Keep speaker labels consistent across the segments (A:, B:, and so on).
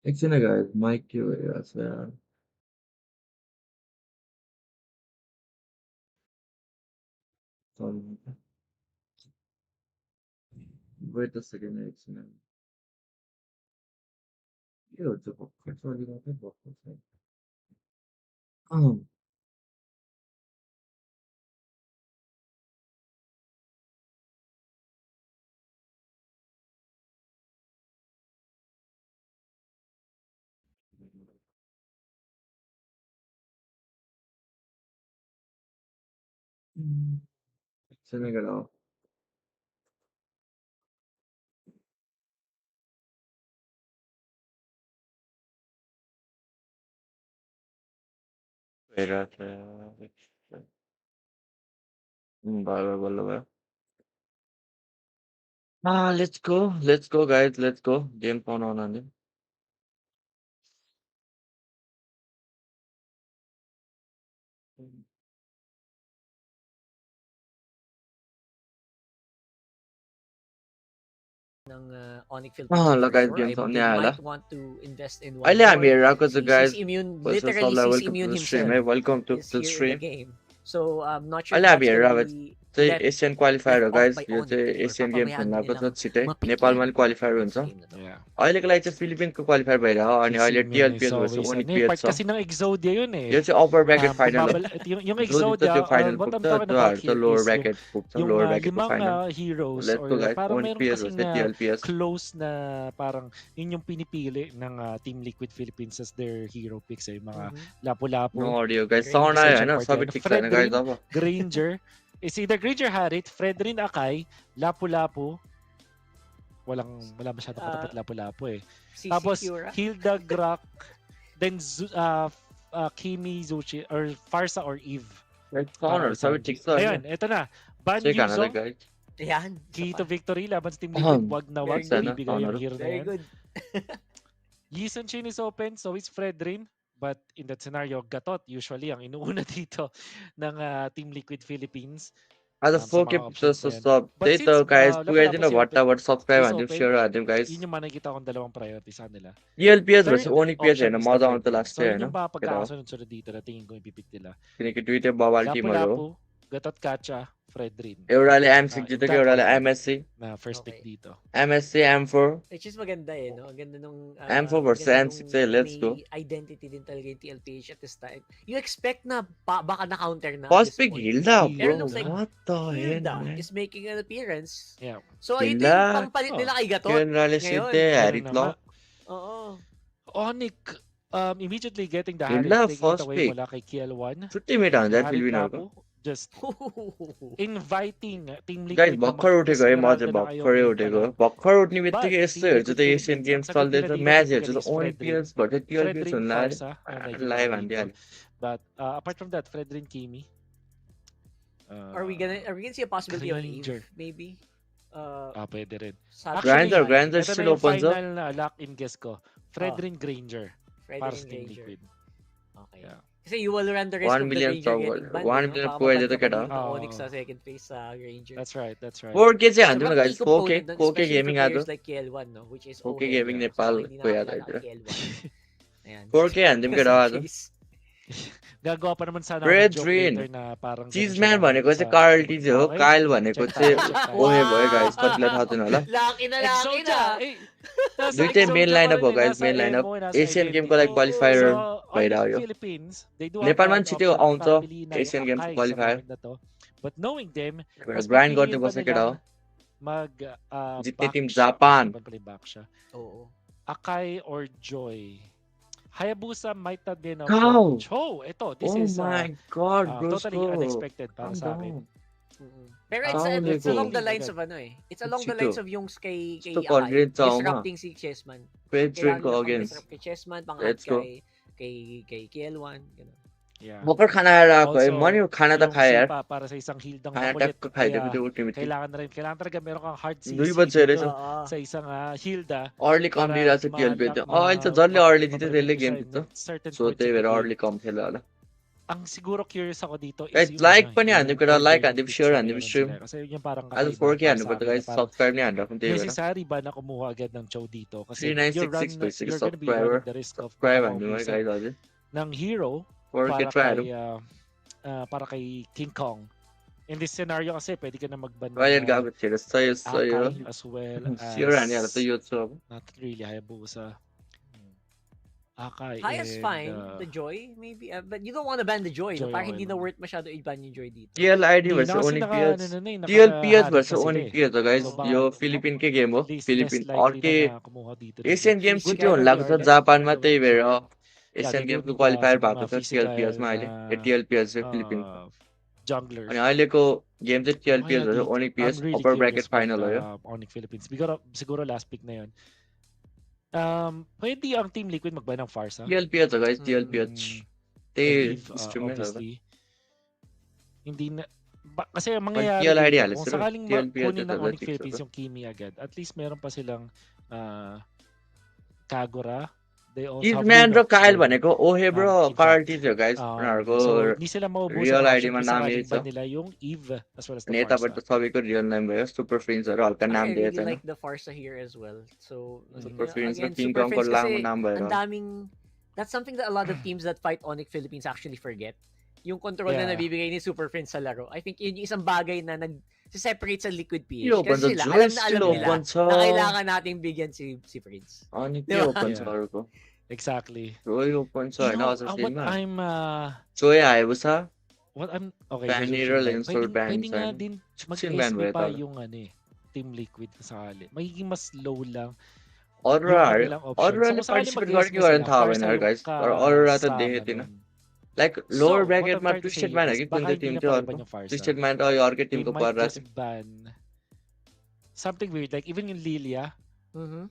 A: एकछिन है guys mic के भइरहेको छ यार सरी वेट अ सेकेन्ड एकछिन के हो त्यो भर्खर चलिरहेको भर्खर छ एकछिन है गराओ भइरहेको छ यार भयो बल्ल भयो let's go guys let's go game pound आउनाले
B: ng Onic Philippines
A: ल
B: for
A: guys
B: sure.
A: Game
B: They
A: आउने आयो
B: might want to invest in one
A: अहिले हामी
B: more.
A: हेरिरहेको छ guys
B: CC Immune,
A: first
B: literally
A: सबलाई
B: CC
A: welcome
B: Immune
A: to stream
B: himself
A: है welcome to
B: is
A: the
B: here in the
A: stream
B: game. So I'm not sure
A: अहिले
B: if
A: हामी
B: that's
A: हेरेर
B: gonna
A: अब
B: be
A: चाहिँ
B: left
A: एसियन क्वालिफायर हो
B: off
A: गाइस
B: by
A: यो
B: Onic
A: चाहिँ
B: or
A: एसियन गेम
B: papabayaan
A: खेल्नको
B: nilang
A: छ छिटै
B: ma-pick
A: नेपालमा
B: yan
A: पनि क्वालिफायर
B: sa
A: हुन्छ
B: game na to.
C: Yeah.
A: अहिलेको लागि चाहिँ फिलिपिन्सको क्वालिफायर भइरह अनि अहिले
C: CC Immune
A: टिएलपिएस
C: is
A: भर्सेस
C: always
A: ओनिक
C: part
A: छ
C: kasi ng Exodia yun eh.
A: यो चाहिँ अप्पर ब्र्याकेट फाइनल हो
C: Yung
A: जो जित्छ त्यो
C: Exodia,
A: फाइनल
C: what I'm
A: पुग्छ
C: talking
A: जो
C: about
A: हार्छ
C: here
A: लोवर
C: is
A: ब्र्याकेट पुग्छ
C: yung
A: लोवर ब्र्याकेटको
C: limang
A: final
C: heroes
A: let's
C: or
A: go guys
C: parang
A: ओनिक
C: meron
A: पिएस
C: kasing
A: भर्सेस टिएलपिएस
C: close na parang yun yung pinipili ng Team Liquid Philippines as their hero picks eh. Mga Lapu-Lapu.
A: No audio guys
C: Granger,
A: sound आयो
C: essential
A: हैन
C: part
A: सबै
C: yan.
A: ठिक छैन guys
C: Fredrin,
A: अब
C: Granger, is either Granger Harit, Fredrin Akay, Lapu-Lapu. Wala masyadong katapat Lapu-Lapu eh.
B: CC
C: Tapos
B: Cura.
C: Hilda Grak, then Kimi Zuchi or Farsa or Eve.
A: साउन्डहरु सबै ठिक छ
C: Ayun, eto na. Ban
A: check हान्दै
C: Yuzong,
A: guys
B: Yan.
C: key to victory laban sa Team Liquid. Wag na wag
B: Very
A: good.
C: bibigay yung hero na
B: Very
C: yan.
B: good.
C: Yisun Chin is open, so is Fredrin. But in that scenario, Gatot usually ang inuuna dito ng Team Liquid Philippines.
A: आज
C: Sa
A: 4K
C: mga options na yan.
A: सब
C: But
A: त्यही त
C: since,
A: guys
C: Lapu-Lapu
A: पुगाइदिनु
C: si open,
A: भट्टाभट subscribe
C: is
A: हानिदिउँ
C: open,
A: share हानिदिउँ guys
C: yun yung makikita kong dalawang priority sa nila.
A: टिएलपिएस
C: Third
A: versus ओनिपिएस
C: option
A: हैन
C: is the
A: मजा आउँछ
C: Fredrin.
A: लास्ट
C: So
A: हैन
C: yun yung mga pagkakasunod-sunod dito na tingin ko ipipick nila.
A: किनकि दुईटै बवाल टिमहरु हो
C: Lapu-Lapu, Gatot Kacha, Fredrin.
A: एउटाले एम6
C: In
A: जितेको
C: that
A: एउटाले
C: order
A: MSc
C: na first pick
B: Okay.
C: dito.
A: MSc M4
B: Which is maganda eh, no? Ang ganda nung
A: M4 versus
B: maganda
A: M6
B: nung
A: let's go
B: may identity din talaga yung TLPH at this time. You expect na baka na-counter na at
A: first
B: this
A: pick
B: point.
A: Hilda
C: Pero
A: bro
B: looks like
A: what the hell
B: Hilda
A: man
B: is making an appearance.
C: Yeah.
B: So ito
A: Hilda
B: yung pampalit nila kay Gatot
A: generally
B: ngayon.
A: सिधै
C: Ganun
A: Harit
C: na
A: lo
C: nga.
B: Oo.
C: Onic, immediately getting the
A: Hilda
C: Harit, taking it
A: first
C: away
A: pick
C: mula kay KL1.
A: छुट्टी मेटा हुन्छ
C: Harit
A: फिलिपिनहरुको
C: Lapu, just inviting Team
A: guys
C: Liquid na
A: भर्खर उठेको है म चाहिँ
C: mag-Esmeralda na kayo
A: भर्खरै
C: ngayon pa
A: उठेको
C: lang.
A: भर्खर उठ्ने
C: But
A: बित्तिकै यस्तो
C: Team
A: हेर्छु
C: Liquid
A: त Asian
C: Philippines,
A: games
C: ang sagot
A: चल्दैछ
C: nila dito,
A: म्याच
C: pick
A: हेर्छु
C: nila
A: त
C: is Fredrin.
A: ओनिपिएस भर्सेस टिएलपिएस
C: Fredrin,
A: हुन
C: Farsa,
A: लाइभ
C: dito.
A: हान्दिहाल्यो
C: But apart from that, Fredrin, Kimi.
B: Are we gonna see a possibility on
C: Granger.
B: Eve? Maybe?
C: Pwede rin.
B: Actually,
A: Granger
C: ito
A: still
C: na yung
A: opens up.
C: final na lock-in guess ko. Fredrin Granger. Para
B: Fredrin
C: sa Team
B: Granger.
C: Liquid.
B: Okay.
C: Yeah.
B: Kasi you will run the risk
A: 1
B: of the
A: million
B: Granger
A: forward.
B: getting banned.
A: 1
B: no?
A: million
B: Baka
A: pwede
B: maban
A: to
B: ka
A: get
B: pa
A: out.
B: dito Onyx sa second phase sa Granger.
C: That's right, that's right.
A: 4K चाहिँ
B: So,
A: हान्दिउँ न
B: mga
A: guys
B: key
A: 4K
B: component dun,
A: 4K
B: especially
A: gaming
B: for
A: आएको
B: players like KL1, no? Which is
A: 4K
B: OHED.
A: Gaming
C: Yeah.
B: So,
A: Nepal
B: hindi
A: को याद
B: nakakilala
A: आइदियो
B: ang KL1. Ayan.
A: 4K हान्दिउँ केटा आज
B: Jeez.
C: Gagawa pa naman sana ako ng joke
A: Fredrin
C: later na parang
A: चिजम्यान भनेको चाहिँ कार्ल टिजे हो
C: Okay.
A: काइल भनेको
C: Check
A: चाहिँ
C: tayo, check tayo.
A: ओहे भयो गाइस कतिलाई थाहा छैन होला
B: Laki na.
C: Exodia! Nasa
A: दुईटै
C: Exodia
A: main
C: pa
A: lineup
C: rin
A: हो
C: eh,
A: guys
C: nasa
A: main lineup
C: MO, nasa
A: Asian गेमको
C: identity.
A: लागि क्वालिफायर
C: So,
A: भइरहेको
C: Onic
A: यो
C: Philippines, they do have
A: नेपालमा
C: the
A: पनि छिटो
C: option
A: आउँछ
C: para piliin na
A: Asian
C: yung
A: games
C: Akay sa
A: qualifier
C: moment na to. But knowing them, mas
A: grind
C: pipiliin
A: गर्दै
C: pa
A: बस्ने केटा हो
C: nilang mag
A: जित्ने team
C: back
A: Japan
C: siya. Pala yung back siya.
B: Oo.
C: Akay or Joy. Hayabusa might have been a
A: Cow!
C: Cho, ito, this
A: Oh
C: is
A: my god bro
C: totally unexpected para sa akin.
B: Pero
A: Sound
B: it's
A: like
B: along
C: it.
B: the lines of ano eh. It's along the
A: Chito.
B: lines of yung kay
A: Chito
B: Akay,
A: confident ako,
B: disrupting si Chessman.
A: Fredrin
B: Kailangan
A: ko
B: nila
A: against
B: pang-disrupt kay Chessman, pang
A: Let's go.
B: kay KL1, gano'n.
C: Yeah.
A: भर्खर खाना खाएर आएको है
C: Also,
A: म नि खाना त
C: yung
A: खाएँ यार
C: sipa para sa isang hildang
A: खाना
C: makulit.
A: टक्क खाइदिएको
C: Kaya
A: त्यो उठ्ने बित्तिकै
C: kailangan talaga meron kang hard CC
A: 2 बजे रहेछ
C: dito
B: Oo.
C: sa isang hilda
A: early come
C: para
A: लिइरहेको छ टिएलपी
C: ma-lock
A: अहिले त जसले अर्ली जित्यो त्यसले
C: ma-prevent
A: गेम
C: siya in
A: जित्छ
C: certain
A: सो
C: points
A: त्यही
C: of
A: भएर
C: the
A: अर्ली
C: game.
A: कम खेल्यो होला
C: ang siguro curious ako dito is
A: Guys,
C: yung
A: like pa
C: yung
A: niyan. Hindi ko na like,
C: order
A: hindi
C: ng
A: ko
C: picks
A: sure,
C: na
A: hindi ko
C: meron
A: stream.
C: sila. Kasi yung parang
A: As
C: kakaiba
A: 4K,
C: para
A: ano
C: sa
A: ba ito
C: amin na
A: guys?
C: parang
A: Subscribe niyan, kung TV na.
C: necessary ba na kumuha agad ng chow dito? Kasi
A: 3966 po, sige,
C: you're gonna be
A: subscriber.
C: running the risk of
A: Subscribe, ano ba
C: makaubusan
A: guys? Odi?
C: ng hero
A: 4K
C: para
A: try,
C: kay
A: ano?
C: para kay King Kong. In this scenario kasi pwede ka na mag-ban
A: Kaya
C: ng
A: gagot sila. Sayo, sayo.
C: Akai as well
A: Sure, ano yan?
C: as
A: Ito YouTube.
C: not really Hayabusa. Akai
B: Hayas
C: and
B: fine, the Joy, maybe. But you don't want to ban the Joy.
C: Joy,
B: Parang
C: okay
B: hindi na
C: lang.
B: worth masyado i-ban yung Joy dito.
A: TLID
C: Hindi
A: versus
C: na kasi
A: Onicph.
C: naka
A: TLPS
C: nakahanap
A: versus
C: na sila eh.
A: Onicph guys.
C: So baka
A: Yo Philippine के game हो
C: least
A: Philippine
C: less
A: और
C: likely
A: के
C: na kumuha dito ng
A: Asian
C: Joy.
A: game
C: Good
A: कुछ हो
C: rivalry
A: लाग्छ
C: Arlen,
A: Japan
C: by the
A: मात्रै
C: way.
A: भेर
C: So,
A: Asian
C: they
A: game
C: do
A: को
C: need
A: क्वालिफायर
C: some
A: भएको
C: mga
A: छ TLPS मा अहिले
C: physical
A: TLPS चाहिँ फिलिपिन
C: junglers.
A: अनि अहिलेको गेम चाहिँ TLPS
C: Mamaya
A: हो
C: dito,
A: Onicph
C: I'm really
A: upper
C: curious
A: bracket final हो यो
C: with Onyx Philippines. Siguro last pick na yun. Pwede ang Team Liquid magbuy ng Farsa.
A: TLPS हो guys
C: Mm,
A: TLPS
C: and
A: त्यही
C: Eve,
A: streamer हो
C: obviously. Hindi na, kasi ang
A: पण
C: mangyayari
A: TLID
C: dito,
A: हालेछ
C: kung sakaling
A: TLPS
C: kunin ng
A: चाहिँ
C: Onyx
A: ठिक
C: Philippines
A: छ
C: yung Kimi agad, at least meron pa silang Kagura. They also have
A: Kidman र
C: Lunox
A: कायल
C: then,
A: भनेको ओहेब र
C: in
A: कार्ल
C: fact.
A: थियो guys उनीहरूको
C: So, hindi sila maubusan
A: real
C: ng
A: आइडीमा
C: option kung
A: नाम
C: sakaling
A: यही
C: ban
A: छ
C: nila yung Eve as well as the
A: नेताबाट
C: Farsa.
A: त सबैको रियल नेम भयो सुपर फ्रेन्ड्सहरू हल्का
B: I
A: नाम दिएको
B: really
A: छैन
B: like the Farsa here as well. So,
A: super
B: you know,
A: friends र
B: again,
A: किङ
B: Super
A: कङको
B: Friends
A: लामो
B: kasi
A: नाम भएर
B: ang daming, that's something that a lot of teams that fight Onyx Philippines actually forget. Yung control na
C: Yeah.
B: nabibigay ni Super Friends sa laro. I think yun yung isang bagay na nag-separate sa Liquid PH.
A: Yo,
B: Kasi sila,
A: Joy
B: alam
A: still
B: nila
A: open
B: na
A: छ
B: kailangan nating bigyan si Prince.
A: अनि
B: Di
A: के
B: ba?
A: Open छ
C: Yeah.
A: अरूको
C: Exactly.
A: जोय ओपन छ
C: You
A: होइन
C: know,
A: अझ
C: what
A: फिल्डमा
C: I'm
A: जोय आएको छ
C: okay,
A: Fanny
C: Josephine
A: र
C: ban.
A: Lensor ban
C: Pwede nga
A: छैन
C: din
A: Sin ban
C: mag-SB
A: भयो
C: pa
A: तल
C: yung Team Liquid kung sakali. Magiging mas low lang
A: अरू
C: yung kanilang option. So
A: अरूले
C: kung sakaling
A: पार्टिसिपेट गरेको
C: mag-SB
A: गरेन
C: sila,
A: थाहा
C: Farsa
A: भएन
C: yung
A: गाइस तर अरूलाई त
C: kasama
A: देखेको थिइनँ
C: nun.
A: Like
C: So,
A: lower
C: what I'm
A: ब्राकेटमा
C: trying to say
A: ट्विस्टेड म्यान हो
C: is
A: कि
C: baka
A: कुन चाहिँ
C: hindi
A: टिम
C: na
A: थियो
C: paliban
A: अर्को
C: yung Farsa.
A: ट्विस्टेड म्यान त यो अर्कै
C: They
A: टिमको
C: might
A: परिरहेको
C: just ban something weird. Like even yung Lilia,
B: Mhm.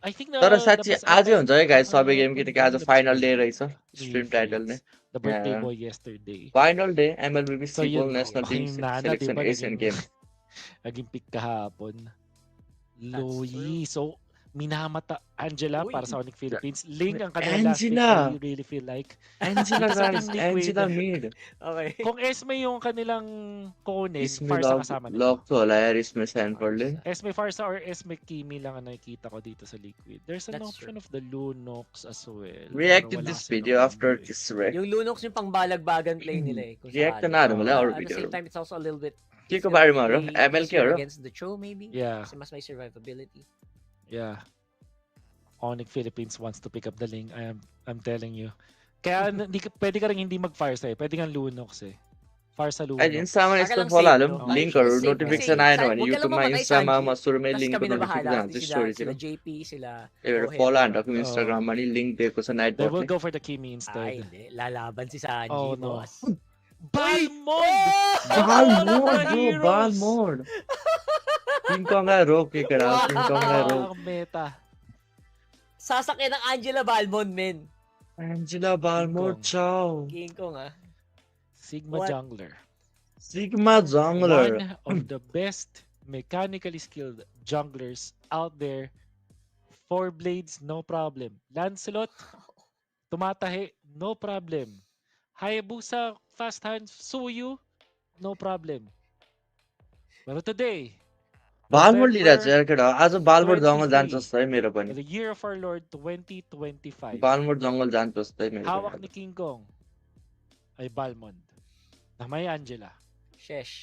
C: I think
A: तर
C: the
A: साँच्ची
C: best
A: आजै
C: time
A: हुन्छ है गाइस सबै
C: to
A: गेम किनकि
C: ban
A: आज
C: them is
A: final day
C: Joy.
A: रहेछ
C: Ni
A: स्ट्रिम टाइटल नै
C: Fates. The birthday boy yesterday.
A: Final day MLB
C: So
A: सिपल
C: yun,
A: national Tim
C: yung Nana, di
A: selection
C: ba,
A: Asian
C: naging,
A: game
C: naging pick kahapon.
B: That's
C: Loyi. So, minamata Angela
B: Uy.
C: para sa Onyx Philippines. Ling ang kanilang last pick.
A: Angela!
C: I really feel like.
A: Angela
C: Dito sa
A: guys,
C: Team Liquid,
A: Angela mid
B: Okay.
C: kung Esme yung kanilang kunin,
A: इसमें
C: Farsa
A: lock
C: kasama
A: lock
C: nito.
A: तो होला यार इसमें सैनफोर्डले
C: Esme Farsa or Esme Kimi lang ang nakikita ko dito sa Liquid. There's an
B: That's
C: option of the Lunox as well.
A: react to
C: Pero wala
A: this
C: kasi
A: video
C: akong
A: after
C: view eh.
A: this rec
B: Yung Lunox yung pangbalagbagan play nila eh. Kung
A: react
B: sakali.
A: na ano
C: Ah.
A: or
B: At the
A: video
B: same time, it's also a little bit
A: के को
B: easier
A: बारेमा
B: to
A: हो
B: play
A: ML के
B: easier
A: हो
B: against the Cho maybe.
C: Yeah.
B: Kasi mas may survivability.
C: Yeah. Onyx Philippines wants to pick up the link. I'm telling you. Kaya pwede ka rin hindi mag-fire sa Pwede kang Lunox eh. Fire sa
A: Ay
C: Lunox.
A: इन्स्टामा
B: Para
A: यस्तो
B: lang
A: फलो
B: safe,
A: हालौँ
B: no?
C: Okay.
A: लिङ्कहरू
B: Safe kasi
A: notification आएन भने
B: huwag ka lang
A: युट्युबमा
B: mamatay,
A: इन्स्टामा
B: Sanji.
A: म सुरुमै
B: Tapos
A: लिङ्कको
B: kami na
A: नोटिफिकेसन
B: bahala.
A: जान्छ
B: Sila,
A: स्टोरीतिर
B: sila JP, sila
A: एउटा
B: Ohem.
A: फलो हान्दाको
C: Oh.
A: इन्स्टाग्राममा नि लिङ्क दिएको छ नाइट
C: They will
A: बफले
C: go for the Kimi
B: Ay,
C: instead.
B: hindi. Lalaban si Sanji,
C: Oh, no.
B: boss.
C: Balmond!
A: बाल
C: One of
A: mode
C: the
A: bro बाल
C: heroes!
A: मोड किङ कङलाई रोक के केटा किङ कङलाई रोक
C: Ang meta.
B: Sasakyan ng Angela Balmond, men.
A: Angela बाल मोड
C: Kong.
A: चाओ
B: King Kong, ah.
C: Sigma
B: What?
C: Jungler.
A: Sigma jungler
C: One of the best mechanically skilled junglers out there. 4 blades, no problem. Lancelot, tumatahi, no problem. Hayabusa, fast hands, Suyu, no problem. Pero today,
A: बालमोड लिइरहेको छ
C: November
A: यार केटा आज बालमोड जङ्गल
C: 23,
A: जान्छ जस्तो है मेरो पनि
C: the year of our Lord 2025,
A: बालमोड जङ्गल जान्छ जस्तो है मेरो
C: hawak
A: पनि
C: ni King Kong ay Balmond na may Angela.
B: Shesh.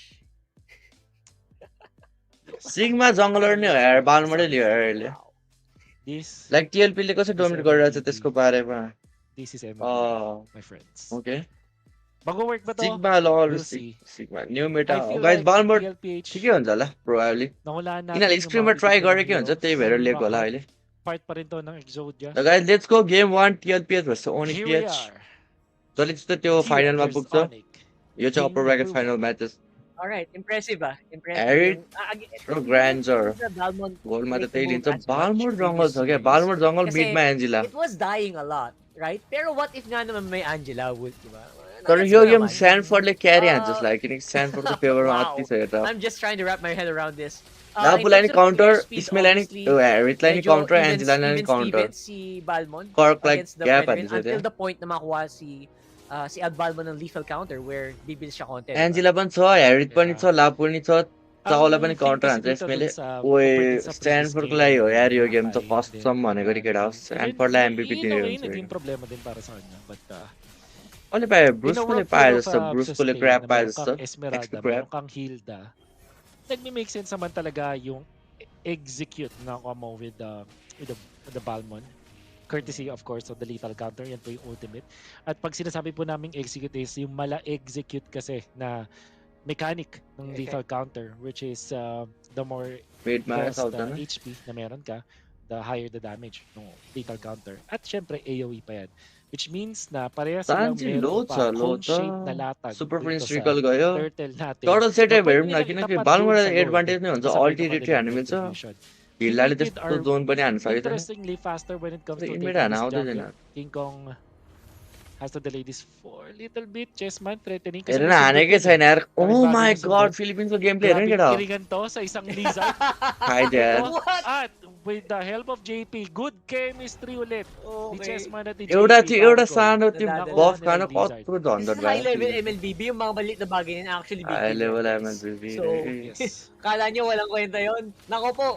A: Sigma जङ्गलर नै हो यार बालमोडै लियो यार अहिले
C: This,
A: लाइक टिएलपीले कसरी डोमिनेट गरिरहेको छ त्यसको बारेमा
C: this is MVP, my friends.
A: Okay
C: Mag-work ba to?
A: Sigma लल
C: We'll see.
A: Sigma new Meta
C: I feel
A: guys
C: like
A: बालमोड
C: TLPH,
A: ठिकै हुन्छ होला प्रोबब्ली
C: nahulaan natin
A: यिनीहरूले
C: yung
A: स्क्रिममा
C: mga
A: ट्राई
C: bibigyan ng
A: गरेकै हुन्छ
C: hero.
A: त्यही भएर
C: Full
A: लिएको होला
C: rocket.
A: अहिले
C: Part pa rin to ng Exodia.
A: ल गाइस लेट्स गो गेम 1 टिएलपीएस भर्सेस
C: Here we
A: ओनिक्पीएच
C: are.
A: जसले चाहिँ त्यो
C: Tia
A: फाइनलमा
C: versus
A: पुग्छ
C: Onyx.
A: यो चाहिँ
C: King
A: upper bracket
C: approval.
A: Final matches
B: Alright, impressive, ah. Impressive.
A: Eric
B: Yung-
A: र ग्रान्जर
B: the Balmond
A: गोलमा त
B: make the
A: त्यही
B: move
A: लिन्छ
B: as much
A: बालमोड जङ्गल
B: previous
A: छ क्या
B: series.
A: बालमोड जङ्गल
B: Kasi
A: मिडमा Angela
B: It was dying a lot, right? Pero what if nga naman may Angela Wood, diba?
A: तर
B: Gets
A: यो
B: ko
A: गेम
B: naman.
A: स्यान्डफोर्डले क्यारी हान्छ
B: Uh,
A: जस्तो लाग्यो किनकि स्यान्डफोर्डको फेभरमा
B: Wow.
A: अति छ यता
B: I'm just trying to wrap my head around this.
A: नापुलाई नि
B: In terms of
A: counter
B: player speed,
A: इसमेलाई नि
B: honestly,
A: हेरिटलाई नि
B: medyo
A: काउन्टर
B: even
A: एन्जिलालाई नि
B: Steven
A: काउन्टर
B: si Balmond
A: कर्कलाई
B: against the
A: ग्याप
B: Brethren
A: हान्छ
B: until
A: त्यहाँ
B: the point na makuha si si Advalmo ng lethal counter where bibilis siya konti.
A: Angela पण छ हेरिट पनि छ लाभ पनि छ चाउला पनि
C: Ang
A: काउन्टर
C: thing
A: हान्छ
C: kasi dito
A: यसमेले
C: dun sa
A: ओए
C: compared dun sa previous
A: स्ट्यान्डफोर्डको
C: game
A: लागि हो
C: na
A: यार यो गेम त
C: nakakain
A: कस्टम
C: din,
A: भनेको
C: and
A: केटा हो
C: then
A: स्ट्यान्डफोर्डलाई एमभीपी
C: in a way,
A: दिइरहन्छ
C: naging problema din para sa kanya. But
A: कसले पायो
C: in a
A: ब्रुसकोले
C: world
A: पाए
C: full of
A: जस्तो ब्रुसकोले
C: sustain
A: क्र्याप
C: na
A: पाए
C: meron
A: जस्तो
C: kang
A: XP
C: Esmeralda,
A: crap
C: meron kang Hilda, nagme-make sense naman talaga yung execute na kamo with the Balmon. Courtesy, of course, of the lethal counter. Yan po yung ultimate. At pag sinasabi po naming execute is yung mala-execute kasi na mechanic ng lethal counter, which is the more
A: वेट मारेर
C: best
A: सक्दैन
C: HP na meron ka, the higher the damage ng lethal counter. At syempre, AoE pa yan. Which means na pareha silang
A: Sanchi लो
C: meron
A: छ
C: pa
A: लो
C: cone
A: त
C: shape na latag
A: super
C: dito
A: prince
C: sa
A: रिकल गयो
C: turtle natin
A: total
C: na
A: setup
C: pwede
A: हेरौँ न
C: nilang
A: किनकि
C: itapat
A: बालमा
C: doon sa Lord
A: advantage नै हुन्छ
C: kasabay
A: अल्टी
C: ng
A: रिट्री
C: kanilang
A: हान्नु मिल्छ
C: retribution.
A: हिल्लाले
C: Team Liquid
A: त्यस्तो
C: are
A: जोन पनि हान्न सकेको छैन
C: interestingly faster when it comes to
A: inmate
C: taking
A: हान्न
C: this
A: आउँदैन
C: jungle. King Kong has to delay this for a little bit. Chessman threatening kasi
A: हेर न
C: may sundot
A: हानेकै
C: yan eh.
A: छैन यार ओ
C: Laking bagay
A: माई
C: ng
A: गड
C: sundot.
A: फिलिपिन्सको गेम प्ले हेर न
C: Grabing
A: केटा
C: iringan to sa isang lizard.
A: खाइदियो यार
C: Ito,
B: What?
C: at with the help of JP, good chemistry ulit. Ni
B: Okay.
C: Chessman at ni
A: एउटा
C: JP.
A: थियो एउटा
C: Power
A: सानो
C: goal.
A: त्यो
B: Nadadala.
A: बफ
C: Nakuha
A: खान
C: nilang lizard.
A: कत्रो
B: This
A: झन्झट
B: is high level
A: भयो
B: MLBB. Yung mga maliit na bagay na actually big
A: high
B: deal.
A: Level
B: yan, guys.
A: MLB
B: So,
C: Yes.
B: kala nyo walang kwenta yun. Nako po,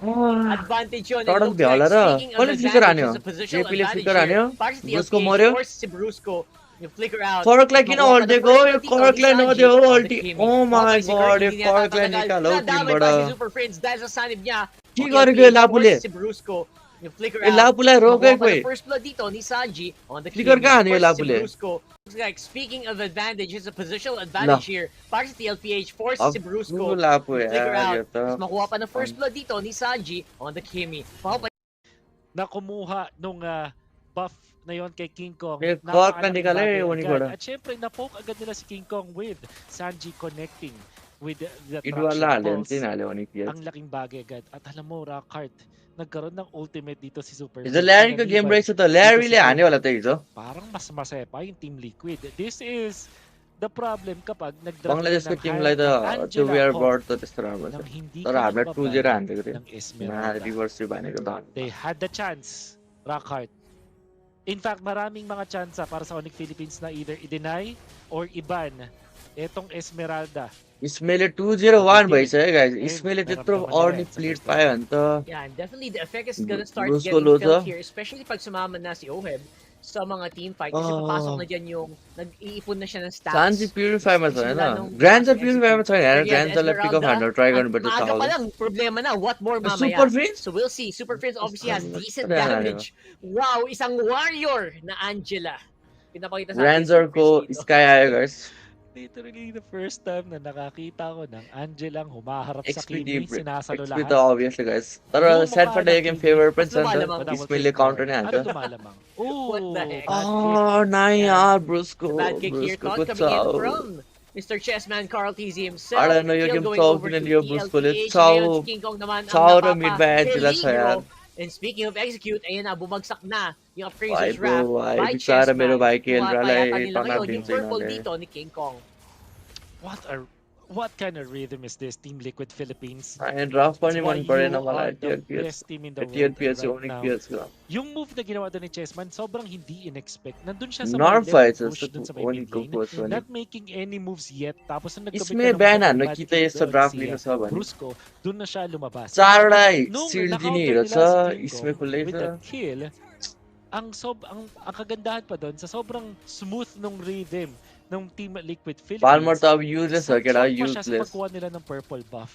B: advantage yun. It
A: total
B: looks
A: भ्याउला
B: like
A: र
B: speaking of
A: कसले flicker
B: advantage,
A: हान्यो
B: it's a positional
A: जेपीले
B: advantage
A: flicker हान्यो
B: here. Parks the
A: ब्रुसको
B: LPH
A: मर्यो
B: forces si Brusco. You flicker out.
A: कर्कलाई किन
B: Makuha pa ng
A: अल्टेको
B: first
A: यो
B: blood dito ni
A: कर्कलाई
B: Sanji
A: नदियो
B: on the
A: अल्टी
B: Kimi.
A: ओ
B: Makuha
A: माई
B: si
A: गड
B: Kurt,
A: यो
B: hindi niya
A: कर्कलाई
B: tatanggal.
A: निकालौ
B: Nadamay
A: टिमबाट
B: pa si Super Prince dahil sa sanib niya.
A: के
B: O
A: गरेको
B: LPH
A: लापुले
B: forces si Brusco. You flicker
A: ए
B: out.
A: लापुलाई रोकै
B: Makuha pa
A: कोही
B: ng first blood dito ni Sanji on the
A: flicker
B: Kimi.
A: कहाँ हान्यो यो
B: Forces si
A: लापुले
B: Brusco. Looks like speaking of advantage, it's a positional advantage here. Parks the LPH forces si Brusco.
A: अब लापु
B: You flicker
A: यार
B: out.
A: यो
B: Tapos
A: त
B: makuha pa ng first blood dito ni Sanji on the Kimi. Makuha pa
C: Na kumuha nung buff na yon kay King Kong.
A: ए कर्कलाई
C: Napakalaking
A: निकाले
C: bagay agad.
A: उनीबाट
C: At syempre, napoke agad nila si King Kong with Sanji connecting with the
A: इडवाललाई हाल्यो भने
C: pulse.
A: चाहिँ हाल्यो भने के
C: Ang laking bagay agad. At alam mo, Rockheart, nagkaroon ng ultimate dito si Super
A: हिजो
C: Prince.
A: ल्यारीको गेम
C: Pinaliban
A: रहेछ त ल्यारीले हान्यो होला त हिजो
C: parang mas masaya pa yung Team Liquid. This is the problem kapag nag-draft
A: बङ्गलादेशको
C: ng
A: टिमलाई त
C: high
A: त्यो
C: Angela
A: वेयर
C: Hawk
A: बर्ड त त्यस्तो राम्रो
C: nang
A: छ
C: hindi
A: तर
C: ka
A: हामीलाई 2-0
C: nagbabago
A: हान्दिएको थियो
C: ng Esmeralda.
A: रिभर्स भनेको त
C: They had the chance, Rockheart. In fact, maraming mga chance para sa Onyx Philippines na either i-deny or i-ban etong Esmeralda.
A: इस्मेले 2-0-1 भइसक्यो गाइस
C: Ayun,
A: इस्मेले त्यत्रो
C: naramdaman nila
A: Arni
C: yan sa
A: प्लिट
C: first
A: पायो भने त
B: Yeah, and definitely the effect is gonna start
A: Brusco
B: getting
A: load
B: felt
A: siya.
B: here, especially pag sumama na si Oheb sa mga team fight. Kasi papasok na dyan yung nag-iipon na siya ng stats.
A: चान्सी प्युरिफायमा छ
B: Simula
A: होइन
B: nung
A: grand
B: kasi
A: प्युरिफायमा छैन
B: execute.
A: हेर
B: Pero yeah,
A: ग्रान्डलाई pick of
B: Esmeralda,
A: हान्नु try
B: at
A: गर्नुपर्छ
B: maaga pa
A: Chahal
B: lang, problema na. What more mamaya?
A: Super फ्रिन्स
B: So we'll see. Super Prince obviously has decent
A: Ano yan,
B: damage. Wow, isang warrior na Angela. Pinapakita sa atin
A: ग्रान्जरको
B: Super Prince dito.
A: Sky आयो guys
C: Literally the first time na nakakita ko ng Angelang humaharap sa
A: XP
C: Kimi, sinasalo
A: XP त
C: lahat.
A: obviously guys तर
C: Yung
A: set
C: mukha
A: फर
C: ng
A: game
C: Kimi,
A: favour पनि
B: mas
A: छ नि
B: lumalamang.
A: त इस्मेलले काउन्टर नै
C: Ano
A: हान्छ
C: tumalamang? Ooh,
B: What the heck?
C: bad
A: नाइ
B: Yeah.
A: यार ब्रुसको
B: The bad kick here,
A: ब्रुसको
B: thought
A: कुछ
B: coming in from Mr. Chessman Carl TZ himself.
A: I don't know, you
B: Still
A: can
B: going
A: talk
B: over
A: in
B: to
A: your Brusco.
B: TLPH.
A: Ciao.
B: Ngayon si King Kong naman ang
A: Ciao na mid-match sila sa yan.
B: peligro. And speaking of execute, ayun na, bumagsak na yung
A: Why
B: Appraiser's
A: bro,
B: Wrath
A: why?
B: by
A: Bicara
B: Chessman.
A: मेरो भाइ
B: Kuha pa
A: केन्द्रलाई
B: yata nila
A: टना
B: ngayon yung
A: दिन्छ
B: purple
A: यिनीहरूले
B: dito ni King Kong.
C: What kind of rhythm is this, Team Liquid Philippines?
A: And draft पनि
C: Why
A: मन परेन
C: you
A: मलाई
C: are the
A: TLPS
C: best team in the world
A: TLPS
C: right
A: Onyx
C: now.
A: PS ko
C: Yung move na ginawa doon ni Chessman, sobrang hindi in-expect. Nandun siya sa
A: norm
C: may
A: fights
C: left push
A: जस्तो
C: dun sa may mid
A: ओनीको
C: lane,
A: coach पनि
C: not making any moves yet. Tapos nung nagkabit
A: इसमें
C: ka
A: ब्यान
C: ng
A: हान्न
C: bad
A: कि त
C: kick
A: यस्तो
C: doon
A: draft
C: si
A: लिनु छ भने
C: Brusco, doon na siya lumabas.
A: चारवटा
C: Nung
A: सिल्ड दिने
C: na-counter
A: हिरो
C: nila
A: छ
C: si King
A: इसमें
C: Kong
A: खुल्लै
C: with
A: छ
C: the kill, ang kagandahan pa doon sa sobrang smooth nung rhythm ng Team Liquid
A: Palmer
C: Philippines.
A: त अब युजलेस हो केटा
C: Saksak pa siya sa
A: useless
C: pagkuha nila ng purple buff.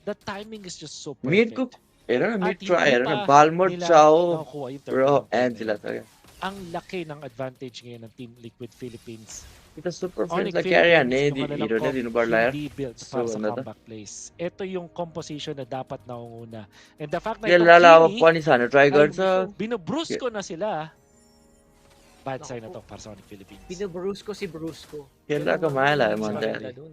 C: The timing is just so perfect.
A: मिडको हेर न mid
C: At
A: try
C: hindi
A: हेर न
C: pa
A: Balmer
C: nila
A: चाओ
C: nakukuha yung
A: र
C: turtle buff.
A: Angela छ क्या
C: Ang laki ng advantage ngayon ng Team Liquid Philippines.
A: त्यो super
C: Onyx
A: फ्रेन्ड्सलाई क्यारी हान्ने
C: Philippines, yung
A: हिरो नै
C: kanilang
A: दिनुपर्ला यार
C: hindi built
A: So,
C: para sa
A: ano to?
C: comeback plays. Ito yung composition na dapat naunguna. And the fact na
A: केलरालाई अब
C: itong Kimi,
A: punish हान्न ट्राई गर्छ
C: binubrusko na sila. Bad sign na to para sa Onyx Philippines.
B: Binubrusco si Brusco.
A: केलराको माया लाग्यो
C: मलाई
B: Sabi
C: चाहिँ।
B: nila dun.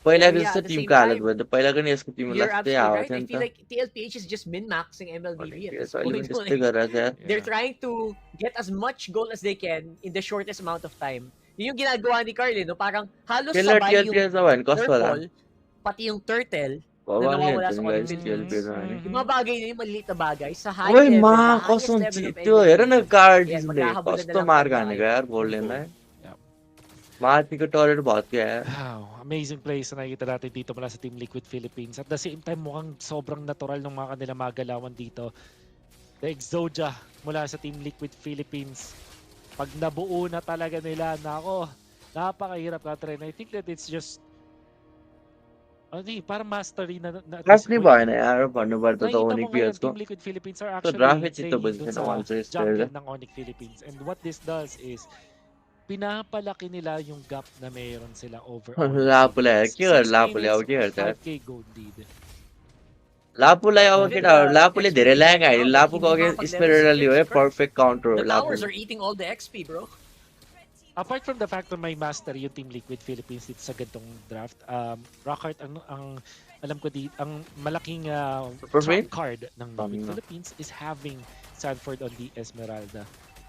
A: पहिलाको
B: Yeah,
A: जस्तो
B: at the
A: टिमको
B: same
A: हालत
B: time,
A: भयो त पहिलाको नि यसको टिमलाई
B: You're
A: त्यस्तै
B: absolutely
A: हावा
B: right.
A: थियो
B: I
A: नि
B: feel
A: त
B: like TLPH is just min-maxing MLBB at this
A: अहिले पनि
B: point.
A: त्यस्तै गरेर छ
B: They're
C: Yeah.
B: trying to get as much goal as they can in the shortest amount of time. Yun yung ginagawa ni Carlin, no? Parang halos
A: Keller
B: sabay yung
A: TLPS भयो भने कस्तो होला
B: purple, pati yung turtle,
A: भगवान
B: nawawala
A: हेर्छ
B: sa
A: नि guys
B: Onyx
A: TLPS भने
B: yung mga bagay na yung maliliit na bagay sa high
A: ओइ
B: level,
A: मा
B: the highest
A: कसम
B: level of
A: त्यो हेर न
B: MLBB.
A: कार्डिजले
B: magkakabulan na
A: कस्तो
B: lang
A: मार्क
B: tayo.
A: हानेको यार गोल्डनलाई Marty ko torrent बहुत किया है.
C: Wow, amazing plays na nakikita natin dito mula sa Team Liquid Philippines. At the same time, mukhang sobrang natural ng mga kanilang mga galawan dito. The Exodia mula sa Team Liquid Philippines. Pag nabuo na talaga nila, nako, napakahirap na train. I think that it's just parang mastery na at this
A: Actually
C: point.
A: ba na यार भन्नु पर्दा त
C: Nakikita mo
A: Onicph
C: ngayon,
A: को
C: Team Liquid Philippines are
A: तो
C: actually
A: graphics ito
C: playing
A: ba
C: dun
A: sa
C: sa
A: one sister
C: jungle ng Onicph Philippines. And what this does is, pinapalaki nila yung gap na mayroon sila over Onicph
A: लापुला है
C: Philippines.
A: के
C: 6
A: लापुले
C: minutes,
A: अब के गर्छ
C: 5K gold lead.
A: लापुलाई अब
B: Even
A: केटा
B: the
A: लापुले
B: XP
A: धेरै ल्याङ
B: right
A: आयो
B: now, but
A: लापुको
B: hindi
A: अघि
B: makapag-level si
A: स्पेरली हो
B: Kirk.
A: perfect counter
B: The towers
A: लापु
B: are eating all the XP, bro.
C: Apart from the fact na may master yung Team Liquid Philippines dito sa gantong draft, Rockhart ang alam ko di ang malaking
A: Perfect?
C: trump card ng Liquid Philippines is having Sanford on the Esmeralda.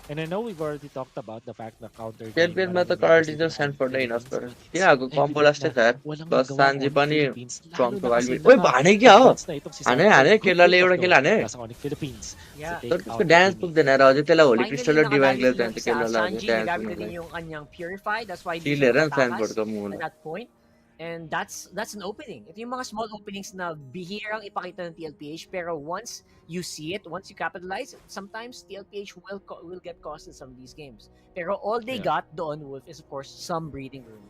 C: And I know we've already talked about the fact na counter game,
A: Champion में तो
C: maraming
A: card
C: members
A: इधर
C: dito ng
A: Sanford
C: Onicph
A: line of
C: Philippines, but it's
A: Yeah, go combo
C: evident
A: last
C: na
A: है
C: walang
A: बस
C: magawa ang
A: सांझी
C: Onicph
A: पनि
C: Philippines, lalo
A: from
C: na
A: to
C: kasi
A: Oye भाने क्या हो
C: naka-advance na itong si
A: हाने
C: Sanford.
A: हाने
C: Good
A: केला
C: pick
A: ले
C: of
A: एउटा
C: though
A: केला ने
C: mula sa Onicph Philippines
B: Yeah.
C: to take
A: तो
C: out
A: उसको
C: the
A: डांस
C: teammate.
A: बुक देना रहा जो तेला होली
B: Finally,
A: क्रिस्टल और डिवाइन
B: nakadali
A: ग्लेव
B: sila
A: देते
B: isa.
A: केला लगे
B: Sanji,
A: dance
B: nagamit na
A: book
B: din yung kanyang Purify. That's why
A: ची
B: hindi
A: ले
B: siya
A: रन सैनफोर्ड
B: nakatakas
A: का मूल
B: at that point. And that's an opening. Ito yung mga small openings na bihirang ipakita ng TLPH, pero once you see it, once you capitalize, sometimes TLPH will get cost in some of these games. Pero all they
C: Yeah.
B: got doon, Wolf, is of course some breathing room,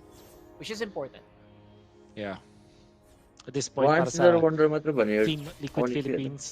B: which is important.
C: Yeah. At this point, para
A: Once जर
C: sa
A: wonder मात्र बनियो
C: Team Liquid
A: Onicph
C: Philippines,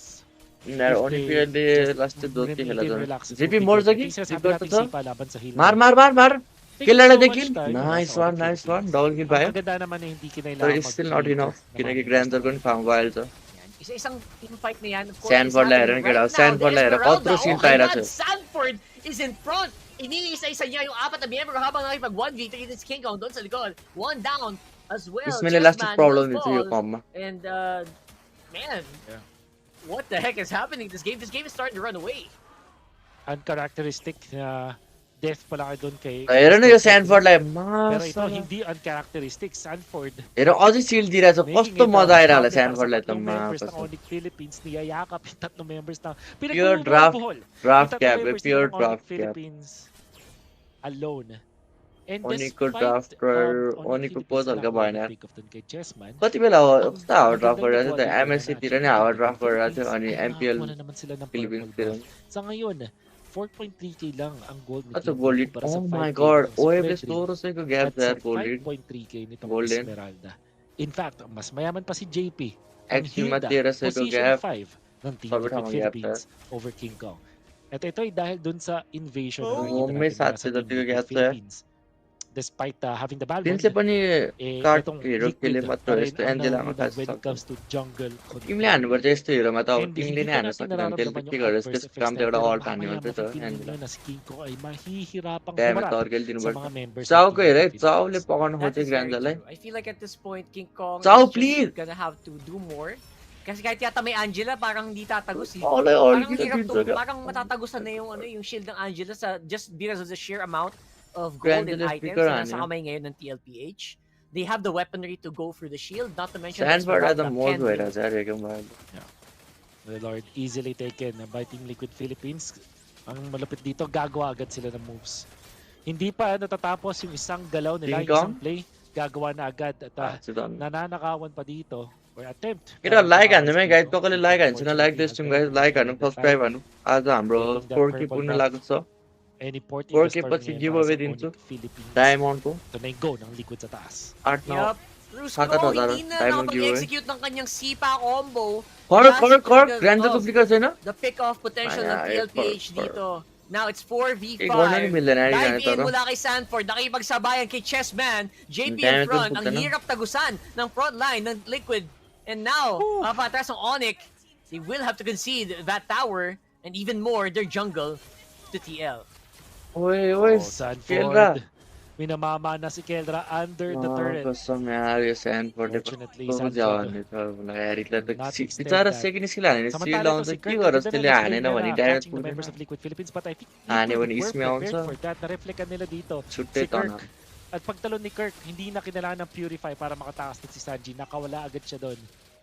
A: नर
C: if
A: Onicph
C: they
A: ले
C: just
A: last दो तीन खेला
C: maintain
A: था
C: relaxed
A: GP
C: moving
A: मोर
C: guard, ito
A: जगी
C: yung sinasabi
A: जीपी
C: nating
A: तो
C: sipa laban sa healer.
A: मार मार मार मार
C: Taking
A: किल लड़ा
C: so
A: दे
C: much
A: किल
C: time mula
A: nice
C: sa
A: one
C: Onicph
A: nice one
C: Philippines.
A: Double kill
C: Ang
A: पायो
C: maganda naman na hindi
A: but
C: kinailangan
A: it's still not
C: mag-linger
A: enough
C: ng mga
A: किनकि
C: members
A: grander
C: ng
A: को
C: Onicph
A: farm while छ
B: Yan. Isa-isang team fight na yan. Of course,
A: Sanford
B: is
A: la
B: happening
A: heran kaya
B: right now.
A: Sanford
B: The
A: la heran
B: Esmeralda,
A: kotro sin
B: oh my
A: taira
B: God,
A: छ
B: Sanford is in front. Iniisa-isa niya yung apat na miyembro habang nakipag 1v3 this King Kong doon sa likod. One down as well.
A: इसमें ले last
B: Chessman
A: problem
B: will
A: नहीं थी यो
B: fall.
A: Com में
B: And, man,
C: Yeah.
B: what the heck is happening this game? This game is starting to run away.
C: uncharacteristic na death pala kayo doon kay
A: हेर न यो
C: Mr.
A: स्यानफोर्ड लाई
C: Pero ito,
A: मास
C: hindi uncharacteristic. Sanford,
A: हेर अझै सिल दिइरहेछ
C: making
A: कस्तो
C: it a
A: मजा आइरहला
C: problem para sa
A: स्यानफोर्डलाई त
C: tatlong members ng
A: mass
C: Onicph Philippines, niyayakap yung tatlong members na
A: Pure draft
C: pinagbubuhol. Yung
A: draft
C: tatlong
A: cap
C: members
A: pure
C: nila ng Onicph
A: draft cap
C: Philippines alone. And
A: Onicko
C: despite
A: drafter
C: Onicph
A: Onicko
C: Philippines
A: pose
C: na
A: हल्का
C: nakuha
A: भएन
C: ng pick of dun kay Chessman,
A: कति बेला हो
C: ang
A: कस्तो हावा draft
C: magandang
A: गरिरहेको
C: nagawa
A: थियो त
C: dito
A: MSC
C: na
A: तिर नि
C: Team
A: हावा
C: Liquid
A: ड्राफ्ट गरिरहेको थियो
C: Philippines
A: अनि
C: ay
A: MPL
C: nakakuha na naman sila ng
A: Philippines
C: purple
A: तिर
C: buff. Sa ngayon, 4.3k lang ang gold ni
A: अच्छा
C: Team
A: gold
C: Liquid para sa
A: oh
C: 5k
A: my god
C: ng spread
A: OFS
C: ring.
A: 200 gap
C: At sa
A: there gold lead
C: 5.3k nitong
A: Golden.
C: Esmeralda. In fact, mas mayaman pa si JP. Ang
A: Actually मा
C: Hilda,
A: 1300 को
C: position
A: gap
C: 5 ng Team
A: सबै
C: Liquid
A: ठाउँमा gap छ
C: Philippines over King Kong. At ito ay dahil dun sa invasion na nakikita
A: होममै
C: natin mula sa
A: 700
C: Team
A: जतिको
C: Liquid
A: gap छ
C: Philippines. Despite having the Balmond,
A: तिनले पनि कार्ड
C: itong
A: हिरो खेले
C: Liquid
A: मात्र
C: pa rin
A: यस्तो
C: ang
A: एन्जेलामा
C: nangunguna
A: खास
C: when it
A: सक्छ
C: comes to jungle
A: तिमीले
C: control.
A: हान्नुपर्छ यस्तो हिरोमा त अब
C: And
A: तिमीले
C: hindi
A: नै
C: pa
A: हान्न
C: natin
A: सक्दैन त्यसले
C: nararamdaman
A: के
C: yung
A: गरेर
C: adverse
A: त्यसको
C: effects
A: काम
C: na
A: त एउटा
C: pero
A: अल्ट हान्ने
C: mamaya
A: मात्रै त
C: makikita
A: Angela
C: nyo na si King Kong ay mahihirapang
A: damage
C: humarap
A: त अर्केले
C: sa
A: दिनुपर्छ
C: mga members ng
A: चाउको
C: Team
A: हेर है
C: Liquid
A: चाउले
C: Philippines.
A: पकाउनु
B: That
A: खोज्यो
B: is very
A: ग्रान्डलाई
B: true. I feel like at this point, King Kong
A: Chao,
B: is
A: please!
B: just gonna have to do more. Kasi kahit yata may Angela, parang hindi tatagos eh.
A: चाउलाई
B: Parang
A: अर्किन
B: hirap to,
A: दिन्छ
B: parang matatagusan na yung shield ng Angela sa just because of the sheer amount of gold and
A: Grandest
B: items
A: speaker
B: na
A: ano
B: nasa
A: yun?
B: kamay ngayon ng TLPH. They have the weaponry to go through the shield, not to mention
A: स्यानफोर्ड
B: Esmeralda
A: त मोज
B: can do it.
A: भइरहेछ यार एकदम भयो
C: The Lord easily taken by Team Liquid Philippines. Ang malupit dito, gagawa agad sila ng moves. Hindi pa natatapos yung isang galaw nila,
A: King
C: yung isang
A: Kong?
C: play. Gagawa na agad at
A: सिधन
C: nananakawan pa dito. Or attempt.
A: केटा like
C: nananakawan
A: हान्नु
C: si
A: है
C: King
A: guys
C: Kong.
A: कसैले like हान्छ न like
C: Unfortunately,
A: this
C: has
A: team
C: the
A: guys like हान्नु
C: advantage of the
A: subscribe
C: time.
A: हान्नु आज हाम्रो
C: Getting that
A: 4K
C: purple
A: पुग्न
C: buff.
A: लागेको छ
C: And important
A: 4K
C: the
A: पछि
C: storm
A: give
C: para
A: away
C: sa
A: दिन्छु
C: Onicph Philippines.
A: डायमन्डको
C: Ito na yung go ng Liquid sa taas.
A: 8 9
B: Yup. Cruz
A: 7,000
B: Pro, hindi na
A: diamond giveaway
B: nakapag-execute ng kanyang sipa combo.
A: कर्क
B: Just
A: कर्क कर्क
B: because
A: grand
B: of
A: duplicate छैन
B: the pick-off potential ng
A: Ay,
B: TLPH
A: for-
B: dito. Now it's
A: के गर्न नि
B: 4v5.
A: मिल्दैन यार
B: Dive
A: गाने
B: in
A: तर
B: mula kay Sanford. Nakipagsabayan kay Chessman. JP in
A: Damage
B: front.
A: din
B: Ang
A: punta na.
B: hirap tagusan ng front line ng Liquid. And now, mapatras ng Onyx. They will have to concede that tower and even more their jungle to TL.
A: ओए ओए केल्रा
C: Sanford. Minamama na si Keldra under the turret.
A: कसम यार यो स्यानफोर्डले
C: Fortunately,
A: कस्तो
C: Sanford
A: जाओ भने त यार इतलाई त
C: not extend
A: बिचारा
C: that.
A: सेकेन्ड स्किल हानेर सिल
C: Samantala ito
A: आउँछ
C: si
A: के
C: Kirk,
A: गरोस्
C: ganda
A: त्यसले
C: na
A: हानेन
C: explain
A: भने
C: niya na
A: direct
C: catching the members
A: पुग्दैन
C: of Liquid Philippines, but I think
A: Hani,
C: Liquid
A: when
C: were
A: Ismail
C: prepared
A: also.
C: for that. Na-reflecan nila dito.
A: छुट्टै
C: Si Kirk.
A: तन
C: At pagtalon ni Kirk, hindi na kinailangan ng Purify para makatakas na si Sanji. Nakawala agad siya doon.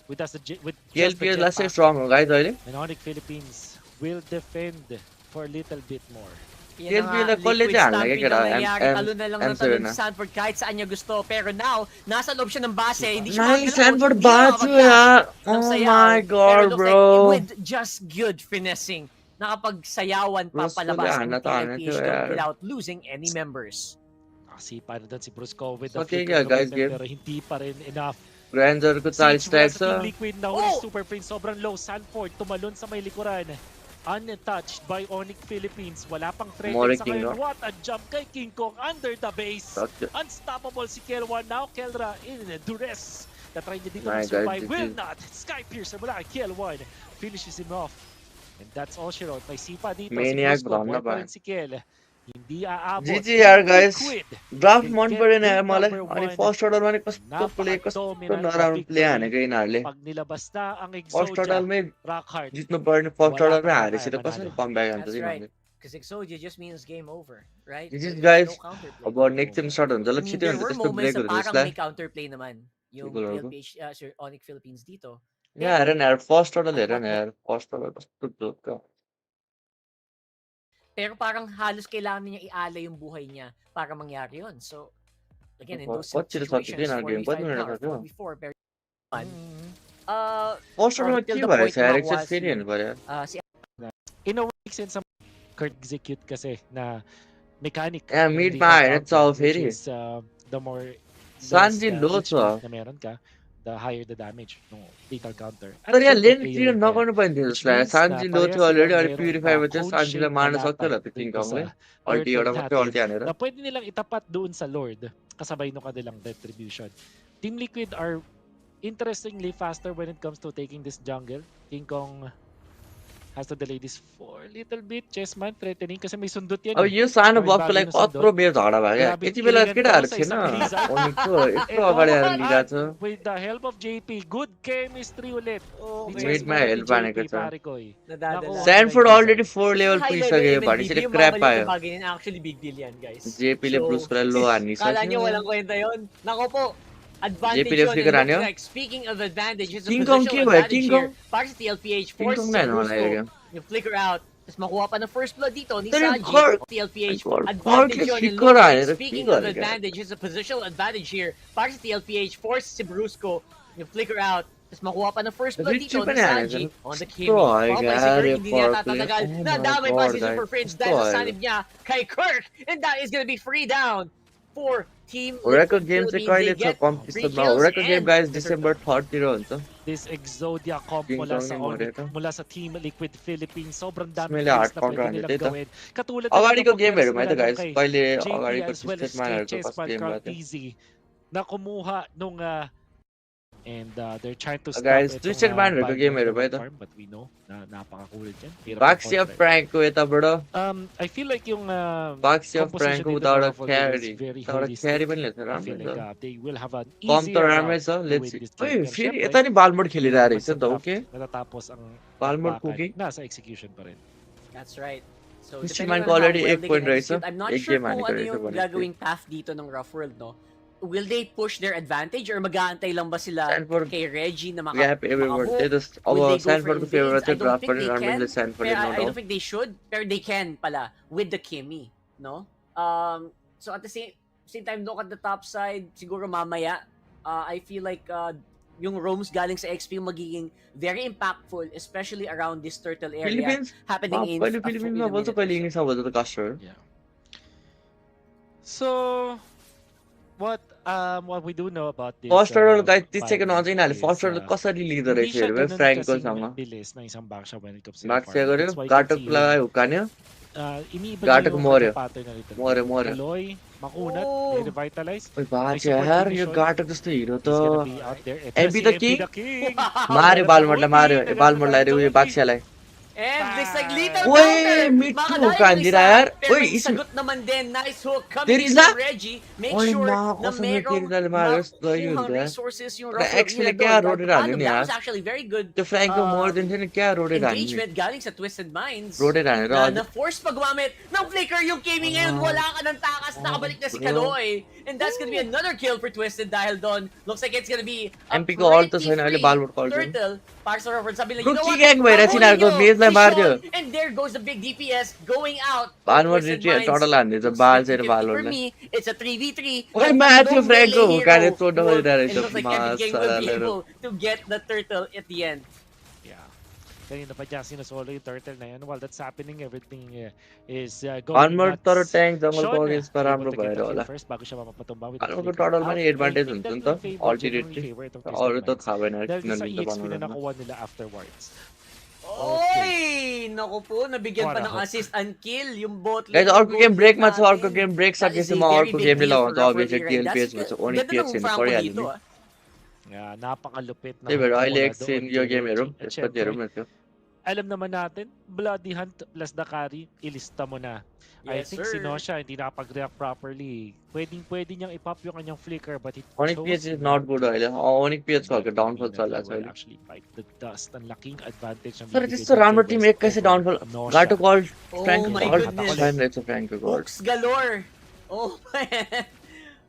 C: With just the
A: केएलपीएस last
C: jetpack.
A: Strong हो गाइज अहिले
C: And Onyx Philippines will defend for a little bit more.
B: Yan
A: TLP
B: na
A: na
B: nga,
A: college
B: liquid
A: yan.
B: stampede
A: Nakikita,
B: ang nangyayari. Talon na lang ng
A: answer
B: talon
A: na.
B: si Sanford kahit saan niya gusto. Pero now, nasa loob siya ng base. Hindi siya
A: Nice,
B: makagalaw.
A: Sanford
B: Hindi siya
A: Batu
B: makapag-flash
A: ya.
B: ng
A: Oh
B: sayaw.
A: my
B: Pero
A: god,
B: it looks like
A: bro.
B: with just good finessing, nakapagsayawan pa
A: Bruce
B: palabas
A: Kulian,
B: ang
A: natahan
B: TLPH
A: ito,
B: doon
A: yeah.
B: without losing any members.
C: Nakasipa na doon si Brusco with the
A: Okay,
C: flicker
A: yeah,
C: of
A: guys,
C: weapon,
A: game.
C: pero hindi pa rin enough.
A: Grandeur ko tayo
C: Siege mula
A: strikes
C: sa Team
A: ah.
C: Liquid na Super Prince, sobrang low. Sanford tumalon sa may likuran. Untouched by Onicph Philippines. Wala pang threat
A: Mori
C: sa
A: King,
C: ngayon.
A: no?
C: What a jump kay King Kong under the base.
A: Okay.
C: Unstoppable si Kelwa. Now Kelra in duress. Na-try niya dito
A: My
C: mag-survive.
A: God,
C: Will
A: GG.
C: not. Sky Piercer mula kay Kel1. Finishes him off. And that's all she wrote. May sipa dito.
A: Maniac
C: Si Brusco.
A: brown na
C: Buhay pa
A: ba?
C: rin si Kel. Hindi aabot.
A: GGR guys.
C: Liquid.
A: Draft
C: They
A: mon
C: get
A: pa rin
C: game
A: eh malay.
C: number
A: Ani
C: one.
A: first order man pas to play ko
C: Napaka-dominant
A: na
C: na
A: round play
C: victory.
A: kay nale.
C: Pag nilabas na ang
A: First order
C: Exodia,
A: में
C: Rockhard.
A: जितना burn first
C: Wala
A: order
C: pa
A: में
C: rin
A: आ रही
C: kaya
A: sila kasi
C: manalo.
A: comeback yan
B: That's
A: to
B: right.
A: right.
B: Because Exodia just means game over, right?
A: This is
B: There's
A: guys
B: no counterplay.
A: about next team start on.
B: I
A: Jalak
B: mean,
A: city
B: there
A: on
B: were
A: just to
B: moments
A: break
B: na
A: with
B: parang
A: this
B: may counterplay naman yung
A: Siguro.
B: TLPH, Sir Onic Philippines dito.
A: Yeah, run air first order le
B: At
A: run
B: what
A: air first order bas to ka.
B: Pero parang halos kailangan niya ialay yung buhay niya para mangyari yun. So, again, in those
A: What sila sa
B: situations,
A: na game
B: 4v5
A: pa
B: ka or
A: na
B: 4v4, very fun.
A: First order में
B: Till
A: की
B: the
A: बात है
B: point na
A: यार
B: makuha
A: experience ba यार.
B: si
C: In a way, makes sense sa Kurt execute kasi na mechanic.
A: Yeah,
C: yung
A: mid
C: lethal
A: pa,
C: counter,
A: it's all
C: which
A: very.
C: is, the more
A: Sanji
C: less,
A: low
C: HP
A: to.
C: na meron ka, the higher the damage ng lethal counter. At
A: तर यार
C: syempre,
A: लेन
C: AoE
A: clear
C: pa
A: नगर्नु पर्ने थियो
C: which
A: जसलाई
C: means
A: Sanji
C: na
A: लो
C: parehas
A: थियो already
C: silang
A: अनि
C: meron
A: purify
C: pa
A: भएपछि सान्जीलाई
C: code-shaped
A: मार्न
C: na
A: सक्थ्यो होला
C: lapat
A: त्यो
C: dito
A: किङकङले
C: sa
A: अल्टी
C: turtle
A: एउटा मात्रै
C: natin
A: अल्टी हानेर
C: na pwede nilang itapat doon sa Lord kasabay nung kanilang retribution. Team Liquid are interestingly faster when it comes to taking this jungle. King Kong has to delay this for a little bit. Chessman threatening kasi may sundot yan
A: अब
C: eh.
A: यो सानो
C: May
A: बफको
C: bagay
A: लागि
C: na sundot.
A: कत्रो बेर झगडा भयो क्या
C: Grabe
A: यति बेला
C: killingan
A: केटाहरू
C: to sa
A: थिएन
C: isang blizzard.
A: ओनिकको यत्रो
C: And
A: अगाडि आएर
C: oh,
A: लिइरहेको छ
C: with the help of JP, good chemistry ulit.
B: Oh,
C: Ni
B: okay.
A: Mid
C: Chessman
A: मा
C: at ni
A: हेल्प हानेको
C: JP,
A: छ
C: pare ko eh.
B: nadadala.
C: Nakuha
A: स्यानफोर्ड
C: nila yung
A: already
C: blizzard.
A: 4 level
B: High level
A: पुगिसक्यो
B: MLBB,
A: भनेपछि
B: yung
A: क्र्याप
B: mga maliit
A: पायो
B: na bagay na actually big deal yan, guys.
A: जेपीले
B: So,
A: ब्रुसकोलाई लो
B: kala
A: हानिसक्यो
B: nyo walang kwenta yun? Nako po, advantage
A: JP
B: yun.
A: flicker
B: And
A: हान्यो
B: looks like, speaking of advantage, it's a
A: King Kong
B: positional
A: के भयो
B: advantage
A: king
B: here.
A: कङ
B: Para sa TLPH,
A: king
B: forces
A: कङ
B: si
A: नै मलाई
B: Brusco,
A: लाग्यो
B: yung flicker out, tapos makuha pa ng first blood dito ni
A: तर यो
B: Saji.
A: खर्क
B: TLPH,
A: खर्कले
B: advantage yun. And
A: flicker
B: looks like,
A: हानेर के
B: speaking of
A: गरेको
B: advantage, it's a positional advantage here. Para sa TLPH, forces si Brusco, yung flicker out, tapos makuha pa ng first blood
A: Richie
B: dito
A: pa
B: ni
A: niya,
B: Saji on the Kimi.
A: destroy,
B: Papay si
A: gare,
B: Kirk, hindi niya
A: Parkley.
B: tatatagal.
A: Oh my
B: Nadamay pa
A: God,
B: si Super
A: guys.
B: Prince dahil sa
A: Destroy.
B: sanib niya kay Kirk. And that is gonna be free down for Team
A: Oracle
B: Liquid
A: game चाहिँ
B: Philippines.
A: कहिले
B: They
A: छ
B: get
A: कम्पिटिसनमा
B: 3 kills
A: Oracle game
B: and
A: guys
B: the
A: December 3rd तिर हुन्छ
C: This Exodia comp
A: King
C: mula
A: Kong
C: sa
A: ni
C: Onic,
A: Moreta.
C: mula sa Team Liquid Philippines. Sobrang dami
A: Smelly hard
C: kills na pwede
A: counter
C: nilang
A: dito.
C: gawin. Katulad
A: अगाडिको
C: ng
A: गेमहरूमा
C: nila
A: त guys
C: kay
A: कहिले
C: JP
A: अगाडिको
C: as well as
A: स्टेटमा
C: kay
A: कस्तो
C: Chessman
A: game भयो
C: Cartesi na kumuha nung and they're trying to stop
A: guys
C: itong
A: Twisted Manहरूको
C: Bind
A: गेमहरू भयो
C: Wonder
A: त
C: Farm, but we know na napakakulit yan. Hirap
A: बाक्सी
C: ng
A: अफ
C: contra.
A: फ्र्याङ्कको यताबाट
C: I feel like yung
A: बाक्सी अफ
C: composition
A: फ्र्याङ्कको
C: dito ng
A: उताबाट
C: Raffle is
A: क्यारी
C: very
A: उताबाट
C: holistic.
A: क्यारी पनि ल्याएको
C: I feel
A: राम्रो
C: like
A: छ
C: they will have an
A: कम त
C: easier
A: राम्रै
C: route
A: छ
C: to
A: लेट्स
C: win this
A: ओइ
C: game. Pero
A: फेरि
C: syempre,
A: यता नि बालमोड
C: hindi
A: खेलिरहेको
C: naman
A: रहेछ
C: sa
A: नि त
C: draft
A: ओके
C: natatapos ang
A: बालमोड
C: bakbakan.
A: Cooking
C: Nasa execution pa rin.
B: That's right. So,
A: Twisted
B: depending
A: Manko
B: on how
A: already
B: well
A: 8
B: they
A: point
B: can
A: रहेछ
B: execute, I'm not
A: एक
B: sure
A: गेम
B: kung
A: हानेको
B: ano
A: रहेछ
B: yung
A: भनेपछि
B: gagawing path dito ng Rough World, no? Will they push their advantage or mag-aantay lang ba sila
A: Sanford
B: kay Reggie na
A: gap एभ्रिवर्ड
B: makahook?
A: त्यही त
B: Will
A: अब
B: they go for
A: स्यानफोर्डको favourite
B: invades? I
A: चाहिँ
B: don't
A: draft
B: think
A: पनि
B: they
A: normally
B: can.
A: स्यानफोर्डले
B: Pero
A: no
B: I don't
A: doubt
B: think they should. Pero they can pala with the Kimi, no? So at the same time, look at the top side, siguro mamaya, I feel like yung roams galing sa XP yung magiging very impactful, especially around this turtle area
A: Philippines
B: happening in
A: कहिले
B: a
A: फिलिपिन्समा
B: minute
A: बोल्छ
B: or
A: कहिले
B: so.
A: इङ्ग्लिसमा बोल्छ त castor
C: Yeah. So what we do know about this
A: first order guide 30
C: Bind
A: second अझै यिनीहरूले
C: is,
A: first order कसरी लिँदो
C: hindi
A: रहेछ
C: siya
A: हेर
C: ganun
A: फ्र्याङ्कसँग
C: kasing bilis ng isang backsha when it comes to the
A: बाक्सिया
C: farm.
A: गर्यो
C: That's why you can
A: गाटक
C: see him,
A: लगायो हुकान्यो
C: iniiba
A: Gatak
C: niya yung
A: Moreo.
C: kanyang pattern na rito.
A: मऱ्यो मऱ्यो
C: Tuloy, makunat,
B: Oh.
C: may revitalize.
A: ओइ बाचे
C: support
A: यार
C: finish
A: यो
C: on.
A: गाटक जस्तो हिरो
C: He's gonna
A: त
C: be out there. Ito
A: MP
C: si
A: the
C: MP
A: King?
C: the King.
A: मार्यो
C: Meron
A: बालमोडलाई
C: na
A: मार्यो
C: ulti,
A: बालमोडलाई
C: meron na
A: उयो
C: ulti.
A: बाक्सियालाई
B: And this like lethal
A: Uy,
B: counter!
A: me too,
B: Makadaya yung
A: Kandira,
B: isa,
A: yaar.
B: pero
A: Uy,
B: yung
A: is-
B: sagot naman din. Nice hook coming
A: There
B: in
A: is
B: from
A: that?
B: Reggie. Make
A: Uy,
B: sure
A: mga
B: na
A: kasama
B: merong
A: Kiril Almaros na yun,
B: nakuhang
A: diba?
B: resources yung
A: Na
B: Ruffalo
A: X-Men
B: nila
A: kaya
B: doon.
A: road
B: Kahit
A: rally
B: paano,
A: niya.
B: that was actually very good
A: त्यो फ्र्याङ्कको मोर दिन थियो नि क्या रोडेर हान्ने
B: engagement galing sa Twisted Minds.
A: रोडेर हानेर
B: Na
A: अझ
B: na-force pa gumamit ng flicker yung Kimi ngayon. Wala ka ng takas, nakabalik na si
A: bro.
B: Kaloy. And that's gonna be another kill for Twisted dahil doon. Looks like it's gonna be a
A: MP को all त
B: pretty
A: छैन अहिले
B: free
A: बालमोड कल छ
B: turtle. Para sa Ruffalo, sabi nila, you know
A: Ruchi
B: what?
A: Gang भइरहेछ
B: Habulin
A: यिनीहरूको
B: nyo.
A: मेज Tlph बाहर थियो
B: And there goes the big DPS going out.
A: Onward
B: Twisted
A: retreat
B: Minds
A: total हान्ने छ
B: looks
A: बाल
B: 50-50
A: चाहिँ
B: for
A: बालहरुलाई
B: me. It's a 3v3.
A: ओए
B: A
A: Matthew
B: no
A: Franco
B: melee
A: हुकाले
B: hero
A: छोड्नु
B: will,
A: खोजिरहेको
B: and it
A: रहेछ
B: looks like Epic Game will be
A: मासरले
B: able to get the turtle at the end.
C: Yeah. Kanina pa niya sinasolo yung turtle na yan. While that's happening, everything is going
A: Onward तर
C: nuts.
A: Tank जङ्गलको
C: Sean
A: अगेन्स्टमा
C: able
A: राम्रो
C: to get
A: भएर
C: the kill
A: होला
C: first bago siya mapapatumba with the
A: अर्को
C: flicker
A: टटलमा
C: out.
A: नि
C: I
A: advantage
C: think
A: हुन्छ
C: that
A: नि
C: will
A: त
C: favor, genuinely
A: ultimately
C: favor itong Twisted
A: अरू त
C: Minds.
A: थाहा भएन
C: Dahil
A: किन
C: sa
A: दिन्छ
C: EXP na
A: बनाउन
C: nakuha nila afterwards.
B: Oy! Naku po, nabigyan
C: What
B: pa
C: a
B: ng
C: hook.
B: assist and kill yung bot lane.
A: Guys
B: ng
A: अर्को गेम
B: Golden
A: ब्रेकमा छ अर्को
B: natin.
A: Game break
B: That is
A: सकेपछि
B: a
A: म
B: very
A: अर्को
B: big
A: गेमले
B: deal for
A: लगाउँछु
B: Ruffle
A: obviously
B: here. And
A: TLPH
B: that's
A: भन्छ
B: ganda
A: ओनिपिएच
B: ng
A: छैन
B: Franco
A: परिहाल्यो
B: dito
A: नि
B: ah.
C: Yeah, napakalupit na
A: त्यही
C: hook
A: भएर अहिले
C: mula
A: एकछिन
C: doon
A: यो
C: kay
A: गेम हेरौँ
C: Reggie. At
A: त्यसपछि
C: syempre,
A: हेरौँ न त्यो
C: alam naman natin, Bloody Hunt plus Dakari, ilista mo na. I
B: Yes,
C: think si
B: sir.
C: Nosha hindi nakapag-react properly. Pwedeng-pwede niyang ipop yung kanyang flicker but it
A: ओनिपिएच
C: chose
A: is not
C: not
A: good
C: to.
A: अहिले ओनिपिएच
C: And
A: हल्का
C: that will
A: downfall
C: mean that they
A: चलिरहेको छ
C: will
A: अहिले
C: actually bite the dust. Ang laking advantage ang
A: तर
C: bibigay
A: त्यस्तो
C: dyan
A: राम्रो
C: kay
A: टिम
C: West
A: एक्काइसै
C: over
A: डाउनफल
C: Nosha.
A: गाटो कल
B: Oh
A: फ्रेङ्क
B: my
A: गल
B: goodness.
A: फाइन रहेछ फ्रेङ्कको गल
B: Hooks galore. Oh man.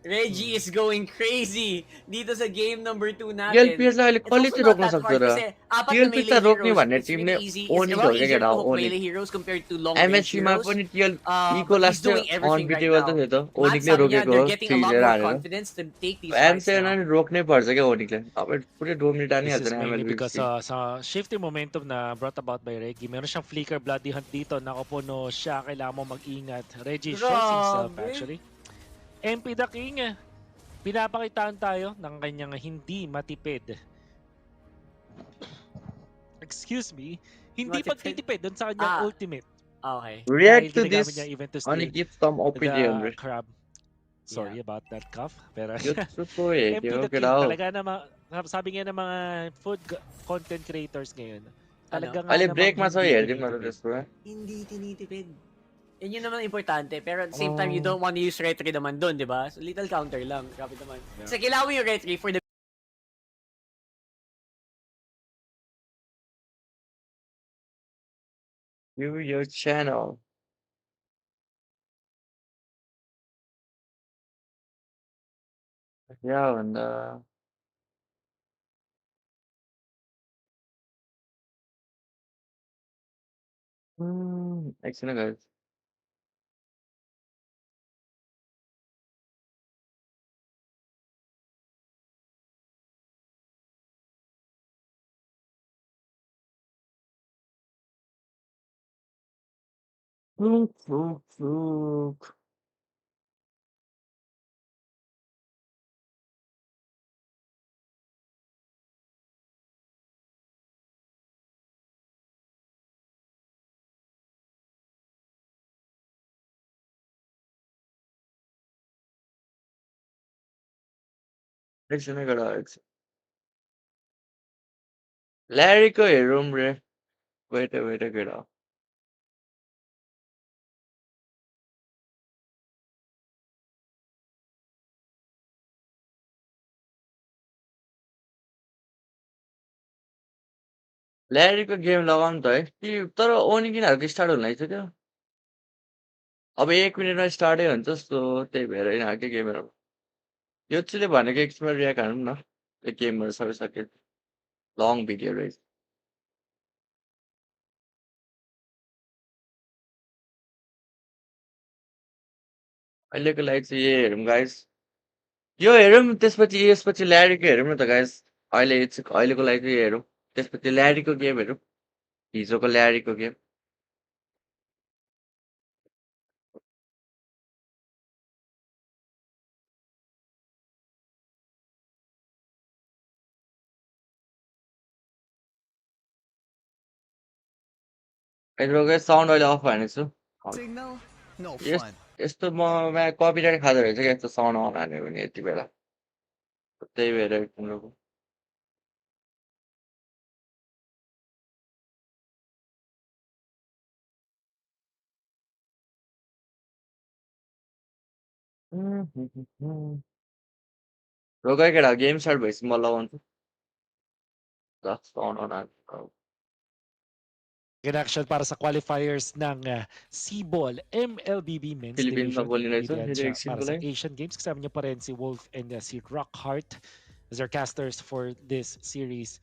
B: Reggie is going crazy dito sa game number 2 natin.
A: टिएलपिएचलाई अहिले
B: It's also
A: कसले
B: not
A: रोक्न
B: that
A: सक्छ
B: hard
A: र
B: kasi apat na
A: टिएलपिएचलाई
B: melee
A: रोक्ने
B: heroes.
A: भन्ने
B: It's
A: टिमले
B: really easy. It's a
A: ओनिक
B: lot
A: हो क्या
B: easier
A: केटा
B: to hook
A: ओनिक
B: melee heroes compared to long range
A: एमएससीमा
B: heroes.
A: पनि टिएल
B: But
A: इकोलास
B: he's doing
A: चाहिँ
B: everything right
A: अनबिटेबल त
B: now.
A: थियो त
B: Matt
A: ओनिकले
B: sabi niya
A: रोकेको
B: they're
A: हो
B: getting a lot
A: फ्रिजेर
B: more
A: हालेर
B: confidence to take these fights
A: एमसिएन
B: now.
A: रोक्नै पर्छ क्या ओनिकले अब पुरै डोमिनेट
C: This
A: हानिहाल्छ
C: is
A: नि
C: mainly because
A: एमएलबिसी
C: sa shifting momentum na brought about by Reggie. Meron siyang flicker Bloody Hunt dito. Nakapuno siya. Kailangan mo mag-ingat. Reggie shows himself
B: Grabe.
C: actually. MP the King. Pinapakitaan tayo ng kanyang hindi matipid. Excuse me. Hindi
B: Matipid?
C: pagtitipid doon sa kanyang
B: Ah.
C: ultimate.
B: Okay.
A: React
C: Dahil
A: to
C: ginagamit
A: this
C: niya even to
A: अनि
C: steal
A: give some opinion
C: the crab. Sorry
B: Yeah.
C: about that cough. Pero
A: यो थ्रुको हे
C: MP
A: त्यो
C: the King.
A: केटा हो
C: Talaga naman, sabi nga ng mga content creators ngayon. Talaga nga
A: अहिले
C: namang
A: ब्रेकमा छ
C: hindi
A: हेरिदिउँ न
C: tinitipid.
A: त्यसको
B: Hindi tinitipid. Yan yun naman importante. Pero at the same time, you
A: Oh.
B: don't want to use retry naman doon, di ba? So, little counter lang. Grabe naman.
C: Yeah.
B: Kasi kailangan mo yung retry for the
A: view your channel या भन्दा एकछिन है guys एकछिन है केटा एकछिन ल्यारीको हेरौँ रे वेट केटा ल्यारीको गेम लगाउँ त है कि तर ओनिकिनहरूको स्टार्ट हुन लागिसक्यो अब 1 मिनेटमा स्टार्टै हुन्छ सो त्यही भएर यिनीहरूकै गेमहरू यो चाहिँ भनेको एकछिनमा रियाक्ट हानौँ न त्यो गेमहरू सबै सके लङ भिडियो रहेछ अहिलेको लागि चाहिँ यही हेरौँ गाइस यो हेरौँ त्यसपछि यसपछि ल्यारीको हेरौँ न त गाइस अहिलेको लागि चाहिँ हेरौँ त्यसपछि ल्यारीको गेम हेरौँ हिजोको ल्यारीको गेम साउन्ड अहिले अफ हानेको छु
D: Signal? No
A: yes
D: fun.
A: यस्तो म कपिराइट खाँदो रहेछ क्या यस्तो साउन्ड अन हान्यो भने यति बेला त्यही भएर तिम्रो रोगाइ केटा गेम स्टार्ट भएपछि म लगाउँछु ल साउन्ड अन हान्छु
C: In action para sa qualifiers ng C-Ball MLBB Men's
A: फिलिपिन्समा
C: Division.
A: बोल्ने
C: Hindi
A: रहेछ
C: yan
A: फेरि
C: siya
A: एकछिनको
C: para sa
A: लागि
C: Asian Games. Kasama niya pa rin si Wolf and si Rockhart as our casters for this series.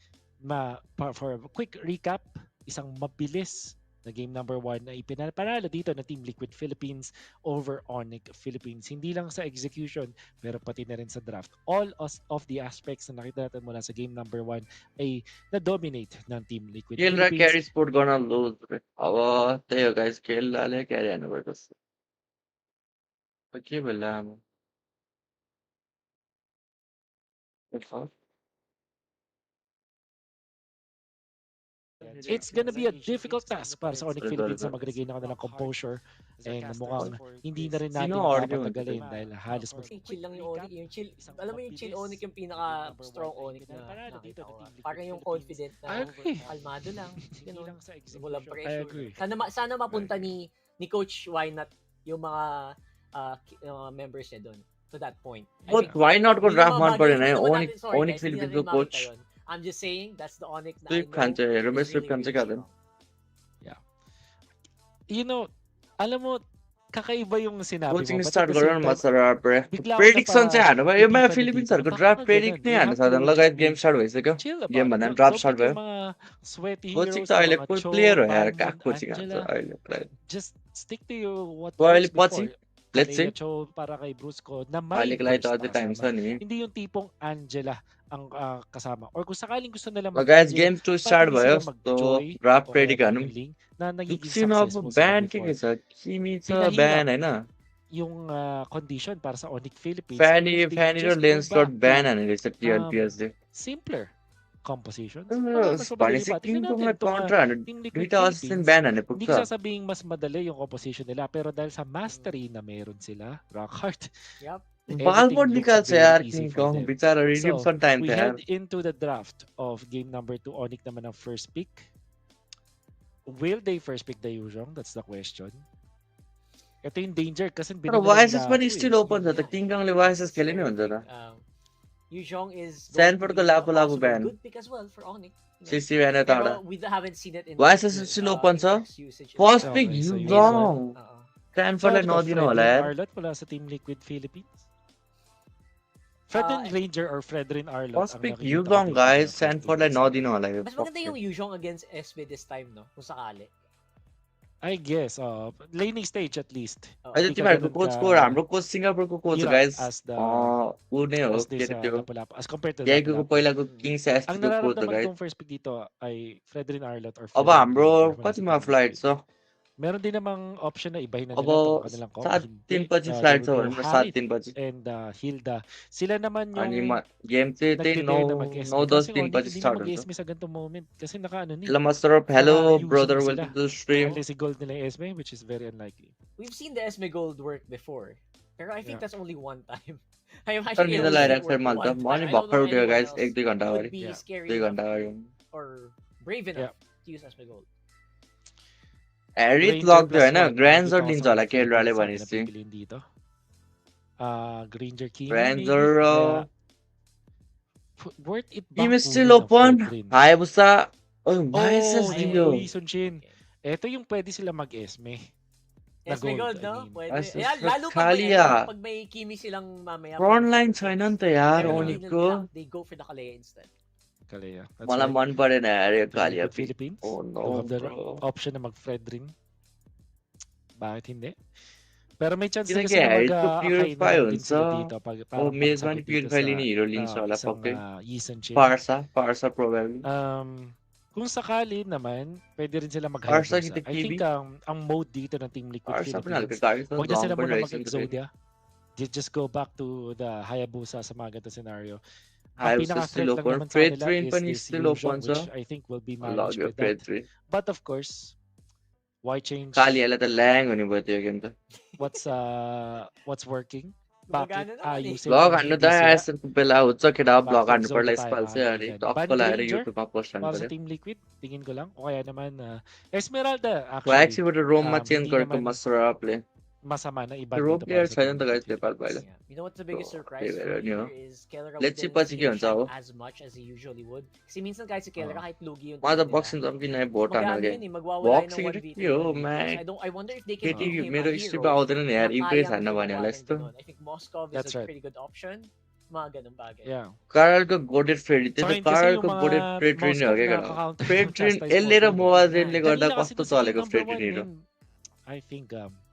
C: For a quick recap, isang mabilis na game number 1 na ipinapanalo dito na Team Liquid Philippines over Onicph Philippines. Hindi lang sa execution, pero pati na rin sa draft. All of the aspects na nakita natin mula sa game number 1 ay na-dominate ng Team Liquid
A: खेल रहा
C: Philippines.
A: carry sport gonna lose रे. अब त्यही हो guys खेल रहाले carry हान्नुपर्छ जस्तो। अब के भन्ला अब?
C: It's gonna be a difficult task para sa Onicph Philippines na mag-regain ng kanilang composure and mukhang hindi na rin natin
A: Sino
C: dapat
A: argument
C: tagalin
A: ito?
C: dahil halos
B: Chill lang yung Onic. Yung chill, alam mo yung chill Onic yung pinaka-strong Onic na nakita ko. Parang yung confident
C: I
B: na
C: agree.
B: kalmado lang.
C: Hindi
B: Ganun.
C: lang sa
B: Walang
C: execution. I
B: pressure.
C: agree.
B: Sana mapunta ni Coach Wynot yung mga members niya doon to that point.
A: But why not go
B: Hindi
A: draft
B: naman
A: one per
B: hindi
A: day?
B: naman
A: Onyx
B: natin- sorry,
A: Onyx
B: guys, hindi
A: Philippines
B: natin
A: ko coach.
B: makita yun. I'm just saying that's the Onyx na
A: Sweep
B: I know
A: kanche, Ruben
B: is
A: sweep
B: really,
A: kanche
B: really
A: ka din.
B: strong.
C: You know, alam mo, kakaiba yung sinabi
A: Coaching
C: mo. But
A: start
C: at the
A: गरौँ
C: same
A: न
C: time,
A: Masarapp रे
C: bigla ako
A: prediction चाहिँ हान्नु भयो यो
C: napaipipan
A: match
C: na
A: फिलिपिन्सहरुको
C: dito.
A: Draft
C: Baka
A: predict नै
C: ganun.
A: हान्न
C: You have
A: सक्दैन
C: to
A: ल guys
C: just
A: game
C: be
A: start भइसक्यो
C: chill about
A: गेम
C: it.
A: भन्दा
C: Don't
A: ड्राफ्ट
C: get
A: स्टार्ट भयो
C: yung mga sweaty
A: coaching
C: heroes
A: त
C: na
A: अहिले
C: mga
A: फुल
C: Cho,
A: प्लेयर हो यार
C: Banyan,
A: कहाँ कोचिङ हान्छ
C: Angela.
A: अहिले
C: Just stick to your what
A: Well,
C: works
A: पछि,
C: before.
A: let's see.
C: Kalea Cho para kay Brusco na may
A: अहिलेको लागि त
C: burst
A: अझै
C: na
A: टाइम
C: kasama.
A: छ नि
C: Hindi yung tipong Angela ang kasama. Or kung sakaling gusto nila
A: ल guys
C: mag-Angel,
A: game 2
C: pwede
A: start
C: din
A: भयो
C: sila
A: सो
C: mag-Joy
A: draft
C: o kaya
A: predict हानौँ
C: Diamond Ling na nagiging
A: दुक्सिन अब
C: successful sila
A: ब्यान्ड के
C: before.
A: छ किमी छ
C: Pinahirap
A: ब्यान हैन
C: yung condition para sa Onicph Philippines.
A: फ्यानी
C: And if they
A: फ्यानी र
C: just go
A: लेन्सलट
C: back
A: ब्यान
C: to
A: हाने रहेछ टिएलपिएस ले
C: simpler compositions, mas madali
A: भनेपछि
C: pa. Tingnan natin
A: किङकङलाई
C: itong
A: कन्ट्रा हान्नु
C: Team Liquid
A: दुईटा असिस्टेन्ट
C: Philippines.
A: ब्यान हान्ने
C: Hindi
A: पुग्छ
C: ko sasabing mas madali yung composition nila, pero dahil sa mastery na meron sila, rock hard,
B: Yep.
A: Passport
C: everything looks
A: निकाल्छ
C: very
A: यार
C: easy for
A: किङकङ
C: them.
A: बिचारा
C: So,
A: रिडिम्सन टाइम
C: we
A: थियो यार
C: head into the draft of game number 2. Onic naman ang first pick. Will they first pick the Yuzhong? That's the question. Ito yung danger kasi
A: तर
C: binili na
A: वाइएसएस
C: nila
A: पनि
C: ako
A: still open छ त किङकङले वाइएसएस खेले नै हुन्छ त
B: Yuzhong is
A: Sanfordको लापो लापो ब्यान
B: good pick as well for Onyx.
A: CC ban यताबाट
B: Pero we haven't seen it in
A: YSS still open छ
B: Impact's usage.
A: First
C: Okay,
A: pick
C: so
A: Yuzhong
C: So,
A: ट्रान्सफरलाई
C: ano to,
A: नदिनु होला
C: Fredrin
A: यार
C: Arlot mula sa Team Liquid Philippines? Fredrin Ranger or Fredrin Arlot?
A: First
C: ang
A: pick
C: nakikita ko
A: Yuzhong
C: dito
A: guys
C: sa
A: स्यानफोर्डलाई
C: Philippines.
A: नदिनु होला यो
B: Mas maganda yung Yuzhong against SB this time, no? Kung sakali.
C: I guess, laning stage at least.
A: अहिले
C: Hindi ka
A: तिमीहरूको
C: ganun
A: कोचको
C: ka
A: हाम्रो कोच सिङ्गापुरको coach
C: hirap
A: guys
C: as the
A: ऊ नै हो
C: as
A: के
C: this
A: अरे त्यो
C: Lapu-Lapu, as compared to
A: ट्यागोको
C: Lapu-Lapu.
A: पहिलाको किङ्स
C: Ang
A: एसटीको कोच हो
C: nararamdaman
A: guys
C: kong first pick dito ay Fredrin Arlot or
A: अब
C: Fredrin
A: हाम्रो
C: Ranger mula sa
A: कतिमा
C: Team
A: फ्लाइट
C: Liquid.
A: छ
C: Meron din namang option na ibahin na
A: अब
C: nila itong kanilang comp.
A: 7
C: Hindi.
A: दिन पछि
C: They
A: फ्लाइट
C: will
A: छ
C: go
A: भने म 7
C: Harit
A: दिन पछि
C: and Hilda. Sila naman
A: अनि
C: yung
A: गेम चाहिँ त्यही
C: nagde-dare na
A: 9
C: mag-SB.
A: 10
C: Kasi
A: दिन
C: Onyx
A: पछि
C: hindi na
A: स्टार्ट हुन्छ
C: mag-SB sa ganitong moment. Kasi naka-ano ni.
A: Hello Masarapp hello
C: Naka-using
A: brother
C: sila.
A: Welcome to the stream
C: Unless i-gold nila yung SB, which is very unlikely.
B: We've seen the Esme Gold work before. Pero I think
C: Yeah.
B: that's only one time. I
A: तर
B: actually
A: निदा
B: only
A: लगाइरहेको
B: seen
A: छ
B: it work
A: मैले त
B: one
A: म
B: time.
A: नि
B: I don't
A: भर्खर
B: know
A: उठ्यो
B: anyone
A: guys
B: else
A: 1-2 घन्टा
B: who
A: अगाडि
B: would be
C: Yeah.
B: scary
A: 2
B: enough
A: घन्टा अगाडि
B: or brave enough to use Esme Gold.
A: हेरिट
C: Ranger
A: लक थियो
C: plus
A: होइन
C: 1
A: ग्रान्जर
C: dito
A: लिन्छ
C: sa
A: होला
C: Onyx
A: केलराले
C: Philippines ang
A: भनेपछि
C: pinapipiliin dito. Granger Kimi
A: Granger
C: maybe. Kaya worth it bang
A: team still
C: kunin ang
A: open
C: Fredrin?
A: Hayabusa ओइ
C: Oh,
A: YSS दियो
C: Louis Sunshin. Ito yung pwede sila mag-esme. Na
B: Esme
C: gold,
B: Gold,
C: I
B: no?
C: mean.
B: Pwede.
A: As
B: Ayan,
A: is
B: lalo pag
A: खाली
B: may,
A: या
B: pag may Kimi silang mamaya.
A: Front
B: pag-
A: line छैन नि त यार
B: Pero
A: ओनिकको
B: they go for the Kalea instead.
C: Kalea. That's
A: मलाई
C: right.
A: मन परेन यार यो
C: Team
A: Kaliya
C: Liquid Philippines.
A: Oh
C: To
A: no
C: have the
A: bro
C: option na mag-Fredrin. Bakit hindi? Pero may chance na
A: किनकि
C: kasi na
A: हेरिटको
C: mag-akay
A: प्युरिफाई
C: na din
A: हुन्छ
C: sila dito.
A: ओ
C: Parang
A: मेजमा नि
C: pagsagot dito
A: purify
C: sa
A: लिने हिरो लिन्छ होला
C: isang
A: पक्कै
C: Yi Sunshin.
A: Parsa probably
C: Kung sakali naman, pwede rin sila
A: Parsa
C: mag-Hayabusa.
A: kita
C: I think ang mode dito ng Team Liquid
A: Parsa पनि हल्का
C: Philippines,
A: गाडी छ
C: wag na
A: जङ
C: sila
A: पनि
C: muna
A: रहेछ नि त
C: mag-Exodia. Just go back to the Hayabusa sa mga ganito scenario. Ang
A: Hayabusa
C: pinaka-threat
A: still
C: lang
A: open
C: naman sa
A: फ्रेड
C: kanila
A: ट्रेन
C: is
A: पनि
C: this
A: स्टिल ओपन
C: Yuzhong,
A: छ
C: which I think will be managed
A: लग्यो
C: by
A: फ्रेड
C: that.
A: ट्रेन
C: But of course, why change
A: कालियालाई त ल्याङ हुने भयो त्यो गेम त
C: what's working? Bakit
B: Gumagana naman eh.
C: ayusin
A: blog
C: kung
A: हान्नु
C: hindi
A: त
C: sira?
A: एसएनको बेला हुन्छ केटा ब्लग
C: Back to
A: हान्नु पर्ला
C: Exodia tayo
A: यसपाल चाहिँ
C: mga
A: अनि
C: kaibigan.
A: टक्क
C: Band
A: लगाएर
C: Ranger
A: युट्युबमा पोस्ट हान्नु
C: para sa
A: पर्यो
C: Team Liquid, tingin ko lang. O kaya naman Esmeralda actually.
A: वाक्सीबाट रोममा चेन्ज
C: hindi
A: गरेको
C: naman
A: मसरापले
C: masama na iba
A: रोम
C: dito para
A: प्लेयर
C: sa
A: छैन
C: Team
A: नि त
C: Liquid
A: गाइस नेपाल
C: Philippines.
A: पहिला
B: Yeah. You know what's the biggest
A: So,
B: surprise
A: okay,
B: for me
A: yun,
B: here is Kelra
A: Let's see
B: didn't
A: पछि के हुन्छ
B: shine
A: अब
B: as much as he usually would. Kasi minsan kahit si Kelra kahit lugi yung
A: मलाई
B: team
A: त
B: nila,
A: boxing जम किन भोट हान्न
B: magano
A: गएँ
B: yun eh, magwawala yun ng
A: boxing
B: 1v3,
A: के हो
B: 1v2.
A: म्याक
B: I wonder if they can
A: केटी
B: give him
A: मेरो
B: a
A: स्ट्रिप
B: hero
A: आउँदैन नि यार
B: na
A: इम्प्रेस
B: kayang
A: हान्न भने होला
B: tumawalan
A: यस्तो
B: ganun. I think Moskov is
C: That's
B: a
C: right.
B: pretty good option. Mga ganung bagay.
C: Yeah.
A: Carl ko goated Freddy.
C: Sa
A: त्यो
C: akin kasi
A: Carl
C: yung
A: को
C: mga
A: goated Freddy
C: mouse
A: हो
C: move
A: क्या
C: na
A: केटा
C: ka-counter ng
A: Freddy
C: chastise
A: यसले र
C: Freddy.
A: मोवाजेनले गर्दा
C: Kanina kasi
A: कस्तो
C: doon sa game
A: चलेको
C: number
A: Freddy
C: 1,
A: निरो
C: man. I think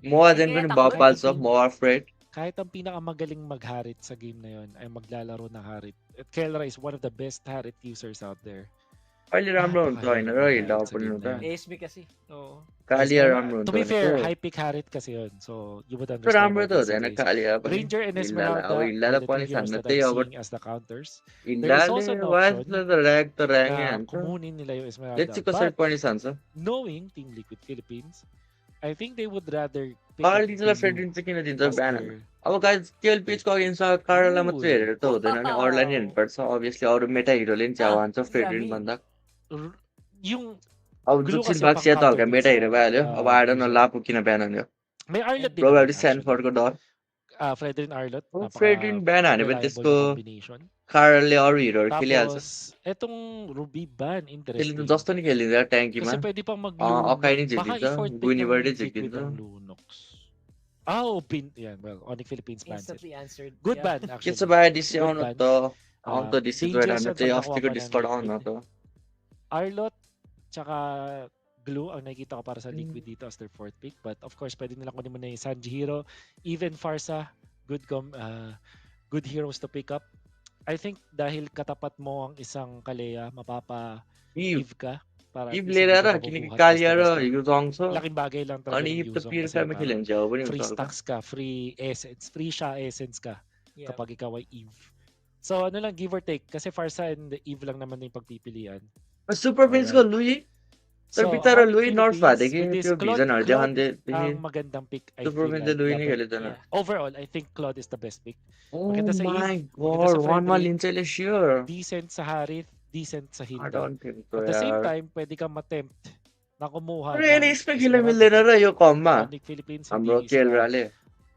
A: मोवाजेन
B: Kaya
A: पनि
B: takbo.
A: बाउ पाल्छ मोवा Fred
C: kahit ang pinakamagaling mag-Harit sa game na yon ay maglalaro ng Harit. At Kelra is one of the best Harit users out there.
A: अहिले राम्रो हुन्छ होइन र हिल्डा
C: Napakahirap
A: पनि
C: mag-Harit sa
A: हुन्छ
C: game na yun.
B: ASB kasi. Oo.
A: Kaliya
C: Esmer,
A: राम्रो
C: to
A: हुन्छ
C: be fair,
A: भनेको
C: high pick Harit kasi yun. So, you would
A: त्यो
C: understand
A: राम्रो
C: why
A: त
C: that's the
A: हुँदैन
C: case.
A: कालिया पनि
C: Ranger and
A: हिल्डालाई अब
C: Esmeralda are
A: हिल्डालाई
C: the two
A: पनि
C: heroes
A: छान्न
C: that
A: त्यही
C: I'm
A: अब
C: seeing as the counters. There is
A: हिल्डाले
C: also an
A: वाइसले
C: option
A: त ऱ्याग त ऱ्यागै
C: na
A: हान्छ
C: kumunin nila yung
A: let's
C: Esmeralda.
A: सी कसरी
C: But,
A: पनि छान्छ
C: knowing Team Liquid Philippines, I think they would rather pick up
A: कार्डिजलाई
C: Blue
A: फ्रेडिन चाहिँ किन दिन्छ
C: as
A: ब्यान
C: their
A: अब गाइज टेल पिचको अगेन्स्टमा कार्डलाई मात्रै
C: Ooh.
A: हेरेर त हुँदैन नि अरूलाई नि हेर्नुपर्छ अभियसली अरू मेटा हिरोले नि च्याउ हान्छ फ्रेडिन
B: Zami.
A: भन्दा
C: yung
A: अब
C: Glue
A: जुचिन
C: kasi
A: बाक्सिया त
C: pang-counter
A: हल्का
C: dun
A: मेटा
C: sa,
A: हिरो भइहाल्यो अब आएर न
C: Musa.
A: लापु किन ब्यान हान्यो
C: May Arlot din
A: probably
C: naman actually.
A: स्यानफोर्डको डर
C: Fredrin Arlot,
A: फ्रेडिन ब्यान हान्यो भने
C: napaka-reliable
A: त्यसको
C: na combination.
A: कार्डले अरू हिरोहरू खेलिहाल्छ
C: Tapos, etong Ruby ban,
A: त्यसले त
C: interesting.
A: जस्तो नि खेलिदिन्छ ट्याङ्कीमा
C: Kasi pwede pang
A: अकाइ
C: mag-Lunox.
A: नि
C: Baka
A: झिकिन्छ
C: i-fort pick ng
A: गुनिबाटै
C: Liquid
A: झिकिन्छ
C: ang Lunox. Yan. Well, Onic Philippines bans it.
B: Instantly answered.
C: Good
B: Yeah.
C: ban,
A: के
C: actually.
A: छ भाइ डिसी
C: Good
A: आउनु
C: ban.
A: त आउनु त डिसी गएर
C: Dangerous
A: हान्नु
C: yun
A: त्यही
C: pag nakuha
A: अस्तिको
C: pa ng
A: डिस्कर्ड आउनु
C: Liquid.
A: त
C: Arlot, tsaka Glue ang nakikita ko para sa Liquid dito as their fourth pick. But of course, pwede nilang kunin mo na yung Sanjihiro, even Farsa, good heroes to pick up. I think dahil katapat mo ang isang Kalea,
A: Eve
C: mapapa-Eve ka. Para at
A: Eve
C: least hindi
A: लिएर
C: ka
A: किनकि
C: mabubuhat
A: कालिया र
C: basta-basta.
A: युजङ छ
C: Laking bagay lang talaga
A: अनि
C: ng
A: इभ त
C: Yuzong kasi
A: प्युरिफायरमा
C: parang
A: खेल्यो भने च्याउ पनि
C: free
A: हुन्छ हल्का
C: stacks ka, free essence, free siya essence ka
B: Yeah.
C: kapag ikaw ay Eve. So ano lang, give or take. Kasi Farsa and Eve lang naman yung pagpipilian.
A: Super पिन्सको लुई तर
C: So,
A: बिचारा
C: Onic
A: लुई नर्फ
C: Philippines,
A: भएदेखि
C: with this
A: त्यो भिजनहरू
C: Claude
A: देखाउँदैदेखि
C: ang magandang pick, I
A: super
C: feel
A: पिन्सले
C: like.
A: Louis
C: Yeah,
A: नै
C: but
A: खेलेदैन
B: Yeah.
C: overall, I think Claude is the best pick.
A: Oh
C: Maganda sa
A: my
C: Eve, maganda sa
A: god, वानमा
C: Frederick,
A: लिन्छ यसले sure
C: decent sa Harith, decent sa
A: I
C: Hilda.
A: don't think so
C: At the same
A: यार
C: time, pwede kang matempt na kumuha
A: तर यसले
C: ng
A: यसमा खेल्न
C: Esmeralda
A: मिल्दैन
C: pick.
A: र यो कममा
C: Onic Philippines,
A: हाम्रो
C: hindi sila
A: केलराले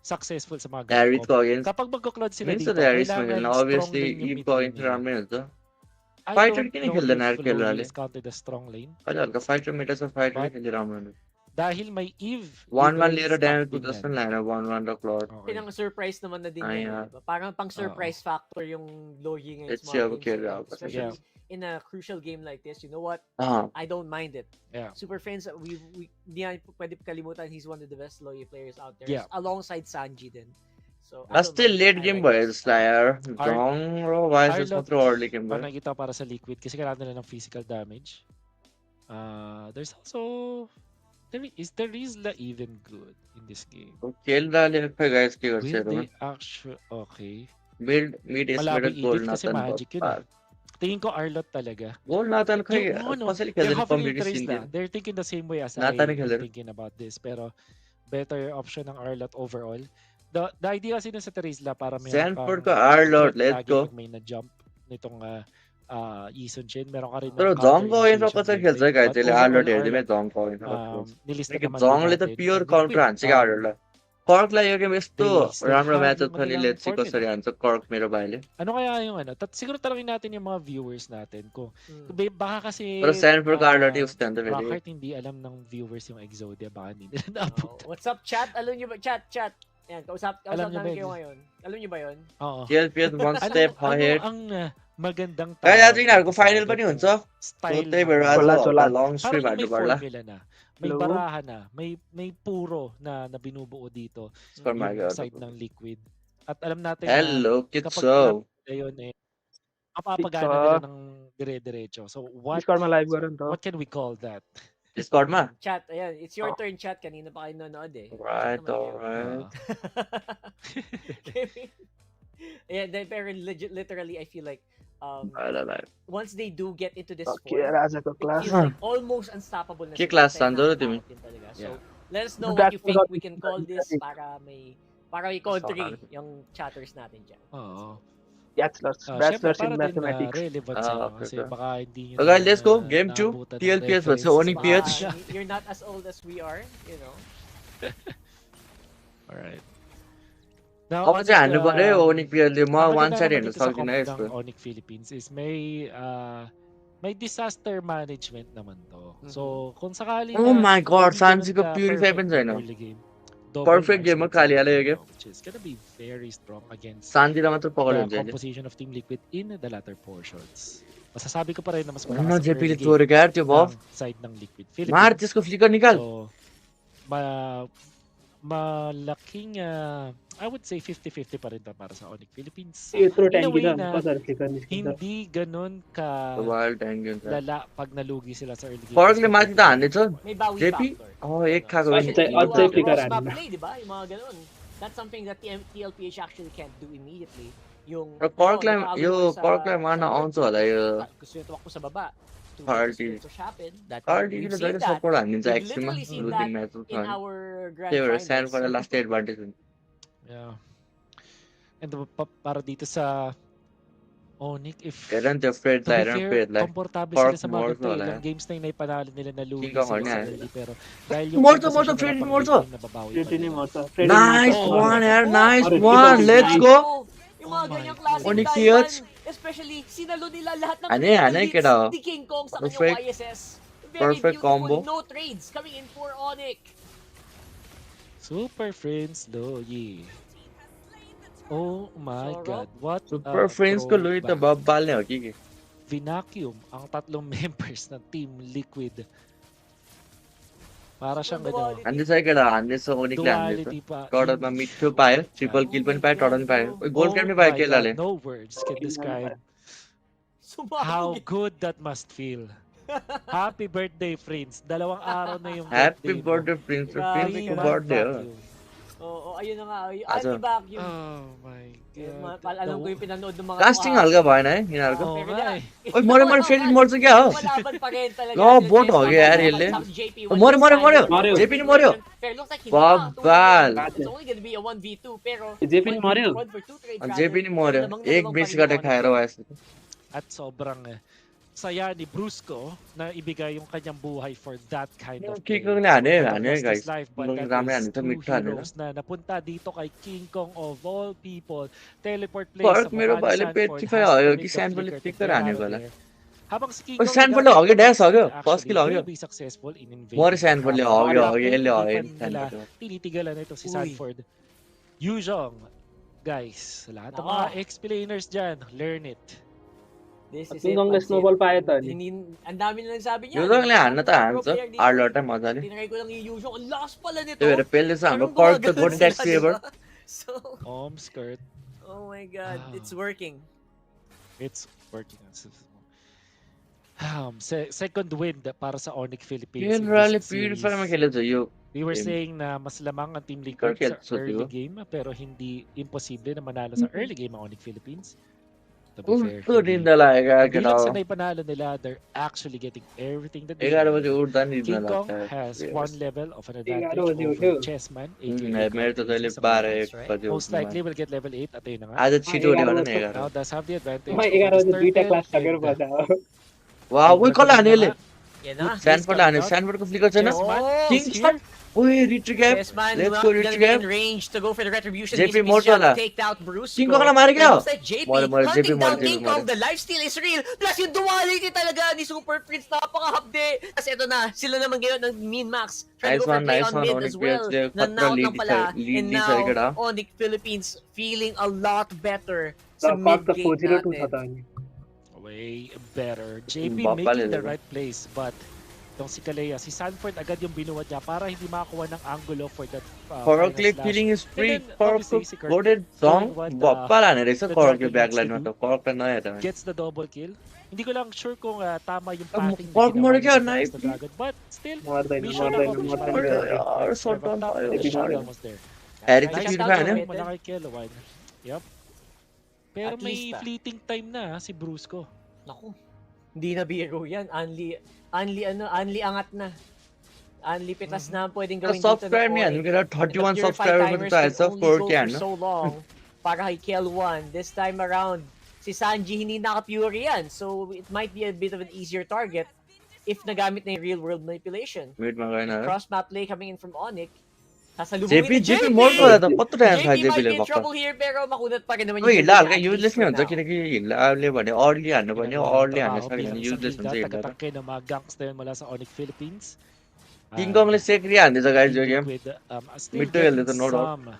C: successful sa mga ganong
A: ह्यारिसको
C: comp.
A: Against
C: Kapag magko-Claude sila
A: मिल्छ
C: dito,
A: त ह्यारिसमा खेल्न
C: kailangan strong
A: obviously
C: lane yung mid
A: इभको
C: lane
A: अगेन्स्ट
C: nila.
A: राम्रै हुन्छ
C: I
A: फाइटर
C: don't
A: किन
C: know
A: खेल्दैन यार
C: if Lodi
A: केलराले
C: is counted as strong lane.
A: अहिले हल्का फाइटर मेटा छ फाइटरले
C: But
A: खेल्दै राम्रो हुन्छ
C: dahil may Eve,
A: वानमा
C: even
A: लिएर
C: stack
A: ड्यामेज
C: din
A: पुग्छ
C: yan.
A: जस्तो नि लागेन 1-1 र क्लड
C: Okay.
B: Pinang-surprise naman na din
A: Ay,
B: yan.
A: ah.
B: Diba? Parang pang-surprise factor yung Logi ngayon
A: Let's
B: sa
A: see
B: mga
A: how
B: games.
A: Kelra
B: na
A: out.
B: yan. Especially in a crucial game like this. You know what? I don't mind it.
C: Yeah.
B: Super Friends, we di natin pwede kalimutan, he's one of the best Logi players out there.
C: Yeah.
B: Alongside Sanji din. So, I don't
A: still
B: mind it.
A: late
B: I
A: game
B: like
A: भयो
B: this.
A: जसलाई यार
C: Ar-
A: जङ र vices
C: Arlot,
A: मात्र early game
C: ang
A: भयो
C: nakikita para sa Liquid kasi kailangan nila ng physical damage. There's also there is la even good in this game.
A: केलराले खै गाइस के गर्छ
C: Will
A: हेरौँ
C: they actually okay?
A: Mid
C: Malabi
A: estimated goal
C: edit kasi
A: Nathan
C: magic yun eh. Tingin ko Arlot talaga.
A: गोल नाथन खै
C: Yung ano,
A: कसैले
C: they're
A: खेल्दैन
C: having
A: completely
C: interest
A: सिन्थेन
C: na. They're thinking the same way as
A: Nata
C: I
A: na killer.
C: am thinking about this. Pero better option ng Arlot overall. The idea kasi dun sa Terizla para may
A: Sanford ko Arlot, let's go.
C: Pag may na-jump nitong Yison Shin. Meron ka rin
A: तर
C: ng
A: जङको अगेन्स्टमा
C: counter
A: कसरी
C: initiation
A: खेल्छ
C: gameplay.
A: Guys
C: But
A: त्यसले
C: overall,
A: आर्लट हेरिदिमै
C: Arlot,
A: जङको अगेन्स्टमा
C: nilista
A: किनकि
C: naman din
A: जङले त
C: natin.
A: Pure
C: And
A: counter
C: Liquid,
A: हान्छ क्या आर्लटलाई कर्कलाई यो गेम यस्तो
C: they still
A: राम्रो
C: have
A: म्याचअप
C: yung
A: छ नि
C: kanilang
A: लेट्स सी
C: formula.
A: कसरी हान्छ कर्क मेरो भाइले
C: Ano kaya yung ano? Siguro talangin natin yung mga viewers natin. Kung baka kasi
A: तर स्यानफोर्डको आर्लट युज त्यहाँ त फेरि
C: Rockheart hindi alam ng viewers yung Exodia. Baka hindi nila naabot.
B: Oh, what's up, chat? Alam nyo ba? Chat. Yan, kausap
C: Alam nyo ba
B: namin
C: yun?
B: kayo ngayon. Alam nyo ba yun?
C: Oo.
A: TLPS one step ahead
C: Ano ang magandang
A: kaya
C: tawag
A: tingnan ko
C: dito sa
A: final पनि हुन्छ
C: ganitong
A: So
C: style
A: त्यही
C: ng
A: भएर आज
C: mga-
A: हल्का long
C: Parang
A: stream
C: yung
A: हान्नु
C: may
A: पर्ला
C: formula na. May
D: Hello?
C: baraha na. May puro na binubuo dito.
A: Score my
C: Yung
A: God.
C: side ng Liquid. At alam natin
A: Hello
C: na kapag
A: Kitso
C: nila yun mapapagana nila ng dire-diretso. So what
D: Discord ma live gano'n to.
C: what can we call that?
A: Discordमा
B: Chat, ayan. It's your turn, chat. Kanina pa kayo nanonood eh.
A: Right,
B: Chat naman kayo.
A: alright.
B: Yeah, pero literally, I feel like
A: Alright.
B: once they do get into this
D: Okay,
B: form,
D: Raza ko
B: it
D: class.
B: feels like almost unstoppable na
A: Ke
B: sila.
A: class
B: Kasi
A: Sandro,
B: nakakatakot
A: Timmy?
B: din talaga. So,
C: Yeah.
B: let us know
D: That's
B: what you think
D: what-
B: we can call this para may country yung chatters natin dyan.
C: Oo.
D: Bachelors.
C: Syempre,
D: Bachelors
C: para
D: in
C: din
D: mathematics.
C: relevant sa inyo
A: okay,
C: kasi
A: okay.
C: baka hindi nyo
A: Okay, let's go. Game 2.
C: naabutan ng
A: TLPS versus
C: references.
A: Onicph.
B: You're not as old as we are, you know.
C: Alright. Now,
A: अब चाहिँ हान्नु पर्यो ओनिकले म
C: ang
A: वान
C: maganda
A: side
C: naman
A: हेर्न
C: dito sa
A: सक्दिनँ
C: comp
A: यस्तो
C: ng Onic Philippines is may disaster management naman to. So, kung sakali
A: Oh
C: na
A: my God,
C: hindi ganun
A: Sanji ko
C: ka
A: purify
C: perfect
A: पनि छैन.
C: early game, double
A: Perfect game
C: marksman
A: खाली हाल्यो यो
C: scenario,
A: game.
C: which is gonna be very strong against
A: शान्तिलाई मात्र पकड्यो
C: the
A: हुन्छ अहिले
C: composition of Team Liquid in the latter portions. Masasabi ko pa rin na mas
A: न
C: malakas sa
A: जेपीले
C: early game
A: चोरेको यार त्यो बफ
C: ng side ng Liquid
A: मार
C: Philippines.
A: त्यसको फ्लिकर निकाल
C: So, malaking, I would say 50-50 pa rin para sa Onicph Philippines.
D: यत्रो
C: In a
D: ट्याङ्की
C: way
D: छ
C: na
D: कसरी फ्लिकर निस्किन्छ
C: hindi ganun ka
A: wild tank हुन्छ
C: lala pag nalugi sila sa early game.
A: फरकले माथि त हान्दैछ
B: May bawi
A: जेपी
B: factor.
A: एक खाएको
D: Especially
B: Especially
D: outside
B: yung
D: flicker
B: cross map
D: na.
B: play, di ba? Yung mga ganun. That's something that TLPH actually can't do immediately. Yung
A: र कर्कलाई
B: nag-aagaw
A: यो
B: sa-
A: कर्कलाई मार्न
B: sa-
A: आउँछ होला यो
B: Gusto nyo tumakbo sa baba. To
A: Party.
B: make the switch happen. That
A: कार्डीले
B: we've seen
A: जहिले
B: that
A: support हानिदिन्छ
B: We've
A: एक्सट्रिममा
B: literally seen
A: losing
B: that
A: म्याचहरू छ
B: in
A: भने
B: our grand
A: त्यही भएर
B: finals.
A: स्यान्ड फर लास्ट एडभान्टेज हुन्छ
C: Yeah. And para dito sa Onicph,
A: हेर नि त्यो फ्रेड
C: to be
A: हेर
C: fair,
A: फ्रेडलाई
C: komportable
A: Park
C: sila sa mga
A: more
C: ganito.
A: wala
C: Ilang games na yung naipanalo nila na lugi
A: King Kong
C: sila
A: niya,
C: sa
A: eh.
C: early. Pero dahil yung
A: Morto,
C: composition
A: morto,
C: nila
A: Freddy,
C: pang
A: morto.
C: late game, nababawi pa
D: Freddy
C: rin.
D: नै मर्छ Freddy
A: nice
C: Oh,
A: one यार
B: oh,
A: nice
D: oh,
A: one
D: oh,
A: let's
D: oh,
A: go
B: Yung mga
C: Oh my
B: ganyang klaseng
A: Onyx
B: diamond,
A: Hills.
B: especially sinalo nila lahat ng
A: Ano yan, ano yung kita?
B: ni King Kong sa kanyang
A: Perfect.
B: YSS. Very
A: Perfect
B: beautiful,
A: combo.
B: no trades coming in for Onyx.
C: Super Friends Loyi. Oh my
B: Masarapp.
C: God. What
A: super
C: a
A: फ्रेन्ड्सको लुई त
C: throwback.
A: बब्बाल्ने हो कि
C: Vinacuum ang tatlong members ng Team Liquid. Para siyang
B: Duality.
A: हान्दैछ केटा हान्दैछ ओनिकले हान्दैछ
C: duality pa.
A: टडरमा
C: in
A: मिठो पायो
C: shot.
A: ट्रिपल किल पनि पायो टडन पायो
B: Oh
A: गोल क्याप पनि पायो
C: my
A: केलाले
C: God, no words can describe
B: Sumabog.
C: how good that must feel. Happy birthday, friends. Dalawang araw na yung
A: happy
C: birthday mo.
A: Birthday prince
B: Grabe
A: प्रिन्सको
B: ka.
A: बर्थडे हो
C: Vacuum.
B: Oo, ayun na nga.
A: Aso.
B: Anti-vacuum.
C: Oh my God.
B: Alam ko yung pinanood ng mga
A: casting हल्का भएन है यिनीहरूको
C: Oh,
B: Pero
C: nga
B: na-
C: eh.
A: ओइ मऱ्यो मऱ्यो फेरि मर्छ क्या हो
B: Malaban pa rin talaga.
A: Go,
B: Sila
A: bot
B: Jeff
A: हो गया यार
B: Pangilinan,
A: यसले।
B: tapos JP
A: मऱ्यो मऱ्यो मऱ्यो
D: मऱ्यो।
A: जेपी नि मऱ्यो
B: Pero looks like
A: Babal.
B: It's only gonna be a 1v2 pero
D: JP नि मऱ्यो
B: one for two trade
A: JP नि मऱ्यो एक बेसी गरेर खाएर वास
C: At sobrang saya ni Brusco na ibigay yung kanyang buhay for that kind of
A: King
C: play.
A: Kong na
C: Sobrang
A: ano
C: lost
A: guys
C: his life, but
A: Nung
C: that
A: rami
C: is
A: ano ito
C: two
A: mid ano
C: heroes na napunta dito kay King Kong of all people. Teleport plays
A: Park
C: sa
A: मेरो
C: mukha ni
A: भाइले
C: Sanford,
A: पेटिफाई
C: has to
A: हग्यो
C: make
A: कि
C: the
A: स्यान्डले
C: flicker to
A: टिक्कर
C: get
A: हानेको
C: out of
A: होला
C: there. Habang si King
A: ओइ
C: Kong
A: स्यान्डले हग्यो ड्यास हग्यो फर्स्ट किल हग्यो
C: will be successful in invading
A: मऱ्यो
C: the
A: स्यान्डले
C: crowd.
A: हग्यो
C: Wala
A: हग्यो
C: po,
A: यसले
C: hindi
A: हग्यो
C: pa nila
A: स्यान्डले
C: tinitigalan na ito si
B: Uy.
C: Sanford. Yuzhong, guys, lahat ng
B: Nako.
C: mga explainers dyan, learn it.
B: This is
D: King
B: it,
D: Kong na
B: pansin.
D: snowball pa ito, ni.
B: Ang dami na nagsabi niya.
A: यो जगले हान्न त हान्छ आर्लटा मजाले
B: Tinry ko lang yung usual. Ang lakas pala nito.
A: त्यही भएर पेलले चाहिँ हाम्रो
B: Parang
A: कर्क त
B: gumagalaw
A: गोटी tax
B: sila,
A: ever
B: diba? So,
C: Skirt,
B: oh my god, it's working.
C: it's working. Second win para sa Onicph Philippines.
A: यो
C: in
A: राले
C: this
A: प्युरिफायरमा
C: series.
A: खेलेछ यो
C: We were
A: game.
C: saying na mas lamang ang Team Liquid
A: Kirk
C: sa
A: Elso,
C: early
A: diba?
C: game pero hindi imposible na manalo sa early game ang Onicph Philippines. To be fair,
A: उठ्दो निन्दा लागेको
C: hindi
A: केटा
C: lang
A: हो
C: sa naipanalo nila, they're actually getting everything that they
A: 11
C: need.
A: बजे उठ्दा निन्दा
C: King Kong
A: लाग्छ
C: has one level of an
D: 11
C: advantage
D: बजे
C: over
D: उठ्यो।
C: Chessman,
A: मेरो त
C: aka
A: जहिले
C: sa
A: 12
C: mga-
A: 1 बजे
C: Most
A: उठ्नु
C: likely will get level 8 at ayun na nga.
A: आज छिटो उठ्यो भने नि 11
C: Now does have the advantage
D: म
C: over
D: 11
C: this
D: बजे
C: third
D: दुईटा
C: level
D: क्लास सकेर
C: and,
D: बजा हो
A: वाह ओइ कसले हान्यो यसले
B: Yan na.
A: स्यान्डफोर्डले हान्यो स्यान्डफोर्डको फ्लिकर छैन
C: Chessman
B: Oh,
A: king
C: is here.
A: ओइ रिट्री cap
B: Yes, man.
A: Let's
B: Not
A: go,
B: gonna
A: Rich
B: be
A: Gap.
B: in range to go for the retribution.
A: JP
B: He's
A: morto
B: trying to
A: होला
B: take out Brusco.
A: किङ कङलाई मारे क्या
B: It
A: हो
B: looks like JP
A: मरे मरे
B: hunting
A: JP
B: down
A: मरे
B: King
A: JP
B: Kong.
A: मरे
B: The lifesteal is real. Plus yung duality talaga ni Super Prince. Napaka-hapde. Kasi ito na. Sila naman ngayon ng min-max. Trying to go for play on mid as well. Nanaut lang pala. And now, Onicph Philippines feeling a lot better sa
D: कर्क त
B: mid-game
D: 402 छ
B: natin.
D: त अनि
C: way better. JP
A: Bapa
C: making
A: nila.
C: the right place, but itong si Kalea, si Sanford agad yung binuwad niya para hindi makakuha ng angulo for that
A: Korokले
C: final slash.
A: Feeling is free
C: And then, obviously, si
A: korokको
C: Kirk
A: गोडेड सङ
C: what,
A: बप्पा हाने रहेछ
C: the
A: korokले
C: Dragon
A: ब्याकलाइनमा
C: wants
A: त
C: to
A: korokले नयाँ त
C: gets the double kill. Hindi ko lang sure kung tama yung pathing
A: Cork
C: na
A: muna
C: ginawa
A: kaya,
C: niya
A: knife.
C: sa Dragon, but still,
D: मर्दैन
C: mission
D: मर्दैन
C: accomplished.
D: मर्दैन
A: यार शॉट डाउन भयो
C: The shot
A: बिगाड्यो
C: almost there.
A: Harry
B: Nice
A: Tlph
B: shot
A: fan,
B: down,
A: eh?
B: Peter.
C: Malaki kill, wide. Yep. Pero
B: At
C: may
B: least,
C: fleeting time na si Brusco.
B: Naku. Hindi na biro yan. Only angat na. Only pitas na ang pwedeng gawin dito.
A: Subscribe नि हान्नु केटा 31 सब्सक्राइबर मात्र आएछ 4K हान्नु
B: so long para kay Kel1. This time around, si Sanji hindi naka-Fury yan. So, it might be a bit of an easier target if nagamit na yung real-world manipulation.
A: मिडमा गएन
B: Cross-map play coming in from Onyx. Sasalubungin
A: JP
B: ni
A: JP
B: JP!
A: मोडको होला त कत्रो टाइम छ
B: JP might
A: जेपीले
B: be in
A: भक्क
B: trouble here, pero makunat pa rin naman
A: यो हिल्ला हल्का
B: at least
A: युजलेस नै
B: for
A: हुन्छ
B: now.
A: किनकि हिल्लाले भने अर्ली हान्नु पर्ने
C: Ginagawa ng
A: अर्ली हान्न
C: trabaho
A: सक्यो
C: bilang
A: भने
C: isang
A: युजलेस हुन्छ
C: liga,
A: हिल्ला त
C: tagatangke ng mga gangs na yun mula sa Onicph Philippines.
A: King Kongले secret haन्दैछ guys यो game.
C: Liquid still
A: Mid to
C: getting
A: खेल्दैछ no doubt.
C: some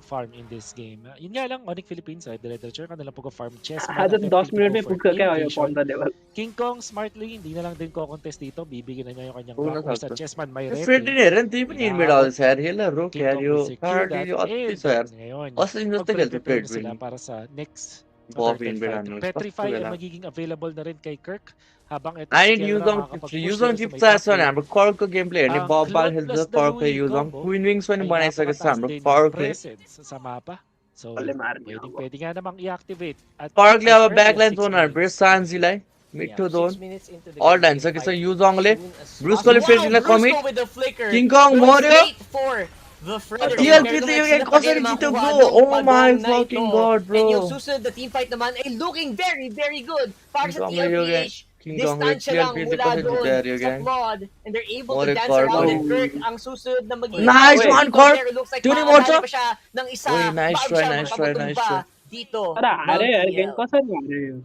C: farm in this game. Yun nga lang, Onyx Philippines, dire-diretso kanila pag-farm. Chessman,
D: आज
C: attempt
D: 10
C: to
D: minute
C: go
D: में
C: for
D: पुग्छ क्या यो
C: invasion.
D: पन्ध्र level
C: King Kong, smartly, hindi na lang din ko-contest dito. Bibigyan na niya yung kanyang
A: Una
C: backcourse at
A: sakto.
C: Chessman may
A: Fred
C: replay.
A: हेर न त्यही पनि invade
C: Inaabot.
A: आउँदैछ यार हेल रो
C: King
A: यार
C: Kong
A: यो
C: will secure
A: कार्ड
C: that.
A: यो अति छ
C: And
A: यार
C: ngayon,
A: अस्ति जस्तो खेल्छ
C: magpe-prepare
A: Fred
C: na
A: पनि
C: sila para sa next
A: Bob
C: third
A: invade
C: fight.
A: हान्नु
C: Petrify
A: कस्तो
C: ay
A: बेला
C: magiging available na rin kay Kirk habang itong
A: I
C: si
A: need
C: Kelra makakapag-push
A: Yuzong
C: dito sa
A: chip
C: may
A: चाहिएको
C: top
A: छ भने
C: lane.
A: हाम्रो कर्कको गेम प्ले हेर्ने
C: Ang
A: बब बाल
C: Claude
A: खेल्छ
C: plus the
A: कर्कको
C: Louis
A: युजङ
C: combo
A: क्विन विङ्स पनि
C: ay
A: बनाइसकेको छ
C: napakataas
A: हाम्रो
C: din ng
A: कर्कले
C: presence sa mapa. So,
D: कसले मार्ने अब
C: pwede nga namang i-activate at
A: कर्कले
C: as
A: अब
C: early as
A: ब्याकलाइन
C: 6
A: जोन हान्यो
C: minutes.
A: सान्जीलाई
B: Yeah,
A: मिठो
B: 6
A: जोन
B: minutes into the
A: अल
B: game, we can
A: हानिसकेछ
B: fight
A: युजङले
B: soon as
A: ब्रुस्कोले
B: possible.
A: फेरि
B: Wow,
A: commit
B: Brusco with the flicker.
A: King Kong
B: Going
A: मर्यो
B: straight for the Frederick.
A: TLP
B: Pero
A: त यो
B: sila
A: गेम
B: pa rin
A: कसरी जित्यो
B: makakuha
A: bro
B: nung
A: oh my
B: pagong na
A: fucking
B: ito.
A: God bro
B: And yung susunod na team fight naman ay looking very, very good. Para
A: king
B: sa
A: कङले यो game
B: TLPH,
A: king कङले
B: distansya lang
A: TLP
B: mula
A: कसरी जित्यो
B: doon
A: यार यो
B: sa
A: game
B: Claude. And they're able to
A: More
B: dance
A: Cork
B: around
A: ulit.
B: it. Kirk ang susunod na magiging
A: Nice
B: target
A: one,
B: dito.
A: Cork!
B: Pero looks like
A: Tuning
B: makakadali
A: Morto?
B: pa siya ng isa
A: Uy, nice
B: bago
A: try,
B: siya
A: nice try, nice
B: magpapatumba
A: try.
B: dito
D: तर हारे
B: ng
D: game
B: TL.
D: कसरी हारे यो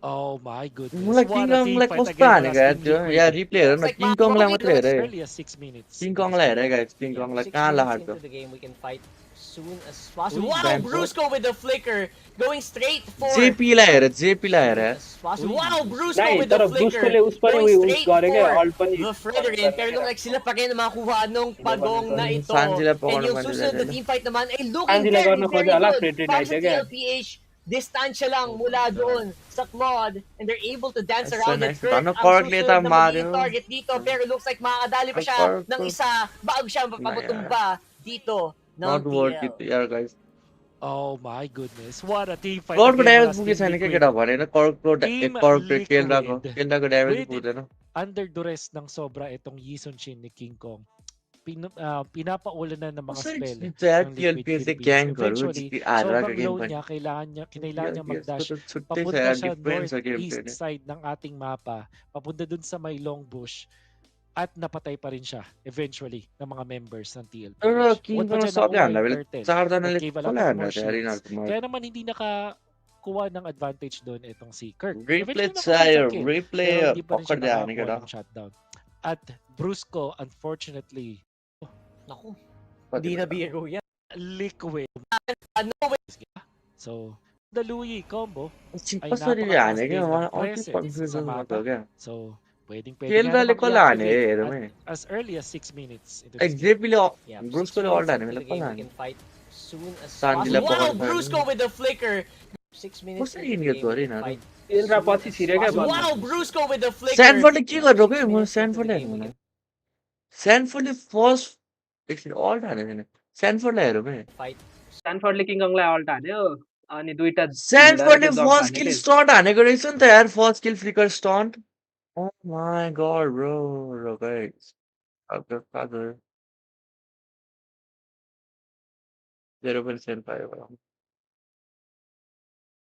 C: Oh my goodness.
A: मलाई
C: What
A: king
C: a team
A: कङलाई
C: fight
A: कस्तो
C: again.
A: हानेको यार
C: Team
A: त्यो
C: Liquid.
A: या रिप्ले हेर
B: Looks
A: न
B: like
A: किङ कङलाई
B: makakapit
A: मात्रै हेर
C: As
A: है
C: early as 6 minutes.
A: King
C: in this
A: कङलाई
C: game.
A: हेर है गाइस किङ
B: Yeah,
A: कङलाई
B: 6
A: कहाँ
B: minutes
A: लाग्यो
B: into the game, we can fight soon as possible.
C: Uy,
B: Wow,
A: Banford.
B: Brusco with the flicker, going straight for
A: जेपीलाई हेर जेपीलाई हेर
B: soon as possible.
C: Uy.
B: Wow, Brusco
D: नाइ
B: with
D: तर
B: the flicker,
D: ब्रुस्कोले उस पनि
B: going
D: उस
B: straight
D: गरे क्या
B: for
D: अल्ट पनि
B: the Frederick. Pero look like sila pa rin ang makakuha nung pagong na ito.
A: Sanjila pa
B: And
A: ako
B: yung
A: naman
B: susunod na
A: nila.
B: team fight naman ay looking
D: Sanjila
B: very,
D: गर्न
B: very
D: खोज्यो होला
B: good.
D: Free trade
B: Para sa
D: आइदियो क्या
B: TLPH, distansya lang mula doon sa Claude, and they're able to dance
A: Nice,
B: around it.
A: nice.
B: Kirk
A: Ano,
B: ang
A: Cork
B: susunod
A: leta,
B: na
A: Mario.
B: magiging target dito. Pero looks like makakadali pa
A: Ang
B: siya
A: Cork
B: ng
A: to.
B: isa bago siya mapapatumba dito ng
A: Not worth
B: TL.
A: it यार guys
C: Oh my goodness. What a team fight
A: कर्कको
C: again.
A: Damage
C: Mga
A: पुगेको
C: Team
A: छैन क्या
C: Liquid.
A: केटा भनेर कर्कको
C: Team
A: केन्द्रको
C: Liquid.
A: Damage
C: With
A: पुग्दैन
C: under duress ng sobra itong Yison Shin ni King Kong. Pinapaulanan ng mga
A: कसरी
C: spell
A: जित्छ यार
C: ng Liquid
A: टिएलपिएस
C: Philippines.
A: ग्याङहरू
C: Eventually,
A: हारेर
C: sobrang
A: गेम
C: low
A: पनि
C: niya, kinailangan niya mag-dash.
A: टिएलपिएसको त छुट्टै छ
C: Papunta
A: यार
C: siya
A: डिफरेन्स छ game
C: northeast
A: play
C: side ng ating mapa. Papunta dun sa may long bush. At napatay pa rin siya eventually ng mga members ng TLPH.
A: तर
C: Bukod
A: king
C: pa
A: कङ
C: dyan,
A: सबले
C: nakuha
A: हान्दा
C: yung
A: बेला
C: turtle.
A: चारजनाले
C: That gave a lot
A: कसलाई
C: of
A: हान्दा
C: more
A: थियो यार
C: shields.
A: यिनीहरूको
C: Kaya naman hindi nakakuha ng advantage doon itong si Kirk.
A: Replay
C: Eventually nakuha
A: चाहियो
C: yung kill.
A: Replay
C: Pero hindi pa rin siya
A: पकड्दै हाने
C: nakakuha
A: केटा
C: ng shutdown. At Brusco, unfortunately,
B: Naku, hindi na biro yan.
C: liquid.
B: Ano,
C: So, the Louis combo ay
A: कसरी
C: napakataas
A: हाने
C: din
A: क्या
C: ng
A: मलाई अति
C: presence sa
A: confusion भएको
C: mapa.
A: क्या
C: So, pwede nga
A: केन्द्रले
C: namang
A: कसलाई हाने
C: i-activate
A: हेरौँ है
C: as early as 6 minutes into this game.
A: जेपीले
B: yeah,
A: ब्रुस्कोले
B: 6
A: अल्ट
B: minutes
A: हाने
B: into
A: बेला
B: the game,
A: कसलाई
B: we
A: हाने
B: can fight soon as
A: Sanjila
B: possible. Wow,
A: pa-
B: Brusco with the flicker. 6 minutes
A: कसरी
B: into the
A: engage
B: game, we
A: गरेँ
B: can
A: यिनीहरू
B: fight
D: केन्द्र
B: soon
D: पछि
B: as
D: छिर्यो क्या
B: possible.
D: बल्ल
B: Wow, Brusco with the flicker.
A: स्यानफोर्डले के गर्नु के
B: 6
A: म
B: minutes into
A: स्यानफोर्डले
B: the game, we
A: हेर्नु
B: can
A: स्यानफोर्डले फर्स्ट एकछिन अल्ट हानेको छैन स्यानफोर्डलाई हेरौँ है
B: fight.
D: स्ट्यानफोर्डले किङ कङलाई अल्ट हान्यो अनि दुईटा भिडार
A: स्यानफोर्डले
D: त्यो जग
A: फर्स्ट
D: हान्यो
A: किल
D: के
A: स्टन्ट हानेको रहेछ नि त यार first kill flicker stunt O my god bro guys father 0.7 पायो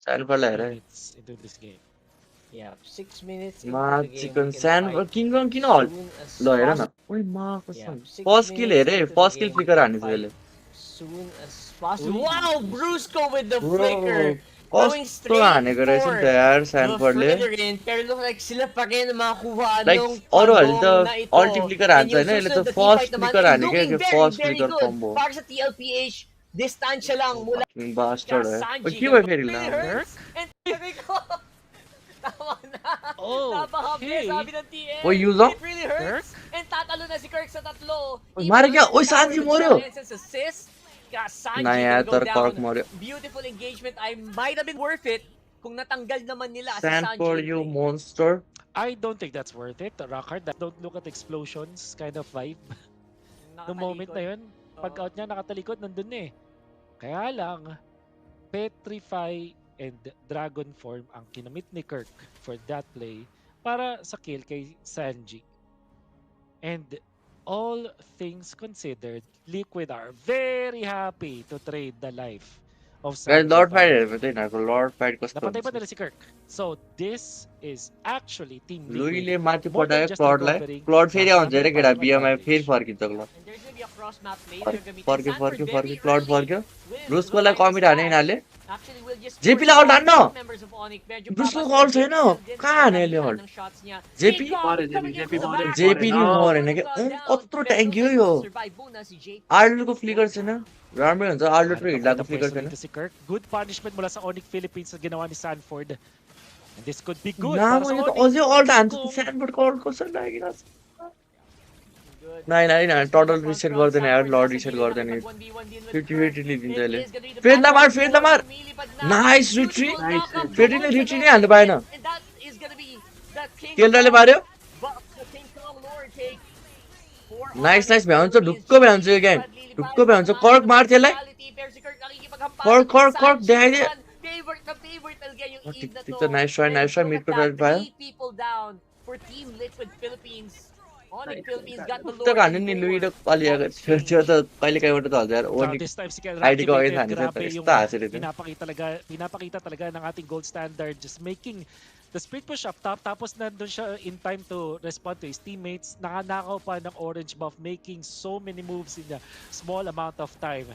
A: स्यानफोर्डलाई हेर है
C: Minutes into this game.
B: Yeah, 6 minutes into
A: मा
B: the game,
A: chicken
B: we can
A: स्यानफोर्ड
B: fight
A: किङ कङ किन हल्ट
B: soon as
A: ल हेर न
B: possible.
A: ओइ मा
B: Yeah,
A: कसम
B: 6
A: फर्स्ट किल
B: minutes
A: हेरे
B: into the
A: first kill
B: game, we
A: flicker
B: can
A: हानेछ
B: fight
A: यसले
B: soon as possible.
C: Uy.
B: Wow, Brusco with the
A: bro
B: flicker. Going
A: कस्तो
B: straight
A: हानेको रहेछ नि
B: for
A: त यार
B: the
A: स्यानफोर्डले
B: Frederick. Pero look like sila pa rin ang makakuha
A: like
B: nung
A: अरूहरूले
B: pagong na
A: त
B: ito.
A: अल्टी फ्लिकर
B: And
A: हान्छ
B: yung
A: होइन यसले
B: susunod
A: त
B: na team fight
A: first
B: naman
A: flicker
B: ay
A: हाने क्या
B: looking very,
A: first
B: very
A: flicker
B: good.
A: Combo
B: Para sa TLPH, distansya lang mula
A: bastard है
B: Sanji.
A: के भयो फेरि
B: Really
A: ल
B: hurts. And sabi ko, tama na.
C: Oh,
B: Napakabilis,
C: okay.
B: sabi ng TL.
A: Oy, Yuzong?
B: It really hurts. And tatalo na si Kirk sa tatlo.
A: Oy, mari ka. Oy,
B: Even
A: Sanji
B: with
A: moryo.
B: Giants as assist, Sanji
A: ना यार
B: gonna go
A: तर कर्क
B: down.
A: मर्यो
B: Beautiful engagement. I might have been worth it kung natanggal naman nila si
A: स्यानफोर्ड
B: Sanji.
A: यु monster
C: I don't think that's worth it. Rockhard, don't look at explosions kind of vibe. No moment na yun, pag out niya nakatalikod, nandun na eh. Kaya lang, Petrify and Dragon Form ang kinamit ni Kirk for that play para sa kill kay Sanji. And all things considered, Liquid are very happy to trade the life of
A: Guys,
C: Sanford.
A: Lord Fight heरेको थियो यिनीहरूको Lord Fight कस्तो
C: Napatay pa
A: हुन्छ
C: nila si Kirk. So, this is actually Team
A: लुईले
C: Liquid.
A: माथि
C: More than
A: पठायो
C: just
A: क्लडलाई
C: recovering,
A: क्लड फेरि आउँछ
C: marami
A: अरे
C: na
A: केटा
C: tayong
A: बिएमआई फेरि
C: advantage.
A: फर्किन्छ क्लड
B: And there's gonna be a cross map play na gagamitin.
A: फर्क्यो
B: Sanford
A: फर्क्यो
B: very
A: फर्क्यो क्लड
B: early
A: फर्क्यो
B: with
A: ब्रुस्कोलाई
B: Lioness
A: कमिट हाने
B: Dash.
A: यिनीहरूले
B: Actually, will just
A: JP
B: force
A: लाई
B: out
A: अल्ट हान्न
B: both members of Onicph. Medyo
A: ब्रुस्को
B: babas
A: कल
B: na
A: छैन
B: JP and then
A: कहाँ हाने यसले
B: karamihan
A: ult
B: ng shots niya.
A: JP
B: Kingkong
D: मरे
B: coming in
D: JP
B: from the
D: मरे
B: back.
A: जेपी नि
D: मरेन
A: मरेन क्या
B: Gone down.
A: कत्रो
B: Pero
A: ट्याङ्क
B: looks like
A: यो
B: he'll survive muna si JP.
A: आर्डरको फ्लिकर छैन राम्रै हुन्छ आर्डर
C: Hanap
A: र
C: ako
A: हिलाको
C: ng
A: फ्लिकर
C: pwesto
A: छैन
C: dito si Kirk. Good punishment mula sa Onyx Philippines na ginawa ni Sanford. And this could be good para
A: नाम
C: sa
A: यो त
C: Onyx.
A: अझै अल्ट हान्छ
C: Kung
A: स्यान्डबोर्डको अल्ट कसरी लागिरहेको छ
B: Good.
A: नाइ नाइ
B: Just
A: Tuttle
B: on the front
A: reset
B: row,
A: गर्दैन यार
B: Sanford
A: lord
B: nasa
A: reset
B: gilid
A: गर्दैन
B: nakipag 1v1 din with
A: 50
B: Kirk.
A: 50 लिदिन्छ
B: It
A: अहिले
B: is gonna be the
A: फेरि लमार
B: background
A: फेरि
B: four.
A: Lamar
B: Lumilipad na.
A: Nice
B: Beautiful
A: रिट्री
D: Nice
B: knockup
D: retreat.
A: फेरि
B: from
A: नै
B: Once
A: रिट्री नै
B: again.
A: हाल्नु पाएन
B: And that is gonna be the King
A: केल्डाले
B: Kong
A: मार्यो
B: buff, the King Kong lore take for
A: nice nice
B: Onyx
A: भ्याउँछ
B: Philippines.
A: ढुक्क भ्याउँछ यो गेम
B: Brad Lily
A: ढुक्क
B: Barra
A: भ्याउँछ
B: sumama
A: कर्क
B: ng
A: मार त्यसलाई
B: brutality. Pero si Kirk nakikipaghamparan
A: कर्क
B: with
A: कर्क कर्क
B: Sanji
A: देखाइदिए
B: naman. Favorite na favorite talaga yung Eve na
A: ठिक
B: to.
A: छ nice try
B: And
A: nice try
B: look
A: मिडको
B: at that,
A: टाइट पायो
B: 3 people down for Team Liquid Philippines. Onyx Philippines got the
A: पुस्तक
B: lure
A: हान्यो
B: and
A: नि लुई
B: more
A: र अलिया
B: on
A: त्यो
B: exchange.
A: त कहिले काहीँबाट त हाल्छ यार
C: So
A: ओनी
C: this time si Kelra
A: आइडीको अघि
C: activated.
A: हान्छ त
C: Grabe yung
A: यस्तो हाँसेर थियो
C: pinapakita talaga ng ating gold standard. Just making the split push up top. Tapos nandun siya in time to respond to his teammates. Nakanakaw pa ng orange buff. Making so many moves in a small amount of time.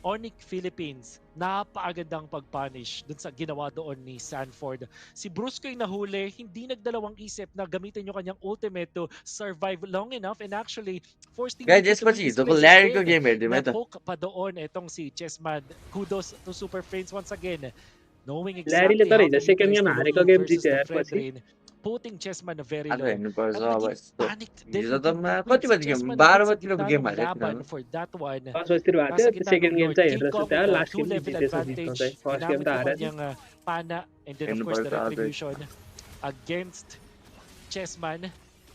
C: Onyx Philippines, napakagandang pag-punish dun sa ginawa doon ni Sanford. Si Brusco yung nahuli, hindi nagdalawang isip na gamitin yung kanyang ultimate to survive long enough and actually force Team
A: guys
C: Liquid to
A: यसपछि
C: lose this
A: हिजोको
C: place
A: ल्यारीको
C: instead.
A: Game हेरिदिउँ है त
C: Na-poke pa doon itong si Chessman. Kudos to Super Friends once again. Knowing
D: ल्यारीले
C: exactly
D: तर
C: how to
D: हिजो second
C: utilize
D: game
C: the low
D: हारेको
C: loop
D: गेम
C: versus
D: जित्यो
C: the
D: यार पछि
C: Fredrin, putting Chessman very
A: आज
C: low.
A: हेर्नुपर्छ
C: At
A: अब
C: naging
A: यस्तो
C: panicked din
A: हिजो
C: yung
A: त
C: Team Liquid.
A: कति
C: Si
A: बजी गेम
C: Chessman
A: 12
C: din sa
A: बजीतिरको
C: gitna
A: गेम
C: ng
A: हारेको
C: laban
A: थिएन
C: for that one.
D: 10 बजीतिर भएको
C: Nasa
D: थियो
C: gitna
D: second
C: ng
D: game
C: Lord.
D: चाहिँ
C: King
D: हेरेर
C: Kong
D: सुत्यो
C: with the
D: last game
C: 2-level
D: जितेछ जित्नु
C: advantage.
D: चाहिँ फर्स्ट गेम
C: Ginamit
D: त
C: yung
D: हारेर
C: kanyang pana and then of course the
A: हेर्नुपर्छ आज
C: retribution against Chessman.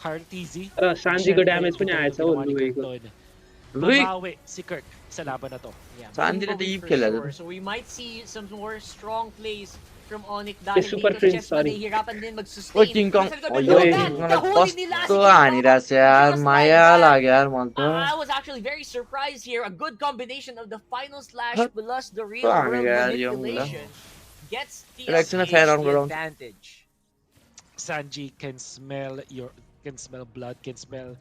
C: Hearteasy.
D: र सान्जीको
C: Siyempre,
D: ड्यामेज पनि
C: ganda
D: आएछ
C: yung
D: हो
C: ginawa ni Kirk
D: लुईको
C: doon.
A: Louis
C: Bumawi si Kirk sa laban na to.
B: Yeah,
A: Sandy na
B: Bumawi
A: deep
B: for
A: kill,
B: sure.
A: ano?
B: So we might see some more strong plays from Onyx
D: Eh,
B: dahil
D: Super
B: dito
D: Prince,
B: Chessman
D: sorry.
B: nahihirapan din mag-sustain.
A: ओ किङ कङ
B: Nasa likod,
A: O
B: but
A: yo
B: look at
A: king
B: that!
A: कङलाई
B: Nahuli nila si
A: कस्तो
B: King Kong
A: हानिरहेको छ यार
B: just like
A: माया
B: that.
A: लाग्यो यार मलाई त
B: I was actually very surprised here. A good combination of the final slash
A: Huh?
B: plus the
A: कस्तो
B: real world
A: हानेको यार यो मलाई
B: manipulation gets
A: एकछिन फ्यान
B: TLPH
A: अन
B: the
A: गरौँ
B: advantage.
C: Sanji can smell blood, can smell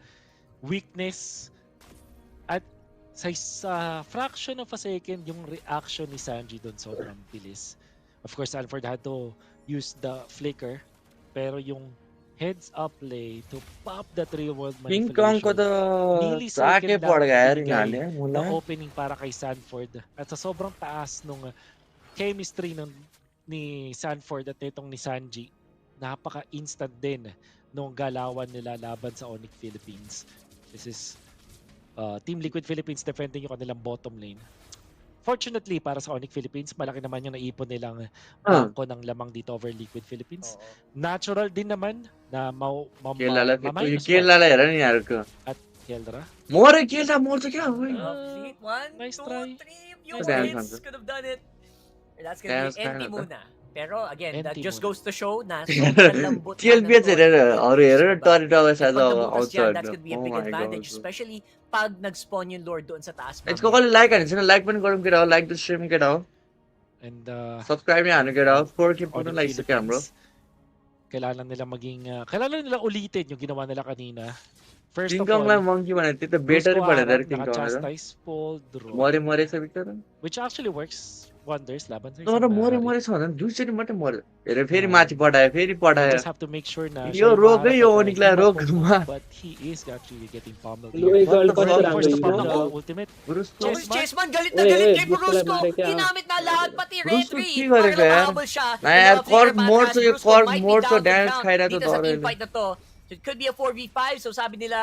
C: weakness. At sa fraction of a second, yung reaction ni Sanji doon sobrang bilis. Of course, Sanford had to use the flicker. Pero yung heads up play to pop that real world
A: king कङको
C: manipulation.
A: त
C: Millisecond
A: चाके
C: lang
A: per गयो यार
C: binigay
A: यिनीहरूले
C: na
A: मलाई
C: opening para kay Sanford. At sa sobrang taas nung chemistry ni Sanford at nitong ni Sanji, napaka-instant din nung galawan nila laban sa Onyx Philippines. This is Team Liquid Philippines defending yung kanilang bottom lane. Fortunately, para sa Onyx Philippines, malaki naman yung naipon nilang bangko ng lamang dito over Liquid Philippines. Natural din naman na
A: केलालाई यो
C: ma-minus one
A: केलालाई हेर नि यहाँहरूको
C: at Keldra.
A: मरे केला मर्छ क्या ओइ
B: Fleet, one,
C: nice
B: two,
C: try.
B: three. Few
C: Nice
B: more
A: try.
B: hits could have done it. That's gonna
A: Dance
B: be empty
A: kind of.
B: muna. Pero again, that
C: Empty
B: just
C: muna.
B: goes to show na sobrang lambot na
A: TLPH
B: ng
A: हेरेर
B: Onyx
A: अरू हेरेर
B: Philippines, diba?
A: टरिटावा
B: And
A: सायद
B: pag nabutas
A: आउँछ
B: dyan, that's gonna be a
A: Oh
B: big
A: my
B: advantage.
A: God.
B: Especially pag nag-spawn yung Lord doon sa taas.
A: यसको
B: mamaya.
A: कसले लाइक हानेको छैन लाइक पनि गरौँ केटा हो लाइक द स्ट्रिम केटा हो
C: And
A: सब्सक्राइब नै हान्नु केटा हो 4K पुग्न
C: Onyx
A: लागिसक्यो हाम्रो
C: Philippines, kailangan nila ulitin yung ginawa nila kanina. First of
A: किङकङलाई
C: all,
A: मङ्की भने त्यो त बेटरै
C: Brusco
A: पढेर
C: Arab
A: किङकङ
C: naka-chastise full draw,
A: मरे मरेछ भित्र
C: which actually works wonders laban sa
A: तर
C: isang
A: मरे
C: hari.
A: मरेछ भन्दा दुईचोटि मात्रै मऱ्यो हेर फेरि माथि पठायो फेरि
C: You
A: पठायो
C: just have to make sure na
A: yo
C: siya yung
A: रोग है
C: maharap
A: यो
C: at
A: ओनिकलाई
C: hindi
A: रोग
C: mapupok, but he is actually getting pummeled here.
D: लुईको
A: What
D: अलिक
A: the
D: कस्तो
A: fuck?
D: राम्रो
C: Force to
D: हिरो
C: pop
D: हो।
C: the ultimate.
A: ब्रुस्को
B: So,
C: Chessman.
B: Chessman galit na
D: Oy,
B: galit
D: oy,
B: kay
D: Brusco lang
B: Brusco.
D: mare kaya.
B: Ginamit na lahat, pati
A: Brusco
B: retreat.
A: की
B: Para
A: गरेको
B: lang
A: यार
B: mahabol siya.
A: ना यार
B: And
A: कर्क
B: now,
A: मोड्छ यो
B: Brusco
A: कर्क
B: might be
A: मोड्छ
B: down to
A: ड्यामेज
B: count
A: खाइरहेको
B: dito
A: छ
B: sa team
A: तोरले
B: fight na to. So it could be a 4v5. So sabi nila,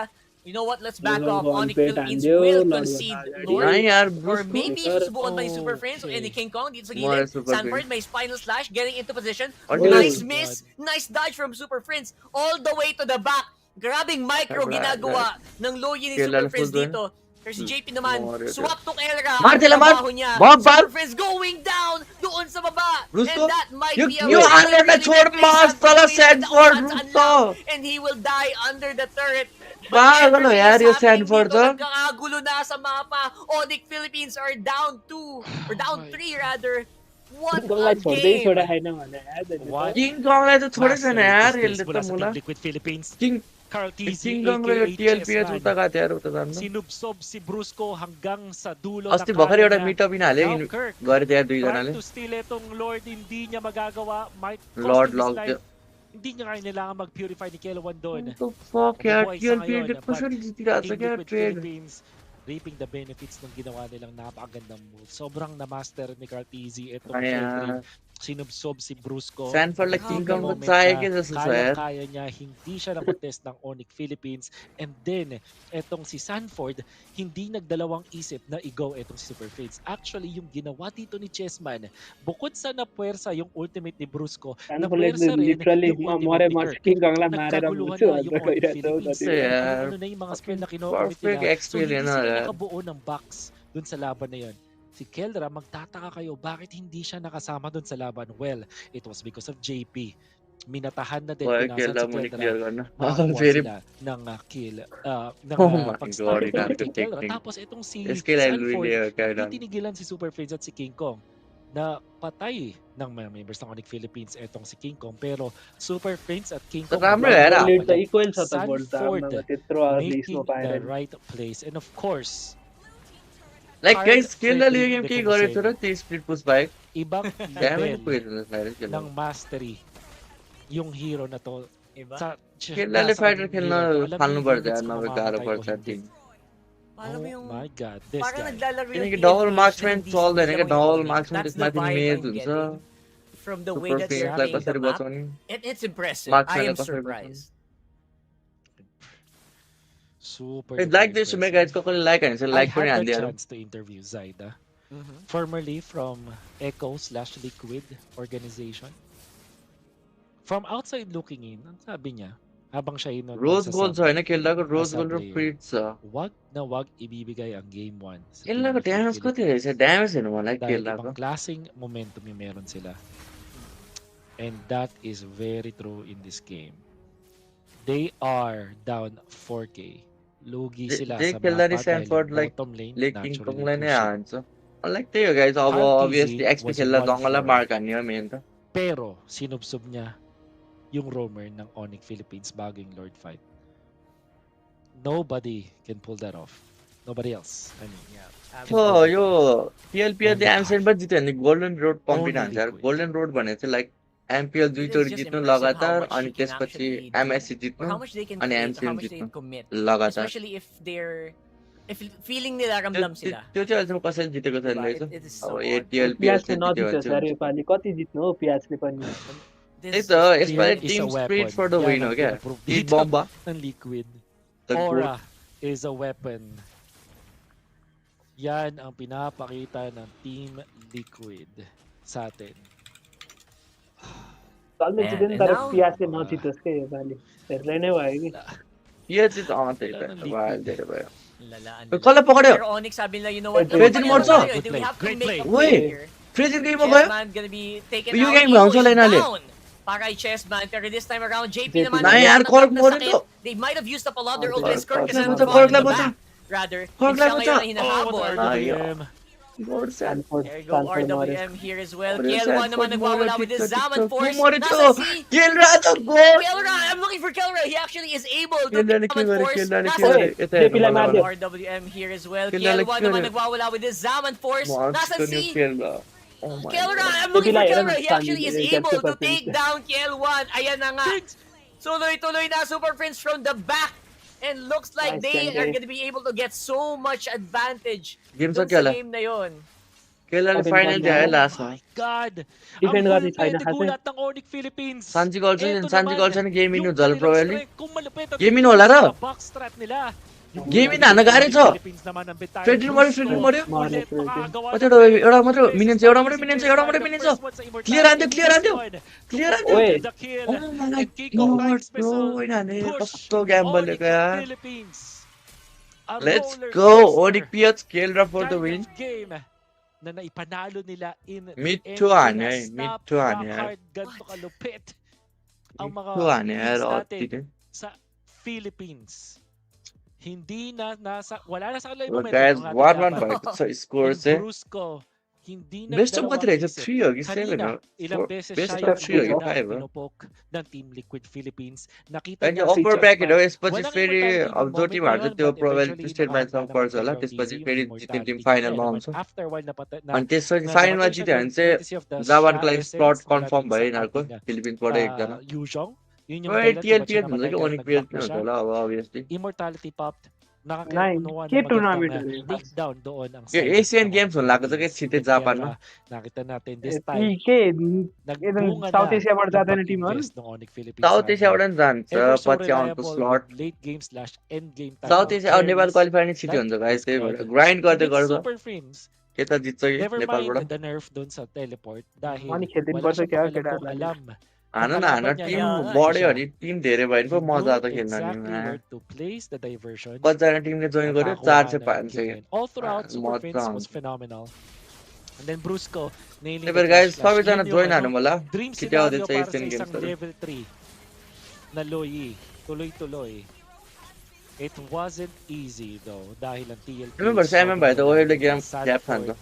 B: you know what, let's back
D: Lord
B: off.
D: Von
B: Onyx
D: Pet
B: Philippines
D: and
B: will
D: Lord
B: concede
D: Von
B: Lord.
A: नहीं यार
B: Or
A: ब्रुस्को
B: maybe
D: Super-
B: susubukan pa yung Super Friends
C: Okay.
B: and the King Kong dito sa
A: More
B: gilid.
A: Super
B: Sanford
A: Friends.
B: may spinal slash getting into position.
A: Ultimate.
B: Nice
C: Oh,
B: miss.
C: God.
B: Nice dodge from Super Friends. All the way to the back. Grabing micro
A: Right,
B: ginagawa ng Loyi ni
A: Kailan
B: Super Friends
A: full
B: dito. Pero si JP naman,
A: More
B: swap to Kelra.
A: Mar,
B: Ang
A: tila, Mar.
B: trabaho niya.
A: Bob,
B: Super
A: Bob.
B: Friends going down doon sa baba.
A: Brusco,
B: And that might
A: you-
B: be a
A: you
B: really,
A: alert na
B: really
A: छोड़
B: big play.
A: मार
B: Sanford
A: साला
B: will hit the
A: Sanford,
B: Orange
A: Brusco.
B: unlock, and he will die under the turret.
A: Nagbago na
B: everything is
A: yan yung
B: happening
A: Sanford
B: dito.
A: to.
B: Nagkakagulo na sa mapa. Onicph Philippines are down 2 or down 3 rather. What a
D: छोड्दै
B: game!
D: छोडा छैन भने यार
C: What?
A: King कङलाई त छोडेछ नि यार
C: Mastery is
A: यसले
C: this
A: त
C: mula sa
A: मुला
C: Team Liquid Philippines.
A: King
C: Carl TZ,
A: king कङले यो
C: aka
A: TLPH
C: Chessman.
A: उता गएको थियो यार उता जानु
C: Sinubsob si Brusco hanggang sa dulo
A: अस्ति
C: ng
A: भर्खर
C: kaya
A: एउटा
C: niya.
A: मिटअप हाल्यो
C: Now Kirk,
A: गरे त्यहाँ
C: trying
A: दुईजनाले
C: to steal itong Lord, hindi niya magagawa. Might cost
A: lord
C: him his
A: लग
C: life. Hindi niya kailangan mag-purify ni Kelwan doon.
A: Fuck यार
C: Nabubuhay sa
A: TLPH
C: ngayon,
A: कसरी
C: but
A: जितिरहेको छ
C: Team
A: क्या
C: Liquid
A: trade
C: Philippines reaping the benefits ng ginawa nilang napakagandang move. Sobrang na-master ni Carl TZ itong Fredrin. Sinubsob si Brusco.
A: Sanfordलाई
B: Grabe.
A: King
C: The
A: कङ त
C: moment
A: चाहिएकै
C: na
A: जस्तो छ यार
C: kaya niya, hindi siya nakotest ng Onicph Philippines. And then, etong si Sanford, hindi nagdalawang isip na i-go etong si Super Fades. Actually, yung ginawa dito ni Chessman, bukod sa napuwersa yung ultimate ni Brusco, napuwersa rin
D: literally
C: yung
D: मरे
C: ultimate ni
D: म
C: Kirk.
D: King कङलाई मारेर
C: Nagkaguluhan
D: मुछु
C: na yung
D: भनेर
C: Onicph
D: गइरहेको
C: Philippines.
D: छ
A: Yeah.
C: Kung ano na yung mga spell na kinocommit
A: perfect
C: nila. So,
A: experience
C: hindi sila
A: na
C: nakabuo ng box dun sa laban na yun. Si Keldra, magtataka kayo, bakit hindi siya nakasama dun sa laban? Well, it was because of JP. Minatahan na din,
A: Well,
C: punasan
A: Keldra
C: si
A: mo ni
C: Keldra.
A: clear ka na
C: Nakakuha
A: very
C: sila ng kill, ng
A: Oh my
C: pag-start
A: God,
C: ng
A: inaantok
C: kay Keldra.
A: technique.
C: Tapos itong si
A: skill I
C: Sanford,
A: really
C: hindi
A: kaya
C: tinigilan si Super Fades at si King Kong na patay ng mga members ng Onicph Philippines etong si King Kong, pero Super Fades at King Kong
A: राम्रो हेर
D: गोल्ड त इक्वल छ त गोल्ड त
C: Sanford
D: अब त्यत्रो early
C: making
D: snow पाएर
C: the right place, and of course
A: like
C: Hard
A: guys skill
C: Fredrin
A: यो गेम के गरेछ र त्यो split push bike
C: ibang
A: damage
C: level
A: पुगेछ
C: ng mastery yung hero na to
B: Diba?
C: sa
A: खेल्दाले
C: nasa
A: फाइटर
C: hero
A: खेल्न
C: na to. Alam
A: फाल्नु
C: yung
A: पर्छ
C: limits
A: यार
C: kung
A: नभए गाह्रो
C: mamamatay o
A: पर्छ
C: hindi.
A: Team
B: Alam mo
C: Oh
B: yung
C: my god, this
B: parang
C: guy.
B: naglalaro yung
A: किनकि
B: TLPH
A: डबल
B: na
A: मार्क्सम्यान
B: hindi
A: चल्दैन
B: sila
A: क्या डबल
B: mag-dominate.
A: मार्क्सम्यान
B: That's the
A: त्यसमाथि
B: vibe
A: मेज
B: I'm
A: हुन्छ
B: getting from the way
A: super
B: that they're
A: फेन्सलाई
B: playing the
A: कसरी
B: map.
A: बचाउने
B: It's impressive. I
A: मार्क्सम्यानलाई
B: am
A: कसरी
B: surprised.
C: Super
A: बचाउने
C: duper
A: like this may guys
C: impressive.
A: कसैले लाइक हान्छ
C: I
A: लाइक पनि
C: had the
A: हान्दिहालौँ
C: chance to interview Zaida,
B: Mhm.
C: formerly from Echo/Liquid organization. From outside looking in, ang sabi niya, habang siya yun
A: रोज gold छ होइन खेल्दाको रोज
C: as a
A: gold र
C: player,
A: फ्रिज छ
C: wag na wag ibibigay ang game 1 sa Team
A: खेल्दाको
C: Liquid
A: damage कति
C: Philippines.
A: रहेछ ड्यामेज हेर्नु मलाई
C: Dahil
A: खेल्दाको
C: ibang klaseng momentum yung meron sila. And that is very true in this game. They are down 4K. Lugi sila
A: जे
C: sa
A: खेल्दा नि
C: mapa dahil
A: Stanford
C: yung
A: like
C: bottom lane
A: लेकिङ
C: naturally
A: कङलाई नै
C: pushing.
A: हान्छ लाइक त्यही हो गाइस अब
C: Carl TZ
A: obviously XP
C: was
A: खेल्दा
C: 1-4.
A: जङ्गललाई मार्क हान्ने हो मेन त
C: Pero sinubsob niya yung roamer ng Onicph Philippines bago yung Lord fight. Nobody can pull that off. Nobody else. I mean,
B: Yeah.
A: हो यो टिएलपिएल
C: Only
A: एमसिएल पनि जित्यो भने गोल्डन रोड पम्पिन
C: Only
A: हान्छ यार
C: Liquid.
A: गोल्डन रोड भनेको चाहिँ लाइक एमपिएल
B: It is
A: दुईचोटि
B: just
A: जित्नु
B: impressive how
A: लगातार
B: much
A: अनि
B: he can
A: त्यसपछि
B: actually do,
A: एमएससी
B: or
A: जित्नु
B: how much they can
A: अनि
B: create, or how
A: एमसिएम
B: much they
A: जित्नु
B: commit.
A: लगातार
B: Especially if feeling nila
A: त्यो
B: ramdam sila.
A: त्यो चाहिँ अहिलेसम्म कसैले जितेको छैन
B: Diba?
A: रहेछ
B: It is
A: अब
B: so
A: यो
B: odd.
A: टिएलपिएल
D: पियाजले
A: चाहिँ जित्यो भने
D: नजित्छ यार
A: चाहिँ
D: योपालि कति जित्नु हो पियाजले पनि
A: त्यही
B: This
A: त
B: is
A: यसपालि
C: Fear is
A: team
C: a
A: spirit
C: weapon.
A: For the win
C: Yan
A: हो
C: ang
A: क्या
C: pinaprove
A: टिम
C: dito
A: बम्बा
C: ng Liquid.
A: The goal
C: Aura is a weapon. Yan ang pinapakita ng Team Liquid sa atin.
D: चल्दै
B: Man,
D: जित्दैन
B: and
D: तर
B: now-
D: पियाजले नजितोस् क्या योपालि हेर्दै नै भयो कि
A: यो चाहिँ त्यही
C: Wala ng
A: भयो
C: Liquid.
A: धेरै भयो
B: Lalaan
A: कसलाई पक्रियो
B: Pero Onyx sabi nila, you know what?
D: Fredrin
B: Ano ba
A: Morso.
B: tayo?
C: Good
B: Do we
C: play.
B: have to
C: Great
B: make
C: play.
B: a
A: Uy.
B: play here?
A: फ्रेजिल गेममा गयो
B: Chessman gonna be taken
A: Yung
B: out.
A: game,
B: Eagle
A: bounce
B: is
A: line natin.
B: down para kay Chessman. Pero this time around, JP
D: JP
B: naman.
D: na
A: yan,
B: nagkaroon
A: cork
B: ng
A: mo rin
B: sakit.
A: to.
B: They might have used up a lot of their
D: Cork,
B: ultimates. Kirk
D: cork
B: is
D: lang
B: in
D: mo to,
B: the
A: cork lang
B: back.
A: mo to.
B: Rather,
A: Cork
B: siya
A: lang mo
B: ngayon
A: to.
B: ang hinahabol.
C: RWM.
D: Stanford
B: There you go,
D: Stanford Morris
B: RWM here as well.
A: Morris,
B: Kielwa naman
A: Stanford
B: nagwawala
A: Morris,
B: with his
A: TikTok,
B: Zaman
A: TikTok.
B: Force.
A: Morris,
B: Nasa
A: oh.
B: C.
A: Kelra to goal
B: Kelra! I'm looking for Kelra. He actually is able to
A: Kelra
B: get
A: ni
B: Zaman
A: Kelra,
B: Force.
A: Kelra ni
B: Nasa
A: Kelra.
D: Oy,
A: Ito
D: JP
A: yan,
D: lang
A: wala,
D: natin.
A: wala.
B: RWM here as well.
A: Kelra
B: Kielwa
A: ni
B: naman
A: Kelra.
B: nagwawala with his Zaman Force. Nasa
A: Monster ni
B: C.
A: Kelra. Oh my
B: Kelra,
A: God.
B: I'm looking for
D: Bila,
B: Kelra.
D: yan
B: He
D: ang
B: actually is
D: standing.
B: able to
D: Super
B: take
D: Prince.
B: down Kielwan. Ayan na nga. Tuloy-tuloy na Super Prince from the back. And looks like
D: Nice,
B: they
D: Kenke.
B: are going to be able to get so much advantage
A: Game
B: dun
A: sa
B: sa
A: kela.
B: game na yon.
A: Kelra
D: Open
A: final
D: ball
A: dia
D: na.
A: last
C: Oh
A: one.
C: my God!
D: Defend
C: Ang
D: natin
C: pulpete
D: China kasi.
C: gulat ng Onicph Philippines.
A: Sanji Golson
C: Eto
A: yun. Sanji
C: naman,
A: Golson ni gaming
C: yung
A: nyo. Dal
C: kanilang
A: probably.
C: strength, kung malupit at
A: Gaming
C: tingin
A: wala
C: sa
A: ra.
C: backstrat nila. Yung
A: Gaming
C: unang
A: na, nag-aari to.
C: Philippines naman ang bentayan.
A: Fredrin Morris,
C: Gusto
A: Fredrin Morris.
C: ulit
D: Fredrin.
C: makagawa
A: Ito,
C: ng
A: ito,
C: plays.
A: एउटा मात्र,
C: Plays
A: minions,
C: is
A: एउटा
C: not
A: मात्र,
C: easy.
A: minions,
C: Chessman,
A: एउटा मात्र,
C: the
A: minions.
C: first one sa Immortality
A: Clear and
C: in
A: clear
C: this
A: and
C: one. To
A: clear and
C: complete
D: Wait.
C: the kill.
A: Oh my
C: And kick off
A: God,
C: Knight's
A: bro.
C: Missile.
A: Inani,
C: Push
A: कस्तो gamble
C: Onicph
A: ka.
C: Philippines. A
A: Let's
C: roller
A: go.
C: coaster
A: Onicph Kelra for the
C: kind
A: win.
C: of game na naipanalo nila in
A: Mid
C: the end.
A: to
C: Kaya
A: ano eh, mid
C: stop,
A: to ano
C: rock
A: eh.
C: hard, ganito kalupit ang mga
A: Tuhan ya,
C: teams
A: roti
C: natin
A: din.
C: sa Philippines. wala na sa kanila yung
A: Well,
C: momentum
A: guys,
C: ng ating
A: 1-1
C: laban.
A: भएको छ score
C: And
A: चाहिँ
C: Brusco, hindi
A: best of कति
C: nagdalawang
A: रहेछ
C: isip.
A: 3 हो कि 7
C: Kanina,
A: हो
C: ilang beses
A: best
C: siya
A: of
C: yung
A: 3 हो कि
C: unang
A: 5 हो
C: pinupok ng Team Liquid Philippines. Nakita
A: Kasi
C: niya
A: upper
C: sa
A: bracket हो
C: but
A: यसपछि
C: walang
A: फेरि
C: immortality
A: अब
C: nung
A: जो
C: moment na
A: टिमहरू
C: yun,
A: चाहिँ त्यो
C: but
A: प्रोबेबली
C: eventually
A: ट्विस्टेड म्याचमा
C: nakahanda naman
A: पर्छ
C: kay
A: होला
C: Lord
A: त्यसपछि
C: DZ yung
A: फेरि जित्ने टिम
C: immortality. Kaya
A: फाइनलमा
C: naman,
A: आउँछ
C: after a while
A: अनि त्यसपछि
C: na
A: फाइनलमा
C: namatay siya
A: जित्यो
C: doon
A: भने चाहिँ
C: courtesy of the
A: जापानको लागि slot
C: essence mula
A: confirm
C: dun
A: भयो
C: sa
A: यिनीहरूको
C: ating
A: फिलिपिन्सबाट एकजना
C: Yuzhong. Yun yung
A: ओए
C: dahilan kung ba't siya
A: TLPH हुन्छ
C: namatay
A: कि
C: dahil
A: Onicph
C: nag-block
A: नै
C: pa
A: हुन्छ
C: siya.
A: होला अब obviously
C: Immortality popped.
D: नाही
C: Nakakuha
D: के
C: ng magandang
D: टुर्नामेन्ट हो यो
C: takedown doon ang
A: यो
C: side
A: एसियन
C: ng
A: गेम्स हुन लाग्छ कि
C: Philippines.
A: छिटै
C: Then
A: जापानमा
C: Kelra, nakita natin this
D: ती
C: time,
D: के एकदम
C: nagbunga
D: साउथ
C: na
D: एसियाबाट
C: yung
D: जाँदैन टिमहरू
C: pag-invest ng Onyx Philippines
A: south
C: sa
A: एसियाबाट नि जान्छ
C: ever so
A: पछि आउँछ
C: reliable with
A: slot
C: late game / end game type
A: south
C: of
A: Asia अब नेपाल
C: carries
A: क्वालिफायर नि छिटै
C: like
A: हुन्छ गाइस त्यही भएर
C: Discred.
A: ग्राइन्ड
C: And
A: गर्दै
C: then
A: गर्छ
C: Super Frames,
A: के त जित्छ कि
C: never mind
A: नेपालबाट
C: the nerf dun sa teleport
D: अनि
C: dahil
D: खेलिदिनु
C: wala
D: पर्छ
C: siyang
D: क्या
C: pakialam kung
D: केटाहरूलाई
C: alam
A: हान
C: ng
A: न हान
C: kalaban niya
A: टिम
C: na
A: बढ्यो
C: siya.
A: भने टिम धेरै भयो भने
C: He
A: पो मजा
C: knew
A: आउँछ खेल्न नि
C: exactly where to place the diversion.
A: कतिजना टिमले जोइन गर्यो
C: Nakakuha
A: 400
C: na yung
A: 500
C: kill na yun. All throughout, Super
A: मजा
C: Prince was
A: आउँछ
C: phenomenal. And then Brusco, nailing
A: त्यही
C: the
A: भएर
C: flash
A: गाइस
C: flash.
A: सबैजना
C: Yun yung
A: जोइन हानौँ होला
C: dream
A: छिटै आउँदैछ
C: scenario para sa
A: Asian
C: isang
A: गेम्सहरू
C: level 3 na Loyi. Tuloy-tuloy. It wasn't easy though dahil ang TLPH
A: remember Simon भाइ त ओहेबले गेम ग्याप खान्छ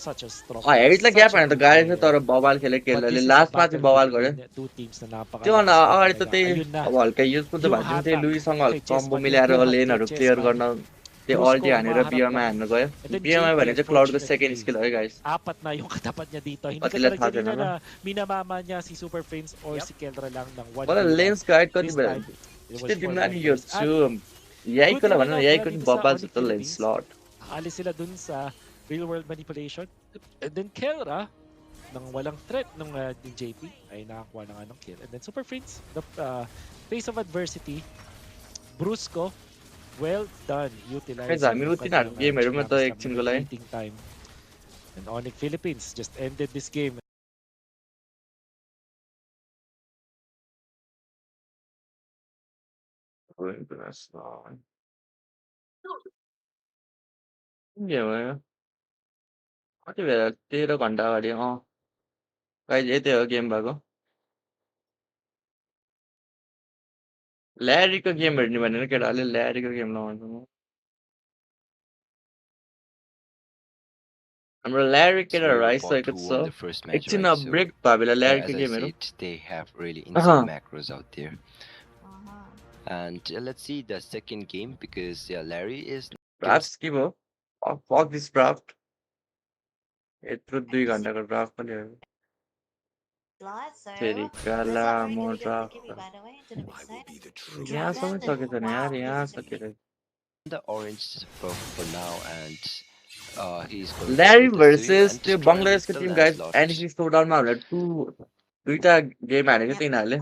C: such a strong
A: हेरिटलाई
C: such
A: ग्याप
C: a
A: हाने त
C: good
A: गाडी थियो
C: player.
A: तर बवाल खेले
C: But
A: खेल्दाले
C: this is a
A: लास्टमा चाहिँ बवाल
C: battle
A: गर्यो
C: between two teams na
A: त्योभन्दा
C: napakalakas
A: अगाडि त
C: talaga.
A: त्यही
C: Ayun na,
A: अब हल्का युजफुल त
C: yung
A: भएको थियो त्यही
C: hatak
A: लुइसँग
C: kay
A: कम्बो
C: Chessman, yung
A: मिलाएर
C: buhat kay
A: लेनहरू क्लियर
C: Chessman.
A: गर्न त्यो
C: Brusco
A: अल्टी हानेर
C: humaharap
A: बिएममा
C: lang.
A: हान्नु गयो
C: And then
A: बिएममा
C: JP,
A: भने चाहिँ क्लाउडको सेकेन्ड
C: unfortunately,
A: स्किल है guys
C: apat na yung katapat niya dito. Hindi
A: कतिलाई
C: katulad
A: थाहा छैन
C: kanina
A: होला
C: na minamama niya si Super Prince or
B: Yep.
C: si Kelra lang ng
A: मलाई
C: 1v1.
A: लेन्स गाइड कति
C: This
A: बेला
C: time, it was
A: त्यस्तै
C: for
A: तिमीलाई नि यो
C: members.
A: छु
C: Good
A: यहीकोलाई
C: thing
A: भन न
C: enough
A: यहीको
C: na
A: नि
C: dito sa
A: बबाल छ
C: Onyx
A: त lens
C: Philippines,
A: slot
C: alis sila dun sa real world manipulation. And then Kelra, nang walang threat ng JP, ay nakakuha na nga ng kill. And then Super Prince, the face of adversity, Brusco, well done. Utilizing
A: Guys, हामी
C: yung
A: उतिनीहरू
C: kanyang
A: गेमहरूमा त
C: stamina,
A: एकछिनको लागि
C: eating time. And Onyx Philippines just ended this game.
A: के भयो कति बेला 13 घन्टा अगाडि गाइस यतै हो गेम भएको ल्यारीको गेम हेर्ने भनेर केटाहरूले ल्यारीको गेम लगाउँछ हाम्रो ल्यारी
E: It's
A: केटाहरू
E: very
A: आइसकेको
E: important who
A: छ
E: won the first match,
A: एकछिन
E: right? So,
A: ब्रेक भयो बेला ल्यारीको
E: as I
A: गेमहरू
E: said, they have really insane macros out there. And let's see the second game because Larry is
A: draft skip हो fuck this draft यत्रो 2 घन्टाको ड्राफ्ट पनि हो फेरि लामो ड्राफ्ट यहाँसम्म सकेछ नि यार यहाँ सकेर
E: the orange for now, and he's going
A: Larry
E: to
A: versus त्यो
E: destroy
A: बङ्गलादेशको
E: the
A: team guys
E: Lancelot.
A: NFC सोडाउनमा हामीलाई दुईटा गेम हानेको थियो यिनीहरूले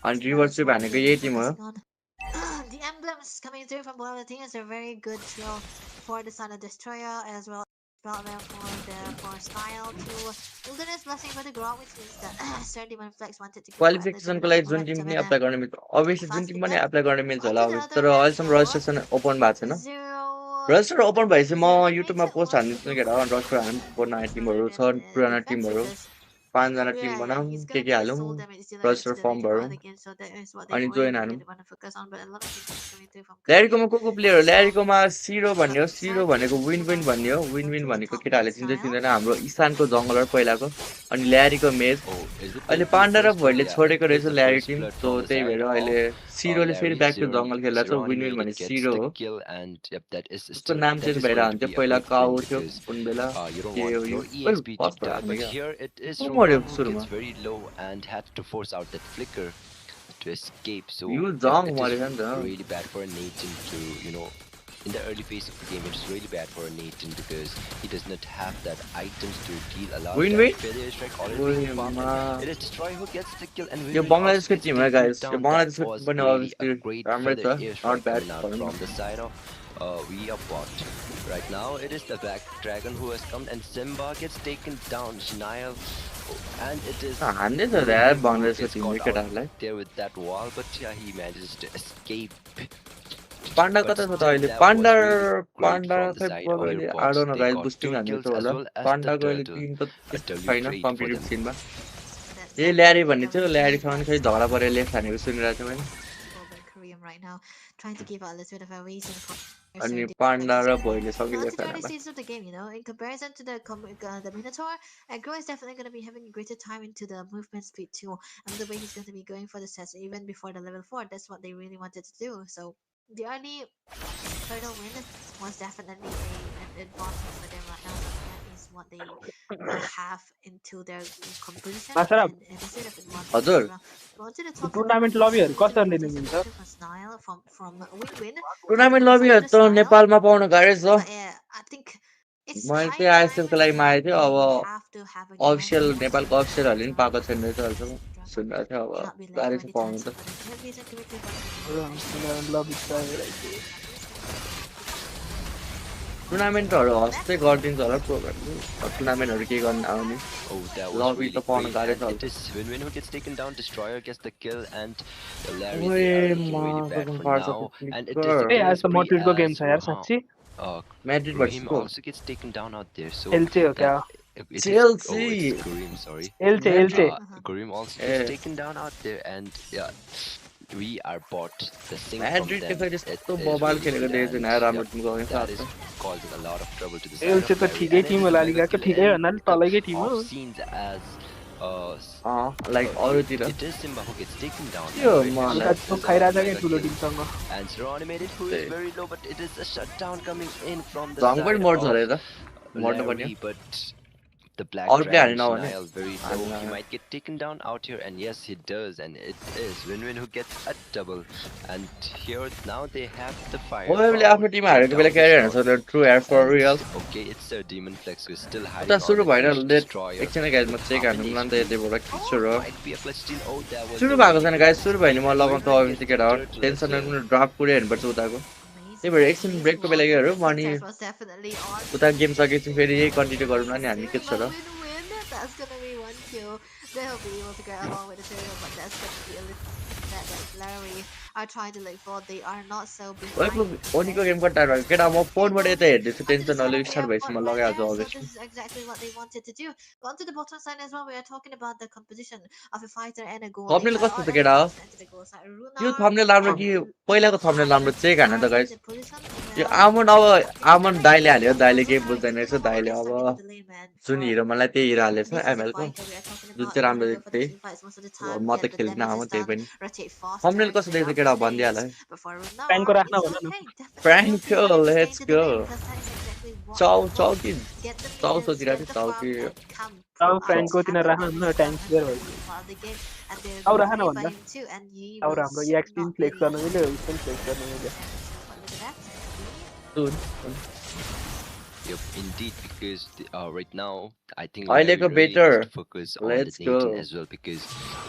A: अनि रिभर्स ट्रिप हानेको यही टिम हो
F: The emblems coming through from both of the teams are very good throw for the Sun of Destroyer as well as for Style to Wilderness Blessing for the Grow, which is the 31 Flex wanted to
A: क्वालिफिकेसनको लागि जुन टिम पनि एप्लाई गर्न मिल्छ अभियसली जुन टिम पनि एप्लाई गर्न मिल्छ होला तर अहिलेसम्म रजिस्ट्रेसन ओपन भएको छैन रजिस्टर ओपन भएपछि म युट्युबमा पोस्ट हानिदिन्छु केटा रजिस्टर हाल्नु नयाँ टिमहरू छ पुराना टिमहरू 5 जना टिम बनाऊँ के हालौँ रजिस्टर फर्म भरौँ अनि जोइन हानौँ ल्यारीकोमा को प्लेयर हो ल्यारीकोमा सिरो भन्ने हो सिरो भनेको विन विन भन्ने हो विन विन भनेको केटाहरूले चिन्छ चिन्दैन हाम्रो इसानको जङ्गलर पहिलाको अनि ल्यारीको मेज अहिले पाण्डा र भोइले छोडेको रहेछ ल्यारी टिम सो त्यही भएर अहिले सिरोले फेरि ब्याक टु जङ्गल खेल्दा छ विन विन भन्ने सिरो हो उसको नाम चेन्ज भइरहन्थ्यो पहिला काउ थियो कुन बेला के हो यो कस्तो लाग्ने क्या को मऱ्यो सुरुमा
E: to escape. So
A: You
E: it
A: Zong
E: is
A: मरेछ नि त
E: really bad for Nathan to, in the early phase of the game, it's really bad for Nathan because he does not have that items to deal a lot of damage. Failure strike already being farmed. It is Destroy who gets the kill, and
A: यो बङ्गलादेशको टिम हो गाइस यो बङ्गलादेशको पनि
E: really
A: obviously
E: a great
A: राम्रै
E: feather
A: छ
E: airstrike
A: not bad
E: coming out from the side of we are bot. Right now it is the back dragon who has come, and Simba gets taken down. Shnail, and it is
A: हान्दै छ यार बङ्गलादेशको टिमले केटाहरूलाई
E: there with that wall, but yeah, he manages to escape.
A: Panda कता छ त अहिले पाण्डा पाण्डा खै अहिले
E: I
A: आडो न गाइस बुस्टिङ हान्दैछ होला पाण्डाको अहिले टिम त त्यस्तो छैन कम्पिटिटिभ सिनमा यही ल्यारी भन्ने थियो ल्यारीसँग नि खै झगडा परेर लेफ्ट हानेको सुनिरहेको थिएँ मैले
F: right now, trying to give a little bit of a reason for
A: अनि पाण्डा र भोइले
F: it's
A: सकिले
F: the
A: छैन
F: early
A: होला
F: stages of the game, in comparison to the Minotaur, Aggro is definitely going to be having a greater time into the movement speed too, and the way he's going to be going for the sets even before the level 4. That's what they really wanted to do. So the early hurdle win was definitely an advantage for them right now. So that is what they have into their composition,
D: Masarapp,
F: and it is a bit of advantage
A: हजुर
F: as well. We wanted to talk
D: tournament
F: about
D: लबीहरू
F: the
D: कसरी
F: participation
D: लिनुहुन्छ
F: from Snile from Win-Win.
A: Tournament
F: Aside
A: लबीहरू
F: from
A: त
F: Snile,
A: नेपालमा पाउन गाह्रो छ
F: but I think it's
A: मैले
F: high
A: चाहिँ
F: time
A: आइएसएफको लागि मागेको थिएँ अब
F: they have to have a game
A: official
F: for
A: नेपालको
F: Snile
A: अफिसियलहरूले पनि पाएको
F: because
A: छैन रहेछ
F: this
A: अहिलेसम्म
F: draft
A: सुनिरहेको थियो अब
F: cannot be
A: गाह्रै
F: left
A: छ
F: anytime
A: पाउनु
F: soon
A: त
F: for them. Maybe it's going to be
D: लबी चाहिरहेको
A: टुर्नामेन्टहरू हस्दै गरिदिन्छ होला प्रोग्रामले टुर्नामेन्टहरू के गर्न आउने
E: Oh, that was
A: लबी
E: really
A: त पाउन
E: great.
A: गाह्रै
E: And
A: छ
E: it is Win-Win who gets taken down. Destroyer gets the kill, and Larry,
A: ओए
E: they are looking really bad
A: कसम
E: for
A: पार्छ
E: now. And it is
A: flicker
E: the
D: a
E: killing
D: आज त
E: spree
D: मड्रिडको गेम
E: as
D: छ यार साँच्ची
A: म्याड्रिड
E: Graham
A: भर्सेसको
E: also gets taken down out there. So
D: एल्चे हो क्या
E: it is
A: Chelsea
E: it's Graham, sorry.
D: एल्चे एल्चे
E: Graham also
A: Eh.
E: gets taken down out there, and yeah, we are bought the sync from
A: Madrid
E: them.
A: त्यसरी
E: It
A: यस्तो
E: is
A: बबाल
E: really
A: खेलेको
E: good,
A: देखेको
E: and
A: छैन राम्रो
E: yeah,
A: टिमको अघि
E: that
A: साथ
E: is causing a lot of trouble to the side
D: एल्चे
E: of
D: त
E: Larry.
D: ठिकै
E: And it
D: टिम
E: is
D: होला
E: a mega
D: लिगाको
E: kill,
D: ठिकै
E: and
D: भन्नाले
E: the
D: तलैकै टिम हो
E: off scenes as
A: लाइक अरूतिर
E: it is Simba who gets taken down.
A: Yo,
E: and
A: man,
E: Red
D: उता
E: Flash
D: चोक
E: is a
D: खाइरहेछ
E: mega
D: क्या ठुलो
E: kill.
D: टिमसँग
E: And Zero Animated who
A: Hey.
E: is very low, but it is a shutdown coming in from the
A: झङ पनि
E: side
A: मर्छ अरे
E: of
A: त मर्नु पर्ने
E: Larry, but the Black
A: Or play
E: Dragon
A: Arena,
E: Nile very low.
A: Arena.
E: He might get taken down out here, and yes, he does. And it is Win-Win who gets a double. And here now they have the fire.
A: ओएफले आफ्नो टिम हारेको बेला क्यारी हाल्न सक्दैन true air for real
E: Okay, it's a Demon Flex who is still
A: उता
E: hiding
A: सुरु
E: on the
A: भएन
E: Fish
A: late
E: Destroyer.
A: एकछिन गाइज म चेक हान्नु मन त यतैबाट खिच्छु र
E: Might be a clutch steal. Oh, that was
A: सुरु
E: a
A: भएको
E: really
A: छैन
E: good
A: गाइज सुरु भयो नि म लगाउनु त
E: Win-Win
A: अभियसली
E: gets the
A: केटा हो
E: turtle as
A: टेन्सन
E: well.
A: नलिनु ड्राफ्ट पुरै हेर्नुपर्छ उताको त्यही भएर एकछिन ब्रेकको बेला हेरौँ अनि
F: was definitely on.
A: उता गेम सकेपछि फेरि यही कन्टिन्यू गरौँ नि हामी के छ र
F: Win-win. That's gonna be one kill. They'll be able to get along with the serial, but that's gonna be a little sad that Larry are trying to look for. They are not so
A: ओएको
F: behind.
A: ओनीको गेम कता भयो केटा म फोनबाट यता हेर्दैछु टेन्सन नलिनु स्टार्ट भएपछि म लगाइहाल्छु
F: So
A: obviously
F: this is exactly what they wanted to do. On to the bottom side as well, we are talking about the composition of a fighter and a goalie.
A: Thumbnail कस्तो छ केटा हो यो थम्बनेल राम्रो कि पहिलाको थम्बनेल राम्रो चेक हान त गाइस यो आमन अब आमन दाइले हाल्यो दाइले केही बुझ्दैन रहेछ दाइले अब जुन हिरो मलाई त्यही हिरो हालेछ एमएलको जुन चाहिँ राम्रो देख्दै म त खेल्दिनँ आमा त्यही पनि थम्बनेल कस्तो देख्छ केटा भनिदिइहाल है
D: प्याङको राख्न भन न
A: फ्र्याङ्को लेट्स गो चाउ चाउ कि चाउ सोचिरहेको थिएँ चाउ कि
D: अब फ्रेन्डको तिनीहरू राख्न न ट्याङ्क क्लियर भयो अब राख न भन्दा अब हाम्रो एक्सपिन फ्लेक्स गर्न मिल्यो एक्सपिन फ्लेक्स गर्न मिल्यो
E: Yep, indeed, because right now I think
A: अहिलेको
E: Larry really
A: better.
E: needs to focus on the
A: Let's
E: Nathan
A: go.
E: as well, because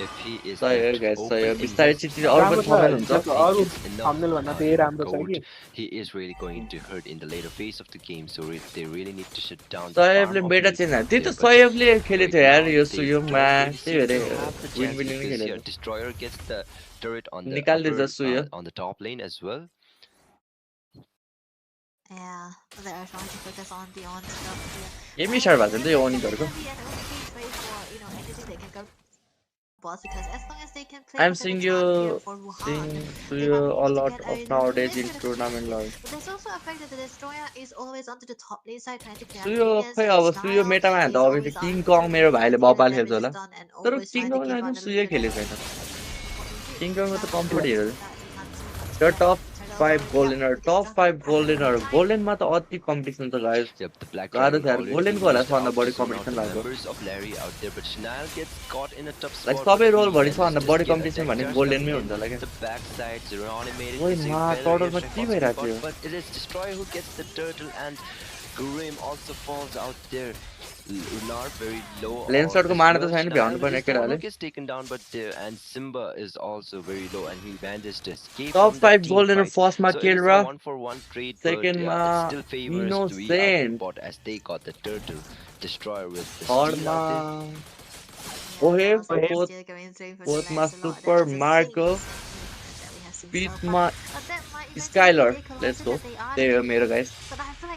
E: if he is
A: सही हो
E: left
A: guys,
E: open
A: सही हो
E: in
A: बिस्तारै
E: this
A: चिठी अरू पनि थम्बनेल हुन्छ
D: अरू
E: gets enough,
D: थम्बनेल भन्दा त यही राम्रो छ कि
E: he is really going to hurt in the later phase of the game, so they really need to shut down the
A: सयबले
E: farm of
A: बेटा
E: Nathan
A: चेन्ज
E: out
A: त्यही
E: there,
A: त
E: but
A: सयबले खेलेको थियो यार
E: right
A: यो
E: now, they
A: सुयोमा
E: don't really
A: त्यही
E: seem
A: भएर
E: to have the
A: win
E: chance
A: win
E: because
A: खेलेको
E: here Destroyer gets the turret on the
A: निकाल्दै
E: upper,
A: जसो यो
E: on the top lane as well.
F: Yeah, they are trying to focus on the on stuff here.
A: गेमै स्टार्ट भएको छ नि त यो अनिकहरूको I'm seeing you Suyo a lot of nowadays in tournament log.
F: But there's also a fact that the destroyer is always onto the top lane side trying to clear
A: सुयो
F: minions
A: खै
F: and
A: अब सुयो
F: Snarl
A: मेटामा हाल्दा
F: is
A: obviously
F: always
A: king
F: onto
A: कङ मेरो भाइले
F: getting the
A: बबाल खेल्छ
F: damage
A: होला
F: done and
A: तर
F: always
A: किङ
F: trying to
A: कङ
F: give
A: होइन
F: out a
A: सुयो
F: little bit
A: खेलेको
F: of
A: छैन किङ कङको त कम्फर्ट हेर
F: that
A: त्यो टप 5 गोल्डनर टप 5 गोल्डनर गोल्डनमा त अति कम्पिटिसन छ गाइस
E: Yep, the Black
A: गाह्रो
E: Dragon
A: छ यार
E: already
A: गोल्डनको
E: being
A: होला
E: used
A: सबभन्दा
E: out
A: बढी
E: to zone out
A: competition
E: the
A: भएको
E: members of Larry out there, but Shinal gets caught in a tough
A: like
E: spot.
A: सबै
E: but
A: रोल
E: he
A: भरि
E: manages
A: सबभन्दा
E: to
A: बढी
E: get a
A: कम्पिटिसन
E: death
A: भने
E: touch
A: गोल्डनमै
E: coming
A: हुन्छ होला
E: in.
A: क्या
E: The backside, Zero Animated
A: ओइ
E: is a
A: मा
E: very
A: टर्टलमा
E: airstrike
A: के
E: possible
A: भइरहेको
E: bot,
A: थियो
E: but it is Destroyer who gets the turtle, and Grim also falls out there. Lunar very low.
A: लेन्सर्टको
E: as
A: मार्न त
E: well.
A: छैन
E: Shinal
A: भ्याउनु
E: with
A: पर्ने
E: his tower
A: केटाले
E: gets taken down, but and Simba is also very low, and he manages to escape
A: tub
E: from that
A: 5
E: team
A: Goldener
E: fight.
A: फर्स्टमा
E: So it is a
A: केलरा
E: 1-for-1 trade, but
A: सेकेन्डमा
E: yeah, it still favors we out
A: innocent
E: bot as they got the turtle. Destroyer with the steal
A: थर्डमा
E: out there.
A: ओहेभ फोर्थमा super Marco फिफ्थमा Skyler let's go त्यही हो मेरो guys
F: But I feel like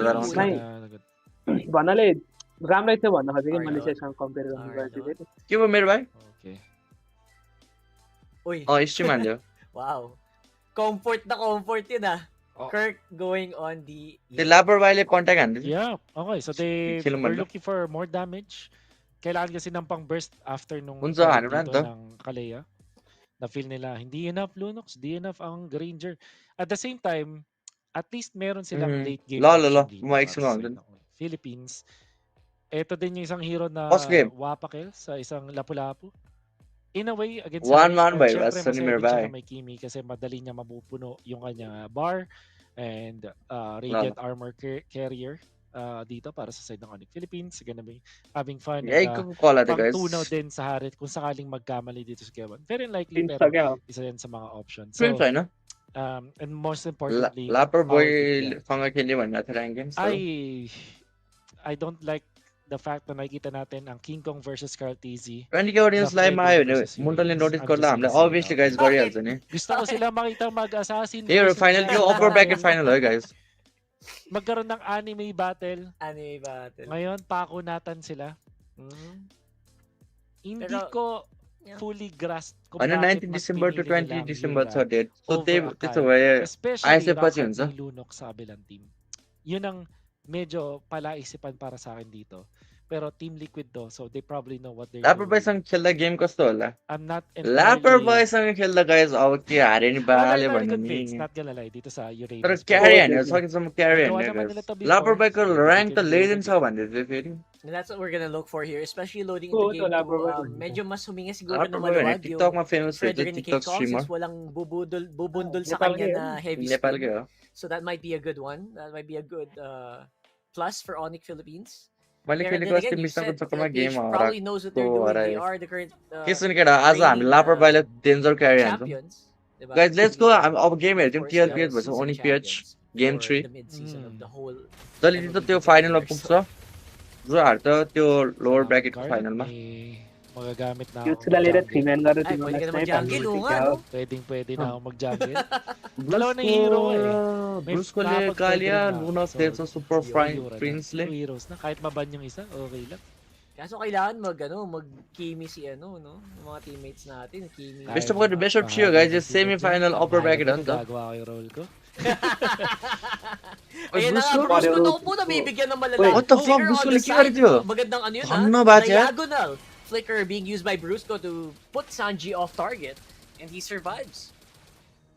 A: जरा
C: Sila
A: मात्रै
D: नाही.
C: na-
D: भन्नाले राम्रै थियो भन्न खोजेँ कि मैले
B: Arlon.
D: यससँग कम्पेयर गर्नु गएको थिएँ
A: के भयो मेरो भाइ?
C: Okay.
B: Uy.
A: Stream हान्दियो.
B: Wow. Comfort na comfort yun ah.
C: Oh.
B: Kirk going on the...
A: त्यो लापरवाहीले कन्ट्याक्ट हान्दैछ.
C: Yeah, okay. So they
A: Kill
C: were
A: mo.
C: looking for more damage. Kailangan kasi ng pang-burst after nung
A: Unsa,
C: turret
A: ano na
C: dito
A: to?
C: ng Kalea. Na-feel nila, hindi enough Lunox, hindi enough ang Granger. At the same time, at least meron silang late game
A: Lolo,
C: option dito
A: bumalik
C: para
A: sa
C: sa
A: mga
C: side
A: dun.
C: ng Philippines. Ito din yung isang hero na
A: Post game.
C: Wapakel sa isang Lapu-Lapu. In a way, against
A: One
C: Harry,
A: man by
C: syempre
A: Western
C: masaya din siya
A: nearby.
C: na may Kimi kasi madali niya mapupuno yung kanya bar and Radiant Armor Carrier dito para sa side ng Onicph Philippines. Gonna be having fun.
A: Yeah,
C: And,
A: Coca-Cola to guys.
C: pang-tunaw din sa Harit kung sakaling magkamali dito sa Kevin. Very unlikely
D: Teams
C: pero
D: kaya.
C: isa yan sa mga options.
A: Twins
C: So,
A: no?
C: and most importantly,
A: Lapper
C: power
A: boy
C: pick yan.
A: fangakili man natin rank games.
C: I don't like the fact na nakikita natin ang King Kong versus Carl TZ.
A: Hindi ka audience live maayo ni. Munta lang notice ko lang. Obviously guys, Gorials ni.
C: Gusto ko sila makita mag-assassin.
A: Here final yung upper bracket final guys.
C: Magkaroon ng anime battle.
B: Anime battle.
C: Ngayon, pakunatan sila. Hindi
B: Pero,
C: ko fully grasp kung
A: Ano
C: bakit
A: 19
C: mas
A: December to
C: pinili
A: 20
C: nila ang
A: December
C: Yura
A: so did. So
C: over
A: they
C: Akali.
A: this way.
C: Especially
A: ISF pa yun,
C: Rocket ni Lunox sa kabilang team. Yun ang medyo palaisipan para sa akin dito. Pero Team Liquid to, so they probably know what they're
A: Lapper
C: doing.
A: boys ang खेल्दा game कस्तो होला?
C: I'm not
A: Lapper boys ang खेल्दा guys अब के हारे नि बाले
C: very
A: भन्ने
C: convinced,
A: नि.
C: not gonna lie, dito sa Uranus.
A: तर क्यारी हान्यो सकेसम्म क्यारी
C: Nagawa
A: हान्यो
C: naman
A: guys.
C: nila to before,
A: Lapper boy को
C: so they
A: rank
C: can
A: त
C: do it
A: legend
C: again.
A: छ भन्दै थियो फेरि.
B: And that's what we're gonna look for here, especially loading
D: Oo,
B: into game
D: Lapper Boy
B: 2.
D: din.
B: Medyo mas huminga siguro
A: Lapper
B: ng
A: boy
B: maluwag yung
A: TikTokमा famous छ
B: Frederick ni
A: TikTok
B: King Kong
A: streamer.
B: since walang bubundol sa
D: Nepal
B: kanya
D: kayo.
B: na heavy
A: Nepal
B: spin.
A: के हो.
B: So that might be a good one. That might be a good plus for Onicph Philippines.
A: मैले
B: Pero then
A: खेलेको
B: again,
A: अस्ति
B: you
A: मिसको
B: said
A: चक्करमा game
B: TLPH probably knows what they're
A: हराएको
B: doing. They
A: हरायो.
B: are the current
A: के सुन केटा आज हामी
B: reigning,
A: लापर बोयले डेन्जर क्यारी हान्छौँ.
B: champions. Diba?
A: Guys, let's go.
B: Reigning,
A: अब गेम हेर्छौँ
B: of course,
A: TLPH
B: the
A: भन्छ
B: season
A: Onicph
B: champions
A: game
B: for
A: 3.
B: the mid-season of the whole
A: जसले जित्छ त्यो फाइनलमा पुग्छ. जो हार्छ त्यो लोवर ब्र्याकेटको
C: Garnet,
A: फाइनलमा.
C: may magagamit na
D: Cute
C: akong
D: sila nila
C: jungle.
D: 3-man garo
B: Ay,
D: team
B: pwede ka naman
D: snipe.
B: jungle, oo nga, no?
C: Pwede na ako mag-jungle. Dalawa na hero May
A: ब्रुस्कोले
C: nakapag-pwede
A: कालिया
C: rin na.
A: लुना
C: So,
A: फेर्छ सुपर
C: Yura na.
A: प्रिन्सले.
C: 2 heroes na. Kahit maban yung isa, okay lang.
B: Kaso kailangan mag-kimi si no? Yung mga teammates natin, kimi.
C: Kahit
A: Best of the best of Chio guys, just semi-final upper bracket
C: Mahal
A: ano to.
C: Gagawa ko yung role ko.
B: Ayun na nga,
A: Brusco?
B: Brusco na po nabibigyan ng malala.
A: What the fuck?
B: Flicker
A: Brusco
B: on the
A: lagi ka
B: side.
A: rin yun.
B: Magandang ano yun
A: Ano ba siya?
B: Diagonal flicker being used by Brusco to put Sanji off target. And he survives.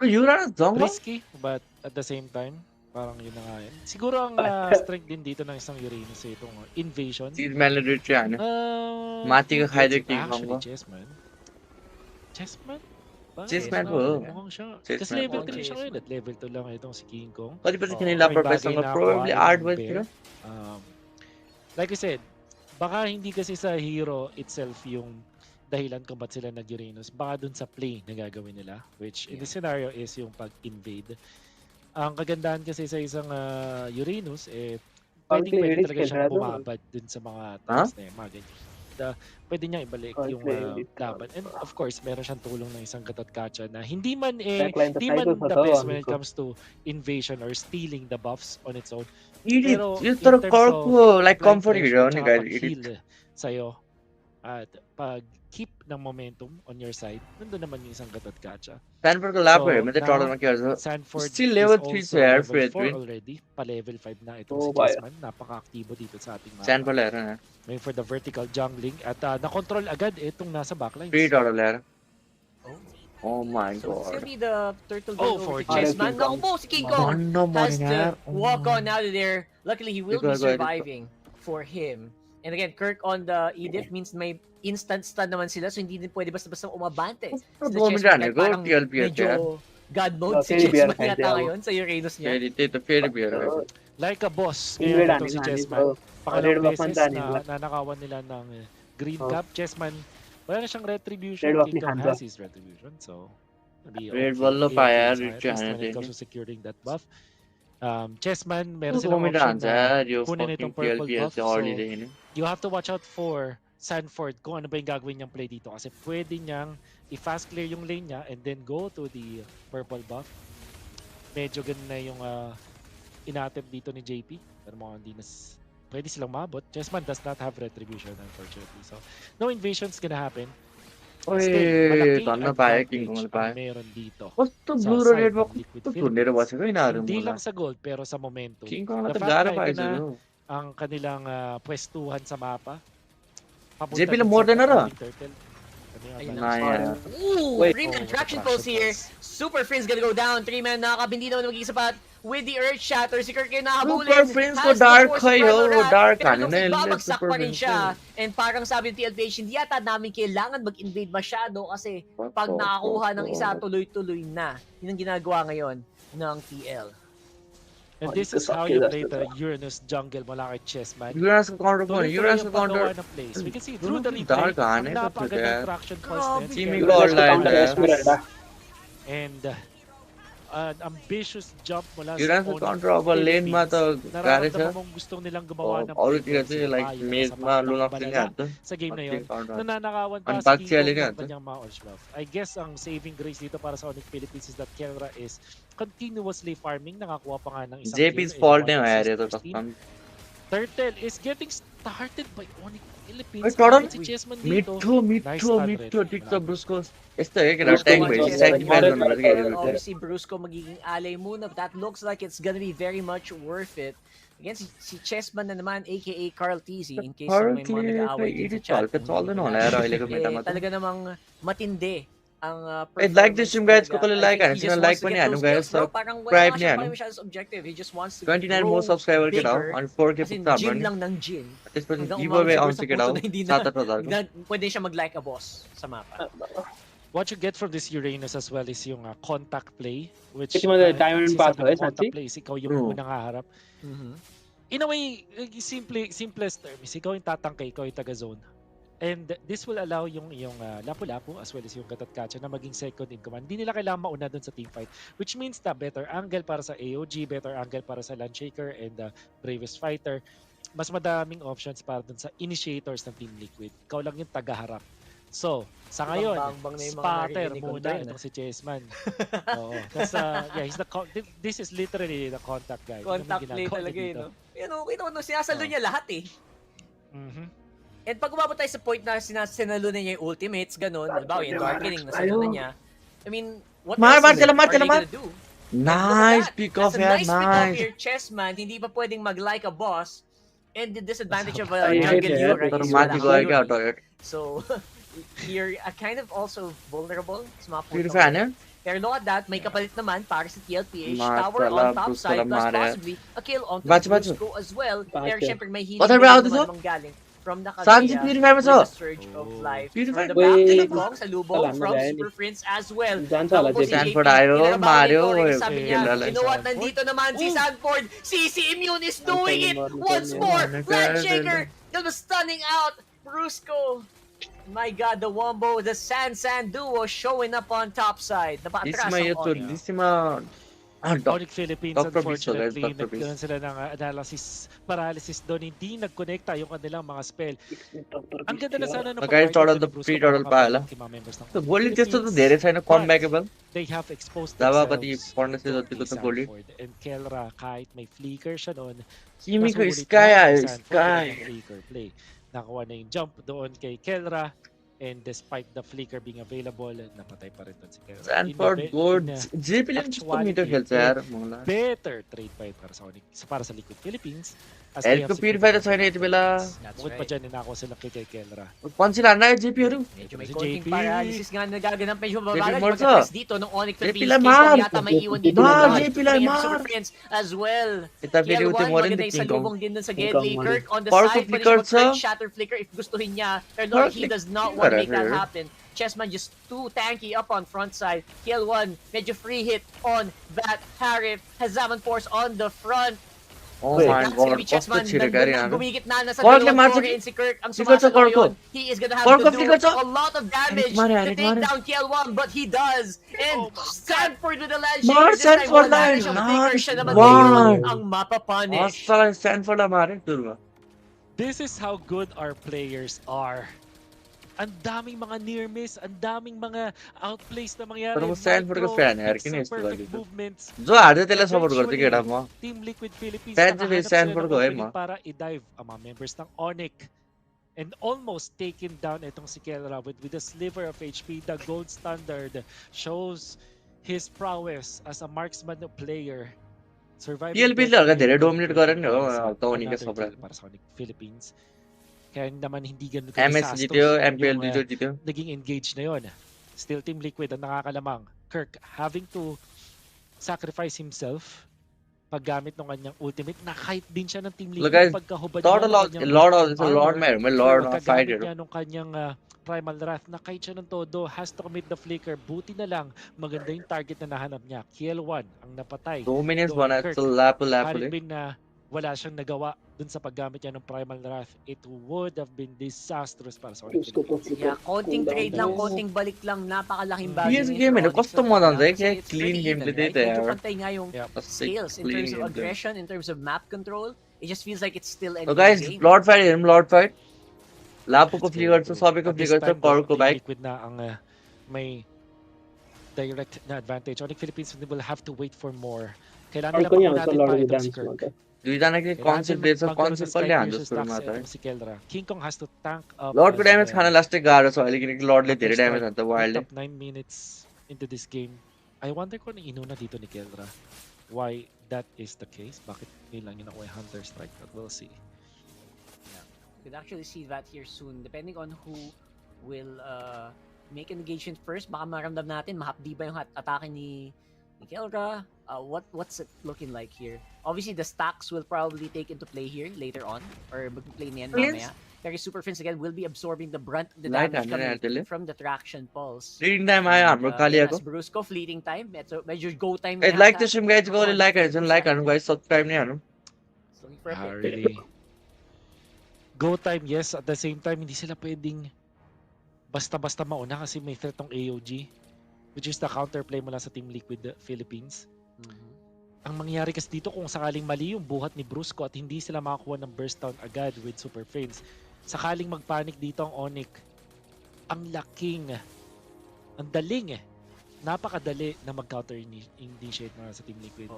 A: Yura dong ba?
C: Risky, but at the same time, parang yun na nga yun. Siguro ang strength din dito ng isang Uranus itong invasion.
A: Si Melody ano? Mati ka kaya din
C: Actually,
A: ko.
C: Chessman. Chessman? Ba?
A: Chessman
C: Oo,
A: po.
C: mukhang siya.
A: Chessman
C: Kasi level
B: po.
C: 3 siya ngayon at level 2 lang itong si King Kong.
A: Pwede pa si
C: Oo,
A: kanila upper
C: may
A: best
C: bagay
A: ang
C: na
A: probably
C: kuha
A: hard
C: yung
A: with
C: bear. Like I said, baka hindi kasi sa hero itself yung dahilan kung ba't sila nag-Uranus. Baka dun sa play na gagawin nila, which in this scenario is yung pag-invade. Ang kagandahan kasi sa isang Uranus, pwede talaga siyang bumabad dun sa mga times na yun, mga ganyan. Pwede niya ibalik yung laban. And of course, meron siyang tulong ng isang Gatot-Kacha na hindi man the best when it comes to invasion or stealing the buffs on its own. Pero
A: Yung
C: in
A: toro
C: terms
A: core
C: of
A: ko, like
C: blind
A: comfort
C: pressure
A: hero ni
C: tsaka
A: guys.
C: pag-heal sa'yo at pag-keep ng momentum on your side, nandun naman yung isang Gatot-Kacha.
A: Stanford ko lapper,
C: So,
A: may
C: now,
A: total na kaya.
C: Sanford
A: Still level
C: is
A: 3
C: also
A: sa
C: level
A: Airfreight
C: 4
A: win.
C: already. Pa-level 5 na itong
D: Oo,
C: si
D: ba?
C: Chessman. Napaka-aktibo dito sa ating mapa.
A: Stanford lera na.
C: May for the vertical jungling at na-control agad itong nasa backlines.
A: 3 total lera.
B: Oh.
A: Oh my
B: So it's gonna
A: god.
B: be the turtle
C: Oh,
B: going
C: for
B: over to Chessman.
D: King Kong.
B: Naku po, si King Kong
A: Ano mo
B: has to
A: nga?
B: walk on out of there. Luckily, he will be
A: Ikaw, ikaw, ikaw.
B: surviving for him. And again, Kirk on the Edith means may instant stun naman sila, so hindi din pwede basta-basta umabante.
A: Ano
B: Sila
A: mo
B: Chessman,
A: dyan?
B: kahit
A: Go
B: parang
A: TLPH kaya.
B: medyo God mode si
D: Fairly
B: Chessman
D: bear
B: yata
D: kaya.
B: ngayon sa Uranus niya.
A: Fairly beer.
C: Like a boss.
D: Ingrid,
C: Ngayon itong si Chessman. Pangalawang
D: Red
C: beses
D: Wapan
C: na nanakawan nila ng Green
D: Oh.
C: Cap. Chessman, wala na siyang retribution.
D: Red Wapan
C: King Kong
D: Handa.
C: has his retribution. So, maybe
A: Red
C: okay.
A: Wallo pa yan,
C: At least
A: Richard.
C: when it comes to securing that buff. Chessman, meron
A: Gusto
C: silang
A: mo
C: option na
A: yung
C: kunin
A: fucking
C: itong purple
A: TLPH
C: buff.
A: sa
C: So,
A: holiday yun.
C: you have to watch out for Sanford kung ano ba yung gagawin niyang play dito. Kasi pwede niyang i-fast clear yung lane niya and then go to the purple buff. Medyo ganun na yung ina-attempt dito ni JP. Pero mukhang hindi na pwede silang mabot. Chessman does not have retribution, unfortunately. So, no invasion's gonna happen. Still, malaking advantage ang meron dito sa side ng Liquid Philippines. Hindi lang sa gold, pero sa momentum. The fact na ito na ang kanilang pwestuhan sa mapa.
A: JP lang more than na
C: Turtle.
B: Ooh, Freeman traction pulse here. Super Friends gonna go down. 3-man nakakabindi naman magiging sapat. With the Earth Shatter, si Kirk yung nakahabulin.
A: Super Friends ko dark kayo. Dark ka na
B: babagsak pa rin siya. And parang sabi ng Tlph, hindi yata namin kailangan mag-invade masyado kasi pag nakakuha ng isa, tuloy-tuloy na. Yun ang ginagawa ngayon ng TL.
C: And this is how you play the Uranus jungle mula kay Chessman.
A: Uranus counter po. Uranus counter.
C: We can see through the replay, ang napakagandang traction pulse
A: Teaming ko online.
C: And an ambitious jump mula
A: Uranus counter over lane ma to gare siya.
C: Nararamdaman mong gustong nilang gumawa ng
A: Already kasi like maze ma lunok din yan.
C: Sa game na yun, nananakawan pa
A: sa
C: Kiko ng kanyang mga Onicph. I guess ang saving grace dito para sa Onicph Philippines is that Kelra is continuously farming, nakakuha pa nga ng isang
A: JP's fault na yung area to.
C: Turtle is getting started by Onicph Philippines.
A: Ay, parang
C: si Chessman
A: mid
C: dito.
A: to TikTok Brusco. Este kaya tank ba second man na
B: Obviously Brusco magiging ally muna, but that looks like it's gonna be very much worth it. Again, si Chessman na naman, aka Carl TZ, in case may mga nag-aaway din sa chat. Talaga namang matindi ang
A: I like this stream guys, ko like ano, sino like mo niya, ano guys, subscribe niya, no?
B: He just wants to
A: 29 more subscriber ka daw, on 4K
B: subscriber. Gym lang ng gym.
A: At this point, giveaway on sige daw, sa tatlo daw.
B: Pwede siya mag-like a boss sa mapa.
C: What you get from this Uranus as well is yung contact play, which
D: diamond path
C: contact play is ikaw yung unang haharap. In a way, simplest term is ikaw yung tatangkay, ikaw yung taga-zone. And this will allow yung Lapu-Lapu as well as yung Katatkacha na maging second in command. Hindi nila kailangan mauna dun sa team fight, which means na better angle para sa AOG, better angle para sa Landshaker and Bravest Fighter. Mas madaming options para dun sa initiators ng Team Liquid. Ikaw lang yung taga-harap. So, sa ngayon, spatter muna itong si Chessman. Oo. Kasi, this is literally the contact guy.
B: Contact play talaga yun, no? Yan, okay naman, sinasalo niya lahat eh. And pag umabot tayo sa point na sinalo na niya yung ultimates, ganun, halimbawa yung Darkening, nasalo na niya. I mean, what else are they gonna do?
A: Nice pick off here,
B: nice. Pick off here, Chessman, hindi pa pwedeng mag-like a boss. And the disadvantage of a jungle hero, right, is so, you're kind of also vulnerable sa mga puto. Pero look at that, may kapalit naman para sa Tlph. Tower on top side, plus possibly a kill on Brusco as well. Pero syempre may healing naman galing from the Kaguya with the surge of life. From the back to the Kong, sa lubong from Super Friends as well.
A: Sanford Ayo, Mario,
B: you know what, nandito naman si Sanford. CC Immune is doing it once more. Landshaker, that was stunning out. Brusco. My God, the Wombo, the San duo showing up on top side. Napatras ang Onicph.
C: Onicph Philippines, unfortunately, nagkaroon sila ng paralysis doon. Hindi nag-connecta yung kanilang mga spell. Ang ganda na sana ng
A: pre-total pala. So, goalie just to there is a comebackable.
C: They have exposed
A: themselves
C: to Sanford. And Kelra, kahit may flicker siya doon,
A: Kimi ko Sky.
C: Flicker play. Nakuha na yung jump doon kay Kelra. And despite the flicker being available, napatay pa rin doon si Kelra.
A: Sanford, good. JP lang gusto meter health, sir.
C: Better trade fight para sa Liquid Philippines.
A: Elko purify na sa kanito bila.
C: Bukod pa dyan, ninako sila kay Kelra.
A: Kung sila na, JP rin.
B: Medyo may konting paralysis nga nagaganap. Medyo mabagal. Pagkatapos dito nung Onicph Philippines case, yata may iwan dito.
A: JP Lamar!
B: Super Friends as well.
A: Kiel 1,
B: maganda yung salubong din dun sa Gedley. Kirk on the side, pwede siya mag-Kirk Shatter Flicker if gustuhin niya. Pero he does not want to make that happen. Chessman just too tanky up on front side. Kiel 1, medyo free hit on that Harif. Has Zaman Force on the front.
A: Oh my God,
B: Chessman, gumigit na nasa
A: dalawang
B: Flore si Kirk. Ang sumasalo yun. He is gonna have to do a lot of damage to take down Kiel 1, but he does. And Sanford with the Landshaker this time. Wala na siyang flicker, siya naman ang mapapunish.
A: Sanford na marin,
C: This is how good our players are. Ang daming mga near miss, ang daming mga outplays na mangyari.
A: तर म स्ट्यान्डफोर्डको फ्यान यार किन यस्तो
C: perfect
A: गरेको
C: movements.
A: जो हार्छ त्यसलाई सपोर्ट गर्छु
C: Eventually,
A: केटा म
C: Team Liquid Philippines
A: फ्यान चाहिँ फेरि
C: nakahanap sila ng
A: स्ट्यान्डफोर्डको है
C: opening
A: म
C: para i-dive ang mga members ng Onicph and almost taken down itong si Kelra with a sliver of HP. The gold standard shows his prowess as a marksman player. Surviving
A: TLP ले
C: death
A: हल्का
C: away
A: धेरै
C: with
A: dominate
C: good
A: गरेन नि हो
C: is
A: हल्का उनीकै
C: another
A: सबरा
C: kill para sa Onicph Philippines. Kaya naman hindi ganun
A: MS जित्यो
C: ka-disastrous
A: एमपीएल
C: yung
A: जित्यो जित्यो
C: naging engage na yon. Still Team Liquid ang nakakalamang. Kirk having to sacrifice himself paggamit ng kanyang ultimate na kahit din siya ng Team
A: Look
C: Liquid
A: guys,
C: pagkahubad
A: thought
C: niya
A: a
C: ng
A: lot
C: kanyang
A: lord of lord
C: armor
A: may
C: or
A: lord of fight
C: pagkagamit
A: hero
C: niya ng kanyang Primal Wrath na kahit siya ng todo has to commit the flicker. Buti na lang maganda yung target na nahanap niya. Kill 1 ang napatay.
A: dominance
C: Doon
A: बनाएको
C: Kirk,
A: छ लापो लापोले
C: halipin na wala siyang nagawa dun sa paggamit niya ng Primal Wrath, it would have been disastrous para sa Onicph Philippines.
B: Yeah, konting trade lang, konting balik lang, napakalaking bagay
A: PS
B: ngayon
A: game
B: for
A: हैन
B: Onyx
A: कस्तो
B: so
A: मजा
B: far,
A: आउँछ है
B: kasi
A: क्या
B: it's
A: clean
B: pretty
A: गेमले
B: even,
A: त्यही
B: right?
A: त
B: Medyo
A: यार
B: pantay nga yung scales in terms of aggression, in terms of map control. It just feels like it's still an
A: guys
B: game.
A: lord fight हेरौँ lord fight लापोको
C: Let's go
A: फ्लिकर छ
C: to-
A: सबैको
C: at this
A: flicker छ
C: time, though,
A: कर्को
C: Team
A: bike
C: Liquid na ang may direct na advantage. Onyx Philippines will have to wait for more. Kailangan nila
D: Alcohol
C: pakunatin
D: Lord
C: pa
D: of the
C: itong si
D: Dance
C: Kirk.
D: mata.
A: दुईजना के
C: Kailangan
A: concept
C: din
A: दिएछ
C: magkaroon
A: concept
C: ng
A: कसले
C: Sky
A: हान्छ
C: Pierce's
A: सुरु
C: stacks
A: मात्र है
C: itong si Kelra. King Kong has to tank up
A: लर्डको
C: as,
A: damage Khan लास्टै गाह्रो छ अहिले किनकि लर्डले धेरै
C: after
A: ड्यामेज
C: start,
A: हान्छ
C: eight
A: वाइल्डले
C: up 9 minutes into this game. I wonder kung ano inuna dito ni Kelra. Why that is the case? Bakit nilang yun ako Hunter Strike? But we'll see.
B: You could actually see that here soon, depending on who will make an engagement first. Baka maramdam natin, mahapdi ba yung atake ni Kelra? What's it looking like here? Obviously, the stacks will probably take into play here later on, or mag-play niyan mamaya. Pero Super Friends again will be absorbing the brunt of the damage coming from the traction pulse.
A: Reading time आयो हाम्रो कालियाको
B: As Brusco, fleeting time. Medyo go time
A: Guys,
B: na
A: like
B: yata.
A: this stream guys, go like haनु guys, subscribe ni haनु.
B: Looking for a pick.
C: Really. Go time, yes. At the same time, hindi sila pwedeng basta-basta mauna kasi may threat ng AOG, which is the counterplay mula sa Team Liquid Philippines. Ang mangyayari kasi dito kung sakaling mali yung buhat ni Brusco at hindi sila makakuha ng burst down agad with Super Friends, sakaling magpanic dito ang Onicph, ang daling napakadali na mag-counter initiate na sa Team Liquid.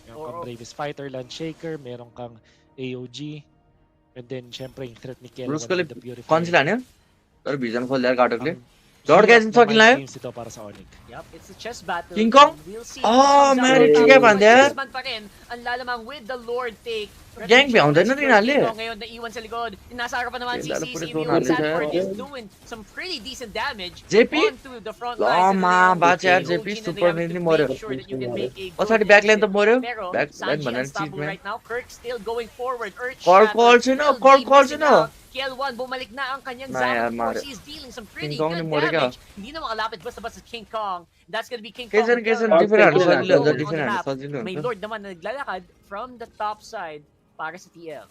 C: Meron kang Bravest Fighter, Landshaker, meron kang AOG, and then syempre yung threat ni Kelvin with the Purifier.
A: कौन सी लाने तर भिजन खोल यार काटकले Lord guys सकिन लायो
C: ito para sa Onicph.
B: Yep, it's a chess battle.
A: King Kong?
B: We'll see
A: Oh,
B: man,
A: ठीक है बंदे यार
B: Chessman pa rin ang lalamang with the Lord take.
A: Gang भी आउँदैन नि यिनीहरूले
B: Ngayon naiwan sa likod. Nasa harapan naman si
A: Lalo
B: CCV
A: puro
B: with
A: doon
B: Sanford
A: natin.
B: is doing some pretty decent damage
A: JP?
B: onto the front lines.
A: बाच यार JP super नहीं मर्यो पछाडी ब्याकलाइन त मर्यो ब्याकलाइन भन्नाले चीजमा
B: right now. Kirk still going forward.
A: कल छैन
B: KL1 bumalik na ang kanyang
A: Nah,
B: Zama. Of course, he's dealing some pretty
A: King Kong
B: good
A: ni Mori ka.
B: damage. Hindi na makalapit basta-basta sa King Kong. That's gonna be King Kong.
A: कैसन different सजिलो हुन्छ different सजिलो
B: May
A: हुन्छ
B: Lord naman na naglalakad from the top side para sa TL.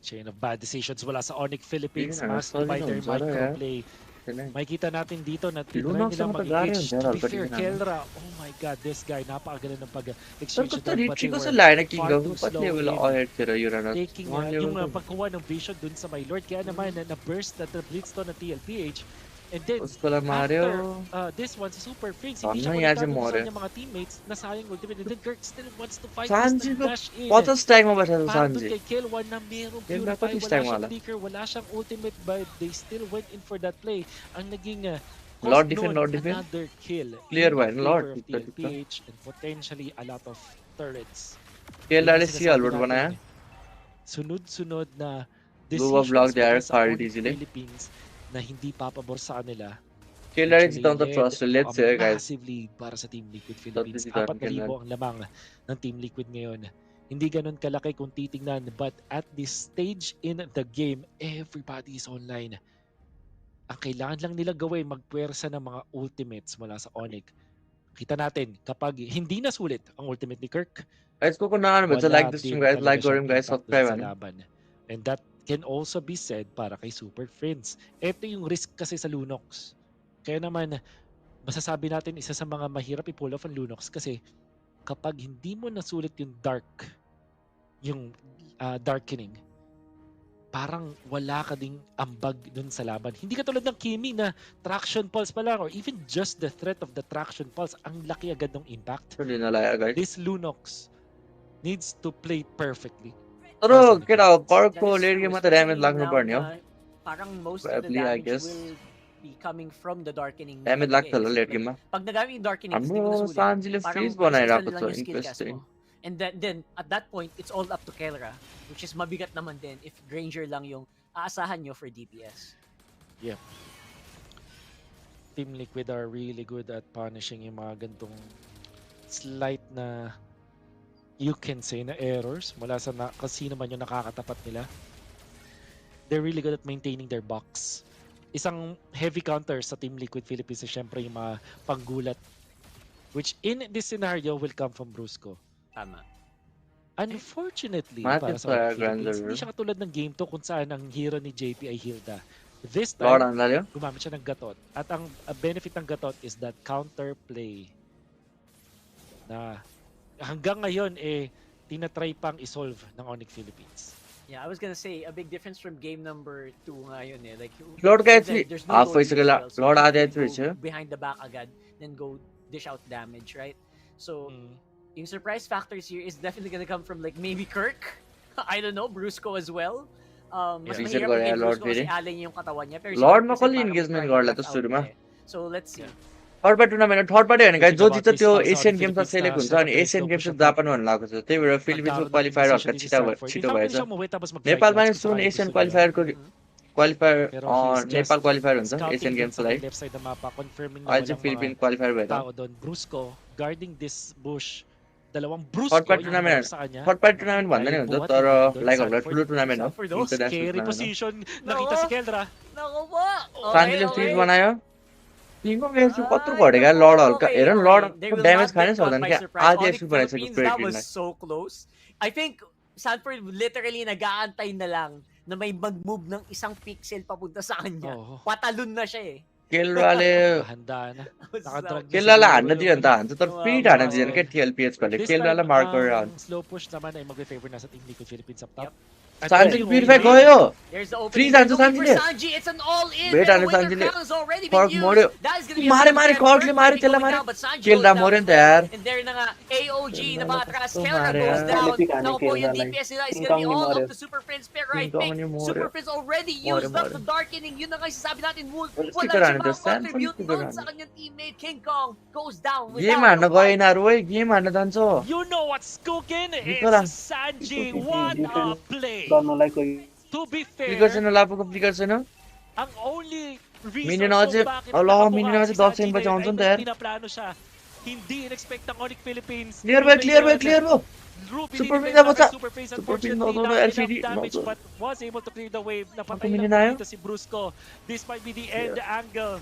C: Chain of bad decisions wala sa Onicph Philippines.
A: Yun,
C: Mas by their
A: solid,
C: microplay. Makikita natin dito na tinry
A: Lunak
C: nila
A: sa matagari
C: mag-engage.
A: yun,
C: To be
A: Gerald,
C: fair,
A: pati
C: Kelra, oh my god, this guy, napakagaling ng
A: तर
C: pag-exchange.
A: कस्तो रिट्री कसो लाएन king
C: far too
A: कति
C: slow
A: level
C: in
A: ahead थियो र युरानस
C: taking yung pagkuha ng vision dun sa my Lord. Kaya naman na-burst na blitz to na TLPH. And then,
A: उसको ला मार्यो
C: after this one, si Super Friends,
A: Tama
C: hindi siya
A: yan si
C: konektado
A: More.
C: sa kanyang mga teammates na sayang ultimate. And then Kirk still wants to fight
A: Sanji
C: this
A: को
C: dash in.
A: 50 स्ट्याकमा बसेको छ
C: Para dun
A: Sanji
C: kay Kill1 na merong
A: Yan ba,
C: Purify,
A: pati
C: wala
A: stack
C: siyang
A: wala?
C: flicker, wala siyang ultimate, but they still went in for that play. Ang naging
A: Lord
C: cost
A: defend,
C: nun,
A: Lord defend.
C: another kill.
A: Clear
C: in
A: ba?
C: favor
A: Lord,
C: of
A: tika, tika.
C: TLPH and potentially a lot of turrets.
A: केलरले
C: Yun ang
A: सी
C: sinasabi
A: हलवट
C: natin,
A: बनायो
C: Sunod-sunod na
A: Blue
C: decisions
A: vlog there,
C: mula sa
A: Carl
C: Onicph
A: DZ ले.
C: Philippines na hindi papabor sa kanila.
A: केलरले
C: Actually
A: जिताउँदा
C: led
A: trust let's
C: to
A: say
C: a
A: guys
C: massive lead para sa Team Liquid Philippines.
A: si Karan
C: 4,000 ang lamang ng Team Liquid ngayon. Hindi ganun kalaki kung titingnan, but at this stage in the game, everybody is online. Ang kailangan lang nila gawin, magpuwersa ng mga ultimates mula sa Onicph. Kita natin, kapag hindi nasulit ang ultimate ni Kirk,
A: guys को नाम भन्छ like this stream guys
C: din
A: like
C: talaga
A: गरौँ
C: siyang
A: guys
C: impact dun
A: subscribe
C: sa
A: हानु
C: laban. And that can also be said para kay Super Friends. Ito yung risk kasi sa Lunox. Kaya naman, masasabi natin isa sa mga mahirap i-pull off ang Lunox kasi kapag hindi mo nasulit yung darkening, parang wala ka ding ambag dun sa laban. Hindi ka tulad ng Kimi na traction pulse pa lang or even just the threat of the traction pulse, ang laki agad ng impact.
A: Hindi nalaya, guys.
C: This Lunox needs to play perfectly.
A: तर केटा Perk
B: That
A: को
B: is
A: late
B: true,
A: गेममा त damage
B: especially
A: लाग्नु
B: now
A: पर्ने हो.
B: na parang most of the
A: Probably, I
B: damage
A: guess.
B: will be coming from the darkening.
A: Damage लाग्छ होला लेट गेममा.
B: Pag nagamit yung darkening, hindi mo
A: हाम्रो
B: nasulit.
A: सान्जीले
B: Parang
A: फ्रिज
B: isasal
A: बनाइरहेको
B: lang
A: छ
B: yung skill cast
A: interesting.
B: mo. And then at that point, it's all up to Kelra, which is mabigat naman din if Granger lang yung aasahan nyo for DPS.
C: Team Liquid are really good at punishing yung mga gantong slight na you can say na errors mula sa kasi naman yung nakakatapat nila. They're really good at maintaining their box. Isang heavy counter sa Team Liquid Philippines is syempre yung mga panggulat, which in this scenario will come from Brusco.
B: Tama.
C: Unfortunately,
A: Matic
C: para sa
A: pa,
C: Philippines,
A: Grander.
C: hindi siya katulad ng game 2 kung saan ang hero ni JP ay Hilda. This
A: Lord
C: time,
A: ang lalyo.
C: gumamit siya ng gatot. At ang benefit ng gatot is that counter play na hanggang ngayon tinatry pang isolve ng Onicph Philippines.
B: Yeah, I was gonna say, a big difference from game number 2 ngayon Like,
A: Lord ka
B: there's
A: actually
B: no
A: half
B: goal
A: way sa gala.
B: details, so
A: Lord
B: you
A: ade
B: can go
A: siya.
B: behind the back agad, then go dish out damage, right? So, yung surprise factors here is definitely gonna come from like maybe Kirk. I don't know, Brusco as well. Mas
A: Feature
B: mahirap
A: ko
B: kay
A: rin, Lord
B: Brusco kasi
A: Piri.
B: alay niya yung katawan niya. Pero
A: Lord
B: si Kirk kasi
A: Macaulay
B: parang
A: engagement
B: trying to
A: गर्ला त
B: back out
A: सुरुमा.
B: eh. So let's see.
A: Third part tournament होइन गाइस जो
C: Thinking
A: जित्छ
C: about
A: त्यो
C: this, how
A: Asian
C: the
A: गेम्समा
C: Philippines
A: select
C: na
A: हुन्छ अनि
C: siya
A: Asian
C: na
A: games
C: siya
A: Japan भन्नु लागेको छ त्यही भएर फिलिपिन्सको
C: Nagkaroon ng
A: क्वालिफायर
C: decision
A: हल्का
C: ni
A: छिटो
C: Sanford.
A: छिटो
C: In fact,
A: भएछ
C: pwede siyang umuwi tapos mag-try
A: नेपालमा
C: guards
A: नि
C: kung
A: सुन
C: sakali
A: एसियन
C: gusto niya.
A: क्वालिफायरको qualifier
C: Pero he's just
A: Nepal qualifier हुन्छ
C: scouting
A: एसियन
C: dun
A: गेम्सको
C: sa
A: लागि
C: left side ng mapa, confirming na
A: अहिले
C: walang
A: चाहिँ फिलिपिन
C: mga
A: क्वालिफायर भएर
C: tao doon. Brusco, guarding this bush. Dalawang
A: third
C: Brusco
A: party
C: yung
A: tournament
C: sa kanya.
A: Third party tournament भन्दा
C: Dahil
A: नि हुन्छ
C: buhat
A: तर
C: hindi na doon,
A: लाइक होला
C: Sanford.
A: ठुलो टुर्नामेन्ट हो
B: Sanford, oh,
A: international
C: Scary
A: tournament हो
C: position.
B: No.
C: Nakita si Keldra.
B: Naku po!
A: सान्जीले फ्रिज बनायो पिङको एचपी कत्रो
B: Ay,
A: घट्यो क्या
B: naku,
A: लड हल्का
B: okay,
A: हेर न
B: okay.
A: लड
B: They will
A: ड्यामेज
B: not
A: खानै
B: get caught
A: सक्दैन
B: by
A: क्या
B: surprise.
A: आधी
B: Onyx
A: एचपी बनाइसक्यो
B: Philippines,
A: स्प्रे
B: that was
A: टिमलाई
B: so close. I think Sanford literally nag-aantay na lang na may mag-move ng isang pixel papunta sa kanya.
C: Oo.
B: Patalon na siya eh.
A: केलराले
C: Handa na.
B: Was
C: Nakadrag na
A: केलरालाई
C: siguro
A: हान्न
C: yung
A: दियो नि त हान्छ तर
B: Wow,
A: fret हान्न
B: wow.
A: दिँदैन क्या टिएलपिएच ले
C: This
A: केलरालाई
C: time,
A: मार्क गरेर
C: ang
A: हान्छ
C: slow push naman ay mag-favor na sa Team Liquid Philippines up top.
B: Yep.
C: At
A: सान्जीले
C: yung
A: प्युरिफाई
C: only-
A: गयो
B: There's the opening.
A: Freeze
B: They're
A: hands
B: looking for
A: Sanjile.
B: Sanji. It's an all-in.
A: Wait,
B: Pero
A: ano,
B: winter
A: Sanjile?
B: crown's already
A: Cork
B: been
A: moryo.
B: used. That is gonna be
A: Mare,
B: a
A: mare,
B: Kirk
A: Cork le mare,
B: might be
A: tela
B: going
A: mare.
B: down, but Sanji
A: Kill
B: goes
A: da
B: down
A: more
B: as
A: than
B: well.
A: that.
B: And there na nga, AOG na matras.
A: Oh,
B: Kelra
A: mare,
B: goes
A: ah.
B: down.
D: Qualifica ni
B: Now po yung
D: Kelra,
B: DPS nila is
D: King
B: gonna be
D: Kong ni
B: all
D: More.
B: up to Super Prince. Pero I
A: King Kong
B: think
A: ni More.
B: Super Prince already
A: More,
B: used up
A: more.
B: the darkening. Yun na nga sasabi natin.
A: Well,
B: Wala
A: sticker
B: siya
A: on it, the Sanford
B: contribute
A: sticker
B: nun
A: on
B: sa
A: it.
B: kanyang teammate. King Kong goes down
A: game
B: without
A: हान्न
B: a
A: गयो
B: fight.
A: यिनीहरू है गेम हान्न जान्छ
C: You know what's cooking?
A: Nicola.
C: It's Sanji.
D: Ito,
C: What a
D: defense.
C: play.
D: गर्नलाई कोही
C: To be
A: flicker
C: fair,
A: छैन लापोको फ्लिकर छैन
C: ang only reason
A: Minion
C: kung
A: kasi-
C: bakit
A: Ala,
C: nakabuka
A: minion kasi
C: si
A: 10
C: Sanji
A: pa siya
C: ngayon ay
A: unsan there.
C: pinaplano siya. Hindi in-expect ng Onicph Philippines.
A: Clear भयो क्लियर भयो क्लियर भयो
C: Ruby
A: Super
C: Super
A: Pins na basta.
C: Super Pins
A: Super Pins,
C: unfortunately
A: no, no,
C: not
A: LCD,
C: enough damage
A: no, no.
C: but was able to clear the wave. Napatay
A: minion
C: lang
A: na yun?
C: dito si Brusco. This might be the end angle.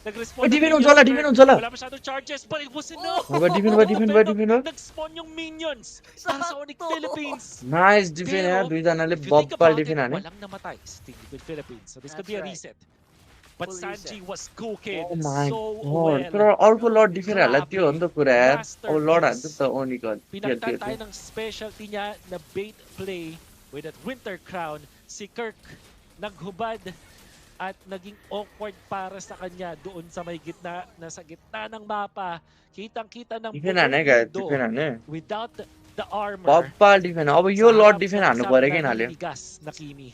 C: Nag-respond
A: Uy,
C: ang
A: defend
C: minions,
A: हुन्छ होला,
C: but
A: defend हुन्छ होला।
C: Wala masyadong charges but it was enough.
A: Ba defend भयो defend भयो defend भयो
C: Nag-spawn yung minions para sa Onicph Philippines.
A: Nice defend यार
C: Pero,
A: दुईजनाले
C: If you think
A: bubble
C: about it,
A: defend हाने
C: walang namatay sa Team Liquid Philippines. So this could
B: That's
C: be a
B: right.
C: reset. But
B: Full
C: Sanji
B: reset.
C: was cooking
A: Oh my
C: so
A: god तर
C: well.
A: अर्को लड डिफेन्ड हाल्ला त्यो हो नि त कुरा यार अब लड हान्छ त ओनिकल
C: Pinagtan tayo ng specialty niya na bait play with that Winter Crown. Si Kirk naghubad at naging awkward para sa kanya doon sa may gitna, nasa gitna ng mapa. Kitang-kita ng
A: defend हाने guys
C: mundo
A: defend हाने
C: without the armor.
A: Babbal डिफेन्ड अब यो
C: sa
A: लड
C: harap
A: defend
C: ng
A: हान्नु
C: isang
A: पर्यो कि हाल्यो
C: naninigas na Kimi.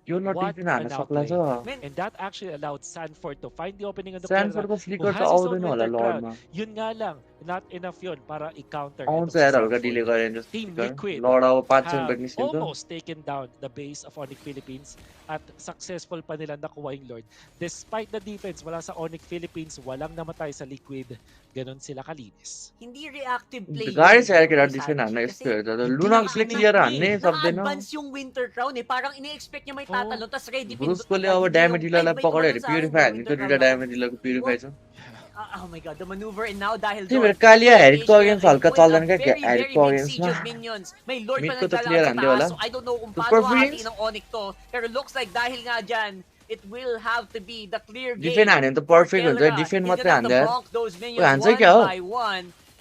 A: यो लड
C: What
A: defend हान्न
C: an
A: सक्ला छ
C: outplay. And that actually allowed Sanford to find the opening on the
A: स्यानफोर्डको
C: who
A: फ्लिकर त
C: has his own
A: आउँदैन होला
C: Winter Crown.
A: लडमा
C: Yun nga lang, not enough yun para i-counter
A: आउँछ
C: itong si
A: यार हल्का
C: Sanford.
A: डिले गरे जस्तो
C: Team
A: फ्लिकर
C: Liquid
A: लड अब 5
C: have
A: सेकेन्ड निस्किन्छ
C: almost taken down the base of Onicph Philippines at successful pa nila nakuha yung Lord. Despite the defense, wala sa Onicph Philippines, walang namatay sa Liquid. Ganon sila kalinis.
B: Hindi reactive play.
A: गाडी
B: yun
A: छ यार केटा
B: kay
A: defend हान्न
B: Sanji.
A: यस्तो
B: Kasi
A: हेर्दा त
C: hindi
A: लुनाक्सले
C: na-
A: clear हान्ने सक्दैन
B: na-advance yung Winter Crown eh. Parang ini-expect niya may tatalon, tas ready
A: ब्रुसकोले अब ड्यामेज डिलरलाई पक्रेर हेरे प्युरिफाई हान्ने त दुइटा ड्यामेज डिलरको प्युरिफाई छ
B: Oh my god, the maneuver and now dahil
A: त्यही भएर कालिया हेरिटको अगेन्स्ट हल्का चल्दैन क्या
B: very
A: हेरिटको
B: big
A: against
B: siege of minions. May Lord pa
A: Mid ko to
B: naglalakad
A: clear
B: sa
A: hindi
B: taas,
A: wala.
B: so I don't know kung
A: Super
B: paano
A: Prince?
B: hatiin ng Onyx to. Pero looks like dahil nga dyan, it will have to be the clear game.
A: Defend हान्यो भने त पर्फेक्ट हुन्छ
B: Kelra,
A: defend
B: he's
A: मात्रै
B: gonna have to
A: हान्दा
B: bonk those
A: Uy,
B: minions
A: हान्छ
B: one
A: क्या हो?
B: by one.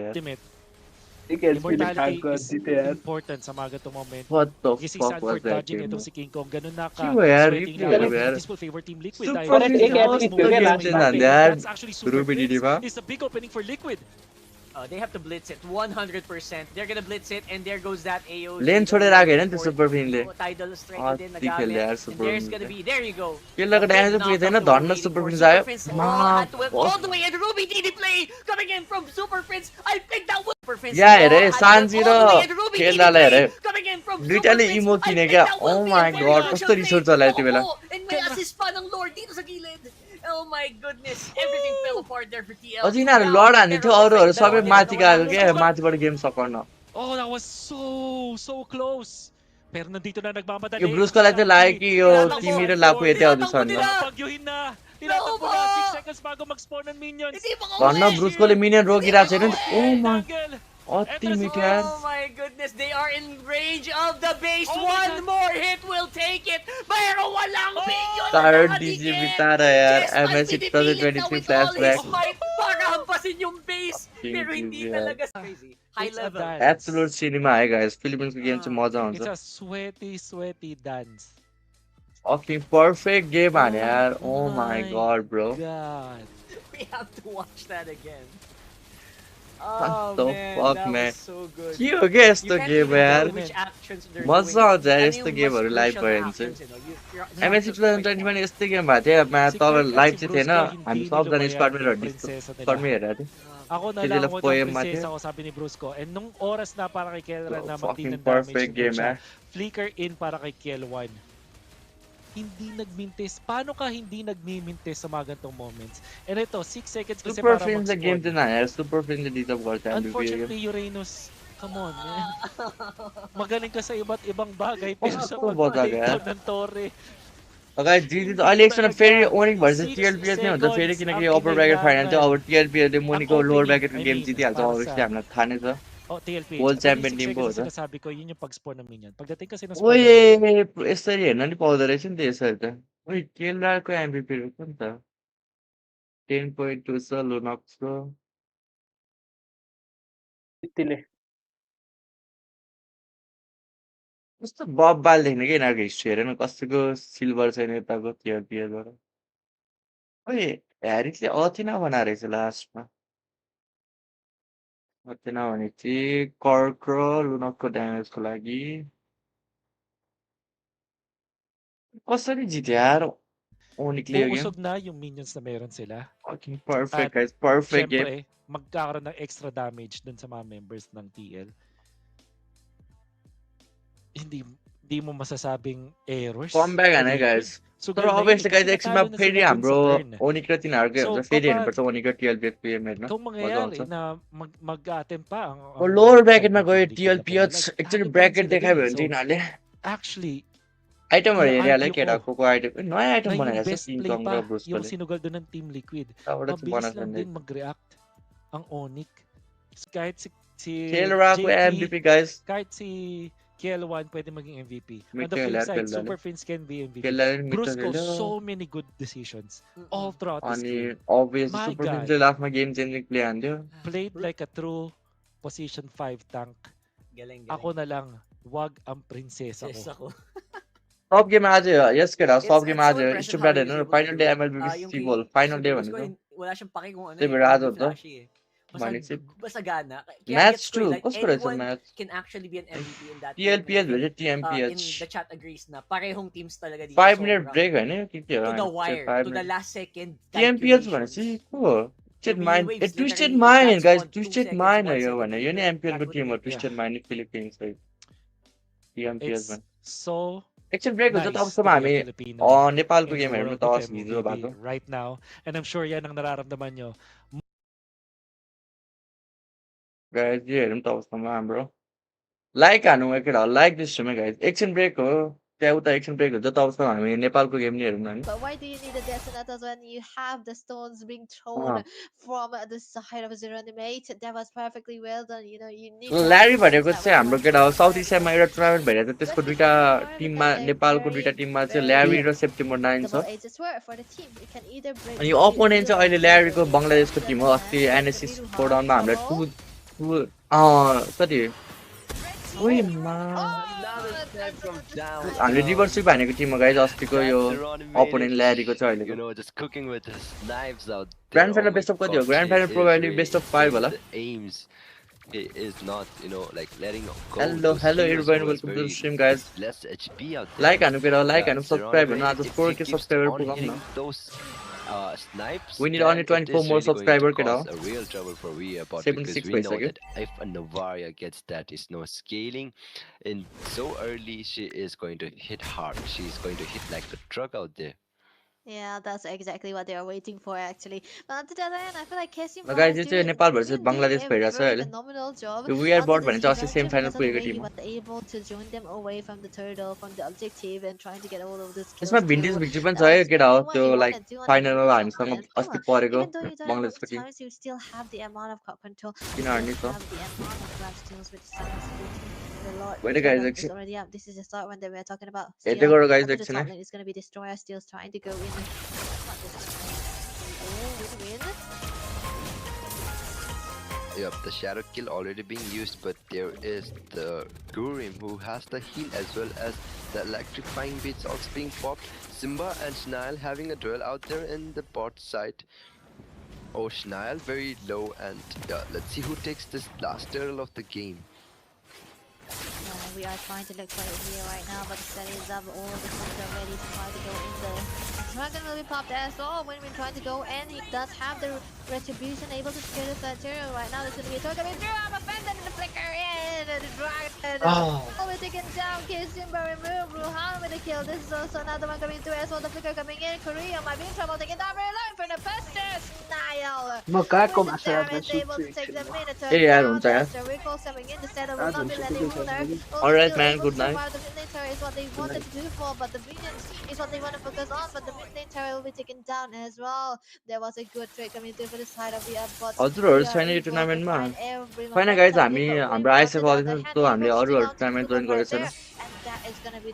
A: that.
C: ultimate.
D: एक एचपी ले
C: Immortality
D: खाक
C: is
D: जीते यार
C: important sa mga ganitong moment.
A: What the
C: Gising
A: fuck
C: Sanford
A: was that
C: dodging
A: game?
C: itong si King Kong. Ganun na
A: क्यों यार
C: sweating
A: replay
C: na.
A: हो यार
C: This will favor Team Liquid.
A: super
C: Dahil
D: Correct,
A: fist
D: एक
C: Liquid
D: HP
C: is
D: पे
C: moving
D: गया
C: on
D: last
C: the
D: बार
C: map.
D: पे.
A: यार
C: That's actually super
A: Ruby
C: Prince.
A: Diva
C: It's a big opening for Liquid.
B: They have to blitz it 100%. They're gonna blitz it, and there goes that AOG.
A: लेन छोडेर आगे हैन त्यो सुपर फिनले
B: Tidal strike din
A: अति खेल्यो
B: nagamit.
A: यार
B: And
A: super
B: there's gonna
A: फिनले
B: be, there you go.
A: के लगा
B: The big
A: ड्यामेज पुगेको थिएन
B: knockout that we're
A: धन्न
B: waiting
A: super
B: for.
A: Fins
B: Super
A: आयो
B: Prince,
A: मा
B: had to whip all the way, and Ruby DD play coming in from Super Prince. I think that was Super Prince.
A: या हेरे
B: had to whip
A: Sanji
B: all
A: raw
B: the way, and Ruby DD
A: खेल्दालाई
B: play
A: हेरे
B: coming in from Super
A: दुईटाले
B: Prince.
A: इमो
B: I
A: किने
B: think
A: क्या
B: that
A: ओ
B: will be a
A: my
B: very
A: God
B: crucial
A: कस्तो resort
B: play.
A: चलायो त्यो बेला
B: Oh, and may assist pa ng Lord dito sa gilid. Oh my goodness, everything fell apart there for TL.
A: अझै यिनीहरू लड हान्ने थियो अरूहरू सबै माथि गएको क्या माथिबाट गेम सकाउन
C: Oh, that was so close. Pero nandito na nagmamadali.
A: यो ब्रुसकोलाई चाहिँ लाग्यो कि यो तिमी र लापु यतै आउँदैछन्
C: Pagyuhin na. Tinatakbo na 6 seconds bago mag-spawn ng minions.
B: Hindi pa
A: भन्न ब्रुसकोले मिनियन रोकिरहेको छैन ओ माय
C: Angle.
A: अति मिठो यार
B: Oh my goodness, they are in range of the base.
C: Oh my
B: One
C: God.
B: more hit will take it. Pero walang minion
A: Third
B: na
A: DC
B: nakadikit.
A: bitara yaar
B: Yes,
A: MSC
B: pinipilit na
A: 2023
B: with all his
A: flashback
B: might para hampasin yung base.
A: Fucking
B: Pero hindi
A: GG,
B: talaga crazy. High
C: It's a
B: level.
C: dance.
A: Absolute cinema है गाइस फिलिपिन्सको गेम चाहिँ मजा
C: It's
A: हुन्छ
C: a sweaty dance.
A: Fucking perfect game हाने यार oh my
C: my
A: God bro
C: God.
B: We have to watch that again.
A: What
B: Oh
A: the
B: man,
A: fuck,
B: that
A: man?
B: was so good.
A: के हो क्या
B: You
A: यस्तो
B: can't
A: गेम
B: even
A: यार
B: tell which actions they're
A: मजा
B: doing.
A: आउँछ यार
B: And
A: यस्तो
B: yung
A: गेमहरू
B: mas
A: लाइभ
B: crucial
A: भयो
B: na
A: भने चाहिँ
B: actions, you have
A: MSc
B: to strike
A: 2020
B: one.
A: पनि यस्तै गेम भएको थियो तपाईँ लाइभ चाहिँ थिएन
C: Brusco,
A: हामी
C: hindi
A: सबजना
C: nilubayan
A: स्क्वाडमेट
C: yung
A: र
C: prinsesa nila.
A: स्क्वाडमेट हेरेको थियो
C: Ako na
A: Sila
C: lang
A: po
C: ako
A: yung
C: ng
A: mati.
C: prinsesa ako, sabi ni Brusco. And nung oras na para kay Kelra na
A: fucking
C: magtinang damage,
A: perfect
C: nandun
A: game,
C: siya.
A: eh.
C: Flicker in para kay Kiel1. Hindi nagmintis. Paano ka hindi nagmimintis sa mga gantong moments? And ito, 6 seconds kasi
A: super
C: para
A: friend चाहिँ game
C: mag-spawn.
A: चाहिँ नयाँ super friend चाहिँ डिजर्भ गर्छ MVP game
C: Unfortunately, Uranus, come on, man. Magaling ka sa iba't ibang bagay, pero sa
A: Oh, bagay,
C: pag-take ng torre,
A: guys जिति त अहिले एकछिन फेरि ओनिक भर्सेस टिएलपिएस नै हुन्छ फेरि किनकि अपर ब्र्याकेट फाइनल चाहिँ अब टिएलपिएसले मुनिको लोवर ब्र्याकेटको गेम जितिहाल्छ अभियसली हामीलाई थाहा नै छ
C: oh, TLPH.
A: World
C: Pero
A: champion
C: yung
A: team
C: 6
A: po,
C: seconds
A: no?
C: na sinasabi ko, yun yung pag-spawn ng minion. Pagdating kasi ng spawn ng minion,
A: ओए यसरी हेर्न नि पाउँदो रहेछ नि त यसरी त ओइ केलराको एमभिपी रहेछ नि त 10.2 छ लुनक्सको
D: यतिले
A: कस्तो बब्बाल देख्ने क्या यिनीहरूको हिस्ट्री हेरेन कसैको सिल्भर छैन यताको टिएलपिएसबाट ओइ ह्यारिसले अथेना बनाएर रहेछ लास्टमा अथेना भनेपछि कर्क र लुनकको ड्यामेजको लागि कसरी जित्यो यार ओनिकले यो game
C: uusog na yung minions na meron sila.
A: fucking
C: At
A: perfect guys perfect game
C: syempre, magkakaroon ng extra damage dun sa mga members ng TL. Hindi mo masasabing errors.
A: Comeback हाने गाइस तर अभियसली गाइस एकछिनमा फेरि हाम्रो ओनिक र तिनीहरूकै हुन्छ फेरि हेर्नुपर्छ ओनिक र टिएलपिएस गेम हेर्न
C: Kung
A: मजा
C: mangyayari
A: आउँछ
C: na mag-attempt pa ang
A: lower ब्र्याकेटमा गयो
C: hindi ko
A: टिएलपिएस
C: napalalag.
A: एकचोटि
C: Ayaw pa rin
A: bracket
C: sila
A: देखायो
C: dun.
A: भने चाहिँ यिनीहरूले
C: Actually,
A: आइटमहरू हेरिहाल्यो
C: i-argue
A: केटाको आइटम नयाँ
C: na
A: आइटम
C: yung
A: बनाइरहेको छ
C: best
A: किङ
C: play
A: कङ
C: pa
A: र
C: yung
A: ब्रुसकोले
C: sinugal doon ng Team Liquid.
A: त्यहाँबाट चाहिँ
C: Mabilis lang
A: बनाएको
C: din mag-react ang Onic. Kahit si
A: खेलराको
C: JP,
A: MVP guys
C: kahit si Kiel1 pwede maging MVP. On
A: मिठो
C: the flip
A: खेल्यो
C: side,
A: खेल्दाले
C: Super Prince can be MVP.
A: खेल्दाले मिठो
C: Brusco,
A: खेल्यो
C: so many good decisions all throughout this
A: अनि
C: game.
A: Obviously
C: My
A: super
C: God.
A: टिमले लास्टमा गेम चेन्जिङ प्ले हान्थ्यो
C: Played like a true position 5 tank.
B: Galing, galing.
C: Ako na lang, wag ang prinsesa
B: Yes,
C: ko.
B: ako.
A: सब गेम आज यस केटा सब game
B: It's
A: आज
B: so impressive
A: stupid
B: how he was
A: हेर्नु
B: able
A: final
B: to
A: day
B: do it.
A: MLB
B: Yung
A: सी
B: kay
A: बल final
B: Sir
A: day
B: Brusco,
A: भनेको
B: wala siyang pake kung ano
A: Di
B: eh,
A: ba, Rado
B: hindi
A: to?
B: flashy eh. Basta,
A: भनेपछि
B: basta gana. Kaya
A: match
B: gets ko
A: two
B: eh, like
A: कसको रहेछ
B: anyone
A: match
B: can actually be an MVP in that game.
A: TLPS
B: And I
A: भेट्यो
B: think,
A: TMPH
B: in the chat agrees na parehong teams talaga dito
A: 5 minute
B: sobrang
A: break होइन कि के
B: to the
A: हो
B: wire,
A: 5
B: to the
A: minute
B: last second
A: टिएमपिएच
B: calculations.
A: भनेपछि को हो twisted
B: Ruby
A: mind
B: Waves
A: twisted
B: literally
A: mind
B: that
A: guys
B: spawned 2
A: twisted
B: seconds,
A: mind
B: 1
A: हो यो
B: second
A: भने यो नि
B: later.
A: एमपिएलको
B: That would
A: टिम हो
B: have been
A: twisted mind Philippines है टिएमपिएस
C: It's
A: भने
C: so
A: एकछिन ब्रेक हुन्छ
C: nice to
A: तबसम्म
C: be a
A: हामी
C: Filipino
A: नेपालको
C: in the
A: गेम हेर्नु
C: world
A: त
C: of
A: अस हिजो भएको
C: MLBB right now. And I'm sure yan ang nararamdaman nyo.
A: Guys यो हेरौँ तबसम्म हाम्रो लाइक हान्नु एकखेर लाइक दिस छुमे गाइस एकछिन ब्रेक हो त्यहाँ उता एकछिन ब्रेक हुन्छ तबसम्म हामी नेपालको गेम नि हेरौँ न नि
F: But why do you need the detonator when you have the stones being thrown from the side of zero animate? That was perfectly well done. You know, you need to have
A: Larry
F: the stones
A: भनेको
F: that
A: चाहिँ
F: will
A: हाम्रो
F: launch
A: केटा हो
F: the
A: south
F: fire
A: एसियामा एउटा टुर्नामेन्ट भइरहेको छ त्यसको दुईटा टिममा नेपालको दुईटा टिममा चाहिँ ल्यारी र सेप्टेम्बर 9 छ
F: double edged sword for the team. You can either break
A: अनि यो अपोनेन्ट चाहिँ अहिले ल्यारीको बङ्गलादेशको टिम हो अस्ति एनएससी फोरडाउनमा हामीलाई कति ओइमा
E: Another snipe from down.
A: हामीले रिभर्सिप हानेको टिममा गाइज अस्तिको यो अपोनेन्ट ल्यारीको चाहिँ
E: You
A: अहिलेको
E: know, just cooking with his knives out there.
A: Grand final
E: Oh
A: best
E: my
A: of कति हो
E: God,
A: grand
E: he
A: final
E: is
A: probably
E: really
A: best of 5 होला
E: hitting the aims. He is not, you know, like letting go.
A: Hello
E: those
A: hello
E: heroes
A: everyone
E: who is
A: welcome to the
E: very
A: stream guys
E: less HP out there.
A: Like हान्नु पेर like हान्नु
E: Zeron
A: subscribe गर्नु
E: Ray,
A: आज
E: if
A: 4
E: he
A: के
E: keeps
A: subscriber
E: on
A: पुगाउँ
E: hitting
A: न
E: those snipes,
A: We need
E: then
A: only
E: it
A: 24
E: is
A: more
E: really going to
A: subscriber, kiddo.
E: cause a real trouble for Weabot,
A: 76
E: because we know
A: paisa,
E: that if a Navaria gets that is no scaling in so early, she is going to hit hard. She's going to hit like a truck out there.
F: Yeah, that's exactly what they are waiting for actually. But on the other hand, I feel like Casey
A: No, guys, यो चाहिँ Nepal versus Bangladesh भइरहेछ
F: very
A: अहिले
F: phenomenal job.
A: यो we are
F: Onto
A: but भने
F: this
A: चाहिँ अस्ति
F: event,
A: semi final
F: because of the
A: पुगेको
F: way he
A: team हो
F: was able to join them away from the turtle, from the objective, and trying to get all of this
A: यसमा vintage victory पनि छ है केटा हो त्यो लाइक फाइनलमा हामीसँग अस्ति परेको
F: even though you don't have
A: बङ्गलादेशको
F: much
A: team
F: time, you still have the amount of crowd control. You
A: किन
F: still
A: हार्ने छ
F: have the amount of grab skills with the silence ability. The Lord
A: Wait a guys,
F: is already up. This is the start when they were talking about.
A: हेर्दै
F: Still,
A: गर guys
F: onto the
A: एकछिन
F: top
A: है
F: lane is going to be Destroyer still trying to go in. Not Destroyer. Oh, win.
E: Yep, the shadow kill already being used, but there is the Gurim who has the heal as well as the electrifying beats also being popped. Simba and Snile having a duel out there in the bot side. Oh, Snile very low, and yeah, let's see who takes this last turtle of the game.
F: We are trying to look for it here right now, but the settings up, all the things are ready to try to go in there. Dragon will be popped as well when we're trying to go, and he does have the retribution able to secure the third turret. Right now, there's going to be a token. I'm offended in the flicker, and the dragon. Oh, we're taking down. Simba remove. Ruhan with the kill. This is also another one coming through as well. The flicker coming in. Korea might be in trouble. Taking down very low for the fastest. Nile.
D: म कहाँको Masarapp
F: Is able to take the Minotaur
A: Hey, यार
F: down.
A: हुन्छ यार
F: There's the recall coming in. The setup will
D: आज
F: not be
D: हुन्छ
F: letting
D: ठिकै
F: Ruler.
D: छ
A: Alright, man, good night.
F: The midlane turret is what they wanted to do for, but the minions is what they want to focus on. But the midlane turret will be taken down as well. There was a good trade coming through for the side of the bot.
A: हजुरहरू छैन यो टुर्नामेन्टमा छैन गाइज हामी हाम्रो आइएसएफ अडियन्सको हामीले अरूहरू tournament join गरेको छैन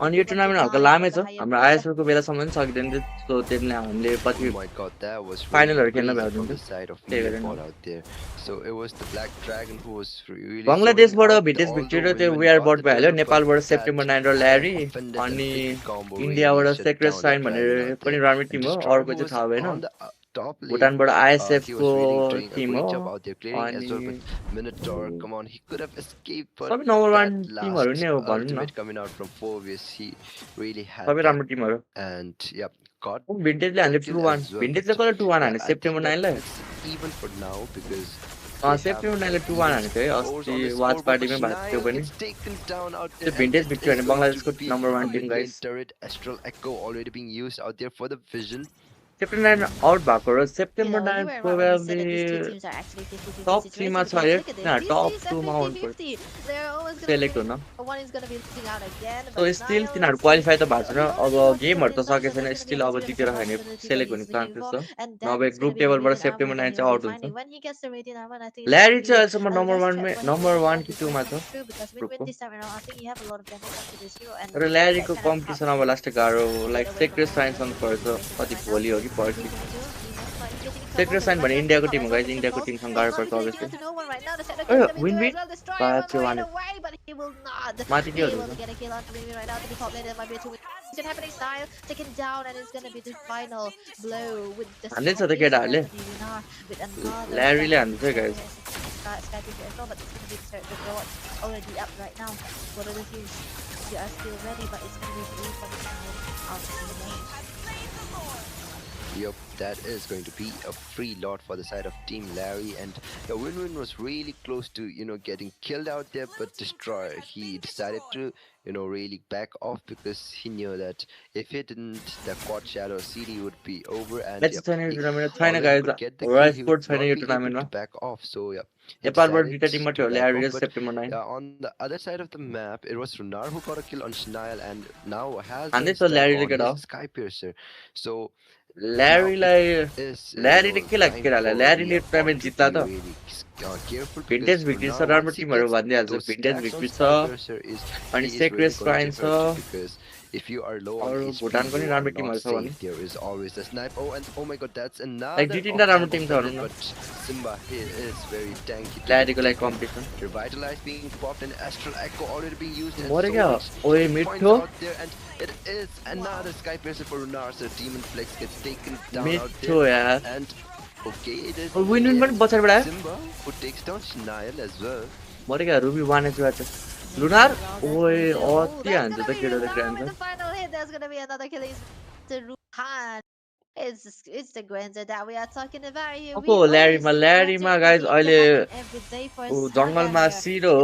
A: अनि यो टुर्नामेन्ट हल्का लामै छ हाम्रो आइएसएफको बेलासम्म पनि सकिँदैन थियो सो त्यसले हामीले पछि
E: Oh my God, that was
A: फाइनलहरू
E: really
A: खेल्न
E: crazy from
A: भ्याउँदैन
E: the side of
A: त्यही भएर
E: Weabot out there. So it was the Black Dragon who was really
A: बङ्गलादेशबाट
E: showing out
A: vintage
E: all the
A: victory र त्यो
E: women
A: we are
E: got
A: bot
E: the
A: भइहाल्यो
E: turret,
A: नेपालबाट
E: but
A: सेप्टेम्बर
E: that
A: 9 र Larry
E: offended and
A: अनि
E: big combo really
A: इन्डियाबाट
E: shut
A: secret
E: down
A: sign
E: that
A: भनेर
E: dragon out
A: पनि
E: there.
A: राम्रै
E: And
A: टिम हो
E: Destroyer
A: अर्को
E: who
A: चाहिँ
E: was
A: थाहा भएन
E: on the top lane,
A: भुटानबाट
E: he
A: आइएसएफको
E: was really doing a
A: team हो
E: great job out there clearing as well,
A: अनि
E: but Minotaur, come on, he could have escaped, but
A: सबै नम्बर वान
E: that
A: टिमहरू
E: last
A: नै हो भनौँ न
E: ultimate coming out from 4vs, he really had
A: सबै
E: that,
A: राम्रो टिमहरू
E: and yep, got
A: भिन्टेजले
E: the
A: हाल्यो
E: kill
A: 2-1
E: as well.
A: भिन्टेजले
E: But
A: कसले 2-1
E: yeah,
A: हाल्यो
E: I think
A: September
E: that
A: 9 lie
E: it's even for now because they have
A: September 9 लाई 2-1 हानेको थियो है
E: scores
A: अस्ति
E: on the
A: watch
E: scoreboard, but
A: पार्टीमै भएको थियो
E: Schneider
A: पनि
E: gets taken down out
A: त्यो
E: there, and
A: vintage
E: it
A: victory
E: is
A: भने
E: going
A: बङ्गलादेशको
E: to be
A: number
E: a
A: 1 team
E: mid lane
A: guys
E: turret. Astral Echo already being used out there for the vision.
A: September 9 आउट भएको र
F: You
A: September
F: know, you
A: 9
F: were right when you said that these two
A: probably
F: teams are actually 50-50
A: टप 3 मा
F: situation,
A: छ
F: because
A: अरे
F: look at this.
A: न
F: These
A: टप
F: teams are
A: 2 मा आउनु पर्छ
F: 50-50. They're always going to
A: select
F: be
A: हुन
F: one is going to be losing out again.
A: So
F: But
A: still
F: Niall
A: तिनीहरू
F: is
A: qualify त भएको छैन
F: he
A: अब
F: only wants to
A: गेमहरू
F: win
A: त
F: now, so
A: सकेको छैन
F: that's going to
A: still
F: be
A: अब
F: the
A: जितेर
F: maximum
A: खाने
F: opportunity that
A: सेलेक्ट हुने
F: he's looking
A: चान्सेस
F: for,
A: छ
F: and that
A: नभए
F: is going
A: group
F: to be the
A: टेबलबाट
F: Radiant Armor
A: September 9
F: that he
A: चाहिँ
F: will
A: आउट
F: be
A: हुन्छ
F: finding. When he gets the Radiant Armor, I think it's
A: Larry
F: going to
A: चाहिँ
F: be
A: अहिलेसम्म
F: a
A: number
F: less
A: 1
F: threat for him
A: number
F: to
A: 1
F: get
A: कि
F: this
A: 2 मा
F: fight
A: छ
F: through, because win
A: ग्रुपको
F: this time around, I think you have a lot of damage onto this hero, and
A: तर
F: that
A: ल्यारीको
F: kind of
A: competition अब
F: helps
A: last गाह्रो
F: get
A: like
F: away from
A: secret
F: all the
A: साइन्ससँग
F: rest of
A: पर्छ
F: the situation
A: कति
F: right now.
A: भोलि हो कि
F: What is
A: पर्सि
F: he going to do? He most likely getting trouble.
A: Secret
F: He's
A: sign भने
F: running
A: इन्डियाको
F: top
A: टिम हो
F: as well
A: गाइज
F: with
A: इन्डियाको
F: controls.
A: टिमसँग
F: He's
A: गाह्रो
F: not
A: पर्छ
F: getting
A: obviously
F: down to no one right now. The setup is coming
A: win
F: through
A: win
F: as well. Destroyer
A: बा
F: will
A: त्यो
F: go in
A: one
F: away, but he will not
A: माथि
F: be
A: के
F: able
A: हुन्छ
F: to get a kill onto Mimi right now. To be top lane, there might be a 2-win. It's happening style, taken down, and it's going to be the final blow with the
A: हान्दै छ त
F: strongest
A: केटाहरूले
F: for the Lunar with another
A: ल्यारीले
F: second
A: हान्दैछ guys
F: Skype as well, but it's going to be the draw already up right now. What are the teams? They are still ready, but it's going to be blue for the side of the lane.
E: Yup, that is going to be a free lot for the side of Team Larry, and the Win-Win was really close to, getting killed out there, but Destroyer, he decided to, really back off because he knew that if he didn't, the Quad Shadow CD would be over, and
A: match
E: yep,
A: छैन यो
E: if
A: tournament
E: all
A: छैन
E: he
A: guys
E: could get the
A: right
E: kill, he
A: sport
E: would
A: छैन
E: not
A: यो
E: be able
A: टुर्नामेन्टमा
E: to back off, so yep, he
A: नेपालबाट
E: decided
A: दुईटा टिममा
E: to
A: थियो
E: back
A: Larry र
E: off, but
A: September 9
E: on the other side of the map, it was Runar who got a kill on Schnile and now has
A: हान्दै
E: a
A: छ
E: stack
A: ल्यारीले
E: on
A: केटा हो
E: his Sky Piercer, so
A: ल्यारीलाई
E: is
A: ल्यारीले के लाग्छ
E: time
A: केटालाई
E: for
A: ल्यारीले
E: Weabot
A: टुर्नामेन्ट
E: to
A: जित्ला
E: be
A: त
E: really careful
A: vintage
E: because
A: victory छ
E: Runar,
A: राम्रो
E: once he
A: टिमहरू
E: gets
A: भनिदिइहाल्छ
E: those
A: vintage
E: stacks on
A: victory छ
E: Sky Piercer,
A: अनि
E: he is
A: secret
E: really going
A: sign
E: to
A: छ
E: hurt you because if you are low on
A: Or
E: HP,
A: Bhutan पनि
E: you are
A: राम्रो Tim
E: not
A: छ भने
E: safe. There is always a snipe. Oh, and oh my god, that's
A: like
E: another
A: दुई तीनटा राम्रो टिम छ
E: offhand
A: भनौँ न
E: but Simba, he is very tanky.
A: ल्याडीको लागि competition
E: Revitalize being popped and Astral Echo already being used and
A: मरे
E: so
A: क्या
E: much
A: ओए
E: points
A: मिठो
E: out there, and it is another Sky Piercer for Runar, so Demon Flex gets taken down out
A: मिठो
E: there,
A: यार
E: and okay, it is
A: win win पनि पछाडिबाट आयो
E: Simba who takes down Shnail as well.
A: मरे क्या रुबी 1 HP लुनार ओए अति हान्छ त केटाले grand
F: the final hit. There's gonna be another kill. To Ruhan. It's the Granzer that we are talking about here.
A: अब ल्यारीमा गाइज अहिले जङ्गलमा सिरो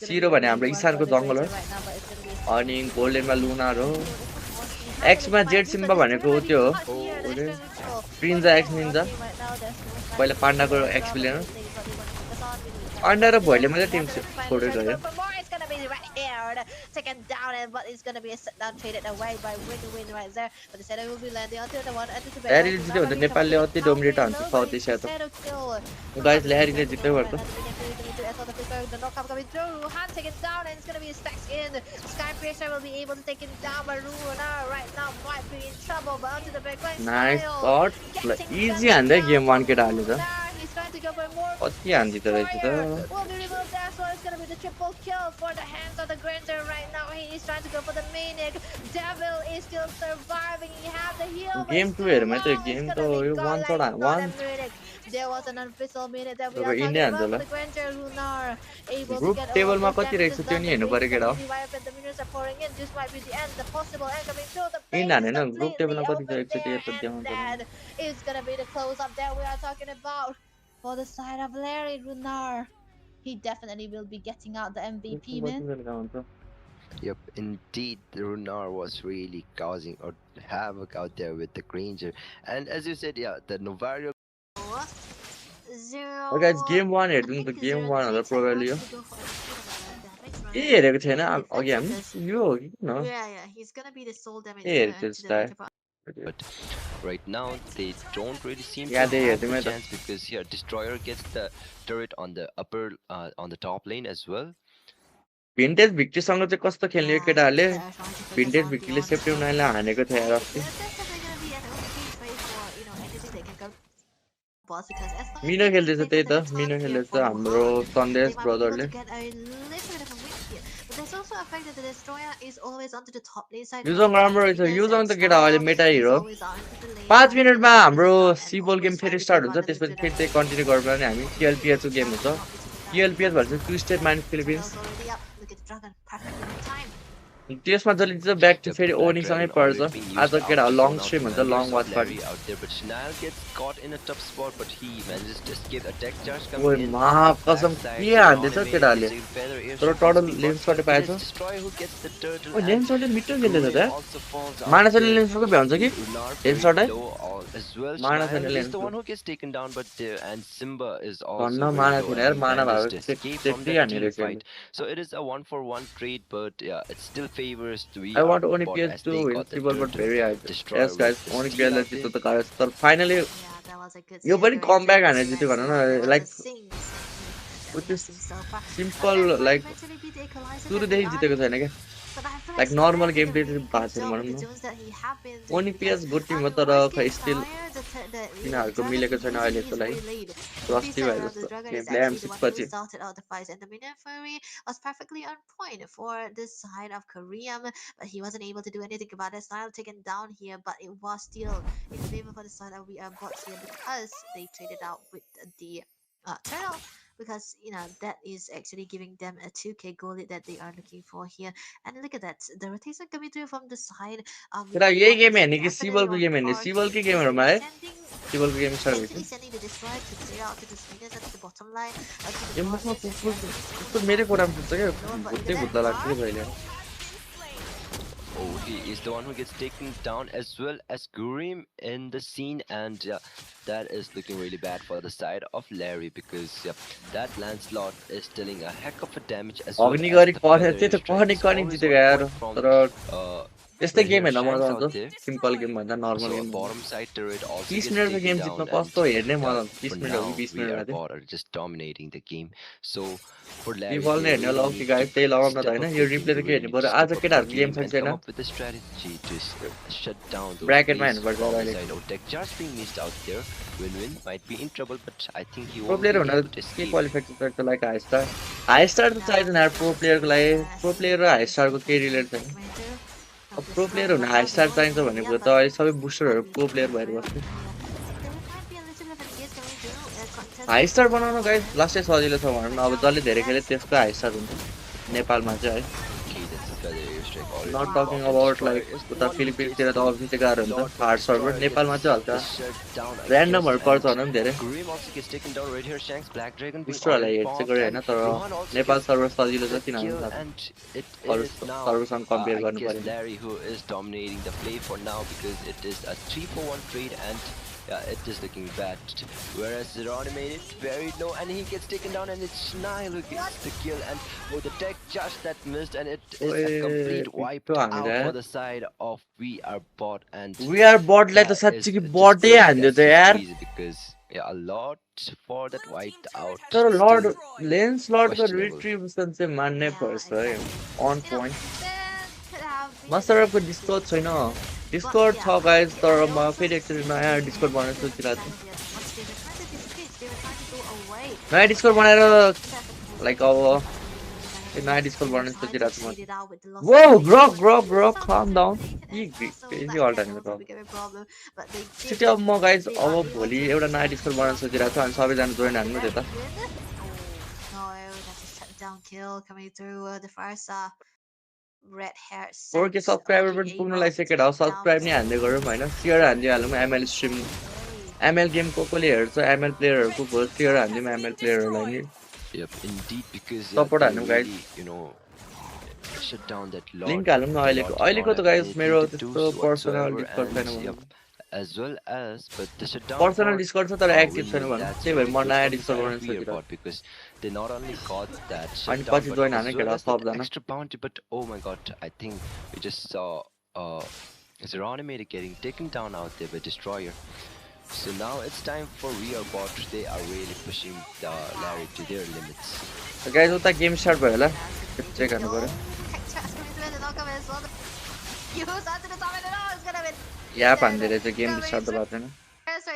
A: सिरो भने हाम्रो इसानको जङ्गल हो अनि गोल्डेनमा लुनार हो एक्समा जेड सिम्बा भनेको त्यो हो प्रिन्जा एक्स निन्जा पहिला पाण्डाको एक्स लिएर पाण्डा र भोइले मात्रै टिम छोडेर गयो
F: Taken down, and but it's gonna be a set down traded away by win right there. But the setup will be landing onto the one and to the
A: Larry जित्यो भने त नेपालले अति डोमिनेट हुन्छ साउथ एसिया त गाइज ल्यारीले जित्दै गर्छ
F: The knockup coming through. Ruhan taken down, and it's gonna be stacks in. Sky Piercer will be able to take him down, but Ruhan right now might be in trouble. But onto the backline.
A: Nice shut easy हान्दै गेम 1 केटाहरूले त
F: He's trying to go for more.
A: कति हान्दिँदो रहेछ त
F: Will be removed there, so it's gonna be the triple kill for the hands of the Granzer right now. He is trying to go for the Maniac. Devil is still surviving. He have the heal. but
A: game
F: it's
A: 2
F: too
A: हेरौँ है त
F: low.
A: Game
F: It's
A: त
F: gonna be
A: यो
F: gone
A: 1
F: like
A: चढा
F: not
A: 1
F: a minute. There was an unofficial minute that we
A: अब
F: are talking
A: India
F: about
A: हान्छ
F: for
A: होला
F: the Granzer Runar. Able to
A: group
F: get all
A: टेबलमा
F: the
A: कति रहेछ
F: damages
A: त्यो
F: done.
A: नि
F: The
A: हेर्नु पर्यो
F: Blades
A: केटा
F: will be wiped and the minions are pouring in. This might be the end, the possible end coming through. The
A: इन
F: place
A: हानेन
F: is
A: ग्रुप
F: completely
A: टेबलमा कति
F: open
A: छ एकचोटि
F: there,
A: हेर्छ
F: and
A: देखाउँछ
F: that is gonna be the close up that we are talking about for the side of Larry Runar. He definitely will be getting out the MVP, man.
A: हुन्छ
E: Yep, indeed, the Runar was really causing or havoc out there with the Granger. And as you said, yeah, the Novario.
A: Oh, guys, game 1 हेर्दिनु त गेम 1 होला प्रोबेबली यो ए हेरेको थिएन अघि हामी यो हो कि किन
F: Yeah, he's gonna be the sole damage
A: ए
F: dealer
A: हेर्थ्यो
F: into the
A: जस्तो
F: later part.
E: But right now, they don't really seem
A: Yeah,
E: to
A: they
E: have
A: do
E: the
A: it.
E: chance because here, Destroyer gets the turret on the upper, on the top lane as well.
A: Vintage भिक्ट्रीसँग चाहिँ कस्तो खेल्ने यो केटाहरूले
F: They're trying to focus
A: vintage
F: on
A: भिक्ट्रीले
F: beyond
A: सेप्टेम
F: the
A: 9 लाई हानेको थियो यार अस्ति
F: There's definitely gonna be an okay trade for anything they can go boss because as long as
A: मिनो
F: they can
A: खेल्दैछ
F: play
A: त्यही
F: for
A: त
F: the baton
A: मिनो
F: here
A: खेल्दैछ
F: for
A: हाम्रो
F: Wuhan,
A: सन्देश
F: they might be able
A: ब्रदरले
F: to get a little bit of a win here. But there's also a fact that the Destroyer is always onto the top lane side.
A: युजङ
F: for
A: राम्रो
F: Wuhan
A: रहेछ
F: because
A: युजङ त
F: and
A: केटा अहिले
F: Style
A: Meta
F: is
A: hero
F: always onto the lane
A: 5
F: side,
A: मिनटमा
F: so
A: हाम्रो
F: this is not
A: सिबोल गेम
F: always
A: फेरि
F: trying to
A: स्टार्ट
F: get
A: हुन्छ
F: one
A: त्यसपछि
F: into
A: फेरि
F: the
A: चाहिँ कन्टिन्यू गर्नु पर्ने हामी टिएलपिएचको गेम हुन्छ टिएलपिएच भन्छ to state minus Philippines
F: Tunnel's already up. Look at the dragon, perfectly in time.
A: त्यसमा जसले चाहिँ ब्याक टु
E: Yep,
A: फेरि
E: the Black
A: ओनीसँगै
E: Dragon
A: पर्छ
E: already being
A: आज
E: used
A: केटा
E: out to
A: long
E: zone out
A: stream
E: the
A: हुन्छ long
E: members
A: watch
E: of
A: party
E: Larry out there, but Shnail gets caught in a tough spot, but he manages to escape a deck charge coming
A: ओए
E: in.
A: मा कसम के हान्दैछ केटाहरूले तर total lens shirt पाएछ
E: Destroyer who gets the turtle.
A: ओ लेन्स सर्टले मिठो खेल्दैछ त
E: Also falls out
A: मानसले
E: there.
A: लेन्स सर्टको भ्याउँछ कि
E: Runar
A: लेन्स
E: very
A: सर्ट है
E: low as well.
A: Mana
E: Shnail
A: Sentinel
E: is the
A: and
E: one who gets taken down, but and Simba is also
A: धन्न
E: very
A: माना
E: low
A: छैन
E: and
A: यार
E: he
A: माना
E: manages
A: भएको
E: to escape from
A: त्यति
E: that
A: हानेर
E: team
A: चाहिँ
E: fight. So it is a 1-for-1 trade, but yeah, it still favors the
A: I want
E: bot
A: Onicph
E: as
A: to
E: they
A: win
E: got the
A: triple but
E: turtle.
A: very high
E: Destroyer
A: yes guys
E: with the
A: Onicph
E: steal
A: लाई
E: out
A: जित्नु
E: there.
A: त गाह्रो छ तर finally
F: Yeah, that was a good
A: यो पनि
F: series
A: कम
F: going
A: back
F: into
A: हानेर
F: the
A: जित्यो भनौँ
F: side. There
A: न
F: was
A: like
F: a sing that we
A: with
F: have seen so far.
A: Simple
F: And that might
A: like
F: eventually be the equalizer that we
A: सुरुदेखि
F: are
A: जितेको छैन क्या
F: But I feel
A: like
F: like
A: normal
F: Sky
A: game
F: did
A: play
F: a really
A: चाहिँ
F: good
A: भएको छैन
F: job with
A: भनौँ
F: the
A: न
F: zones that he have been doing
A: Onicph
F: because
A: good Tim हो
F: on
A: तर
F: Worst
A: खै
F: Case
A: स्टिल
F: Scenario,
A: तिनीहरूको
F: Dragon
A: मिलेको छैन
F: usually
A: अहिले
F: is
A: जस्तो लागि
F: very late. But
A: रस्ती
F: this time
A: भयो
F: around, the
A: जस्तो
F: Dragon
A: game
F: is
A: play
F: actually the
A: M6
F: one who
A: पछि
F: started out the fight, and the Minion Fury was perfectly on point for this side of Korean, but he wasn't able to do anything about it. Style taken down here, but it was still in favor for the side of we are bots here because they traded out with the turtle because that is actually giving them a 2k goal lead that they are looking for here. And look at that, the rotation coming through from the side.
A: केटा
F: Game
A: यही
F: one
A: game
F: is
A: हेर्ने कि
F: definitely
A: सिबलको
F: on
A: game हेर्ने
F: par
A: सिबलकै
F: here.
A: गेमहरूमा है
F: Sending
A: सिबलको गेम स्टार्ट
F: Actually
A: भएपछि
F: sending the destroyer to clear out to the spinners at the bottom line to the
A: एमबसमा
F: bot lane,
A: कुकुर
F: and
A: कुकुर मेरै कोरामा पुग्छ क्या
F: lower but
A: भुत्तै
F: into
A: भुत्ला
F: that
A: लाग्छ कि
F: bar.
A: जहिले
E: Oh, he is the one who gets taken down as well as Gurim in the scene, and yeah, that is looking really bad for the side of Larry because yeah, that Lancelot is dealing a heck of a damage as well.
A: अग्नि
E: As
A: गरी
E: the
A: पर्ने
E: feather
A: त्यही त
E: strike
A: कनी
E: is
A: कनी
E: always
A: जितेको
E: on
A: यार
E: point from
A: तर त्यस्तै
E: Well,
A: गेम
E: here
A: हेर्न
E: Shanks
A: मजा
E: out
A: आउँछ
E: there.
A: सिम्पल गेम भन्दा नर्मल
E: So a
A: गेम भन्दा
E: bottom side turret also
A: 30
E: gets
A: मिनटको
E: taken
A: गेम
E: down,
A: जित्न
E: and
A: कस्तो हेर्ने मजा आउँछ 30
E: for
A: मिनट हो कि
E: now
A: 20
E: we
A: मिनट
E: our
A: भएको
E: bot are just dominating the game. So for
A: थियो
E: Larry,
A: बल
E: they
A: नै हेर्ने होला
E: really
A: ओके
E: need
A: गाइस त्यही
E: to
A: लगाउन त
E: step
A: होइन
E: up
A: यो
E: their game.
A: रिप्ले
E: They
A: त के
E: really
A: हेर्नु
E: need to
A: पर्यो आज
E: step up their
A: केटाहरूको गेम
E: game
A: छैन
E: and
A: छैन
E: come up with a strategy to shut down those
A: ब्राकेटमा
E: plays
A: हेर्नुपर्छ
E: from the
A: अहिले
E: side. Tech just being missed out there. Win-win might be in trouble, but I think he
A: pro
E: won't
A: player
E: be
A: हुन
E: able to
A: के
E: escape.
A: Qualify चाहिन्छ like high star त चाहिँदैन यार प्रो प्लेयरको लागि प्रो प्लेयर र हाई स्टारको केही रिलेट छैन अब प्रो प्लेयर हुन हाई स्टार चाहिन्छ भनेको त अहिले सबै बुस्टरहरू प्रो प्लेयर भएर बस्छ हाई स्टार बनाउन गाइस लास्टै सजिलो छ भनौँ न अब जसले धेरै खेले त्यसको हाई स्टार हुन्छ नेपालमा चाहिँ है
E: Okay, that's a feather airstrike already
A: not
E: being
A: talking
E: popped, and
A: about
E: Destroyer
A: like
E: is the
A: उता
E: one who
A: फिलिपिन्सतिर
E: gets
A: त अभियसली गाह्रो हुन्छ
E: Lord, but
A: hard server
E: Destroyer
A: नेपालमा
E: gets
A: चाहिँ हल्का
E: shut down, I
A: ऱ्यान्डमहरू
E: guess,
A: पर्छ
E: and
A: भनौँ धेरै
E: Grim also gets taken down right here. Shanks, Black Dragon being
A: बुस्टरहरूलाई
E: already
A: हेड चाहिँ
E: popped,
A: गऱ्यो
E: and
A: होइन तर
E: Rohan also
A: Nepal
E: gets
A: server सजिलो
E: the
A: छ किनभने
E: kill,
A: थाहा
E: and it
A: अरू
E: is now,
A: सर्भरसँग कम्पेयर
E: I
A: गर्नु
E: guess,
A: पऱ्यो
E: Larry who is dominating the play for now, because it is a 3-4-1 trade, and yeah, it is looking bad. Whereas Zeron made it very low, and he gets taken down, and it's Nile who gets the kill, and the tech just that missed, and it is a complete wiped
A: त्यो
E: out
A: हामीले
E: for the side of We Are Bot, and
A: we are बटलाई त
E: that is
A: साँच्चै कि
E: just
A: बटै
E: good.
A: हान्दियो
E: That's
A: त
E: just
A: यार
E: crazy, because yeah, a lot for that wiped out.
A: तर लर्ड
E: Still
A: लेन्स लर्डको
E: questionable.
A: रिट्रिब्युसन चाहिँ मान्नै पर्छ है अन पोइन्ट
F: Masarapp
A: मसरबको डिस्कोड छैन डिस्कोड छ गाइज तर म फेरि एकचोटि नयाँ डिस्कोड बनाउन सोचिरहेको छु नयाँ डिस्कोड बनाएर लाइक अब नयाँ डिस्कोड बनाउन सोचिरहेको छु म वो ग्रक ग्रक ग्रक काम डाउन के अल्ट हानेको त छिटो अब म गाइज अब भोलि एउटा नयाँ डिस्कोड बनाउन सोचिरहेको छु अनि सबैजना जोइन हान्नु त्यता
F: red hair
A: 4K सब्सक्राइबर पनि पुग्न लागिसकेको हो सब्सक्राइब नै हान्दै गरौँ होइन सेयर हालिदिइहालौँ एमएल स्ट्रिम एमएल गेम कसले हेर्छ एमएल प्लेयरहरूको भयो सेयर हालिदिउँ एमएल प्लेयरहरूलाई नि
E: Yep, indeed, because
A: support
E: they
A: हाल्नु guys
E: really, shut down that Lord.
A: Link हालौँ न
E: The
A: अहिलेको
E: Lord did
A: अहिलेको
E: not
A: त
E: have
A: गाइज
E: anything
A: मेरो
E: to do
A: त्यस्तो पर्सनल
E: whatsoever,
A: डिस्कर्ड छैन
E: and
A: भनौँ
E: yep, as well as, but the shutdown
A: personal
E: for
A: discard छ तर एक्टिभ छैन
E: win-win,
A: भनौँ
E: that's
A: त्यही भएर
E: really
A: म
E: good
A: नयाँ
E: for the
A: डिस्कर्ड
E: side
A: बनाउन
E: of
A: सोचिरहेको
E: Wearbot, because they not only got that
A: अनि
E: shutdown,
A: पछि
E: but
A: जोइन
E: as
A: हाने
E: well
A: केटा
E: as that
A: सबजना
E: extra bounty. But oh my god, I think we just saw Zeronimate getting taken down out there by Destroyer. So now it's time for Wearbot. They are really pushing the Larry to their limits.
A: Guys उता game start भयो होला चेक गर्नु पऱ्यो याप हान्दै रहेछ game start त भएको छैन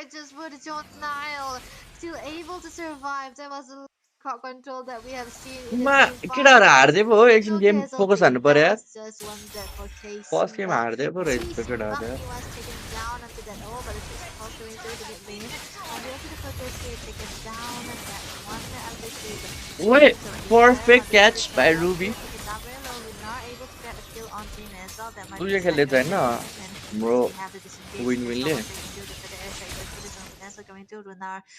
F: I just put it on Nile. Still able to survive. That was a crowd control that we have seen in
A: मा
F: the team fight.
A: केटाहरू हार्दै पो हो एकछिन गेम
F: Okay, so
A: फोकस हान्नु
F: that
A: पर्यो यार
F: was just one that for KC,
A: first game
F: but
A: हार्दै पो रहेछ
F: T
A: त्यो केटाहरू
F: Smucky
A: यार
F: was taken down after that. Oh, but it's just also going to get main. And we actually put this here taken down and that one of the two.
A: Wait, perfect catch by Ruby. Ruby खेल्दै छ हैन हाम्रो विन-विनले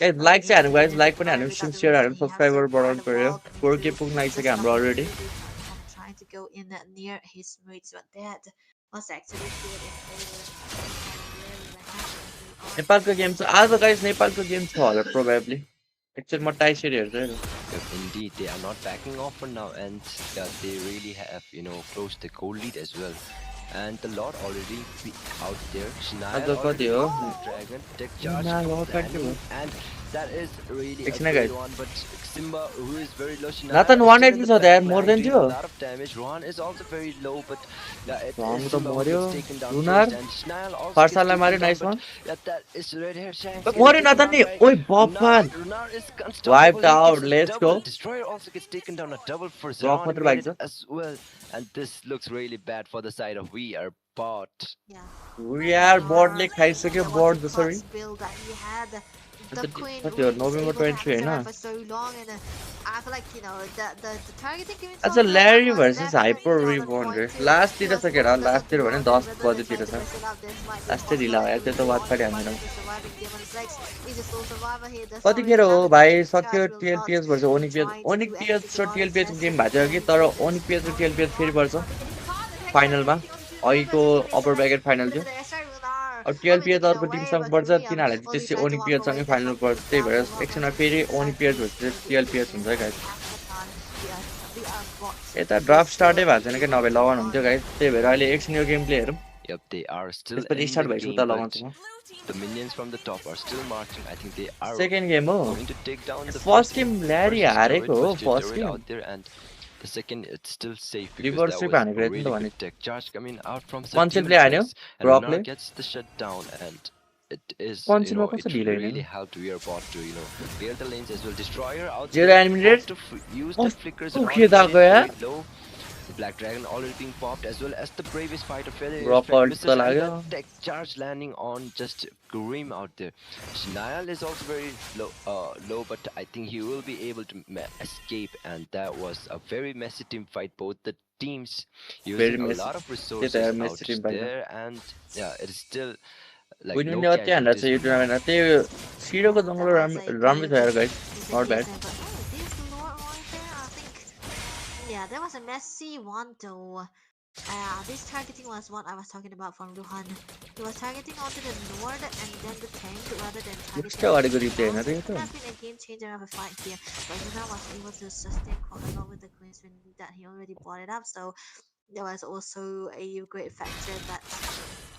A: guys like चाहिँ हान्नु guys like पनि हान्नु सियर हान्नु सब्स्क्राइबर बढाउनु पर्यो 4K पुग्न लागिसक्यो हाम्रो already
F: trying to go in near his moods, but that was actually good if they were
A: नेपालको गेम छ आज गाइस नेपालको गेम छ होला प्रोबेबली एक्चुअली म टाइ सेरी हेर्छु है
E: Yep, indeed, they are not backing off for now, and yeah, they really have, closed the goal lead as well. And the Lord already out there. Shania
A: आज कति हो
E: Dragon, Tech Charge, planning, and that is really a
A: एकछिन है
E: good
A: guys
E: one. But Simba, who is very low, Shania
A: Nathan
E: is
A: 180
E: still in
A: छ
E: the
A: त यार
E: back
A: मोर
E: line
A: then
E: doing
A: थियो
E: a lot of damage. Rohan is also very low, but yeah, it
A: Rohan
E: is
A: त
E: Simba who
A: मर्यो
E: gets taken down
A: रुनार
E: first, and Shania also gets
A: फारसाललाई
E: taken
A: मार्यो
E: down,
A: nice
E: but
A: one
E: yeah, that is red hair Shanks
A: मर्यो
E: getting taken
A: Nathan
E: down
A: नि
E: by
A: ओइ बफन
E: Runar is unstoppable.
A: Wiped
E: He
A: out
E: gets a
A: let's go
E: double. Destroyer also gets taken down, a double for
A: block
E: Zeron
A: मात्र
E: made
A: bike
E: it
A: छ
E: as well. And this looks really bad for the side of We Are Bot.
A: We are बोर्डले खाइसक्यो board जसरी
F: The queen
A: कति हो
F: was
A: November
F: able to
A: 23
F: have
A: Hahn
F: for so long, and I feel like the targeting game
A: आज Larry versus hyper रिबोन्ड लास्टतिर छ केटा लास्टतिर भने 10 बजेतिर छ लास्टै ढिला भयो त्यो त वाट पारि हान्दैन कतिखेर हो भाइ सक्यो टिएलपिएस भर्छ ओनिकपिएस र टिएलपिएस गेम भएको थियो कि तर ओनिकपिएस र टिएलपिएस फेरि पर्छ फाइनलमा अहिलेको अप्पर ब्र्याकेट फाइनल थियो अब टिएलपिएस अर्को टिमसँग पर्छ तिनीहरूलाई त्यसै ओनिकपिएससँगै फाइनल पर्छ त्यही भएर एकछिनमा फेरि ओनिकपिएस भर्सेस टिएलपिएस हुन्छ है गाइस यता ड्राफ्ट स्टार्टै भएको छैन क्या नभए लगाउनु हुन्थ्यो गाइस त्यही भएर अहिले एकछिन यो गेम प्ले हेरौँ
E: Yep, they are still
A: त्यसपछि
E: in
A: स्टार्ट
E: the
A: भएपछि
E: game,
A: उता
E: but
A: लगाउँछु म
E: the minions from the top are still marching. I think they are
A: second game हो
E: going to take down the
A: first game Larry
E: first
A: हारेको हो
E: turret
A: first game
E: out there, and the second it's still safe because
A: reverse
E: that
A: strip
E: was
A: हानेको
E: a
A: रहेछ नि त
E: really
A: भने
E: good tech charge coming out from
A: कन्सेल
E: 30
A: प्ले हान्यो
E: reflex, and
A: रकले
E: Lunar gets the shutdown, and it is,
A: कन्सेलमा
E: it
A: कसरी ढिलो
E: really
A: हिँड्यो
E: helped Wearbot to, clear the lanes as well. Destroyer out
A: जेरो
E: there
A: एनिमिटेड
E: has to use the flickers
A: कस्तो
E: on. It
A: खेदाको
E: is
A: यार
E: very low. The Black Dragon already being popped, as well as the bravest fighter failure
A: रक
E: strike
A: alt
E: misses,
A: त
E: and
A: लाग्यो
E: that tech charge landing on just Grim out there. Niall is also very low, but I think he will be able to escape, and that was a very messy team fight. Both the teams
A: very
E: using a
A: messy
E: lot of
A: त्यही
E: resources
A: त
E: out
A: messy team पाइन्छ
E: there, and yeah, it is still like
A: win
E: no
A: विनले अति हान्दा छ
E: casualties
A: यो
E: for now.
A: टुर्नामेन्टमा त्यही सिरोको जङ्गल राम्रै छ यार guys not bad
F: Yeah, that was a messy one though. This targeting was what I was talking about from Luhan. He was targeting onto the north and then the tank rather than targeting
A: extra गरेको
F: the
A: replay
F: south.
A: होइन
F: It
A: त
F: could have been a game changer of a fight here, but Luna was able to sustain quite a lot with the queens when that he already brought it up. So there was also a great factor that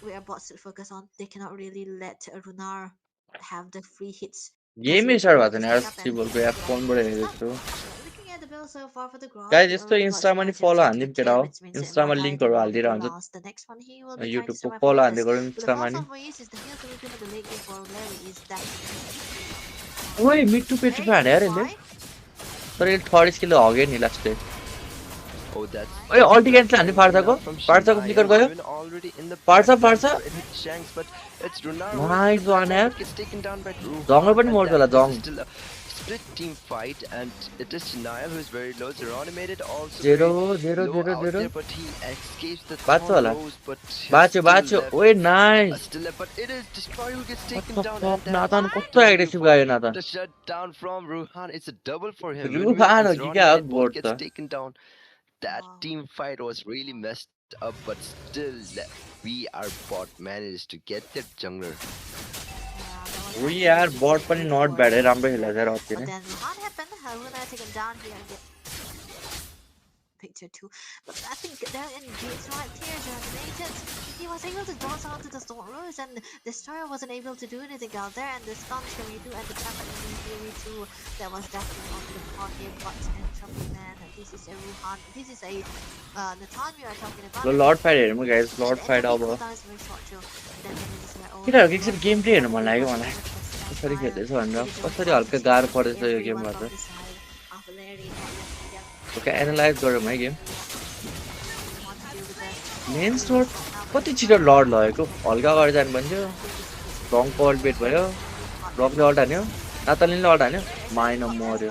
F: we are about to focus on. They cannot really let Runar have the free hits.
A: गेमै स्टार्ट भएको छैन यार सिबलको यार फोनबाट हेरेको छु
F: Looking at the build so far for the Grok,
A: guys
F: he
A: यस्तो
F: already got
A: इन्स्टामा नि
F: Smart
A: फलो
F: Gems
A: हानिदिउँ
F: into
A: केटा
F: tier,
A: हो
F: which means that
A: इन्स्टामा
F: more highlight
A: लिङ्कहरू
F: than
A: हालिदिएर
F: multiple
A: हुन्छ
F: rounds. The next one he will be trying to
A: युट्युबको
F: survive
A: फलो
F: for
A: हान्दै
F: this.
A: गरौँ
F: But the
A: इन्स्टामा
F: pulse
A: नि
F: of Moise is the heal solution of the late game for Larry is that
A: ओइ मिट्टु पेट्टु हाने यार यसले
F: why?
A: तर यसले थर्ड स्किल हग्यो नि लास्टै
E: Oh, that's
A: ओइ अल्टी
E: Black
A: क्यान्सल हान्ने
E: Dragon
A: फार्साको
E: from
A: फार्साको
E: Shania.
A: फ्लिकर गयो
E: Ruin already in the
A: फार्सा
E: backline,
A: फार्सा
E: but it hit Shanks, but it's Runar who is in
A: nice
E: the
A: वान
E: backline,
A: यार
E: but gets taken down by
A: जङ्गल
E: Ruhan,
A: पनि
E: and
A: मर्छ होला
E: that is
A: Jang
E: still a split team fight, and it is Shania who is very low. Zeronimated also
A: zero
E: very
A: zero
E: low
A: zero
E: out
A: zero
E: there, but he escapes the
A: बाँच्छ
E: Thorn
A: होला
E: Rose, but he's
A: बाँच्यो
E: still
A: बाँच्यो
E: left.
A: ओइ nice
E: Still left, but it is Destroyer who gets
A: What
E: taken
A: the
E: down,
A: fuck
E: and that
A: नातान
E: is
A: कस्तो
E: W
A: aggressive
E: for
A: गयो नातान
E: the shutdown from Ruhan. It's a double for him. Win-win
A: Ruhan
E: and
A: हो कि क्या हो
E: Zeronimated both
A: board
E: gets
A: त
E: taken down. That
F: Wow.
E: team fight was really messed up, but still, we are bot managed to get that jungler.
A: उही यार बोर्ड पनि not bad है राम्रै खेलेको छ यार अति
F: But
A: नै
F: then what happened? Haruna taken down here and get picture too. But I think they're engaged right here, germinated. He was able to dodge onto the Storm Rose, and Destroyer wasn't able to do anything out there, and the stuns coming through, and the traffic coming through. That was definitely onto the party, but Entropy Man. This is a Ruhan. This is a the time we are talking about.
A: ल lord fight हेरौँ guys
F: And
A: lord
F: the
A: fight
F: entropy
A: अब
F: cooldown is very short too. Then manages their own
A: केटाहरूको एकचोटि
F: block.
A: Game play हेर्नु मन लाग्यो
F: But
A: मलाई
F: with the spell
A: कसरी
F: fire,
A: खेल्दैछ भनेर
F: it is
A: कसरी
F: all
A: हल्का
F: focusing
A: गाह्रो
F: on
A: परेछ यो
F: everyone
A: गेममा
F: from
A: त
F: the side of Larry, not letting them
A: okay analyse गरौँ है game
F: want to deal with the
A: main
F: early
A: store
F: spot now, but
A: कति
F: it's
A: छिटो
F: not
A: लड
F: really
A: लगेको
F: good.
A: हल्का गरेर जानु भन्थ्यो रङको अल्ट बेट भयो रकले अल्ट हान्यो नातालिनले अल्ट हान्यो माइन मर्यो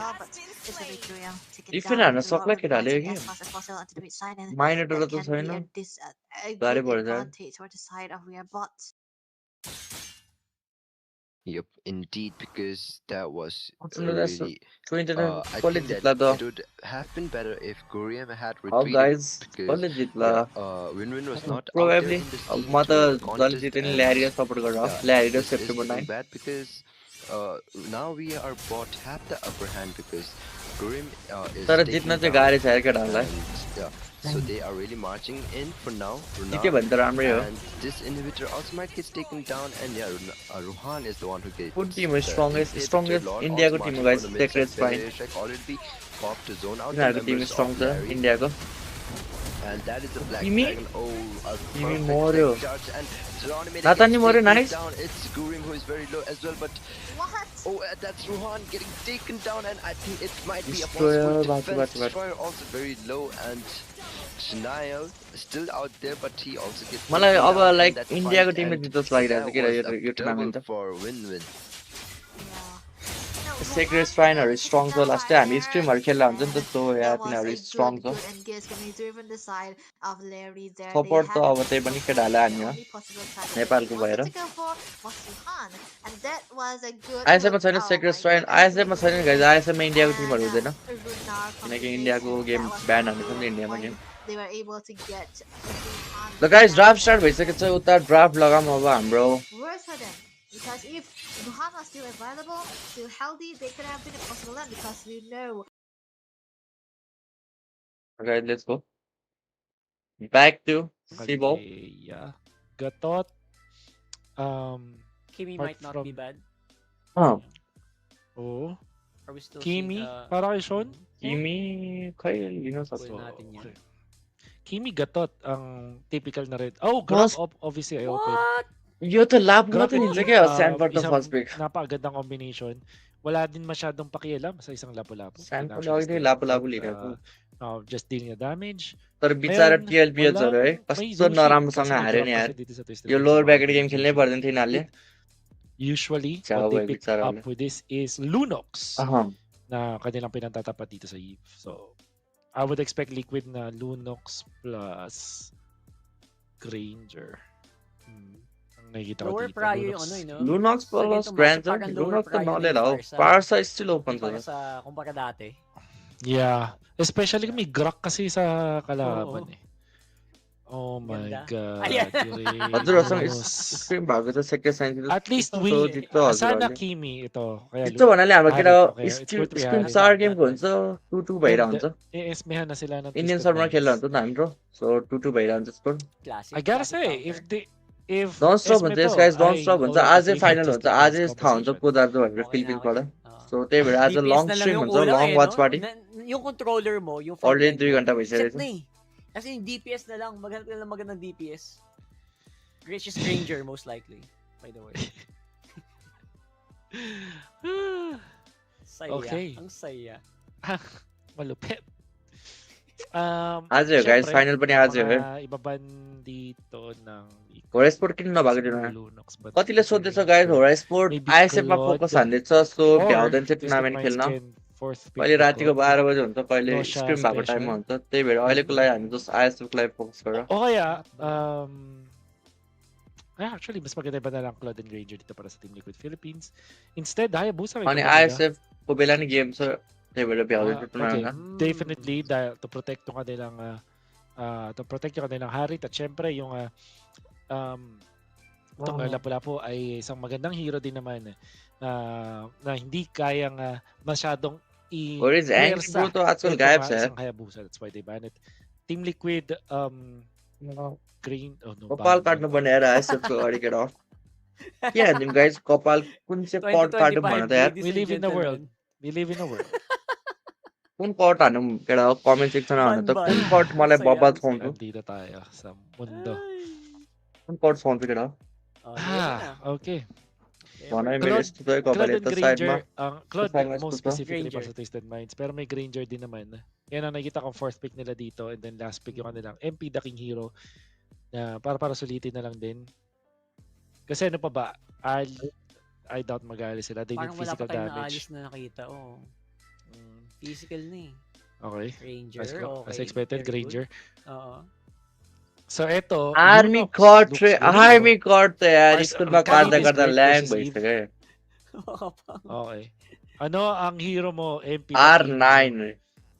A: डिफेन्ड हान्न सक्ला केटाले कि माइनेटर त छैन गाह्रै परेछ यार
E: Yep, indeed, because that was
A: कसले
E: I think that
A: जित्ला त
E: it would have been better if Guriam had
A: अब
E: retreated,
A: गाइज
E: because
A: कसले जित्ला
E: Win-Win was not out there
A: probably
E: in this
A: अब
E: team
A: म
E: to win the
A: त जसले
E: contest,
A: जित्यो नि
E: and
A: ल्यारिया सपोर्ट गरेर
E: yeah,
A: ल्यारी र
E: this is
A: September
E: looking
A: 9
E: bad because now we are bot have the upper hand because Grim is
A: तर
E: taking
A: जित्न चाहिँ
E: down,
A: गाह्रै छ यार केटाहरूलाई
E: and yeah, so they are really marching in for now.
A: जित्यो भने त राम्रै हो
E: And this inhibitor also might get taken down, and yeah, Ruhan is the one who gets
A: कुन टिम हो
E: the
A: strongest
E: inhibitor.
A: Strongest
E: Lord
A: इन्डियाको
E: also
A: team हो
E: marching for
A: guys
E: the mid
A: secret
E: side.
A: Spine
E: Failure strike already popped to zone out the
A: तिनीहरूको team
E: members
A: strong
E: of
A: छ
E: Larry,
A: इन्डियाको
E: and that is the Black
A: Timmy?
E: Dragon. Oh, a
A: Timmy
E: perfect
A: मर्यो
E: tech charge, and Geronimo
A: नातानी
E: gets
A: मर्यो
E: taken
A: nice
E: down. It's Gurim who is very low as well, but oh, that's Ruhan getting taken down, and I think it might be a
A: Destroyer,
E: possible
A: back to
E: defense.
A: back to back.
E: Destroyer also very low, and Shania still out there, but he also gets
A: मलाई
E: taken
A: अब
E: down in
A: like
E: that
A: इन्डियाको
E: fight,
A: टिमले
E: and
A: जित्छ लागिरहेको छ
E: that
A: कि
E: was
A: यो
E: a
A: tournament
E: double
A: त
E: for win-win.
A: Secret स्पाइनहरू स्ट्रङ छ लास्टै हामी स्ट्रिमहरू खेल्दा हुन्छ नि त सो या तिनीहरू स्ट्रङ छ सपोर्ट त अब त्यही पनि केटाहरूले हान्यो नेपालको भएर आइएसएममा छैन सेक्रेट स्पाइन आइएसएममा छैन नि गाइज आइएसएममा इन्डियाको टिमहरू हुँदैन किनकि इन्डियाको गेम ब्यान हानेको छ नि त इन्डियामा गेम ल गाइज ड्राफ्ट स्टार्ट भइसकेको छ उता ड्राफ्ट लगाऊँ अब हाम्रो
F: Because if Wuhan was still available, still healthy, they could have been a possible land because we know
A: Okay, let's go. Back to Sibo.
C: Okay, yeah. Gatot.
B: Kimi
C: Apart
B: might not
C: from-
B: be bad.
A: Oh,
C: Oh.
B: Are we still
C: Kimi,
B: seeing,
C: para kay Sean?
A: Kimi, kaya yun ang
B: Kunin
A: sabi.
B: natin yan.
C: Okay. Kimi Gatot, ang typical na red. Oh, Grok, obviously, I open.
B: What?
A: Yo to lab mo
C: Grok
A: to
C: and
A: nilagay ako Sanford the
C: isang
A: first pick.
C: napakagandang combination. Wala din masyadong pakialam sa isang lapu-lapu.
A: Sanford
C: Can actually
A: ako
C: stay
A: yung
C: on
A: lapu-lapu
C: foot,
A: liga ko.
C: just dealing a damage.
A: तर बिचारा
C: Ngayon,
A: TLPH
C: walang-
A: है
C: may
A: कस्तो
C: Lucy,
A: नराम्रोसँग
C: kasi may
A: हार्यो
C: Grok
A: नि यार
C: kasi dito sa Twisted
A: यो
C: Minds,
A: lower
C: mga
A: ब्याकेट
C: ganun
A: game खेल्नै
C: Lucy.
A: पर्दैन थियो यिनीहरूले
C: Usually,
A: Ciao,
C: what they
A: boy,
C: pick
A: bichara
C: up with this is Lunox
A: अहँ
C: na kanilang pinatatapat dito sa Eve. So, I would expect liquid na Lunox plus Granger. Ang nakikita ko
B: Lower
C: dito.
B: prior
C: Lunox.
B: yung ano, no?
A: Lunox
B: So,
A: plus
B: ganito,
A: Granzer
B: parang lower
A: Lunox त
B: prior na
A: नलेला हो
B: yung Farsa.
A: Farsa is still open
B: Kumpara
A: to
B: sa kumpara dati.
C: Yeah. Especially may Grok kasi sa kalaban
B: Oo.
C: eh. Oh my
B: Ganda.
C: God.
B: Ayan.
A: हजुर असँग
C: Uranus.
A: Scream भएको छ second signs
C: At least
A: So,
C: we,
A: dito, हजुर,
C: sana
A: हजुर।
C: Kimi ito. Kaya
A: त्यस्तो भन्नाले हाम्रो
C: Harry,
A: केटा
C: okay, it's
A: scream
C: good we
A: scream
C: have it.
A: चार गेमको हुन्छ 2-2 भइरहन्छ
C: ESMhan na sila ng
A: Indian
C: Twisted
A: सर्भरमा
C: Minds.
A: खेल्दा हुन्छ नि हाम्रो सो 2-2 भइरहन्छ score
B: Classic.
C: I gotta
B: classic
C: say,
B: counter.
C: if
A: don't स्टप
C: ESME
A: हुन्छ
C: to,
A: yes guys don't
C: I
A: स्टप हुन्छ
C: already
A: आजै
C: favored
A: फाइनल हुन्छ
C: Twisted
A: आजै
C: Minds
A: थाहा हुन्छ
C: composition.
A: को जान्छ भनेर
B: Okay na,
A: फिलिपिन्सबाट
B: okay. Oo.
A: सो त्यही भएर आज
B: DPS
A: long
B: na lang
A: stream
B: yung
A: हुन्छ
B: ulo
A: long
B: eh,
A: watch
B: no?
A: Party
B: Yung controller mo, yung front
A: already
B: end
A: 2
B: mo,
A: घन्टा
B: set
A: भइसकेको
B: na eh. Kasi yung DPS na lang, maghanap ka lang magandang DPS. Gracious Granger, most likely. By the way. Saya.
C: Okay.
B: Ang saya.
C: Malupit.
A: आज हो guys
C: syempre,
A: final पनि आज हो
C: mga ibaban dito ng
A: होराइस्पोर्ट किन नभएको थियो
C: Lunox, but
A: कतिले
C: ito
A: सोध्दैछ
C: Granger.
A: गाइस होराइस्पोर्ट
C: Maybe
A: आइएसएफमा
C: Claude
A: फोकस हान्दैछ सो
C: or
A: भ्याउँदैन थियो
C: Twisted
A: टुर्नामेन्ट
C: Minds
A: खेल्न
C: can fourth pick
A: कहिले
C: the
A: रातिको
C: Grok.
A: 12 बजे हुन्छ कहिले
C: Tosha
A: स्ट्रिम भएको
C: special.
A: टाइममा हुन्छ त्यही भएर अहिलेको लागि हामी जस्ट आइएसएफलाई फोकस गरेर
C: O kaya, actually, mas maganda ba na lang Claude and Granger dito para sa Team Liquid Philippines? Instead, Hayabusa may
A: अनि
C: kumbaga.
A: आइएसएफ को बेला नि गेम छ त्यही भएर भ्याउँदैन थियो
C: Okay,
A: टुर्नामेन्टमा
C: definitely dahil to protect yung kanilang Harit at syempre yung itong Lapu-Lapu ay isang magandang hero din naman na hindi kayang masyadong
A: Or is Angry Bro to आजकल गायब छ
C: isang Hayabusa. That's why they ban it. Team Liquid Green
A: कपाल काट्नु पर्ने यार आइएसएफको अगाडि केटा के हान्दिउँ गाइस कपाल कुन चाहिँ कट काट्नु भन त यार
B: 2025,
C: We
B: ladies
C: live
B: and
C: in a world.
B: gentlemen.
C: We live in a world.
A: कुन कट हान्नु केटा कमेन्ट सेक्सनमा हान्नु त
B: Ban,
A: कुन
B: ban.
A: कट मलाई
B: Saya,
A: बब्बा
B: ang saya.
A: छाउँछु
C: Nandito tayo sa mundo.
A: कुन कट छाउँछु केटा
B: Oh, yun na.
C: Okay.
A: भन है
C: Claude-
A: मेरो यस्तो चाहिँ कपाल
C: Claude and
A: यता साइडमा
C: Granger, Claude
A: side mas
C: most
A: puto.
C: specifically para
B: Granger.
C: sa Twisted Minds, pero may Granger din naman. Yan ang nakita kong fourth pick nila dito and then last pick yung kanilang MP the King Hero na para sulitin na lang din. Kasi ano pa ba? I doubt mag-aalis sila. They need
B: Parang wala pa
C: physical
B: tayong
C: damage.
B: naalis na nakita. Oh.
C: Mm,
B: Physical na eh.
C: okay.
B: Ranger,
C: As,
B: okay.
C: as expected,
B: very good.
C: Granger.
B: Oo.
C: So eto,
A: army
C: Lunox
A: cut
C: looks
A: रे
C: good.
A: Army cut त यार
C: Mars-
A: स्कुलमा
C: Kami
A: काट्दा
C: is
A: काट्दा
C: great
A: ल्याङ
C: versus
A: भइसक्यो
C: Okay. Ano ang hero mo, MP?
A: R9 रे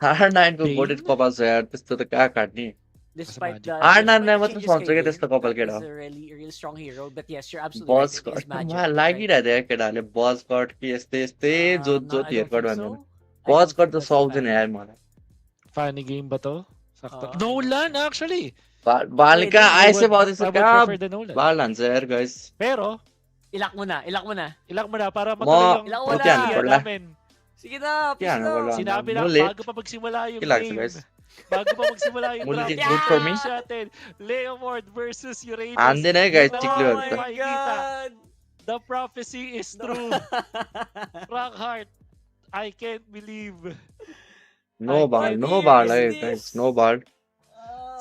A: R9 को
C: Bane?
A: बोटेड कपाल छ यार त्यस्तो त कहाँ काट्ने
B: Despite
C: Magic.
B: the
A: R9
B: despite
A: na
B: the
A: मात्र
B: changes
A: sponsor
B: kay
A: के त्यस्तो
B: Bane,
A: कपाल
B: that
A: केटा
B: is a really strong hero. But yes, you're absolutely
A: बस
B: right. It is
A: cut
B: magic.
A: मलाई
B: right?
A: लागिरहेको थियो केटाहरूले बस कट कि यस्तै यस्तै जोत
B: No,
A: जोत
B: I
A: हेयर
B: don't
A: कट
B: think
A: भन्दैन
B: so. I
A: बस
B: don't
A: कट
B: think
A: त
B: that's a
A: सक्दैन
B: fan.
A: यार मलाई
C: Funny game ba to? Sakto.
B: Oo,
C: Nolan, actually.
A: बालिका
B: Pwede,
A: आइसै
C: I
A: आउँदैछ
C: would
A: कहाँ
C: prefer the Nolan.
A: बाल हान्छ यार guys
C: Pero,
B: Ilak mo na, ilak mo na.
C: ilang mo na para matuloy yung
B: Ilang
A: mo na.
C: pagkasiya
A: Wala.
C: namin.
B: Sige na, please
A: Yan,
B: na.
A: wala.
C: Sinabi na,
A: Mulit.
C: bago pa magsimula yung
A: Kailangan,
C: game.
A: guys.
C: Bago pa magsimula yung
A: Mulit
C: draft.
A: is good for me.
C: Natin, Leomord versus Uranus.
A: हान्दैन है guys
C: Oh
A: चिक्लो
B: Oh
A: हुन्छ
B: my God.
C: The prophecy is true. Frank Hart, I can't believe.
A: No
C: Ay,
A: बाल
B: what
A: no
B: year
A: बाल
B: is
A: है
B: this?
A: Guys no बाल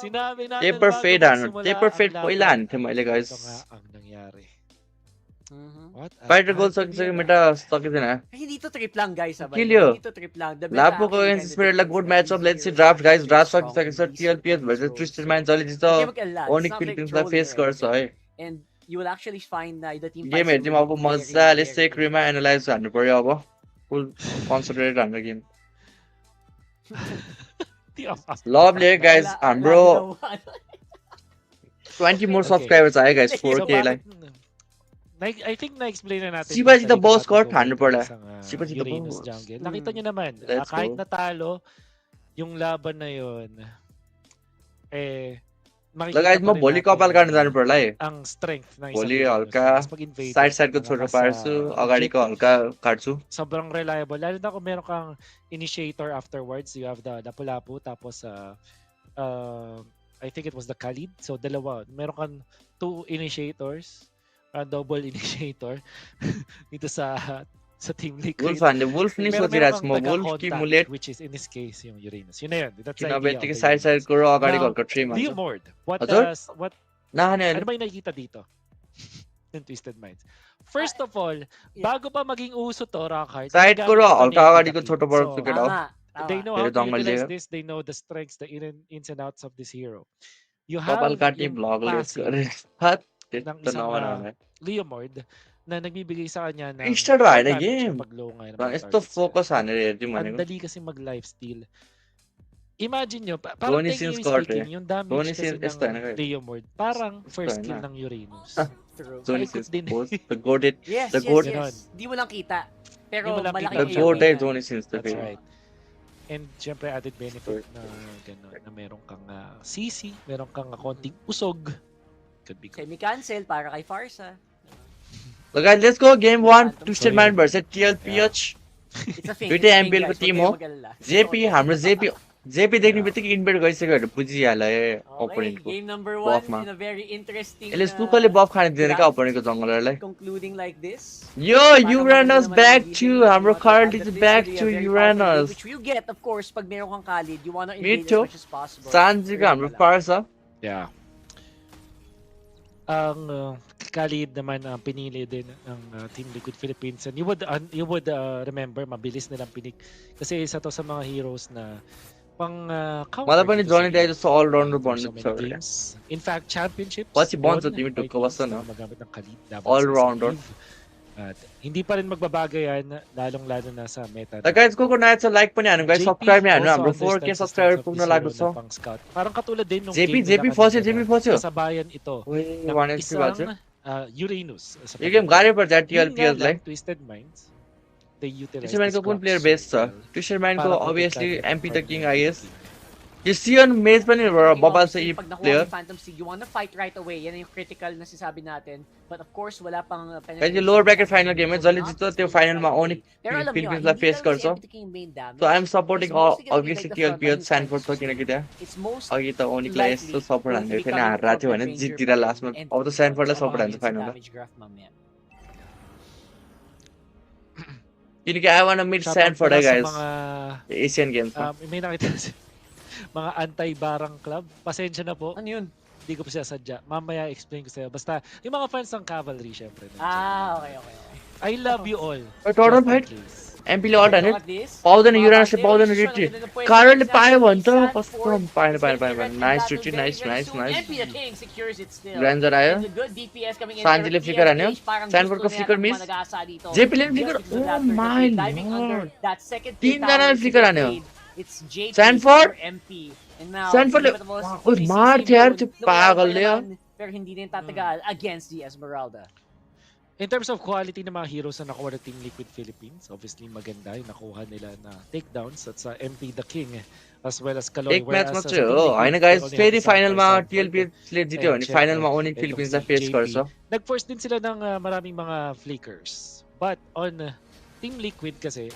C: Sinabi natin
A: टेपर
C: bago
A: फेड हान्नु
C: magsimula
A: टेपर
C: ang
A: फेड
C: laban.
A: पहिला हान्थेँ मैले guys
C: Ito nga ang nangyari.
B: Mhm.
C: What?
A: Fighter goal सकिसक्यो मेटा सकिँदैन
B: Hindi to trip lang, guys.
A: Kill you.
B: Hindi to trip lang. The beta
A: लापोको
B: actually
A: अगेन्स्ट
B: kinda
A: स्पिरिटलाई
B: depends
A: good
B: on
A: match of
B: these
A: let's see
B: heroes
A: draft
B: are
A: guys
B: very
A: draft
B: strong
A: सकिसकेको छ
B: in these
A: टिएलपिएस
B: certain
A: versus
B: roles.
A: Twisted minds अहिले जित्छ
B: Okay, mag-alala. It's not
A: ओनिक
B: like
A: फिलिपिन्सलाई
B: trolling
A: face
B: or
A: गर्छ है
B: anything. And you will actually find that the team
A: game
B: fights
A: हेर्दिउँ
B: will
A: अब
B: be very,
A: मजाले
B: very
A: सेक्रीमा एनालाइज हान्नु पर्यो अब फुल कन्सन्ट्रेटेड हाम्रो गेम लभले है गाइस
B: Wala-
A: हाम्रो
B: wala ginawa.
A: 20 मोर
C: Okay.
A: सब्सक्राइबर्स आयो guys
C: So,
A: 4K lie
C: I think na-explain na natin.
A: Sipa
C: yung
A: dito,
C: talika
A: boss
C: natin
A: court,
C: kung
A: haano
C: ito
A: pala?
C: isang,
A: Sipa dito,
C: Uranus
A: boss.
C: jungle. Nakita nyo naman,
A: Let's
C: kahit
A: go.
C: natalo, yung laban na yun,
A: लगायत म भोलि कपाल काट्न जानु पर्ला है
C: ang strength ng isang
A: भोलि
C: Uranus.
A: हल्का
C: Tapos mag-invade
A: साइड को छोटो पार्छु अगाडिको हल्का काट्छु
C: sobrang reliable. Lalo na kung meron kang initiator afterwards, you have the Lapu-Lapu, tapos I think it was the Khalid. So dalawa. Meron kang 2 initiators, double initiator dito sa Team Liquid.
A: Wolf नि सोचिरहेको छु म wolf कि mullet
C: which is in this case yung Uranus. Yun na yun. That's the
A: किनभने
C: idea of
A: यतिकै
C: the
A: side
C: Uranus.
A: को र अगाडिको
C: Now,
A: हल्का ट्री मान्छ
C: Leomord, what
A: हजुर नहाने
C: ano ba yung nakikita dito? ng Twisted Minds. First of all, bago pa maging uso to, Rockhard,
A: side को र
C: ginagamit
A: हल्का
C: pa ni
A: अगाडिको
C: Tlph.
A: छोटो बडो
C: So,
A: टुकेट हो
C: they know how
A: Pero
C: to
A: dongle
C: utilize
A: liga.
C: this. They know the strengths, the ins and outs of this hero. You
A: कपाल
C: have
A: काट्ने
C: yung
A: vlog let's
C: passive
A: गरे हट
C: ng
A: त्यस्तो
C: isang
A: नबनाउने
C: Leomord na nagbibigay sa kanya ng
A: start
C: more
A: भएन
C: damage
A: game
C: kapag low ngayon ang mga
A: यस्तो
C: targets niya.
A: Focus हानेर हेर्दिउँ
C: Ang
A: भनेको
C: dali kasi mag-lifesteal. Imagine nyo, parang
A: Dhoni since
C: technically
A: got
C: speaking, yung damage
A: Dhoni
C: kasi
A: since यस्तो हैन
C: ng
A: guys
C: Leomord, parang first
A: Hahn.
C: skill ng Uranus.
B: True.
A: Dhoni
C: Paikot
A: since
C: din.
A: post the goated
B: Yes,
A: the
B: yes,
A: goat
B: yes. Di mo lang kita. Pero
C: Di mo lang
B: malaki
C: kita.
A: the
B: yung
A: goat
B: AOE
A: ay
B: niya.
A: Dhoni since the
C: That's
A: game
C: right. And syempre added benefit na gano'n, na meron kang CC, meron kang konting usog. Could be good.
B: Semi-cancel para kay Farsa.
A: So guys, let's go game 1 Twisted
C: So,
A: Mind
C: yeah.
A: versus Tlph
B: It's a thing.
A: दुईटै
B: It's a thing,
A: MPL को
B: guys.
A: Tim
B: Huwag
A: हो
B: kayong mag-alala.
A: JP हाम्रो जेपी देख्ने
C: Yeah.
A: बित्तिकै इन्भेट गरिसक्यो पुजिहाल्यो
B: Okay,
A: ओपोनेन्टको
B: game number
A: Buff
B: 1
A: ma.
B: in a very interesting
A: यसले सुकले बफ खाने दिँदैन क्या
B: draft.
A: ओपोनेन्टको जङ्गलरलाई
B: Concluding like this.
A: Yo
B: Parang
A: Uranus
B: maganda naman
A: back
B: ang
A: to
B: gising ng
A: हाम्रो
B: mga
A: Carl
B: Khalid.
A: is
B: This
A: back
B: will be
A: to
B: a very powerful blade,
A: Uranus
B: which you get, of course, pag meron kang Khalid, you wanna
A: Me
B: invade
A: too.
B: as much as possible.
A: सान्जीको हाम्रो
B: Pero
A: पार्छ
C: Yeah. Ang Khalid naman ang pinili din ng Team Liquid Philippines, and you would remember mabilis nilang pinik kasi isa to sa mga heroes na pang counter
A: मलाई पनि
C: dito sa
A: जनी दाइ
C: game.
A: जस्तो all-rounder
C: For
A: बन्नु
C: so
A: छ
C: many games. In fact, championships
A: पछि बन्छ
C: won
A: तिमी
C: by
A: ढुक्क
C: teams
A: बस्छ न
C: na gumagamit ng Khalid laban
A: All
C: sa
A: rounder.
C: Tlph. At hindi pa rin magbabago yan, lalong-lalo na sa meta.
A: Guys को नयाँ छ लाइक पनि हान्नु गाइस
C: JP
A: सब्स्क्राइब नि हान्नु
C: also
A: हाम्रो 4K
C: understands the
A: subscriber
C: strengths of
A: पुग्न
C: this
A: लाग्यो
C: hero
A: छ
C: na pang scout. Parang katulad din nung
A: JP
C: game nila
A: फस्यो
C: kanina
A: JP
C: na
A: फस्यो
C: kasabayan ito
A: ओए
C: ng
A: 1HP भन्छ
C: isang Uranus. Sa
A: यो गेम गाह्रै पर्छ
C: Yun nga
A: TLPS लाई
C: lang, Twisted Minds, they utilize
A: twister माइन्डको
C: this
A: कुन
C: grok
A: प्लेयर
C: so
A: बेस्ट छ
C: well
A: ट्विस्टर माइन्डको
C: para protection
A: obviously
C: and
A: MP the
C: from
A: king
C: the
A: IS
C: team.
A: यो सियन मेज पनि
B: Okay,
A: बबाल छ
B: obviously,
A: यी
B: pag nakuha mo
A: player
B: yung Phantom Sig, you wanna fight right away. Yan yung critical na sinasabi natin. But of course, wala pang
A: guys yo lower bracket final game है जसले जित्छ त्यो फाइनलमा ओनिक
B: Pero alam nyo,
A: फिलिपिन्सलाई
B: hindi
A: face
B: talaga
A: गर्छ
B: si Empty King yung main damage.
A: So I am supporting
B: It's mostly gonna be
A: obviously
B: like the front line
A: TLPS
B: who's
A: स्यानफोर्ड छ
B: trying to
A: किनकि त्यहाँ
B: It's most
A: अघि त ओनिकलाई यस्तो
B: likely
A: सपोर्ट
B: going to
A: हान्थ्यो
B: be
A: फेरि
B: coming
A: हारेर
B: from
A: थियो भने
B: Avenger
A: जित्तिर
B: pa rin
A: लास्टमा
B: and
A: अब त स्यानफोर्डलाई
B: abangan
A: सपोर्ट हान्छ
B: yun sa
A: फाइनलमा
B: damage graph mamaya.
A: किनकि आई वान मिट
C: Shoutout
A: स्यानफोर्ड है
C: pala sa
A: guys
C: mga
A: Asian गेम्समा
C: may nakita kasi mga anti-barang club. Pasensya na po.
B: Ano yun?
C: Hindi ko pa siya sadya. Mamaya explain ko sa'yo. Basta yung mga fans ng Cavalry, syempre.
B: Okay.
C: I love you all.
A: Turner
C: Just in
A: fight
C: case.
A: एमपीले अल्ट हान्यो
B: Look at this.
A: पाउँदैन
B: Mga
A: युरानसले
B: Bandeo,
A: पाउँदैन
B: this is
A: रिट्री
B: one of the points
A: कारणले
B: of
A: पायो भने त
B: Sanford.
A: कस्तो पाएन
B: It's gonna be
A: पाएन
B: red
A: nice
B: battle
A: retreat
B: very,
A: nice
B: very
A: nice
B: soon.
A: Nice
B: MP the King secures it still.
A: Granger आयो
B: And the good DPS coming in.
A: सान्जीले
B: pero
A: फ्लिकर हान्यो
B: TLPH parang
A: स्यानफोर्डको
B: gusto
A: flicker
B: nila
A: miss
B: nagasa dito.
A: जेपीले पनि flicker
B: Just because of
A: oh
B: that turn
A: my
B: that diving under
A: lord
B: that second tier
A: तीनजनाले
B: tower is
A: flicker
B: a
A: हान्यो
B: blade. It's JP
A: Sanford?
B: or MP. And now,
A: स्यानफोर्डले
B: Inevitable
A: ओइ
B: CC
A: मार्थ्यो यार त्यो
B: Moon, lumayaan pa
A: पागलले
B: naman, pero hindi din tatagal against the Esmeralda.
C: In terms of quality ng mga heroes na nakuha ng Team Liquid Philippines, obviously maganda yung nakuha nila na takedowns at sa MP the King as well as Kaloy.
A: एक म्याच मात्रै हो होइन गाइस फेरि फाइनलमा TLPले जित्यो भने फाइनलमा ओनिक फिलिपिन्सलाई फेस गर्छ
C: Nag-force din sila ng maraming mga flickers. But on Team Liquid kasi,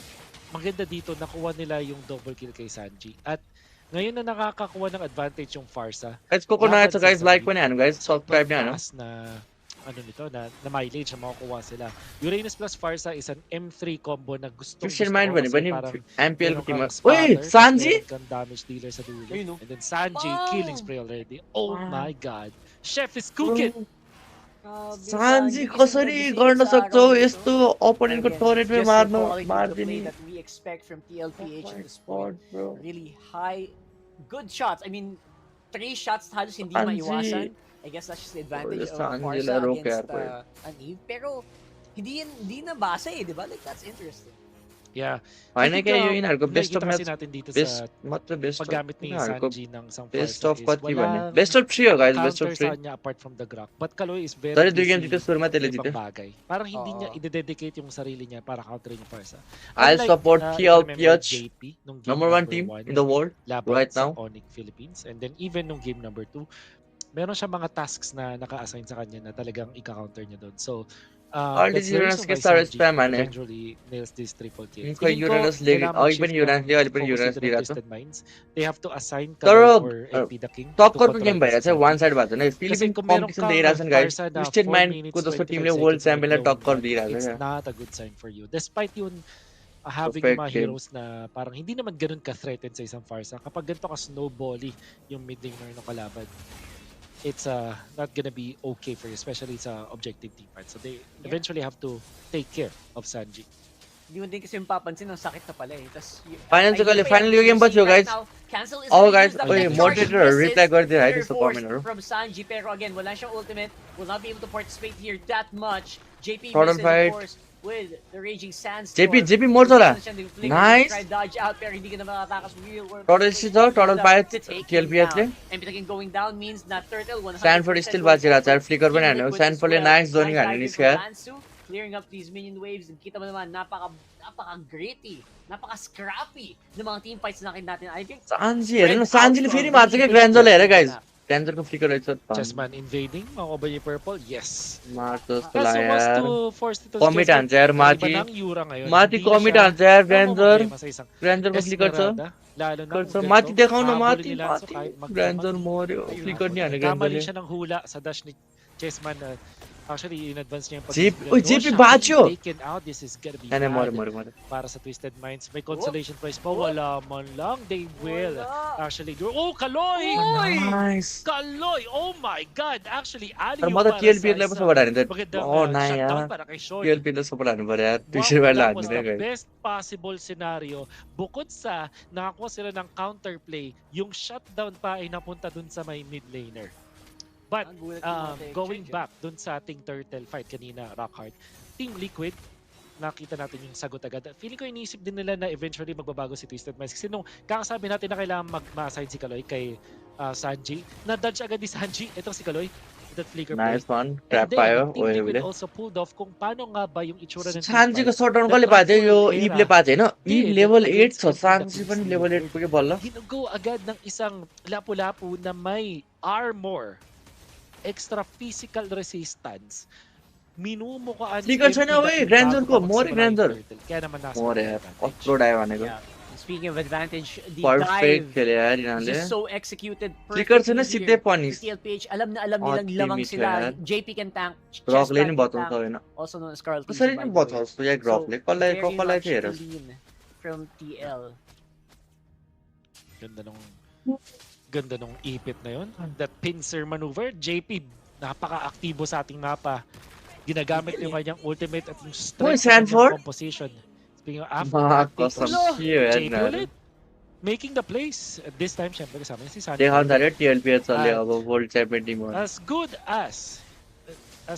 C: maganda dito nakuha nila yung double kill kay Sanji. At ngayon na nakakakuha ng advantage yung Farsa.
A: Guys को नयाँ छ गाइस लाइक पनि हान्नु guys subscribe नि हान्नु
C: Taas na ano nito na mileage na makukuha sila. Uranus plus Farsa is an M3 combo na gusto
A: Christian Mind भने पनि
C: parang
A: MPL को टिममा
C: meron kang
A: ओइ
C: spotter,
A: Sanji
C: meron kang damage dealer sa dulo.
B: Ayun, no?
C: And then Sanji
B: Bang!
C: killing spray already. Oh my god. Chef is cooking.
A: Sanji कसरी गर्न सक्छौ यस्तो ओपोनेन्टको टोरेटमै मार्नु मार्दिने
B: that we expect from TLPH at this
A: God,
B: point.
A: bro.
B: Really high, good shots. I mean, 3 shots halos hindi
A: Sanji.
B: maiwasan. I guess that's just the advantage of
A: Sanji
B: Farsa
A: laro
B: against
A: kaya
B: Aniv. Pero hindi na basa di ba? Like, that's interesting.
C: Yeah.
A: होइन
C: I think
A: क्या यो यिनीहरूको best
C: nakikita
A: of
C: kasi
A: match
C: natin dito
A: best
C: sa
A: मात्र best of
C: paggamit ni
A: यिनीहरूको
C: Sanji ng isang
A: best
C: Farsa
A: of
C: is
A: कति भने
C: walang
A: best of 3 हो guys best
C: counter
A: of 3
C: sa kanya apart from the Grok. But Kaloy is very
A: तर 2 game
C: busy
A: जित्यो सुरुमा
C: sa
A: त्यसले
C: ibang
A: जित्यो
C: bagay. Parang hindi niya
B: Oo.
C: ide-dedicate yung sarili niya para counterin yung Farsa.
A: I'll
C: Unlike,
A: support
C: if you remember
A: TLPH
C: JP nung game
A: number 1 team in the world
C: laban
A: right
C: sa
A: now.
C: Onyx Philippines. And then even nung game number 2, meron siya mga tasks na naka-assign sa kanya na talagang ika-counter niya doon. So,
A: All
C: that's
A: these
C: the reason
A: Uranus
C: why
A: के सारे
C: Sanji
A: spam है ने
C: eventually nails this triple kill.
A: इनको
C: Tingin ko,
A: Uranus ले
C: kailangan
A: अघि
C: mag-shift
A: पनि Uranus
C: ng
A: दियो अहिले पनि
C: focus
A: Uranus
C: dito ng
A: दिइरहेको छ
C: Twisted Minds. They have to assign
A: तर
C: Kaloy or LP the King to
A: टक्करको
C: control
A: गेम भइरहेको
C: this
A: छ वान
C: Sanji.
A: साइड भएको छ नि
C: Kasi
A: Philippine
C: kung meron
A: competition
C: kang
A: दिइरहेछ नि गाइस
C: Farsa na
A: ट्विस्टेड
C: 4
A: माइन्डको
C: minutes,
A: जस्तो
C: 25
A: टिमले वर्ल्ड
C: seconds
A: च्याम्पियनलाई
C: nag-glowing
A: टक्कर
C: gun,
A: दिइरहेको
C: it's
A: छ
C: not a good sign for you. Despite yun, having
A: perfect
C: mga
A: game
C: heroes na parang hindi naman ganun ka-threaten sa isang Farsa, kapag ganito ka snowbally yung mid laner ng kalaban, it's not gonna be okay for you, especially sa objective team fight. So they eventually have to take care of Sanji.
B: Hindi mo din kasi yung papansin, ang sakit na pala eh. Tas,
A: Finally yung game बच्यो guys oh guys ओए moderator reply गरिदिएर है त्यसको कमेन्टहरु
B: from Sanji, pero again, wala siyang ultimate, will not be able to participate here that much. JP
A: Total
B: misses,
A: fight.
B: of course, with the raging sandstorm.
A: JP मर्छ होला nice
B: Try dodge out, pero hindi ka na makatakas. Real world
A: total is total fight
B: to take him
A: TLPH ले
B: down. And Pitakin going down means that Turtle 100%
A: Sanford still बाँचिरहेको छ फ्लिकर पनि हान्यो Sanfordले nice zoning हान्यो निस्क्यो
B: clearing up these minion waves. Kita mo naman, napaka-gritty, napaka-scrappy ng mga team fights na natin. I think
A: Sanji हेर्नु न Sanjiले फेरि मार्छ के ग्रान्जरले हेर गाइस ग्रान्जरको फ्लिकर रहेछ
C: Chessman invading, makuha yung purple? Yes.
A: मार्छ जस्तो
C: Kaso
A: लाग्यो
C: wants
A: यार
C: to force dito
A: Commit हान्छ यार माथि
C: Iba ng Yura ngayon.
A: माथि
C: Hindi na
A: commit
C: siya
A: हान्छ यार ग्रान्जर
C: namumblema sa isang
A: ग्रान्जरको फ्लिकर छ
C: Esmeralda, lalo na
A: गर्छ
C: kung
A: माथि
C: ganito,
A: देखाउन
C: habulin
A: माथि
C: ni Lanzo
A: माथि
C: kahit magdamag.
A: ग्रान्जर मर्यो फ्लिकर नि हान्यो
C: Kamali
A: ग्रान्जरले
C: siya ng hula sa dash ni Chessman. Actually, in advance niya yung
A: JP बाँच्यो
C: taken out. This is gonna be
A: हैन
C: bad
A: मर्यो
C: para sa Twisted Minds. May consolation prize pa. Wala man lang. They will actually do. Oh, Kaloy!
A: Nice
C: Kaloy! Oh my God! Actually, Ali
A: तर
C: yung
A: म त
C: para
A: TLP
C: sa
A: लाई पो सपोर्ट हाने त
C: magandang
A: ओ नाइ
C: shutdown
A: यार
C: para kay Sean.
A: TLP लाई सपोर्ट हान्नु पर्यो यार
C: Wow,
A: ट्विस्टर वाला
C: that was
A: हान्नु
C: the
A: guys
C: best possible scenario. Bukod sa nakakuha sila ng counterplay, yung shutdown pa ay napunta dun sa may mid laner. But going back dun sa ating turtle fight kanina, Rockhard, Team Liquid, nakita natin yung sagot agad. Feeling ko iniisip din nila na eventually magbabago si Twisted Minds. Kasi nung kakasabi natin na kailangan mag-assign si Kaloy kay Sanji, na-dodge agad ni Sanji. Itong si Kaloy, that flicker play.
A: Nice one trap पायो
C: Team Liquid
A: ओएबले
C: also pulled off kung paano nga ba yung itsura ng team
A: सान्जीको
C: fight.
A: Shutdown
C: The
A: कसले पाएको थियो यो
C: Trump
A: इभले
C: era
A: पाएको छैन इभ
C: did
A: लेभल 8
C: against
A: छ
C: LP
A: सान्जी
C: the
A: पनि
C: Kings
A: लेभल 8
C: Liquid.
A: पुग्यो बल्ल
C: Ginugo agad ng isang lapu-lapu na may armor, extra physical resistance. Minumukaan
A: Flicker छैन ओए ग्रान्जरको मोरे ग्रान्जर
C: Kaya naman nasa
A: मोरे यार अपलोड आयो भनेको
B: Yeah. Speaking of advantage, the
A: perfect
B: dive
A: खेल्यो यार
B: is
A: यिनीहरूले
B: just so executed
A: फ्लिकर छैन
B: perfectly
A: सिधै
B: here.
A: Punish
B: TLPH, alam na alam nilang
A: Team
B: lamang
A: is
B: sila.
A: यार
B: JP can tank,
A: रकले
B: Chessman
A: नि
B: can
A: बताउँछ
B: tank,
A: होइन
B: also known as Carl
A: कसरी
B: Tizzy, by
A: नि
B: the way.
A: बताउँछ या
B: So,
A: ग्रफले कसलाई
B: very
A: कसलाई
B: much
A: चाहिँ हेर
B: clean from TL.
C: Ganda nung ipit na yun. That pincer maneuver, JP, napaka-aktibo sa ating mapa. Ginagamit yung kanyang ultimate at yung strength sa
A: Sanford?
C: kanyang composition. Speaking of
A: Mga
C: after
A: कसम के हो
C: JP
A: यार
C: ulit, making the plays. At this time, syempre kasama niya si Sanford.
A: देखाउन थाल्यो TLPH चल्यो अब world champion Tim हो
C: As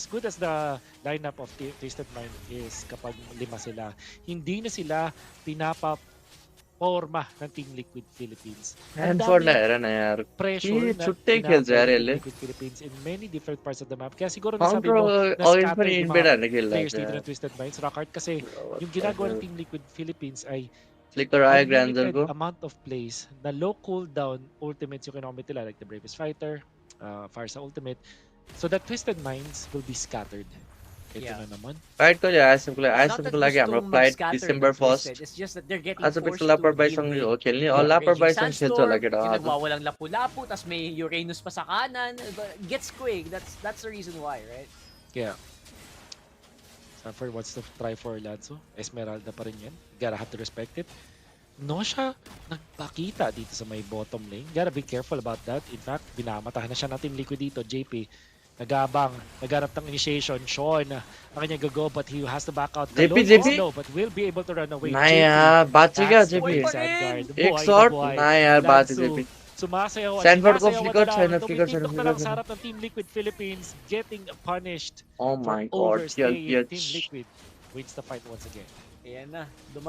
C: good as the lineup of Twisted Mind is kapag 5 sila, hindi na sila pinapaporma ng Team Liquid Philippines.
A: Sanford लाई हेर न यार
C: Pressure
A: कि
C: na
A: छुट्टै खेल्छ यार
C: Team
A: यसले
C: Liquid Philippines in many different parts of the map. Kaya siguro nasabi
A: counter
C: mo na
A: अघि
C: scatter
A: पनि
C: yung
A: invade
C: mga
A: हान्ने खेल्दा
C: players dito ng Twisted Minds, Rockhard, kasi yung ginagawa ng Team Liquid Philippines ay
A: flicker आयो
C: unlimited
A: ग्रान्जरको
C: amount of plays na low cooldown ultimates yung kinomit nila, like the Bravest Fighter, Farsa Ultimate, so that Twisted Minds will be scattered. Ito
B: Yeah.
C: na naman.
A: Flight कहिले आइएसएफको
B: Not
A: लागि
B: that
A: लागि हाम्रो
B: gustong
A: flight
B: mag-scatter
A: December
B: ng Twisted,
A: 1st
B: it's just that they're getting
A: आज
B: forced
A: pics
B: to
A: लापरवाहीसँग
B: deal
A: हो
B: with
A: खेल्ने
C: Yeah.
A: लापरवाहीसँग खेल्छ होला केटा
B: yung nagwawalang lapu-lapu, tas may Uranus pa sa kanan. Gets quick. That's the reason why, right?
C: Yeah. Sanford wants to try for Lanzo. Esmeralda pa rin yan. Gotta have to respect it. No siya nagpakita dito sa may bottom lane. Gotta be careful about that. In fact, binamatahan na siya ng Team Liquid dito. JP, nagabang, naghanap ng initiation. Sean, ang kanya go, but he has to back out.
A: JP,
C: Kalon is
A: JP?
C: low, but will be able to run away.
A: नयाँ बाँच्यो क्या
C: That's
A: JP
C: the Vanguard.
A: एक
C: Buhay na
A: shot
C: buhay.
A: नयाँ बाँच्यो
C: Lanzo,
A: JP
C: sumasayaw at
A: Sanford ko,
C: sinasayaw
A: flicker,
C: na
A: China,
C: lang.
A: flicker,
C: Tumitiktok
A: China,
C: na lang
A: flicker.
C: sa harap ng Team Liquid Philippines, getting punished
A: Oh
C: for
A: my god
C: overstaying. Team
A: TLPH
C: Liquid wins the fight once again.
B: Ayan na.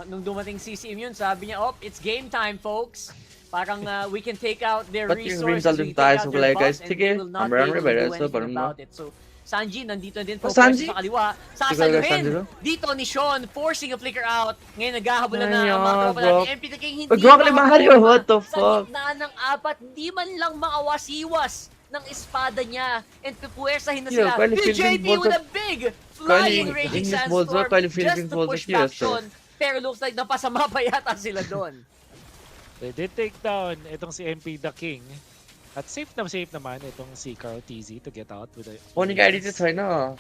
B: Nung dumating si Simeon, sabi niya, it's game time, folks. Parang we can take out their
A: But yung
B: resources,
A: result
B: we
A: yung
B: can
A: tayo
B: take out
A: sa
B: their
A: kulay,
B: buffs,
A: guys.
B: and
A: Sige,
B: they will not be
A: Amber,
B: able to
A: better,
B: do
A: so
B: anything
A: parang mo.
B: about it. So, Sanji, nandito din po
A: Sanji?
B: sa kaliwa.
A: Sanji
B: Sasaluhin
A: doon?
B: dito ni Sean, forcing a flicker out. Ngayon, naghahabulan na
A: Ay,
B: ang mga tropa
A: bro.
B: natin. MP the King, hindi
A: Bro, kali Mario,
B: makakalma
A: what the
B: sa
A: fuck?
B: gitna ng apat. Di man lang maawasiwas ng espada niya. And pupuwersahin na
A: Yeah,
B: sila.
A: Kali
B: The
A: Philippine
B: JP
A: balls
B: with
A: of-
B: a big flying
A: Kali
B: raging
A: English balls of
B: sandstorm
A: Kali
B: just
A: Philippine
B: to
A: balls
B: push
A: of
B: back
A: yes,
B: Sean. Pero looks like napasama pa yata sila doon.
C: They did take down itong si MP the King. At safe naman itong si Carl TZ to get out with a...
A: Onik ID चाहिँ छैन.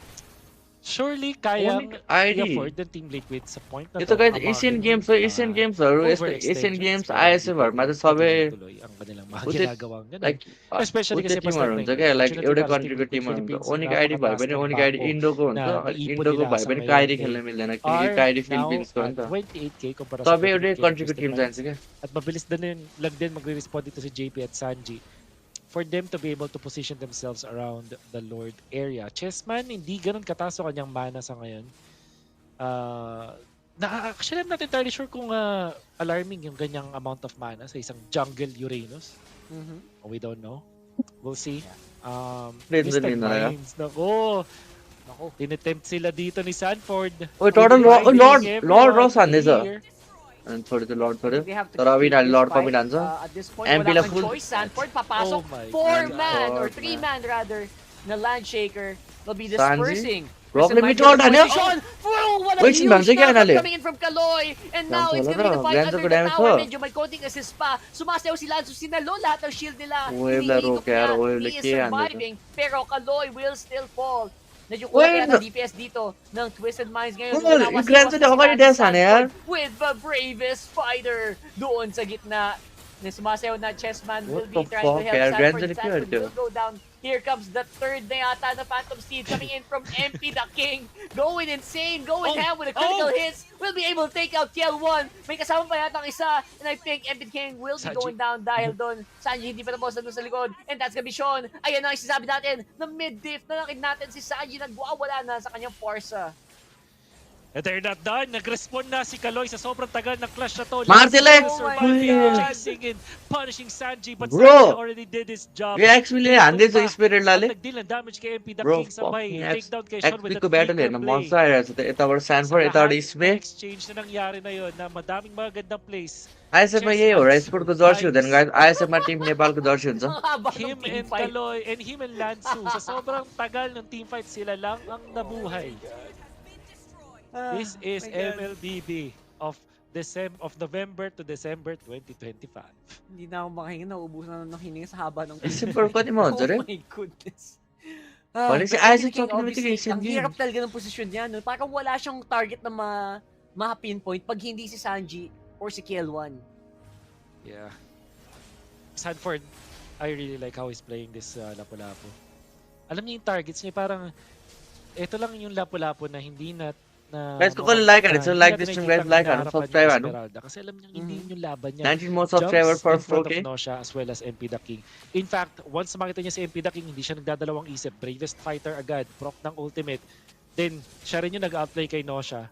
C: Surely kayang
A: Onik ID.
C: i-afford ng Team Liquid sa point na
A: यो त
C: to,
A: guys
C: ang mga
A: Asian
C: ganung,
A: games हो एसियन गेम्सहरू यस्तो Asian
C: overextensions,
A: games
C: pero
A: आइएसएफहरूमा
C: hindi
A: त सबै
C: tuloy ang kanilang mga
A: Utit-
C: ginagawang ganun.
A: Like
C: Especially
A: उतै
C: kasi basta
A: टिमहरू हुन्छ क्या लाइक
C: unfortunately
A: एउटै
C: para sa Team
A: कन्ट्रीको
C: Liquid
A: टिम हुन्छ
C: Philippines,
A: ओनिक आइडी भयो
C: napakataas
A: भने
C: ng
A: ओनिक आइडी
C: bako
A: इन्डोको हुन्छ
C: na
A: अनि
C: naipon
A: इन्डोको
C: nila
A: भयो
C: sa
A: भने
C: ngayon.
A: काइडी
C: They
A: खेल्न मिल्दैन किनकि
C: are
A: काइडी
C: now
A: फिलिपिन्सको हो
C: at
A: नि त
C: 28k kumpara sa
A: सबै एउटै
C: 38k ng
A: कन्ट्रीको
C: Twisted
A: टिम
C: Minds.
A: जान्छ क्या
C: At mabilis lang din magre-respond dito si JP at Sanji for them to be able to position themselves around the Lord area. Chessman, hindi ganun kataas ang kanyang mana sa ngayon. Actually, I'm not entirely sure kung alarming yung ganyang amount of mana sa isang jungle Uranus. We don't know. We'll see.
A: Friends
C: Twisted
A: din na.
C: Minds. Nako. Tinetempt sila dito ni Sanford.
A: ओइ turtle
C: Dividing
A: lord
C: everyone
A: रस हान्दैछ
C: here.
A: अनि छोड्यो लर्ड छोड्यो
B: They have to
A: तर अब
B: keep
A: यिनीहरूले
B: this
A: lord
B: fight,
A: commit हान्छ
B: at this point,
A: MP
B: wala
A: la
B: kang
A: full.
B: choice. Sanford papasok.
C: Oh my
B: 4-man or
A: God,
B: 3-man rather na Landshaker will be
A: Sanji?
B: dispersing.
A: Rock
B: Crystal
A: limit
B: Mines in
A: hold, ano?
B: position. What a
A: Wait,
B: huge
A: sinbang, sige,
B: knockup
A: anali.
B: coming in from Kaloy. And now
A: Lanzo
B: it's gonna
A: wala
B: be the
A: na.
B: fight
A: Lanzo
B: under
A: ko
B: the
A: damage
B: tower.
A: to.
B: Medyo may coating assist pa. Sumasayaw si Lanzo. Sinalo lahat ng shield nila.
A: Wave laro,
B: Hinihigop
A: kaya
B: niya.
A: wave
B: He is
A: laki, ano to?
B: surviving. Pero Kaloy will still fall. Medyo kulang
A: Wait,
B: kaya ng DPS dito ng Twisted Minds ngayon.
A: Cool,
B: Nawasiwas
A: yung Grand Theft
B: na si
A: Auto
B: Sanford
A: Death, ano yan?
B: with the bravest fighter doon sa gitna. Na sumasayaw na Chessman will
A: What
B: be
A: the
B: trying to
A: fuck,
B: help
A: kaya Grand
B: Sanford.
A: Theft
B: Sanford
A: Auto.
B: will go down. Here comes the third na yata na Phantom Steed coming in from MP the King. Going insane, going ham with the critical hits. Will be able to take out TL1. May kasama pa yata ang isa. And I think MP the King will be
C: Sanji.
B: going down dahil doon. Sanji hindi pa tapos na doon sa likod. And that's gonna be Sean. Ayan na ang isasabi natin na mid-diff na nakid natin si Sanji nagwawala na sa kanyang Forza.
C: And they're not done. Nag-respond na si Kaloy sa sobrang tagal ng clash na to.
A: Martilex!
C: Surviving,
A: Oh my God.
C: chasing and punishing Sanji. But
A: Bro!
C: Sanji already did his job.
A: यो एक्सपीले हान्दैछ स्पिरिट लाले
C: Nag-deal ng damage kay MP the
A: bro
C: King sabay.
A: Fucking
C: Takedown kay Sean with
A: एक्सपीको
C: that
A: battle
C: flicker
A: हेर्न
C: play.
A: मजा आइरहेको छ त यताबाट स्यानफोर्ड यताबाट स्पे
C: exchange na nangyari na yun na madaming mga gandang plays.
A: आइएसएफमा यही हो र स्पोर्टको जर्सी हुँदैन गाइस आइएसएफमा टिम नेपालको जर्सी हुन्छ
B: Ang haba ng
C: Him
B: team
C: and
B: fight.
C: Kaloy and him and Lansu sa sobrang tagal ng teamfight sila lang ang nabuhay. This is
B: my God.
C: MLBB of November to December 2025.
B: Hindi na ako makahinga, nauubusan na ng hininga sa haba ng
A: December कति मा हुन्छ रे
B: Oh my goodness.
A: भनेपछि
B: pero
A: ISF
B: King,
A: सक्नु
B: obviously,
A: बित्तिकै Asian
B: ang hirap
A: game
B: talaga ng posisyon niya. No? Parang wala siyang target na ma-pinpoint pag hindi si Sanji or si KL1.
C: Yeah. Sanford, I really like how he's playing this Lapu-Lapu. Alam niya yung targets niya, parang ito lang yung Lapu-Lapu na hindi na
A: Guys, kung like it, so like this stream, guys, like it, subscribe, ano?
C: Kasi alam niya hindi yun yung laban niya.
A: 19 more subscribers for
C: Jumps in front
A: 4K
C: of Nosha as well as MP the King. In fact, once makita niya si MP the King, hindi siya nagdadalawang isip. Bravest fighter agad, proc ng ultimate. Then, siya rin yung nag-outplay kay Nosha.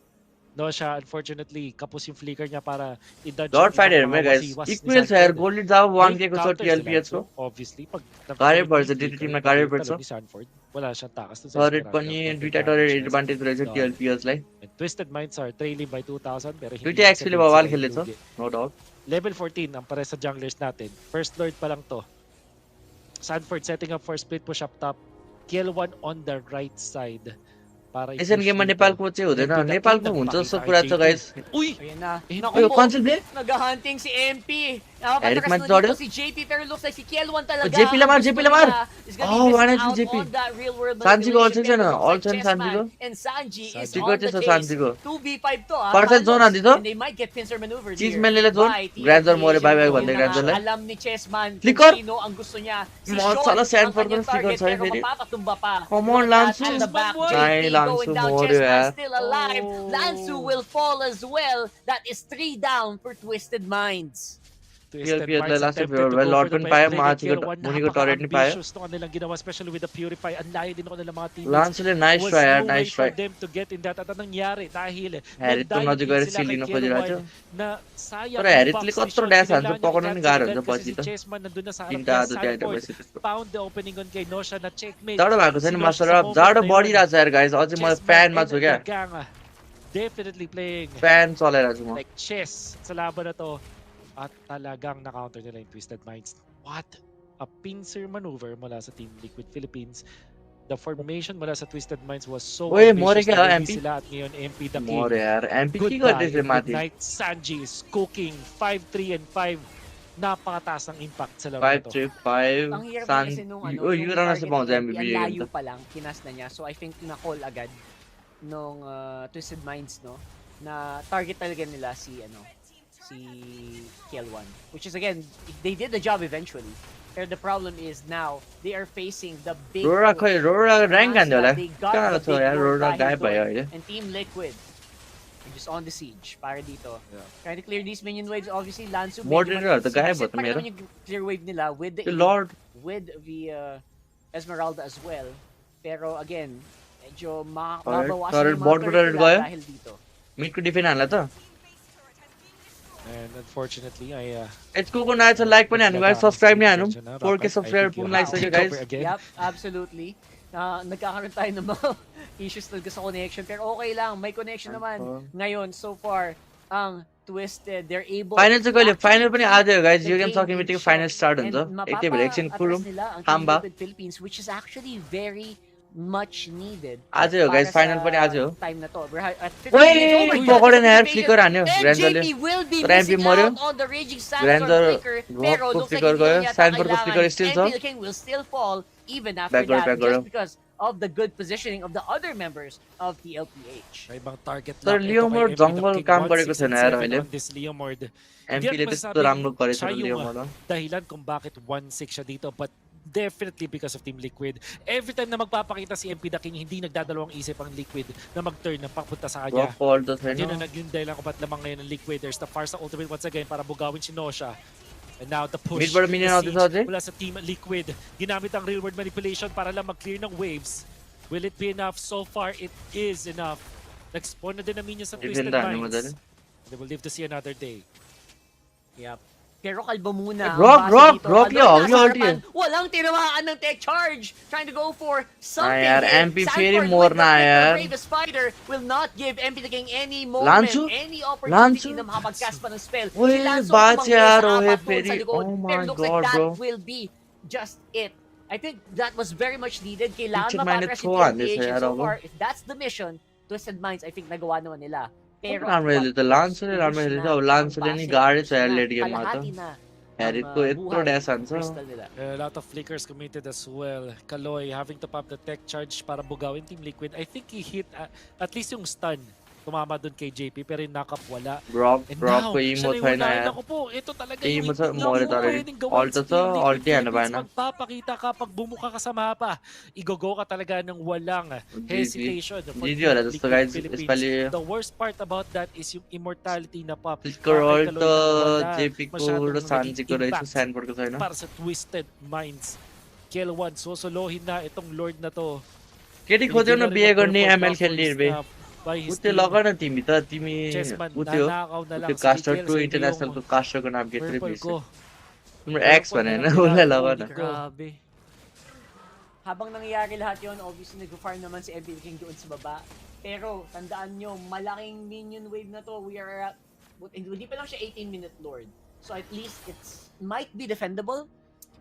C: Nosha, unfortunately, kapos yung flicker niya para i-dodge
A: dot
C: yung
A: fight
C: ibang
A: हेर्नु
C: mga
A: guys
C: wasiwas ni
A: equal छ यार
C: Sanford.
A: Gold जाब 1 के को छ
C: Counters sila.
A: TLPS को
C: So, obviously, pag
A: कार्य पर्छ
C: flicker,
A: दुईटा टिममा कार्य पर्छ
C: talo ni Sanford, wala siyang takas dun sa
A: turret
C: Esmeralda.
A: पनि
C: Content
A: दुईटा
C: damage
A: टरेट
C: has
A: एडभान्टेज रहेछ
C: done.
A: TLPS lie
C: And Twisted Minds are trailing by 2,000 pero hindi
A: दुईटा
C: ibig
A: एक्चुअली
C: sabihin
A: बवाल
C: sila
A: खेल्दैछ
C: lugi.
A: No doubt
C: Level 14 ang pares sa junglers natin. First Lord pa lang to. Sanford setting up for split push up top. Kill one on the right side. Para
A: Asian
C: i-push
A: गेममा
C: dito.
A: नेपालको चाहिँ हुँदैन
C: MP the
A: नेपालको
C: King,
A: हुन्छ जस्तो
C: nagpakita
A: कुरा
C: kay
A: छ
C: JP.
A: Guys
C: Uy!
B: Ayan na.
C: Eh,
B: Naku
A: यो
B: po,
A: कन्सेल ब्ले
B: naghahunting si MP.
A: Eric
B: Napatras na
A: Manzorro?
B: dito si JP pero looks like si Kiel1 talaga.
A: JP Lamar,
B: ang
A: JP
B: gusto
A: Lamar.
B: nila is gonna
A: Oh,
B: be
A: why
B: missing
A: not
B: out
A: JP?
B: on that real world
A: Sanjiको all
B: manipulation,
A: section,
B: pero looks
A: all
B: like
A: section
B: Chessman
A: Sanjiको.
B: and Sanji is
A: Sanjiको
B: on the
A: चाहिँ छ
B: chase.
A: Sanjiको
B: 2v5 to ah.
A: पर्छ जोन हान्दै छ
B: And they might get pincer maneuvered
A: चिज
B: here
A: मेलले जोन
B: by TLPH.
A: ग्रान्जर मोरे बाइ बाइ
B: Yun
A: भन्दै
B: na nga,
A: ग्रान्जरलाई
B: alam ni Chessman kung
A: Flicker?
B: sino ang gusto niya. Si
A: Masala
B: Sean ang
A: Sanford
B: kanyang
A: ng flicker
B: target
A: sa'yo,
B: pero
A: Freddy.
B: mapapatumba pa.
A: Come
B: Look
A: on,
B: at that
A: Lansu.
B: at the back.
C: Ay,
B: JP
A: Lansu,
B: going down.
A: more
B: Chessman
A: yeah.
B: still alive.
C: Oh.
B: Lansu will fall as well. That is 3 down for Twisted Minds.
C: Twisted
A: PLP
C: Minds
A: last
C: attempted to
A: well,
C: go
A: Lord
C: for the
A: ko pa
C: pest
A: mga
C: play. Kill 1,
A: Muni ko turret ni pa.
C: napaka-ambitious nung kanilang ginawa, especially with the Purify. Ang layo din ako nilang mga teammates.
A: Lancel nice
C: Was
A: try,
C: no way
A: nice
C: for
A: try.
C: them to get in that. At anong nangyari? Dahil
A: Harry to
C: nag-dive
A: नजिक गएर
C: sila kay
A: सिलिन
C: Kill
A: खोजिरहेको
C: 1
A: छ
C: na sayang
A: तर
C: yung
A: हेरितले
C: box
A: कत्रो
C: vision.
A: Dash हान्छ
C: Kinailangan niya
A: पकाउन नि
C: i-cancel
A: गाह्रो
C: agad
A: हुन्छ
C: kasi
A: पछि
C: si
A: त
C: Chessman nandun na sa harap
A: तिनटा
C: niya.
A: आदो त्यहाँ
C: Sanford
A: भइसक्यो त्यसको
C: found the opening on kay Nosha na checkmate.
A: जाडो भएको छैन
C: Si Nosha sa
A: master
C: moment
A: जाडो
C: na yun,
A: बढिरहेको छ यार गाइस अझै म
C: Chessman
A: फ्यानमा
C: and
A: छु क्या
C: the gang definitely playing
A: fan चलाइरहेको छु म
C: like chess sa laban na to. At talagang na-counter nila yung Twisted Minds. What a pincer maneuver mula sa Team Liquid Philippines. The formation mula sa Twisted Minds was so
A: ओए मरे
C: ambitious
A: क्या
C: na ready
A: MP
C: sila at ngayon MP the
A: मरे
C: King.
A: यार MP के
C: Goodbye
A: गर्दैछ
C: and good
A: माथि
C: night. Sanji is cooking 5-3 and 5. Napakataas ng impact sa laro na to.
A: 5-3-5
B: Ang hirap
A: San
B: kasi nung
A: oh
B: nung
A: yun na sa
B: target
A: mga
B: ni
A: MVP
B: MP, ang
A: yun
B: layo pa lang, kinas na niya. So I think na-call agad nung Twisted Minds, no? Na target talaga nila si KL1. Which is again, they did the job eventually. Pero the problem is now, they are facing the big
A: रोरा खोइ रोरा र्याङ्क हान्थ्यो होला
B: They got
A: कहाँ
B: the
A: छ
B: big
A: यार
B: lord
A: रोरा
B: dahil
A: गायब भयो
B: doon.
A: अहिले
B: And Team Liquid are just on the siege para dito.
C: Yeah.
B: Trying to clear these minion waves. Obviously, Lansu
A: Moderator, the guy
B: sinuset
A: bot
B: pa rin
A: meron.
B: naman yung clear wave nila with the
A: The Lord
B: with the Esmeralda as well. Pero again, medyo
A: Alright,
B: mabawasan
A: sorry,
B: yung mga
A: bot ko
B: turret
A: rin
B: nila
A: kayo?
B: dahil dito.
A: mid को डिफेन्ड हान्ला त
C: And unfortunately, I
A: एचको को नआएछ लाइक पनि हान्नु guys subscribe नि हान्नु 4K सब्स्क्राइबर पुग्न लागिसक्यो guys
B: Yep, absolutely. Nagkakaroon tayo ng mga issues talaga sa connection. Pero okay lang, may connection naman. Ngayon, so far, ang Twisted, they're able
A: final चाहिँ कहिले
B: to
A: फाइनल पनि
B: keep
A: आज हो guys
B: the
A: yo game
B: game
A: सक्ने
B: in
A: बित्तिकै
B: check.
A: Final start
B: And
A: हुन्छ यति बेला एकछिन
B: mapa-atras
A: Kurum
B: nila ang Team
A: हाम्बा
B: Liquid Philippines, which is actually very much needed.
A: आजै हो गाइस
B: para
A: फाइनल
B: sa
A: पनि आज हो
B: time na to. We're at 50
A: ओइ
B: minutes. Oh my God,
A: पकडेन
B: that's
A: यार
B: a
A: फ्लिकर हान्यो
B: And
A: ग्रान्जरले
B: JP will be
A: तर MP
B: missing
A: मर्यो
B: out on the Raging Sandstorm
A: ग्रान्जर
B: flicker. Pero
A: घपको
B: looks like
A: फ्लिकर
B: hindi
A: गयो
B: lang yata
A: साइनफोरको फ्लिकर
B: kailangan.
A: स्टिल
B: MP
A: छ
B: the King will still fall even after
A: Back
B: that,
A: garo.
B: just because of the good positioning of the other members of the LPH.
C: may ibang target
A: तर
C: lock.
A: लियोमोड जङ्गल काम गरेको छैन यार अहिले
C: on this Leomord.
A: एमपीले त्यस्तो राम्रो गरेछ
C: siya yung
A: लियोमोड
C: dahilan kung bakit 1-6 siya dito, but definitely because of Team Liquid. Every time na magpapakita si MP the King, hindi nagdadalawang isip ang Liquid na mag-turn ng papunta sa kanya.
A: Drop फल त
C: Yun
A: छैन
C: ang naging dahilan kung ba't lamang ngayon ng Liquid. There's the Farsa ultimate once again para bugawin si Nosha. And now the push,
A: Midbar minion
C: the
A: out
C: siege
A: this audrey?
C: mula sa Team Liquid. Ginamit ang real world manipulation para lang mag-clear ng waves. Will it be enough? So far, it is enough. Nag-spawn na din ang minions sa Twisted
A: Ibenta, ano mo
C: Minds.
A: dali?
C: They will live to see another day.
B: Yep. Pero kalbo muna. ang
A: Rock,
B: base
A: rock,
B: dito.
A: rock
B: Kalbo
A: yun,
B: nasa
A: yun,
B: harapan, walang tinamaan ng tech charge. Trying to go for something
A: यार,
B: here.
A: MP
B: Sanford
A: फेरि
B: with
A: मोर्न
B: the
A: आयो
B: flicker,
A: यार।
B: Brave Spider will not give MP the King any moment,
A: Lansu?
B: any opportunity
A: Lansu?
B: na makapag-cast pa ng spell.
A: Uy,
B: Si Lansu
A: bats
B: tumanggi
A: यार,
B: sa
A: ओहे
B: apat doon
A: फेरि।
B: sa likod.
A: Oh
B: Pero
A: my
B: looks
A: God,
B: like that
A: bro.
B: will be just it. I think that was very much needed. Kailangan
A: Picture minute
B: mapatras si
A: throw on this,
B: TLPH. And
A: यार,
B: so
A: अब।
B: far, if that's the mission, Twisted Minds, I think nagawa naman nila. Pero
A: राम्रो खेल्दै त लान्सले राम्रो खेल्दै छ अब लान्सले नि गाडै छ यार लेट गेममा त
B: kalahati na
A: हेरिटको
B: ang
A: यत्रो
B: buhay
A: ड्यास हान्छ
B: crystal nila.
C: A lot of flickers committed as well. Kaloy having to pop the tech charge para bugawin Team Liquid. I think he hit at least yung stun. Tumama dun kay JP pero yung knock-up wala.
A: Drop
C: And
A: drop
C: now,
A: को
C: siya
A: इमो
C: na yung
A: छैन
C: unahin
A: यार
C: ako po. Ito talaga
A: Imo
C: yung
A: sa
C: hindi
A: more
C: mo
A: tayo.
C: pwedeng gawin
A: Alta
C: sa
A: to,
C: Team Liquid
A: alta yan na ba
C: Philippines.
A: na?
C: Magpapakita ka pag bumuka ka sa mapa. Igogo ka talaga ng walang hesitation. For
A: GG
C: Team
A: होला जस्तो
C: Liquid
A: guys
C: Philippines.
A: यसपालि
C: The worst part about that is yung immortality na pop.
A: Flicker
C: Kay
A: अल
C: Kaloy
A: त
C: na wala
A: JP को
C: masyadong
A: र सान्जीको
C: naging
A: रहेछ
C: impact
A: स्यानफोर्डको छैन
C: para sa Twisted Minds. Kill 1, susuluhin na itong Lord na to.
A: केटी खोज्यौ न बिहे गर्ने एमएल खेल्ने बे
C: By his
A: उत्यो
C: team.
A: लग न तिमी त तिमी
C: Chessman,
A: उत्यो
C: nanakaw na lang.
A: त्यो
C: Si
A: कास्टर
C: Details,
A: टु
C: hindi
A: इन्टरनेसनलको
C: yung
A: कास्टरको नाम के थियो
C: purple
A: बिर्सेँ
C: ko.
A: तिम्रो एक्स भने होइन उसलाई लग न
B: Grabe. Habang nangyayari lahat yon, obviously nag-farm naman si MP King doon sa baba. Pero tandaan nyo, malaking minion wave na to. We are at, hindi pa lang siya 18-minute Lord. So at least it's might be defendable.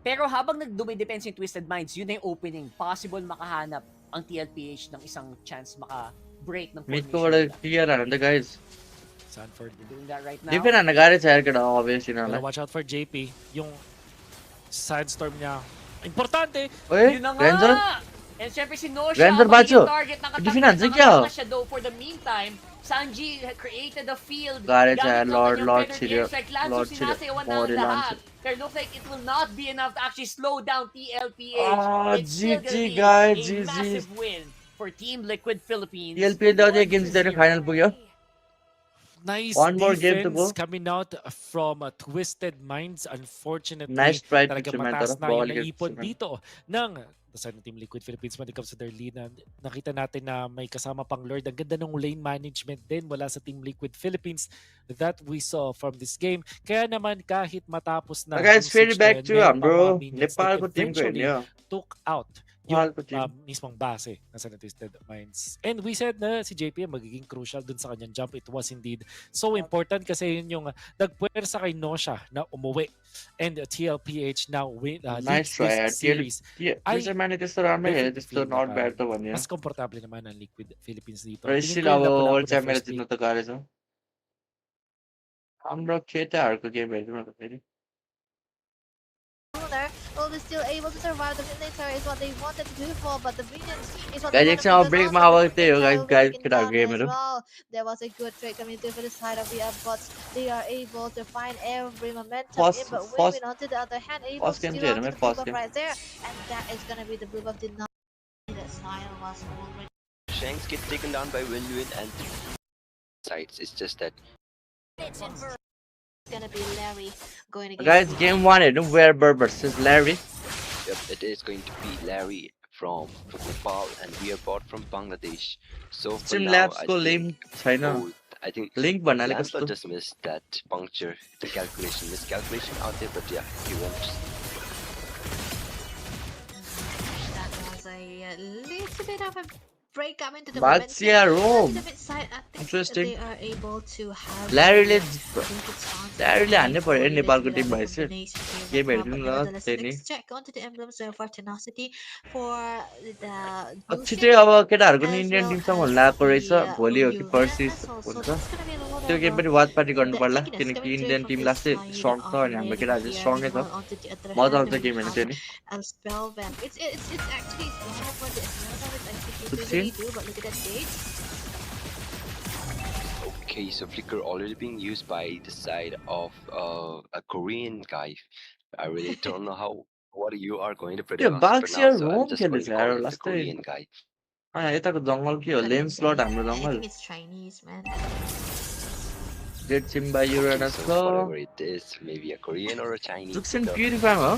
B: Pero habang nagdumidepense yung Twisted Minds, yun na yung opening. Possible makahanap ang TLPH ng isang chance maka-break ng
A: मिडको
B: formation
A: बाट क्लियर हान त guys
C: Sanford.
B: They're doing that right now.
A: Defend हान्न गाह्रै छ यार केटा obvious
C: Pero
A: यिनीहरूलाई
C: watch out for JP. Yung Sandstorm niya. Importante!
A: ओए
B: Yun na
A: ranger
B: nga! And syempre si Nosha,
A: Ranger
B: magiging
A: Bacho.
B: target.
A: Defense,
B: Nakatakot
A: kya?
B: na siya though for the meantime. Sanji created a field.
A: Galit siya,
B: gamit ng
A: Lord,
B: kanyang
A: Lord
B: feathered
A: Sirio.
B: airstrike. Lanzo
A: Lord Sirio.
B: sinasayawan na
A: More
B: ang lahat.
A: Lanzo.
B: Pero it looks like it will not be enough to actually slow down TLPH.
A: Ah,
B: It's still
A: GG
B: gonna be
A: guys,
B: a
A: GG.
B: massive win for Team Liquid Philippines.
A: TLP दा चाहिँ गेम जितेर फाइनल पुग्यो
C: Nice
A: One more game to
C: defense
A: go.
C: coming out from Twisted Minds. Unfortunately,
A: Nice try to
C: talagang
A: cement
C: mataas na
A: ball
C: yung
A: against
C: naipon
A: cement.
C: dito ng Dasar ng Team Liquid Philippines when it comes to their lead. Nakita natin na may kasama pang Lord. Ang ganda ng lane management din mula sa Team Liquid Philippines that we saw from this game. Kaya naman kahit matapos na
A: Guys,
C: yung
A: fade
C: siege na
A: back
C: yun,
A: to
C: meron pa mga
A: bro.
C: minions
A: Nepal
C: that
A: ko team ko yun,
C: eventually
A: yeah.
C: took out
A: Nepal
C: yung
A: ko team.
C: mismong base ng San Twisted Minds. And we said na si JP magiging crucial dun sa kanyang jump. It was indeed so important kasi yun yung nagpuwersa kay Nosha na umuwi. And TLPH now
A: Nice
C: leads
A: try.
C: this series.
A: There's a man it is around here. It's still not bad to one, yeah.
C: Mas komportable naman ang Liquid Philippines dito.
A: But
C: Tingin
A: still,
C: ko yung
A: our
C: laban
A: world
C: na
A: champion
C: first
A: is
C: pick.
A: not the car, so. I'm not the game.
F: Lunar will be still able to survive. The mid lane tower is what they wanted to do for, but the minions is what
A: Guys,
F: they
A: it's now
F: wanted
A: break
F: to
A: my work there, guys. Get our game,
F: as well. There was a good trade coming through for the side of the bots. They are able to find every momentum in, but Win onto the other hand, able to steal onto the blue buff right there, and that is gonna be the blue buff did not. That style was already.
E: Shanks get taken down by Win and sides. It's just that.
F: It's gonna be Larry going against.
A: Guys, game 1, don't wear Berbers. It's Larry.
E: Yep, it is going to be Larry from Nepal and we are bought from Bangladesh. So for now, I think
A: Link
E: Lancelot just missed that puncture, the miscalculation out there, but yeah, he won't.
F: That was a little bit of a break up into the
A: Rome.
F: Interesting. They are able to have
A: Larry
F: Larry
A: Nepal team
F: game let's check onto the emblems for tenacity for the
A: छिटै अब केटाहरुको नि इन्डियन टिमसँग हुन लागेको रहेछ भोलि हो कि पर्सि हुन्छ त्यो गेम पनि वाच पार्टी गर्नु पर्ला किनकि इन्डियन टिम लास्टै स्ट्रङ छ अनि हाम्रो केटाहरु चाहिँ स्ट्रङै छ मजा आउँछ गेम हेर्न त्यो नि
F: it's actually for the but look at that date.
E: Okay, so Flicker already being used by the side of a Korean guy. I really don't know what you are going to predict.
A: Yeah, Baxia Rome
E: just going to call it the Korean guy.
A: यताको जंगल के हो लेम स्लट हाम्रो
F: I
A: जंगल
F: think it's Chinese, man.
A: Dead Simba Uranus
E: Whatever it is, maybe a Korean or a Chinese.
A: Looks in beautiful, huh?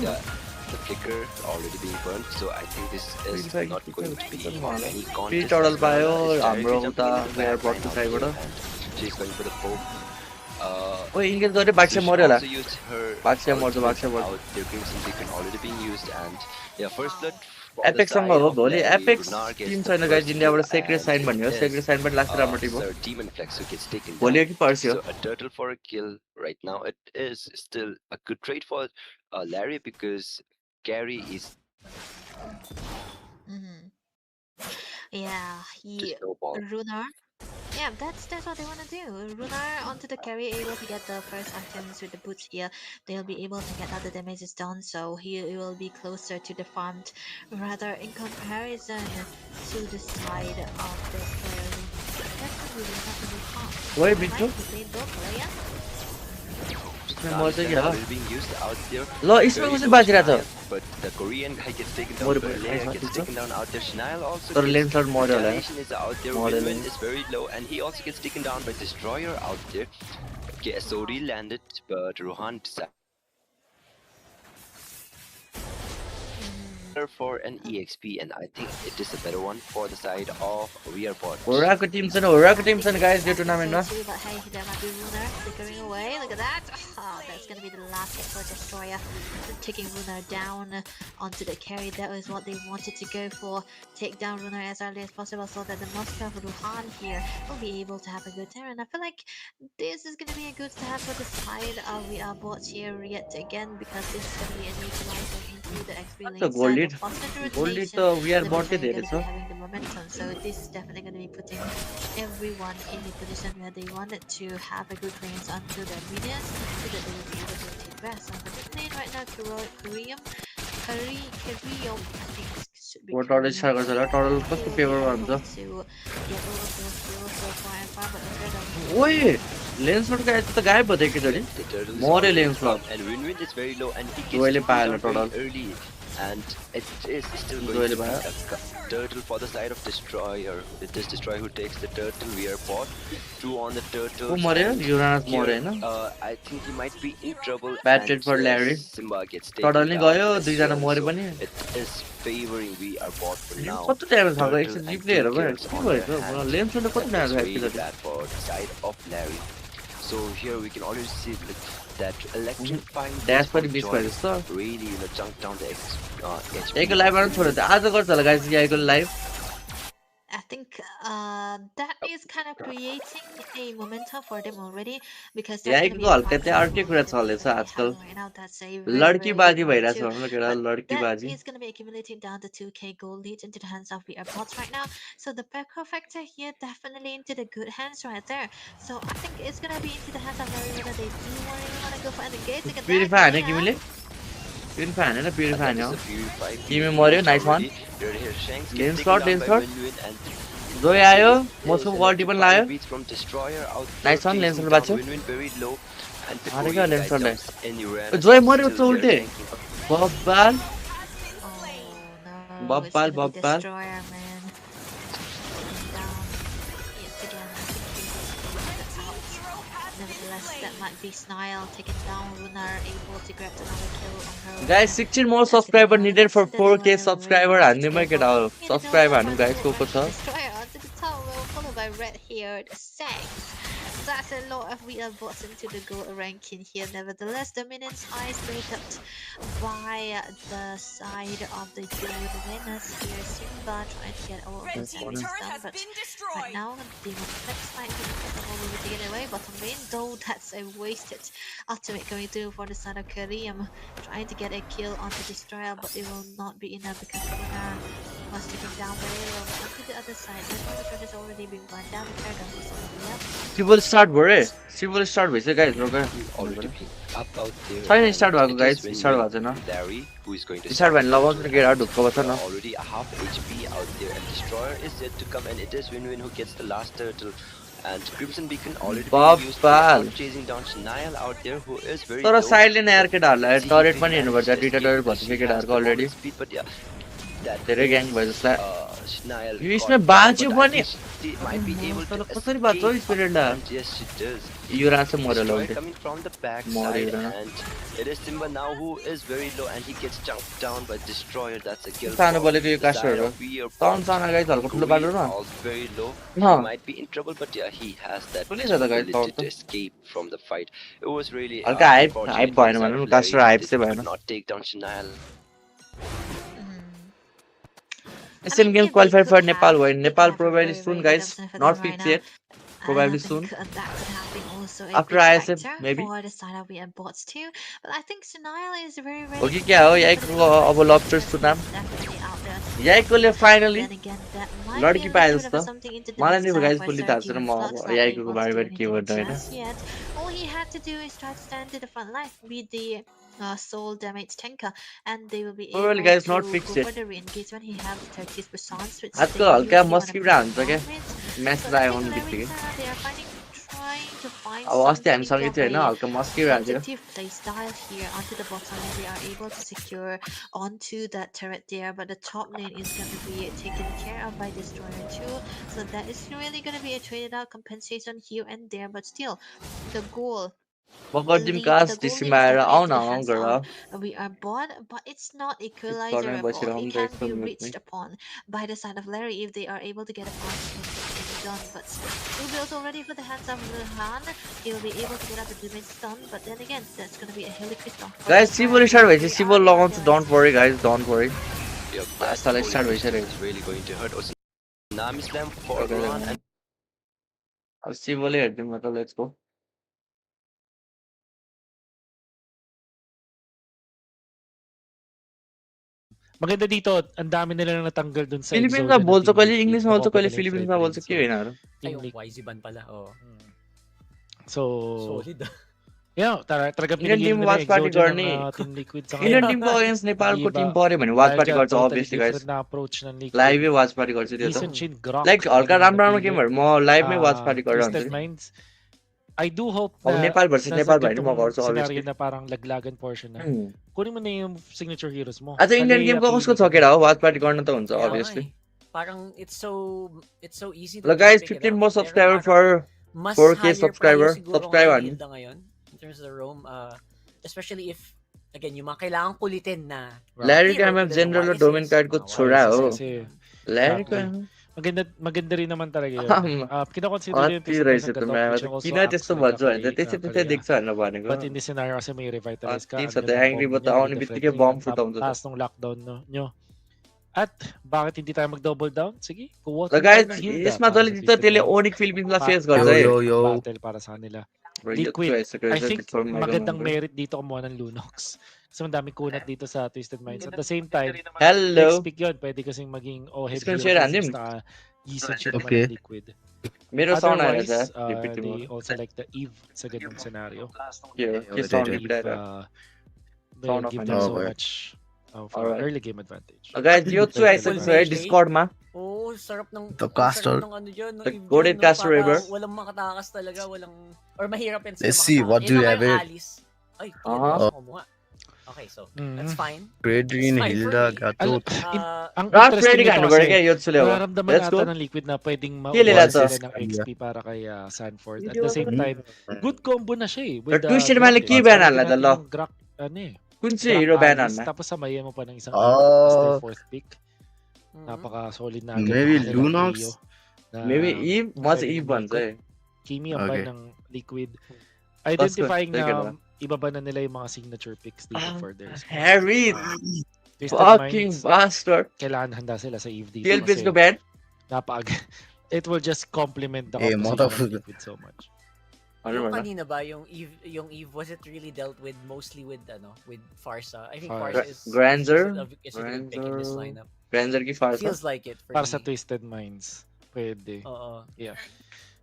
E: The flicker already being burnt, so I think this is not going to be any contest.
A: Turtle bio, हाम्रो उता एयरपोर्ट को साइडबाट
E: She's going for the poke.
A: ओ इंगेज गरे बाक्से मर्यो होला बाक्से
E: Out
A: मर्छ
E: their Crimson Beacon already being used, and yeah, first blood.
A: Apex सँग हो भोलि एपेक्स टिम छैन गाइस इन्डियाबाट सेक्रेट साइन भन्ने हो सेक्रेट साइन पनि लाग्छ राम्रो टिम हो
E: Demon Flex who gets taken
A: भोलि
E: down.
A: कि पर्सि हो
E: So a turtle for a kill right now. It is still a good trade for Larry because Gary is
F: Yeah, he
E: snowball.
F: Runar. Yeah, that's what they want to do. Runar onto the carry, able to get the first items with the boots here. They'll be able to get other damages done, so he will be closer to the farmed. Rather, in comparison to the side of this player, that's really not really hard.
A: Why, Bintu?
E: Being used out there.
A: ल इसमा कसरी बाजिरहेको छ
E: But the Korean guy gets taken down. Leia gets taken down out there. Shinile also.
A: तर लेन सर्ट मर्यो होला
E: Nation is out there. Win is very low, and he also gets taken down by Destroyer out there. Okay, SOD landed, but Rohan decided for an EXP, and I think it is a better one for the side of Rearbot.
A: Oracle teams and guys यो टुर्नामेन्टमा
F: But hey, there might be Runar flickering away. Look at that. Oh, that's gonna be the last hit for Destroyer. Taking Runar down onto the carry. That was what they wanted to go for. Take down Runar as early as possible so that the Moscow Ruhan here will be able to have a good turn. And I feel like this is gonna be a good start for the side of Rearbot here yet again, because this is gonna be a neutralizer into the XP lane side.
A: Only the we are bought it there, so
F: having the momentum, so this is definitely going to be putting everyone in a position where they wanted to have a good range onto their minions so that they will be able to take rest. On the mid lane right now, Karium, I think it should be
A: what order share गर्छ होला टोटल कस्तो फेभरमा हुन्छ ओए लेन्स नट गाइस त गायब भयो एकैचोटी मर्यो लेन्स नट
E: and Win is very low, and he
A: Really
E: gets
A: bad
E: taken down
A: total.
E: very early. and it is still going to be a turtle for the side of destroyer. It is destroyer who takes the turtle. We are bot 2 on the turtle. I think he might be in trouble.
A: Batted for Larry.
E: Simba gets
A: Suddenly
E: taken down.
A: गयो दुईजना मरे पनि
E: It is favoring we are bot for now.
A: कति ड्यामेज खाएको
E: Turtle
A: एकछिन
E: and
A: replay हेर
E: 2
A: भयो
E: kills
A: के
E: on their
A: भयो
E: hands.
A: लेन्सले कति
E: That
A: ड्यामेज
E: is
A: खाएको
E: really bad for the side of Larry. So here we can already see that electrifying
A: Dash
E: from
A: पनि मिस
E: Joy
A: भयो जस्तो
E: really chunk down the HP.
A: यहीको लाइभ आउनु छोड्यो त आज गर्छ होला गाइस यहीको live
F: I think that is kind of creating a momentum for them already because that's going to be
A: यहीको
F: a
A: हल्का त्यहाँ अर्कै कुरा चल्दैछ आजकल
F: right now. That's a very,
A: लड्कीबाजी
F: very good
A: भइरहेछ
F: one too.
A: भन्नु केटा
F: But that
A: लड्कीबाजी
F: is going to be accumulating down the 2k gold lead into the hands of the bots right now. So the Pekka factor here definitely into the good hands right there. So I think it's going to be into the hands of Larry whether they do want to go for the gates.
A: Purify हैन तिमीले purify हैन purify
E: That
A: हैन
E: is a purify.
A: तिमी मर्यो nice one
E: Shanks
A: Lane
E: gets
A: slot,
E: taken
A: lane
E: down by
A: slot.
E: Win-Win and
A: जोय आयो मसको क्वालिटी पनि लायो
E: beats from destroyer out
A: Nice
E: there,
A: one, lane
E: chasing
A: slot
E: down
A: बाच्यो
E: Win-Win very low and before
A: हारेको
E: you
A: lane
E: guys
A: slot lie
E: jumps in, Uranus
A: जोय
E: is
A: मर्यो
E: still
A: उल्टे
E: there tanking.
A: बब्बाल
F: Oh no,
A: Babbal,
F: it's gonna be
A: babbal.
F: destroyer, man. Taken down yet again. I think he's out. Nevertheless, that might be Snile taken down. Lunar able to grab another kill on her.
A: Guys 16 more subscriber needed for 4k subscriber हान्नुमै केटा हो subscribe हान्नु guys को छ
F: Destroyer onto the tower, followed by red-haired Sangs. That's a lot of we are bots into the gold ranking here. Nevertheless, the minions eyes lit up by the side of the gold winners here. Simba trying to get all of the damage done, but right now Demon Flex might be all over to get away. Bottom lane, though, that's a wasted ultimate going through for the son of Kareem, trying to get a kill on the destroyer, but it will not be enough because Luna was taken down very low. But onto the other side, the Destroyer has already been burned down. The Paragon is already up.
A: सिभल स्टार्ट भयो रे सिभल स्टार्ट भइसक्यो गाइस रोका
E: Already being up out there.
A: छैन
E: and
A: start भएको
E: it is
A: guys
E: Win-Win.
A: Start भएको छैन
E: Larry, who is going to
A: start भयो भने लगाउँछ नि केटा ढुक्क बस्छ न
E: already a half HP out there, and destroyer is yet to come, and it is Win-Win who gets the last turtle. And Crimson Beacon already being used. They are chasing down Nile out there, who is very
A: तर
E: low.
A: साइडले न यार केटाहरूलाई टरेट पनि हेर्नुपर्छ दुईटा टरेट भइसक्यो केटाहरूको already
E: Speed, but yeah, that
A: धेरै ग्याङ भयो जसलाई
E: Nile
A: यो इसमें
E: got
A: बाँच्यो
E: but I
A: पनि
E: think she might be able
A: तर
E: to
A: कसरी बाँच्छ हौ
E: escape.
A: स्पिरिटलाई
E: And yes, she does.
A: यो राछ मर्यो ल
E: Destroyer
A: उल्टे
E: coming from the back
A: More
E: side,
A: even.
E: and it is Simba now who is very low, and he gets jumped down by Destroyer. That's a kill.
A: सानो
E: for
A: बोलेको यो
E: the side
A: कास्टरहरू
E: of We Are
A: सानो
E: Bot.
A: सानो गाइस हल्का ठुलो बाटो न
E: All very low.
A: Huh.
E: He might be in trouble, but yeah, he has that
A: Fully is the guy
E: ability
A: thought
E: to
A: to.
E: escape from the fight. It was really
A: हल्का hype
E: unfortunate
A: hype
E: for
A: भएन
E: the side
A: भने
E: of
A: caster
E: Larry.
A: Hype
E: They
A: चाहिँ
E: could
A: भएन
E: not take down Shinile.
A: Asian games qualify for Nepal भयो Nepal probably soon guys not fix yet probably soon
F: That could have been also a
A: after
F: big
A: ISM
F: factor
A: maybe
F: for the side of we and bots too. But I think Sunile is very ready.
A: हो कि क्या हो यहीको अब लब्स्टर Sunam
F: Definitely out there.
A: यहीकोले finally
F: Then again, that might
A: लड्की
F: be a
A: पाए
F: little bit
A: जस्तो
F: of something into the
A: मलाई
F: mix
A: नि गाइस
F: for
A: फुल्ली
F: Sir
A: थाहा छैन
F: Demon
A: म
F: Flux,
A: अब
F: like they
A: यहीको
F: won't
A: बारे
F: do
A: बारे के
F: anything
A: भन्नु होइन
F: just yet. All he had to do is try to stand to the front line with the soul damage tanker, and they will be able
A: Probably guys
F: to
A: not
F: go
A: fixed
F: for
A: yet.
F: the re-engage when he has the 30% which
A: आजकल
F: they
A: हल्का
F: usually wanna
A: Maski
F: put
A: हुन्छ क्या
F: on it.
A: Match
F: So I
A: आयो
F: think
A: भने
F: Larry
A: बित्तिकै
F: they are trying to find
A: अब अस्ति हामी
F: something
A: सँगै थियो होइन
F: of a
A: हल्का मस्की भएको थियो
F: positive playstyle here onto the bottom lane. They are able to secure onto that turret there, but the top lane is going to be taken care of by Destroyer too. So that is really going to be a traded out compensation here and there, but still, the goal.
A: बगरजिम
F: The
A: कास
F: goal
A: डिसीमा
F: is
A: आएर
F: definitely
A: आऊ
F: into
A: न
F: the
A: आऊ
F: hands
A: गर
F: of we are bought, but it's not equalizer
A: corner
F: at all.
A: बसिरहँ
F: It
A: guys
F: can be
A: mute
F: reached upon by the side of Larry if they are able to get a point to get things done. But two builds already for the hands of Luhan. He will be able to get out the damage stun, but then again, that's going to be a Heli Crystal.
A: Guys सिभल स्टार्ट भएपछि सिभल लगाउँछु don't worry guys don't worry
E: Yep,
A: आजलाई स्टार्ट भइसक्यो
E: is really going to hurt. Nami slam for
A: Okay,
E: Rohan,
A: then.
E: and
A: अब सिभलै हेर्दिउँ मतलब let's go
C: Maganda dito, ang dami nila na natanggal dun sa
A: फिलिपिन्समा
C: Exodia na
A: बोल्छ
C: team
A: कहिले
C: league.
A: इङ्ग्लिसमा बोल्छ कहिले
C: Nakuha pa nila yung
A: फिलिपिन्समा
C: Fred
A: बोल्छ
C: Rin.
A: के होइन अरू
B: Ay,
C: Team
B: yung
C: league.
B: YZ ban pala. Oh.
C: So,
B: Solid ah.
C: yeah, talagang
A: Indian
C: pinigil
A: team
C: nila
A: watch party
C: Exodia
A: गर्ने
C: ng Team Liquid sa
A: Indian
C: ngayon.
A: Timko against नेपालको
C: Iba,
A: Tim पर्यो भने watch
C: dahil
A: party
C: dyan,
A: गर्छ
C: totally
A: obviously guys
C: different na approach ng Liquid.
A: लाइभै watch party गर्छु त्यो
C: Lee
A: त
C: Sin Shin, Grok,
A: like हल्का
C: yun yung
A: राम्रो राम्रो
C: napili.
A: गेमहरू म लाइभमै वाच पार्टी गरेर
C: Twisted
A: हुन्छु नि
C: Minds, I do hope
A: अब
C: na
A: नेपाल versus
C: nasa
A: नेपाल भयो नि
C: ganitong
A: म गर्छु
C: scenario
A: obviously.
C: na parang laglagan portion na. Kunin mo na yung signature heroes mo.
A: अच्छा इन्डियन
C: Kalea,
A: गेमको कसको
C: Kimi,
A: छ केटा हो वाच पार्टी गर्न त हुन्छ
B: Kaya nga
A: obviously.
B: eh. Parang it's so easy
A: Hello
B: to
A: guys,
B: pick it
A: 15
B: up.
A: more
B: Pero
A: subscriber
B: parang
A: for
B: mas
A: 4K
B: higher
A: subscriber.
B: prior siguro
A: Subscribe
B: ngayon
A: ano?
B: Hilda ngayon in terms of the roam. Especially if, again, yung mga kailangan kulitin na
A: Larry
B: hero
A: MF
B: to the
A: general
B: YSS,
A: domain card ko
B: mga
A: छोरा
B: YSS
A: हो.
C: kasi
A: Larry ko
C: maganda rin naman talaga yun. Kino-consider yung
A: अति
C: Twisted
A: रहेछ
C: Minds
A: त
C: ang
A: ma'am
C: which also
A: किन
C: acts
A: त्यस्तो
C: like
A: भन्छु
C: a
A: भने त्यसै त्यसै
C: Kalea.
A: देख्छ भनेर भनेको.
C: But in this scenario kasi may revitalize ka.
A: अति
C: Ang
A: छ त
C: ganda ng
A: angry
C: combo
A: but
C: niya
A: आउने
C: with the
A: बित्तिकै
C: friendly
A: बम
C: ang
A: फुटाउँछ त.
C: taas ng lockdown nyo. At bakit hindi tayo mag-double down? Sige, kuwot
A: ल
C: tayo
A: गाइस
C: ng Hilda
A: यसमा
C: para
A: जहिले
C: sa
A: त
C: Twisted
A: त्यसले
C: Minds.
A: ओनिक फिलिपिन्सलाई फेस
C: Para
A: गर्छ है.
G: yo.
C: battle para sa kanila.
A: Bro, यो
C: Liquid,
A: आइसक्यो
C: I
A: रहेछ
C: think
A: before my
C: magandang
A: remember.
C: merit dito kumuha ng Lunox. Kasi madaming kunat dito sa Twisted Minds. At the same time,
A: Hello.
C: next pick yun, pwede kasing maging OHEB
A: Screen
C: hero
A: share
C: since
A: hanim.
C: naka-Yisan siya naman
G: Okay.
C: ng Liquid.
A: मेरो साउन्ड आएर
C: Otherwise,
A: छ repeat
C: they also like the Eve sa ganung scenario.
A: के sound
C: Eve,
A: repeat आएर.
C: they
A: Sound of
C: give
A: my
C: them
G: nose.
C: so
G: Okay.
C: much of
A: Alright.
C: early game advantage.
A: Guys यो छु आइसक्यो है डिस्कॉर्डमा.
B: Oh, sarap ng
G: The
B: ang
G: caster.
B: sarap ng ano dyan, ng
A: The
B: Eve
A: goated
B: dyan,
A: caster
B: para
A: river.
B: walang makatakas talaga, walang or mahirap yan sila
G: Let's see, what
B: makatakas.
G: do you
B: Yun
G: have
B: lang
G: it?
B: yung Alice. Ay,
A: Uh-huh.
B: kumuha. Okay, so
C: Mhm.
B: that's fine.
G: Gradrin,
B: It's fine for
G: Hilda,
B: me.
G: Gatot.
C: Ang
A: Draft
C: interesting
A: ready
C: nito
A: ka ano
C: kasi,
A: ga yotsuले हो.
C: nararamdaman
A: Let's go.
C: ata ng Liquid na pwedeng
A: Kili
C: maubusan
A: lato.
C: sila ng XP para kay Sanford. At the same time, good combo na siya eh. With
A: Twisted
C: Grok
A: Mindले
C: eh.
A: के
C: Sabi
A: ban
C: natin
A: हाल्ला त ल.
C: yung Grok, ano eh,
A: कुन चाहिँ
C: Grok
A: हिरो ब्यान
C: Alice,
A: हाल्न.
C: tapos samayan mo pa ng isang
G: Oh.
C: Eve as their fourth pick.
B: Mhm.
C: Napaka-solid na agad
G: Maybe
C: ng kanilang
G: Lunox?
C: trio na
A: Maybe Eve, म चाहिँ Eve भन्छ है.
C: Kimi ang
G: Okay.
C: ban ng Liquid. Identifying
A: Take it
C: na iba ba na nila yung mga signature picks dito for their spot.
A: Harry,
C: Twisted
A: fucking
C: Minds,
A: bastard.
C: kailangan handa sila sa Eve dito
A: Tlph ko
C: kasi
A: ban?
C: it will just complement the
G: Eh,
C: composition
G: motherfucker.
C: of Liquid so much.
A: Ano
B: Yung
A: ba?
B: kanina ba, yung Eve, was it really dealt with mostly with with Farsa? I think
C: Farsa.
B: Farsa is
A: Granzer?
B: is a good pick in this
A: Granzer.
B: lineup.
A: Granzer की फारसा.
B: Feels like it for
C: Para
B: me.
C: sa Twisted Minds, pwede.
B: Oo.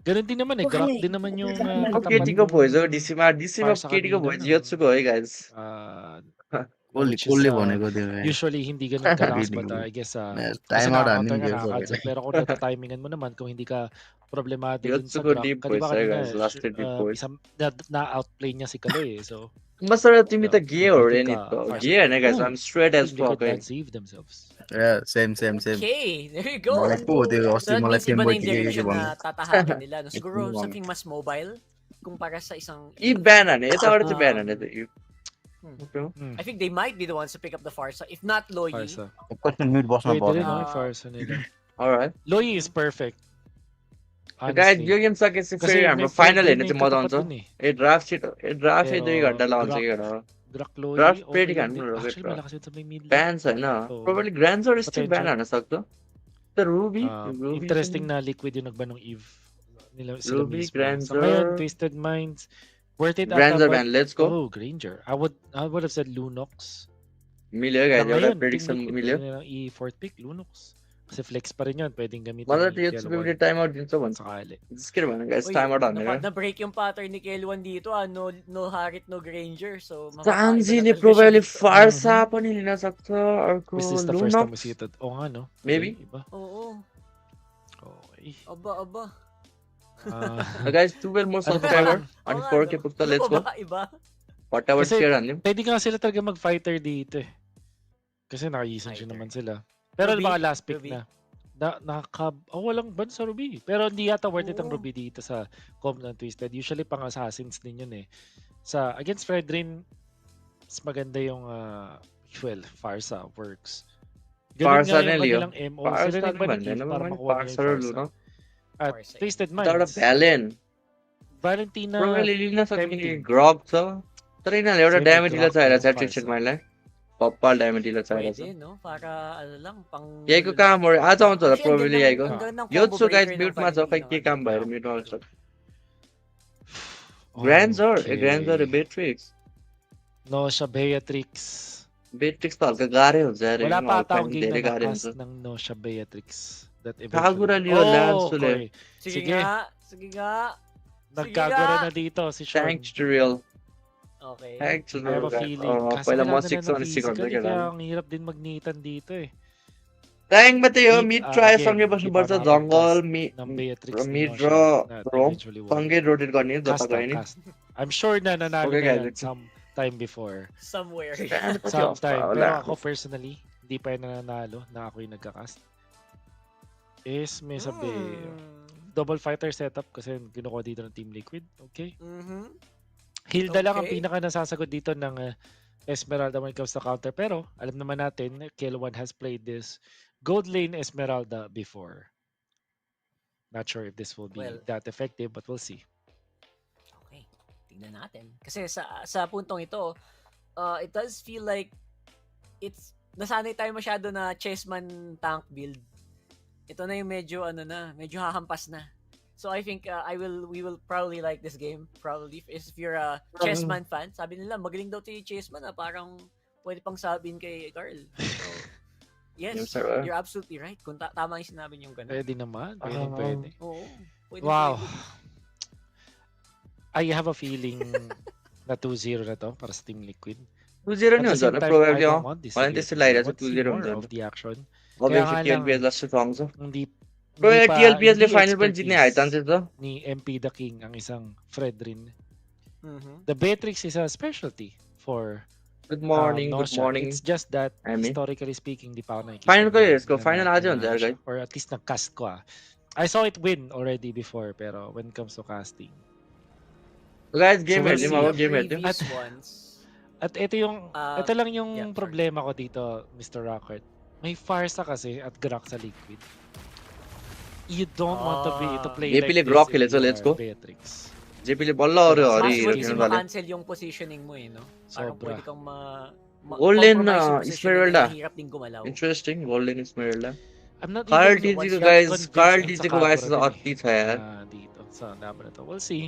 C: Ganun din naman eh, Grok din naman yung
A: अब
C: katapat
A: केटीको
C: nung,
A: voice हो डिसीमा
C: Farsa
A: केटीको
C: kanina
A: voice
C: ng,
A: यत्सुको है guys.
C: which is,
G: भनेको त्यो है.
C: usually hindi ganun kalakas but
G: Reading.
C: I guess
G: Yes,
C: kasi
G: time out
C: nakakounter
G: hanim
C: nga
G: game
C: nakaka-cancel.
G: for
C: Pero kung natatimingan mo naman, kung hindi ka problemado dun sa
A: यत्सुको
C: Grok,
A: deep
C: kasi
A: voice
C: ba
A: है
C: kanina,
A: guys lasted deep voice.
C: na-outplay niya si Kale eh. So,
A: मसरा तिमी त गे हो रे नि
C: Farsa.
A: गे हैन guys
C: Ooh,
A: I'm straight as
C: Liquid
A: fuck है.
C: can save themselves.
G: Yeah, same.
B: Okay, there you go.
G: Malay po, di ko
B: So
G: kasi
B: that
G: malay
B: means iba na
G: Femboy
B: yung
G: kikiki
B: direction
G: bang.
B: na tatahakin nila. No? Siguro
A: Mm.
B: something mas mobile kumpara sa isang
A: Eve ban हाने यताबाट चाहिँ ban हाने त Eve.
B: I think they might be the ones to pick up the Farsa. If not Loyi,
C: Farsa.
G: Question mute boss na
C: Pwede rin,
G: bottom.
C: no? Farsa nila.
A: Alright.
C: Loyi is perfect.
A: Guys
C: Honestly.
A: यो game सकेपछि
C: Kasi
A: फेरि हाम्रो
C: may
A: final
C: friendly
A: हेर्ने
C: may
A: चाहिँ मजा
C: katapat
A: आउँछ.
C: dun eh.
A: A draft sheet a draft 2
C: Pero
A: घण्टा लाउँछ
C: Grok-
A: केटा.
C: Grok Loyi,
A: Draft
C: okay
A: pretty
C: lang
A: gan
C: din.
A: mo,
C: Actually,
A: Rocket
C: malakas yun sa may mid lane.
A: Ban छैन.
C: So,
A: Probably Granzer still ban
C: potential.
A: हान्न सक्छ. The Ruby,
C: Interesting na Liquid yung nagban ng Eve. Nila, sila
A: Ruby,
C: mismo.
A: Granzer.
C: So ngayon, Twisted Minds. Worth it
A: Granzer
C: ata, but-
A: ban, let's go.
C: Oh, Granger. I would have said Lunox.
A: मिल्यो
C: Na
A: guys एउटा
C: ngayon,
A: prediction
C: Team Liquid,
A: मिल्यो.
C: pwede nilang i-fourth pick, Lunox. Kasi flex pa rin yun. Pwedeng gamitin
A: मलाई त
C: ni
A: यो
C: Kelwan
A: चाहिँ time out दिन्छ भन्छ.
C: sakali.
A: जिस्केर भन गाइस
B: Uy,
A: टाइम आउट हानेर.
B: na-break yung pattern ni Kelwan dito. No Harit, no Granger. So,
A: चान्जीले प्रोबेबली फार्सा पनि लिन सक्छ अर्को
C: Which is the first time we
A: लुनक्स
C: see it. Oo nga, no?
A: Maybe.
C: Okay, iba.
B: Oo.
C: Okay.
B: Aba.
A: Guys 12 more
C: Ano pa
A: subscriber
C: ba?
A: अनि
B: Oo nga,
A: 4K
B: no?
A: पुग्छ let's go.
B: Iba.
A: फटाफट
C: Kasi-
A: share हान्दिम.
C: Pwede nga sila talaga mag-fighter dito eh. Kasi nakayisan siya
B: Fighter.
C: naman sila. Pero
B: Ruby,
C: baka last pick
B: Ruby.
C: na. Walang ban sa Ruby. Pero hindi yata worth it ang
B: Oo.
C: Ruby dito sa comp ng Twisted. Usually pang assassins din yun eh. Against Fredrin, mas maganda yung Farsa works.
A: Farsa
C: nga
A: na,
C: yung
A: Leo.
C: kanilang MO.
A: Farsa
C: Sila rin ba
A: naman,
C: ni Eve
A: naman
C: para
A: man,
C: makuha nila
A: Farsa
C: yung
A: or
C: Farsa?
A: Luno.
C: At
B: Farsa.
C: Twisted
A: एउटा
C: Minds,
A: भ्यालेन
C: Valentina,
A: probably लिन सक्ने
C: tempting.
A: Grub छ तर यिनीहरूले एउटा
C: Same
A: damage
C: with
A: dealer
C: Grok,
A: चाहिरहेको छ
C: Farsa.
A: ट्रिक्सन माइललाई पप्पा ड्यामेज डिलर चाहिरहेको छ
B: Pwede, no? Para, ano lang, pang...
A: यहीको काम हो आज आउँछ होला
B: Actually, ang
A: प्रोबेबली
B: ganda-
A: यहीको
B: ang gandang
A: यो
B: combo
A: छु गाइस
B: breaker ng
A: म्युटमा छ खै
B: Valentina
A: के
B: nga.
A: काम भएर म्युटमा आउँछ ग्रान्जर ग्रान्जर
C: Okay.
A: बेट्रिक्स
C: No, siya Beatrix.
A: बेट्रिक्स त हल्का गाह्रै हुन्छ यार
C: Wala
A: एकदम
C: pa
A: हल्का
C: ata akong
A: पनि
C: game
A: धेरै
C: na
A: गाह्रै
C: na-cast
A: हुन्छ
C: ng No siya Beatrix. That
A: Kagura
C: eventually...
A: liyo, Lansule.
C: okay.
B: Sige
C: Sige.
B: nga. Sige nga.
C: Nagkagura
B: nga.
C: na dito si Sean.
A: Thanks to real
B: Okay.
A: thanks to
C: I have a
A: real
C: feeling. Kaso
A: पहिला म
C: kailangan
A: 6
C: na ng
A: on 6
C: physical,
A: हुन्छ
C: kaya
A: केटा
C: ang hirap din magnitan dito eh.
A: Trying ba tayo?
C: Mid,
A: Mid try
C: again,
A: सँगै
C: di ba
A: बस्नुपर्छ जङ्गल
C: makapag-cast ng Beatrix ni
A: mid
C: Nosha
A: र
C: na
A: रोम
C: eventually won.
A: सँगै रोटेट गर्ने जता
C: Cast
A: गए नि
C: cast. I'm sure na nanalo
A: Okay,
C: na
A: guys,
C: yan sometime before.
B: Somewhere.
A: Stand pa
C: Sometime.
A: wala.
C: Pero ako personally, hindi pa yan nanalo na ako yung nagka-cast. Is may sabi, double fighter setup kasi kinukuha dito ng Team Liquid. Okay. Hilda lang ang
B: Okay.
C: pinaka nasasagot dito ng Esmeralda when it comes to counter. Pero alam naman natin, Kill1 has played this gold lane Esmeralda before. Not sure if this will be
B: Well,
C: that effective, but we'll see.
B: Okay. Tingnan natin. Kasi sa puntong ito, it does feel like nasanay tayo masyado na chessman tank build. Ito na yung medyo medyo hahampas na. So I think we will probably like this game. Probably if you're a chessman fan, sabi nila magaling daw 'to yung chessman, parang pwede pang sabihin kay Carl. So, yes, you're absolutely right. Kung tama yung sinabi niyo ganun.
C: Pwede naman. Pwede.
B: Oo. Pwede,
C: Wow.
B: pwede.
C: I have a feeling na 2-0 na to para sa Team Liquid.
A: 2-0
C: At
A: नि
C: the
A: हुन्छ
C: same
A: होला
C: time,
A: probably
C: I don't want this to
A: मलाई
C: be
A: त्यस्तो
C: a 2-0.
A: लागिरहेछ
C: Let's see
A: 2-0
C: more
A: हुन्छ
C: of the action.
A: obviously
C: nga
A: TLPS
C: lang,
A: last strong छ
C: Hindi
A: probably
C: pa-
A: TLPS ले
C: hindi
A: final पनि जित्ने हाई
C: expertise
A: चान्सेस छ
C: ni MP the King ang isang Fredrin.
B: Mhm.
C: The Beatrix is a specialty for
A: good morning good
C: Nosha.
A: morning
C: It's just that,
A: Amy.
C: historically speaking, di pa ako nakikita.
A: Final ko
C: na-
A: yes ko
C: na-
A: final
C: na-
A: आज
C: na
A: हुन्छ यार
C: siya.
A: guys
C: Or at least nag-cast ko I saw it win already before, pero when it comes to casting.
A: guys game
C: So,
A: हेर्ने
C: we'll
A: म
C: see.
A: game हेर्छु
B: Previous ones.
C: At ito lang yung
B: yeah, sorry.
C: problema ko dito, Mr. Rocket. May Farsa kasi at Grak sa Liquid. You don't want to play
A: JP ले
C: like
A: Grok
C: this
A: खेलेछ,
C: if you
A: let's
C: are
A: go.
C: Beatrix.
A: JP ले बल्ल अरे हरि
B: Possible
A: हेरेर
B: kasi
A: किन थाल्यो
B: ma-cancel yung positioning mo no? Parang
C: Sobra.
B: pwede kang
A: Golden,
B: compromise yung positioning
A: Esmeralda.
B: na mahirap din gumalaw.
A: interesting golden Esmeralda
C: I'm not
A: Carl
C: even
A: TG ko
C: that
A: guys
C: convinced
A: Carl
C: dun
A: TG
C: sa
A: ko guys
C: Kagura din
A: अति छ यार
C: dito sa laban na to. We'll see.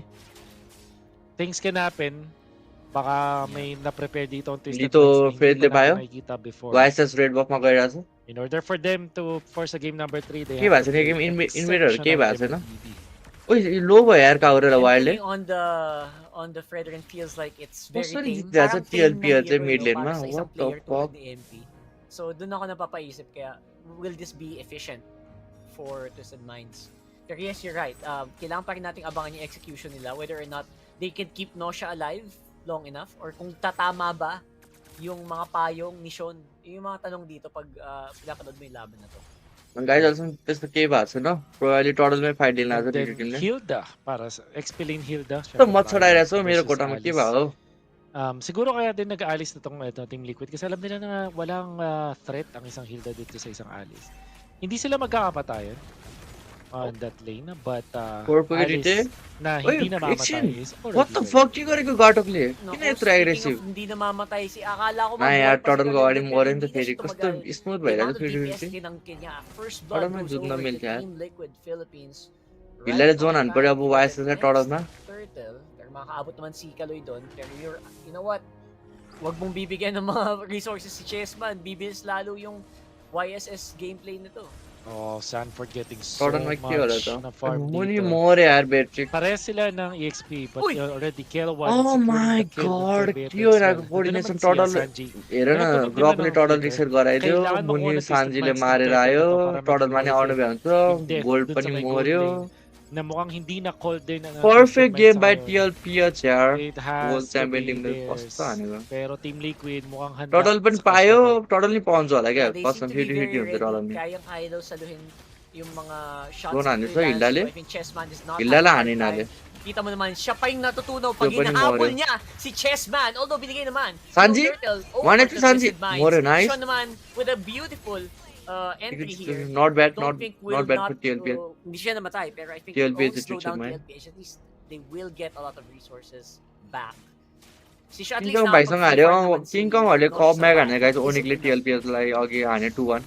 C: Things can happen. Baka may na-prepare dito ang Twisted
A: Dito,
C: Minds na hindi
A: Fred
C: pa
A: le payo?
C: natin nakikita before.
A: YSS red buff मा गइरहेछ
C: In order for them to force a game number 3, they
A: के
C: have
A: भएको
C: to
A: छ
C: play
A: game इन्भेटर के
C: exceptional
A: भएको छैन
C: MPD.
A: ओइ लो भयो यार काउरेला
B: And
A: वाइल्डले
B: playing on the Fredrin feels like it's very
A: कसरी
B: tame.
A: जित्दैछ
B: Parang
A: TLP
B: tame na
A: चाहिँ
B: hero,
A: mid lane मा
B: para sa isang
A: what the
B: player tulad
A: fuck
B: ni MP. So doon ako napapaisip kaya will this be efficient for Twisted Minds? Pero yes, you're right. Kailangan pa rin nating abangan yung execution nila whether or not they can keep Nosha alive long enough or kung tatama ba yung mga payong ni Sean. Yung mga tanong dito pag pinapanood mo yung laban na to.
A: Guys अहिलेसम्म त्यस्तो केही भएको छैन प्रोबाब्ली टटलमै फाइट लिन
C: And
A: लाग्छ
C: then
A: टिमले
C: Hilda, para sa XP lane Hilda.
A: त मत छडाइरहेछ मेरो
C: versus
A: कोटामा के
C: Alice.
A: भयो
C: Siguro kaya din nag-aalis na tong Team Liquid kasi alam nila na walang threat ang isang Hilda dito sa isang Alice. Hindi sila magkakapatayan on that lane, but Alice na hindi na mamatay is already
A: what the
C: very
A: fuck के गरेको गाटकले किन
B: Naku,
A: यत्रो
B: speaking
A: aggressive
B: of hindi na mamatay si akala ko
A: ना यार
B: mabuhay pa si
A: टटलको
B: Galen,
A: अगाडि
B: pero
A: मऱ्यो नि त
B: hindi na
A: फेरि
B: siya
A: कस्तो
B: tumagal.
A: स्मुथ
B: The
A: भइरहेछ
B: amount of DPS
A: फेरि
B: kinangkin niya. First
A: Parang
B: blood
A: may
B: goes
A: dud na
B: over to
A: milk, yaar.
B: Team Liquid Philippines.
A: Hilary
B: Right
A: Zone
B: on
A: हान्नु पर्यो अब
B: time for
A: YSS
B: the
A: ले
B: next
A: टटलमा
B: turtle. Pero makakaabot naman si Kaloy doon. Pero you know what? Wag mong bibigyan ng mga resources si Chessman. Bibilis lalo yung YSS gameplay nito.
C: Oh, Sanford getting so
A: टटलमा
C: much
A: के होला त
C: na farm
A: मुनि
C: dito.
A: मरे यार बेट्रिक
C: Parehas sila ng EXP, but
B: Uy!
C: already Kill1
A: Oh
C: securing
A: my
C: the kill
A: god,
C: into Beatrix.
A: के हो
C: Well,
A: यिनीहरूको
C: nandun
A: coordination
C: naman si
A: Tuttle
C: Sanji.
A: हेर
C: Pero
A: न
C: tunog nila
A: ग्रकले
C: ng
A: टटल
C: flicker.
A: रिसेट गराइदियो
C: Kailangan
A: मुनि
C: makuha ng Twisted
A: सान्जीले
C: Minds ng
A: मारेर
C: turtle
A: आयो
C: na to para
A: टटलमा नि आउनु
C: mag-revive
A: भ्याउँछ
C: yung death
A: गोल्ड
C: dun
A: पनि
C: sa may gold
A: मर्यो
C: lane na mukhang hindi na called din ng
A: perfect
C: Twisted
A: game
C: Minds
A: by
C: ngayon.
A: TLPH यार
C: It
A: world
C: has to
A: champion
C: be
A: टिमले
C: theirs.
A: कस्तो हानेको
C: Pero Team Liquid mukhang handa
A: Tuttle पनि
C: sa cost
A: पायो
C: na to.
A: Tuttle नि पाउँछ होला क्या
B: Yeah, they seem
A: कसम
B: to be
A: 50-50
B: very
A: हुन्छ
B: ready.
A: टटल नि
B: Kayang-kaya daw saluhin yung mga shots
A: Doon
B: na
A: hanis
B: freelance.
A: Hildale?
B: So I think Chessman is not
A: Hildale
B: having a
A: hanin
B: hard
A: nale.
B: time. Kita mo naman, siya pa yung natutunaw pag
A: Siya pa yung
B: hinahabol
A: more.
B: niya si Chessman. Although binigay naman
A: Sanji?
B: yung turtle over
A: One
B: to
A: extra Sanji.
B: Twisted Minds.
A: More nice.
B: Siya naman with a beautiful entry here.
A: not bad
B: Don't
A: not
B: think will
A: not bad
B: not,
A: for TLPH
B: hindi siya namatay, pero I think
A: TLPH
B: it won't
A: is
B: slow
A: Twisted
B: down
A: Mind.
B: TLPH. At least they will get a lot of resources back. Si siya at
A: king
B: least
A: कङ भाइसँग
B: nakakapag-free
A: हार्यो
B: farm नाman si
A: king कङहरूले
B: Nosha
A: cup
B: sa
A: bag
B: back.
A: हाने guys
B: Isn't
A: ओनिकले
B: enough.
A: TLPHलाई अघि हाने 2-1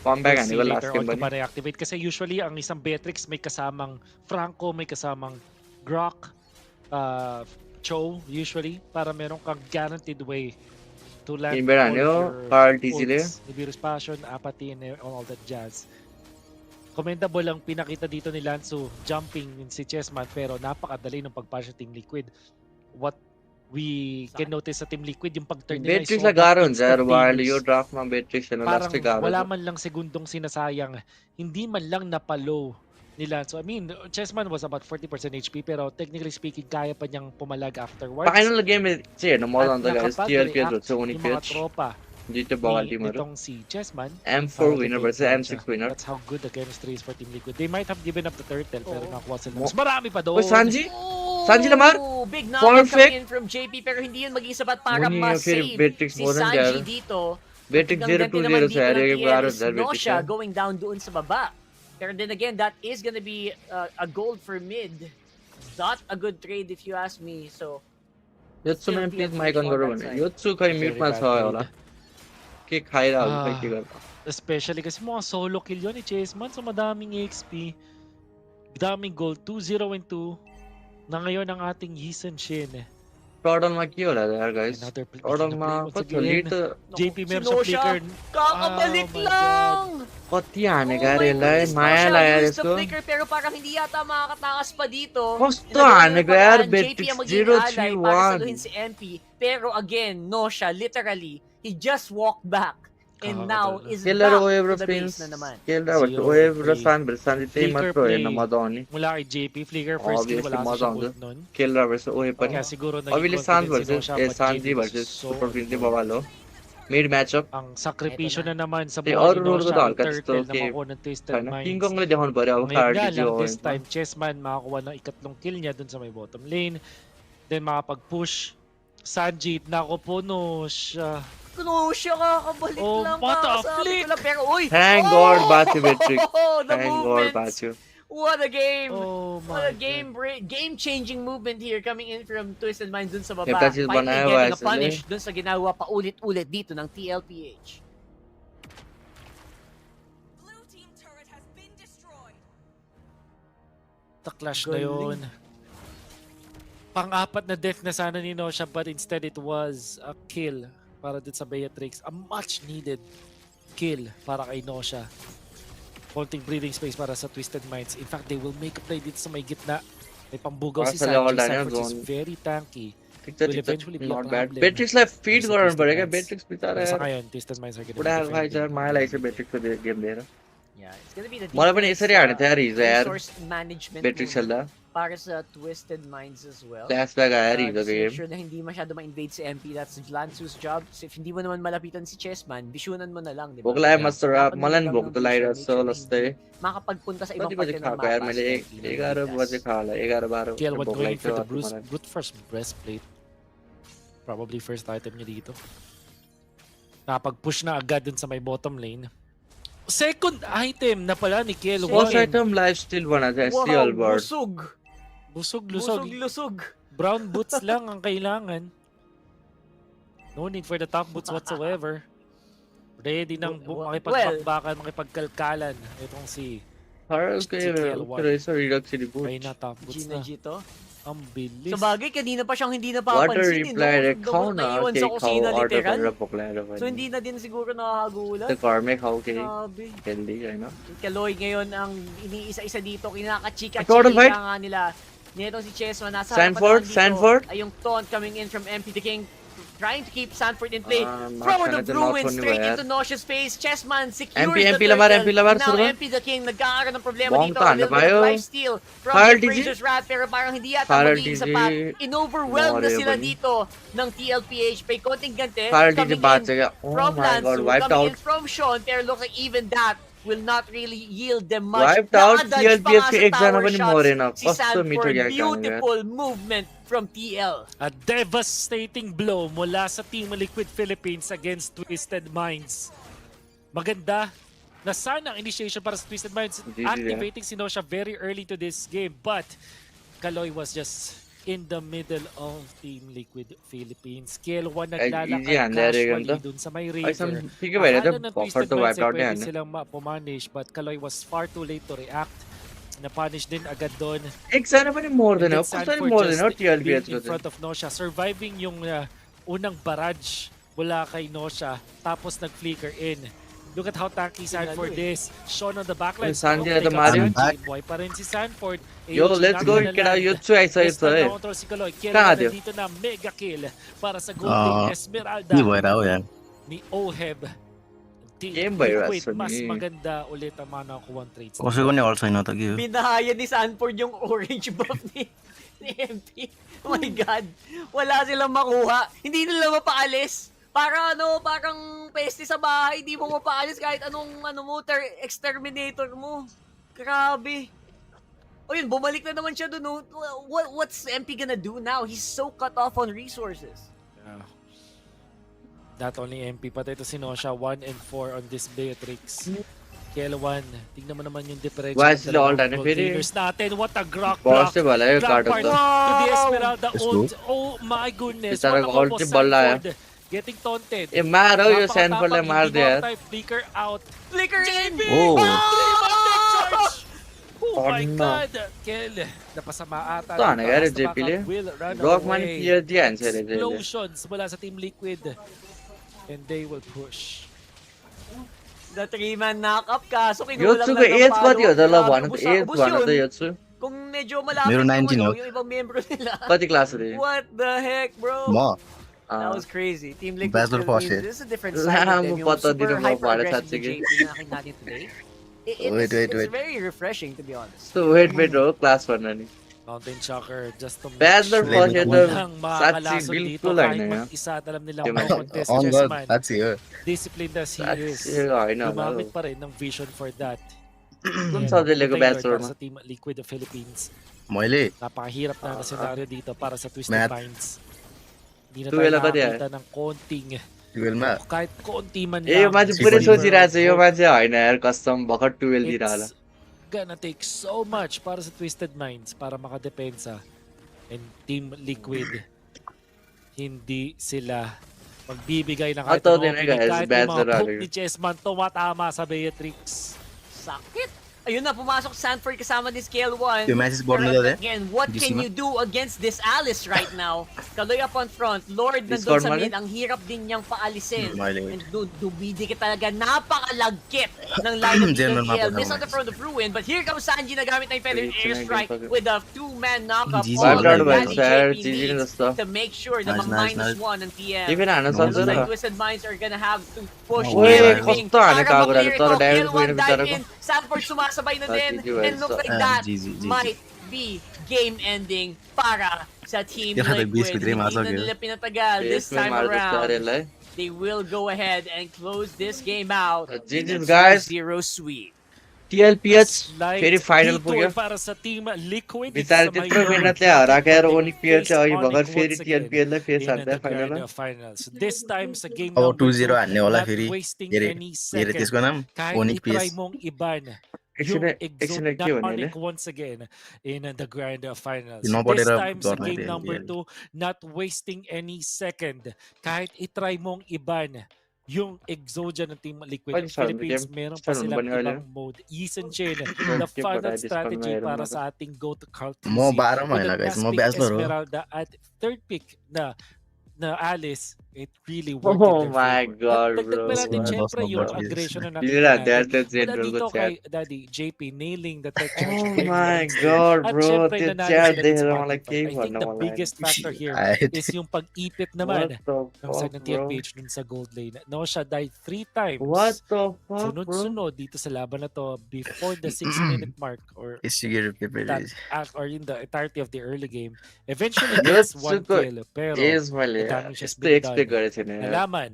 A: कम ब्याग
C: We'll see
A: हानेको last
C: later
A: game
C: on kung
A: पनि
C: paano i-activate. Kasi usually, ang isang Beatrix may kasamang Franco, may kasamang Grok, Cho, usually, para meron kang guaranteed way to land
A: Timber
C: all of
A: हान्यो
C: your
A: Karl TG ले
C: ults. Nibiru's Passion, Apathy, and all that jazz. Commendable ang pinakita dito ni Lansu, jumping si Chessman, pero napakadali ng pagpasya Team Liquid. What we can notice sa Team Liquid yung pag-turn nila is
A: Beatrix
C: sobrang
A: lagaron, sir. While
C: instantaneous.
A: you draft mga Beatrix,
C: Parang
A: last garo.
C: wala man lang segundong sinasayang. Hindi man lang napalow nila. So I mean, Chessman was about 40% HP pero technically speaking, kaya pa niyang pumalag afterwards.
A: Pakain ng game siya, no mo
C: At
A: lang talaga. TLP
C: nakapag-react
A: sa
C: yung mga
A: Onicph.
C: tropa
A: Dito bawal
C: ni
A: team mo.
C: nitong si Chessman.
A: M4
C: para
A: winner
C: defend
A: versus
C: siya.
A: M6 winner.
C: That's how good the chemistry is for Team Liquid. They might have given up the turtle pero
B: Oo.
C: nakakuha sila. Mas marami pa doon.
A: Uy, Sanji?
B: Oh,
A: Sanji Lamar?
B: Big knockout
A: Perfect.
B: coming in from JP pero hindi yun maging sapat para
A: Muni yung
B: ma-save
A: Beatrix
B: si
A: mo rin
B: Sanji
A: dyan.
B: dito.
A: Beatrix
B: Ang
A: 0-2-0
B: naman dito
A: sa
B: ng
A: area
B: TL
A: garo
B: is
A: dahil Beatrix
B: Nosha
A: yan.
B: going down doon sa baba. Pero then again, that is gonna be a gold for mid. Not a good trade if you ask me. So,
A: Yotsu में please mic on करो बने Yotsu कहीं
C: Very
A: mute मत
C: bad
A: हो
C: trade.
A: वाला कि खाई रहा हूँ
C: Ah.
A: भाई की करता
C: Especially kasi mga solo kill yun ni Chessman. So madaming XP. Daming gold. 2-0 and 2. Na ngayon ang ating Yisan Shin.
A: टॉर्डन में क्यों रहा है यार गाइस
C: Another play.
A: टॉर्डन
C: play
A: में
C: once
A: कुछ
C: again.
A: Lead
C: JP
B: si
C: meron sa
B: Nosha,
C: flicker.
B: kakabalik
C: Oh my
B: lang!
A: कति आने
B: Oh
A: का
B: my
A: रे लाए
B: goodness,
A: माया
B: Nosha
A: लाया
B: used the
A: इसको
B: flicker pero parang hindi yata makakatakas pa dito.
A: कस्तो
B: Nagawa
A: आने
B: ng
A: का यार
B: paraan, JP
A: Beatrix
B: ang maging ally para
A: 0-3-1
B: saluhin si MP. Pero again, Nosha, literally, he just walked back. And now is
A: Killer
B: back
A: Oebra
B: to the base
A: Prince
B: na naman.
A: Killer
C: Zero
A: Oebra
C: play.
A: San Bersan di tema
C: Flicker
A: pro
C: play.
A: na Madoni
C: Mula kay JP. Flicker first kill.
A: Obviously,
C: Wala
A: mga
C: sa siya
A: sound.
C: gold nun.
A: Killer versus Oebra
C: Kaya siguro
A: obviously Sans versus Sanji versus Super Prince Bawalo mid matchup
C: ang sakripisyo na naman sa
A: Eh,
C: buhay
A: और
C: ni
A: road
C: Nosha,
A: को
C: ang
A: डाल कर
C: turtle na
A: तो
C: makuha ng Twisted
A: king
C: Minds.
A: Kong ले देखो पर अब
C: Ngayon
A: third
C: nga
A: जो
C: lang, this time, Chessman makakuha ng ikatlong kill niya dun sa may bottom lane. Then makapag-push. Sanji, nako po Nosha.
B: Nosha, kakabalik
C: Oh,
B: lang.
C: what a
B: kakasabi ko
C: flick!
B: lang. Pero, uy!
A: Thank God, Bachi Beatrix.
B: The
A: Thank God,
B: movement.
A: Bachi.
B: What a game!
C: Oh
B: What
C: my
B: a game-changing movement here coming in from Twisted Minds dun sa baba.
A: Kaya kasi
B: Finally
A: banaya,
B: getting a
A: Wesley.
B: punish dun sa ginagawa paulit-ulit dito ng TLPH.
C: Ta-clash na yun. Pang-apat na death na sana ni Nosha but instead it was a kill para dun sa Beatrix. A much needed kill para kay Nosha. Konting breathing space para sa Twisted Minds. In fact, they will make a play dito sa may gitna. May pambugaw si
A: Sa level
C: Sanji.
A: na yun,
C: Sanford is
A: zone.
C: very tanky.
A: ठीक
C: Will eventually be a
A: not bad
C: problem.
A: Beatrix like feed
C: Versus
A: करना
C: Twisted
A: पड़ेगा
C: Minds.
A: Beatrix बेचारा
C: Pero sa
A: यार
C: ngayon, Twisted Minds are gonna
A: पुरा
C: be
A: भाई यार
C: defending.
A: माया लाइक से Beatrix को गेम दे रहा
B: Yeah, it's gonna be the
A: मला पनि यसरी हार्ने थियो यार हिजो यार
B: resource management
A: Beatrix
B: movement
A: खेल्दा
B: para sa Twisted Minds as well.
A: Flashback आयो यार हिजोको
B: Just make
A: game
B: sure na hindi masyado ma-invade si MP. That's Lansu's job. So if hindi mo naman malapitan si Chessman, bisunan mo na lang, di ba?
A: भोक लाग्यो Masarapp
B: Dapat
A: मलाई
B: lang
A: नि भोक
B: ng
A: त
B: vision,
A: लागिरहेको
B: make
A: छ
B: sure na
A: लस्दै
B: hindi makapagpunta sa ibang
A: कति बजे
B: parte ng
A: खाएको यार
B: mapa
A: मैले
B: si MP na
A: 11
B: ligtas.
A: बजे खा होला 11-12
C: KL1
A: भोक
C: going for the
A: लाग्यो मलाई
C: brute first breastplate. Probably first item niya dito. Nakapag-push na agad dun sa may bottom lane. Second item na pala ni KL1.
A: First item life still बना था SC
B: Wow,
A: Albert
B: busog!
C: Busog-lusog.
B: Busog-lusog!
C: Brown boots lang ang kailangan. No need for the top boots whatsoever. Ready nang makipagpakbakan, makipagkalkalan. Itong si
A: Harald
C: Si KL1.
A: pero isa redux ni boot
C: Reyna top boots
B: Gina
C: na.
B: G to.
C: Ang bilis.
B: Sa bagay, kanina pa siyang hindi
A: water
B: napapansin.
A: reply रे खाऊ न
B: Naiwan
A: केही
B: sa
A: खाऊ
B: kusina,
A: order
B: literal.
A: गरेर भोक लागेर
B: So hindi na din siguro nakakagulat.
A: त्यो घरमै खाऊ केही
B: Grabe.
A: हेल्दी होइन
B: Kaloy ngayon ang iniisa-isa dito, kinakachika-chika
A: Total fight?
B: nga nila. Nito si Chessman, nasa
A: Sanford,
B: harapan naman dito.
A: Sanford?
B: Ay yung taunt coming in from MP the King, trying to keep Sanford in play.
A: Mark
B: Forward of
A: natin
B: Ruin
A: outfront ni
B: straight
A: Wyatt.
B: into Nosha's face. Chessman secures
A: MP,
B: the
A: MP lamar,
B: turtle.
A: MP lamar,
B: Now
A: surba?
B: MP the King nagkakaroon ng problema
A: Bong
B: dito. A
A: tanda
B: little bit of
A: tayo.
B: lifesteal from
A: Carl
B: the
A: DG?
B: Razor's Wrath pero parang hindi yata
A: Carl
B: magiging
A: DG,
B: sapat. In-overwhelm na sila
A: Memorable.
B: dito ng TLPH. May konting gante
A: Carl
B: coming
A: DJ बात
B: in
A: चाहिँ oh
B: from
A: my god
B: Lansu,
A: wiped
B: coming
A: out
B: in from Sean, pero looks like even that will not really yield them much.
A: Wiped out
B: Nakadodge pa
A: TLPF
B: nga
A: ko
B: sa
A: एकजना
B: tower
A: पनि
B: shots
A: मरेन
B: si
A: कस्तो
B: Sanford.
A: मिठो gag
B: Beautiful movement from TL.
C: A devastating blow mula sa Team Liquid Philippines against Twisted Minds. Maganda na sana ang initiation para sa Twisted Minds.
A: GG,
C: Activating si Nosha very early to this game, but Kaloy was just in the middle of Team Liquid Philippines. KL1 naglalakad
A: easy hand, there you
C: casually
A: go.
C: dun sa may
A: Ay,
C: Razor.
A: ठिकै भएर
C: Akala
A: त
C: ng
A: buffer
C: Twisted
A: त
C: Minds
A: wipe
C: ay
A: out नै
C: pwede
A: हाल्ने
C: silang pumanish, but Kaloy was far too late to react. Na-punish din agad doon.
A: एकजना पनि मर्दैन
C: And then
A: कस्तो
C: Sanford
A: मर्दैन
C: just
A: TLPH
C: being
A: को
C: in front of Nosha, surviving yung unang barrage mula kay Nosha, tapos nag-flicker in. Look at how tanky Sanford is. Sean on the backline.
A: Sandy na tumari.
C: Boy pa rin si Sanford.
A: Yo, let's go. Kaya Yutsu ay sa ito eh. Kaya
C: Kaya dito na mega kill para sa Gold Team Esmeralda
G: Hindi boy raw yan.
C: ni Oheb.
A: Game by
C: Liquid,
A: Rason
C: mas
A: eh.
C: maganda ulit ang mga nakakuha trades.
G: Kasi ko ni also inatagi.
B: Binahaya ni Sanford yung orange buff ni MP. Oh my God. Wala silang makuha. Hindi nila mapaalis. Parang peste sa bahay. Hindi mo mapaalis kahit anong exterminator mo. Grabe. O yun, bumalik na naman siya dun. What's MP gonna do now? He's so cut off on resources.
C: Not only MP, pati ito si Nosha, 1 and 4 on this Beatrix. KL1, tignan mo naman yung differential.
A: Why sila all done?
C: Natin, what a grok
A: Boss se bala hai card
C: part
A: of
C: to the Esmeralda
G: Let's
C: ult. Oh my goodness,
A: Bitara
C: what a
A: ko
C: combo
A: ulti ball आया.
C: Sanford. Getting taunted.
A: ए मारो यो Sanford ले मार दिया.
C: Flicker out.
B: Flicker in!
G: Oh.
C: Oh my
A: Parna.
C: God! Kill. Napasama ata.
A: तो आने यार JP ले. Rock man
C: away.
A: clear दिया आंसर है JP.
C: Explosions mula sa Team Liquid. And they will push.
B: The 3-man knock-up kaso kinulang
A: Yutsu
B: lang
A: को
B: ng
A: एज
B: palo.
A: बात यो दला
B: Grabe,
A: one
B: ubus
A: एज
B: ubus
A: one
B: yun.
A: तो Yutsu.
B: Kung medyo malapit
G: Meron 19
B: yung,
G: no?
B: yung ibang membro nila.
A: कति क्लास रे?
B: What the heck, bro?
G: Mo.
B: That was crazy. Team Liquid
G: Bachelor
B: Philippines,
G: Force, eh.
B: this is a different side of them. Yung
A: Pata din
B: super
A: mo para
B: hyper-aggressive
A: sa
B: ni
A: sige.
B: JP na nakita natin today. It's very refreshing, to be honest.
A: So wait bro, class 1 na ni.
C: Mountain Shocker just to
A: Bachelor
C: make
A: Force
C: sure
A: ito,
C: walang
A: Satsi
C: makakalasod dito
A: bilkul ay
C: kahit
A: na yan.
C: mag-isa at alam nilang
A: Diba?
C: makontest si
G: On God,
C: Jessman.
G: that's here.
C: Disciplined as he is.
A: I know.
C: Gumamit pa rin ng vision for that.
A: Kung
C: Yan,
A: sa dili ko
C: Taylor
A: Bachelor
C: para
A: mo.
C: sa Team Liquid of Philippines.
G: Moile.
C: Napakahirap na senaryo dito para sa Twisted
G: Matt.
C: Minds. Hindi na
A: Duel
C: tayo
A: ako diyan.
C: nakakita ng konting,
G: Duel ma.
C: kahit konti man
A: ए यो मान्छे पुरै
G: Silver
A: सोचिरहेको छ यो मान्छे होइन यार कस्टम भर्खर 12 दिइरहला.
C: It's gonna take so much para sa Twisted Minds para makadepensa. And Team Liquid, hindi sila magbibigay ng kahit
A: Ato
C: anong
A: din eh,
C: opening.
A: guys,
C: Kahit
A: bad
C: yung mga
A: na
C: poke
A: rin.
C: ni Chessman tumatama sa Beatrix.
B: Sakit! Ayun na, pumasok Sanford kasama ni Scale 1.
G: Yung message board
B: Pero
G: nila
B: again, what
G: Hindi
B: can
G: sila-
B: you do against this Alice right now? Kaloy up on front, Lord nandun
A: Discord
B: sa
A: man
B: mid,
A: eh.
B: ang hirap din niyang paalisin.
G: Moile.
B: And dumidikit talaga, napakalagkit ng lineup
G: General
B: ni
G: map
B: KL.
G: na
B: Miss on the
G: naman.
B: front of Ruin, but here comes Sanji na gamit ng Feather
A: Great,
B: Airstrike
A: sinagin pa.
B: with a 2-man knockup.
G: GG.
B: All
G: Five
B: that
G: round win,
B: Daddy
A: sir.
B: JP
A: GG na
B: needs
A: stuff.
B: to make sure na
G: Nice,
B: mag-minus
G: nice.
B: 1 ang TM.
A: Even ano,
B: It
A: Sanzo
B: looks like
A: na.
B: Twisted Minds are gonna have to push
G: Oh,
A: Uy,
G: yeah.
B: everything
A: kosto, ano
B: para
A: ka,
B: ma-clear
A: Toro,
B: ito.
A: dahil
B: KL1
A: ko yung
B: dive
A: bitara ko.
B: in, Sanford sumasabay na din,
A: GG, well,
B: and looks like
G: so-
B: that
G: GG.
B: might be game ending para sa Team
G: Yeah, the beast
B: Liquid.
G: with Ray
B: Hindi
G: Masog,
B: na
G: eh.
B: nila pinatagal this
A: Yes, may
B: time
A: Marcos
B: around.
A: Tarela eh.
B: They will go ahead and close this game out.
A: GG's guys.
B: 0 sweep.
A: TLPH
C: Slight
A: फेरि final
C: detour
A: पुग्यो.
C: para sa Team Liquid.
A: बिचारे
C: Sa
A: त्यत्रो
C: may
A: मिहिनेतले हराएको र Onicph चाहिँ अघि भर्खर
C: Onicph
A: फेरि
C: once again
A: TLPL lie face
C: in
A: हान्दै
C: the
A: फाइनलमा.
C: grand finals. This time sa game
G: अब
C: number
G: 2-0
C: 2,
G: हान्ने होला
C: not
G: फेरि.
C: wasting
G: हेरे
C: any
G: हेरे त्यसको
C: second.
G: नाम
C: Kahit
G: Onicph.
C: itry mong iban yung
A: एकछिन
C: Exo
A: के
C: not
A: भने
C: Onic once again in the grand finals.
G: Yung
C: This
G: nabodera
C: time sa
G: dorna
C: game
G: din,
C: number
G: yan.
C: 2, not wasting any second. Kahit itry mong iban yung Exodia ng Team Liquid
A: Pwede sa
C: Philippines,
A: game.
C: meron pa
A: Sa
C: silang
A: ban earlier.
C: ibang mode. Eason Chain, the
A: Game
C: final
A: para
C: strategy
A: Discord
C: para
A: mayroon
C: sa ating go-to card
G: Mo bara mo
C: with
G: na
C: the
G: guys.
C: last
G: Mo
C: pick
G: bachelor.
C: Esmeralda at third pick na Alice, it really worked in
A: Oh
C: their
A: my
C: favor.
A: god,
C: Dagdag
A: bro.
C: pa natin
G: Boss,
C: syempre
G: boss,
C: yung
G: boss.
C: aggression na
A: Hindi
C: nakita
A: na,
C: natin.
A: that's
C: Mula
A: general
C: dito
A: ko
C: kay
A: chat.
C: Daddy JP nailing the tech charge
A: Oh
C: play
A: my
C: once
A: god,
C: again. At
A: bro.
C: syempre
A: त्यो
C: nanalo
A: chat
C: sila
A: देखेर
C: sa
A: मलाई
C: bottom
A: केही
C: five. I think
A: भन्न
C: the
A: मन
C: biggest factor here
G: Ay,
C: is yung pag-ipit
A: What
C: naman
A: the
C: ng side
A: fuck,
C: ng
A: bro?
C: TLPH dun sa gold lane. No, siya died 3 times.
A: What the fuck, bro?
C: Sunod-sunod dito sa laban na to before the 6-minute mark or
G: Isigir
C: that
G: paper.
C: or in the entirety of the early game. Eventually gets one
A: Yotsuko
C: kill pero
A: is मैले
C: the damage has
A: यस्तो
C: been
A: expect
C: done.
A: गरेको थिएन यार.
C: Nalaman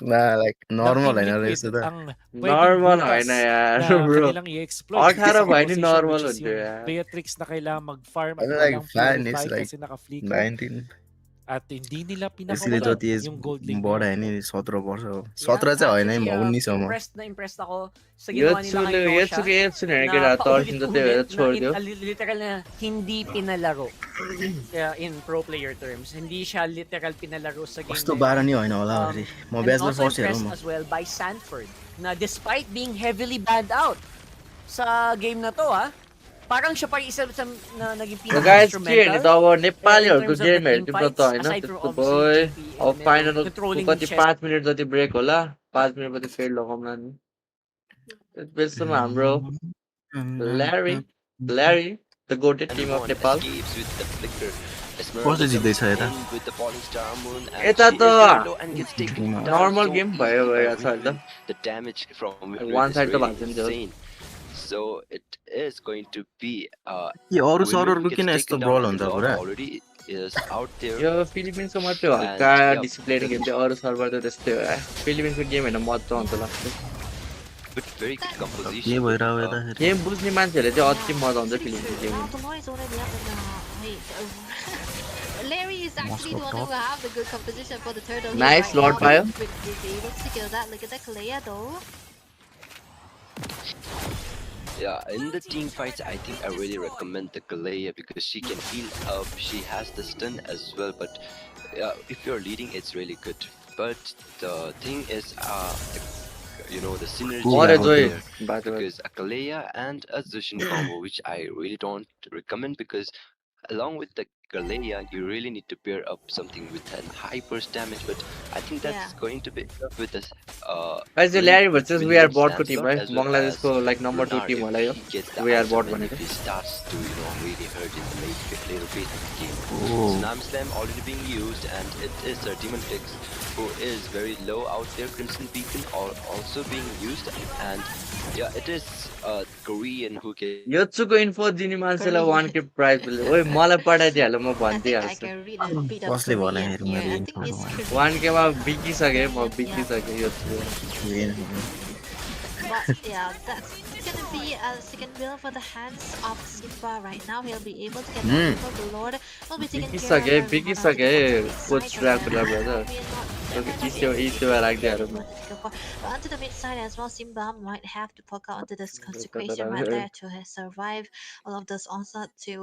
G: Na like normal
C: ng Team
G: होइन
C: Liquid
G: रहेछ त.
C: ang pwedeng
A: Normal
C: butas
A: होइन यार,
C: na
A: bro.
C: kanilang i-exploit
A: 18
C: sa
A: भयो नि
C: position
A: normal
C: which is
A: हुन्थ्यो
C: yung
A: यार.
C: Beatrix na kailangan mag-farm at
G: Ano like
C: walang
G: fan is
C: purify
G: like
C: kasi naka-flicker
G: 19.
C: at hindi nila
G: यसले
C: pinakawalan
G: जति एज
C: yung gold lane
G: बढ
C: nila.
G: होइन नि 17 वर्ष हो 17 चाहिँ होइन नि 19 सम्म
B: Impressed ako sa ginawa nila kay Nosha.
A: Yotsuko Yotsuko
B: Na
A: kaya torchin to
B: paulit-ulit
A: te छोड्दियो.
B: na literal na hindi pinalaro in pro player terms. Hindi siya literal pinalaro sa game.
G: कस्तो
B: na yun.
G: 12 नि होइन होला फेरि म
B: And
G: bachelor
B: also
G: first हेरौँ
B: impressed
G: म
B: as well by Sanford na despite being heavily banned out sa game na to parang siya pa yung isa sa na naging
A: So guys, के हेर्ने त
B: pinaka-instrumental
A: अब नेपालीहरूको
B: in terms of
A: game
B: the
A: हेर्ने
B: team
A: त होइन
B: fights, aside
A: त्यस्तो
B: from
A: भयो.
B: obviously
A: अब फाइनल
B: controlling
A: कति
B: chess.
A: 5 मिनट जति ब्रेक होला. 5 मिनेटपछि फेड लगाउँला नि बेसमा हाम्रो Larry, the goated team of Nepal.
E: Escapes with the flicker.
G: कसले जित्दैछ यता
E: in with the falling star moon and
A: Eta
E: she is
A: ta
E: very low and gets taken down
A: normal
E: so
A: game
E: easily
A: भयो
E: by
A: भइरहेको छ
E: Winwin.
A: अहिले त
E: The damage from Winwin
A: one
E: is
A: side त
E: really
A: भएको नि त्यो
E: insane. So it is going to be
G: यो अरु
E: Winwin
G: सर्भरको
E: gets
G: किन
E: taken
G: यस्तो
E: down
G: ब्रल
E: and
G: हुन्छ
E: the Lord
G: पुरा
E: already is out there.
A: यो फिलिपिन्सको मात्रै हो हल्का
E: And, yeah,
A: डिसिप्लिन गेम थियो अरू सर्भर त त्यस्तै हो फिलिपिन्सको गेम होइन मजा आउँछ लाग्छ
E: But very good
G: के
E: composition.
G: भइरहेको यताखेरि
A: गेम बुझ्ने मान्छेहरूले चाहिँ अति मजा आउँछ फिलिपिन्सको game
F: Now the Lord is already up and wait. Larry is actually the one who have the good composition for the turtle. here
A: Nice,
F: right
A: Lord
F: now.
A: Fire.
F: He's able to secure that. Look at that Kalea though.
E: Yeah, in the team fights, I think I really recommend the Galea because she can heal up. She has the stun as well. But if you're leading, it's really good. But the thing is, the synergy
A: What
E: out
A: is it?
E: there because a Galea and a Zushin combo, which I really don't recommend because along with the Galea, you really need to pair up something with a high burst damage. But I think that's going to be with us.
A: Guys, yo Larry versus we are bot को
E: Lancelot
A: team है
E: as well
A: बङ्गलादेशको
E: as
A: like number 2
E: Runar
A: team
E: if
A: होला यो
E: he gets the
A: we are
E: item
A: bot
E: and
A: भनेको
E: if he starts to really hurt in the later phase of the game.
G: Oh.
E: Tsunami Slam already being used and it is a Demon Fix who is very low out there. Crimson Beacon also being used and yeah, it is Korean who can
A: योचुको इन्फो दिने मान्छेलाई 1k prize मिल्छ ओइ मलाई पठाइदिहाल्नु म
F: I think I
A: भनिदिइहाल्छु
F: can read a bit of
G: कसले भने
F: Korean
G: हेरौँ
F: here.
G: मैले
F: I think it's
G: inform
A: 1k मा बिकिसके म बिकिसके योचुको
F: But yeah, that's gonna be a second wheel for the hands of Simba right now. He'll be able to get the people. The Lord will be taking care of them.
A: बिकिसके coach Dracula brother इस्यो राख्दिहाल्नु म
F: But onto the mid side as well, Simba might have to poke out onto this consecration right there to survive all of this onslaught too.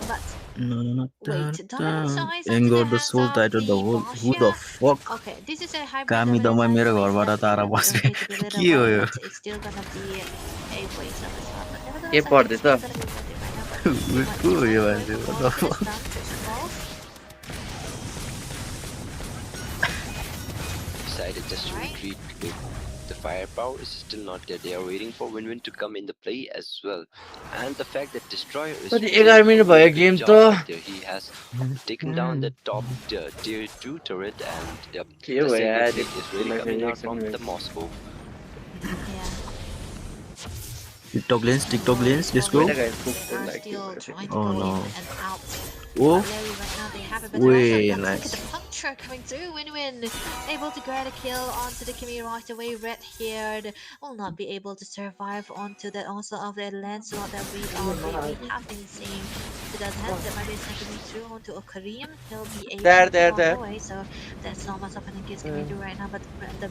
F: But wait, dominant size onto
G: Anger
F: the
G: the
F: hands
G: soul
F: of
G: title
F: the
G: the whole who the
F: Bashia.
G: fuck
F: Okay, this is a hybrid
G: कामी
F: dominant
G: दमा
F: size,
G: मेरो
F: so it's
G: घरबाट
F: definitely
G: तारा
F: gonna be
G: बस्ने
F: okay to be little
G: के हो
F: one,
G: यो
F: but it's still gonna be a waste of his heart. But
A: के
F: nevertheless, I
A: पर्दैछ
F: think it's still gonna be worth it right now. But he might
G: को
F: just
G: यो
F: walk
G: मान्छे
F: away
G: what
F: from
G: the
F: all
G: fuck
F: of this down to Smalls.
E: decided just to retreat. The firepower is still not there. They are waiting for Winwin to come in the play as well. And the fact that Destroyer is
A: कति
E: doing
A: 11
E: a
A: minute
E: really
A: भयो
E: good
A: game
E: job
A: त
E: out there. He has taken down the top tier 2 turret and
A: के
E: the
A: भयो
E: second
A: यार
E: play is really coming out from the Moscow.
F: Yeah.
G: TikTok lens let's go
F: Are still trying to
G: Oh,
F: go
G: no.
F: in and out.
G: oh
F: But Larry right now they have a better
G: Way
F: option. Let's
G: nice.
F: look at the puncture coming through. Win-win able to grab a kill onto the Kimi right away. Red-haired will not be able to survive onto that also of the Lancelot that we have been seeing. To that hand that might be coming through onto a Kareem. He'll be able to walk away. So that's not much of an engage coming through right now. But the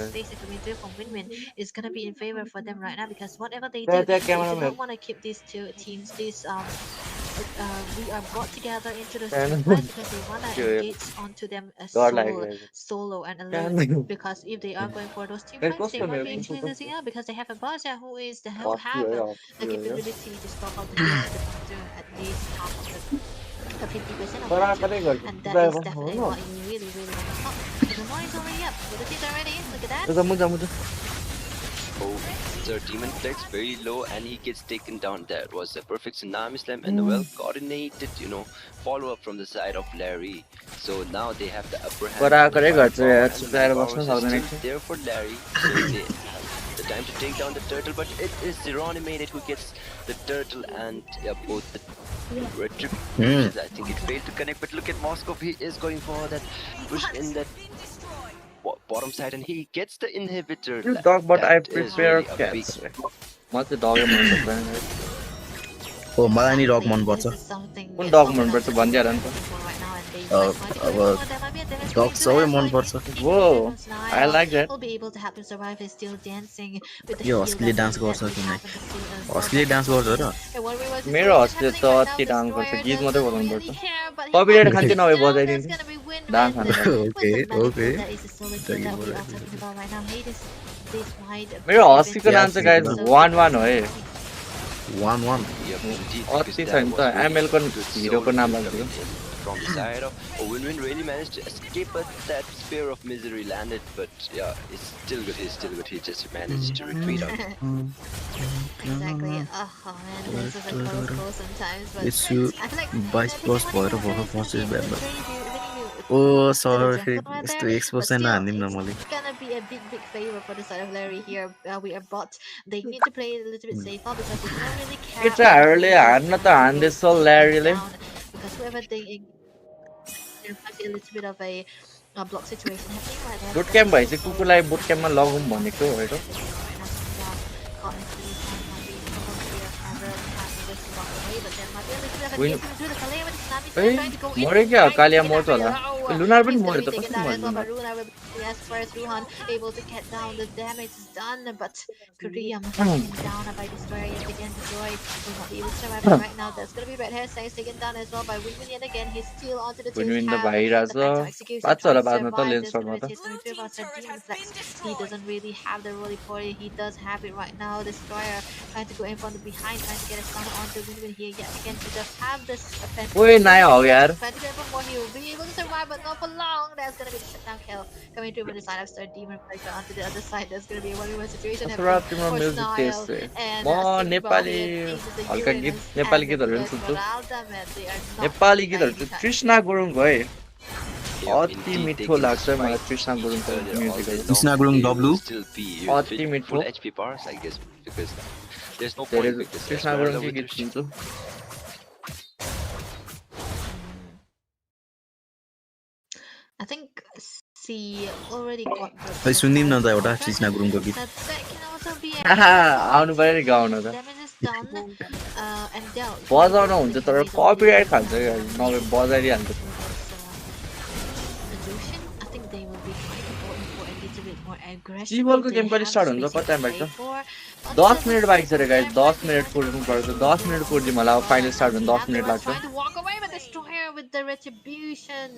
F: space coming through from Win-win is gonna be in favor for them right now because whatever they do, they do not want to keep these two teams. We are brought together into the team fight because they want to engage onto them solo and alone. Because if they are going for those team fights, they might be actually losing out because they have a Baja who have the capability to stop out the damage that comes through at least half of the 50% of damage. And that is definitely what you really want to stop. So the more is already up. With the teeth already, look at that.
E: Oh, the Demon Flex very low and he gets taken down. That was a perfect Tsunami Slam and a well coordinated, follow up from the side of Larry. So now they have the upper hand. There for Larry. So they have the time to take down the turtle, but it is Zeronimated who gets the turtle and both the retributions. I think it failed to connect, but look at Moscow. He is going for that push in that bottom side and he gets the inhibitor.
A: You talk about I
E: That is
A: prepare
E: really a big
A: cats. What's the dog
G: oh मलाई नि डग मन पर्छ
A: कुन डग मन पर्छ भनिदिएर नि त
G: अब डग सबै मन पर्छ
A: Whoa, I like that.
G: यो हस्कीले डान्स गर्छ कि नै हस्कीले डान्स गर्छ र
A: मेरो हस्कीले त अति डान्स गर्छ गीत मात्रै बजाउनु पर्छ कपिराइट खान्थ्यो नभए बजाइदिन्छु डान्स
G: ओके
A: मेरो हस्कीको नाम चाहिँ गाइस 1-1 हो है
G: 1-1
A: अति छ नि त एमएल को हिरोको नाम राखिदियो
E: from the side of Win-Win really managed to escape, but that spear of misery landed. But yeah, it's still good. He's still good. He just managed to retreat out.
F: Exactly. Oh man, this is a close call sometimes, but
G: It's you
F: I feel like
G: vice
F: the
G: boss
F: beginning
G: for
F: one
G: a
F: is gonna
G: first
F: be
G: is
F: a
G: bad.
F: bit crazy when
G: Oh,
F: you to the
G: sorry.
F: jungle right
G: It's
F: there,
G: to expose
F: but
G: and
F: still,
G: I'm
F: it's
G: normally.
F: gonna be a big favor for the side of Larry here. We are bot. They need to play a little bit safer because they don't really care
A: It's early,
F: about
A: not on this so Larry.
F: down because whoever they there might be a little bit of a block situation happening right there.
A: Boot camp भएपछि कुकुरलाई boot camp मा लगौँ भनेको होइन Win. मर्यो क्या कालिया मर्छ होला लुनार पनि मर्यो त कसरी मर्यो lunar
F: Yes, first Ruhan able to get down. The damage is done, but Korea taken down by Destroyer yet again. Destroy will not be able to survive right now. That's gonna be Red Hair Saints taken down as well by Win-Win yet again. He's still onto the
A: Win-Win त
F: tab.
A: भइरहेछ
F: The Phantom Execution
A: पाँच
F: trying
A: होला
F: to
A: बादमा त
F: survive.
A: Lens
F: There's gonna
A: सर्टमा
F: be
A: त
F: a Demon Flex. He doesn't really have the roly poly. He does have it right now. Destroyer trying to go in from the behind, trying to get a stun onto Win-Win here yet again. He does have this offensive.
A: ओए नाय हो यार
F: Trying to get for more. He will be able to survive, but not for long. That's gonna be the shutdown kill coming through with the side of Star Demon Flex onto the other side. There's gonna be a 1v1 situation
A: Masarapp
F: happening
A: तिम्रो
F: for
A: music test
F: Snile
A: चाहिँ
F: and
A: म
F: Simba
A: Nepali
F: here faces the
A: हल्का गीत
F: Uranus
A: Nepali
F: and the
A: गीतहरू पनि
F: Blue
A: सुन्छु
F: Esmeralda, man. They are not
A: Nepali
F: playing
A: गीतहरू चाहिँ
F: anytime.
A: कृष्णा गुरुङको है
E: Yep,
A: अति
E: indeed, they
A: मिठो
E: can
A: लाग्छ
E: just
A: मलाई
E: fight
A: कृष्णा
E: each
A: गुरुङको
E: other all day
A: म्युजिकहरू
E: long,
G: Krishna
E: and
G: Gurung
E: they will
G: W.
E: still be
A: अति
E: full
A: मिठो
E: HP powers, I guess, because there's no
A: धेरै
E: point because
A: कृष्णा
E: Esmeralda
A: गुरुङकै
E: with
A: गीत
E: her
A: सुन्छु
F: I think C already got the
G: Hey, सुनिदिउँ न त एउटा
F: contract.
G: कृष्ण गुरुङको गीत
F: That can also be an
A: आउनु पऱ्यो नि गाउन त
F: damage is done and dealt.
A: बजाउन हुन्छ तर कपिराइट खान्छ क्या नभए बजाइदिइहाल्छ
F: I think they will be trying to go in for a little bit more aggressive.
A: सिबलको गेम कहिले स्टार्ट हुन्छ कति टाइम लाग्छ 10 मिनट बाँकी छ रे गाइस 10 मिनट कुर्नु पर्छ 10 मिनट कुर्दिउँ होला फाइनल स्टार्ट हुन 10 मिनट लाग्छ
F: Trying to walk away, but Destroyer with the retribution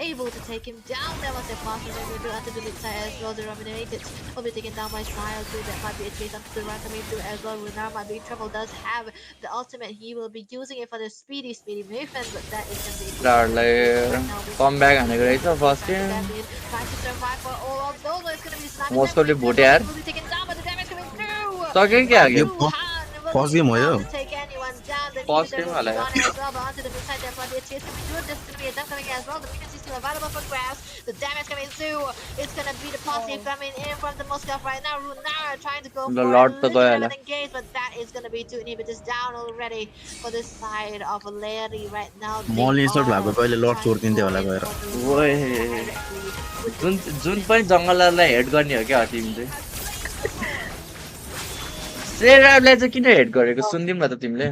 F: able to take him down. There was a fast able to enter the mid side as well. The Dominated will be taken down by Smile too. That might be a chase onto the run coming through as well. Runar might be in trouble. Does have the ultimate. He will be using it for the speedy movement, but that is going to be
A: come back हानेको रहेछ first game
F: trying to survive for all of those. It's going to be slamming.
A: मोस्टोले भोटे यार
F: will be taken down, but the damage coming through.
A: सक्यो क्या
G: यो
A: game
G: first game हो यो
F: Take anyone down. The
A: First
F: Ninja
A: game
F: will be
A: वाला
F: gone as well, but onto the mid side there might be a chase coming through. There's gonna be a dump coming as well. The minions is still available for grabs. The damage coming through. It's gonna be the passive coming in from the Moscow right now. Runar trying to go for a
A: Lord
F: little
A: to
F: bit
A: गयो
F: of
A: होला
F: an engage, but that is gonna be two inhibitors down already for the side of Larry right now.
G: मल इन्स्टल भएको पहिले लड छोडिदिन्थ्यो होला गएर
A: ओए जुन जुन पनि जङ्गललाई हेड गर्ने हो क्या तिमी चाहिँ सेराबलाई चाहिँ किन हेड गरेको सुनिदिउँ न त तिमीले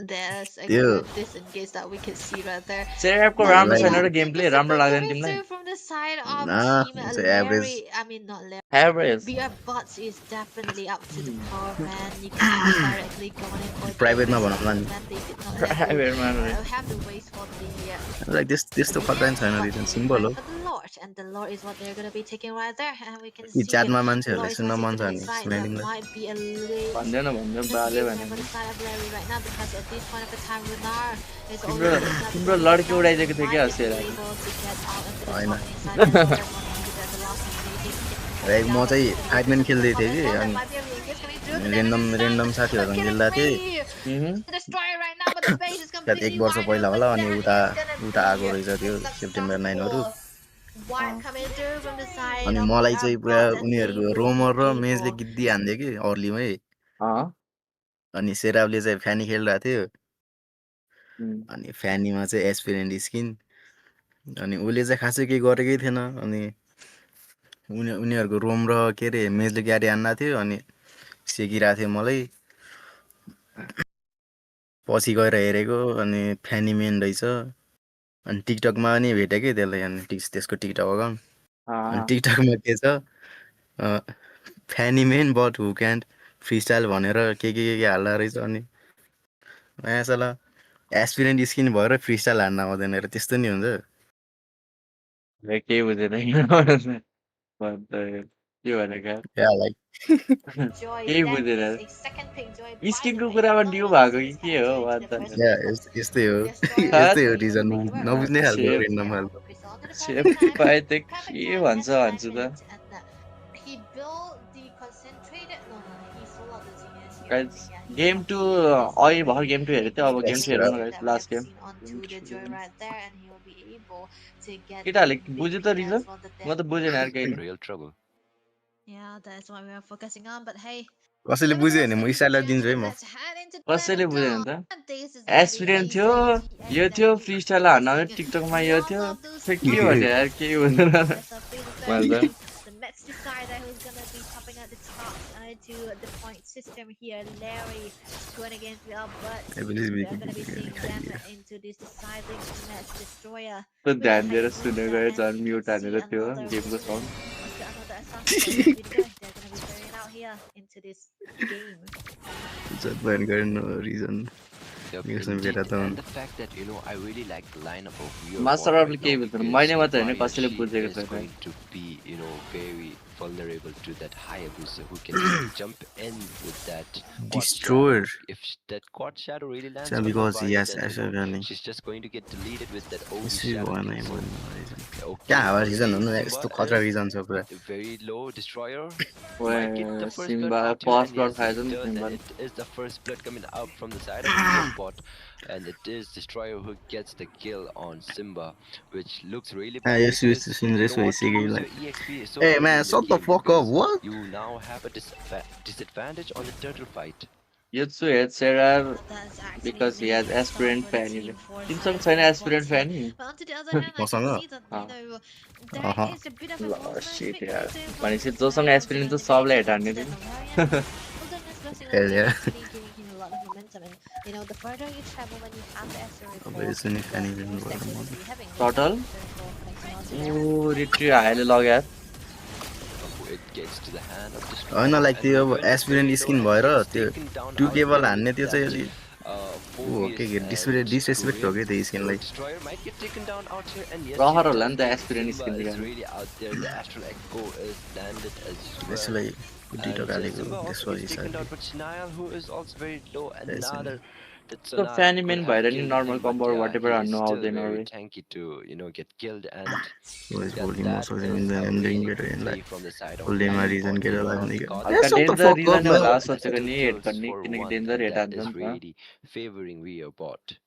F: There's a
G: त्यो
F: good disengage that we can see right there.
A: सेराबको राम्रो छैन र गेम प्ले राम्रो लाग्दैन तिमीलाई
F: From the side of
G: Nah,
F: team
G: it's average.
F: Larry, I mean not Larry.
A: Average
F: BR Bots is definitely up to the power, man. You can see this directly going in for
G: Private मा भनौँ न नि
F: then they did not
A: Private मा
F: have the waste for the
G: like त्यस्तो खतरा छैन region simple हो
F: the Lord, and the Lord is what they're gonna be taking right there, and we can
G: यी
F: see
G: च्याटमा
F: the
G: मान्छेहरूले
F: Lord is
G: सुन्न मन छ
F: watching
G: भने
F: to the side.
G: सुनाइदिउँला
F: That might be a little
A: भन्दैन भन्दैन बाले भने
F: for the side of Larry right now because at this point of the time Runar is
A: तिम्रो
F: already
A: तिम्रो लड्की उडाइदिएको थियो क्या सेरा
G: होइन लाइक म चाहिँ फाइटम्यान खेल्दै थिएँ कि अनि रेन्डम साथीहरूसँग खेल्दा थिएँ सायद 1 वर्ष पहिला होला अनि उता आएको रहेछ त्यो सेप्टेम्बर 9हरू अनि मलाई चाहिँ पुरा उनीहरूको रोमर र मेजले गिद्दी हान्थ्यो कि अर्लीमै अनि सेराबले चाहिँ फ्यानी खेलिरहेको थियो अनि फ्यानीमा चाहिँ एस्पिरेन्ट स्किन अनि उसले चाहिँ खासै केही गरेकै थिएन अनि उनीहरूको रोम र के अरे मेजले ग्यारी हान्दा थियो अनि सेकिरहेको थियो मलाई पछि गएर हेरेको अनि फ्यानी मेन रहेछ अनि टिकटकमा पनि भेटेँ कि त्यसलाई अनि त्यसको टिकटक अकाउन्ट अनि टिकटकमा के छ फ्यानी men but who can't free style भनेर के हाल्दा रहेछ अनि मायासला एस्पिरेन्ट स्किन भएर फ्री स्टाइल हान्न आउँदैन रहेछ त्यस्तो नि हुन्छ
A: केही बुझेन त्यो भनेको
G: Yeah, like
F: Joy
A: केही
F: then
A: बुझेन
F: is a second pick. Joy, by the
A: स्किनको
F: way,
A: कुरामा
F: not
A: ड्यू
F: only
A: भएको
F: does
A: कि
F: he
A: के हो
F: enter into the
A: one
F: first
G: yeah,
F: place of
G: यस्तै हो
F: Destroyer,
G: यस्तै हो
F: he will
G: reason
F: make it work.
G: नबुझ्ने खालको
A: Shit.
G: रेन्डम
F: Yeah,
G: खालको
F: focus on to the
A: सेप
F: perfect time.
A: पाए त
F: Perfect
A: के
F: time,
A: भन्छ
F: perfect
A: भन्छु त
F: alignment, and he built the concentrated. No, he sold out the genius here. I
A: guys
F: think, yeah, he
A: game
F: sold
A: 2
F: out the genius
A: अहिले
F: here.
A: भर्खर गेम 2 हेरेको थियो अब गेम 2 हेरौँ न guys
F: That we
A: last
F: have
A: game
F: seen onto the Joy right there, and he will be able to get the
A: केटाहरूले बुझ्यो त
F: victory
A: reason
F: as well. That
A: म त बुझेन यार केही
E: Real trouble.
F: yeah, that's what we are focusing on. But hey,
G: कसैले बुझ्यो भने म स्टाइलर दिन्छु है म
F: let's head into the
A: कसैले
F: level
A: बुझेन
F: down.
A: त
F: This is gonna be
A: aspirant थियो
F: easy
A: यो
F: GX
A: थियो
F: that
A: free
F: we
A: style
F: are
A: हान्न
F: facing.
A: टिकटकमा यो
F: One
A: थियो
F: of those
A: खै के भने यार केही बुझेन
F: That's a phase of
A: मैले त
F: 13. The next decider who's gonna be topping at the top to the point system here. Larry going against the but
G: Everybody's
F: we are
G: making
F: gonna be seeing them
G: idea.
F: into this deciding match destroyer.
A: त्यो
F: With
A: ध्यान
F: a
A: दिएर
F: high
A: सुनेको
F: booster,
A: झन्
F: and you
A: mute
F: can
A: हानेर
F: see
A: थियो
F: another
A: गेमको
F: resident.
A: Sound
F: What's the another assassin going to be the guy? They're gonna be carrying out here into this game.
G: जत भएन गर्न रिजन
E: Yep,
G: यसमा
E: indeed.
G: भेटा त
E: And the fact that, I really like the lineup of Real
A: Masarapp
E: right
A: केही
E: now
A: बुझ्दैन
E: because
A: मैले मात्र होइन
E: Maria,
A: कसैले
E: she
A: बुझेको
E: is
A: छैन
E: going to be, very vulnerable to that higher booster who can just jump in with that quad
G: Destroyer.
E: shadow. If that quad shadow really lands
G: Yeah,
E: on
G: because he
E: Maria,
G: has
E: then,
G: actually
E: she's just going to get deleted with that OD
G: यसै
E: shadow
G: भएन
E: kill. So,
G: क्या
E: okay,
G: हावा region
E: okay,
G: हुनु
E: Simba
G: यस्तो खतरा
E: is
G: region छ पुरा
E: with a very low destroyer.
A: ओए
E: Might get the first blood
A: Simba
E: out here,
A: first
E: and
A: blood
E: yes,
A: खाएछ
E: it
A: नि
E: does,
A: Simba
E: and it is the first blood coming out from the side of the Reaper's bot, and it is Destroyer who gets the kill on Simba, which looks really bad
G: yes,
E: because
G: yes,
E: you
G: this
E: don't
G: way,
E: want to lose
G: like,
E: your EXP so
G: hey
E: early
G: man,
E: in the
G: shut the
E: game
G: fuck up,
E: because
G: what?
E: you now have a disadvantage on the turtle fight.
A: Yutsu hits Serar
F: That's actually
A: because he has
F: amazing start
A: aspirant
F: for the
A: fanny
F: team for
A: तिमीसँग
F: side
A: छैन
F: of
A: aspirant
F: boxing.
A: fanny
F: But on to the other hand, I can
G: मसँग
F: see that there
G: uh
F: is a bit of a
A: ल
F: movement
A: shit
F: between
A: यार
F: the two
A: भनेपछि
F: players.
A: जोसँग aspirant छ सबलाई हेट हान्ने
F: Onto the
A: तिमी
F: Navarian. Wilderness Blessing will
G: Hell
F: be
G: yeah.
F: actually giving him a lot of momentum, and the further you travel when you have the asteroid
G: अब
F: fall,
G: यसो नि
F: the
G: फ्यानी
F: more
G: दिनु
F: stacks
G: पर्यो
F: you're
G: म
F: going to be having.
A: Turtle?
F: Connecting onto them.
A: ओ रिट्री हाइले लग्यो यार
E: Oh, it gets to the hand of
G: होइन
E: Destroyer,
G: लाइक
E: and
G: त्यो अब
E: Movement is
G: aspirant
E: very low,
G: skin
E: and
G: भएर
E: gets
G: त्यो
E: taken down
G: टु
E: out
G: केबल
E: there
G: हान्ने
E: with
G: त्यो चाहिँ
E: that,
G: अलि ऊ के
E: Phobius
G: के
E: and
G: डिसरेस्पेक्ट हो कि त्यो
E: So
G: स्किनलाई
E: Destroyer might get taken down out here, and yes,
A: रहर
E: he
A: होला
E: does.
A: नि त
E: And
A: aspirant
E: Simba
A: skin
E: is
A: निकाल्नु
E: really out there. The Astral Echo is landed as well.
G: यसलाई बुद्धि
E: And
G: टकालेको
E: Simba also
G: त्यसको
E: gets taken down,
G: हिसाबले
E: but Shinayal, who is also very low,
G: Yes,
E: another that
A: So
E: Sonar
A: fanny
E: could
A: main
E: have
A: भएर नि
E: killed
A: normal
E: him, but
A: combo or
E: yeah,
A: whatever
E: he is
A: हान्नु
E: still
A: आउँदैन
E: very
A: अरे
E: tanky to, get killed, and
G: was
E: yeah,
G: holding
E: that
G: most of them
E: is
G: in the
E: a
G: I'm doing
E: really
G: better
E: good
G: in
E: play
G: like
E: from the side of
G: full day my
E: Lion
G: reason
E: Bot.
G: get
E: They
G: alive
E: have
G: and again.
E: got
G: Yeah,
A: हल्का
G: shut the
A: danger
G: fuck up,
A: reason
G: man.
A: होला
E: with
A: सोचेको
E: two
A: नि hate
E: kills
A: गर्ने
E: for
A: किनकि
E: one,
A: danger
E: and
A: hate
E: that
A: हान्छ
E: is
A: नि त
E: really favoring Rio Bot.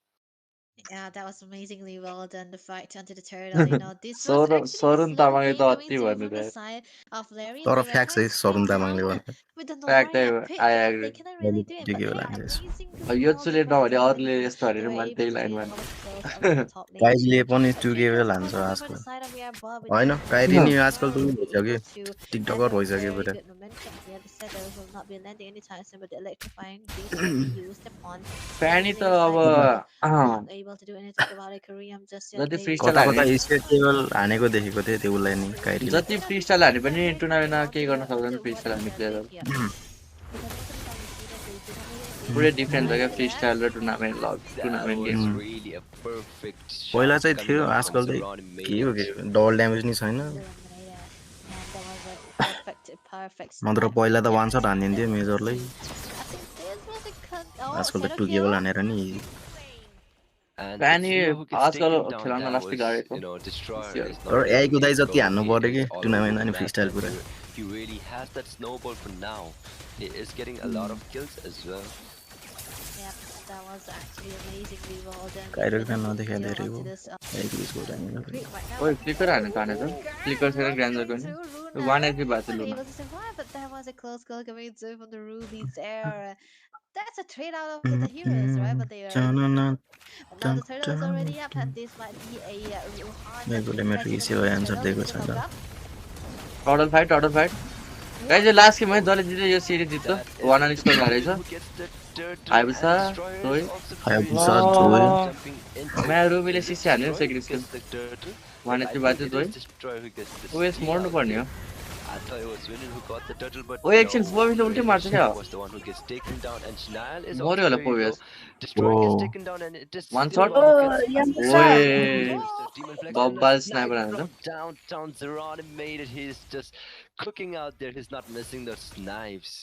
F: Yeah, that was amazingly well done. The fight onto the turtle. This was
A: सौरन
F: actually a
A: सरुण
F: slow
A: तामाङले
F: game
A: त
F: coming
A: अति
F: through
A: भन्नु
F: from
A: त
F: the side of Larry.
G: तर
F: They were
G: फ्याक्स है
F: trying to stay
G: सरुण
F: calm
G: तामाङले भने
F: with the
A: fact
F: Novaria pick,
A: I
F: but
A: agree
F: they couldn't really do it.
G: त्यो
F: But
G: के
F: hey,
G: होला नि त्यसो
F: amazingly well
A: योत्सुले
F: done from
A: नभने
F: them that
A: अरूले यस्तो
F: they
A: हानेर
F: were
A: मैले
F: able
A: त्यही
F: to
A: लाइन
F: get
A: भने
F: all of the kills along the top lane
G: काइजले
F: too.
G: पनि
F: But
G: टु
F: Jake
G: केबल
F: was
G: हान्छ
F: over for the
G: आजकल
F: side of VR Bob with
G: होइन
F: taking
G: काइरी
F: down
G: नि
F: as
G: आजकल
F: well.
G: त
F: He
G: उयो
F: was
G: भइसक्यो
F: able to
G: TikToker
F: end a
G: भइसक्यो
F: very
G: पुरा
F: good momentum here. The setters will not be landing anytime soon, but the electrifying beast will be used upon
A: फ्यानी त
F: Larry's
A: अब
F: side too. Not able to do anything about it. Korean just yet
A: जति free
F: able
A: style
G: कता
F: to
G: कता
A: हाने
F: survive.
G: Spare cable हानेको देखेको थिएँ त्यो उसलाई नि काइरीलाई
A: जति फ्री स्टाइल हाने पनि टुर्नामेन्टमा केही गर्न सक्दैन फ्री स्टाइल हाने प्लेयरहरू पुरै डिफ्रेन्स छ क्या फ्री स्टाइल र tournament
E: That
A: tournament
E: was
A: game
E: really a perfect
G: पहिला
E: shot
G: चाहिँ
E: coming
G: थियो
E: out from
G: आजकल चाहिँ
E: Saron and
G: के
E: made
G: हो
E: it.
G: के डबल ड्यामेज नि छैन नत्र पहिला त वान सट हानिदिन्थ्यो मेजरलाई आजकल त टु केबल हानेर नि
E: And it's
A: फ्यानी
E: Rio who gets
A: आजकल
E: taken down.
A: खेलाउन
E: That
A: लास्टै
E: was,
A: गाडेको
E: Destroyer is
G: तर
E: not able
G: एआईको
E: to
G: दाइ
E: let
G: जति
E: go.
G: हान्नु
E: He
G: पर्यो
E: is
G: कि
E: all over
G: टुर्नामेन्टमा
E: the
G: नि फ्री
E: map,
G: स्टाइल
E: and
G: पुरा
E: he really has that snowball for now. He is getting a lot of kills as well.
F: That was actually amazingly well done.
G: Kryo
F: Even
G: fan
F: if
G: नदेखा
F: you
G: धेरै
F: onto
G: हो
F: this,
G: एआईको युजको time
F: creep right now,
A: ओइ
F: but
A: flicker हाने ताने त फ्लिकर छैन ग्रान्जरको नि वान एचपी भएको थियो लुना
F: unable to survive, but that was a close call coming through from the rubies there. That's a trade out of the heroes, right? But they are. But now the turtle is already up, and this might be a hard
G: मेकोले मेरो
F: question
G: इसी भयो आन्सर दिएको
F: to
G: छैन
F: look up.
A: Turtle fight guys यो last game है जसले जित्यो यो सिरिज जित्छ वान एन स्कोर भएर छ
E: Who gets the turtle,
A: Hayabusa,
E: and Destroyer
A: Zoe.
E: is also
G: Hayabusa,
E: very
G: Zoe.
E: jumping into
A: म्या
E: it.
A: रुबीले
E: It is
A: सिसी हान्यो
E: Destroyer
A: second
E: who
A: skill
E: gets the turtle,
A: one
E: but I
A: HP
E: think
A: भएको
E: it
A: थियो
E: is Destroyer who gets the
A: उयस
E: steal
A: मर्नु
E: out
A: पर्ने
E: there.
A: हो
E: I thought it was Winner who got the turtle, but
A: Oh, एकछिन फोबिसले उल्टी मार्छ क्या?
E: was the one who gets taken down, and Snile is
A: मर्यो
E: also
A: होला
E: very low.
A: फोबिस.
E: Destroyer gets
G: Whoa.
E: taken down, and it is
A: One
E: still
A: shot?
E: one who gets
A: Oye.
E: So Demon Flex and
A: Bobbal
E: the
A: sniper
E: snipe
A: हान्छ.
E: from downtown Zeron made it. He's just cooking out there. He's not missing those snipes.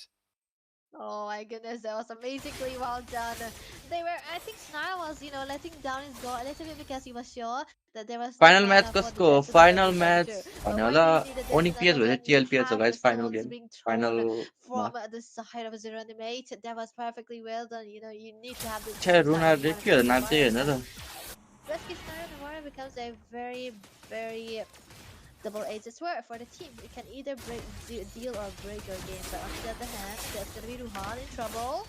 F: Oh my goodness, that was amazingly well done. I think Snarl was, letting down his goal a little bit because he was sure that there was
A: Final
F: no
A: match
F: mana for the
A: कसको?
F: Death
A: Final
F: Another
A: match
F: to enter.
A: भन्ने
F: But
A: होला
F: why do you need a Death
A: Onicph
F: Another
A: भन्छ
F: when you
A: TLPH हो
F: have
A: guys
F: the
A: final
F: stones
A: game.
F: being
A: Final
F: thrown from the side of Zero Animate? That was perfectly well done. You need to have the
A: छ्या रुनाले के हो नाच्दै हैन त.
F: Rescue Snarl and Warrior becomes a very, very double-edged sword for the team. It can either deal or break your game. But on the other hand, that's gonna be Ruhan in trouble.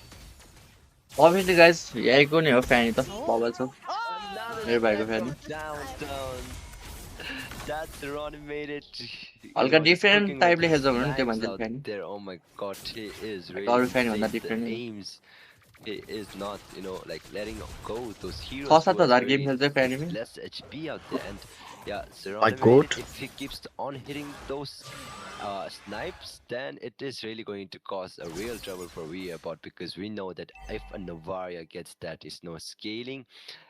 A: Obviously guys यहीको नि हो फ्यानी त बबल छ. मेरो भाइको फ्यानी.
E: Down. That's Ron made it.
A: हल्का डिफरेन्ट टाइपले खेल्छ भने त्यो मान्छे फ्यानी.
E: There, oh my god, he is really
A: अरु फ्यानी भन्दा
E: insane.
A: डिफरेन्ट
E: The
A: नि.
E: aims, he is not, like letting go those heroes.
A: 6-7 गेम खेल्छ फ्यानी में.
E: Less HP out there, and yeah,
G: My
E: Zeron,
G: god.
E: if he keeps on hitting those snipes, then it is really going to cause a real trouble for Weabot, because we know that if a Navaria gets that, is no scaling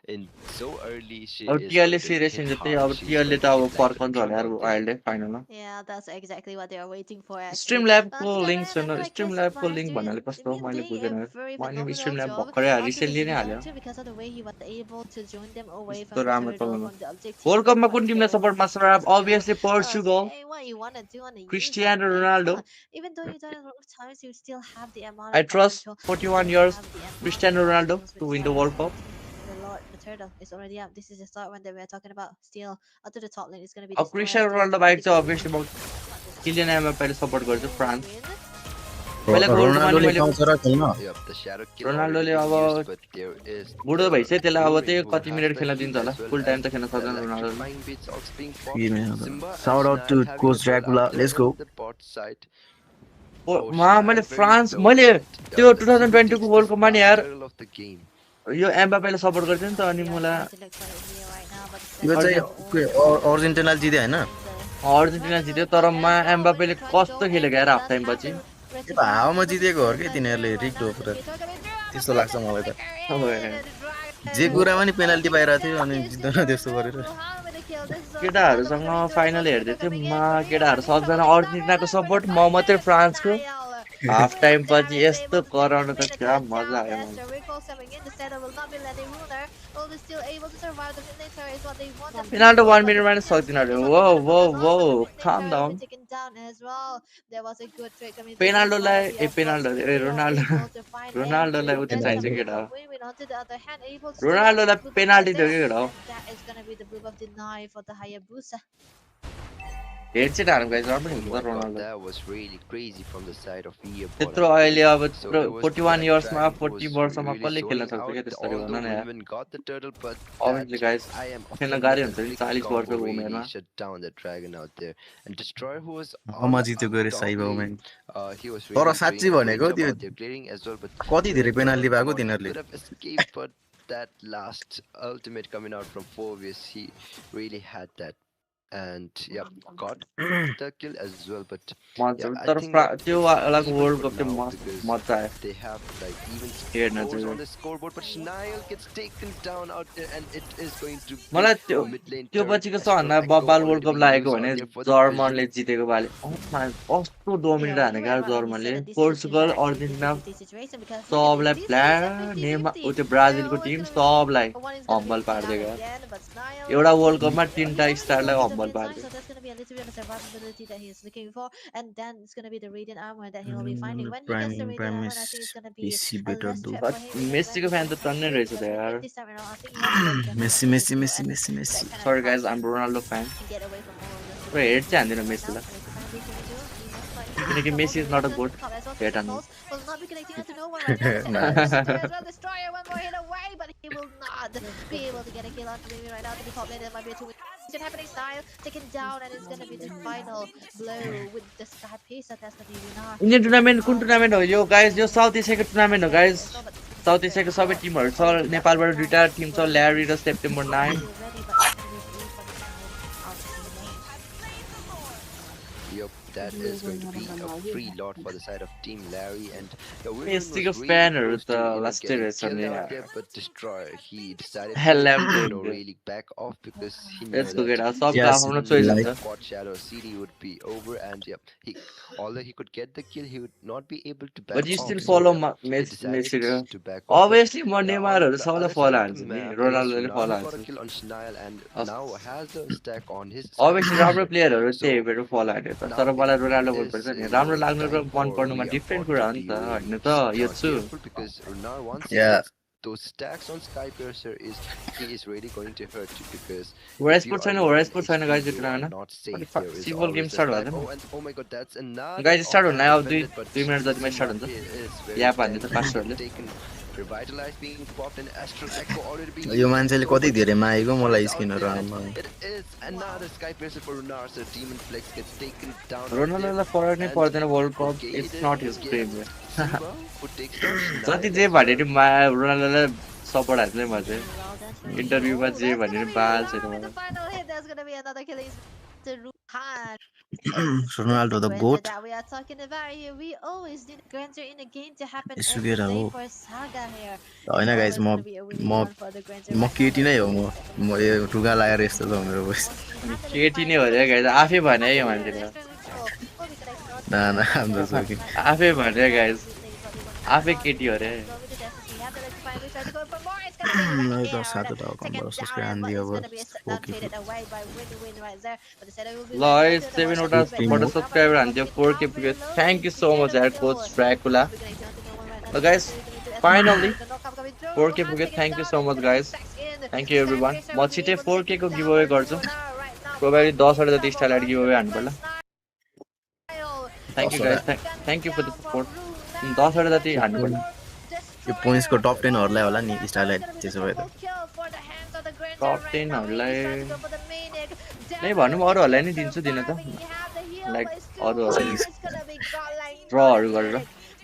E: in so early. She
A: अब
E: is
A: टीएलले
E: going to
A: serious
E: hit
A: हुन्छ त्यही
E: hard.
A: अब
E: She's
A: टीएलले
E: going
A: त
E: to
A: अब
E: get, like,
A: फर्कन्छ
E: the
A: होला यार
E: triple kill.
A: अहिले फाइनलमा.
F: Yeah, that's exactly what they are waiting for. Actually.
A: Stream ल्याबको
F: On the other
A: link
F: hand, I
A: छैन.
F: feel like
A: स्ट्रीम
F: Chris
A: ल्याबको
F: Myers
A: लिंक भन्नाले कस्तो
F: been
A: मैले
F: doing
A: बुझेन.
F: a very
A: मैले
F: phenomenal
A: स्ट्रीम ल्याब
F: job
A: भर्खरै
F: after
A: रिसेन्टली नै
F: losing
A: हाल्यो.
F: round two because of the way he was able to join them away
A: यस्तो
F: from the
A: राम्रो
F: turtle
A: चलाउनु.
F: from the objective.
A: वर्ल्ड कपमा कुन टिमलाई support Masarapp? Obviously Portugal.
F: Say what you want to do on the
A: Cristiano
F: user.
A: Ronaldo.
F: Come on. Even though you done it a lot of times, you still have the amount
A: I
F: of
A: trust
F: potential.
A: 41
F: You
A: years
F: have the amount
A: Cristiano
F: of
A: Ronaldo
F: skills
A: to
F: with
A: win the World Cup.
F: the Lord, the turtle is already up. This is the start one that we're talking about. Still, up to the top lane is going to be
A: अब Cristiano Ronaldo bike चाहिँ obviously म किलियन एम्बापेले सपोर्ट गर्छु फ्रान्स. पहिला गोल्ड कमाउने मैले
G: पाउँछ र खेल्न.
E: Yep, the shadow kill
A: रोनाल्डोले
E: already
A: अब
E: been used, but there is
A: बुढो
E: the
A: भइसक्यो त्यसलाई अब
E: Louis
A: त्यही
E: who
A: कति
E: has
A: मिनेट
E: the
A: खेल्न
E: heal
A: दिन्छ होला.
E: as well
A: full time
E: as
A: त खेल्न
E: the
A: सक्दैन रोनाल्डोले.
E: electrifying bits also being
G: Yeah,
E: formed.
G: man.
E: Simba and
G: Shout out to
E: Snarl having
G: Coach
E: a duel
G: Dracula.
E: out there
G: Let's go.
E: on the bot side.
A: मा मैले फ्रान्स मैले त्यो 2022 को वर्ल्ड कपमा नि यार
E: Turtle of the game.
A: यो एम्बापेले सपोर्ट गर्छु नि त अनि मलाई
G: यो चाहिँ अर्जेन्टिनाले जित्यो हैन.
A: अर्जेन्टिना जित्यो तर मा एम्बापेले कस्तो खेलेको यार हाफ टाइम पछि.
G: यो त हावामा जितेको हो के तिनीहरूले रिग्ड हो पुरा. त्यस्तो लाग्छ मलाई त. जे कुरामा नि पेनाल्टी पाइरहेको थियो अनि जित्दैन त्यस्तो गरेर.
A: केटाहरूसँग फाइनल हेर्दै थियो मा केटाहरू सबजना अर्जेन्टिनाको सपोर्ट म मात्रै फ्रान्सको. हाफ टाइम पछि यस्तो कराउन त क्या मजा आयो मलाई. पेनाल्टी 1 मिनेटमा नै सक्दिन अरे. वो वो वो calm down. पेनाल्डोलाई रोनाल्डोलाई उति चाहिन्छ केटा. रोनाल्डोलाई पेनाल्टी दियो के केटा. हेडसेट हार्नु गाइस राम्रो
E: Oh
A: हुन्छ
E: my god,
A: Ronaldo.
E: that was really crazy from the side of Weabot.
A: त्यत्रो अहिले अब
E: So there was
A: 41
E: that
A: इयर्समा
E: dragon
A: 40
E: was
A: वर्षमा
E: really
A: कसले खेल्न
E: zoning
A: सक्छ क्या
E: out,
A: त्यसरी भन
E: although
A: न यार.
E: Winman got the turtle, but
A: Obviously,
E: that
A: guys,
E: I am
A: खेल्न
E: offended
A: गाह्रो
E: that
A: हुन्छ नि
E: the
A: 40
E: combo
A: वर्षको
E: really
A: उमेरमा.
E: shut down the dragon out there. And Destroyer, who was
G: अमा जित्यो गरे
E: top
G: साइबा
E: lane,
G: मैन.
E: he was
G: तर
E: really
G: साँच्ची
E: doing a
G: भनेको
E: great job
G: त्यो
E: out there clearing as well, but
G: कति धेरै पेनाल्टी भएको
E: Weabot
G: तिनीहरूले.
E: could have escaped, but that last ultimate coming out from Fovius, he really had that. And yeah, got the kill as well, but yeah, I
A: तर
E: think that
A: त्यो
E: it's
A: अलग
E: even
A: world
E: for
A: cup चाहिँ
E: now because
A: मजा आयो.
E: they have like even
A: हेर्न
E: scores
A: चाहिँ
E: on the scoreboard, but Schneiel gets taken down out there, and it is going to be
A: मलाई त्यो
E: a mid lane
A: त्यो
E: turret
A: पछिको
E: as per
A: सबभन्दा
E: Echo
A: बब्बाल वर्ल्ड
E: already
A: कप
E: being
A: लागेको
E: used
A: भने
E: out there for the
A: जर्मनले
E: vision.
A: जितेको पालि. कस्तो डोमिनेट हानेको यार जर्मनले. पोर्चुगल अर्जेन्टिना सबलाई प्लानेमा उ त्यो ब्राजिलको टिम सबलाई हम्बल पार्दिएको यार. एउटा वर्ल्ड कपमा 3टा स्टारलाई हम्बल पार्दियो.
F: And then it's gonna be the radiant armor that he will be finding. When he gets the radiant armor, I think it's gonna be
G: messy
F: a
G: better
F: less
G: दो.
F: threat for him.
A: मेसीको fan त टन्नै रहेछ त यार.
F: This time around, I think he has to be careful
G: Messi
F: with
G: Messi
F: the
G: Messi
F: and
G: Messi Messi.
F: that kind of
A: Sorry guys,
F: touch
A: I'm Ronaldo fan.
F: to get away from all of this.
A: तर head चाहिँ हान्दिनँ मेसीलाई. किनकि Messi is not a good head हान्नु.
F: Will not be connecting to no one right now. As well, Destroyer, one more hit away, but he will not be able to get a kill onto Mimi right now. To be top lane, there might be a 2-win happening. Style taken down, and it's gonna be the final blow with the sky piece. That's gonna be Winar.
A: Indian tournament कुन टुर्नामेन्ट हो यो गाइज? यो साउथ एसियाको टुर्नामेन्ट हो guys. South एसियाको सबै टिमहरू छ. नेपालबाट 2टा टिम छ, ल्यारी र सेप्टेम्बर 9.
E: Yep, that is going to be a free lot for the side of Team Larry, and the winner
A: Stick
E: was
A: of
E: really
A: banner
E: close
A: the
E: to
A: last
E: getting
A: race
E: killed
A: yeah.
E: out there, but Destroyer, he decided
A: Hell
E: to
A: I'm doing this.
E: really back off because he
A: Let's
E: knew
A: go get
E: that
A: our sub
G: Yes,
A: आफ्नो choice
G: like
A: हुन्छ
E: Quad Shadow CD would be over, and yep, although he could get the kill, he would not be able to back
A: but you
E: off.
A: still
E: So
A: follow
E: yep, he decided
A: Messi
E: to back off. But
A: obviously म
E: on
A: नेमारहरु
E: the
A: सबैलाई
E: other
A: फलो
E: side of the
A: हान्छु नि
E: map, it was
A: रोनाल्डोले
E: Runar
A: फलो
E: who got a
A: हान्छु
E: kill on Snile and now has the stack on his
A: obviously
E: side.
A: राम्रो प्लेयरहरु
E: So
A: त्यही भएर फलो हाने त
E: now
A: तर मलाई
E: it
A: रोनाल्डो
E: is
A: मनपर्छ नि राम्रो लाग्नु र
E: time
A: मन
E: for
A: पर्नुमा डिफरेन्ट
E: Bot
A: कुरा
E: to
A: हो नि
E: be
A: त
E: really
A: हैन त यो छु
E: careful because Runar once he
G: yeah.
E: gets those stacks on Skypiercer he is really going to hurt you because
A: Where
E: if you
A: sport
E: are
A: छैन
E: low
A: where
E: on
A: sport छैन
E: HP
A: गाइस
E: you
A: यति
E: are
A: हैन
E: not safe. There is
A: simple game
E: always a
A: start
E: snipe.
A: भएन
E: Oh, and oh my god, that's another
A: guys start हुन
E: offhand
A: अब
E: defended, but
A: 2 minute जतिमा start
E: Sima
A: हुन्छ
E: is very
A: याप हान्ने त
E: tanky,
A: कास्टरले
E: being taken, revitalized, being popped, and Astral Echo already being
G: यो
E: used.
G: मान्छेले
E: So,
G: कति
E: but
G: धेरै
E: yep,
G: मागेको
E: Destroy
G: मलाई
E: is out
G: स्किनहरु
E: there, and
G: आमा
E: it is another Skypiercer for Runar. So Demon Flex gets taken down out there,
A: रोनाल्डोलाई फरक नै
E: and
A: पर्दैन world cup
E: okay,
A: it's
E: it
A: not
E: is
A: his
E: again
A: प्रेम
E: Siva who takes down
A: जति
E: Snile
A: जे
E: as
A: भने
E: well.
A: नि रोनाल्डोलाई सपोर्ट हान्छु म चाहिँ इन्टरभ्यूमा जे भने नि बाल छैन
F: The
A: मलाई
F: final hit, there's gonna be another killing to Ruhan.
G: Ronaldo
F: The
G: the
F: Granger
G: goat
F: that we are talking about here. We always need a Granger in a game to happen
G: यसो
F: every
G: केरा
F: day
G: हो
F: for Saga here.
G: हैन
F: It's
G: guys
F: always
G: म
F: gonna be a winning
G: म
F: one for the Granger
G: म
F: right now.
G: केटी नै हो म यो ढुगा लगाएर यस्तो छ मेरो भोइस
A: केटी नै हो रे गाइस आफै भने है यो मान्छेले
G: ना ना I'm just joking.
A: आफै भने गाइस आफै केटी हो रे
G: Noi dois sato da combo sos que han dio okay
A: ल है 7 वटा बट सब्स्क्राइबर हान्थ्यो 4K पुग्यो थ्यांक यू सो मच यार कोच ड्राकुला ल गाइस फाइनली 4K पुग्यो thank you so much guys thank you everyone म छिटै 4K को गिभ अवे गर्छु प्रोबाब्ली 10 वटा जति स्टाइल गिभ अवे हान्नु पर्ला thank you guys thank you for the support 10 वटा जति हान्नु पर्ला
G: यो पोइन्ट्सको टप 10 हरुलाई होला नि स्टारलाइट त्यसो भए त
A: टप 10 हरुलाई नै भनौँ अरूहरूलाई नि दिन्छु दिन त लाइक अरूहरूलाई ड्रहरू गरेर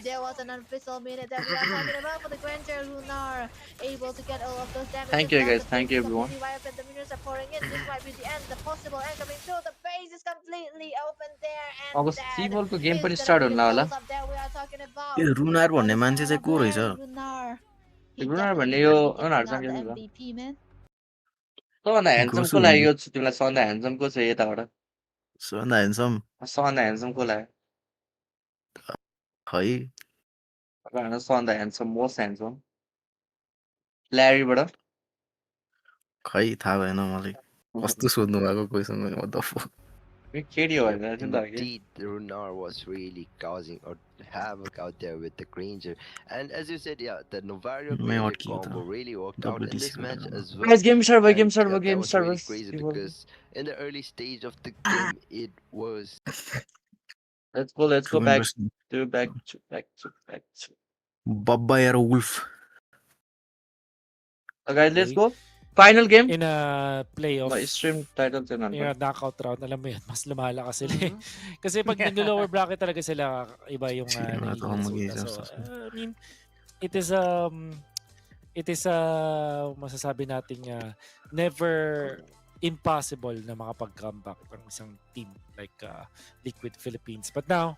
F: There was an unofficial minute that we are talking about for the Granger Lunar, able to get all of those damages.
A: Thank you guys,
F: The
A: thank you
F: base is
A: everyone.
F: completely wiped and the minions are pouring in. This might be the end, the possible end coming through. The base is completely open there, and
A: अब
F: that
A: सिबलको game
F: is
A: पनि
F: gonna
A: start
F: be
A: हुन
F: the
A: होला
F: close up that we are talking about.
G: यो रुनार भन्ने मान्छे चाहिँ को रहेछ
F: Lunar.
A: रुनार भन्ने यो उनीहरुसँग के छ सबभन्दा ह्यान्डसम को लाग्यो तिमीलाई सबभन्दा ह्यान्डसम को छ यताबाट
G: सबभन्दा ह्यान्डसम
A: सबभन्दा ह्यान्डसम को लाग्यो
G: खै
A: सबभन्दा ह्यान्डसम मोस्ट ह्यान्डसम ल्यारीबाट
G: खै थाहा भएन मलाई कस्तो सोध्नु भएको क्वेसन मैले म त
A: केटी हो भनेर नि त अघि
E: Indeed, the Runar was really causing or havoc out there with the Granger. And as you said, yeah, the Novario Granger combo really worked out in this match as well.
A: Guys, game start भयो,
E: And,
A: game start भयो,
E: that
A: game
E: was
A: start
E: really
A: भयो।
E: crazy because in the early stage of the game, it was.
A: Let's go back to.
G: Baba यार wolf.
A: Guys, let's go. Final game.
C: In a playoff.
A: Stream title din
C: in a knockout round, alam mo yun, mas lumalakas sila eh. Kasi pag nag-lower bracket talaga sila, iba yung nagiging So, I mean, it is masasabi nating never impossible na makapag-comeback ng isang team like Liquid Philippines. But now,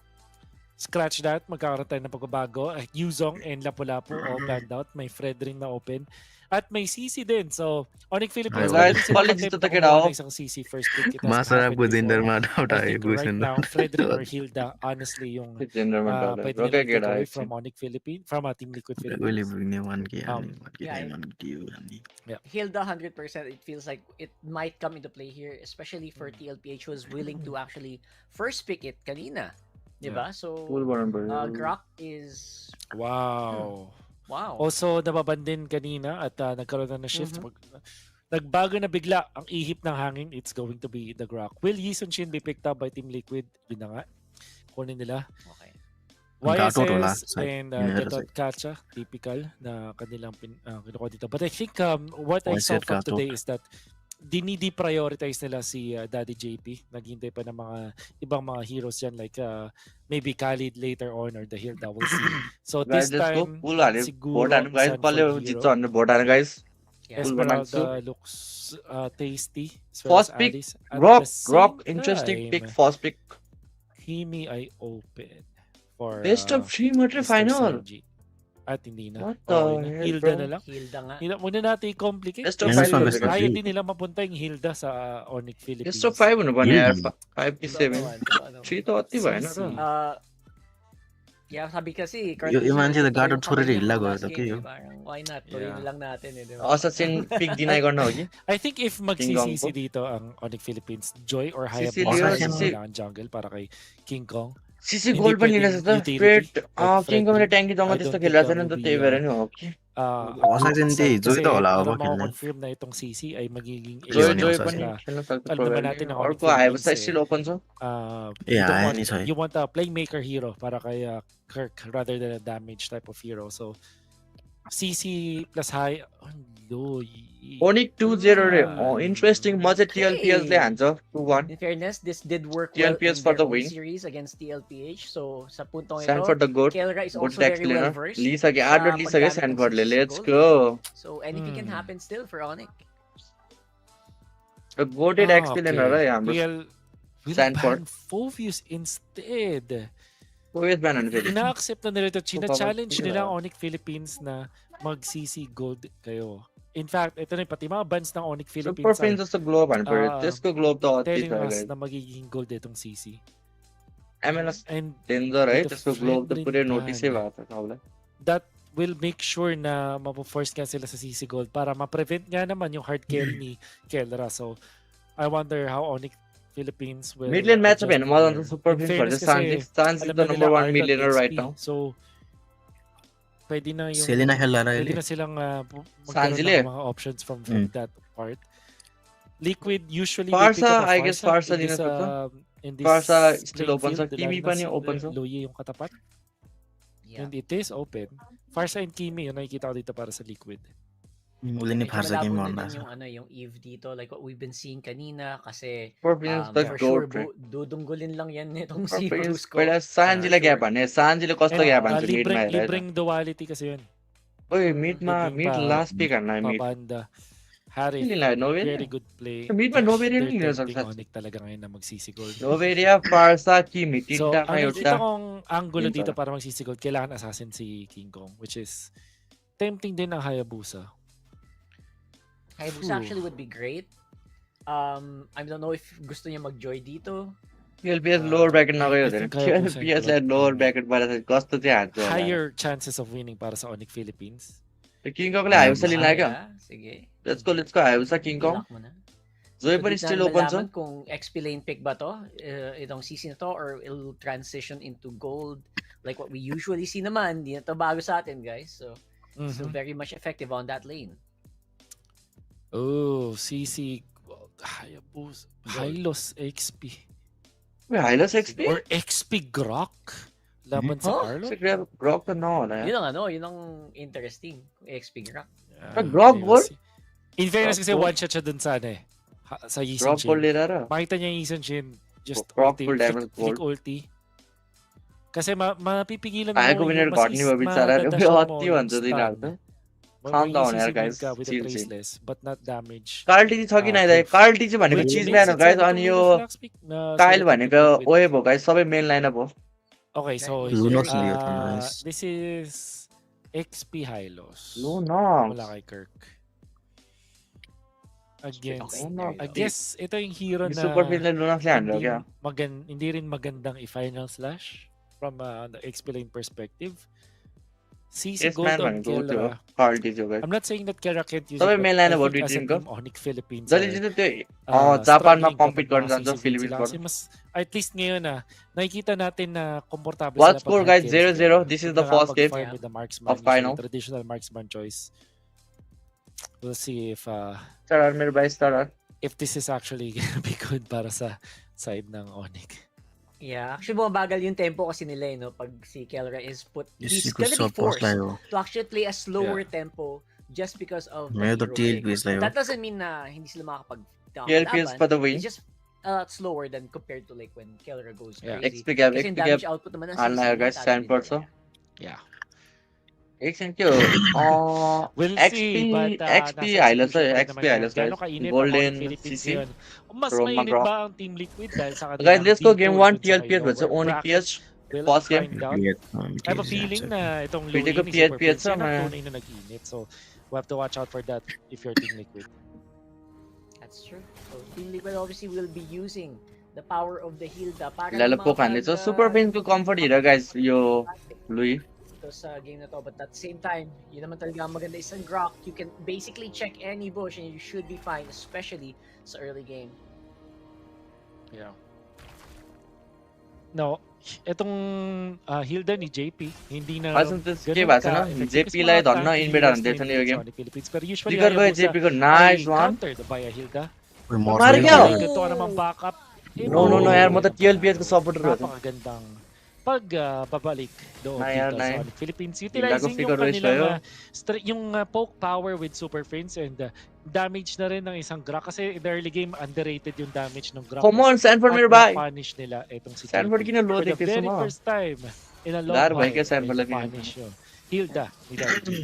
C: scratch that, magkakaroon tayo ng pagbabago. Yuzong and Lapu-Lapu all planned out. May Fred rin na open. At may CC din. So, Onicph Philippines, isang CC first pick.
G: Masarapp ko Zinderma doubt
C: I think right now, Fredrin or Hilda, honestly, yung pwede nilang take away from Onicph Philippines, from Team Liquid Philippines.
B: Hilda 100%, it feels like it might come into play here, especially for Tlph, who is willing to actually first pick it kanina. Diba? So, Grok is...
C: Wow.
B: Wow.
C: Also, nababan din kanina at nagkaroon na shift. Nagbago na bigla ang ihip ng hangin. It's going to be the Grok. Will Yison Shin be picked up by Team Liquid? Yun na nga. Kunin nila.
B: Okay.
C: YSS and Gatot Kacha, typical na kanilang kinukuha dito. But I think what I saw from today is that dinidi-prioritize nila si Daddy JP. Naghintay pa ng mga ibang mga heroes dyan like maybe Khalid later on or the Hilda, we'll see. So this time, siguro
A: guys, guys.
C: Esmeralda looks tasty.
A: First pick, Grok, interesting pick, first pick.
C: Kimi ay open for
A: Best of 3 match
C: Mr.
A: final.
C: Sanji. At hindi na.
A: What the
C: Okay na.
A: hell,
C: Hilda
A: bro?
C: na lang.
B: Hilda nga.
C: Muna natin i-complicate.
A: Best of
G: Yan
A: 5
G: sa
A: yun,
G: best of
A: guys.
C: Ayaw
G: three.
C: din nila mapunta yung Hilda sa Onyx Philippines.
A: Best of 5 ano ba niya?
G: Hilda.
A: 5-7.
B: Ano?
A: 3 to 80 ba? Ano
C: CC.
A: to?
B: Yeah, sabi kasi,
G: यो मान्छे त गाडो छोडेर हिल्ला
B: yung
G: गयो
B: last
G: त
B: game,
G: के हो
B: eh, parang why not? Tuloy na lang natin eh, di ba?
A: Assassin pick deny गर्न हो कि?
C: I think if
A: King
C: mag-CCC
A: Kong po?
C: dito ang Onyx Philippines, Joy or
A: CC
C: Hayabusa
A: Leo,
C: ay
A: CC.
C: kailangan jungle para kay King Kong.
A: CC
C: Hindi
A: gold पनि
C: pwedeng
A: लिन सक्छ
C: utility,
A: पेट
C: like
A: king कमले
C: Freddy.
A: ट्याङ्की
C: I
A: जङ्ग
C: don't
A: त्यस्तो
C: think
A: खेल्दा
C: that
A: छैन
C: will
A: नि त
C: be
A: त्यही भएर नि हो कि
G: Assassin चाहिँ Joy त होला अब
C: para
G: खेल्ने
C: ma-confirm na itong CC ay magiging
A: जोय
G: Leon
A: जोय
G: yung
A: पनि
C: na
A: खेल्न सक्छ
C: alam naman natin ang Onyx
A: अर्को आएपछि
C: Philippines
A: स्टिल ओपन छ
G: ए
C: you don't
G: आयो
C: want,
G: नि छ
C: you want a playmaker hero para kay Kirk rather than a damage type of hero. So CC plus high
A: ओनिक 2-0 रे इन्ट्रेस्टिङ म चाहिँ TLPS ले हान्छ 2-1
B: In fairness, this did work well in
A: TLPS for
B: their
A: the
B: own
A: win.
B: series against TLPH. So, sa puntong
A: Sanford
B: ito,
A: the goat
B: Kelra is
A: good
B: also
A: dex
B: very well
A: player
B: versed
A: लिइसके
B: sa
A: order लिइसके
B: paggamit ng
A: Sanfordले
B: CC
A: let's
B: gold.
A: Go
B: So, anything can happen still for Onyx.
A: GOATed x player हो र हाम्रो
C: Will
A: Sanford.
C: ban Phoveus instead.
A: OS ब्यान हुनु फेरि
C: Ina-accept na nila ito. China-challenge
A: Sige
C: nila
A: lang.
C: ang Onyx Philippines na mag-CC gold kayo. In fact, ito na yung pati mga bans ng Onyx
A: super
C: Philippines
A: friend जस्तो ग्लोब हान्नु पर्यो
C: Ah,
A: त्यसको ग्लोब त अति
C: telling
A: छ
C: us
A: guys
C: na magiging gold itong CC.
A: MLS
C: And
A: danger है
C: with the
A: त्यसको ग्लोब त
C: friendly
A: पुरै
C: ban.
A: नोटिसै भएको छ सबलाई
C: that will make sure na mapo-force nga sila sa CC gold para ma-prevent nga naman yung hard carry ni Kelra. So, I wonder how Onyx Philippines will
A: mid lane match
C: adjust
A: हेर्नु मलाई
C: there.
A: त super
C: In
A: friend
C: fairness
A: भन्छ
C: kasi,
A: chance
C: alam
A: the
C: na
A: number
C: nila
A: 1
C: Arcad
A: millionaire right
C: XP.
A: Now
C: So, pwede na yung
G: Selena खेल्ला र
C: pwede
G: अहिले
C: na silang magkaroon
A: Sanjile.
C: ng mga options from that part. Liquid usually they pick
A: Farsa,
C: up a
A: I guess
C: Farsa
A: Farsa
C: in
A: din
C: this,
A: na to.
C: in this
A: Farsa still
C: playing
A: open sa
C: field,
A: Kimi
C: lalo
A: pa
C: na
A: niya
C: si
A: open sa
C: Loye yung katapat.
B: Yeah.
C: And it is open. Farsa and Kimi yung nakikita ko dito para sa Liquid.
G: उसले नि
B: Medyo
G: फार्सा game
B: malabo
G: भन्दा
B: na din yung, yung Eve dito, like what we've been seeing kanina, kasi
A: super friend त
B: for sure,
A: goat
B: dudunggulin lang yan nitong
A: super
B: si
A: friend
B: Brusco.
A: पहिला सान्जीलाई
B: sure.
A: Gap हान्ने सान्जीले कस्तो
C: And
A: ग्याप हान्छ मिडमा
C: libreng,
A: हेरेर
C: libreng duality kasi yun.
A: ओइ मिडमा
C: Libreng
A: mid
C: pa-
A: last pick हान्न मिड
C: Pabanda. Harith,
A: लिन नोभेरिया
C: very good play.
A: मिडमा नोभेरिया
C: They're
A: लिन
C: tempting
A: सक्छ
C: Onyx talaga ngayon na mag-CC gold.
A: Novaria Pharsa Kimmy
C: So,
A: तिनटामा
C: ang nakikita
A: एउटा
C: kong angulo
A: Yun
C: dito
A: pala.
C: para mag-CC gold, kailangan assassin si King Kong, which is tempting din ang Hayabusa.
B: Hayabusa actually would be great. I don't know if gusto niya mag-joy dito.
A: TLPS lower bracket नगयो
C: I
A: हुँदैन
C: think Hayabusa
A: TLPS lie
C: and
A: lower
C: Kulot,
A: bracket बनाएर कस्तो चाहिँ हान्छ होला
C: higher chances of winning para sa Onyx Philippines.
A: King कङले हायुसा लिन आयो क्या
B: Sige.
A: लेट्स गो हायुसा किङ कङ
B: Ilak mo na.
A: जोय
B: So,
A: पनि
B: dito
A: स्टिल
B: na
A: ओपन छ
B: malaman kung XP lane pick ba to, itong CC na to, or it'll transition into gold like what we usually see naman. Di na to bago sa atin, guys. So, still very much effective on that lane.
C: Oh, CC Hayabusa. Hylos XP.
A: Uy, हाइलस XP
C: Or XP Grok laban sa
B: Huh?
C: Arlo.
A: Kasi grab Grok na wala
B: Yun ang yun ang interesting. XP Grok.
A: Grok ball?
C: In fairness kasi
A: Grok ball?
C: one shot siya dun sa sa Yisun
A: Grok ball
C: Shin.
A: लिएर र
C: Makita niya yung Yisun Shin just
A: Grok
C: ulti,
A: ball damage
C: flick
A: ball
C: ulti. Kasi mapipigilan mo
A: आएको
C: yung
A: minute घट्ने भयो बिचारा अति भन्छ तिनीहरू त calm down यार guys
C: with
A: chill
C: a
A: chill
C: traceless but not damage.
A: कार्टी चाहिँ छ कि नाइदा कार्टी चाहिँ भनेको
C: Which
A: चिज
C: makes
A: बिहान हो
C: it
A: गाइस
C: sabi
A: अनि
C: kong
A: यो
C: Lulu Flax pick na
A: Kyle
C: selected
A: भनेको
C: with-
A: वेब हो गाइस सबै मेन लाइनअप हो
C: Okay, so
G: Lunox liyo to, nice.
C: this is XP Hylos.
A: Lunox.
C: Wala kay Kirk. Against,
B: Okay.
C: I guess ito yung hero na
A: super फिल्डले लुनक्सले हान्यो क्या
C: hindi rin magandang i-final slash from the XP lane perspective. CC
A: yes
C: Gold
A: म्यान
C: on
A: भनेको त्यो
C: Kelra.
A: Carti थियो guys
C: I'm not saying that Kelra can't use
A: सबै
C: it, but
A: main
C: I
A: line-up हो
C: think
A: दुई
C: as a
A: Timko
C: team, Onyx Philippines
A: जसले
C: are,
A: चाहिँ त्यो जापानमा
C: struggling
A: कम्पिट
C: kapag
A: गर्न जान्छ
C: naka-CC
A: फिलिपिन्स
C: sila. Kasi
A: गर्छ
C: mas, at least ngayon nakikita natin na komportable
A: Watch
C: sila
A: score,
C: pag
A: guys,
C: hard carry
A: 0-0.
C: sila.
A: This is
C: Pag
A: the first game
C: nakakapag-farm with the marksman,
A: of final.
C: usually traditional marksman choice. We'll see
A: star मेरो 22 star
C: if this is actually gonna be good para sa side ng Onyx.
B: Yeah, actually bumabagal yung tempo kasi nila no pag si Kelra is he's
G: यसको
B: gonna be
G: support
B: forced
G: लाई हो
B: to actually play a slower tempo just because of the
G: मेरो त
B: hero
G: tell
B: pick.
G: Page लाई हो
B: That doesn't mean na hindi sila makakapag
A: TLPS for the win
B: It's just slower than compared to like when Kelra goes
C: Yeah.
B: crazy.
A: XP gap
B: Kasi yung damage output naman ng
A: हाल्न
B: CC,
A: आयो guys
B: mataas
A: stand
B: din
A: पर्छ
B: talaga.
C: Yeah.
A: एकछिन के हो
C: We'll
A: XP
C: see, but
A: XP
C: nasa
A: हाइलास
C: execution pa rin
A: XP
C: naman yan.
A: हाइलास
C: Gano'ng
A: guys.
C: kainit ang
A: Golden
C: Onyx Philippines
A: CC
C: ngayon? Mas
A: Roma
C: mainit
A: Rock.
C: ba ang Team Liquid dahil sa
A: Guys,
C: kanilang
A: let's go game
C: detour
A: 1
C: dun sa
A: TLPS
C: may
A: भन्छ
C: lower
A: Onicph
C: bracket? We'll
A: first game.
C: find out. I have a feeling na itong
A: Pwede ko
C: Louis ni Super
A: PLPS
C: Prince yan ang
A: man.
C: tunay na nag-init. So, we'll have to watch out for that if you're Team Liquid.
B: That's true. So Team Liquid obviously will be using the power of the Hilda para
A: Lalapukan.
B: naman
A: So Super Prince ko comfort dito guys. Yo, Louis.
B: ito sa game na to. But at the same time, yun naman talaga ang maganda isang Grok. You can basically check any bush and you should be fine, especially sa early game.
C: Yeah. No, itong Hilda ni JP, hindi na
A: Kasi के
C: ganun
A: भएको छैन
C: ka-effective
A: JP
C: kasi
A: लाई
C: mga
A: धन्न
C: tanky
A: इन्भेटर
C: healers
A: हुँदैछ
C: na
A: नि यो
C: sa
A: game
C: Sonic Philippines. Pero usually
A: Flicker गयो
C: Hayabusa
A: JP को
C: ay
A: nice one
C: countered by a Hilda.
A: मार क्या हो
C: Ganito ka naman backup.
A: No यार म त TLPS को सपोर्टर हो
C: Napakagandang pagbabalik doon
A: Na
C: dito
A: yan,
C: sa
A: na yan.
C: Sonic Philippines.
A: Hilda ko
C: Utilizing yung
A: figure race
C: kanilang
A: kayo.
C: yung poke power with Super Prince and damage na rin ng isang Grok kasi in the early game underrated yung damage ng Grok.
A: Come on Sanford
C: At
A: nearby
C: na-punish nila itong si
A: Sanford
C: TLP.
A: किन लो
C: For the
A: देख्दैछु
C: very
A: म
C: first time in a long
A: Dar
C: while,
A: भइकै Sanford लाई
C: punish yun. Hilda ni Daddy.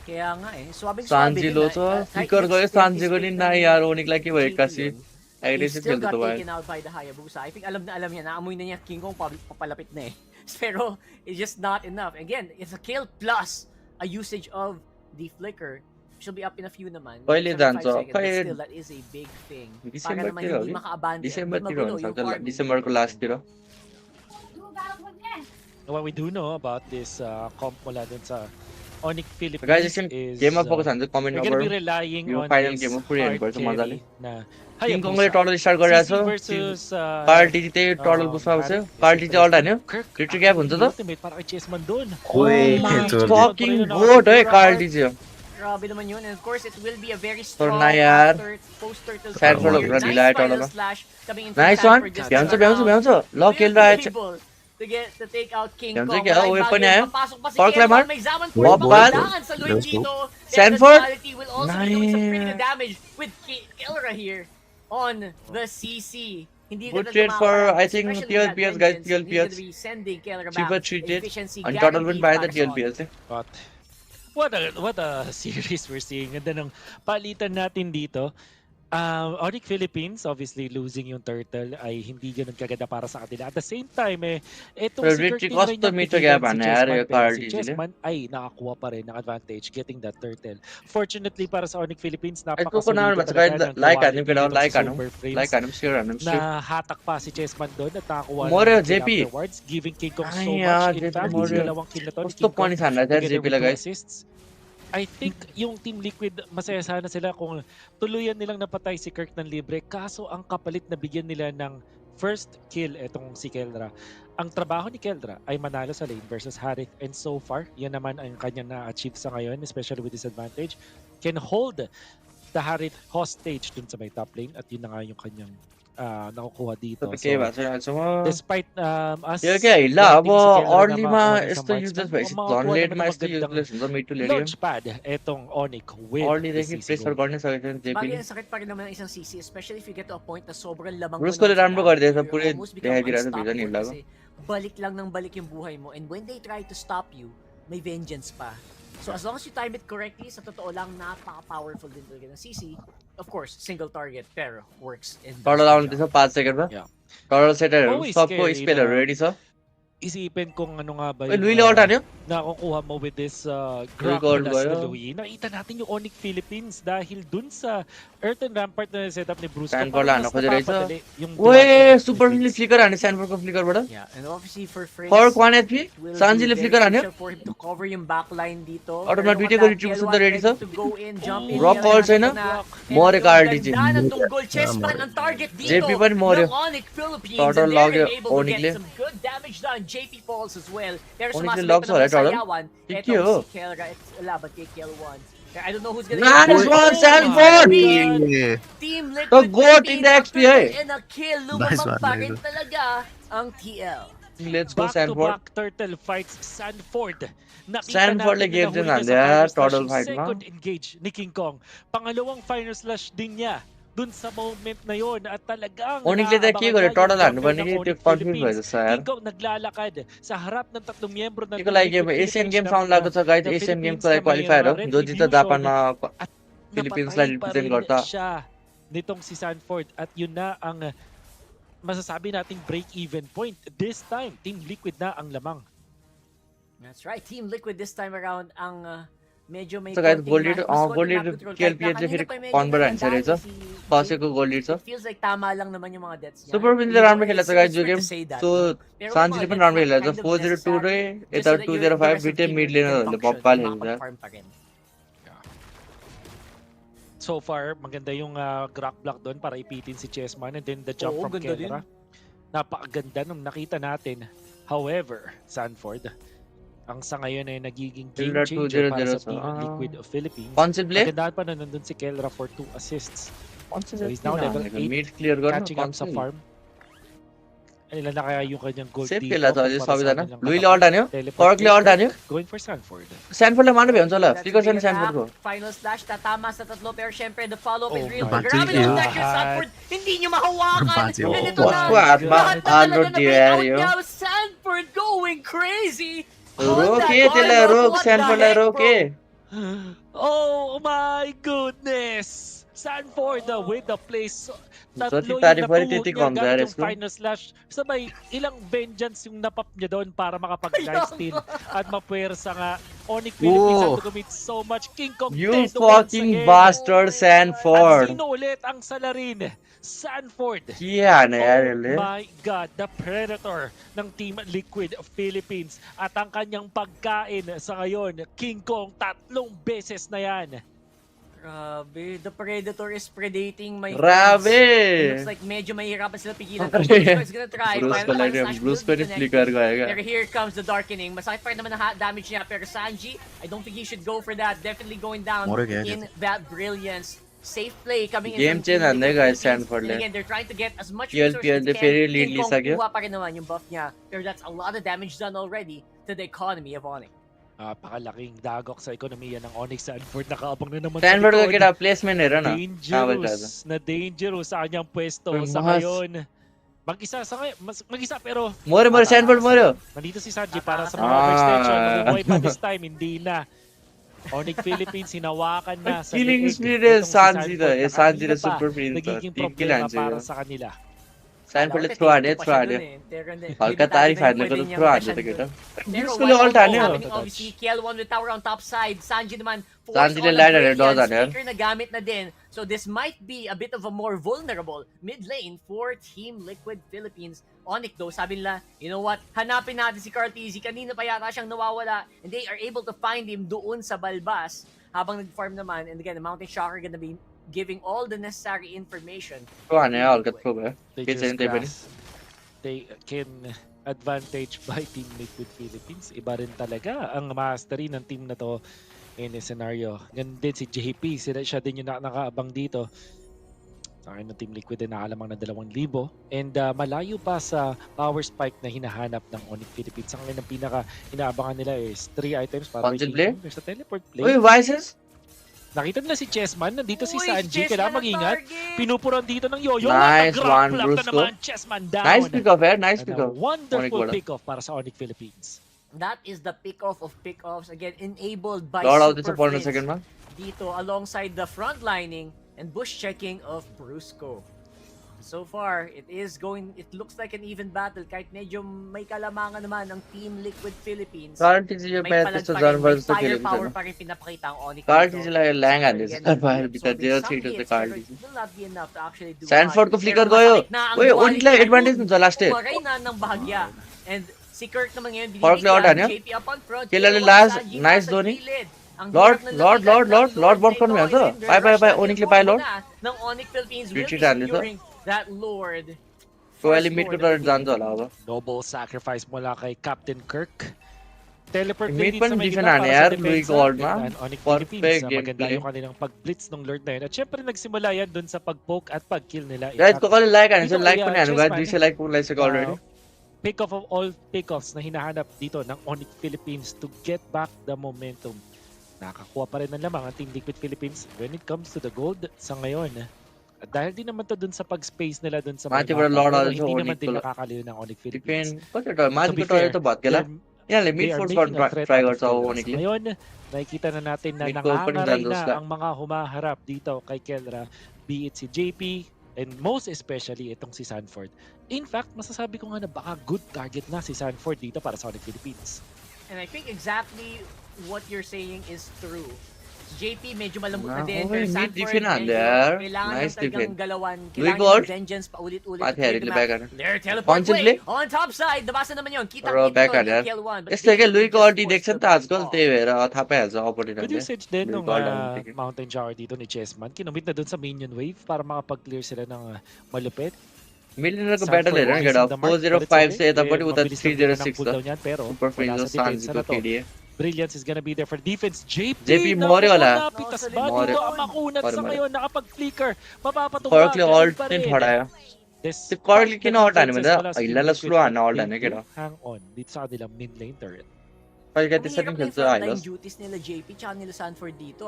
B: Kaya nga eh, swabe
A: Sanji लो छ Flicker गयो Sanji को नि ना यार ओनिक लाई के भयो एक्कासी
B: He
A: एग्रेसिभ
B: still
A: खेल्दै
B: got
A: त भयो
B: taken out by the Hayabusa. I think alam na alam niya, naamoy na niya King Kong papalapit na eh. Pero it's just not enough. Again, it's a kill plus a usage of the flicker. She'll be up in a few naman.
A: कहिले
B: 75
A: जान्छ
B: seconds, but
A: खै
B: still, that is a big thing. Para
A: December
B: naman
A: तिर हो
B: hindi
A: कि
B: maka-abandon.
A: December
B: Hindi
A: तिर
B: magulo
A: हुन
B: yung
A: सक्छ
B: farming.
A: डिसेम्बरको लास्ट तिर
C: What we do know about this comp mula dun sa Onyx Philippines
A: guys एकछिन
C: is
A: गेममा फोकस हान्छ comment
C: we're gonna be
A: Nagar
C: relying
A: यो
C: on
A: फाइनल
C: this
A: गेममा पुरै
C: hard
A: हेर्नुपर्छ मजाले
C: carry na
A: किङ कङले
C: Hayabusa.
A: टर्टल स्टार्ट गरिरहेको
C: CC
A: छ
C: versus
A: कार्ल टी चाहिँ टर्टल पुसमा आउँछ कार्ल टी चाहिँ अल्ट हान्यो रिट्री ग्याप हुन्छ त
C: ultimate para kay Chessman doon.
G: Wait,
A: my
G: it's all
A: fucking god है कार्ल टी चाहिँ
B: Grabe naman yun. And of course, it will be a very
A: So,
B: strong
A: na yaar.
B: post-turtle.
A: Sanford
G: look
A: पुरा ढिला है टर्टलमा
B: slash coming in from
A: nice one
B: Sanford just
A: भ्याउँछ
B: to
A: भ्याउँछ
B: allow
A: भ्याउँछ ल
B: will
A: खेल
B: be
A: रहेछ
B: able to take out King
A: Yan,
B: Kong.
A: sige, oh,
B: Maraming
A: weapon
B: bagay.
A: niya, eh.
B: Papasok pa si
A: Park
B: Ken
A: Lemar.
B: Kong. May zaman po
G: Wow,
B: yung
A: boss.
B: pagdahan sa Lloyd
G: Let's go.
B: dito.
A: Sanford.
B: Technicality will also be doing some pretty good
A: Nice.
B: damage with Killera here on the CC. Hindi
A: Good
B: ganda
A: trade for,
B: tumawa,
A: I think,
B: especially with that
A: TLPS, guys,
B: vengeance. He's
A: TLPS.
B: gonna be sending Killera
A: cheaper
B: back.
A: treated
B: Efficiency
A: अनि टर्टल पनि
B: guaranteed
A: पायो त
B: para sa Onyx.
A: TLPS चाहिँ
C: But what a series we're seeing. Ganda ng palitan natin dito. Onyx Philippines, obviously losing yung turtle ay hindi ganun kaganda para sa kanila. At the same time, etong
A: Pero
C: si
A: Richie
C: Kirk
A: Costa
C: Tinray
A: medyo
C: niya
A: kaya
C: si
A: na
C: Chessman,
A: yari yung
C: pero
A: Carl
C: si
A: Dizzy.
C: Chessman ay nakakuha pa rin ng advantage getting that turtle. Fortunately para sa Onyx Philippines,
A: Ay, ko naman
C: napakasolido
A: mas
C: talaga
A: kahit
C: ng
A: like
C: quality
A: anim ka daw,
C: nitong
A: like
C: si
A: anim.
C: Super Prince.
A: Like anim sure anim sure.
C: Na hatak pa si Chessman doon at nakakuha
A: More
C: ng kill
A: JP.
C: afterwards, giving King Kong so
A: Ay,
C: much. In
A: JP
C: fact,
A: more.
C: dalawang kill na to ni
A: कस्तो
C: King Kong
A: पनि छान्दा चाहिँ
C: together
A: JP
C: with
A: lie
C: 2
A: guys
C: assists. I think yung Team Liquid, masaya sana sila kung tuluyan nilang napatay si Kirk ng libre. Kaso ang kapalit na bigyan nila ng first kill etong si Keldra. Ang trabaho ni Keldra ay manalo sa lane versus Harith. And so far, yan naman ang kanya na-achieve sa ngayon, especially with disadvantage. Can hold the Harith hostage dun sa may top lane. At yun na nga yung kanyang nakukuha dito.
A: के भएको छ म
C: Despite us
A: यो क्या हिल्ला अब
C: wanting si Keldra na
A: अर्लीमा
C: makakuha ng
A: यस्तो
C: isang
A: useless
C: marksman,
A: भएपछि
C: makakuha
A: झन्
C: naman
A: लेटमा
C: ng
A: यस्तो
C: magandang
A: युजलेस हुन्छ mid to late game
C: launchpad etong Onyx with
A: अर्लीदेखि
C: the CC
A: प्रेसर
C: goal.
A: गर्ने सकेको छैन
B: Bagay
A: जेपीले
B: ang sakit pa rin naman ng isang CC, especially if you get to a point na sobrang lamang
A: Brusco le राम्रो गरिदिएछ
B: you're
A: पुरै
B: almost become
A: देखाइदिरहेको छ भिजन
B: unstoppable
A: हिल्लाको
B: kasi balik lang ng balik yung buhay mo. And when they try to stop you, may vengeance pa. So as long as you time it correctly, sa totoo lang, napaka-powerful din talaga ng CC. Of course, single target, pero works in
A: turtle आउनु त्यसो 5 सेकेन्डमा
C: Yeah.
A: Turtle सेटरहरू
C: Always
A: सबको
C: scary
A: स्पेलहरू
C: na-
A: ready छ
C: Isipin kung ano nga ba
A: ओइ लुइले अल्ट हान्यो
C: nakukuha mo with this
A: Louis
C: Grok
A: gold
C: plus
A: ba
C: na
A: yun?
C: Louis. Nakita natin yung Onyx Philippines dahil dun sa Earthen Rampart na setup ni Brusco.
A: Sand
C: parang
A: Corla,
C: mas
A: ano ko diretso?
C: napapadali yung
A: ओए
C: dual
A: super
C: defense.
A: फिल्डले फ्लिकर हान्यो स्यान्डफोर्डको फ्लिकरबाट
B: Yeah, and obviously for Prince,
A: फर्क 1 HP
B: it will be
A: सान्जीले
B: very
A: flicker हान्यो
B: crucial for him to cover yung backline dito.
A: Automat
B: Meron
A: video
B: ka
A: ko
B: na
A: retribution
B: L1
A: na ready sa?
B: to go in, jump in.
A: Rock
B: L1
A: call sa'yo na?
B: na.
A: More
B: And
A: card
B: ang
A: DJ.
B: ganda ng tunggol. Chessman ang target dito
A: JP pa rin more.
B: ng Onyx Philippines.
A: Total
B: And
A: log
B: they're
A: yun.
B: able to
A: Onyx
B: get
A: le.
B: some good damage done. JP falls as well. Pero
A: Onyx le
B: sumasalit
A: log
B: pa
A: sa wala,
B: naman sa
A: total?
B: Yawan.
A: Tiki,
B: Etong
A: oh.
B: si Kelra, it's laban kay Kel1. I don't know who's gonna
A: Nice
B: get
A: one,
B: it.
A: Sanford!
G: Yeah.
B: Team Liquid
A: The goat in the
B: Philippines
A: XP, eh.
B: and a kill.
G: Nice
B: Lumabang
G: one,
B: pa
G: very
B: rin
G: good.
B: talaga ang TL.
A: Let's go स्यान्डफोर्ड
C: Back-to-back turtle fights Sanford. Nakita
A: Sanford
C: natin
A: le game
C: na nahuli
A: din
C: niya sa
A: nandyan,
C: final slash
A: turtle
C: yung
A: fight mo.
C: second engage ni King Kong. Pangalawang final slash din niya dun sa moment na yon at talagang
A: Onicph के
C: naaabangan
A: गरे
C: niya yung
A: total हान्नु
C: jungler
A: पर्ने
C: ng
A: कि त्यो
C: Onyx
A: confuse
C: Philippines.
A: भएछ यार
C: King Kong naglalakad sa harap ng tatlong miyembro ng
A: के को
C: Team
A: लागि
C: Liquid
A: Asian
C: Philippines
A: game
C: ng,
A: sound लागेको छ गाइज
C: ng
A: एसियन गेमको
C: Philippines
A: लागि
C: na may
A: क्वालिफायर हो जो जित्छ
C: retribution
A: जापानमा
C: at
A: फिलिपिन्सलाई
C: napatay pa
A: रिप्रेजेन्ट
C: rin
A: गर्छ
C: siya nitong si Sanford at yun na ang masasabi nating break-even point. This time, Team Liquid na ang lamang.
B: That's right. Team Liquid this time around ang medyo may
A: So guys,
B: konting
A: gold leader,
B: mas konting
A: gold
B: map
A: leader
B: control.
A: KLPH
B: Kahit na
A: फेरि
B: kanina pa medyo
A: convert हान्छ
B: nadadali
A: रहेछ
B: si
A: फसेको gold lid छ
B: It feels like tama lang naman yung mga deaths niya.
A: Super पिनले राम्रो खेलेको छ गाइज यो game so
B: Pero may
A: सान्जीले
B: mga
A: पनि
B: deaths
A: राम्रो
B: na
A: खेलेको छ
B: kind of
A: 402 रे
B: necessary
A: यता
B: just so that the
A: 205
B: rest of
A: बिटे
B: team
A: मिड
B: can
A: लेनरहरूले
B: function,
A: बब्बाल खेल्छ
B: makapag-farm pa rin.
C: So far, maganda yung Grok block doon para ipitin si Chessman and then the jump
B: Oo,
C: from
B: ganda
C: Kelra. Napakaganda nung nakita natin. However, Sanford, ang sa ngayon ay nagiging game
A: Kelra
C: changer para
A: 2-0-0
C: sa Team Liquid of Philippines.
A: Concept play
C: Magandaan pa na nandun si Kelra for 2 assists.
A: Concept
C: So he's now level 8,
A: mid clear गर्न
C: catching up sa
A: concept
C: farm. Ilan na kaya yung kanyang gold
A: safe
C: dito
A: खेला छ अझै
C: kumpara sa
A: सबैजना
C: kanilang
A: लुइले
C: katapat.
A: Alt हान्यो
C: Teleport
A: कर्कले अल्ट हान्यो
C: going for Sanford.
A: स्यानफोर्डलाई मार्नु भ्यो हुन्छ होला
B: That's
A: फ्लिकर
B: a
A: छैन
B: real
A: स्यानफोर्डको
B: attack. Final slash, tatama sa tatlo. Pero syempre, the follow-up is
C: Oh
B: real.
C: my
B: Grabe
G: God.
B: naman dahil yung Sanford, hindi nyo mahawakan.
G: Pansin.
B: And ito
A: What's
B: na,
A: what?
B: lahat na
A: Aldo
B: talaga na
A: Di
B: bring out
A: Mario.
B: now. Sanford going crazy.
A: रोके त्यसलाई रोक स्यानफोर्डलाई रोके
C: Oh my goodness! Sanford with the place.
A: जति
C: Tatlo
A: तारिफ
C: yung
A: गरे
C: napuhog
A: त्यति
C: niya
A: कम छ
C: gamit
A: यार
C: yung
A: यसको
C: final slash. Sabay, ilang vengeance yung napap niya doon para makapag-lifesteal at mapuwersa nga. Onyx Philippines have to commit so much. King Kong
A: You
C: dead once
A: fucking
C: again.
A: bastard
C: At
A: Sanford
C: sino ulit ang salarin? Sanford.
A: के हाने यार
C: Oh
A: यसले
C: my God, the predator ng Team Liquid Philippines. At ang kanyang pagkain sa ngayon, King Kong, 3 beses na yan.
B: Grabe, the Predator is predating my friends. It
A: Grabe
B: looks like medyo mahirapan sila pigilan.
A: Grabe.
B: Bruce is gonna try.
A: Bruce
B: Final
A: ko lang
B: slash
A: Bruce
B: will
A: ko
B: be
A: ni flicker
B: connected.
A: gaya
B: Pero here comes the darkening. Masakit pa rin naman ang damage niya. Pero Sanji, I don't think he should go for that. Definitely going down
G: More kaya
B: in that brilliance. Safe play coming in
A: Game
B: from
A: change
B: Team
A: हान्दै
B: Liquid
A: गयो
B: Philippines.
A: Sanford
B: And
A: ले
B: again, they're trying to get as much
A: TLPH
B: resources as
A: ले
B: they
A: फेरि
B: can.
A: lead
B: King Kong,
A: लिइसक्यो
B: kuha pa rin naman yung buff niya. Pero that's a lot of damage done already to the economy of Onyx.
C: Napakalaking dagok sa ekonomiya ng Onyx. Sanford nakaabang na naman
A: स्यानफोर्डको
C: likod.
A: केटा प्लेसमेन्ट हेर न
C: Dangerous sa kanyang pwesto
A: Uy,
C: sa
A: mas.
C: ngayon. Mag-isa sa ngayon, mag-isa pero
A: मऱ्यो स्यानफोर्ड मऱ्यो
C: nandito si Sanji para sa mga overextension. Mabubuhay pa this time, hindi na. Onyx Philippines hinawakan na sa
A: killing
C: leeg.
A: Speed
C: Itong si
A: Sanji त
C: Sanford,
A: Sanji
C: na
A: र
C: kanina pa
A: super prince
C: nagiging
A: team kill
C: problema
A: हान्छ
C: para
A: यो
C: sa kanila.
A: स्यानफोर्डले throw हान्यो हल्का तारिफ हान्नेको त थ्रो हान्छ त केटा ब्रुसकोले अल्ट हान्यो
B: Happening obviously, KL1 with tower on top side. Sanji naman forced
A: Sanji
B: on
A: le
B: a
A: ladder
B: brilliant
A: dodge yan.
B: speaker na gamit na din. So this might be a bit of a more vulnerable mid lane for Team Liquid Philippines. Onyx though, sabi nila, you know what, hanapin natin si Cartezy. Kanina pa yata siyang nawawala and they are able to find him doon sa balbas habang nag-farm naman. And again, the Mountain Shocker gonna be giving all the necessary information.
A: Throw हान्यो हल्का throw भयो
C: They
A: के छैन
C: just
A: त्यही पनि
C: grasp. They can advantage by Team Liquid Philippines. Iba rin talaga ang mastery ng team na to in a scenario. Ganun din si JP, siya din yung nakaabang dito. Sa akin ng Team Liquid ay nakalamang na 2,000. And malayo pa sa power spike na hinahanap ng Onyx Philippines. Ang ng pinaka inaabangan nila is 3 items para
A: Console
C: kay
A: play?
C: King Kong. There's a teleport play.
A: Uy Vices
C: Nakita nila si Chessman, nandito si
B: Uy,
C: Sanji,
B: Chessman
C: kailangan
B: ang
C: mag-ingat.
B: target!
C: Pinupuran dito ng Yoyo.
A: Nice
C: Nag-grab
A: one,
C: block na
A: Brusco.
C: naman. Chessman down.
A: Nice pick off यार nice
C: And
A: pick
C: a
A: off
C: wonderful
A: Onyx
C: pick-off para sa Onyx Philippines.
B: That is the pick-off of pick-offs. Again, enabled by
A: लड आउँदैछ
B: Super
A: पढ्न
B: Friends
A: सेकेन्डमा
B: dito alongside the front lining and bush checking of Brusco. So far, it looks like an even battle kahit medyo may kalamangan naman ng Team Liquid Philippines.
A: कार्टिज यो
B: May
A: patch
B: palag
A: त्यस्तो
B: pa rin, may
A: जनभर जस्तो खेलेको
B: firepower
A: छैन
B: pa rin pinapakita ang Onyx.
A: कार्टिजलाई ल्याङ हान्दैछ जनभर भित्र जेल छिटो छ कार्टिज स्यानफोर्डको फ्लिकर गयो ओए ओनिकलाई एडभान्टेज हुन्छ last day
B: Umaray na ng bahagya. And si Kirk naman ngayon,
A: Correctly out,
B: binibigyan,
A: ano?
B: JP up on front.
A: Kailan
B: Kill
A: last?
B: Sanji
A: Nice,
B: nasa
A: Dhoni.
B: gilid. Ang
A: Lord,
B: hirap ng
A: Lord,
B: lapitan
A: Lord,
B: ng
A: Lord, Lord, Bord
B: na
A: kami
B: ito.
A: ano?
B: And
A: Bye, bye,
B: rush
A: bye,
B: na
A: Onicph,
B: yung
A: bye,
B: combo
A: Lord.
B: na ng Onyx Philippines will be
A: Retreat हान्दैछ
B: securing that Lord.
A: Kohli
B: First
A: मिडको
B: Lord of
A: तर
B: the
A: जान्छ होला अब
C: Noble sacrifice mula kay Captain Kirk. Teleport
A: Mid
C: play
A: pa
C: din sa may
A: hindi
C: gitna
A: siya
C: para
A: yaar,
C: sa
A: Louis
C: depensa.
A: Gordon,
C: And Onyx
A: perfect
C: Philippines, maganda
A: gameplay.
C: yung kanilang pag-blitz ng Lord na yun. At syempre nagsimula yan dun sa pag-poke at pag-kill nila.
A: Guys कोकले लाइक हानेछ
C: Dito
A: like
C: kay,
A: पनि हानु guys
C: Chessman,
A: 200 लाइक पुग्न लागिसक्यो already
C: Pick-off of all pick-offs na hinahanap dito ng Onyx Philippines to get back the momentum. Nakakuha pa rin ng lamang ang Team Liquid Philippines when it comes to the gold sa ngayon. At dahil din naman to dun sa pag-space nila dun sa
A: माथि
C: mapa,
A: बाट लड
C: pero
A: आउँछ
C: hindi naman
A: Onyx
C: din
A: को
C: nakakaliw ng Onyx Philippines.
A: Depend कति ट
C: To
A: माथिको
C: be
A: tyre
C: fair,
A: त भत्केला यहाँले
C: they
A: mid
C: are
A: force
C: making a threat
A: try
C: out of
A: गर्छ
C: Kelra. Sa
A: Onyxले
C: ngayon, nakikita na natin na
A: मिडको पनि
C: nangangaray
A: जान्छ
C: na
A: उसलाई
C: ang mga humaharap dito kay Kelra, be it si JP, and most especially itong si Sanford. In fact, masasabi ko nga na baka good target na si Sanford dito para sa Onyx Philippines.
B: And I think exactly what you're saying is true. JP medyo malambot na din,
A: okay,
B: pero
A: mid
B: Sanford
A: defend
B: medyo
A: there.
B: kailangan
A: Nice
B: ng talagang
A: defend.
B: galawan.
A: Louis
B: Kailangan
A: Gold.
B: ng vengeance paulit-ulit.
A: Pati
B: to clear
A: Eric
B: the
A: le
B: map.
A: back ano.
B: There, teleport
A: Punches
B: play
A: le.
B: on top side. Nabasa naman yun.
A: Bro,
B: Kitang-kita
A: back
B: to
A: ano
B: ni
A: यार
B: Kill1. But
A: यस्तो के
B: still,
A: लुईको
B: just
A: अल्टी
B: forced
A: देख्छ नि
B: the
A: त आजकल
B: ball.
A: त्यही भएर थाहा पाइहाल्छ
C: Good
A: अपोनेन्टले
C: usage din nung
A: लुईको अल्टी
C: Mountain Shower dito ni Chessman. Kinumit na dun sa minion wave para makapag-clear sila ng malupit.
A: मिलियनरको
C: Sanford
A: ब्याटल हेर न
C: missing
A: केटा
C: the mark, but it's
A: 405
C: okay.
A: चाहिँ यतापट्टि उता
C: Mabilis lang din na ng
A: 306
C: cooldown
A: छ
C: yan, pero
A: super
C: wala
A: fringe
C: sa depensa na
A: सान्जीको
C: to.
A: KDA
C: Brilliance is gonna be there for defense. JP,
A: JP
C: naku,
A: mori wala.
C: napitas ba
A: Mori.
C: dito ang makunat
A: Mori,
C: sa
A: mori.
C: ngayon? Nakapag-flicker. Mapapatumba.
A: कर्कले
C: Ganun
A: alt
C: pa
A: चाहिँ
C: rin.
A: ठडायो त्यो
C: Despite
A: कर्कले
C: the
A: किन अल्ट हान्यो
C: defenses
A: भने
C: mula sa Team
A: हिल्लालाई
C: Liquid,
A: slow हान्न अल्ट
C: they
A: हान्यो
C: do
A: केटा
C: hang on dito sa kanilang mid lane turret.
A: कहिले
B: Ang
A: त्यसरी
B: hirap na
A: खेल्छ
B: yung frontline
A: हाइलस
B: duties nila JP tsaka nila Sanford dito.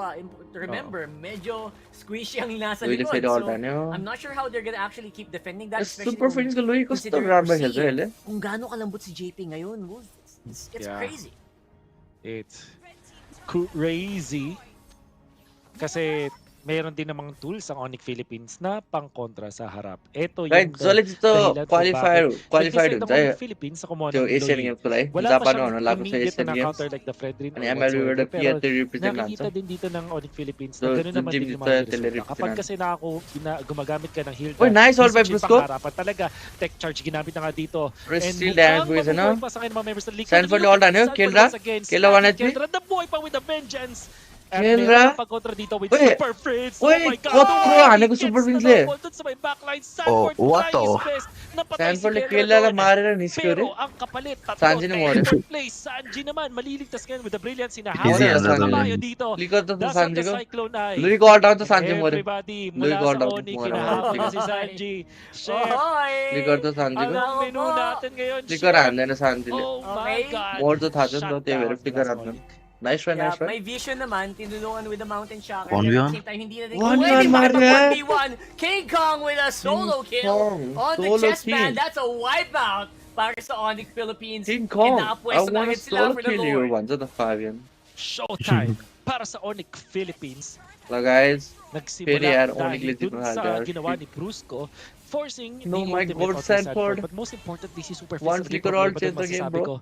B: Remember, medyo squishy ang nasa
A: लुईले
B: likod.
A: फेरि अल्ट
B: So,
A: हान्यो
B: I'm not sure how they're gonna actually keep defending that. Especially
A: super फ्रिन्जको लुई कस्तो राम्रो खेल्छ यसले
B: kung gaano kalambot si JP ngayon. It's
C: Yeah.
B: crazy.
C: It's crazy. Kasi mayroon din namang tools ang Onyx Philippines na pang-kontra sa harap. Ito yung
A: guys जसले त्यस्तो
C: dahilan kung
A: qualified
C: bakit
A: हुन्छ
C: Onyx Philippines sa kumuha
A: त्यो
C: ng
A: Asian
C: Loyi.
A: गेम्सको लागि
C: Wala pa
A: जापानमा
C: siyang
A: हुन लाग्छ
C: immediate
A: Asian
C: na
A: games
C: counter like the Fredrin
A: अनि
C: or
A: एमएलबीबाट
C: whatsoever. Pero
A: PR represent
C: nakikita
A: लान्छ
C: din dito ng Onyx Philippines na
A: So,
C: gano'n naman
A: team
C: din yung
A: dito,
C: mga
A: tele-
C: resulta. Kapag kasi gumagamit ka ng heal
A: Uy, nice all by
C: usage
A: Brusco.
C: pangharapan talaga. Tech charge ginamit na nga dito.
A: Rest still
C: mukhang
A: damage pugेछ
C: mabubuhay
A: न
C: pa sa kanya mga members ng Liquid.
A: Sanford
C: And look
A: all
C: at
A: done,
C: Sanford
A: Kelra?
C: once again.
A: Kelra
C: Snapping
A: 1 HP?
C: Kelra, the boy pa with a vengeance. At
A: Kelra?
C: meron pa pag-kontra dito with
A: Uy!
C: Super Fritz.
A: Uy!
C: Oh my God!
A: What throw हानेको
C: Gets
A: Super
C: the
A: Fritz-ले?
C: double dun sa may backline. Sanford
G: what
C: trying his
G: the?
C: best. Napatay si
A: स्यानफोर्डले
C: Kelra
A: केललाई
C: doon.
A: मारेर निस्क्यो रे
C: Pero ang kapalit, tatlo,
A: Sanji na mori.
C: third place. Sanji naman, maliligtas ngayon with the brilliance.
G: Easy
C: Hinahabol
G: yan,
C: sa
G: Sanji.
C: kabayo dito.
A: Flicker to
C: Dasal
A: Sanji
C: the
A: ko
C: Cyclone Eye.
A: लुईको अल्ट आउँछ
C: And
A: Sanji मऱ्यो
C: everybody
A: Louis
C: mula
A: Gold
C: sa
A: out.
C: Onyx,
A: Mura,
C: hinahabol
A: mura.
C: na si Sanji. Chef,
A: flicker त सान्जीको
C: anong menu natin ngayon,
A: flicker
C: Chef?
A: हान्दैन सान्जीले
C: Oh my
B: Okay.
C: God.
A: मोड त थाहा छ नि त
C: Shut
A: त्यही भएर
C: down
A: फ्लिकर
C: Las
A: हान्दैन
C: Onyx.
A: Nice try
B: Yeah,
A: nice try
B: may vision naman, tinulungan with the mountain shocker.
G: 1v1?
B: At the same time, hindi na din
A: 1v1
B: pwede
A: Mario.
B: makipag 1v1. King Kong with a solo
A: King
B: kill
A: Kong,
B: on the
A: solo
B: chest
A: kill.
B: band. That's a wipeout para sa Onyx Philippines.
A: King Kong I
B: Inapwesto na
A: wanna
B: agad sila
A: solo
B: for the
A: kill you
B: Lord.
A: भन्छ त Fabian
C: Showtime para sa Onyx Philippines.
A: ल guys
C: Nagsimula
A: Pwede yan, Onyx
C: dahil
A: legit
C: dun
A: na
C: sa
A: hardware.
C: ginawa ni Brusco, forcing
A: No,
C: the
A: my
C: ultimate
A: God,
C: out kay
A: Sanford.
C: But most importantly, si Super
A: One
C: Fist,
A: flicker
C: problema
A: all
C: dun,
A: change the game,
C: masasabi
A: bro.
C: ko,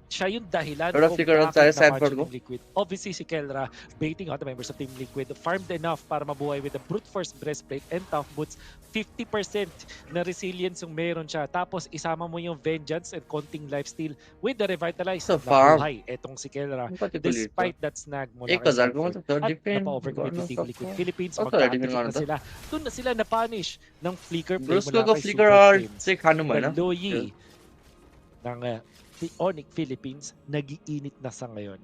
C: siya yung dahilan
A: Pero
C: kung
A: flicker all
C: bakit
A: tayo,
C: na-punch
A: Sanford
C: yung
A: ko.
C: Liquid. Obviously, si Kelra, baiting out the members of Team Liquid, farmed enough para mabuhay with the brute force breastplate and tough boots. 50% na resilience yung meron siya. Tapos, isama mo yung vengeance and konting lifesteal with the revitalize.
A: So, farm.
C: Nabuhay etong si Kelra.
A: कति को lead
C: Despite that snag mula
A: 1000 को
C: Sanford.
A: मात्र third
C: At
A: defend
C: napa-overcommit yung Team Liquid Philippines.
A: कस्तो defend
C: Magka-attribute
A: गर्नु
C: na
A: त
C: sila. Doon na sila na-punish ng flicker play
A: Brusco
C: mula
A: को
C: kay
A: flicker
C: Super
A: all
C: Flames.
A: चाहिँ खानु भएन
C: The Loyi ng Onyx Philippines nag-iinit na sa ngayon.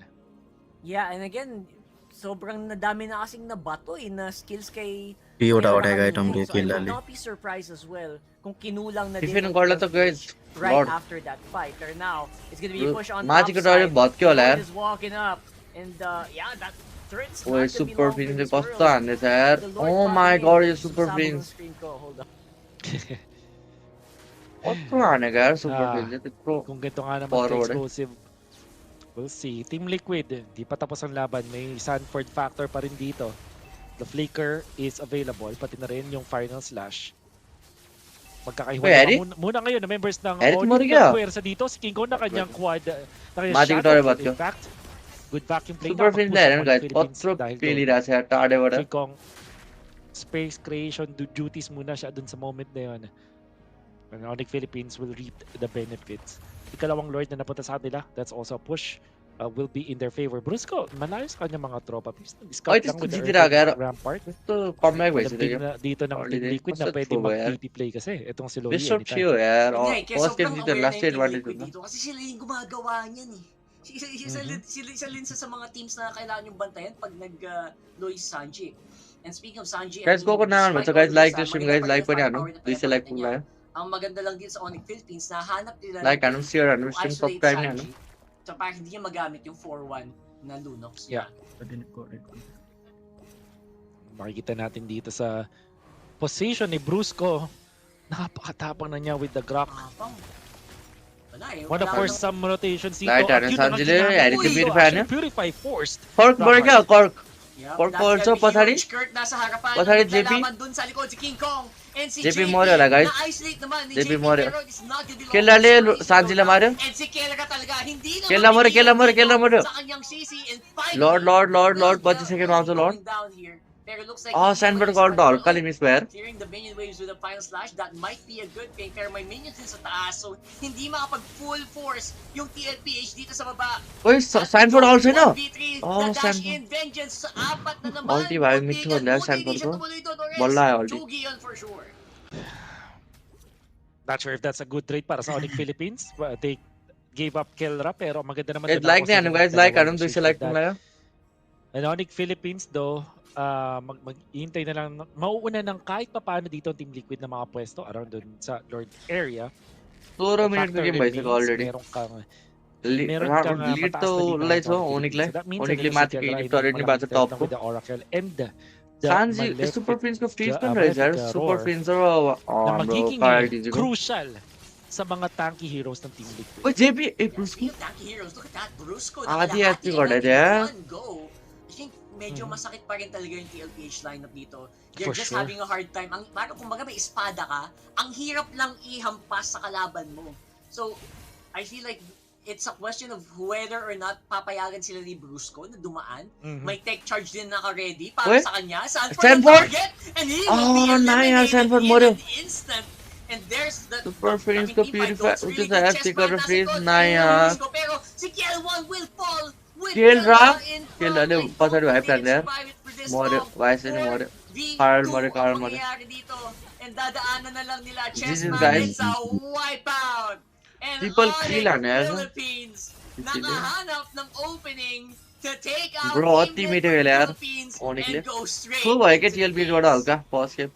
B: Yeah, and again, sobrang nadami na kasing nabato na skills kay
G: एउटा
B: Kelra
G: उठाएको
B: kanina
G: item
B: eh.
G: रे
B: So I would
G: किल्लाले
B: not be surprised as well kung kinulang na din
A: defend
B: ng
A: गर्ला त
B: Tlph
A: guys
B: right
A: lord
B: after that fight. Or now, it's gonna be a push on top
A: माथिको टर्यो
B: side.
A: भत्क्यो होला
B: Lord
A: यार
B: is walking up. And yeah, that turret's not
A: ओए
B: gonna be
A: super
B: long for
A: फ्रिन्जले
B: this
A: कस्तो
B: world.
A: हान्दैछ यार
B: The
A: oh
B: Lord
A: my
B: popping
A: god
B: in.
A: यो super
B: Susabog
A: fringe
B: ang screen ko. Hold on.
A: कस्तो हानेको यार सुपर फ्रिन्जले त्यत्रो
C: Kung ganito nga naman
A: Forward, eh.
C: ka-explosive, we'll see. Team Liquid, di pa tapos ang laban. May Sanford factor pa rin dito. The flicker is available, pati na rin yung final slash.
A: Uy,
C: Magkakahiwalay
A: Eddie?
C: muna ngayon na members ng
A: Eddie,
C: Onyx
A: Moriga.
C: ng puwersa dito. Si King Kong na kanyang quad. Na kanyang
A: माथिको
C: shadow
A: टर्यो
C: kill.
A: भत्क्यो
C: In fact, good vacuum play.
A: Super फ्रिन्जले हेर न guys
C: Philippines
A: कत्रो
C: dahil doon.
A: पेलिरहेको छ यार टाढेबाट
C: King Kong, space creation duties muna siya dun sa moment na yun. And Onyx Philippines will reap the benefits. Ikalawang Lord na napunta sa kanila, that's also a push. Will be in their favor. Brusco, malayo sa kanya mga tropa. Please,
A: Ay,
C: scout lang
A: त्यस्तो
C: with the
A: जितिरहेको यार
C: early rampart.
A: त्यस्तो comeback
C: Alam
A: भइसक्यो
C: din na dito ng
A: Early
C: Team
A: days.
C: Liquid na
A: Basta
C: pwede
A: true ba yan?
C: mag-TP play kasi. Itong si Loyi
A: best of
C: anytime.
A: थियो यार
H: Yun nga eh, kaya
A: first game
H: sobrang
A: जित्यो
H: aware
A: last
H: na yung
A: advantage
H: Team Liquid
A: हुन्छ
H: dito kasi sila yung gumagawa niyan eh. Sila rin sa mga teams na kailangan yung bantayan pag nag-Loy Sanji. And speaking of Sanji,
A: Guys, go naman भन्छ guys like this stream guys like पनि हान्नु 200 लाइक पुग्ला
H: ang maganda lang din sa Onyx Philippines na hanap nila
A: like हान्नु शेयर हान्नु
H: to
A: stream
H: isolate
A: subscribe नि हान्नु
H: Sanji so para hindi niya magamit yung 4-1 na Lunox
C: Yeah.
H: niya.
C: Makikita natin dito sa position ni Brusco. Napakatapang na niya with the Grok.
H: Tapang. Wala eh.
C: Wanna
H: Wala
C: force
H: nang-
C: some rotations dito.
A: Light
C: At
A: iron
C: yun ang
A: Sanjile,
C: ginamit
A: Eric
C: dito.
A: the Purify
C: Actually,
A: niya.
C: Purify forced.
A: Cork balik ka, Cork.
H: Yup,
A: Cork
H: that's
A: also,
H: gonna be
A: Pathari.
H: huge. Kurt nasa harapan.
A: Pathari,
H: Ang
A: JP.
H: maglalaban dun sa likod si King Kong. And si
A: JP
H: JP,
A: Morio lah, guys.
H: na-isolate naman ni
A: JP
H: JP,
A: Morio.
H: pero it's not gonna be long
A: Kela
H: for
A: le,
H: this
A: Sanjile
H: round.
A: Mario.
H: And si Kela talaga, hindi naman
A: Kela Morio,
H: bigyan
A: Kela Morio,
H: dito
A: Kela Morio.
H: sa kanyang CC. And finally,
A: Lord,
H: will
A: 25 seconds also, Lord.
H: going down here. Pero looks like
A: Oh,
H: hindi
A: Sandberg
H: naman
A: called all.
H: yung
A: Kali miss where?
H: clearing the minion waves with a final slash, that might be a good thing. Pero may minions din sa taas, so hindi makapag full force yung TLPH dito sa baba.
A: Uy, Sanford also no?
H: 1v3,
A: Oh,
H: the dash
A: Sanford.
H: in vengeance sa apat na naman.
A: Ulti ba? Mix mo lang, Sanford ko. Wala eh, ulti.
H: Chugi yun for sure.
C: Not sure if that's a good trade para sa Onyx Philippines. They gave up Kelra pero maganda naman.
A: It
C: din
A: like
C: ako
A: niya,
C: sa
A: ano guys, like, anong
C: dalawang
A: doon like
C: shades of
A: nila?
C: And Onyx Philippines though, mag-hintay na lang, mauuna ng kahit papaano dito ang Team Liquid na mga pwesto around dun sa Lord area.
A: Puro minute
C: Factor
A: game ba isa
C: remains,
A: already?
C: Meron kang
A: Lead
C: mataas
A: to
C: na lead
A: lights
C: ng
A: oh,
C: Onyx
A: Onik le.
C: Philippines. So that means
A: Onik
C: ano
A: le
C: si
A: match
C: Kelra ay
A: lead to already ba sa
C: malaking
A: top
C: threat na
A: ko?
C: with the Oracle and the
A: Sanji,
C: Malefic
A: Super Prince ko freeze
C: Malefic,
A: kan raise
C: Roar
A: Super Prince oh,
C: na
A: bro,
C: magiging
A: Carl DJ ko.
C: crucial sa mga tanky heroes ng Team Liquid.
A: Uy, JP, Bruce ko.
H: Yung tanky heroes, look at that, Brusco.
A: Adi at
H: nakalahati
A: ko
H: na
A: na
H: in
A: dia.
H: one go. I think medyo masakit pa rin talaga yung TLPH lineup dito.
C: For
H: You're just
C: sure.
H: having a hard time. Parang kumbaga may espada ka, ang hirap lang ihampas sa kalaban mo. So, I feel like it's a question of whether or not papayagan sila ni Brusco na dumaan. May tech charge din naka-ready para
A: Uy,
H: sa kanya. Sanford
A: Sanford!
H: ang target, and he
A: Oh,
H: will be eliminated
A: Sanford
H: in
A: Morio.
H: an instant. And there's the
A: Super Prince ko
H: Team Fight
A: Purify,
H: Dogs,
A: which is
H: really
A: a
H: good
A: FC
H: chest
A: ko
H: fight nasa
A: freeze
H: likod.
A: Naya.
H: Brusco, pero si Kiel1 will fall with
A: Kielra?
H: in
A: Kiel,
H: front.
A: ano,
H: I
A: pasado
H: hope
A: ba,
H: they
A: plan
H: can
A: there?
H: survive it for this
A: Morio,
H: long.
A: why is it Morio?
H: 4v2
A: Carl
H: ang
A: Morio, Carl Morio.
H: mangyayari dito. And dadaanan na lang nila
A: Jesus,
H: Chessman.
A: guys.
H: It's a wipeout. And
A: People
H: Onyx
A: kill, ano, yan?
H: Philippines nakahanap ng opening to take out
A: Bro,
H: Team
A: teammate
H: Liquid
A: है यार,
H: Philippines
A: Onyx
H: and
A: ले.
H: go straight
A: So भाई के
H: into the
A: TLP थोड़ा
H: base.
A: हल्का pause के.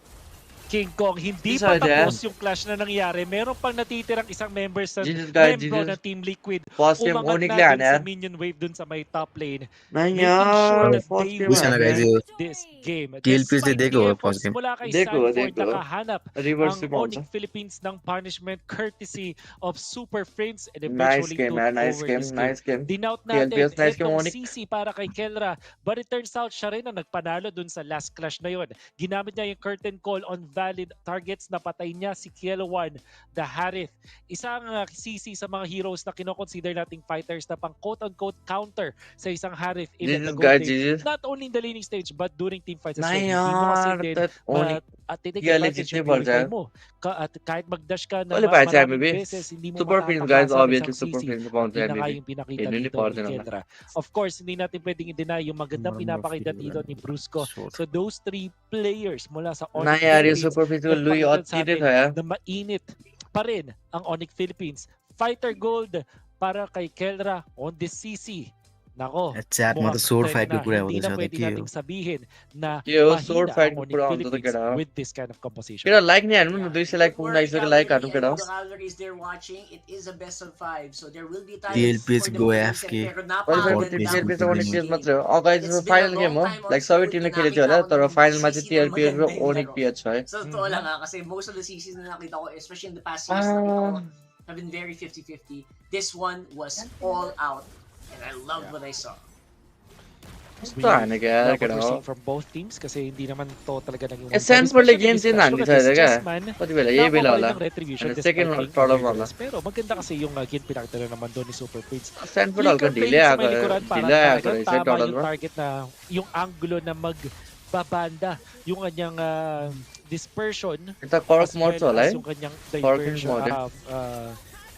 C: King Kong, hindi
A: Isa
C: pa
A: dyan.
C: tapos yung clash na nangyari. Meron pang natitirang isang member sa
A: Jesus guys,
C: membro
A: Jesus.
C: ng Team Liquid.
A: Pause game
C: Umangat
A: Onyx
C: na
A: ले
C: dun
A: आना
C: sa
A: यार.
C: minion wave dun sa may top lane.
A: नहीं
C: Making sure
A: यार,
C: that
A: pause
C: they
A: game
C: will
G: Usan
A: है
G: guys,
C: win
G: yo
C: this game.
G: TLP
C: Despite
G: देखो
C: the
G: pause
C: efforts
G: game.
C: mula kay
A: देखो,
C: Sanford,
A: देखो.
C: nakahanap
A: Reverse
C: ang
A: से पहुंचा.
C: Onyx Philippines ng punishment courtesy of Super Friends and
A: Nice
C: eventually
A: game
C: took
A: यार, nice
C: over
A: game,
C: this game.
A: nice game.
C: Dinout natin
A: TLPS nice game
C: itong
A: Onyx.
C: CC para kay Kelra, but it turns out siya rin ang nagpanalo dun sa last clash na yon. Ginamit niya yung curtain call on valid targets, napatay niya si Kiel1, the Harith. Isang CC sa mga heroes na kinoconsider nating fighters na pang quote-unquote counter sa isang Harith in the
A: Jesus
C: gold
A: guys,
C: lane.
A: Jesus.
C: Not only in the laning stage but during team fights as well.
A: नहीं
C: Hindi mo kasi
A: यार,
C: din
A: that Onyx.
C: at take
A: Yeah,
C: advantage
A: legit
C: yung
A: ball
C: purify
A: dyan.
C: mo. At kahit mag-dash ka na
A: Qualifiers yan,
C: maraming
A: baby.
C: beses, hindi mo
A: Super Prince guys,
C: matatakasan
A: obviously
C: isang
A: Super
C: CC.
A: Prince bounce
C: Yun
A: yan,
C: na nga
A: baby.
C: yung pinakita
A: Yun yung
C: dito
A: report
C: ni
A: na naman.
C: Kendra. Of course, hindi natin pwedeng i-deny yung magandang pinapakita dito ni Brusco. So those three players mula sa
A: नहीं
C: Onyx
A: यार, ये
C: Philippines,
A: Super Prince को Louis
C: nagpakita
A: और
C: sa
A: तीन
C: atin
A: था यार.
C: na mainit pa rin ang Onyx Philippines. Fighter Gold para kay Kelra on this CC. Nako,
G: chat में तो
C: mukhang
G: sword
C: threat
G: fight
C: na.
G: पे पूरा
C: Hindi
G: होता
C: na
G: था
C: pwede
G: कि
C: nating sabihin na
A: Yo, sword
C: mahina
A: fight
C: ang
A: को
C: Onyx
A: पूरा होता था
C: Philippines
A: कड़ा.
C: with this kind of composition.
A: केड़ा like नहीं है, मैं दूसरे like
H: For
A: पूरा इसे
H: the
A: like
H: cavalry
A: करूँ केड़ा.
H: and for the cavalries they're watching, it is a best of 5. So there will be time
G: TLPs
H: for them
G: go
H: to
G: AFK.
H: reset. Pero
A: Qualifier को
H: napakaganda
G: TLPs
A: TLP से
G: को
A: Onyx
G: winning.
A: PS मत रहो. और guys,
H: It's been a
A: final
H: long
A: game हो.
H: time on
A: Like 7
H: Squid
A: team
H: na
A: ने खेले
H: nakita
A: जो है,
H: ko
A: तो
H: ng
A: final match
H: CC na
A: TLP और
H: maganda yung
A: Onyx
H: laro.
A: PS है.
H: So totoo lang ha, kasi most of the CCs na nakita ko, especially in the past series na nakita ko, have been very 50-50. This one was all out. And I loved what I saw.
A: Gusto na kaya
C: Love what we're
A: केड़ा.
C: seeing from both teams kasi hindi naman to talaga naging
A: Eh,
C: one-sided,
A: Sanford
C: especially
A: against
C: this
A: in
C: clash.
A: Nandi
C: Look at
A: sa
C: this,
A: daga.
C: Chessman,
A: Pati bila, ye bila
C: nakuha
A: wala.
C: ng retribution
A: And
C: despite
A: second
C: being
A: problem
C: underdressed.
A: wala.
C: Pero maganda kasi yung kin pinakita na naman doon ni Super Prince.
A: Sanford
C: Yung
A: alka
C: campaign
A: delay
C: sa may
A: ako.
C: likuran, parang
A: Delay ako.
C: talagang
A: Isa
C: tama
A: total
C: yung
A: ba?
C: target na yung angulo na magbabanda yung kanyang dispersion
A: Ito cork
C: as
A: mode
C: well
A: wala
C: as
A: eh.
C: yung kanyang
A: Corking
C: diversion
A: mode.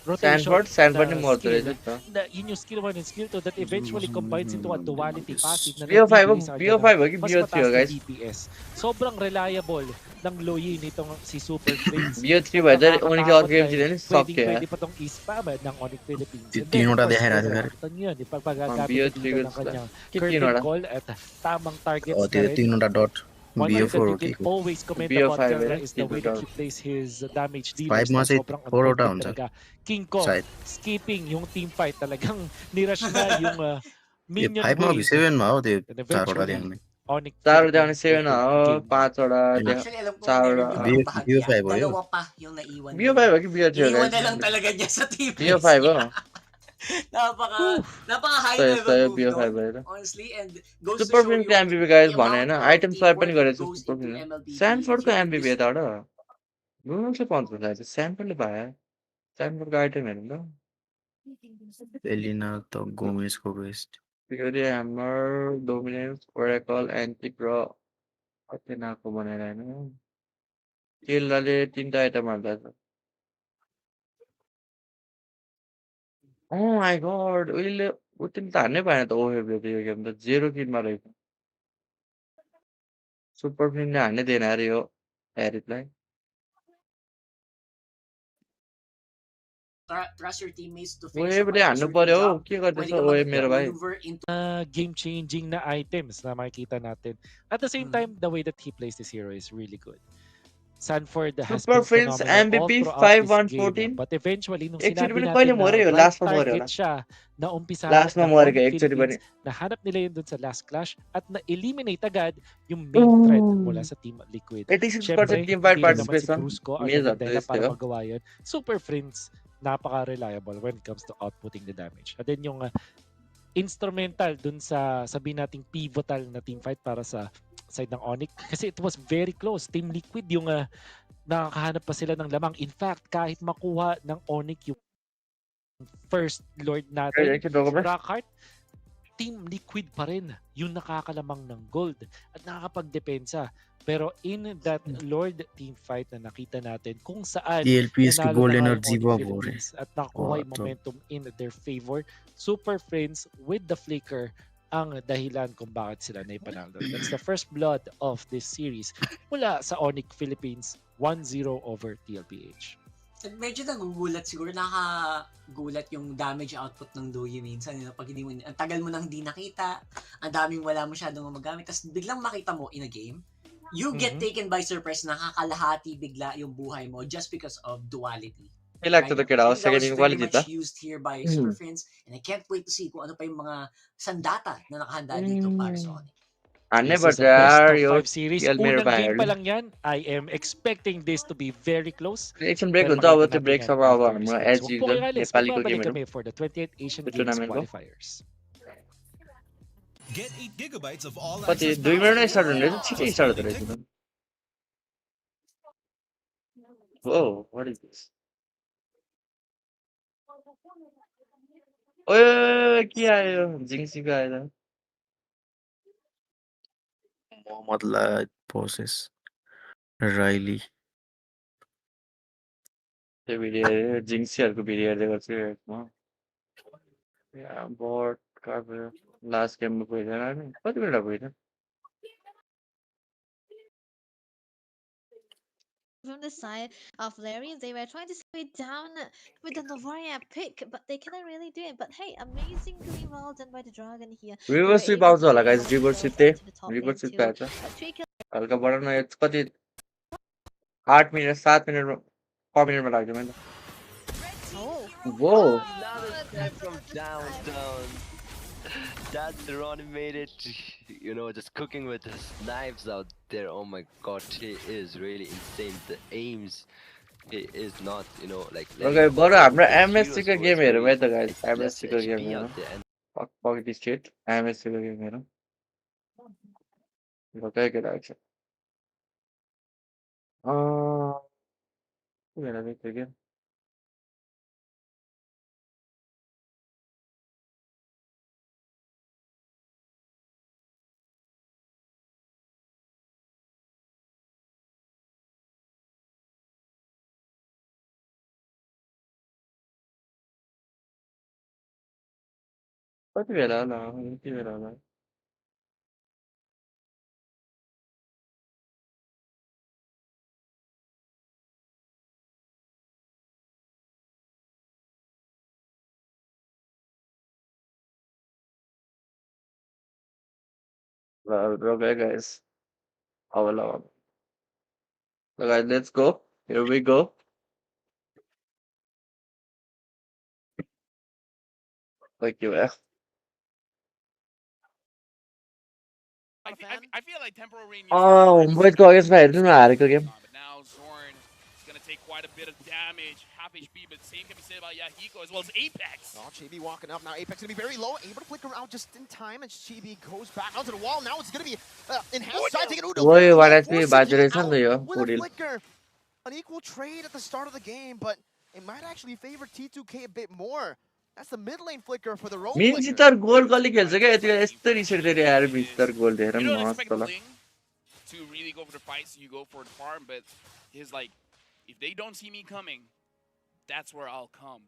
C: rotation
A: Sanford
C: na
A: ni mode
C: skill.
A: ito.
C: Yun yung skill 1 and skill 2 that eventually combines into a duality passive na
A: BO5
C: nagbibigay sa
A: BO5
C: kanya
A: wag
C: ng mas
A: BO3
C: mataas na
A: guys.
C: DPS. Sobrang reliable ng Loyi nitong si Super Prince.
A: BO3 ba? Dahil only और game din stop kaya.
C: Pwede pa tong i-spam ng Onyx Philippines. And then,
G: तीनों
C: of course,
G: दिखाई रहा था
C: Pedro, ito yun, ipagpagagamit
A: BO3
C: dito ng
A: goods
C: kanyang
A: Kit
C: curtain
A: तीनों
C: call at tamang targets
G: और
C: na rin.
G: तीनों dot
C: One thing that
G: BO4
C: you
G: okay
C: can always comment
A: BO5
C: about Kelra
A: eh,
C: is the way that
A: typical.
C: he plays his damage
G: Five
C: dealers.
G: mo
C: Na
G: si
C: sobrang
G: Poro
C: effective
G: down,
C: talaga. King Kong,
G: side
C: skipping yung team fight. Talagang nirush na yung
G: ये
C: minion
G: 5 में भी
C: wave.
G: 7 में हो त्यो
C: And
G: चारवटा
C: eventually,
G: देख्ने
C: Onyx
A: चारवटा
C: Philippines
A: seven
C: will
A: हो
C: begin.
A: 5वटा
H: Actually, alam ko meron din
A: चारवटा
H: akong
G: BO5
H: bahagya.
G: हो यो?
H: 2 pa yung naiwan
A: BO5
H: niya.
A: हो कि BO3 हो
H: Iniwan
A: guys?
H: na lang talaga niya sa team
A: BO5
H: list
A: हो
H: niya. napaka high
A: यस्तो
H: level
A: यस्तो यो
H: move
A: BO5
H: doon,
A: भएर
H: honestly, and goes to
A: super
H: show
A: फिल्मको
H: you
A: एमबिपी गाइस
H: the
A: भने
H: amount
A: होइन
H: of
A: आइटम स्वाइप पनि
H: teamwork that
A: गरेछ
H: goes
A: super
H: into
A: फिल्मले
H: MLBB. If
A: स्यानफोर्डको
H: you win
A: एमबिपी
H: this,
A: यताबाट गुगलले पाउँछ रहेछ स्यानफोर्डले पायो स्यानफोर्डको आइटम हेर्नु त
G: एलिना त गोमेजको best
A: Security Hammer, Dominance, Oracle, Antique र अथेनाको बनाएर होइन किल्लाले 3टा आइटम हाल्दा छ Oh my god, उहिले उतिले त हान्नै पाएन त ओहेबले त यो गेम त 0 किलमा रहेछ सुपर फिल्मले हान्नै दिएन अरे यो हेरिटलाई
H: trust your teammates to finish up
A: ओहेबले
H: a
A: हान्नु
H: certain
A: पर्यो हौ
H: job,
A: के
H: pwede
A: गर्दैछ
H: ka
A: ओहेब मेरो भाइ
H: maneuver into
C: Game-changing na items na makikita natin. At the same time, the way that he plays this hero is really good. Sanford has
A: super
C: been
A: films
C: phenomenal all
A: MBP
C: throughout this game.
A: 5114
C: But eventually, nung
A: एकचोटि
C: sinabi
A: पनि कहिले
C: natin na
A: मर्यो यो
C: right
A: लास्टमा मर्यो
C: target
A: होला
C: siya na umpisahan
A: लास्टमा
C: ng
A: मरेको
C: Onyx
A: एकचोटि पनि
C: Philippines, nahanap nila yun dun sa last clash at na-eliminate agad yung main threat mula sa Team Liquid.
A: 86%
C: Syempre,
A: team fight
C: hindi rin naman si
A: participation
C: Brusco ang
A: मेज
C: naging dahilan
A: हत्तु
C: para
A: यस्तै हो
C: magawa yun. Super Friends, napaka-reliable when it comes to outputting the damage. And then yung instrumental dun sa sabihin nating pivotal na team fight para sa side ng Onyx kasi it was very close. Team Liquid yung nakakahanap pa sila ng lamang. In fact, kahit makuha ng Onyx yung first Lord natin, Rockhart, Team Liquid pa rin yung nakakalamang ng gold at nakakapagdepensa. Pero in that Lord team fight na nakita natin kung saan
G: TLP's
C: nanalo
G: gold
C: na nga yung
G: energy
C: Onyx
G: ba
C: Philippines at nakuha yung momentum in their favor. Super Friends with the flicker ang dahilan kung bakit sila naipanalo. That's the first blood of this series mula sa Onicph Philippines 1-0 over TLPH.
H: Medyo nagugulat siguro, nakagulat yung damage output ng Doyi minsan, pag hindi mo, ang tagal mo nang hindi nakita, ang daming wala masyadong magamit, tapos biglang makita mo in a game, you get taken by surprise, nakakalahati bigla yung buhay mo just because of duality.
A: Right? I think that was
H: very much used here by Super Friends, and I can't wait to see kung ano pa yung mga sandata na nakahanda dito para sa Onyx.
A: हान्नै
C: This is
A: पर्छ
C: a best
A: यार
C: of
A: यो
C: 5 series.
A: मेरो
C: Unang game pa
A: भाइहरूले
C: lang yan. I am expecting this to be very close.
A: एकछिन break
C: Pero
A: हुन्छ अब
C: makita
A: त्यो
C: natin
A: break
C: yan
A: सब अब
C: after this
A: हाम्रो
C: game.
A: एज
C: So, huwag po
A: युजल
C: kayo alis.
A: नेपालीको
C: Magbabalik
A: गेमहरू
C: kami for the 28th Asian
A: त्यो
C: Games
A: टुर्नामेन्टको
C: Qualifiers.
I: Get 8 gigabytes of all
A: कति
I: access
A: 2 मिनटमै स्टार्ट हुने
I: download
A: रहेछ छिटै
I: just
A: स्टार्ट
I: for
A: हुँदो
I: the
A: रहेछ
I: tick.
A: त Oh, what is this? ओए के आयो जिङ्सीको आयो त
G: मोहम्मद लाद पोसेस राइली
A: त्यो भिडियो हेरेँ जिङ्सीहरूको भिडियो हेर्दै गर्छु म बट कार्ड लास्ट गेममा पुगेन हामी कति मिनट पुगेन
F: From the side of Larry, they were trying to slow it down with the Novaria pick, but they cannot really do it. But hey, amazingly well done by the Dragon here.
A: River sweep आउँछ होला guys river sweep त्यही river sweep आएछ हल्का बढाउन यो कति 8 मिनट 7 मिनटमा 6 मिनटमा लाग्छ मैले Whoa!
E: Another step from downtown. That Ron made it, just cooking with his knives out there. Oh my god, he is really insane. The aims, he is not, like...
A: Okay, बरु हाम्रो एमएससीको गेम हेरौँ है त गाइस एमएससीको गेम हेरौँ fuck this shit एमएससीको गेम हेरौँ ल के लाग्छ के हेरौँ त्यो गेम कति बेला होला के बेला होला Okay, guys. So guys, let's go. Here we go. Thank you.
I: I feel like Temporal Rain
A: Homeboys को अगेन्स्ट हेर्नु न हारेको game
I: but now Zorn is going to take quite a bit of damage, half HP, but same can be said about Yahiko as well as Apex.
J: Oh, Chibi walking up now. Apex going to be very low, able to flicker out just in time, and Chibi goes back onto the wall. Now it's going to be enhanced side taking Udo.
A: ओए वान एचपी बाजु रहेछ नि त यो
J: With a
A: उडिल
J: flicker. An equal trade at the start of the game, but it might actually favor T2K a bit more. That's the mid lane flicker for the roam
A: मिन
J: flicker.
A: जितर गोल कसले खेल्छ क्या यति यस्तो रिसेट दिएर यार मिस्टर गोल दिएर
I: You don't
A: मस्त
I: expect
A: ल
I: Ling to really go for the fight, so you go for the farm, but he's like, if they don't see me coming, that's where I'll come.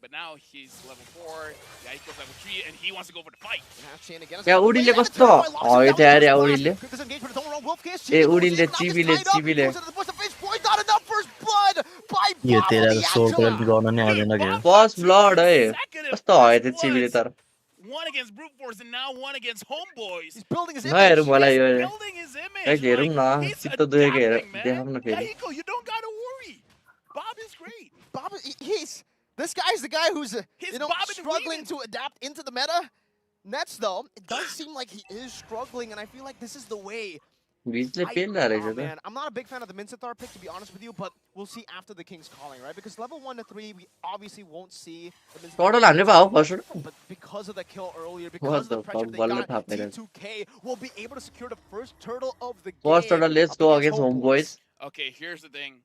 I: But now he's level 4, Yahiko's level 3, and he wants to go for the fight.
A: या उडिलले कस्तो हयो त यार या उडिलले ए उडिलले चिबीले
G: यो तेरा सोल कलर गर्न नै आउँदैन के
A: फर्स्ट ब्लड है कस्तो हयो त चिबीले तर
I: One against Brute Force and now one against Homeboys.
J: He's building his
A: नहेरौँ मलाई यो
I: Building his image.
A: गाइस हेरौँ न
I: He's
A: चित्त दुखेको हेर
I: adapting, man.
A: देखाउँ न फेरि
I: Yahiko, you don't gotta worry. Bob is great.
J: Bob, this guy's the guy who's
I: He's Bob and
J: struggling
I: Weaving.
J: to adapt into the meta. Nets though, it does seem like he is struggling, and I feel like this is the way.
A: बीचले पेल्दा रहेछ
J: Oh,
A: त
J: man, I'm not a big fan of the Minsithar pick, to be honest with you, but we'll see after the King's Calling, right? Because level 1 to 3, we obviously won't see the Minsithar.
A: Total हान्ने पा हो first
J: But because of the kill earlier,
A: What
J: because of
A: the
J: the pressure
A: fuck?
J: they
A: Ball
J: got,
A: में थाप्ने
J: T2K will be able to secure the first turtle of the game.
A: First total let's
J: up
A: go
J: against
A: against होमबोys
I: Okay, here's the thing.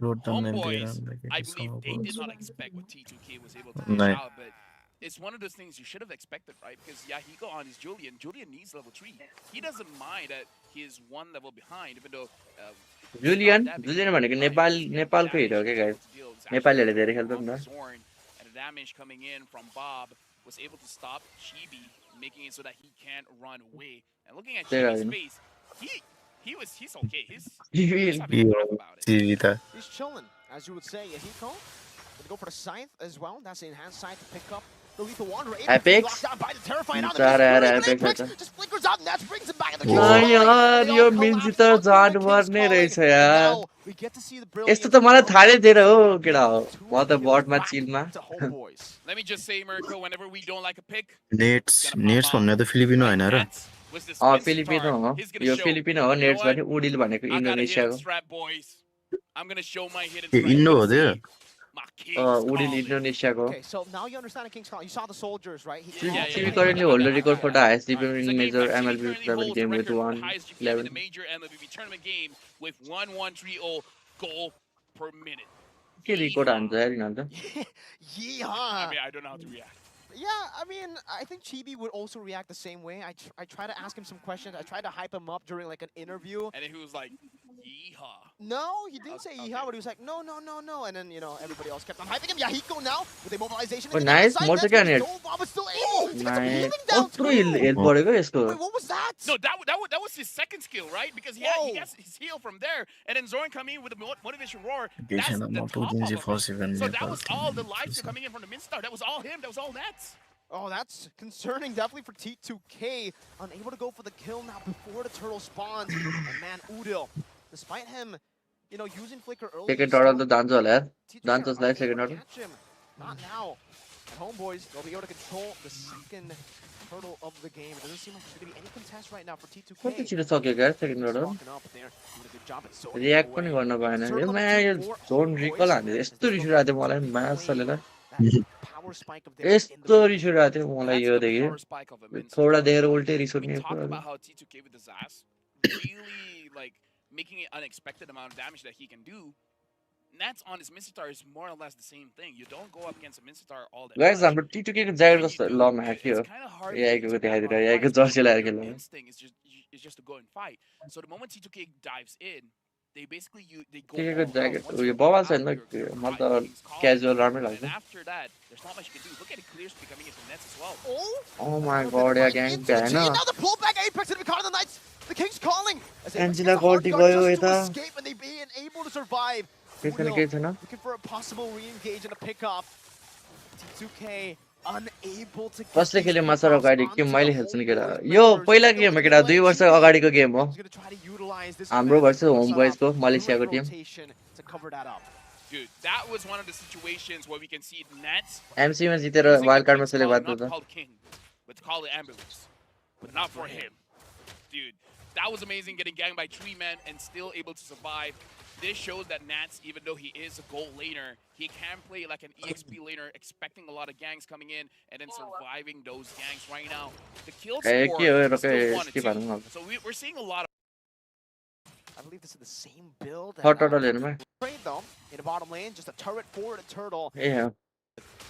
G: Road terminal
I: Homeboys,
G: दिएर
I: I believe they did not expect what T2K was able to
G: No.
I: dish out, but it's one of those things you should have expected, right? Because Yahiko on his Julian needs level 3. He doesn't mind that he's one level behind, even though...
A: Julian भनेको नेपालको हिरो हो क्या गाइस नेपालीहरूले धेरै खेल्छ नि त
I: Zorn, and the damage coming in from Bob was able to stop Chibi, making it so that he can't run away. And looking at
A: There
I: Chibi's
A: are-
I: face, he's okay. He's
A: Even-
I: having a laugh about it.
G: TV त
J: He's chilling, as you would say. Yahiko gonna go for the scythe as well. That's the enhanced scythe to pick up the lethal wanderer.
A: Apex?
J: Locked down by the terrifying out.
A: Sorry,
J: Apex
A: Apex
J: just flickers out, and that brings him back in the
A: No,
J: King's
A: यार,
J: Calling. They
A: yo
J: all collapse
A: मिन्ची त
J: onto the
A: जानवर
J: King's
A: नै
J: Calling,
A: रहेछ
J: and
A: यार
J: now we get to see the brilliance
A: यस्तो त मलाई
J: of
A: थाहा नै थिएन हो
J: Homeboys
A: केटा हो
J: getting
A: म त
J: two
A: बटमा
J: kills
A: चिलमा
J: back to Homeboys.
I: Let me just say, Mirko, whenever we don't like a pick,
G: nets भन्ने त फिलिपिनो होइन र
I: Nats was this
A: फिलिपिनो हो
I: He's gonna
A: यो
I: show,
A: फिलिपिनो हो
I: you know
A: नेट्स
I: what?
A: भने उडिल भनेको
I: I got a hidden
A: इन्डोनेसियाको
I: strap, boys. I'm gonna show my hidden
G: A
I: strap.
G: Indo हो
I: Let's
G: त्यो
I: see. My king's
A: उडिल
I: calling.
A: इन्डोनेसियाको
J: Okay, so now you understand the King's Calling. You saw the soldiers, right?
A: Chibi currently hold the record for the highest
I: He's
A: DPM
I: a
A: in
I: game
A: major
I: that Chibi
A: MLB
I: currently
A: level
I: holds
A: game
I: the
A: with
I: record for the highest GPM in
A: 111
I: the major MLB tournament game with 1130 goal per minute.
A: के रिकर्ड हान्छ यार यिनीहरू त
J: Yeehaw!
I: I mean, I don't know how to react.
J: Yeah, I mean, I think Chibi would also react the same way. I try to ask him some questions. I try to hype him up during like an interview.
I: And then he was like, yeehaw.
J: No, he didn't say yeehaw, but he was like, no. And then, you know, everybody else kept on hyping him. Yahiko now with a mobilization.
A: Oh, nice. More to get here.
J: Bob is still able to get some
A: nice
J: healing down
A: कत्रो
J: too.
A: Help बढेको यसको
J: Wait, what was that?
I: No, that was his second skill, right? Because he
J: Whoa.
I: gets his heal from there, and then Zorn coming in with the motivation roar.
G: केही
I: That's
G: छैन
I: the
G: म
I: top
G: टुदिन्छु
I: of it.
G: First event
I: So that was all the
G: Nepal
I: lives coming in from the Minstar. That was all him. That was all Nets.
J: Oh, that's concerning definitely for T2K. Unable to go for the kill now before the turtle spawns. And man, Udil, despite him, you know, using Flicker early.
A: Second टर्डल त जान्छ होला यार
J: T2K
A: जान्छ
J: are
A: जसलाई
J: unable
A: second
J: to
A: टर्डल
J: catch him. Not now. And Homeboys, they'll be able to control the second turtle of the game. It doesn't seem like there's going to be any contest right now for T2K.
A: कति छिटो सक्यो क्या सेकेन्ड टर्डल
J: Walking up there, doing a good job at zoning
A: react
J: away.
A: पनि गर्न पाएन
J: Turtle
A: यो
J: number
A: म्या यो
J: 2 for
A: zone
J: Homeboys,
A: रिकल हान्दै
J: as
A: यस्तो
J: they
A: रिस
J: go
A: उठिरहेको थियो
J: for
A: मलाई
J: the
A: मासले त
J: that power spike of theirs in the
A: यस्तो
J: mid.
A: रिस उठिरहेको थियो मलाई
I: That's
A: यो
I: the
A: देखि
I: power spike of a Minstar.
A: थोडा देर उल्टै रिस
I: We
A: उठ्ने
I: talked about how T2K with his ass really like making it unexpected amount of damage that he can do. Nats on his Minstar is more or less the same thing. You don't go up against a Minstar all that
A: guys
I: much.
A: हाम्रो टी2के को jacket
I: When
A: कस्तो
I: you do,
A: lump ह्याक्यो
I: it's kind of hard to
A: याइको
I: get
A: देखाइदिएर
I: back on
A: याइको
I: fights.
A: Jersey लगाएर
I: Your
A: खेल्नु
I: instinct is just to go and fight. So the moment T2K dives in, they basically they go
A: टिकेको
I: all out.
A: Jacket
I: Once
A: उयो
I: you go
A: बवाल
I: out,
A: छैन
I: you're
A: मलाई
I: right,
A: त
I: King's Calling.
A: क्याजुअल राम्रै
I: And
A: लाग्छ
I: after that, there's not much you can do. Look at it clear becoming into Nets as well.
J: Oh!
A: Oh my God या gang
J: Into the
A: भएन
J: chain, now the pullback Apex and caught in the Knights. The King's calling. As Apex
A: Angela
J: gets a hard
A: Goldie
J: guard
A: गयो
J: just to
A: यता
J: escape, and they being able to survive.
A: त्यसैले
J: Udil
A: केही छैन
J: looking for a possible re-engage and a pick-up. T2K unable to get
A: कसले
J: these
A: खेल्यो
J: pickoffs
A: मासर अगाडि
J: onto
A: के
J: the
A: मैले खेल्छु नि केटा
J: Homeboys
A: यो
J: members.
A: पहिला
J: Still
A: गेम हो
J: in
A: केटा
J: the
A: 2
J: lane.
A: वर्ष
J: Chibi
A: अगाडिको गेम हो
J: is gonna try to utilize this
A: हाम्रो
J: event
A: versus
J: for
A: Home
J: Masarapp.
A: Boys को
J: Great
A: मलेसियाको Tim
J: rotation to cover that up.
I: Dude, that was one of the situations where we can see Nets
A: MC मा जितेर
I: using
A: wild
I: the
A: कार्डमा
I: King's
A: select
I: Calling,
A: भएको
I: not to
A: त
I: call King, but to call the ambulance. But not for him. dude, that was amazing getting ganged by 3 men and still able to survive. This shows that Nats, even though he is a gold laner, he can play like an EXP laner, expecting a lot of gangs coming in and then surviving those gangs right now. The kill score is still 1 to 2. So we're seeing a lot of.
J: I believe this is the same build.
A: Hot turtle in my.
J: Trade them in the bottom lane, just a turret forward, a turtle.
A: Yeah.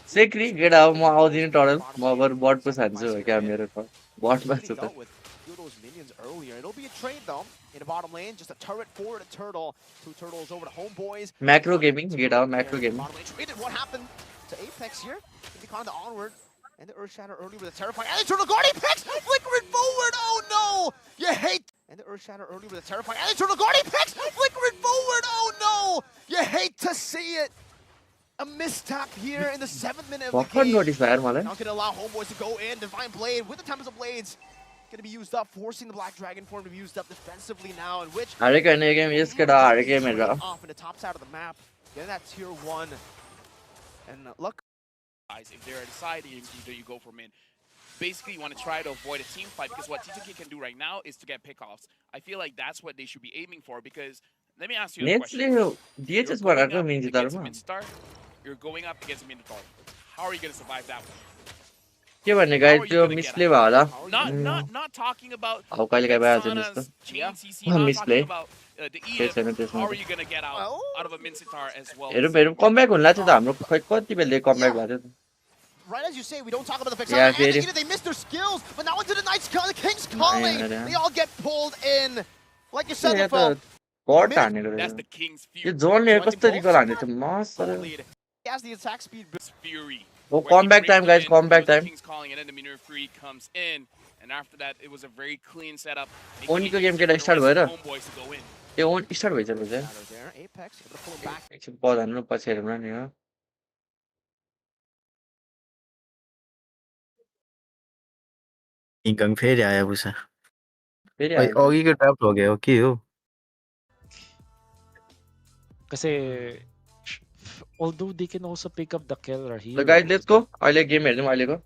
A: Secretly, get out the turtle. More bot per sanzo. Kya mere ko? Bot
J: Really
A: bas
J: dealt with a few of those minions earlier. It'll be a trade though. In the bottom lane, just a turret forward, a turtle. 2 turtles over to Homeboys.
A: Macro gaming, get out, macro gaming.
J: Bottom lane traded. What happened to Apex here? He kind of onward. And the Earth Shatter early with a terrifying. And the turtle guard Apex! Flickering forward! Oh no! You hate. And the Earth Shatter early with a terrifying. And the turtle guard Apex! Flickering forward! Oh no! You hate to see it! A misstep here in the 7th minute of the game. Not gonna allow Homeboys to go in. Divine Blade with the Tempest of Blades. Gonna be used up, forcing the Black Dragon form to be used up defensively now, in which
A: Are game is good. Are game
J: off in the top side of the map, getting that tier 1. And look,
I: if they're deciding either you go for mid. Basically, you want to try to avoid a team fight because what T2K can do right now is to get pickoffs. I feel like that's what they should be aiming for because let me ask you a question.
A: DHS what are means
I: Midstar, you're going up against Minotaur. How are you going to survive that one?
A: क्या भन्ने guys त्यो misplay भयो होला
I: Not talking about
A: अब कहिले काहीँ भएको छैन त्यस्तो
I: chain CC, not
A: misplay
I: talking about the Eve. How are you going to get out of a Mincetar as well?
A: हेरौँ कमब्याक हुन लाग्छ त हाम्रो खै कति बेला कमब्याक भएको थियो
J: right as you say, we don't talk about the Vexana. Yeah, and again, they missed their skills, but now into the Knight's the King's calling. They all get pulled in. Like you said,
I: that's the King's fury.
J: He has the attack speed.
I: Fury.
A: Oh, comeback time, guys, comeback time.
I: King's calling, and then the Minor Fury comes in. And after that, it was a very clean setup.
A: Only game get start भयो र ए own start भइसक्यो चाहिँ
J: Apex able to pull him back.
A: एकछिन पद हान्नु पछि हेरौँ न नि हो
G: इन्कम फेरि आयो बुसा
A: फेरि
G: अघिको ड्राफ्ट हो गयो के हो
C: Kasi although they can also pick up the killer here.
A: So guys, let's go. अहिले गेम हेर्दियौँ अहिलेको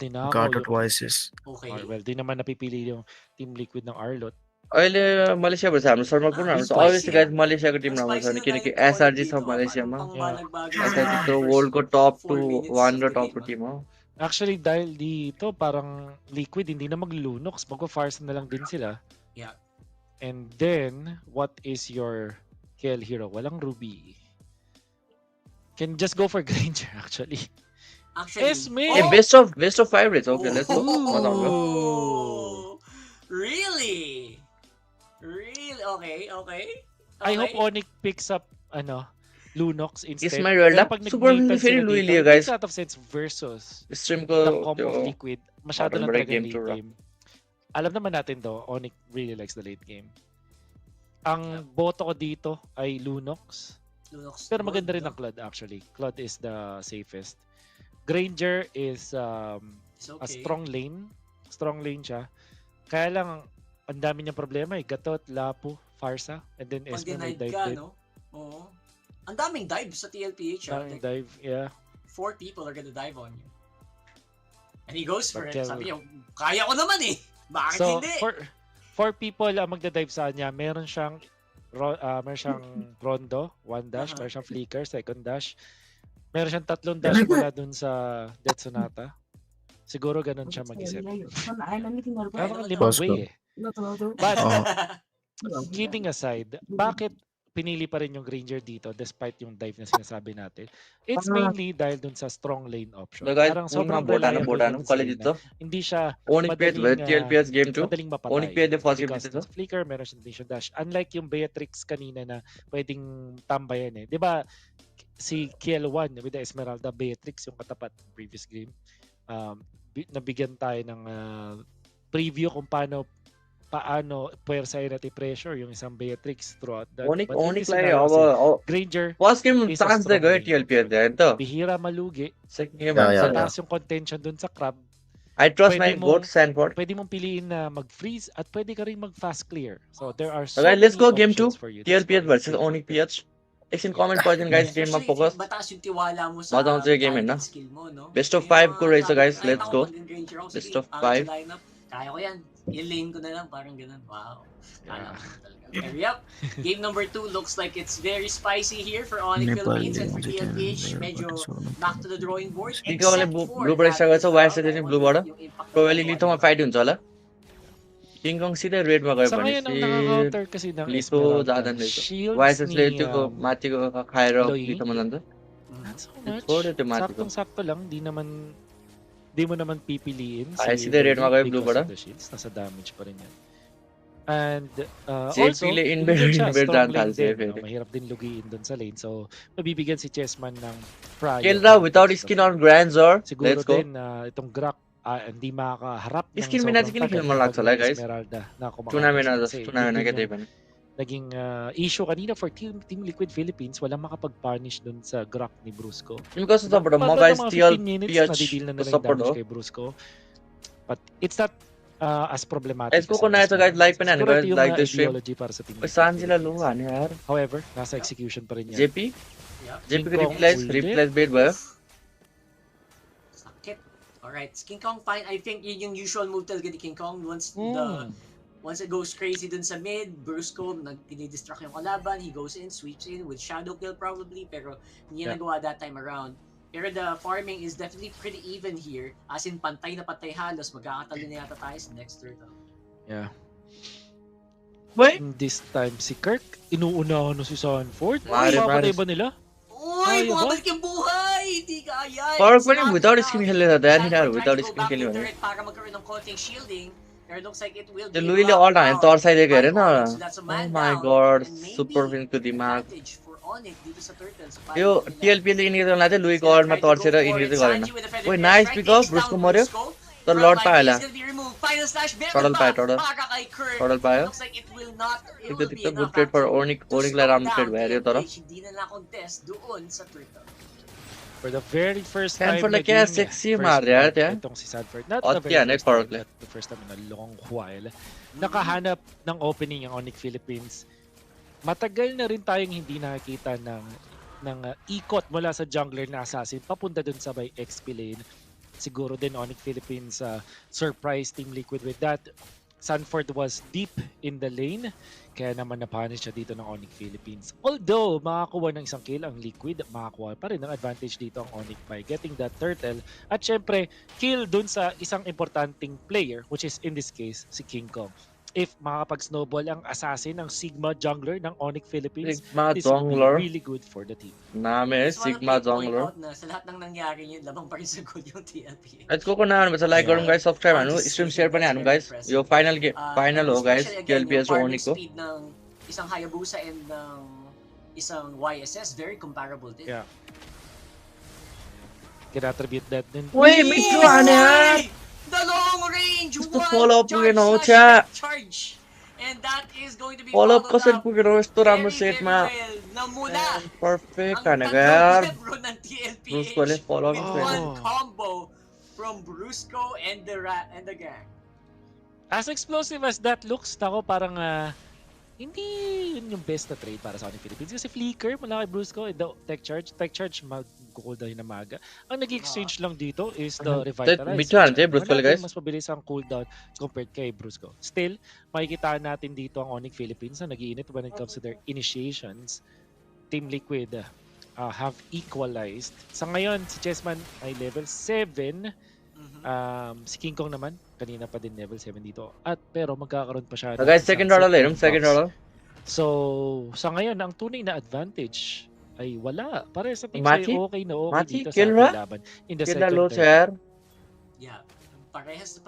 C: tinako
G: Got it voices.
H: Okay.
C: Well, di naman napipili yung Team Liquid ng Arlot.
A: अहिले मलेसिया भन्छ हाम्रो शर्मा कुन हाम्रो obviously guys मलेसियाको टिम राम्रो छ किनकि एसआरजी छ मलेसियामा एसआरजी त वर्ल्डको टप 2 1 र टप 2 टिम हो
C: Actually, dahil dito, parang Liquid, hindi na maglunok. Mag-fires na lang din sila.
H: Yeah.
C: And then, what is your kill hero? Walang Ruby. Can just go for Granger, actually.
H: Actually,
A: hey, best of 5 rates. Okay, let's go.
H: Oh, really? Really? Okay.
C: I hope Onyx picks up, Lunox instead.
A: Is my world up? Super very Louis guys.
C: Out of sense versus
A: stream
C: the
A: ko
C: combo of Liquid. Masyado lang talaga late game. Alam naman natin to, Onyx really likes the late game. Ang boto ko dito ay Lunox. Pero maganda rin ang Claude actually. Claude is the safest. Granger is a strong lane. Strong lane siya. Kaya lang, ang dami niyang problema eh. Gatot, Lapu, Farsa, and then Esme may dive din.
H: Oo. Ang daming dive sa TLPH.
C: Daming dive, yeah.
H: 4 people are gonna dive on you. And he goes for it. Sabi niya, kaya ko naman eh. Bakit hindi?
C: So, 4 people ang magda-dive sa kanya. Meron siyang Rondo, 1 dash. Meron siyang Flicker, 2nd dash. Meron siyang 3 dash mula dun sa Death Sonata. Siguro ganun siya mag-isip. Parang 5 way eh. But, kidding aside, bakit pinili pa rin yung Granger dito despite yung dive na sinasabi natin? It's mainly dahil dun sa strong lane option.
A: Parang sobrang reliable dito.
C: Hindi siya
A: Onicph TLPS game 2.
C: madaling mapatay.
A: Onicph first game dito.
C: Flicker, meron siyang dash. Unlike yung Beatrix kanina na pwedeng tambayan eh. Di ba si Kiel1 with the Esmeralda Beatrix yung katapat ng previous game. Nabigyan tayo ng preview kung paano puwersahin at i-pressure yung isang Beatrix throughout that.
A: Onyx like
C: Granger
A: first game chance de gaya TLPS din to.
C: Bihira malugi.
A: Second game
C: sa taas yung contention dun sa crab.
A: I trust my boat Sandport.
C: Pwede mong piliin na mag-freeze at pwede ka rin mag-fast clear. So there are so
A: let's go game 2.
C: for you.
A: TLPS versus Onicph. Text in comment po din guys, game mag-focus.
H: Mataas yung tiwala mo sa
A: game na.
H: skill mo, no?
A: Best of 5 ko race guys, let's go. Best of 5.
H: Kaya ko yan. I-lane ko na lang, parang ganun. Wow. Kala ko talaga. Pero yep, game number 2 looks like it's very spicy here for Onyx Philippines and for TLPH. Medyo back to the drawing board.
A: Ikaw wala blue बाट स्टार्ट गर्छ वाइस चाहिँ blue बाट probably लिथोमा फाइट हुन्छ होला किङ कङ सिधै रेडमा गयो
C: Sa
A: भने
C: ngayon, ang nakaka-counter kasi ng
A: litho
C: Esmeralda,
A: जाँदैन रहेछ
C: shields
A: वाइसले
C: ni
A: त्यो माथिको खाएर
C: Loy.
A: लिथोमा जान्छ
C: not so much.
A: छोड्यो त्यो माथिको
C: Saktong-sakto lang, di mo naman pipiliin
A: Ay, si Red
C: Loy
A: mga kayo, blue
C: because
A: ba
C: of the shields. Nasa damage pa rin yan. And
A: JP
C: also,
A: le in
C: hindi siya
A: bed
C: strong
A: daan
C: lane
A: siya,
C: din.
A: pwede.
C: Mahirap din lugiin dun sa lane. So, mabibigyan si Chessman ng prior.
A: Kelra without skin on Granzor.
C: Siguro
A: Let's go.
C: din itong Grak hindi makakaharap ng
A: Skin
C: sobrang
A: natin kinifil mo lang
C: tagal
A: guys.
C: Esmeralda na
A: Tournament na
C: kasi
A: tournament na
C: yun
A: kita
C: yung
A: iban.
C: naging issue kanina for Team Liquid Philippines. Walang makapag-punish dun sa Grak ni Brusco.
A: Yung kasi sa bro, mga guys TL PH support do.
C: Kay Brusco. But it's not as problematic.
A: Guys, ko na ito guys like pa na guys like the stream.
C: Para sa Team
A: Saan sila luha ni yaar?
C: However, nasa execution pa rin yan.
A: JP? JP ko replace bait ba?
H: Sakit. Alright, King Kong fine. I think yun yung usual move talaga ni King Kong once it goes crazy dun sa mid, Brusco nag-distract yung kalaban, he goes in, sweeps in with shadow kill probably, pero hindi niya nagawa that time around. Pero the farming is definitely pretty even here. As in, pantay na pantay halos. Magkakatalo na yata tayo sa next turtle.
C: Yeah.
A: Wait!
C: This time, si Kirk, inuunahan na si Sanford.
A: Mapapatay
C: ba nila?
H: Uy! Bumabalik yung buhay! Hindi kaya!
A: Power ko rin without skin खेल्ने था यार हिनार without skin खेल्ने भने.
H: Para magkaroon ng konting shielding. Pero looks like it will
A: त्यो लुईले all time तर्साइदिएको हेरे न. Oh my god, super win को दिमाग. यो TLP ले इन्हीं तो लाते लुई को all में तर्सेर इन्हीं तो गरेन. ओए nice pick up, Brusco मर्यो. तर लॉर्ड पाएला. टोटल पायो. Tikto good trade for Onicph लाई राम्रो trade भयो तर.
C: For the very first time
A: Sanford like क्या sexy मार रहा है क्या?
C: Itong si Sanford. Not
A: At
C: the very
A: yan,
C: first time,
A: correctly.
C: but the first time in a long while. Nakahanap ng opening ang Onyx Philippines. Matagal na rin tayong hindi nakakita ng ikot mula sa jungler na assassin papunta dun sa by XP lane. Siguro din Onyx Philippines surprise Team Liquid with that. Sanford was deep in the lane, kaya naman napunish siya dito ng Onyx Philippines. Although, makakuha ng isang kill ang Liquid, makakuha pa rin ng advantage dito ang Onyx by getting that turtle. At syempre, kill dun sa isang importanting player, which is in this case, si King Kong. If makakapag-snowball ang assassin, ang Sigma jungler ng Onyx Philippines,
A: Sigma
C: this would be
A: jungler.
C: really good for the team.
A: Name Sigma jungler.
H: Na sa lahat ng nangyari yun, labang pa rin sa good yung TLP.
A: Let's go na ano, basta like गरौँ guys, subscribe हानु, stream share पनि हानु guys. यो final game, final हो guys, TLPS र Onyx को.
H: Speed ng isang Hayabusa and ng isang YSS very comparable din.
C: Yeah. Can attribute that din.
A: Uy, Mitro ano yan?
H: The long range
A: Gusto follow up pugin ako siya.
H: Charge. And that is going to be
A: Follow up kasi pugin ako, ito ramo set ma.
H: Namula.
A: Perfect ka na kaya.
H: Brusco
A: ulit follow up.
H: With one combo from Brusco and the gang.
C: As explosive as that looks, tako parang hindi yun yung best na trade para sa Onyx Philippines. Kasi Flicker mula kay Brusco, Tech Charge mag-cooldown yun na maga. Ang nag-exchange lang dito is the Revitalize.
A: Brusco guys.
C: Mas mabilis ang cooldown compared kay Brusco. Still, makikita natin dito ang Onyx Philippines na nag-iinit when it comes to their initiations. Team Liquid have equalized. Sa ngayon, si Chessman ay level 7. Si King Kong naman, kanina pa din level 7 dito. At pero magkakaroon pa siya.
A: Guys, second roll.
C: So, sa ngayon, ang tunay na advantage ay wala. Para sa team ay okay na okay dito sa ating laban. In the second turn.
H: Yeah, parehas.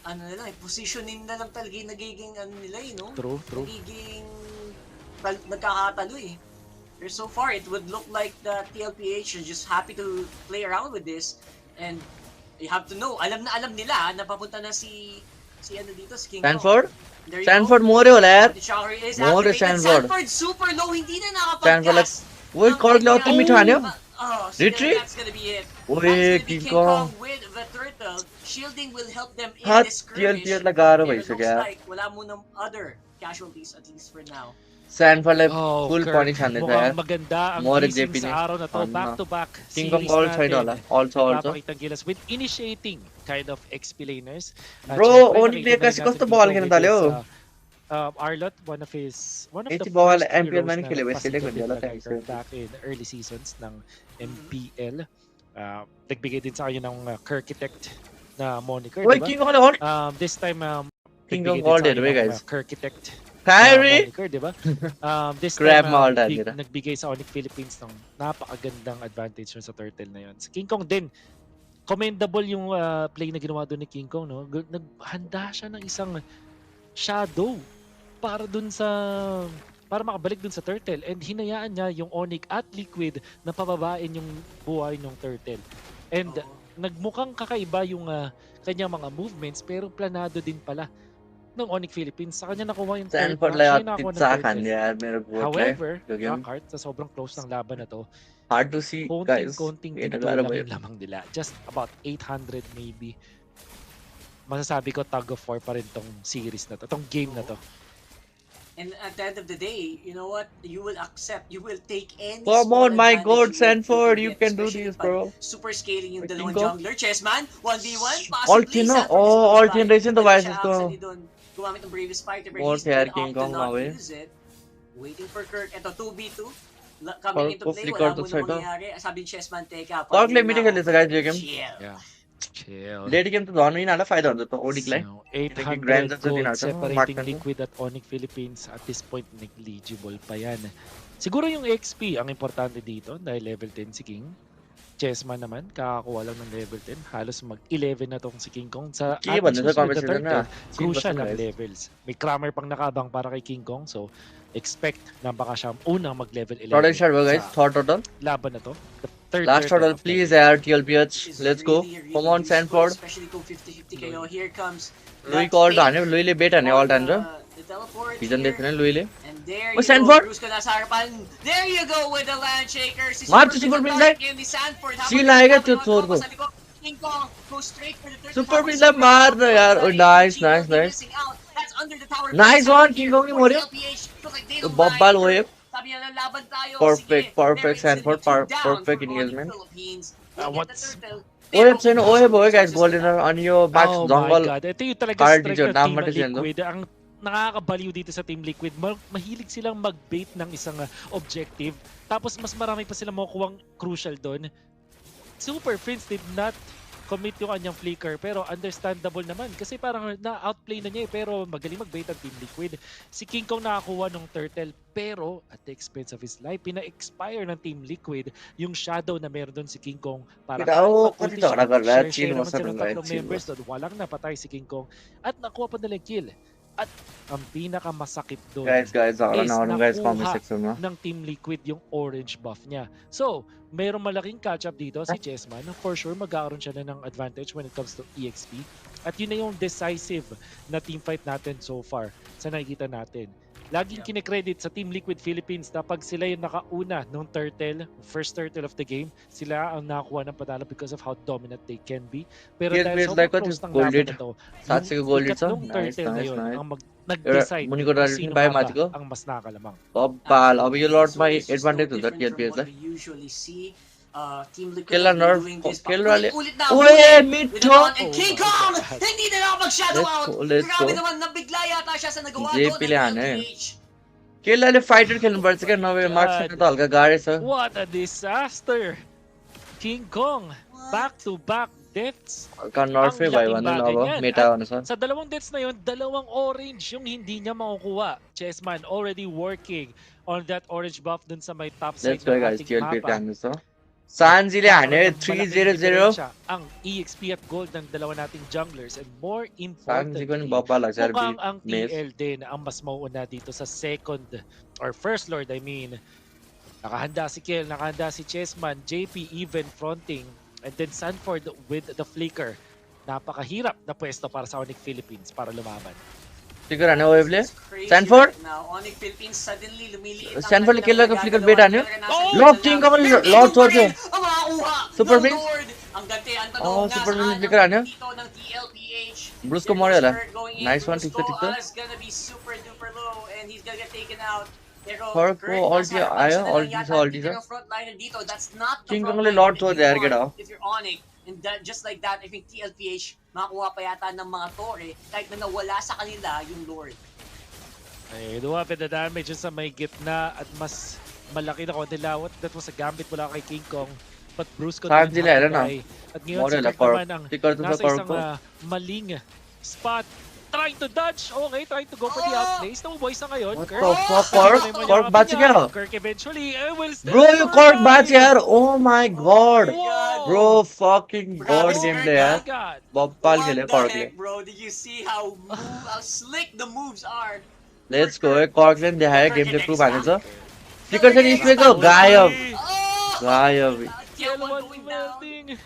H: Ano na lang, positioning na lang talaga yung nagiging ano nila no?
C: True.
H: Nagiging nagkakatalo eh. Pero so far, it would look like the TLPH is just happy to play around with this. And you have to know, alam nila na papunta na si ano dito, si King
A: Stanford?
H: Kong.
A: Stanford more wala yaar.
H: More Stanford super low, hindi na nakapag-cast.
A: Woi, call la to mitha hanyo. Retreat?
H: That's gonna be it.
A: Oye, King Kong
H: with the turtle, shielding will help them in
A: hat
H: this skirmish.
A: TLPS la garo bhai sakya.
H: Wala mo ng other casualties at least for now.
A: Sanford like
C: Oh,
A: full
C: Kirk,
A: punish handle
C: mukhang maganda ang
A: More
C: gising
A: JP
C: sa
A: ne.
C: araw na to. Back-to-back
A: King Kong
C: series
A: all side
C: natin.
A: also.
C: Nagpapakitang gilas with initiating kind of explainers.
A: Bro, Onicph ne kasi kasto ball खेल्न थाल्यो.
C: Arlott, one of the
A: Yati
C: first
A: ball
C: heroes
A: MPL man
C: na
A: खेले वैसे ले
C: nagpasikat din
A: गंजला
C: kay
A: thanks.
C: Kirk back in early seasons ng MPL. Nagbigay din sa kanya ng Kirkitect na moniker,
A: Oy,
C: di ba?
A: King Kong all.
C: This time,
A: King
C: nagbigay
A: Kong all
C: din sa
A: dead
C: kanya
A: way
C: ng
A: guys.
C: Kirkitect
A: Kyrie.
C: moniker, di ba? This
A: Grab
C: time,
A: mo all that, nila.
C: nagbigay sa Onicph Philippines ng napakagandang advantage sa turtle na yun. Si King Kong din, commendable yung play na ginawa doon ni King Kong, no? Naghanda siya ng isang shadow para makabalik dun sa turtle, and hinayaan niya yung Onyx at Liquid na pababain yung buhay ng turtle. And nagmukhang kakaiba yung kanyang mga movements, pero planado din pala ng Onicph Philippines. Sa kanya nakuha yung third
A: Sanford
C: match, siya
A: layout
C: nakuha ng
A: titsakan
C: turtle.
A: यार मेरे को
C: However,
A: game
C: Rockheart, sa sobrang close ng laban na to,
A: hard to see guys.
C: konting
A: ये
C: ginto
A: नगारा
C: lang
A: भाई.
C: yung lamang nila. Just about 800 maybe. Masasabi ko tug of war pa rin tong series na to, tong game na to.
H: And at the end of the day, you know what? You will take any
A: Come
H: small
A: on, my
H: advantage
A: God,
H: you
A: Sanford,
H: can
A: you
H: get,
A: can do
H: especially
A: this,
H: pag
A: bro.
H: super scaling yung
A: Freaking
H: dalawang
A: go.
H: jungler. Chessman, 1v1,
A: All
H: possibly.
A: kin na,
H: Sanford is close
A: all
H: by.
A: generation the
H: Balik
A: vices
H: siya
A: ko.
H: actually dun, gumamit ng Bravest Fighter, but
A: More
H: he's gonna
A: fair King
H: opt to
A: Kong
H: not
A: away.
H: use it. Waiting for Kirk. Ito, 2v2. Coming into
A: Corpo
H: play,
A: flick
H: wala
A: out
H: muna
A: side.
H: mangyayari. Sabi ni Chessman, teka,
A: Cork
H: pag
A: ले मिटे खेल्ने छ guys यो game.
H: chill.
C: Yeah. Chill.
A: Late game त झन् यिनीहरूलाई फाइदा हुन्छ त ओडिकलाई.
C: So,
A: किनकि ग्रान्ड
C: 800
A: जस्तो
C: gold
A: दिनहरू छ
C: separating
A: माग्छन्.
C: Liquid at Onicph Philippines. At this point, negligible pa yan. Siguro yung XP ang importante dito dahil level 10 si King. Chessman naman, kakakuha lang ng level 10. Halos mag-11 na tong si King Kong. Sa
A: के
C: ating
A: भन्नु त
C: susunod na
A: conversation
C: turtle,
A: na.
C: crucial ang
A: guys.
C: levels. May Kramer pang nakabang para kay King Kong. So, expect na baka siya unang mag-level 11
A: Total start भयो guys.
C: sa
A: Third total.
C: laban na to. The third
A: Last
C: turtle
A: total
C: of the
A: please
C: game.
A: यार TLPH.
H: Is
A: Let's go.
H: really, really
A: Come on
H: useful,
A: Sanford.
H: especially kung 50-50 kayo. Here comes
A: Louis
H: that
A: को alt
H: fake
A: हान्यो. लुईले बेट हान्यो
H: on
A: alt हान्छ.
H: the teleport
A: Vision
H: here.
A: देख्दैन लुईले.
H: And there
A: Oh,
H: you
A: Sanford!
H: go, Brusco nasa harapan. There you go with the land shaker. Si
A: March,
H: Super
A: Super
H: Prince
A: Prince,
H: ang target ni Sanford. Habang
A: Seal आएगा
H: nagtatapos
A: त्यो
H: mga
A: चोर को.
H: tropa sa likod, King Kong goes straight for the third
A: Super
H: tower.
A: Prince लाई मार्न यार. Oh, nice,
H: Chico
A: nice, nice.
H: missing out. That's under the tower.
A: Nice
H: Please,
A: one,
H: here
A: King Kong ni
H: for
A: Morio.
H: LPH. Feels like they
A: तो
H: don't
A: बब्बाल
H: mind.
A: wave.
H: Sabi niya, "Lalaban tayo."
A: Perfect,
H: Sige,
A: perfect
H: they're
A: Sanford.
H: instantly two down
A: Perfect
H: for
A: engagement.
H: Onicph Philippines. They get the
C: What's
H: turtle.
A: ओएब
H: Pero
A: छैन ओएब हो guys golden अनि यो back
C: Oh my
A: जङ्गल
C: God. Ito yung talaga
A: hard
C: strength
A: dito
C: ng
A: नाम
C: Team
A: मात्रै छैन
C: Liquid. Ang nakakabaliw dito sa Team Liquid, mahilig silang mag-bait ng isang objective. Tapos mas marami pa silang makukuhang crucial doon. Super Prince did not commit yung kanyang flicker, pero understandable naman kasi parang na-outplay na niya pero magaling mag-bait ang Team Liquid. Si King Kong nakakuha ng turtle pero at the expense of his life, pina-expire ng Team Liquid yung shadow na meron doon si King Kong para
A: Kita,
C: kahit
A: kati
C: mag-ulti
A: झगडा गरेर
C: share
A: chill
C: naman
A: बस्छ
C: sila ng
A: guys,
C: tatlong
A: chill
C: members
A: बस्छ.
C: doon. Walang napatay si King Kong at nakuha pa nila yung kill. At ang pinakamasakit doon
A: Guys, झगडा
C: is
A: नगरौँ guys comment
C: nakuha
A: section मा.
C: ng Team Liquid yung orange buff niya. So, mayroong malaking catch-up dito si Chessman. For sure, magkakaroon siya na ng advantage when it comes to EXP. At yun na yung decisive na teamfight natin so far sa nakikita natin. Laging kinikredit sa Team Liquid Philippines na pag sila yung nakauna ng turtle, first turtle of the game, sila ang nakakuha ng panalo because of how dominant they can be. Pero
A: Yes,
C: dahil
A: please,
C: sobrang
A: like what
C: close
A: is
C: ng
A: gold
C: laban
A: lead?
C: na to,
A: 700 को गोल्ड छ.
C: ikatlong
A: Nice,
C: turtle na
A: nice,
C: yun
A: nice.
C: ang nag-decide
A: मुनिको
C: kung
A: डर
C: sino
A: पाए
C: nga ba
A: माथिको.
C: ang mas nakakalamang.
A: बब्बाल अब यो लर्ड मा
H: This is so
A: advantage हुन्छ
H: different from
A: TLPH
H: what
A: lie.
H: we usually see. Team Liquid
A: Killer
H: has been
A: nerf,
H: doing this
A: killer ali.
H: ulit na
A: Oy,
H: huli
A: mid
H: with
A: to.
H: the non- and
C: Oh
H: King
C: my
H: Kong!
C: God.
H: Hindi na nakapag-shadow
A: Let's
H: out!
A: go, let's
H: Grabe
A: go.
H: naman, nabigla yata siya sa nagawa
A: JP
H: doon
A: ले
H: ng
A: हाने.
H: LPH.
A: केलाले फाइटर खेल्नुपर्छ क्या नभए marks
C: God.
A: त हल्का गाह्रै छ.
C: What a disaster! King Kong, back-to-back deaths.
A: हल्का नर्फै
C: Ang
A: भयो
C: laking
A: भने
C: bagay
A: अब
C: yan.
A: मेटा
C: At
A: अनुसार.
C: sa dalawang deaths na yun, dalawang orange yung hindi niya makukuha. Chessman already working on that orange buff dun sa may top side
A: Let's go
C: ng
A: guys,
C: ating
A: TLP
C: mapa.
A: टाङ्नु छ. सान्जीले हान्यो
C: Nagkaroon ng
A: 3-0-0.
C: malaking diferensya ang EXP at gold ng dalawa nating junglers, and more
A: Sanji पनि
C: importantly,
A: बब्बा लाग्छ यार
C: mukhang ang
A: mess.
C: TL din ang mas mauuna dito sa second or first lord, I mean. Nakahanda si Kel, nakahanda si Chessman, JP even fronting, and then Sanford with the flicker. Napakahirap na pwesto para sa Onicph Philippines para lumaban.
A: Flicker हान्यो वेभले.
H: It's crazy
A: Sanford?
H: right now. Onicph Philippines suddenly lumiliit ang
A: Sanford
H: kanilang
A: killer ka flicker
H: nagagalawan.
A: bait हान्यो.
H: Talaga nasa
A: Lord
H: likod
A: King
H: lang.
A: ka पनि
H: Pero
A: Lord
H: King pa rin
A: छोड्यो.
H: ang makakuha
A: Super
H: ng
A: Prince?
H: Lord. Ang ganti, ang tanong
A: Oh,
H: nga
A: Super Prince
H: saan
A: flicker
H: ang
A: हान्यो.
H: dito ng TLPH.
A: Brusco
H: Their
A: मर्यो होला.
H: first hurt going in.
A: Nice one,
H: Brusco
A: टिक्छ टिक्छ.
H: is gonna be super duper low and he's gonna get taken out. Pero
A: Cork
H: Kurt,
A: ko
H: nasa
A: ulti
H: harapan
A: आया
H: siya na lang
A: ulti
H: yata
A: से
H: ang
A: ulti से
H: titirang frontliner dito. That's not the
A: King Kong le
H: frontliner
A: lord
H: that
A: को
H: you
A: there get
H: want
A: out.
H: if you're Onic. And that, just like that, I think TLPH makakuha pa yata ng mga tore kahit na nawala sa kanila yung Lord.
C: Ay, dumapit na damage sa may gitna at mas malaki na konti lawat. That was a gambit mula kay King Kong. But Bruce ko
A: Saan
C: didn't
A: sila,
C: have to
A: ano?
C: die. At ngayon si
A: Model,
C: Kirk
A: Cork.
C: naman ang
A: Si Kirk to sa
C: nasa
A: Cork
C: isang
A: ko.
C: maling spot. Trying to dodge. Okay, trying to go for the outplays. No boys na ngayon.
A: What
C: Kirk.
A: the fuck, Cork? Cork bats क्या?
C: Kirk eventually will still
A: Bro, you Cork bats
C: survive.
A: यार. Oh my god.
C: Whoa.
A: Bro, fucking god
H: Bro,
A: gameplay
C: Oh
A: यार.
C: my God.
A: बप्पाल
H: What
A: खेले
H: the
A: Cork ले.
H: heck, bro? Did you see how slick the moves are?
A: Let's go. Cork ले दिखाया
H: Kirk
A: gameplay
H: and
A: proof
H: X
A: आने
H: back.
A: से. Flicker से इसमें को गायब.
H: Oh!
A: गायब.
H: Tier 1
C: L1
H: going down.
C: melting.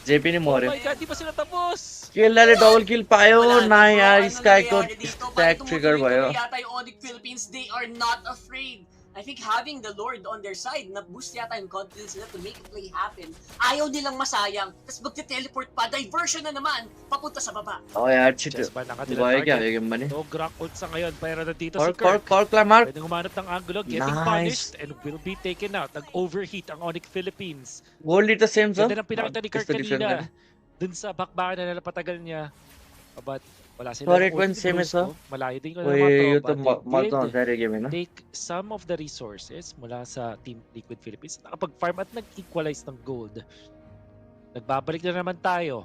A: JP ने
C: Oh
A: मोरे.
C: my God, di pa sila tapos.
A: Kill ले double kill पायो
H: Wala
A: ना
H: bro.
A: यार
H: Ano
A: इसका एक
H: nangyayari dito?
A: stack
H: Bakit
A: trigger
H: tumutuloy-tuloy
A: भयो.
H: yata yung Onic Philippines? They are not afraid. I think having the Lord on their side, na-boost yata yung confidence nila to make a play happen. Ayaw nilang masayang. Tapos magte-teleport pa. Diversion na naman. Papunta sa baba.
A: Oh यार shit.
C: Just ba nakatila
A: Boy क्या
C: target?
A: है game बने.
C: No Grok ult sa ngayon, pero nandito si
A: Cork
C: Kirk.
A: Cork la mark.
C: Pwedeng humanap ng angulo, getting
A: Nice.
C: punished, and will be taken out. Nag-overheat ang Onicph Philippines.
A: Goal dito same sir.
C: Ganda ng pinakita ni Kirk kanina. Dun sa bakbakan na napatagal niya. But wala sila.
A: Sorry,
C: ng
A: Gwen,
C: ulti ni
A: same
C: Bruce
A: as
C: ko. Malayo din ko na
A: Wait,
C: mga
A: you
C: tropa.
A: to
C: They
A: mod on
C: did
A: sa game na.
C: take some of the resources mula sa Team Liquid Philippines. Nakapag-farm at nag-equalize ng gold. Nagbabalik na naman tayo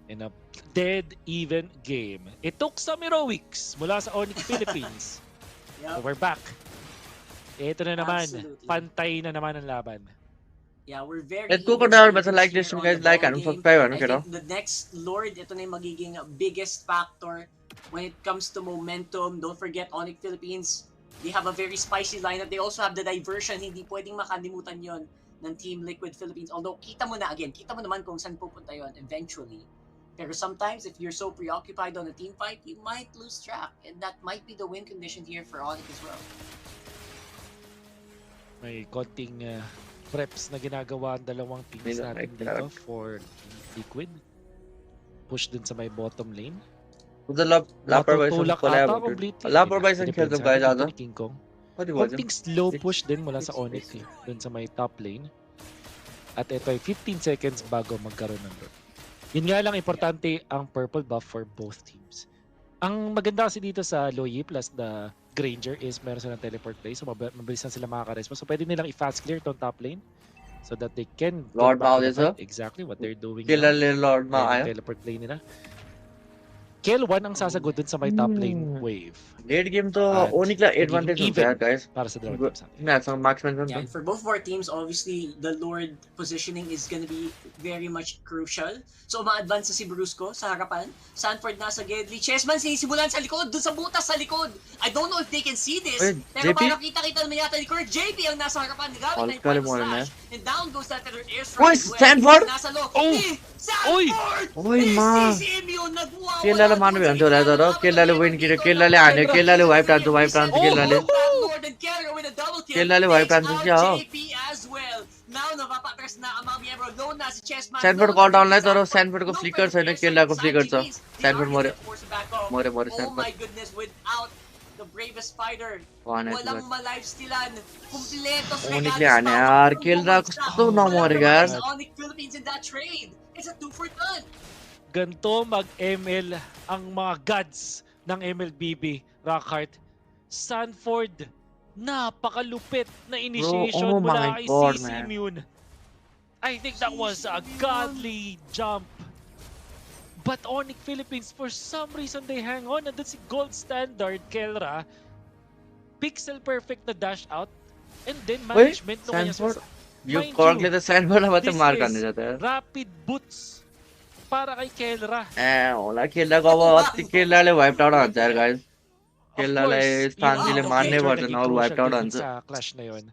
C: in a dead even game. It took some heroics mula sa Onicph Philippines. So we're back. Ito na naman.
H: Absolutely.
C: Pantay na naman ang laban.
H: Yeah, we're very
A: Let's go
H: eager
A: down,
H: to
A: but I like
H: here
A: this one,
H: on
A: guys.
H: the
A: Like,
H: ball
A: ano,
H: game.
A: subscribe, ano,
H: I
A: kaya, no?
H: think the next Lord, ito na yung magiging biggest factor when it comes to momentum. Don't forget, Onic Philippines, they have a very spicy lineup. They also have the diversion. Hindi pwedeng makalimutan yon ng Team Liquid Philippines. Although, kita mo naman kung saan pupunta yon eventually. Pero sometimes, if you're so preoccupied on a team fight, you might lose track. And that might be the win condition here for Onic as well.
C: May konting preps na ginagawa ang dalawang teams
A: May
C: natin dito for Liquid. Push din sa may bottom lane.
A: The Lapper Boys
C: Matutulak
A: collab.
C: ata completely.
A: Lapper Boys and kill
C: Depende
A: them
C: sa
A: guys
C: atin
A: ata.
C: dito ni King Kong.
A: What do you want?
C: Konting slow push din mula sa Onyx dun sa may top lane. At ito ay 15 seconds bago magkaroon ng lord. Yun nga lang importante ang purple buff for both teams. Ang maganda kasi dito sa Loyi plus the Granger is meron silang teleport play, so mabilis na sila makaka-respawn. So pwede nilang i-fast clear itong top lane so that they can go
A: Lord
C: back to the
A: Mao
C: fight. Exactly what they're doing
A: Kill
C: now.
A: Lord Mao
C: Ayun,
A: ayo.
C: teleport play nila. Kill 1 ang sasagot dun sa may top lane wave
A: Late game to
C: At
A: Onic la
C: naging
A: advantage
C: even
A: होता है guys.
C: para sa dalawang teams natin.
A: Yeah, some marksman
H: Yeah, and for both of our teams, obviously, the Lord positioning is going to be very much crucial. So, ma-advance na si Brusco sa harapan. Sanford nasa Gedli. Chessman sinisimulan sa likod, dun sa butas sa likod. I don't know if they can see this.
A: Wait,
H: pero
A: JP?
H: parang kita-kita naman yata ni Kurt. JP ang nasa harapan. Gamit na yung
A: Kali
H: final
A: mo na
H: slash. And down goes that airstrike.
A: Uy,
H: as well.
A: Stanford!
H: Nasa low.
C: Oh!
H: Sanford!
A: Uy, ma. Kill la मानो भी अंतो रहता रहो. Kill la win किरे. Kill la आने. Kill la wipe टांतो wipe टांतो kill la. Kill la wipe टांतो क्या हो?
H: Now napapatras na ang mga miyembro. Lone na si Chessman.
A: Sanford call down लाए तो Sanford को flicker से ने kill la को flicker से. Sanford मोरे मोरे
H: Oh my
A: Sanford.
H: goodness, without the bravest fighter,
A: One है
H: walang ma-lifestealan. Kumpletos
A: Onic ले आने यार. Kill la कुछ ना मोरे यार.
H: Onic Philippines in that trade. It's a 2 for 1.
C: Ganto mag-ML ang mga gods ng MLBB, Rockhart. Sanford, napakalupit na initiation
A: oh
C: mula
A: my
C: kay
A: God,
C: CC
A: man.
C: Immune. I think that was a godly jump. But Onic Philippines, for some reason they hang on. Nandun si Gold Standard, Kelra. Pixel perfect na dash out. And then
A: Wait,
C: management ng kanyang
A: Sanford.
C: success.
A: You
C: Mind
A: cork
C: you,
A: ले तो Sanford ना बता
C: this
A: मार
C: is
A: करने जाता है.
C: Rapid boots para kay Kelra.
A: ओला kill la को वो kill la ले wipe out आंता है guys. Kill la ले स्थान जिले मारने पड़ते ना और wipe out आंता.
C: sa clash na yun.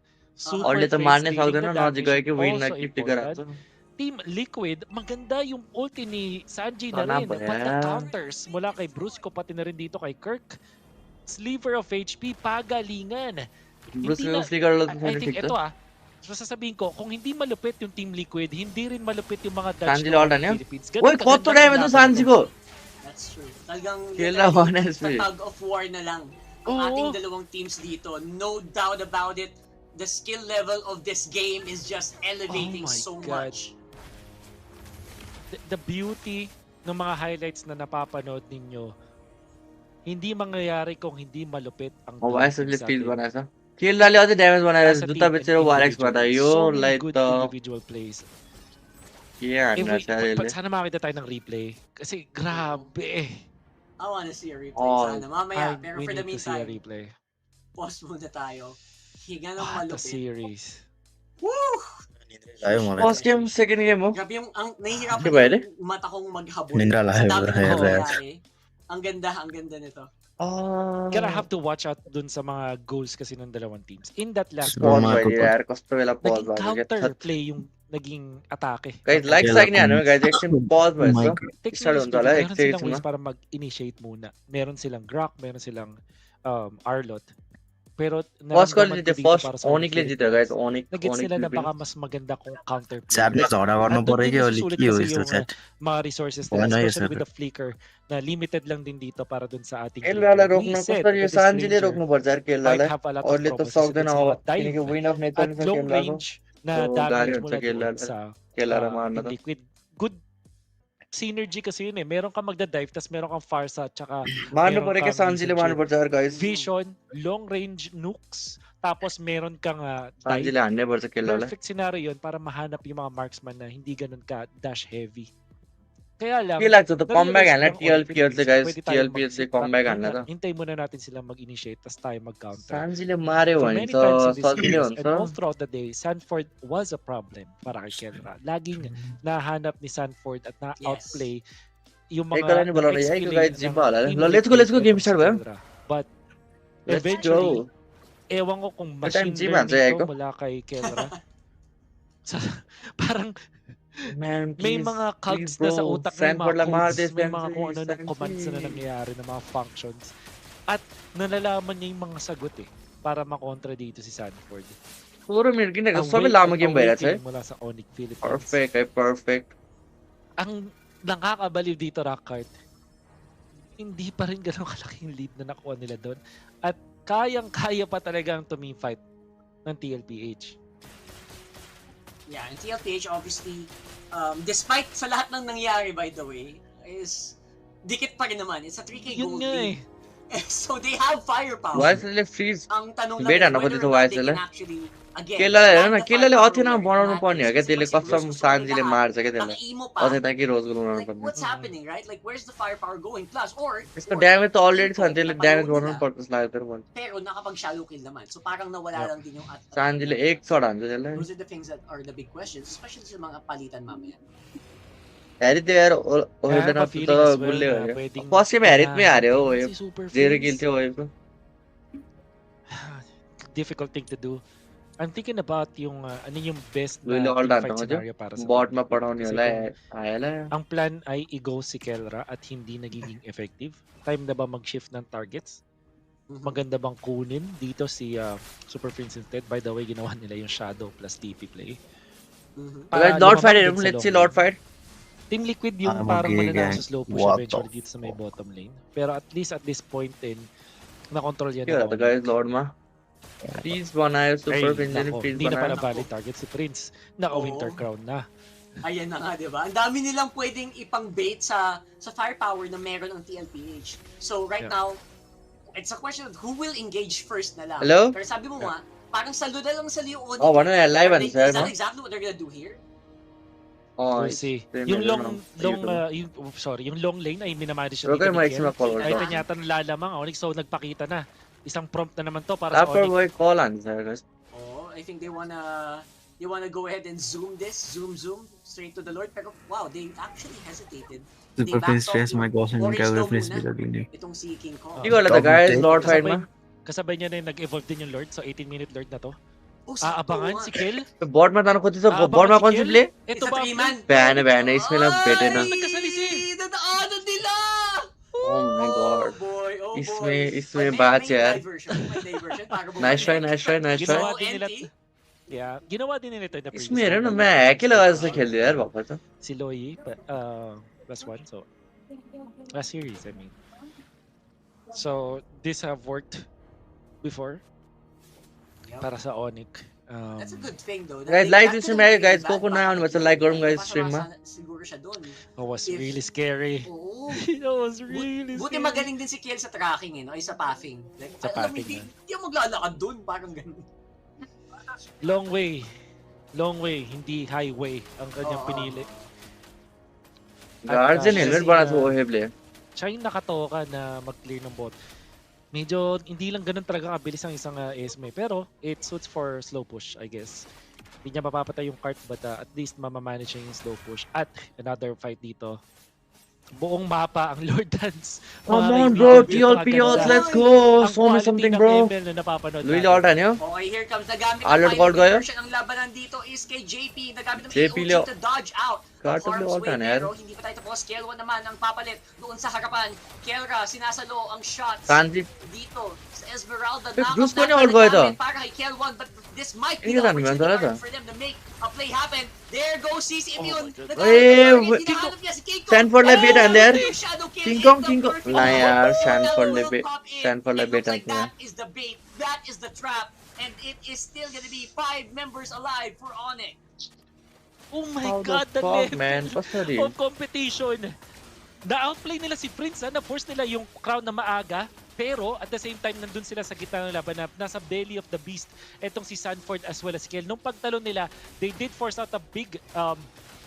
A: और ले तो मारने सकते ना ना जिगो कि win na
C: also
A: keep figure
C: important.
A: out.
C: Team Liquid, maganda yung ulti ni Sanji na
A: Sana
C: rin.
A: ba
C: But the
A: yan?
C: counters mula kay Brusco pati na rin dito kay Kirk. Sliver of HP, pagalingan.
A: Bruce
C: Hindi
A: को
C: na-
A: flicker लो
C: I
A: तो
C: think
A: ठीक
C: ito
A: था.
C: so sasabihin ko, kung hindi malupit yung Team Liquid, hindi rin malupit yung mga Dutch
A: Sanji
C: ng
A: all done yan?
C: Philippines. Ganun
A: Wait,
C: kaganda
A: kotto na
C: ang
A: yun to
C: laban
A: Sanji
C: nito.
A: को.
H: That's true. Talagang
A: Kill la one
H: sa
A: SP.
H: tug of war na lang. ang ating dalawang teams dito. No doubt about it. The skill level of this game is just elevating so much.
C: The beauty ng mga highlights na napapanood ninyo, hindi mangyayari kung hindi malupit ang
A: ऐसे लिए फील बना था खेल डाले होते डैमेज बना रहे दूसरा बच्चे को वालेक्स बताइयो like
C: good individual plays.
A: Yeah,
C: Sana makita tayo ng replay kasi grabe.
H: I wanna see a replay sana mamaya, pero for the meantime,
C: replay.
H: Pause muna tayo. Higa ng malupit.
C: The series.
H: Woo!
A: First game, second game mo.
H: Grabe yung nahihirapan yung mata kong maghabol. Sa dami ng nangyayari. Ang ganda nito.
C: Gonna have to watch out dun sa mga goals kasi ng dalawang teams. In that last naging counterplay yung naging atake.
A: Guys, like sa akin yan, guys. Action pause mo ito.
C: Meron silang ways para mag-initiate muna. Meron silang Grok, meron silang Arlot. Pero
A: first call dito, first Onicph dito guys,
C: Nag-gets nila na baka mas maganda kung counterplay.
G: Sadly, झगडा गर्नु पर्यो कि अलिक के हो यस्तो chat.
C: Mga resources nila, especially with the flicker na limited lang din dito para dun sa ating
A: खेलवाला रोक्नु कस्तो यो सान्जीले रोक्नु पर्छ यार खेलवाला अरूले त सक्दैन हो किनकि विन अफ नेट पनि छ खेलवाला
C: na damage mo
A: sa खेलवाला मार्न त
C: liquid. Good synergy kasi yun eh. Meron kang magda-dive, tas meron kang Farsa, tsaka
A: मार्नु पर्यो के सान्जीले मार्नु पर्छ यार guys.
C: Vision, long range nukes, tapos meron kang
A: सान्जीले हान्नै पर्छ खेलवाला.
C: Perfect scenario yun para mahanap yung mga marksman na hindi ganun ka dash heavy. Kaya lang,
A: के लाग्छ त कमब्याक हान्ला TLP चाहिँ guys, TLP चाहिँ कमब्याक हान्ला त.
C: Hintay muna natin sila mag-initiate, tas tayo mag-counter.
A: सान्जीले मार्यो भने त सजिलै हुन्छ.
C: And all throughout the day, Sanford was a problem para kay Kenra. Laging nahanap ni Sanford at na-outplay yung mga
A: let's go game start भयो.
C: But eventually, ewan ko kung machine learning to mula kay Kenra. Parang
A: Man,
C: may mga cogs na sa utak ng mga codes, may mga kung ano na commands na nangyayari ng mga functions. At nalalaman niya yung mga sagot eh, para makontra dito si Sanford.
A: Puro mir ginagawa. Sabi lamang game ba yan?
C: Mula sa Onicph Philippines.
A: Perfect.
C: Ang nakakabaliw dito, Rockart, hindi pa rin ganun kalaking lead na nakuha nila doon. At kayang-kaya pa talagang tuming-fight ng TLPH.
H: Yeah, and Tlph obviously, despite sa lahat ng nangyari by the way, is dikit pa rin naman. It's a 3K gold lead. So they have firepower.
A: Why sila freeze?
H: Ang tanong lang
A: whether
H: or not they can actually
A: केलाले अथेना बनाउनु पर्ने हो क्या त्यसले कसम सान्जीले मार्छ क्या त्यसलाई अथे ताकि रोज बनाउनु पर्ने
H: what's happening, right? Like where's the firepower going? Plus or
A: यसको ड्यामेज त अलरेडी छ त्यसले ड्यामेज बनाउनु पर्छ जस्तो लाग्यो तर मलाई
H: pero nakapag shallow kill naman. So parang nawala lang din yung
A: सान्जीले एक शट हान्छ त्यसलाई
H: those are the things that are the big questions, especially sa mga palitan mamaya.
A: हेरित यार ओहेडन अफ त गुल्ले हो फर्स्ट गेम हेरितमै हार्यो हो यो 0 किल थियो ओहेको
C: difficult thing to do. I'm thinking about yung ano yung best
A: na
C: teamfight scenario para sa
A: bot ma padaउने होला आएला
C: ang plan ay i-go si Kelra at hindi nagiging effective. Time na ba mag-shift ng targets? Maganda bang kunin dito si Super Prince instead? By the way, ginawa nila yung Shadow plus TP play.
A: Lord fight, let's see Lord fight.
C: Team Liquid yung parang mananalo sa slow push eventually dito sa may bottom lane. Pero at least at this point din, na-control yan.
A: Yeah, the guy is Lord ma. Please बनायो Super Prince please बनायो.
C: Hindi na pala valid target si Prince. Naka-Winter Crown na.
H: Ayan na nga, di ba? Ang dami nilang pwedeng ipang-bait sa firepower na meron ang TLPH. So right now, it's a question of who will engage first na lang.
A: Hello?
H: Pero sabi mo nga, parang saluda lang sa Leon.
A: Oh, wala na live
H: Is that exactly what they're gonna do here?
C: Oh, we'll see. Yung yung long lane ay minamanage siya dito ni Ken. Ay kanya yata nalalamang Onyx, so nagpakita na. Isang prompt na naman to para sa Onyx.
H: Oh, I think they wanna go ahead and zoom straight to the Lord. Pero wow, they actually hesitated.
G: Super Prince stress my goals and recover Prince bila dini.
H: Itong si King Kong.
A: Hindi ko alam guys, Lord fight ma.
C: Kasabay niya na yung nag-evolve din yung Lord, so 18-minute Lord na to. Aabangan si Kel.
A: Board में तानो खोजी तो बोर्ड में कौन C play
H: Ito ba
A: ban है इसमें ना बेटे ना
H: Nadaanan nila!
A: Oh my god
H: boy,
A: इसमें बात है यार nice try
C: Ginawa din nila ito in the previous
A: इसमें ना मैं हैक लगा से खेल दिया यार वापस तो
C: si Loyi +1 so last series I mean. So this have worked before
H: Yep.
C: para sa Onicph.
H: That's a good thing though.
A: Guys, like this stream guys. Kung na what's like or guys stream ma.
H: Siguro siya doon.
C: It was
H: If-
C: really scary.
H: Oo.
C: It was really
H: Buti
C: scary.
H: magaling din si Kiel sa tracking ay sa pathing. Like,
C: Sa
H: alam mo,
C: pathing,
H: hindi ako maglalakad doon, parang ganun.
C: Long way, hindi highway ang kanyang
H: Oo.
C: pinili.
A: Guardian
C: siya
A: helmet
C: si,
A: para sa OHB.
C: Siya yung nakatoka na mag-clear ng bot. Medyo hindi lang ganun talaga kabilis ang isang ESME, pero it suits for slow push, I guess. Hindi niya mapapatay yung cart, but at least mamamanage niya yung slow push. At another fight dito. Buong mapa ang Lord Dance.
A: Come on bro, TLP odds, let's go.
C: Ang
A: Show me
C: quality
A: something
C: ng
A: bro.
C: ML na napapanood
A: Louis
C: natin.
A: Lordan yun?
H: Okay, here comes nagamit
A: Alert
H: ng
A: call kayo?
H: version ng labanan dito is kay JP. Nagamit ng
A: JP
H: AOG
A: Leo.
H: to dodge out.
A: Cards of
H: Harm's
A: Lordan,
H: way,
A: yan.
H: pero hindi pa tayo tapos. Kelwa naman ang papalit doon sa harapan. Kelra, sinasalo ang shots
A: Sanji.
H: dito sa Esmeralda.
A: Bruce ko niya all go ito.
H: Para kay Kel1, but this might
A: Hindi
H: be the
A: ka naman
H: opportunity
A: talaga.
H: for them to make a play happen. There goes CC Immune.
A: Hey, Sanford Lebet and there. King Kong. Nah yaar, Sanford Lebet. Sanford Lebet
H: Like
A: and
H: that is the bait, that is the trap, and it is still gonna be 5 members alive for Onyx.
C: Oh my
A: How
C: God,
A: the
C: the
A: fuck
C: level
A: man, basta rin.
C: of competition. Na-outplay nila si Prince, na-force nila yung crowd na maaga, pero at the same time, nandun sila sa gitna ng laban na nasa belly of the beast. Etong si Sanford as well as Kel. Nung pagtalon nila, they did force out a big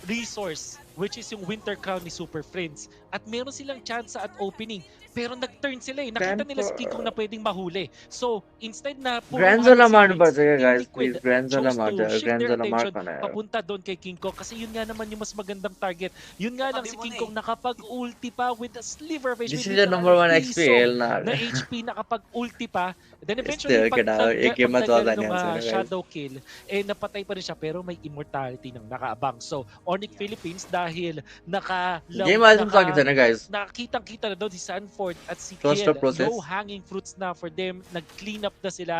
C: resource, which is yung Winter Crown ni Super Friends. At meron silang chance at opening. Pero nag-turn sila eh. Nakita nila si King Kong na pwedeng mahuli. So, instead na
A: Granzola Mart ba
C: Prince,
A: siya
C: Team
A: guys?
C: Liquid
A: Please, Granzola
C: chose
A: Mart.
C: to shift their
A: Granzola Mart
C: attention
A: ka na yun.
C: papunta doon kay King Kong kasi yun nga naman yung mas magandang target. Yun nga lang
H: Sabi
C: si
H: mo
C: King
H: na
C: Kong nakapag-ulti pa with a sliver of HP.
A: This is the number 1 XPL na.
C: Na HP nakapag-ulti pa. Then eventually,
A: Still,
C: pagtagal
A: niya
C: ng
A: sila, guys.
C: shadow kill, napatay pa rin siya pero may immortality ng nakaabang. So, Onicph Philippines dahil
A: Game ayos sa akin na guys.
C: nakitang-kita na doon si Sanford at si
A: Trust
C: Kiel.
A: the process.
C: No hanging fruits na for them. Nag-clean up na sila.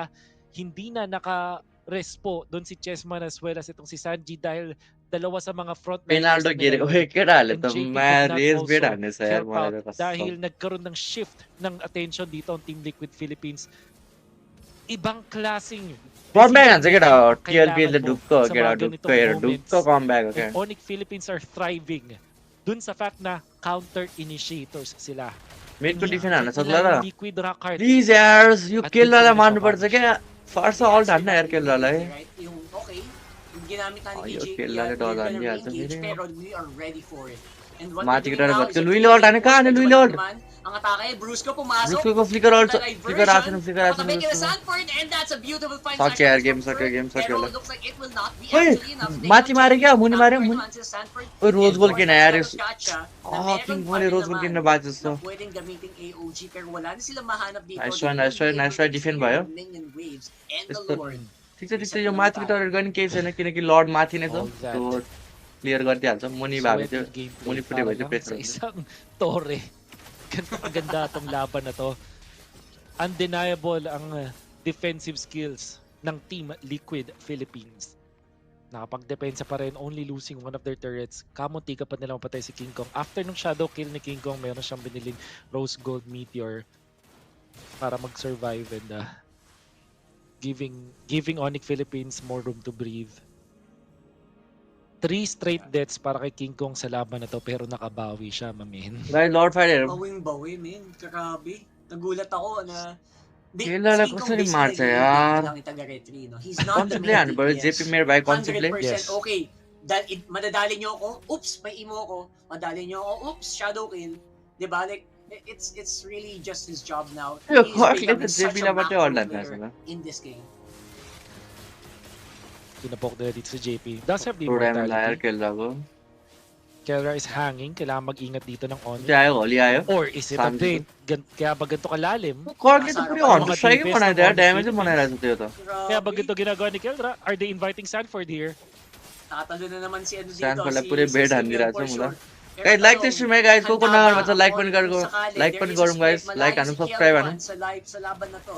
C: Hindi na naka-respo doon si Chessman as well as itong si Sanji dahil dalawa sa mga front
A: पेनाल्टो गिरेको के डाले त मैं रेस बेट हान्ने छ यार मलाई त कसम
C: dahil nagkaroon ng shift ng attention dito ang Team Liquid Philippines. Ibang klaseng
A: comeback हान्छ केटा TLP ले
C: kailangan mo
A: ढुक्क
C: sa
A: केटा
C: mga
A: ढुक्क
C: ganitong
A: हेर
C: moments.
A: ढुक्क comeback okay
C: And Onyx Philippines are thriving dun sa fact na counter initiators sila.
A: Mid को डिफेन्ड हान्न सक्ला
C: Kailangan
A: र
C: Liquid Rock Hard.
A: प्लिज यार यो
C: At
A: किल
C: dito
A: वाला
C: na
A: मार्नु
C: siya
A: पर्छ क्या फार्स अल्ट हान्न यार किल वाला है
H: Right? Yung okay, yung ginamit na ni
A: Ayun,
H: EJ,
A: kailangan
H: we're
A: daw
H: gonna
A: lang yan.
H: re-engage,
A: Sabi
H: pero we are ready for it. And what
A: Mati
H: we're
A: kita
H: doing now
A: dapat.
H: is a
A: Louis
H: three-way
A: Lord, ano ka?
H: push.
A: Ano, Louis
H: Medyo
A: Lord?
H: naman, ang atake, Brusco pumasok.
A: Brusco ko flicker also
H: Diversion,
A: flicker action
H: patabi kay Sanford, and that's a beautiful fight.
A: Fuck yeah, game
H: Sanford,
A: sucker, game sucker.
H: Pero looks like it will not be
A: Hey,
H: actually enough. They
A: Mati
H: don't
A: mare
H: take
A: क्या?
H: it.
A: मुनि मारे,
H: Sanford
A: मुनि.
H: naman si Sanford.
A: ओए रोज गोल किन यार
H: Enforce na
A: king
H: meron pa
A: मैले
H: rin
A: रोज गोल
H: naman
A: किन्न बाँच्यो
H: na
A: जस्तो
H: pwedeng gamitin AOG, pero wala na sila mahanap dito.
A: Nice
H: They
A: one,
H: will
A: nice try,
H: be
A: nice
H: able
A: try,
H: to
A: defend
H: clear
A: भयो
H: the minion waves and the
A: यस्तो
H: Lord.
A: ठिक छ यो माथि टरेर गर्ने केही छैन किनकि लर्ड माथि नै छ
C: All that.
A: सो क्लियर गरिदिइहाल्छ मुनि भएको थियो
C: Sweaty gameplay
A: मुनि पुरै
C: para
A: भयो
C: lang
A: petro
C: sa isang tore. Ganito kaganda itong laban na to. Undeniable ang defensive skills ng Team Liquid Philippines. Nakapagdepensa pa rin, only losing one of their turrets. Kamunti ka pa nila mapatay si King Kong. After nung shadow kill ni King Kong, meron siyang biniling Rose Gold Meteor para mag-survive and giving Onyx Philippines more room to breathe. 3 straight deaths para kay King Kong sa laban na to pero nakabawi siya, mamin.
A: Guys lord fighter
H: Bawing-bawi, man. Kakabi. Nagulat ako na...
A: Kilala ko sa ni Marta, yaar.
H: He's not the
A: कन्सेप्टले हान्नु पर्यो जेपी मेरो भाइ कन्सेप्टले
H: 100%
C: Yes.
H: okay. Madadali nyo ako, oops, may imo ako. Madali nyo ako, oops, shadow kill. Diba? Like, it's really just his job now.
A: Yo,
H: He's
A: actually,
H: becoming
A: the
H: such
A: JP
H: a
A: na pati
H: macro
A: all that
H: player
A: nasa,
H: in this game.
C: Tinapok nila dito si JP. Does have the
A: थोड़ा में lawyer
C: immortality.
A: खेल रहा को
C: Kelra is hanging. Kailangan mag-ingat dito ng Onyx.
A: क्या आयो होली आयो
C: Or is it a
A: Sanji.
C: bait? Kaya ba ganito kalalim?
A: कॉर्डले त पुरै
C: Masarapp.
A: 100 स्ट्राइक
C: Mga
A: बनाइदियो
C: defense ng
A: ड्यामेज
C: Onyx
A: बनाइरहेछ त्यो त
C: Kaya ba ganito ginagawa ni Kelra? Are they inviting Sanford here?
H: Tatalo na naman si ano dito.
A: Sanfordलाई
H: si-
A: पुरै
H: si
A: bed
H: Simeon
A: हानिदिरहेछ
H: for
A: मलाई
H: sure. Pero
A: guys like
H: tanong,
A: this stream है गाइस को
H: handa
A: ना
H: ba
A: मतलब लाइक
H: or
A: पनि गर्नु
H: sakali,
A: लाइक
H: there
A: पनि
H: is a
A: गरौँ
H: split,
A: गाइस लाइक
H: malayo
A: हानु
H: si
A: सब्स्क्राइब
H: Kiel
A: हानु
H: Wan sa laban na to.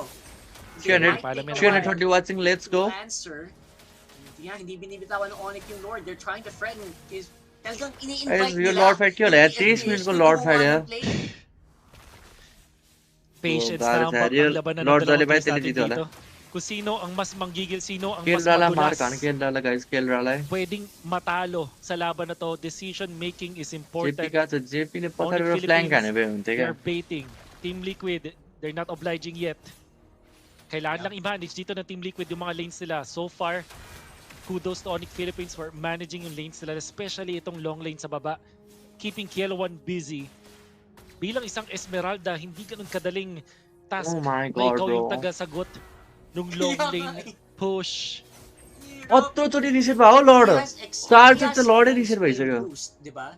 A: 300 330 watching let's go
H: Answer. Yeah, hindi binibitawan ng Onyx yung Lord. They're trying to threaten. Talagang
A: guys
H: ini-invite
A: yo
H: nila.
A: Lord fight के होला यार
H: yung
A: 30 मिनट को
H: LPH
A: Lord
H: to
A: fight
H: gumawa
A: यार
H: ng play.
C: Patience
A: गाह्रो
C: na
A: छ
C: ang
A: यार, यो
C: paglabanan ng
A: lord जसले
C: dalawang
A: पनि
C: teams
A: त्यसले
C: natin
A: जित्यो होला।
C: dito. Kung sino ang mas manggigil, sino ang mas
A: केलरालाई मार खान
C: madulas.
A: केलरालाई गाइस केलरालाई
C: Pwedeng matalo sa laban na to. Decision making is
A: JP
C: important.
A: कहाँ छ जेपीले
C: Onyx
A: पछाडिबाट फ्ल्याङ्क हाने
C: Philippines,
A: भए हुन्थ्यो क्या
C: they're baiting. Team Liquid, they're not obliging yet. Kailangan lang i-manage dito ng Team Liquid yung mga lanes nila. So far, kudos to Onyx Philippines for managing yung lanes nila, especially itong long lane sa baba. Keeping Kielo1 busy. Bilang isang Esmeralda, hindi ganun kadaling task
A: Oh my
C: na
A: God,
C: ikaw yung
A: bro.
C: tagasagot nung long lane push.
A: अत्रोचोटि रिसेट भयो हो लर्ड चारचोटि त लर्डै रिसेट भइसक्यो
H: diba?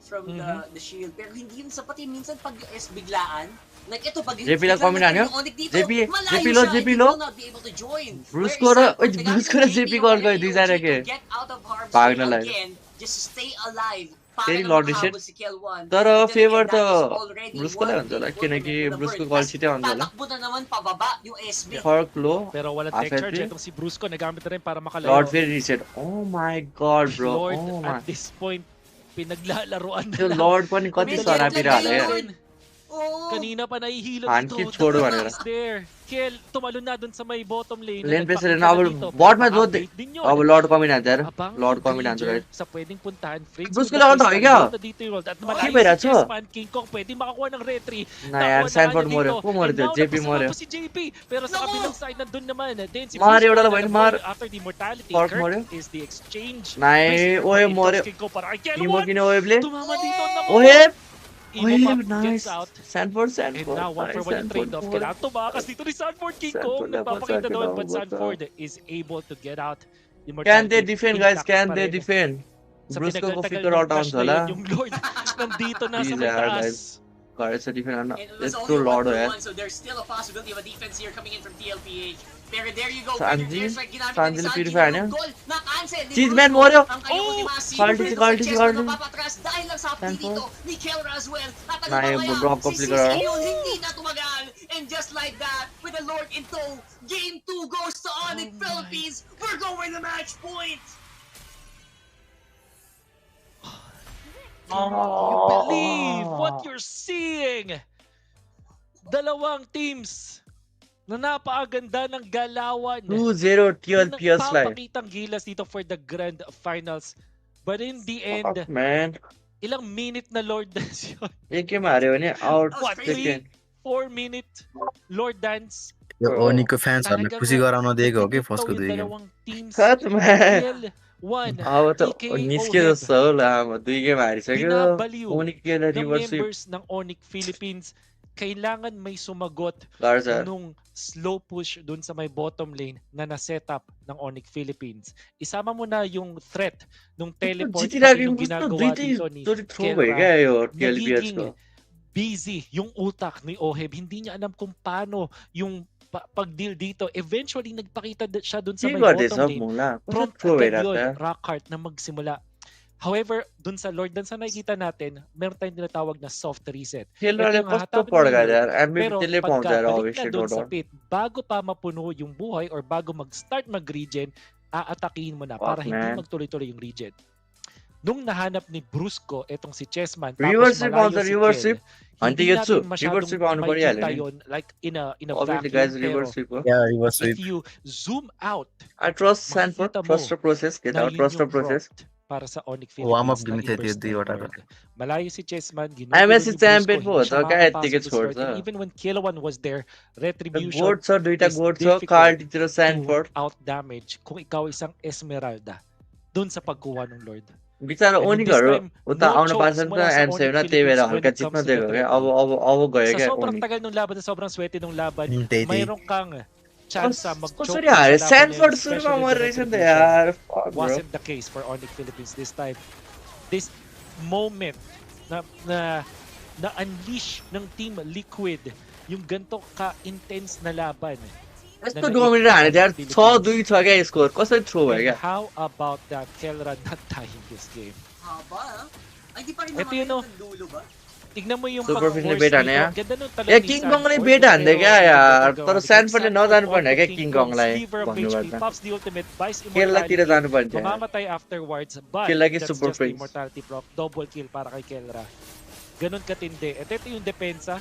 H: From the shield. Pero hindi yun sapat eh. Minsan pag S biglaan, like ito pag
A: JP lang comment
H: biglaan
A: हान्यो
H: yung Onyx dito,
A: JP
H: malayo
A: JP
H: siya
A: low
H: and
A: JP
H: he
A: low
H: will not be able to join.
A: ब्रुस्को र ओइ ब्रुस्को र JP कल गयो दुईजना के
H: Get out of harm's way
A: भाग्नलाई
H: again, just to stay alive.
A: फेरि
H: Para
A: lord
H: na
A: reset
H: makahabol si Kel1.
A: तर
H: And then
A: फेभर
H: again,
A: त
H: that is already
A: ब्रुस्कोलाई
H: one
A: हुन्छ होला
H: big
A: किनकि
H: ultimate na
A: ब्रुस्को
H: burn.
A: कल
H: Tas
A: छिटै आउँछ होला
H: tatakbo na naman pababa yung SB.
A: फर्क लो
C: Pero walang tech charge.
A: आफै
C: Itong si Brusco nagamit na rin para makalayo.
A: Lord फेरि reset oh my god bro
C: Lord,
A: oh my
C: at this point, pinaglalaroan na
A: त्यो
C: lang.
A: Lord पनि कति
H: Medyo
A: सरापिर
H: naglag
A: हाल्यो
H: na
A: यार
H: yun. Oo.
C: Kanina pa nahihilo
A: Hankit
C: dito.
A: छोडो
C: The
A: भनेर
C: is there. Kel, tumalo na dun sa may bottom lane.
A: Lane pressure
C: Nagpakita
A: अब
C: na dito.
A: बटमा जो
C: Pa-update din yun.
A: अब लर्ड कमिन हान्छ यार
C: Abang
A: लर्ड
C: yung
A: कमिन हान्छ
C: Granger
A: guys
C: sa pwedeng puntahan. Frames
A: Brusco
C: with the
A: lang tayo,
C: crystal,
A: kaya?
C: built na dito yung world. At
A: Okay,
C: malayo
A: pera,
C: si
A: cho.
C: Chessman, King Kong, pwedeng makakuha ng retry.
A: ना यार सैनफोर्ड मर्यो को मर्यो त्यो JP मर्यो
C: Si JP, pero sa kabilang side nandun naman. Then si
A: मार
C: Brusco
A: एउटालाई
C: na
A: भयो नि,
C: naman
A: मार।
C: after the mortality.
A: Fort
C: Kirk
A: मर्यो।
C: is the exchange.
A: नाइ
C: Basically,
A: ओए
C: pa-intos
A: मर्यो
C: King Kong para kay
A: इमो
C: Kielo1.
A: किन वेबले
C: Tumama dito na
A: ओहे
C: Emo
A: ओहे
C: Pop
A: nice
C: gets out.
A: Sanford
C: And
A: Sanford
C: now, one for one yung trade-off. Kailangan tumakas dito ni Sanford. King Kong nagpapakita doon, but Sanford is able to get out.
A: Can
C: The mortality
A: they defend guys?
C: intact
A: Can
C: pa
A: they
C: rin.
A: defend?
C: Sa
A: Brusco को
C: tinagal-tagal
A: figure
C: ng
A: out
C: flash
A: आउँछ
C: na
A: होला
C: yun, yung Lord nandito na sa
A: Please
C: may
A: यार
C: taas.
A: guys guys defend गर्न
H: And it was
A: यत्रो
H: only
A: lord हो
H: 1-for-1,
A: यार
H: so there's still a possibility of a defense here coming in from TLPH. Pero there you go.
A: Sanji?
H: Winner airstrike ginamit
A: Sanji
H: ni Sanji
A: purify
H: ng
A: niya?
H: goal. Na-cancel ni
A: Cheeseman
H: Brusco.
A: Morio!
H: Ang kanyang ultimasi.
A: Quality,
H: Dito
A: quality,
H: si Chessman
A: quality.
H: napapatras dahil lang sa update
A: Sanford?
H: dito ni Kelra as well. At ano
A: Naib,
H: ba kaya?
A: drop ko
H: Si
A: flicker, ah.
H: CCU hindi na tumagal. And just like that, with the Lord in tow, Game 2 goes to Onyx Philippines. We're going to match point.
C: You believe what you're seeing. Dalawang teams na napakaganda ng galawan.
A: 2-0 TLPS lie
C: Nagpapakitang gilas dito for the grand finals. But in the end,
A: Fuck man
C: ilang minute na Lord Dance yun?
A: एक गेम हार्यो भने out
C: What,
A: second
C: 4 minute Lord Dance?
G: यो
A: Bro.
G: ओनीको फ्यान्सहरूलाई
C: Talagang
G: खुसी गराउन दिएको हो कि
C: nagtutugtog
G: फर्स्टको
C: yung
G: दुई game
C: dalawang teams.
A: Cut man
C: TL1,
A: अब त
C: TK
A: निस्के
C: Oheb,
A: जस्तो हो ल अब 2 गेम हारिसक्यो
C: binabaliw
A: ओनिकले
C: ng
A: रिभर्सिप
C: members ng Onyx Philippines. Kailangan may sumagot
A: गर्छ
C: nung slow push dun sa may bottom lane na na-set up ng Onyx Philippines. Isama mo na yung threat nung teleport pati
A: जितिरहेको
C: yung
A: कस्तो
C: ginagawa
A: दुईटै
C: dito ni
A: चोटि थ्रो भयो
C: Kelra.
A: क्या यो TLPS
C: Nagiging
A: को
C: busy yung utak ni Oheb. Hindi niya alam kung paano yung pag-deal dito. Eventually, nagpakita siya dun sa
A: के
C: may
A: गर्दैछ
C: bottom lane.
A: मुला कस्तो
C: Prompt
A: थ्रो
C: agad
A: भइरहेको
C: yun,
A: छ
C: Rockhart, na magsimula. However, dun sa Lord Dance na nakikita natin, meron tayong tinatawag na soft reset.
A: खेल्नाले
C: Ito yung
A: कस्तो
C: hahatapin mo
A: पड्का
C: yung
A: यार
C: Lord.
A: MVP
C: Pero
A: त्यसले पाउँछ यार
C: pagkabalik
A: obviously
C: na
A: no
C: doon sa
A: doubt
C: pit, bago pa mapuno yung buhay or bago mag-start mag-regen, aatakihin mo na para
A: Fuck,
C: hindi
A: man.
C: magtuloy-tuloy yung regen. Nung nahanap ni Brusco etong si Chessman,
A: Reverse
C: tapos
A: sweep
C: malayo
A: आउँछ
C: si
A: reverse
C: Kel,
A: sweep
C: hindi
A: Anti-Getsu
C: natin masyadong
A: reverse sweep आउनु परिहाल्यो
C: makikita
A: नि
C: yun like in a
A: obviously
C: vacuum.
A: guys
C: Pero
A: reverse sweep हो
G: या reverse
C: if
G: sweep
C: you zoom out,
A: I trust Sanford
C: makikita mo
A: trust the process get
C: na
A: out
C: yun
A: trust the
C: yung
A: process
C: prompt para sa Onyx
G: warm up
C: Philippines
G: game
C: na
G: थियो त्यो
C: i-burst na yung
G: दुईवटा त
C: Lord. Malayo si Chessman,
A: MSC
C: ginugulo ni Brusco,
A: champion po
C: hindi
A: हो
C: siya
A: त कहाँ यत्तिकै
C: makakapasok dun sa
A: छोड्छ
C: Lord. And even when Kielo1 was there, Retribution
A: गोड छ दुईटा
C: is
A: गोड छ
C: difficult
A: कार्डतिर
C: to
A: Sanford
C: out-damage kung ikaw isang Esmeralda dun sa pagkuha ng Lord.
A: बिचारा
C: And in this
A: ओनिकहरू
C: time,
A: उता
C: no
A: आउन
C: chokes
A: पाएको छ नि
C: mula
A: त
C: sa
A: M7
C: Onyx
A: त्यही भएर
C: Philippines when
A: हल्का
C: it
A: चिप्न
C: comes to
A: दिएको
C: the
A: क्या
C: threat
A: अब
C: rate.
A: अब गयो
C: Sa
A: क्या
C: sobrang
A: ओनिक
C: tagal ng laban, sa sobrang swerte ng laban,
G: त्यही
C: mayroon kang chance mag-choke
A: कसरी
C: dun sa
A: हारे
C: laban na yun,
A: Sanford सुरुमा
C: especially
A: मर
C: the
A: रहेछ नि त
C: Retribution.
A: यार fuck bro
C: Wasn't the case for Onyx Philippines this time. This moment na unleash ng Team Liquid yung ganito ka-intense na laban.
A: यस्तो डोमिनेट हाने यार 6-2 छ क्या स्कोर कसरी थ्रो भयो
C: And
A: क्या
C: how about that Kelra not dying this game?
H: Haba, ah. Ay, di pa rin
C: Ito
H: naman
C: yun, no?
H: ng dulo ba?
C: Tignan mo yung
A: Super
C: pag-force
A: Fish bet हाने
C: dito.
A: यार
C: Ganda nung talon
A: ए
C: ni
A: king कङले
C: Sanford,
A: बेट हान्दै
C: pero
A: क्या
C: hindi
A: यार
C: ito
A: तर
C: gawa.
A: Sanfordले
C: Sanford
A: नजानु पर्ने
C: onto
A: क्या
C: King
A: किङ
C: Kong's
A: कङलाई
C: sliver of
A: भन्नु
C: HP,
A: पर्छ
C: pops the ultimate, buys
A: केललातिर
C: immortality,
A: जानु पर्छ
C: mamamatay afterwards, but
A: Kelagi
C: that's
A: super
C: just the
A: face.
C: immortality proc. Double kill para kay Kelra. Ganon katindi. At ito yung depensa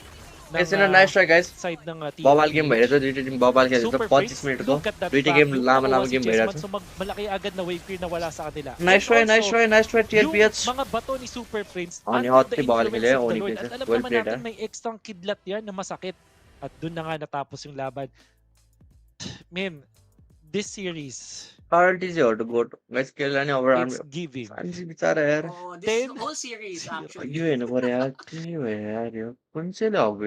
A: Yes, nice try guys.
C: side ng
A: Bobal game
C: TLPH.
A: भइरहेछ दुईटा टिम बबाल खेलेछ
C: Super
A: 25
C: Prince,
A: मिनेटको
C: look at that
A: दुईटा
C: back.
A: Game
C: Yung
A: लामो
C: nakuha si
A: game
C: Chessman,
A: भइरहेछ
C: so malaki agad na wave clear na wala sa kanila.
A: Nice
C: And
A: try
C: also,
A: nice try TLPH
C: yung mga bato ni Super Prince
A: Ani
C: under
A: hot
C: the
A: ni bawal
C: influence
A: kile
C: of the
A: Oni
C: Lord.
A: kile
C: At alam
A: well
C: naman
A: played
C: natin may extrang kidlat yan na masakit. At dun na nga natapos yung laban. Man, this series,
A: priority चाहिँ हो to go to guys खेल्दा नि over
C: it's giving.
A: फ्रान्सी बिचारा यार
H: Oh, this is the whole series actually.
A: यो हेर्नु पर्यो यार के भयो यार यो कुन चाहिँले हब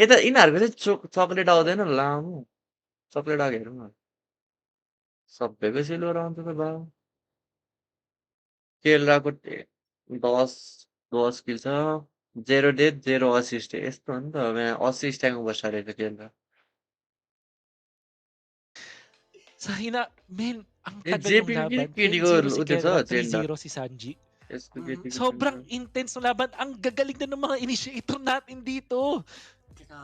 A: यता यिनीहरूको चाहिँ चक्लेट आउँदैन लामो चक्लेट आएको हेरौँ न सबैको सिल्भर आउँछ त बा केरलाको 10 किल छ 0 डेथ 0 असिस्ट यस्तो हो नि त अब यहाँ असिस्ट ट्याङ्क बस्छ अरे त Kerala
C: Sa hina, man, ang
A: Eh,
C: tagal
A: JP
C: ng laban.
A: KD ko
C: 10-0 si
A: uti
C: Kerra,
A: sa agenda.
C: 3-0 si Sanji.
A: Yes, spaghetti ko
C: Sobrang
A: siya.
C: intense ng laban. Ang gagaling na ng mga initiator natin dito.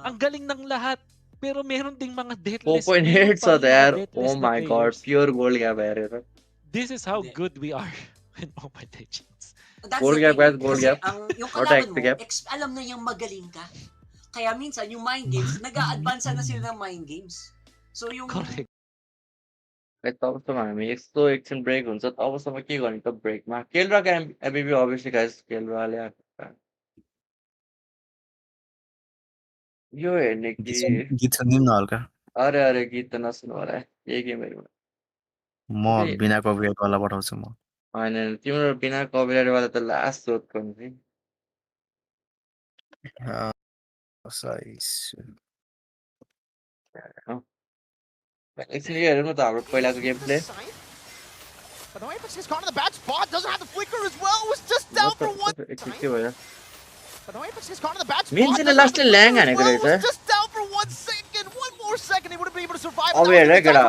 C: Ang galing ng lahat. Pero meron ding mga deathless.
A: 4.8
C: meron pa
A: sa
C: rin mga
A: there.
C: deathless
A: Oh
C: na
A: my god,
C: players.
A: pure gold gap area.
C: This is how good we are in Mobile Legends.
H: That's
A: Gold
H: the
A: gap,
H: thing,
A: guys, gold
H: kasi
A: gap.
H: yung
A: Protect
H: kalaban
A: the
H: mo,
A: gap.
H: alam na yung magaling ka. Kaya minsan, yung mind games, nag-a-advance na sila ng mind games. So yung...
C: Correct.
A: है तबसम्म हामी यस्तो एकछिन ब्रेक हुन्छ तबसम्म के गर्ने त ब्रेकमा केलराको एमबिबी अभियसली गाइस केलराले यो हेर्ने कि
G: गीत सुनिदिउँ न हल्का
A: अरे अरे गीत त नसुन्नु होला यही गेमहरुमा
G: म बिना कपिराइट वाला पठाउँछु म
A: हैन तिम्रो बिना कपिराइट वाला त लास्ट सोधको हुन्छ एकछिन यो हेरौँ न त हाम्रो पहिलाको game play
J: But Onicph gets caught in the bad spot, doesn't have the flicker as well, was just down for one.
A: के भयो
J: But Onicph gets caught in the bad spot,
A: मेन्सले
J: doesn't have the
A: लास्टले ल्याङ
J: flicker as
A: हानेको
J: well, was
A: रहेछ
J: just down for 1 second. One more second, he would have been able to survive.
A: अब हेर है केटा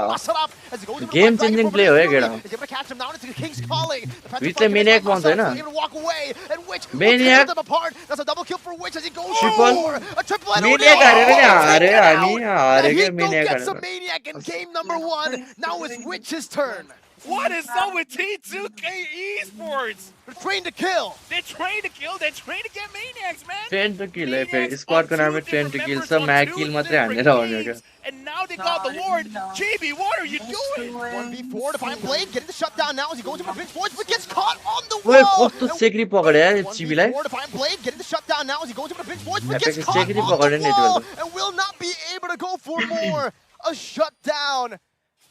J: As he goes into
A: game
J: the back
A: changing
J: for
A: play हो है
J: Fury.
A: केटा
J: He's able to catch him down into King's Calling.
A: विचले मेनियाक पाउँछ हैन
J: Able to walk away, and Witch will
A: मेनियाक
J: tear them apart. That's a double kill for Witch as he goes
A: triple
J: for a triple. And
A: मेनियाक हारेर नि हारे हामी हारे के
J: He
A: मेनियाक
J: gets a
A: हारेर
J: Maniac in game number 1. Now it's Witch's turn.
I: What is up with T2K Esports?
J: They're trained to kill.
I: They're trained to kill. They're trained to get maniacs, man.
A: Train to kill है फेरि स्क्वाडको नाममा train to किल छ म्याक किल मात्रै हानेर आउने क्या
I: And now they got the Lord. JB, what are you doing?
J: 1v4 to find Blade, getting the shutdown now as he goes into pinch force, but gets caught on the
A: ओए
J: wall.
A: कस्तो सेक्री पकड्यो यार चिबीलाई
J: 1v4 to find Blade, getting the shutdown now as he goes into pinch force, but
A: Epic
J: gets caught
A: security
J: on
A: पकड्यो
J: the
A: नि यति
J: wall
A: बेला
J: and will not be able to go for more. A shutdown.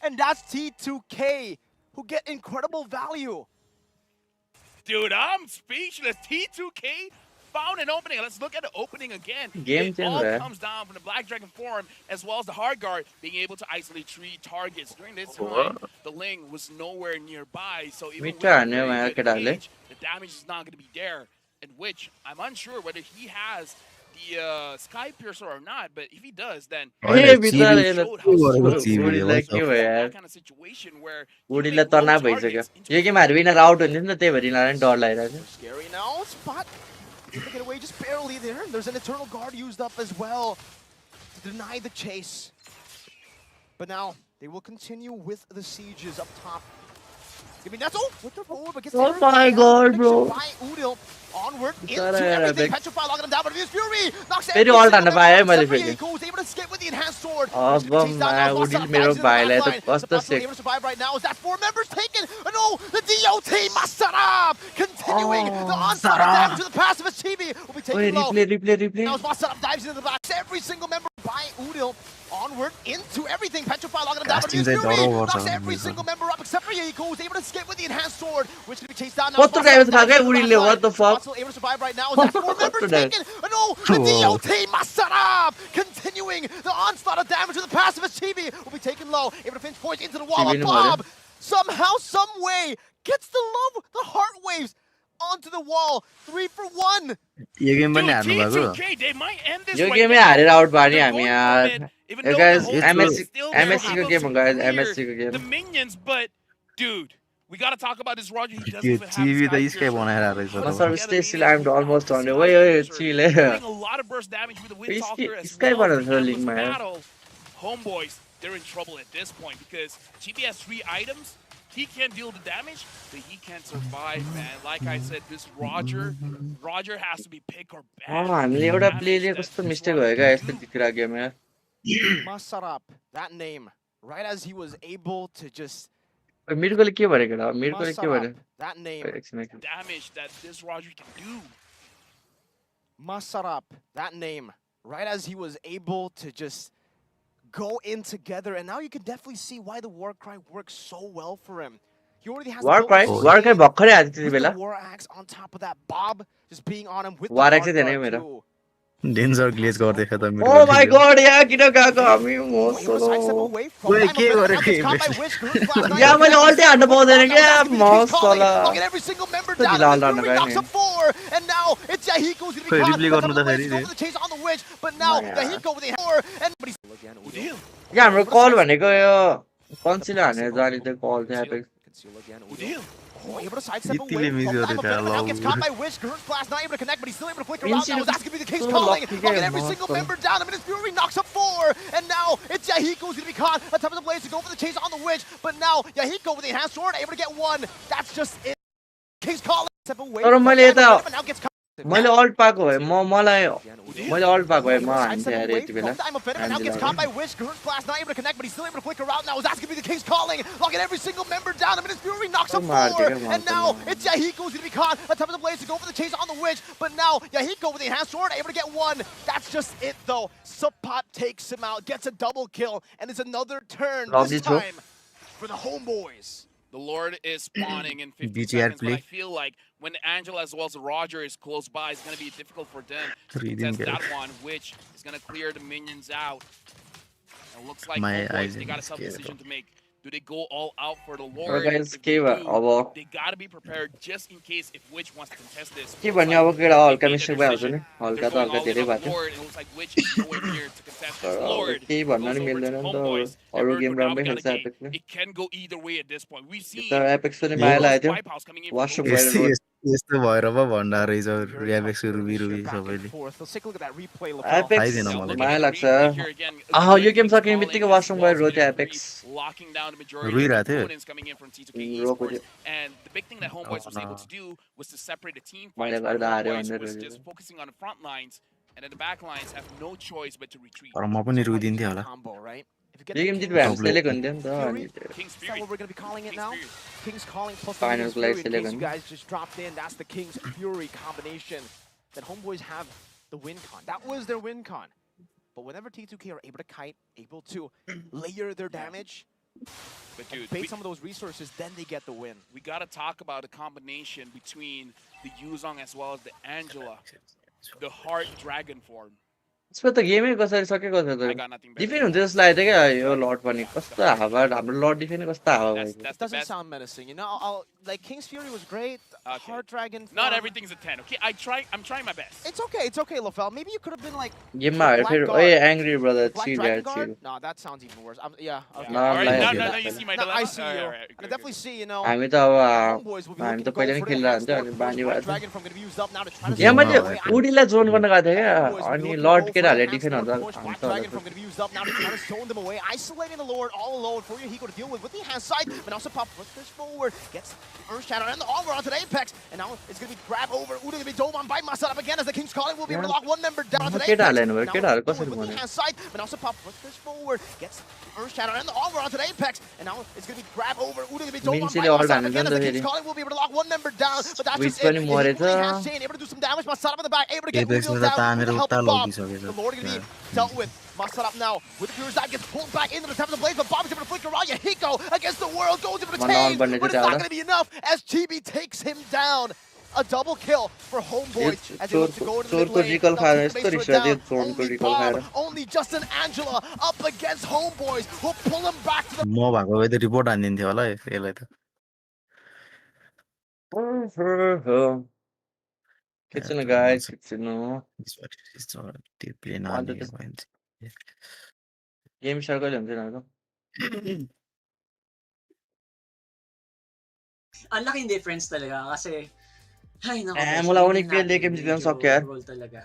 J: And that's T2K, who get incredible value.
I: Dude, I'm speechless. T2K found an opening. Let's look at the opening again.
A: Game
I: it all
A: changer.
I: comes down from the Black Dragon form as well as the hard guard being able to isolate 3 targets. During this time, the Ling was nowhere nearby, so even with a very good engage, the damage is not going to be there. In which I'm unsure whether he has the Sky Piercer or not, but if he does, then
A: ए बिचारा
I: that kind of situation where
A: बुढीलाई तनाव भइसक्यो यो गेम हारे winner out हुन्थ्यो नि त त्यही भएर यिनीहरूलाई नि डर लागिरहेको छ
J: Scary now, spot. Able to get away just barely there. There's an Eternal Guard used up as well to deny the chase. But now they will continue with the sieges up top. Give me Netzel with the forward, but gets
A: Oh my god, bro.
J: by Udil. Onward into
A: Bichara
J: everything.
A: Arabic.
J: Petrify locking him down, but Fuse Fury knocks
A: फेरि
J: every
A: alt
J: single
A: हान्न पाएँ है
J: member
A: मैले
J: except for
A: फेरि
J: Yiko, who's able to escape with the enhanced sword.
A: अब उडिल मेरो भाइलाई त कस्तो सेक
J: Able to survive right now. Is that 4 members taken? No, the DOT Masarapp continuing the onslaught of damage to the passive as TV will be
A: ओए
J: taken low.
A: Replay
J: Now as Masarapp dives into the back, every single member by Udil onward into everything. Petrify locking him down, but
G: Casting
J: Fuse
G: चाहिँ
J: Fury
G: डह्रो गर्छ
J: knocks
G: भने
J: every
G: बुझ्छ।
J: single member up except for Yiko, who's able to escape with the enhanced sword, which can be chased down now.
A: कस्तो ड्यामेज खाएको है उडिलले what the fuck
J: Still able to survive right now. Is that 4 members
A: What the
J: taken? No, the DOT Masarapp continuing the onslaught of damage to the passive as TV will be taken low. Able to pinch points into the wall.
A: TV
J: A Bob somehow, some way gets the love, the heart waves onto the wall. 3 for 1.
G: Yo game
I: Dude,
G: पनि हार्नु भएको
I: T2K, they might end this
A: यो
I: right
A: गेमै
I: now.
A: हारेर आउट भयो नि
I: They're
A: हामी
I: going
A: यार
I: for it, even
A: Hey
I: though
A: guys,
I: the whole team is still there,
A: MSC को
I: able
A: गेम
I: to
A: हो guys,
I: clear
A: MSC को game
I: the minions, but dude, we gotta talk about this Roger. He doesn't
G: त्यो
I: even have
G: TV त
I: Sky
G: sky
I: Piercer.
G: बनाएर रहेछ
A: म
G: त
A: service station आइम अलमोस्ट हन्ड्रेड ओए ओए चिल है
I: Doing a lot of burst damage with the Windtalker as
A: Sky
I: well
A: बनाएर
I: as
A: छ
I: the Endless
A: लिगमा यार
I: battle. Homeboys, they're in trouble at this point because GB has 3 items. he can't deal the damage, but he can't survive, man. Like I said, this Roger has to be pick or ban.
A: हामीले एउटा प्लेले कस्तो मिस्टेक भयो क्या यस्तो जितिरा गेम यार
J: Masarapp, that name, right as he was able to just
A: मिर्कोले के भनेको र मिर्कोले के भने
J: that name,
I: damage that this Roger can do.
J: Masarapp, that name, right as he was able to just go in together, and now you can definitely see why the Warcry works so well for him. He already has
A: Warcry भर्खरै आयो त्यति बेला
J: War Axe on top of that Bob just being on him with
A: War
J: the
A: Axe
J: Guard
A: थियो मेरो
J: too.
G: Danger glaze गर्दै थियो त
A: oh my God यार किन गएको हामी मसलो
G: ओए के गरेको
A: या मैले अल्टै हान्न पाउँदैन क्या मसला दिलाल रान गए
J: And now it's Yahiko's gonna be
G: Hey,
J: caught.
G: replay गर्नु त फेरि
J: Over the chase on the witch, but now Yahiko with the hammer and
A: या हाम्रो कल भनेको यो कन्सिलर हानेर जाने त्यो कल थियो apex
J: Oh, able to sidestep
G: Itti
J: away
G: miss
J: from
G: गर्दै
J: Diamond
G: थियो
J: Venom, now gets caught by
G: long.
J: Wish. Current Blast not able to connect, but he's still able to flicker
A: Insane.
J: around. Now that's gonna be the King's
A: So
J: calling.
A: lucky
J: Look at
A: game,
J: every single
A: awesome.
J: member down. I mean, his Fury knocks up 4, and now it's Yahiko who's gonna be caught. A top of the blaze to go for the chase on the Witch, but now Yahiko with the enhanced sword able to get 1. That's just it. King's calling. Step away.
A: तर
J: from
A: मैले
J: Diamond
A: यता
J: Venom, and now gets caught.
A: मैले अल्ट पाएको भए मैले अल्ट पाएको भए म हान्थेँ
J: Sidestep
A: अरे
J: away
A: यति
J: from
A: बेला
J: Diamond Venom, and now gets caught by Wish. Current Blast not able to connect, but he's still able to flicker around. Now that's gonna be the King's calling. Look at every single member down. I mean, his Fury knocks up 4, and now it's Yahiko who's gonna be caught. A top of the blaze to go for the chase on the Witch, but now Yahiko with the enhanced sword able to get 1. That's just it though. Suppot takes him out, gets a double kill, and it's another turn this time for the homeboys.
I: The Lord is spawning in 15
G: BGR
I: seconds, but I
G: play.
I: feel like when Angela as well as Roger is close by, it's going to be difficult for them to
G: Reading
I: contest that
G: good.
I: one, which is going to clear the minions out. It looks like
G: My
I: Homeboys,
G: eyes
I: they got a
G: is
I: tough
G: scared.
I: decision to make. Do they go all out for the Lord?
A: guys,
I: If they
A: के
I: do,
A: अब
I: they got to be prepared just in case if Witch wants to contest this.
A: के
I: Looks
A: भन्ने
I: like
A: अब केटा
I: they
A: हल्का
I: made
A: mistake
I: their
A: भइहाल्छ नि
I: decision.
A: हल्का
I: They're
A: त
I: going
A: हल्का
I: all in
A: धेरै
I: on
A: भएको
I: the
A: थियो
I: Lord. It looks like Witch is nowhere near to contest this.
A: तर अब
I: Lord
A: केही
I: goes
A: भन्न नि
I: over
A: मिल्दैन
I: to
A: नि त
I: Homeboys.
A: अरू
I: And
A: गेम
I: we're now
A: राम्रै
I: got
A: खेल्छ
I: a game.
A: एपेक्सले
I: It can go either way at this point. We've seen
A: तर एपेक्स पनि माया
I: Almost
A: लागेको थियो
I: Wipe House coming in from
A: washroom
I: nowhere.
A: गएर रोड
G: यस्तो भएर पो भन्दा रहेछ
J: Very
G: ऱ्यापेक्स
J: tough
G: ruby ruby
J: back and
G: सबैले
J: forth. Let's take a look at that replay.
A: Apex
G: खाइदिएन
I: Now,
G: मलाई
I: look
A: माया
I: at the
A: लाग्छ
I: replay here again.
A: Yo game
I: King's
A: सकिने
I: calling
A: बित्तिकै
I: as
A: वासरुम
I: well
A: गएर
I: as
A: रोथ्यो
I: the
A: apex
I: referee locking down the majority of
G: रोइरहेको
I: the
G: थियो
I: opponents coming in from T2K
A: रोको
I: Esports.
A: थियो
I: And the big thing that Homeboys was able to do was to separate the team
A: मैले
I: fights. Where
A: गर्दा हार्यो
I: Homeboys
A: भनेर
I: was
A: रोइदियो
I: just focusing on the front lines, and then the back lines have no choice but to retreat.
G: तर म पनि रुइदिन्थेँ होला
J: Combo, right? If you get
A: yo
J: the
A: game
J: King's
A: जित भए हामी
G: Double.
A: सेलेक्ट हुन्थ्यो नि त अनि
J: Fury,
I: King's
J: is that
I: Fury.
J: what we're going to be calling it
I: King's
J: now?
I: Fury.
J: King's calling plus the
A: Finals
J: King's Fury.
A: like
J: In case you
A: Silicon.
J: guys just dropped in, that's the King's Fury combination. That Homeboys have the win con. That was their win con. But whenever T2K are able to kite, able to layer their damage,
I: But dude,
J: bait some of those resources, then they get the win.
I: we got to talk about the combination between the Yuzong as well as the Angela. The Heart Dragon form.
A: यसमा त गेमै कसरी सकेको थियो
I: I
A: त
I: got nothing better.
A: Defend हुन्छ जस्तो लागेको थियो क्या यो लर्ड पनि कस्तो हावा हाम्रो लर्ड डिफेन्ड कस्तो हावा
I: That's,
A: भएको
I: that's
J: It
I: the
J: doesn't
I: best.
J: sound menacing, you know. Like King's Fury was great.
I: Okay.
J: Heart Dragon.
I: Not
J: form-
I: everything's a 10. Okay, I'm trying my best.
J: It's okay. It's okay, Lofel. Maybe you could have been like
A: गेममा हारे फेरि
J: Black
A: ओए
J: Guard.
A: Angry brother
J: Black
A: chill
J: Dragon
A: यार
J: Guard.
A: Chill
J: No, that sounds even worse. Yeah. Okay.
A: No,
I: All right,
A: like
I: now,
A: it.
I: now you see my
J: No,
I: dilemma.
J: I see you.
I: All right,
J: And I
I: good,
J: definitely see, you know.
A: हामी त अब
J: Homeboys will be
A: हामी
J: looking
A: त
J: to go
A: पहिला नै
J: for the
A: खेलिरहन्छ
J: enhanced
A: अनि
J: sword.
A: बानी
J: White
A: भएको
J: Dragon from going to be used up now to try to
A: यहाँ
J: steal
A: मैले
J: it away.
A: उडीलाई जोन गर्न गएको थिएँ क्या
J: Homeboys will be
A: अनि
J: looking to
A: lord
J: go for the
A: केटाहरूले
J: enhanced
A: डिफेन्ड
J: sword
A: हुन्छ
J: push.
A: हामी
J: White
A: त होला
J: Dragon from going to be used up now to try to zone them away, isolating the Lord all alone for Yahiko to deal with the hand side, but also pop push forward, gets Earth Shadow and the armor onto the Apex, and now it's going to be grab over. Uda going to be dome on by Masarapp again as the King's calling will be able to lock one member down to the Apex.
A: केटाहरूले हेर्नु
J: Now
A: भयो केटाहरू
J: it's
A: कसरी
J: with the
A: भन्यो
J: hand side, but also pop push forward, gets Earth Shadow and the armor onto the Apex, and now it's going to be grab over. Uda going to be dome on by
A: मिन्सीले alt
J: Masarapp
A: हानेछ
J: again
A: नि
J: as
A: त
J: the King's
A: फेरि
J: calling will be able to lock one member down, but that's
A: Witch
J: just it.
A: पनि मरेछ
J: Yahiko has Shane able to do some damage. Masarapp in the back, able to get
G: एपेक्सले
J: Uda
G: त
J: down with
G: तानेर
J: the help
G: उता
J: of Bob.
G: लगिसकेछ
J: The Lord going to be dealt with. Masarapp now with the Pure Zap gets pulled back into the top of the blaze, but Bob is able to flicker around. Yahiko against the world goes into retain, but it's not going to be enough as TB takes him down. A double kill for Homeboys as they look to go to the mid lane.
A: recall
J: Now
A: खाएर
J: keep
A: यस्तो
J: the
A: रिस
J: base
A: उठ्यो,
J: down.
A: चोरको
J: Only
A: recall
J: Bob,
A: खाएर।
J: only Justin Angela up against Homeboys who pull him back to the
G: म भएको भए त रिपोर्ट हानिदिन्थ्यो होला यसलाई त
A: kitchen guys kitchen game start कहिले हुन्छ यिनीहरूको
H: Ang laking difference talaga kasi ay nako.
A: मलाई Onicph लेके जित्न सक्यो यार
H: Role talaga.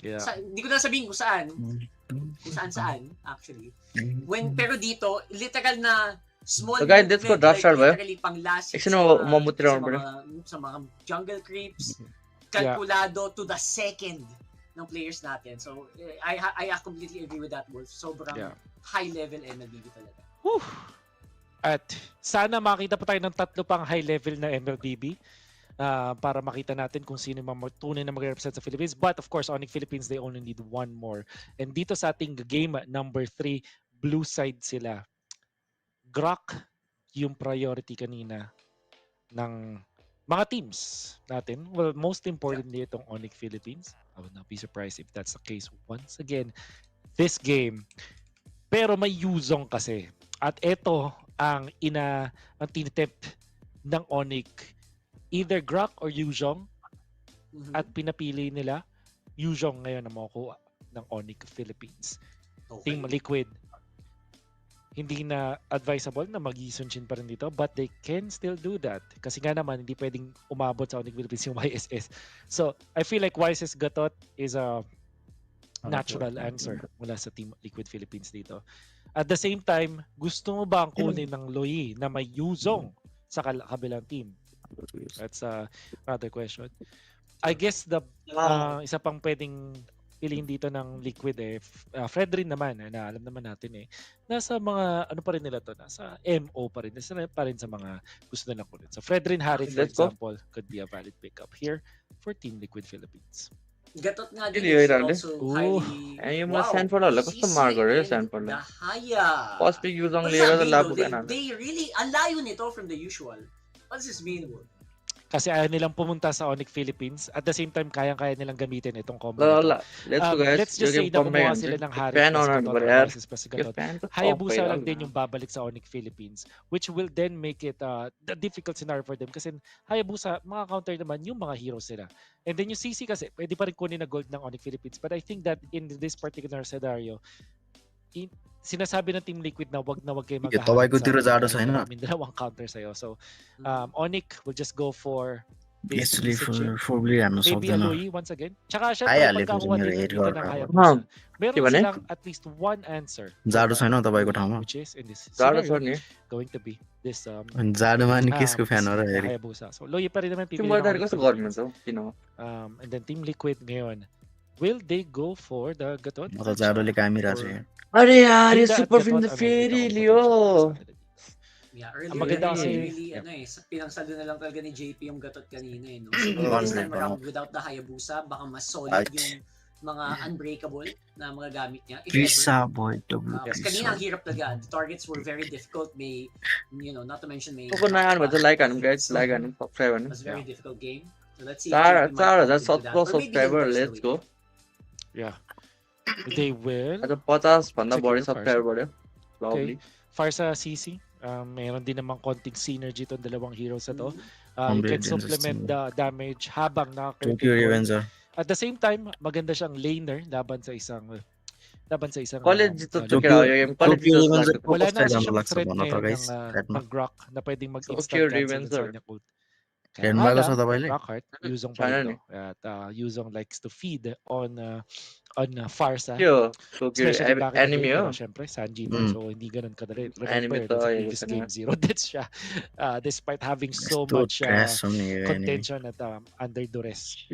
C: Yeah.
H: Hindi ko na sabihin kung saan. Kung saan actually. Pero dito literal na Small
A: So guys, let's go
H: movement,
A: draft
H: like
A: start ba?
H: literally panglasit
A: Actually, mamutri
H: sa
A: naman pala.
H: sa mga jungle creeps, kalkulado to the second ng players natin. So, I completely agree with that, Wolf. Sobrang high-level MLBB talaga.
C: Whew. At sana makita pa tayo ng 3 pang high-level na MLBB para makita natin kung sino yung mga tunay na mag-represent sa Philippines. But of course, Onicph Philippines, they only need 1 more. And dito sa ating game number 3, blue side sila. Grok yung priority kanina ng mga teams natin. Well, most importantly, itong Onicph Philippines. I would not be surprised if that's the case once again this game. Pero may Yuzong kasi. At ito ang tinitempt ng Onicph. Either Grok or Yuzong. At pinapili nila Yuzong ngayon na makukuha ng Onicph Philippines. Team Liquid. Hindi na advisable na mag-Yisunshin pa rin dito, but they can still do that. Kasi nga naman, hindi pwedeng umabot sa Onicph Philippines yung YSS. So, I feel like YSS Gatot is a natural answer mula sa Team Liquid Philippines dito. At the same time, gusto mo ba ang kunin ng Loyi na may Yuzong sa kabilang team? That's another question. I guess the isa pang pwedeng piliin dito ng Liquid Fredrin naman na alam naman natin nasa mga ano pa rin nila to, nasa MO pa rin, nasa pa rin sa mga gusto nilang kunin. So Fredrin Harris for example could be a valid pickup here for Team Liquid Philippines.
H: Gatot nga din is also highly
A: yung mga Sanford ala gusto Margaret Sanford lang. Post big use ang lira sa labo ka
H: They really alayo nito from the usual. What does this mean, Wolf?
C: Kasi ayaw nilang pumunta sa Onicph Philippines. At the same time, kayang-kaya nilang gamitin itong combo.
A: Let's go guys.
C: Let's just say na kumuha sila ng Harris plus Gatot. Hayabusa lang din yung babalik sa Onicph Philippines, which will then make it the difficult scenario for them. Kasi Hayabusa, mga counter naman yung mga heroes nila. And then yung CC kasi, pwede pa rin kunin na gold ng Onicph Philippines. But I think that in this particular scenario, sinasabi ng Team Liquid na wag kayo maghahanap sa dalawang counter sa'yo. So, Onicph will just go for
G: Basically for
C: maybe a Louis once again. Tsaka siya pagkakuha dito ng Hayabusa. Meron silang at least one answer.
G: जाडो छैन तपाईको ठाउँमा?
C: Which is in this scenario going to be this
G: जाडोमा नि केसको फ्यान हो र हेरी.
C: Hayabusa. So Louis pa rin naman pipili. And then Team Liquid ngayon, will they go for the Gatot?
G: म त जाडोले कामिरहेको छु यहाँ.
A: अरे यार यो सुपर फिल्म त फेरि लियो.
H: Yeah, earlier really pinangsalo na lang talaga ni JP yung Gatot kanina no. So this time around without the Hayabusa, baka mas solid yung mga unbreakable na mga gamit niya.
G: Prisa boy,
H: kanina ang hirap talaga. The targets were very difficult. May, not to mention may...
A: Kukunahan mo, like guys, like subscribe.
H: It was a very difficult game. So let's see.
A: Tara, that's subscriber. Let's go.
C: Yeah. They will.
A: At 50 भन्दा बढी subscriber बढ्यो. Lovely.
C: Farsa CC. Meron din namang konting synergy itong dalawang heroes na to. You can supplement the damage habang naka-critical. At the same time, maganda siyang laner laban sa isang
A: college ito yung college
C: wala na siyang threat ngayon ng Grok na pwedeng mag-instant cancel sa kanyang ult. Kaya Rockhart, Yuzong pa rin to. At Yuzong likes to feed on Farsa. Especially
A: enemy
C: syempre, Sanji so hindi ganun kadali. Remember, this game 0 deaths siya. Despite having so much contention at under duress.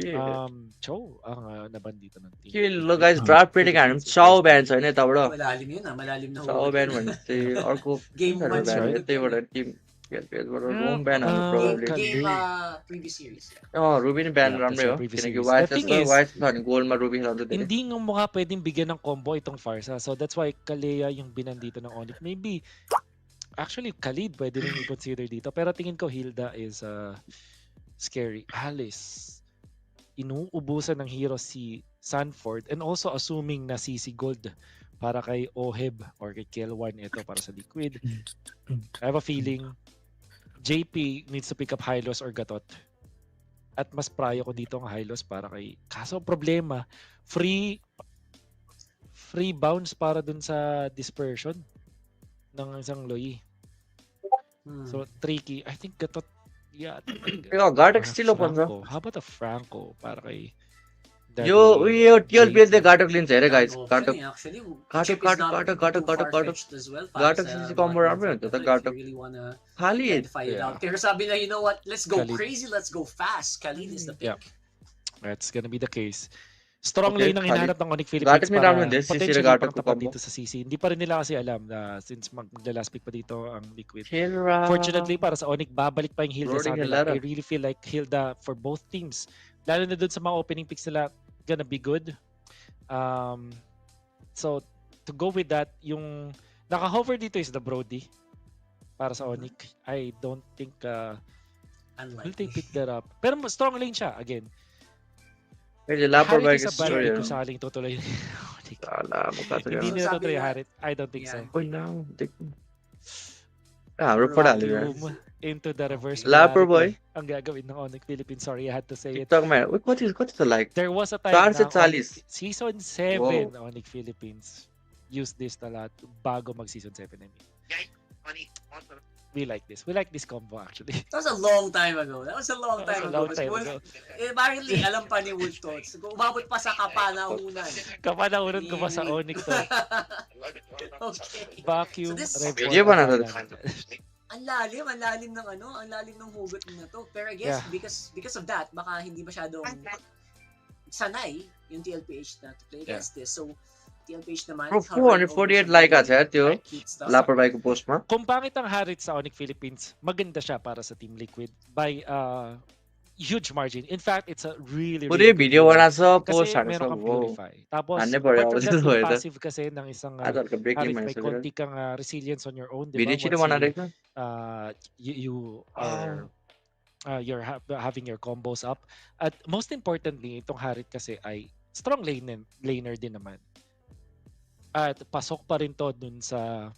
C: Cho ang nabandito ng team.
A: Kill, guys, draft pretty kind. Chow ban sa inyo, tawro.
H: Malalim yun malalim na.
A: Chow ban man. Si Orko.
H: Game 1
A: team. Room ban
H: game previous series.
A: Ruby ni ban ramre किनकि Wise goal ma Ruby helado din.
C: Hindi nga mukha pwedeng bigyan ng combo itong Farsa. So that's why Kalea yung binandito ng Onicph. Maybe actually Khalid pwede rin i-consider dito. Pero tingin ko Hilda is scary. Alice inuubusan ng hero si Sanford and also assuming na CC Gold para kay Oheb or kay Kel1 ito para sa Liquid. I have a feeling JP needs to pick up Hylos or Gatot. At mas prayo ko dito ang Hylos para kay... Kaso problema, free bounce para dun sa dispersion ng isang Loyi. So tricky. I think Gatot... Yeah.
A: Gardex still open bro.
C: How about a Franco para kay
A: यो TLPS ले गाटक लिन्छ हेरे गाइस गाटक
H: Actually,
A: गाटक
H: Chip is
A: गाटक
H: not
A: गाटक गाटक
H: too
A: गाटक गाटक
H: far-fetched as well. para
A: गाटक
H: sa
A: CC
H: bot
A: combo
H: lane
A: राम्रो
H: front
A: हुन्छ
H: na
A: त
H: to, if you
A: गाटक
H: really wanna
A: खाली
H: try to fight it out. Pero sabi na, you know what? Let's go
C: Khalid.
H: crazy. Let's go fast. Khalid is the pick.
C: Yeah. That's gonna be the case. Strong
A: Okay,
C: lane ang
A: Khalid.
C: hinahanap ng Onyx
A: Gatak
C: Philippines
A: ni
C: para
A: Ramon din, CC
C: potentially
A: na gatak
C: pang
A: ko
C: tapat
A: combo.
C: dito sa CC. Hindi pa rin nila kasi alam na since magla-last pick pa dito ang Liquid.
A: Hilda.
C: Fortunately para sa Onyx, babalik pa yung Hilda
A: Brody
C: sa kanila.
A: Hilda.
C: I really feel like Hilda for both teams. Lalo na dun sa mga opening picks nila, gonna be good. So, to go with that, yung naka-hover dito is the Brody para sa Onyx. I don't think will they pick that up. Pero strong lane siya, again.
A: Medyo lapor ba
C: Harit
A: yung
C: is a bad
A: story?
C: pick kung sakaling tutuloy.
A: Sala mo ka
C: Hindi nila
H: Sabi
C: tutuloy
H: nila-
C: Harit. I don't think so.
A: Uy, no. Lapor dali ba?
C: Boom into the reverse.
A: Lapor boy.
C: polarity ang gagawin ng Onyx Philippines. Sorry, I had to say it.
A: TikTok man. Wait, what is the like?
C: There was a time
A: Star
C: na
A: sa Salis.
C: Season 7
A: Wow.
C: Onyx Philippines used this a lot bago mag Season 7 I mean. We like this. We like this combo actually.
H: That was a long time ago. That was a long
C: That was
H: time
C: a
H: ago.
C: long time ago.
H: Apparently, alam pa ni Wolf Tots. Umabot pa sa kapanahunan.
C: Kapanahonan ko pa sa Onyx to.
H: Okay.
C: Vacuum
H: So this-
C: report.
A: Video ba na to?
H: Ang lalim ng ang lalim ng hugot na to. Pero I guess because of that, baka hindi masyadong sanay yung TLPH na to play against this. So TLPH naman.
A: Bro, 448 like at त्यो lapor ba ko post ma?
C: Kung pangit ang Harit sa Onyx Philippines, maganda siya para sa Team Liquid by huge margin. In fact, it's a really
A: पुरै
C: good
A: video
C: game.
A: बनाएको छ
C: Kasi
A: post हाल्नु
C: meron
A: छ
C: kang
A: wow.
C: Purify. Tapos,
A: हान्नै पर्यो
C: apart
A: अब
C: from that,
A: त्यस्तो भयो
C: yung
A: त
C: passive kasi ng isang
A: आज हल्का ब्रेकिङ
C: Harit, may
A: भइसक्यो
C: konti kang resilience on your own, di ba?
A: Video छिटो
C: Once
A: बनाइरहेको
C: you are you're having your combos up. At most importantly, itong Harit kasi ay strong laner din naman. At pasok pa rin to dun sa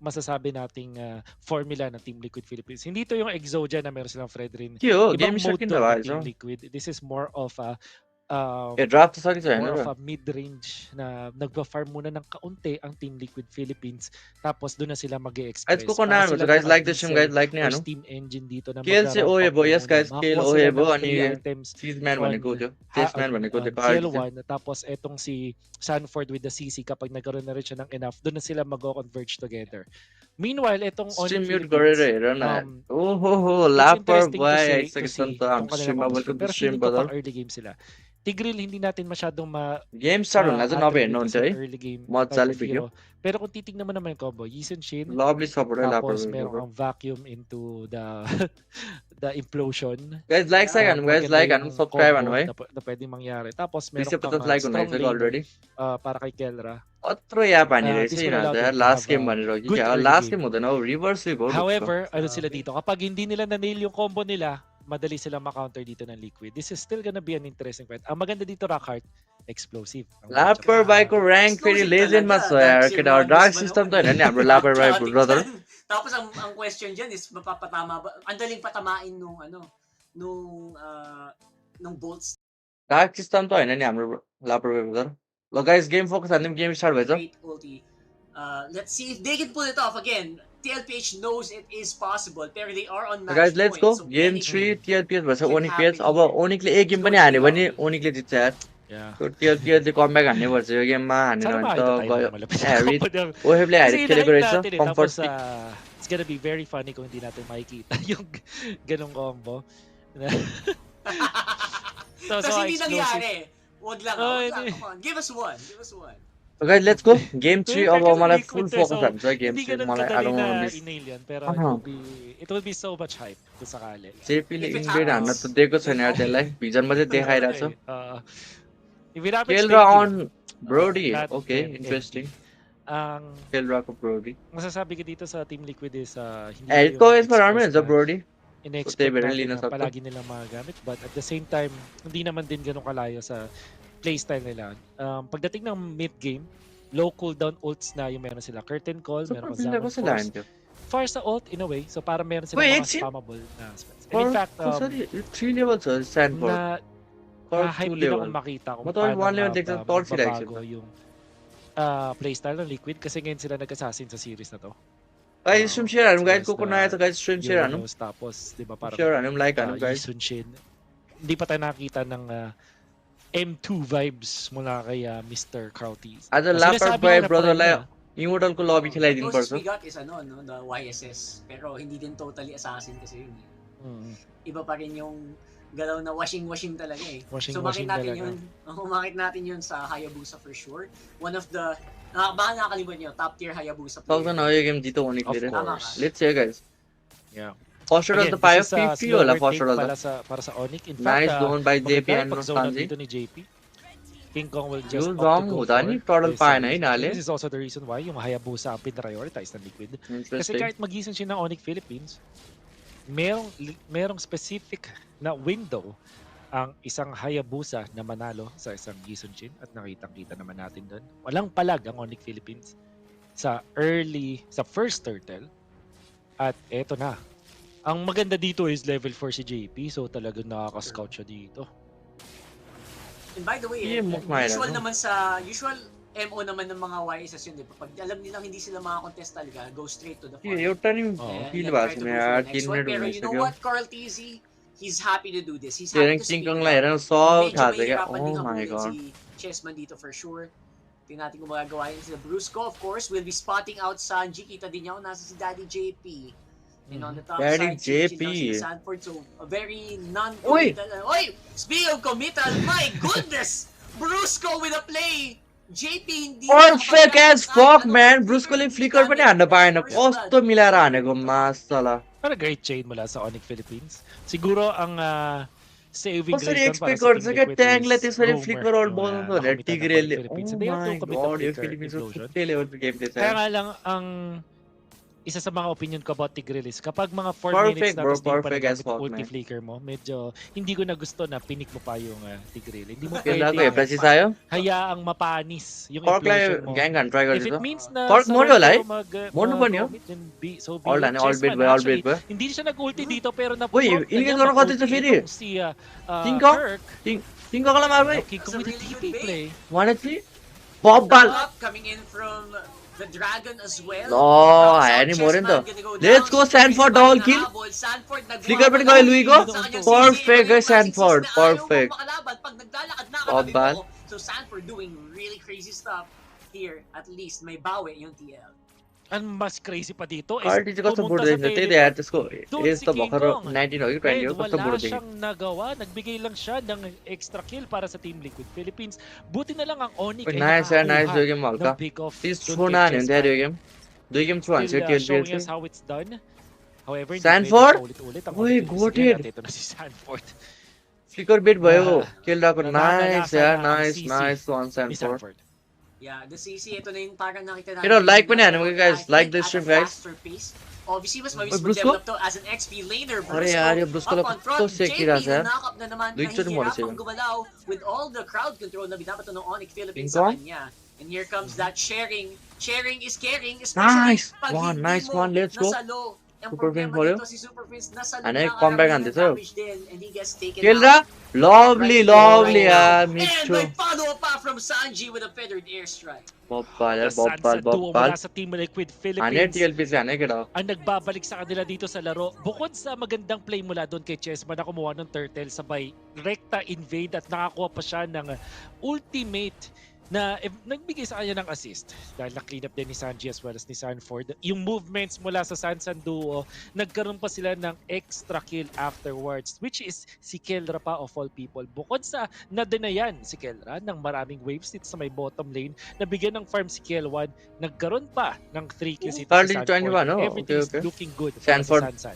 C: masasabi nating formula ng Team Liquid Philippines. Hindi to yung Exodia na meron silang Fredrin.
A: त्यो
C: Ibang
A: game
C: mode
A: सकिन्छ
C: to ng
A: भाइ
C: Team Liquid. This is more of a
A: ए ड्राफ्ट त सकिन्छ
C: more
A: हैन
C: of a mid-range na nagpa-farm muna ng kaunti ang Team Liquid Philippines tapos doon na sila mag-e-express.
A: Guys, को नाम हुन्छ guys like this stream guys like नि हानु
C: Steam engine dito na
A: केल चाहिँ ओए भयो यस गाइस केल ओए भयो अनि
C: items
A: चीज म्यान भनेको त्यो चेस म्यान भनेको त्यो card
C: CL1 tapos etong si Sanford with the CC kapag nagkaroon na rin siya ng enough doon na sila mag-converge together. Meanwhile, etong
A: stream
C: Onyx
A: mute गरेर हेर न ओहो लापर भाइ आइसकेछ नि त हाम्रो स्ट्रिम बबलको स्ट्रिम बदल
C: early game sila. Tigreal hindi natin masyadong
A: game start हुन चाहिँ नभए हेर्नुहुन्छ है
C: early game
A: मजाले
C: type of
A: video
C: hero. Pero kung titignan mo naman yung combo, Yisen Shin,
A: lovely support है लापर
C: tapos meron kang vacuum into the implosion.
A: Guys like साइक हानु गाइस लाइक हानु सब्स्क्राइब हानु है
C: Na pwedeng mangyari. Tapos meron
A: 250
C: kang
A: like
C: strong
A: हुनुहुन्छ
C: laner,
A: already
C: para kay Kelra.
A: अत्रो याप हानि रहेछ
C: this will
A: यिनीहरू
C: allow
A: त
C: them
A: यार
C: to
A: last
C: have
A: game
C: a
A: भनेर हो कि
C: good
A: क्या
C: early
A: लास्ट
C: game.
A: गेम हुँदैन हो रिभर्स स्विप हो
C: However, ano sila dito? Kapag hindi nila na-nail yung combo nila, madali silang ma-counter dito ng Liquid. This is still gonna be an interesting fight. Ang maganda dito, Rockhart, explosive. Ang
A: लापर भाइको र्याङ्क फेरि लेजेन्डमा छ यार केटा dark system त होइन नि हाम्रो लापर भाइ brother
H: Tapos ang question dyan is mapapatama ba? Ang daling patamain nung bolts.
A: Dark system त होइन नि हाम्रो लापर भाइ ब्रदर ल गाइस गेम फोकस हान्दिम गेम स्टार्ट भएछ
H: Great ulti. Let's see if they can pull it off again. TLPH knows it is possible, pero they are on match
A: guys let's go
H: point, so
A: game
H: anything
A: 3 टिएलपिएस भएछ
H: can
A: ओनिक page
H: happen
A: अब
H: here.
A: ओनिकले एक गेम पनि हान्यो भने ओनिकले जित्छ यार
C: Yeah.
A: टिएलपिएसले कमब्याक हान्नै पर्छ यो गेममा हानेन
C: Sana
A: भने
C: makita
A: त
C: tayo
A: गयो
C: ng malapit na
A: Harry
C: combo niya.
A: ओहेबले ह्यारी
C: Kasi
A: खेलेको
C: hinahype
A: रहेछ
C: natin
A: comfort
C: tapos it's gonna be very funny kung hindi natin makikita yung ganong combo. so
H: Kasi hindi
C: explosive.
H: nangyari. Wag lang.
C: Oh,
H: Wag lang.
C: hindi.
H: Come on. Give us one. Give us one.
A: Guys let's go game 3
C: Pero
A: अब
C: kasi
A: मलाई
C: Liquid
A: full
C: eh,
A: focus
C: so
A: हान्छ game
C: hindi
A: 3
C: ganun
A: मलाई आई
C: kadali
A: don't
C: na
A: want miss
C: inail yan, pero it will be so much hype kung sakali.
A: जेपीले
H: If it
A: invade हान्न
H: happens,
A: त दिएको छैन यार त्यसलाई भिजनमा चाहिँ देखाइरहेछ
C: If it happens,
A: Kelra
C: thank you.
A: On Brody
C: That
A: okay
C: and
A: interesting
C: Ang
A: केलराको Brody
C: masasabi ko dito sa Team Liquid is hindi
A: हेडको
C: yung
A: यसमा राम्रो हुन्छ
C: express na
A: ब्रोडी
C: in-expect
A: त्यही भएर
C: natin
A: लिन
C: na
A: सक्छ
C: palagi nilang magagamit, but at the same time hindi naman din ganun kalayo sa playstyle nila. Pagdating ng mid game, low cooldown ults na yung meron sila, curtain call, meron kang
A: Super
C: Zaman
A: sila
C: Force,
A: haन्थ्यो
C: far sa ult in a way, so para meron silang
A: Wait,
C: mga
A: it's-
C: spammable na spells. And in fact,
A: कसरी 3 लेभल छ Stanford
C: na
A: फर
C: hype
A: 2
C: din
A: level
C: akong makita kung
A: म त 1 लेभल देख्छ तर्सिरहेको
C: magbabago
A: छु
C: yung playstyle ng Liquid kasi ngayon sila nag-assassin sa series na to.
A: Guys stream share हानौँ guys
C: Towards
A: को नयाँ छ गाइस स्ट्रिम शेयर हानौँ
C: Tapos, di ba, parang
A: share हानौँ लाइक हानौँ guys
C: Yisunshin. Hindi pa tayo nakakita ng M2 vibes mula kay Mr. Crowties.
A: As a lapper boy, brother, like, immortal ko lobby खेलाइदिनु पर्छ.
H: We got is ano, no, the YSS. Pero hindi din totally assassin kasi yun. Iba pa rin yung galaw na washing talaga eh. So makit natin yun sa Hayabusa for sure. One of the, baka nakakalimutan nyo, top tier Hayabusa player.
A: Talk na yung game dito Onicph. Let's see guys.
C: Yeah.
A: Foster of the Pio, feel wala Foster of the.
C: Para sa Onicph. In
A: nice
C: fact,
A: zone by JP and
C: Nostalgia. Dito ni JP. King Kong will just
A: opt to go for
C: this is also the reason why yung Hayabusa ang pinprioritize ng Liquid. Kasi kahit magising siya ng Onicph Philippines, merong specific na window ang isang Hayabusa na manalo sa isang Gisonchin at nakitang-kita naman natin doon. Walang palag ang Onicph Philippines sa first turtle at eto na. Ang maganda dito is level 4 si JP, so talagang nakaka-scout siya dito.
H: And by the way, usual MO naman ng mga YSS yun, di ba? Pag alam nilang hindi sila makakontest talaga, go straight to the front.
A: You're turning feel ba?
H: Pero you know what, Carl TZ, he's happy to do this. He's happy to speak up.
A: Oh
H: my god. Si Chessman dito for sure. Tingnan natin kung magagawa yun sila. Brusco, of course, will be spotting out Sanji. Kita din niya kung nasa si Daddy JP. And on the top
A: Daddy
H: side,
A: JP.
H: Sanford, so a very non-committal. Oy! Speaking of committal, my goodness! Brusco with a play! JP hindi
A: perfect as fuck, man! Brusco yung flicker pa niya. Ano pa yun? Kosto milara ko, masala.
C: Pero great chain mula sa Onicph Philippines. Siguro ang saving
A: grace doon para sa Team Liquid is flicker all ball to that Tigreal. Oh my god, yung Philippines was level gameplay.
C: Kaya nga lang ang isa sa mga opinion ko about Tigreal is kapag mga 4 minutes na tapos di pa nagamit yung ulti flicker mo, medyo hindi ko na gusto na pinik mo pa yung Tigreal. Hindi mo pwede hayaang mapanis yung implosion mo. If it means na
A: all bid ba?
C: Hindi siya nag-ulti dito pero na
A: inigit ko na konti sa Firi.
C: Si
A: Tingko ka lang mabay.
C: King Kong with the TP play.
A: 1-3? Bobbal!
H: Coming in from the Dragon as well.
A: No, any more in the. Let's go Sanford double kill. Flicker pa rin ko Louis ko. Perfect guys, Sanford. Perfect. Bobbal.
H: So Sanford doing really crazy stuff here. At least may bawi yung TL.
C: Ang mas crazy pa dito is
A: pumunta sa teleport. Doon si King Kong.
C: Wala siyang nagawa. Nagbigay lang siya ng extra kill para sa Team Liquid Philippines. Buti na lang ang Onicph
A: ay nakakuha ng pick-off. Do game through
C: showing us how it's done. However,
A: Sanford?
C: Uy, goated. Ito na si Sanford.
A: Flicker bit ba yun? Kill ako. Nice one Sanford.
H: Yeah, the CC, ito na yung parang nakita natin.
A: You know, like mo na yan, guys. Like this stream, guys.
H: Obviously, mas mabilis mag-develop to as an XP laner.
A: Brusco
H: up on front, JP na knock-up na naman,
A: nahihirapang
H: gumalaw with all the crowd control na binabato ng Onicph Philippines sa kanya. And here comes that sharing. Sharing is caring, especially pag
A: nice one, let's go.
H: Nasalo.
A: Super Prince for you.
H: Si Super Prince
A: And I come back on this.
H: Kill
A: that. Lovely,
H: And may follow-up pa from Sanji with a feathered airstrike.
C: Bobbal. Sa Team Liquid Philippines. Ang nagbabalik sa kanila dito sa laro. Bukod sa magandang play mula doon kay Chessman na kumuha ng turtle sabay rekta invade at nakakuha pa siya ng ultimate na nagbigay sa kanya ng assist dahil na-clean up din ni Sanji as well as ni Sanford. Yung movements mula sa Sansan duo, nagkaroon pa sila ng extra kill afterwards, which is si Kelra pa of all people. Bukod sa nadenayan si Kelra ng maraming waves dito sa may bottom lane, nabigyan ng farm si Kel1, nagkaroon pa ng 3 kills si Sanford. Everything's looking good para sa Sansan.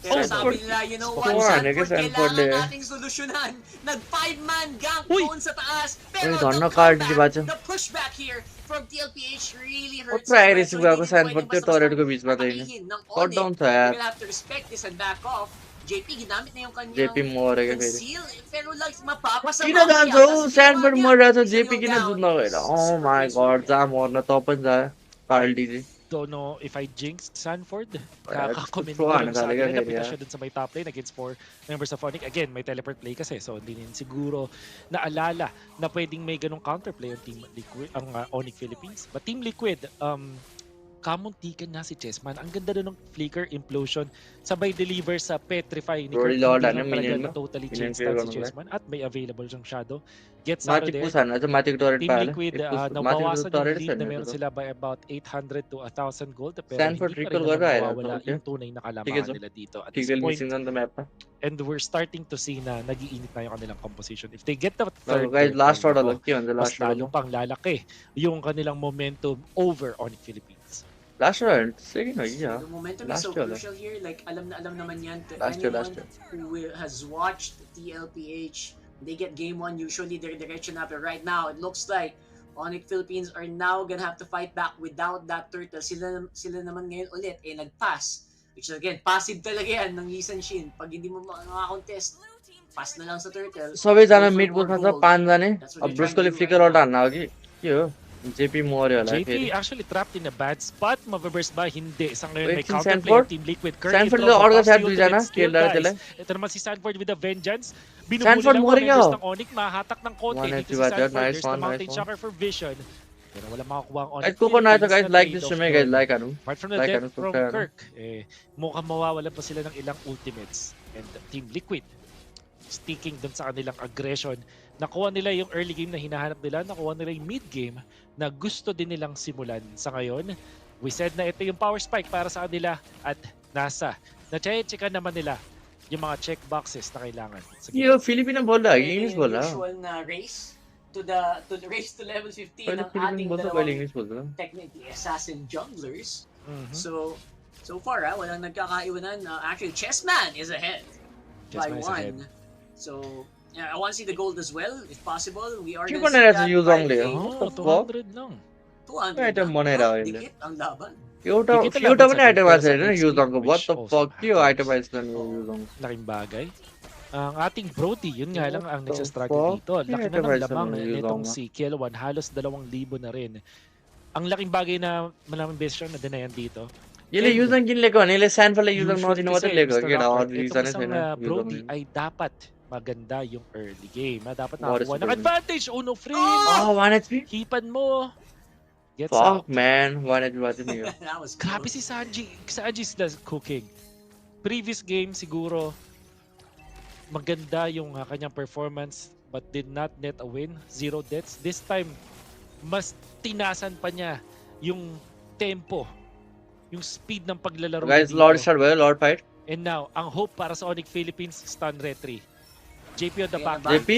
H: Pero sabi nila, you know what, Sanford, kailangan nating solusyonan. Nag-5-man gank doon sa taas. Pero the pushback here from Tlph really hurts.
A: Sanford tutorial ko बीच में तो Hold down to
H: yaar. We'll have to respect this and back off. JP ginamit na yung kanyang conceal. Pero like, mapapasama.
A: Kinaganto, Sanford mo rasa JP kinadun na kaila. Oh my god, jam or na topan sa Carl DJ.
C: Don't know if I jinxed Sanford. Kaka-comment ko lang sa akin. Napita siya dun sa may top lane against 4 members of Onicph. Again, may teleport play kasi. So, hindi din siguro naalala na pwedeng may ganong counterplay ang Team Liquid, ang Onicph Philippines. But Team Liquid, kamuntikan na si Chessman. Ang ganda doon ng flicker, implosion, sabay deliver sa petrify ni
A: Rory
C: Kirk.
A: Lord,
C: Hindi lang talaga
A: minion
C: na
A: mo.
C: totally
A: Minion
C: chain stun si
A: favorite
C: Chessman at may available siyang shadow. Gets out of
A: Matic
C: there.
A: pusan, ito Matic turret
C: Team
A: pala.
C: Liquid,
A: Matic
C: nabawasan yung
A: turret
C: lead na
A: isa
C: meron
A: nito.
C: sila by about 800 to 1,000 gold pero
A: Stanford
C: hindi pa rin
A: recall
C: naman
A: कर रहा है यार
C: mawawala
A: तो क्या
C: yung tunay na
A: ठीक है
C: kalabahan
A: सो
C: nila dito at this
A: Eagle
C: point.
A: missing on the map pa.
C: And we're starting to see na nag-iinit na yung kanilang composition. If they get the
A: So
C: third
A: guys, last
C: turtle,
A: order lagi on the
C: mas
A: last order
C: lalo
A: mo.
C: pang lalaki yung kanilang momentum over Onyx Philippines.
A: Last order, sige na yeah.
H: The momentum is
A: Last
H: so
A: year,
H: crucial here. Like, alam na alam naman yan to
A: Last year,
H: anyone
A: last year.
H: who has watched TLPH. They get game 1, usually their direction up. But right now, it looks like Onyx Philippines are now gonna have to fight back without that turtle. Sila naman ngayon ulit, nag-pass. Which is, again, passive talaga yan ng Yisan Shin. Pag hindi mo makakontest, pass na lang sa turtle.
A: सबैजना
H: Go for
A: mid
H: more
A: पुग्छ
H: gold.
A: 5 जाने
H: That's what
A: अब
H: they're trying
A: ब्रुस्कोले
H: to do
A: flicker
H: right
A: out
H: now.
A: हान्न हो कि के हो जेपी मर्यो होला
C: JP
A: फेरि
C: actually trapped in a bad spot. Mababurst ba? Hindi. Sa ngayon may
A: Wait, si
C: counter player
A: Sanford?
C: Team Liquid. Kirk
A: Sanford
C: ito,
A: le orga
C: pass
A: sa
C: the
A: दुईजना
C: ultimate skill,
A: खेल्दा
C: guys.
A: त्यसलाई
C: Ito naman si Sanford with a vengeance. Binubuli
A: Sanford
C: lang
A: mori
C: members
A: ka,
C: ng Onyx. Mahatak ng konti
A: One
C: dito si
A: HP
C: Sanford.
A: nice
C: There's the
A: one,
C: mountain
A: nice one.
C: shocker for vision. Pero wala makakuha ang Onyx
A: guys coconut
C: Philippines
A: guys
C: na
A: like this
C: trade-off
A: stream guys
C: doon.
A: like ano
C: Apart from the
A: like
C: death
A: ano
C: from
A: subscribe ano
C: Kirk, mukhang mawawala pa sila ng ilang ultimates. And Team Liquid, sticking dun sa kanilang aggression. Nakuha nila yung early game na hinahanap nila, nakuha nila yung mid game na gusto din nilang simulan. Sa ngayon, we said na ito yung power spike para sa kanila at nasa. Na-check naman nila yung mga check boxes na kailangan. Sa game.
A: यो फिलिपिनो बोल्दा English
H: Pwede
A: बोल्दा
H: yung usual na race to the race to level 15
A: पहिले
H: ng
A: Filipino
H: ating
A: बोल्दा पहिले
H: dalawang
A: English बोल्दा
H: technically assassin junglers.
C: Mhm.
H: So far, walang nagkakaiwanan. Actually, Chessman is ahead
C: Chessman is
H: by
C: ahead.
H: 1. So, yeah, I want to see the gold as well, if possible. We are
A: के
H: gonna see
A: बनाइरहेको
H: that
A: छ यो
H: by
A: जङले
H: a
A: what the fuck
C: 200 lang.
H: 200
A: item
H: lang.
A: बनाइरहेको
H: Ah,
A: यसले
H: dikit ang laban.
A: एउटा
C: Dikit lang
A: एउटा
C: sa
A: पनि
C: gold,
A: item
C: pero
A: आएको
C: sa
A: छैन
C: XP,
A: यो जङको what
C: which
A: the
C: also
A: fuck के
C: matters.
A: आइटम आएको छैन यो जङ
C: Laking bagay. Ang ating Brody, yun nga lang ang
A: What the
C: nagsastruggle
A: fuck?
C: dito. Laki na ng
A: Pinatawag sa
C: lamang
A: mga
C: nitong
A: Yuzong,
C: si Kielwan. Halos 2,000 na rin. Ang laking bagay na malamang beses siya na dinayan dito.
A: यसले
C: And
A: युजङ किन लिएको भने यसले स्यान्डफलले युजङ
C: usually
A: नदिनु मात्रै
C: kasi,
A: लिएको
C: Mr.
A: केटा
C: Rocker,
A: अरू
C: itong
A: रिजनै
C: isang
A: छैन
C: Brody
A: युजङ
C: ay dapat maganda yung early game. Dapat
A: What is
C: nakakuha ng
A: it?
C: advantage. Uno frame.
A: Oh, 1 HP?
C: Hipan mo. Gets
A: Fuck
C: out.
A: man, 1 HP ba din yun?
H: That was
C: Grabe
H: close.
C: si Sanji. Sanji's the cooking. Previous game siguro maganda yung kanyang performance but did not net a win. 0 deaths. This time, mas tinasan pa niya yung tempo, yung speed ng paglalaro
A: Guys,
C: dito.
A: Lord start भयो, Lord fight.
C: And now, ang hope para sa Onyx Philippines, stun retry. JP on the
H: Okay,
C: back.
H: the
A: JP?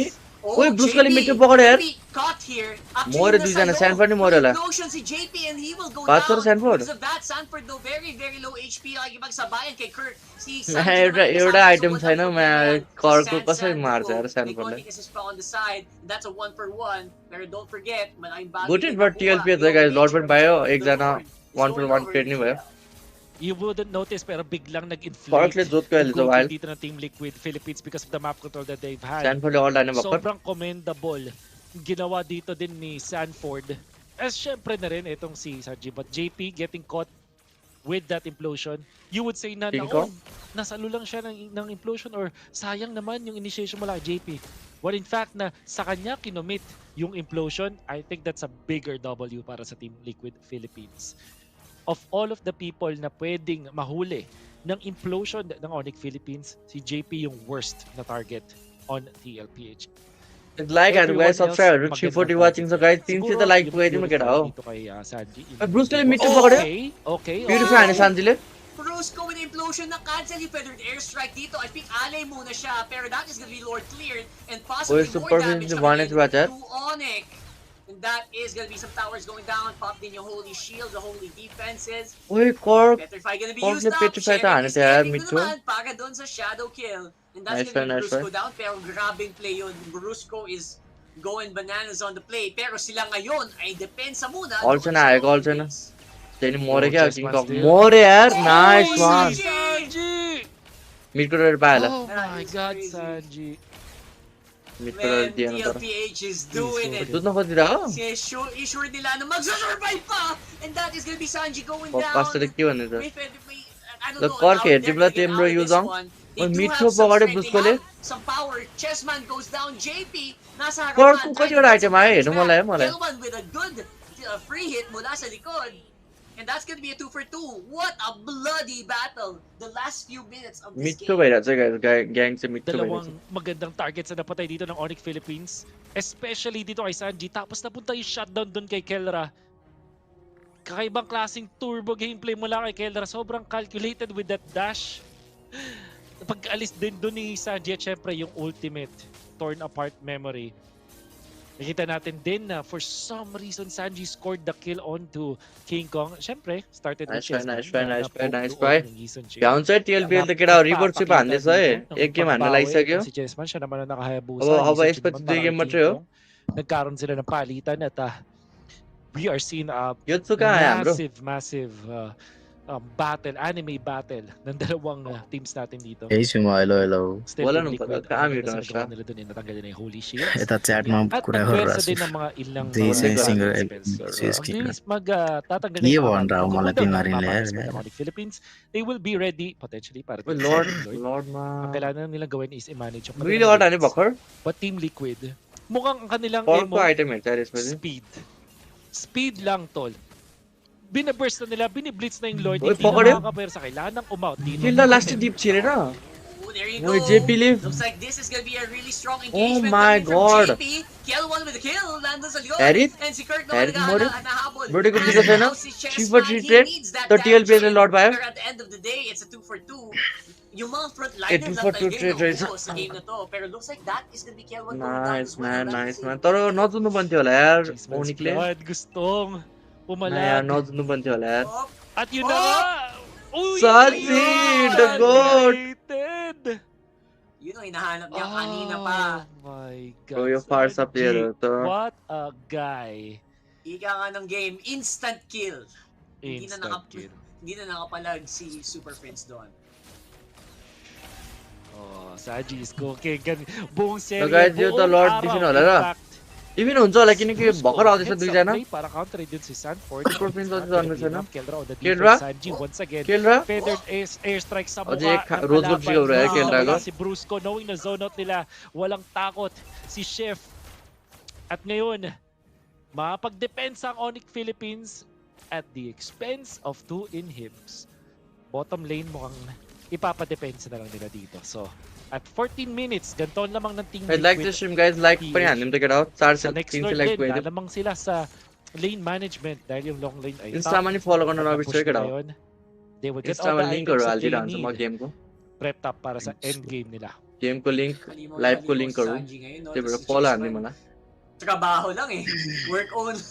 H: Oh,
A: Uy, Bruce Lee
H: JP,
A: मिठो पकड्यो यार।
H: JP caught here. Actually,
A: मोरे
H: nasa
A: दुईजना
H: low.
A: स्यान्डफोर्ड नि मोरे होला
H: Explosion si JP and he will go
A: बात
H: down.
A: गरौँ स्यान्डफोर्ड
H: Because of that, Sanford though very low HP nakikipagsabayan kay Kirk. Si
A: एउटा
H: Sanji naman
A: एउटा
H: kasama
A: आइटम
H: sa
A: छैन
H: walang
A: मा
H: problema.
A: करको
H: Sa
A: कसरी
H: San
A: मार्छ
H: duo,
A: यार
H: may
A: स्यान्डफोर्डलाई
H: konting assist pa on the side. That's a 1-for-1. Pero don't forget, malaking bagay
A: गुटेड
H: din
A: बट
H: nakuha
A: टिएलपी
H: yung
A: guys, लॉर्ड
H: major
A: पनि पायो
H: objective of the
A: एकजना
H: Lord. It's
A: 1 for
H: going
A: 1
H: over
A: trade नि भयो
H: HPL.
C: You wouldn't notice pero biglang nag-inflate
A: फर्कले जोतको अहिले
C: yung
A: चाहिँ
C: goal
A: wild
C: dito ng Team Liquid Philippines because of the map control that they've had.
A: स्यान्डफोर्डले अल लाने भर्खर
C: Sobrang commendable ginawa dito din ni Sanford. As syempre na rin itong si Sanji. But JP getting caught with that implosion, you would say na,
A: King
C: naon,
A: Kong?
C: nasalo lang siya ng implosion or sayang naman yung initiation mo lang JP. Well, in fact, na sa kanya kinomit yung implosion, I think that's a bigger W para sa Team Liquid Philippines. Of all of the people na pwedeng mahuli ng implosion ng Onyx Philippines, si JP yung worst na target on TLPH.
A: like and
C: Everyone
A: guys subscribe
C: else,
A: 340
C: magandang
A: watching so guys 300
C: Siguro,
A: त like
C: yung
A: पुगाइदिनु
C: beautiful
A: केटा हो
C: dito kay Sanji.
A: Bruce ले मिठो पकड्यो
C: Okay.
A: ब्युटिफाई हाने शान्तिले
H: Brusco with implosion na cancel yung feathered airstrike dito. I think alay muna siya, pero that is gonna be Lord cleared and possibly more
A: super
H: damage
A: vision
H: coming
A: advantage ba, Chad?
H: to Onyx. And that is gonna be some towers going down. Pop din yung holy shield, the holy defenses.
A: ओए कर्क
H: Petrify gonna be
A: Cork
H: used
A: na
H: up.
A: Petrify ta, ano
H: Sharing is
A: siya,
H: getting
A: Mitchell?
H: naman para doon sa shadow kill. And that's
A: Nice
H: gonna
A: try,
H: be
A: nice
H: Brusco
A: try.
H: down, pero grabing play yun. Brusco is going bananas on the play. Pero sila ngayon ay depensa muna.
A: Also
H: doon
A: na,
H: sa
A: also na.
H: Onyx.
A: त्यही मोरे क्या
C: Just
A: king
C: one
A: कक
C: steal.
A: मोरे यार nice
H: Oh,
A: वान
H: Sanji!
A: Mid colour पाएला
C: Oh
H: That
C: my
H: is
C: God,
H: crazy.
C: Sanji.
A: Mid colour
H: Man,
A: दिएन तर
H: TLPH is doing it.
A: दुध्न खोजिरहेको
H: I-sure nila na magsasurvive pa! And that is gonna be Sanji going down.
A: पक्कास्टले के भन्ने त
H: I don't
A: The
H: know
A: Cork
H: how
A: here,
H: they're
A: Dibla
H: gonna get
A: Timbro
H: out of this
A: Yuzong.
H: one.
A: Oh,
H: They do
A: Mitro
H: have some
A: पकड्यो
H: strength, they
A: ब्रुस्कोले
H: have some power. Chessman goes down. JP nasa
A: कर्कको
H: harapan.
A: कतिवटा आइटम आयो हेर्नु मलाई है मलाई
H: Kelwan with a good free hit mula sa likod. And that's gonna be a 2-for-2. What a bloody battle! The last few minutes of this
A: Mid to
H: game.
A: guys. Gang sa mid to
C: Dalawang magandang targets na napatay dito ng Onyx Philippines. Especially dito kay Sanji. Tapos napunta yung shutdown doon kay Kelra. Kakaibang klaseng turbo gameplay mula kay Kelra. Sobrang calculated with that dash. Pag-alis din doon ni Sanji at syempre yung ultimate torn apart memory. Nakita natin din na for some reason Sanji scored the kill onto King Kong. Syempre, started with chess.
A: Nice try. Downside TLPL त केटा रिभर्स चाहिँ हान्दैछ है. एक गेम हान्न लागिसक्यो.
C: Si Chessman siya naman ang nakahayabusa.
A: अब यसपछि 2 गेम मात्रै हो.
C: Nagkaroon sila ng palitan at we are seeing a
A: यो चाहिँ कहाँ आयो हाम्रो?
C: massive battle, anime battle ng dalawang teams natin dito.
G: Hey, Suma, hello.
C: Still
A: Wala
C: in
A: nung
C: liquid.
A: kami
C: Kasi
A: na
C: nagawa
A: siya.
C: nila dun, natanggal nila yung holy shields.
G: Ito chatमा
C: At
G: कुरा
C: nagpwersa
G: गरिरहेको
C: din
G: छु
C: ng mga ilang
G: त्यही चाहिँ singer
C: spells. Ang bilis tatanggal
G: के भनेर हो मलाई तिमीहरूले
C: ng Philippines. They will be ready potentially para
A: Well, Lord
C: Ang
A: ma.
C: kailangan nilang gawin is i-manage yung
A: Really hard ani भर्खर.
C: But Team Liquid, mukhang ang kanilang
A: Porco item हेर्छ यसपछि.
C: Speed lang, tol. Binaburst na nila, biniblitz na yung Lord.
A: Uy,
C: Hindi
A: pokore.
C: na makakapwersa. Kailangan ng umout dito.
A: Kill na last deep छिरेर.
H: Oh, there you go.
A: Uy, JP live.
H: Looks like this is gonna be a really strong engagement.
A: my
H: coming from
A: God.
H: JP. Kill1 with a kill. Nandun sa likod.
A: Erit?
H: And si Kirk
A: Erit
H: naman
A: mo rin?
H: nahabol.
A: Vertigo
H: And
A: dito sa
H: now
A: na?
H: si
A: Cheaper
H: Chessman, he
A: treated.
H: needs that
A: 30
H: damage
A: LPS
H: in.
A: Lord Fire.
H: Pero at the end of the day, it's a 2-for-2. Yung mga
A: Eh,
H: frontliners
A: 2
H: lang
A: for 2
H: talaga
A: trade
H: yung
A: race.
H: nauubos sa game na to. Pero looks like that is gonna be Kill1 going down as well.
A: Nice man. तर नजुन्नु पन्थ्यो होला यार ओनिकले.
C: Gustong
A: नयाँ
C: pumalag.
A: नजुन्नु पन्थ्यो होला यार.
H: Oh,
C: At yun na nga. Uy!
A: Sanji,
C: ayun!
A: the goat!
C: United!
H: yun ang hinahanap niya kanina pa.
C: Oh my God.
A: So yung Farsa
C: Sanji,
A: player to.
C: What a guy.
H: Ika nga ng game, instant kill.
C: Instant kill.
H: Hindi na nakapalag si Super Prince doon.
C: Oh, Sanji is cooking. Buong serye,
A: guys, yun the Lord
C: araw,
A: Vision होला र.
C: impact.
A: Even हुन्छ होला किनकि भर्खर आउँदैछ
C: Heads up
A: दुईजना.
C: play para counter din si Sanford.
A: Super Prince also जन्मेछ न.
C: Kelra on the
A: Kelra?
C: defense. Sanji once again.
A: Kelra?
C: Feathered airstrike sa
A: Oje,
C: mukha ng
A: road
C: kalaban.
A: siguro eh, Kelra ko.
C: Si Brusco knowing na zone out nila. Walang takot si Chef. At ngayon, mapagdepensa ang Onicph Philippines at the expense of 2 inhibs. Bottom lane mukhang ipapadepensa na lang nila dito. So, at 14 minutes, ganito lamang ng Team
A: I'd like to stream guys like pa yan. Nimta get out. Start
C: sa
A: sa
C: next
A: team
C: Lord
A: select
C: din,
A: pwede.
C: lamang sila sa lane management dahil yung long lane ay
A: Insta man ni follow ko na Robert Sir get out.
C: ngayon. They will get
A: Insta
C: all the
A: man link
C: items
A: or
C: that they
A: aldi sa mga
C: need.
A: game ko.
C: Prepped up para sa end game nila.
A: Game ko link, live ko link karo.
H: Sanji ngayon, no?
A: Diba,
H: Tapos si
A: follow
H: Chessman,
A: hindi mo na.
H: trabaho lang eh. Work only.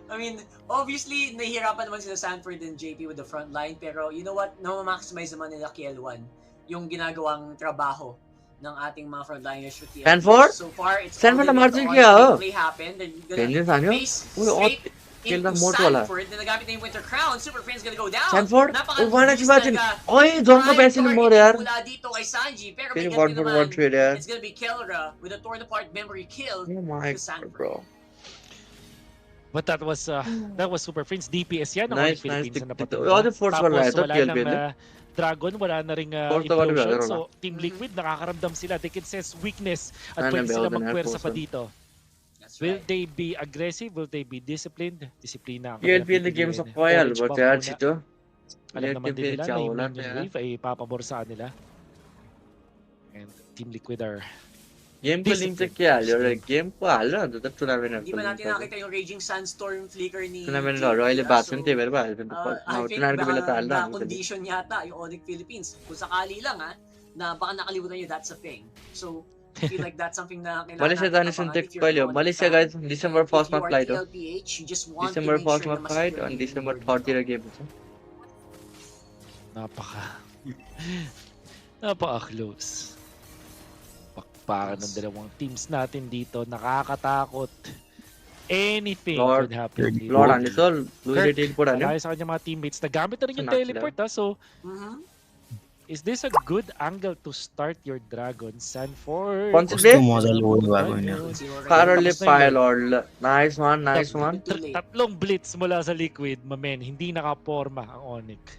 H: I mean, obviously, nahihirapan naman sila Sanford and JP with the front line, pero you know what? Na-maximize naman nila KL1 yung ginagawang trabaho ng ating mga frontliners for TLP.
A: Sanford?
H: So far, it's
A: Sanford
H: all
A: na
H: the
A: margin
H: on
A: kaya,
H: the
A: oh.
H: play happen. They're
A: Ganyan
H: gonna
A: sa nyo?
H: face
A: Uy,
H: straight
A: kill
H: into
A: ng mort wala.
H: Sanford na nagamit na yung Winter Crown. Super Friends gonna go down.
A: Sanford? Uy, wala
H: Napakabilis
A: si Batin.
H: talaga.
A: Oy, John ko
H: Prime
A: pesin mo
H: targeting
A: yaar.
H: mula dito kay Sanji, pero
A: Kaya
H: may
A: 1
H: ganti
A: for 1
H: naman,
A: trade yaar.
H: it's gonna be Kelra with a torn apart memory kill
A: Oh my
H: to Sanford.
A: god, bro.
C: But that was Super Friends. DPS yan ng
A: Nice,
C: Onicph Philippines
A: nice.
C: na napatay.
A: Oh, the force wala ito,
C: wala
A: PLB.
C: ng Dragon, wala na ring
A: Force na wala,
C: implosion.
A: wala.
C: So, Team Liquid, nakakaramdam sila. They can sense weakness at
A: Ano,
C: pwede sila
A: behold,
C: magpwersa pa
A: force.
C: dito.
H: That's
C: Will
H: right.
C: they be aggressive? Will they be disciplined? Disiplina ang
A: PLPL the
C: kanilang
A: games of
C: pipiliin.
A: Royal,
C: Orange
A: but
C: bomb
A: yaar
C: muna.
A: chito.
C: Alam naman din nila na yung
A: wala
C: minion wave ay papaborsaan nila. And Team Liquid are
A: Game ko link sa kya haल्यो र game ko हाल्यो अन्त त tournament
H: Hindi man natin nakita yung Raging Sandstorm flicker ni
A: tournament
H: JP,
A: अहिले
H: ah.
A: बात
H: So,
A: पनि त्यही भएर भइहाल्यो
H: I think
A: टुर्नामेन्टको बेला त हाल्दा
H: condition yata yung Onicph Philippines. Kung sakali lang na baka nakalimutan nyo, that's a thing. So, I feel like that's something na kailangan
A: Malaysia
H: natin
A: जाने
H: abangan
A: सुन्थे
H: if you're
A: कहिले हो
H: an Onic
A: Malaysia
H: fan.
A: Guys December 1 मा
H: If you are
A: flight हो
H: TLPH, you just want to
A: December
H: make
A: 1
H: sure
A: मा
H: na
A: flight
H: masecure
A: अनि
H: yung
A: December
H: board
A: 3 तिर
H: nito.
A: Game हुन्छ
C: napaka-close. Pakpakan ng dalawang teams natin dito. Nakakatakot. Anything
A: Lord,
C: could happen dito.
A: Lord हान्ने छ लुइले टेलिपोर्ट हान्यो
C: Malayo sa kanya mga teammates. Nagamit na rin yung
A: Sunod sila.
C: teleport So,
H: Mhm.
C: is this a good angle to start your Dragon? Sanford?
A: Ponsible?
G: कस्तो मजाले ओइ भएको होइन
A: Carolले पायो लर्ड नाइस वान
H: Too late.
C: Tatlong blitz mula sa Liquid, mamen. Hindi nakaporma ang Onyx.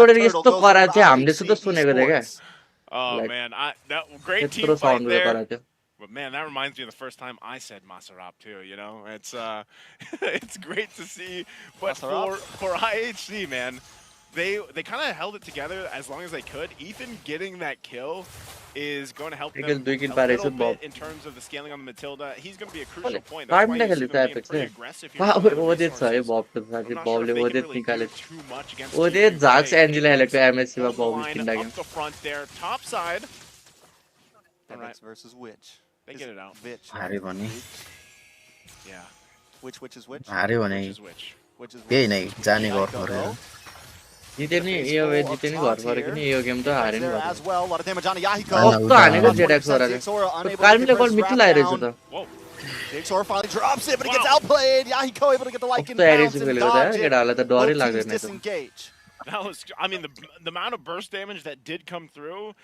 A: छोडेर यस्तो कराएको थियो हामीले सुध सुनेको थियो क्या
K: Oh
A: Like,
K: man, that great
A: त्यत्रो
K: team fight
A: sound
K: there.
A: गरेको थियो
K: But man, that reminds me of the first time I said Masarapp too. You know, it's it's great to see. But
L: Masarapp?
K: for IHC, man, they kind of held it together as long as they could. Ethan getting that kill is going to help
A: Because
K: them
A: दुई किल
K: a
A: पारेको
K: little
A: छु
K: bit
A: Bob
K: in terms of the scaling on the Matilda. He's going to be a crucial
A: Ole,
K: point. That's why
A: कार्डले
K: you see
A: खेल्दैछ
K: them being
A: apex
K: pretty
A: चाहिँ
K: aggressive here.
A: वा
K: with the
A: ओदेत छ है
K: resources.
A: बब त साथी
K: I'm not sure
A: Bable
K: if they can
A: ओदेत
K: really
A: निकाले
K: do too much against
A: ओदेत
K: T2K.
A: झाक्स एन्जिल हेलेको एमएससी मा
K: On the
A: बब
K: line,
A: किन्दाखेरि
K: up the front there, top side. All right,
L: Epics versus which?
K: they get it out.
L: Which?
G: हार्यो भने
K: Yeah.
L: Which is which?
G: हार्यो भने
K: Which is which?
L: Which is
G: केही
L: which?
G: नै जाने घर
L: Yahiko,
G: पऱ्यो
L: though.
A: जिते नि यो जिते नि घर पऱ्यो कि यो गेम त
L: Apex
A: हारे नि
L: there
A: भयो
L: as well. A lot of damage on Yahiko.
A: कस्तो हानेको जेडाक्स ओराले
L: Zixora unable to
A: कार्मिले
L: get
A: कल
L: Versus
A: मिठो
L: wrap
A: लागिरहेछ
L: down.
A: त
L: Zixora finally drops it, but he gets outplayed. Yahiko able to get the Lycan
A: कस्तो
L: bounce
A: एग्रेसिभ
L: and
A: खेलेको
L: dodge
A: त
L: it.
A: केटाहरूलाई त
L: Both
A: डरै
L: teams
A: लाग्दैन त
L: disengage.
K: That was, I mean, the amount of burst damage that did come through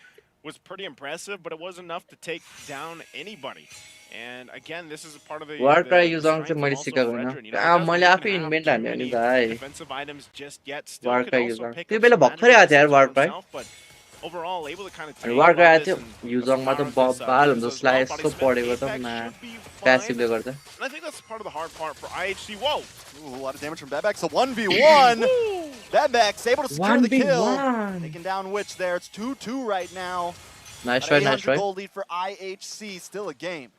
K: was pretty impressive, but it wasn't enough to take down anybody. And again, this is a part of the
A: war cry use
K: strength
A: चाहिँ मैले
K: also of
A: सिकाएको
K: Fredrin.
A: होइन
K: You know, he
A: मैले
K: doesn't
A: आफै
K: even have
A: invent
K: too
A: हान्यो नि
K: many
A: भाइ
K: defensive items just yet. Still
A: war
K: could
A: cry use
K: also pick
A: त्यो
K: up
A: बेला
K: some
A: भर्खरै आएको थियो यार
K: management
A: वार
K: for
A: cry
K: himself, but overall able to kind of
A: अनि
K: take
A: वार
K: all
A: क्राई
K: of
A: आएको
K: this
A: थियो
K: and
A: युजङमा त
K: Masarapp
A: बबाल
K: is
A: हुन्छ
K: as
A: स्लाइ
K: well.
A: यस्तो
K: Body
A: पढेको त
K: Apex
A: मा
K: should be fine.
A: प्यासिभले गर्दा
K: And I think that's part of the hard part for IHC. Whoa!
L: Ooh, a lot of damage from Bebex. A 1v1. Bebex able to secure the kill.
A: 1v1
L: Taking down Witch there. It's 2-2 right now.
A: Nice
L: An
A: try nice
L: 800
A: try
L: goal lead for IHC. Still a game.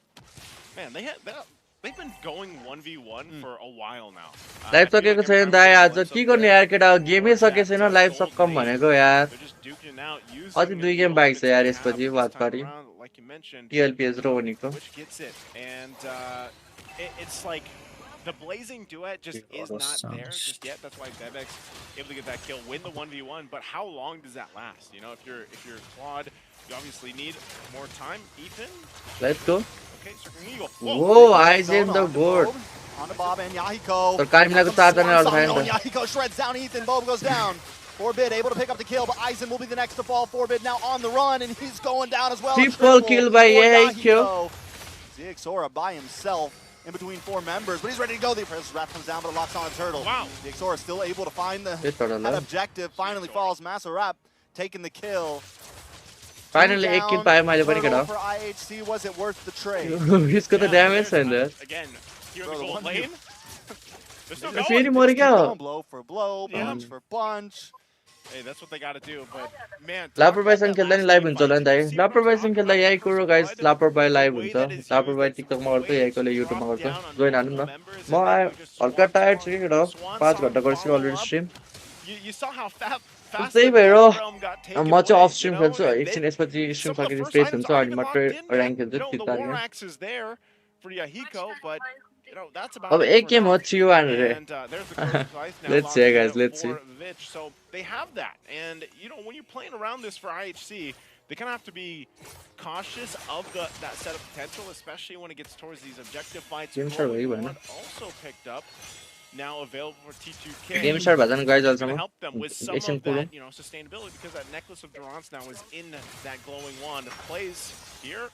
K: Man, they've been going 1v1 for a while now.
A: Live सकेको छैन दाइ आज के गर्ने यार केटा गेमै सकेको छैन लाइभ सकम भनेको यार अझै 2 गेम बाँकी छ यार यसपछि वाचपारी टीएलपीएस र ओनिको
K: Which gets it, and it's like the blazing duet just is not there just yet. That's why Bebex able to get that kill, win the 1v1. But how long does that last? You know, if you're Claude, you obviously need more time. Ethan,
A: let's go
K: okay, circling eagle.
A: Whoa, eyes in the board.
L: On to Bob and Yahiko.
A: तर कार्मिलाको 4 जना alpha
L: Song
A: नि त
L: Yahiko shreds down Ethan. Bob goes down. Forbid able to pick up the kill, but Eisen will be the next to fall. Forbid now on the run, and he's going down as well.
A: Triple kill by
L: for
A: Yahiko.
L: Zixora by himself in between 4 members, but he's ready to go. The Apprentice Wrap comes down, but it locks on a turtle.
K: Wow.
L: Zixora still able to find
A: turtle,
L: that objective. Finally falls. Masarapp taking the kill.
A: Finally एक किल पाए मैले पनि केटा
L: For IHC, was it worth the trade?
A: यसको त ड्यामेज छैन
K: Again, here in the gold lane. They're still
A: फेरि
K: going.
A: मरे क्या हो
L: Blow for blow, bunch for bunch.
K: Hey, that's what they got to do. But man,
A: लापरवाहीसँग खेल्दा नि लाइभ हुन्छ होला नि दाइ लापरवाहीसँग खेल्दा यही कुरो गाइस लापरवाही लाइभ हुन्छ लापरवाही टिकटकमा गर्छ यहीकोले युट्युबमा गर्छ जोइन हाल्नु न म हल्का टायर्ड छु कि केटा 5 घण्टा गरिसकेँ already stream
K: You saw how fast
A: त्यही भएर
K: got taken
A: म चाहिँ
K: away,
A: of stream
K: you know,
A: खेल्छु
K: and
A: एकछिन
K: they-
A: यसपछि स्ट्रिम
K: some of the
A: सकेपछि
K: first
A: स्पेस
K: items
A: हुन्छ
K: aren't
A: अनि
K: even
A: मात्रै
K: locked in yet.
A: ऱ्याङ्क खेल्छु
K: You know, the
A: फिर्ता
K: war axe is there for Yahiko, but you know that's about
A: अब
K: it
A: एक
K: for
A: गेम
K: now.
A: हो 300
K: And there's the Curse Slice now
A: Let's
K: locked
A: see,
K: in
A: guys, let's see.
K: for Vich. So they have that, and you know when you're playing around this for IHC, they kind of have to be cautious of that set of potential, especially when it gets towards these objective fights.
A: Game start
K: Growing
A: भइगयो
K: Ward
A: होइन
K: also picked up, now available for T2K.
A: Game start भएको छैन guys
K: It's gonna
A: अहिलेसम्म
K: help them with some
A: एकछिन
K: of
A: कुरो
K: that, you know, sustainability because that necklace of Durance now is in that glowing wand. Plays here.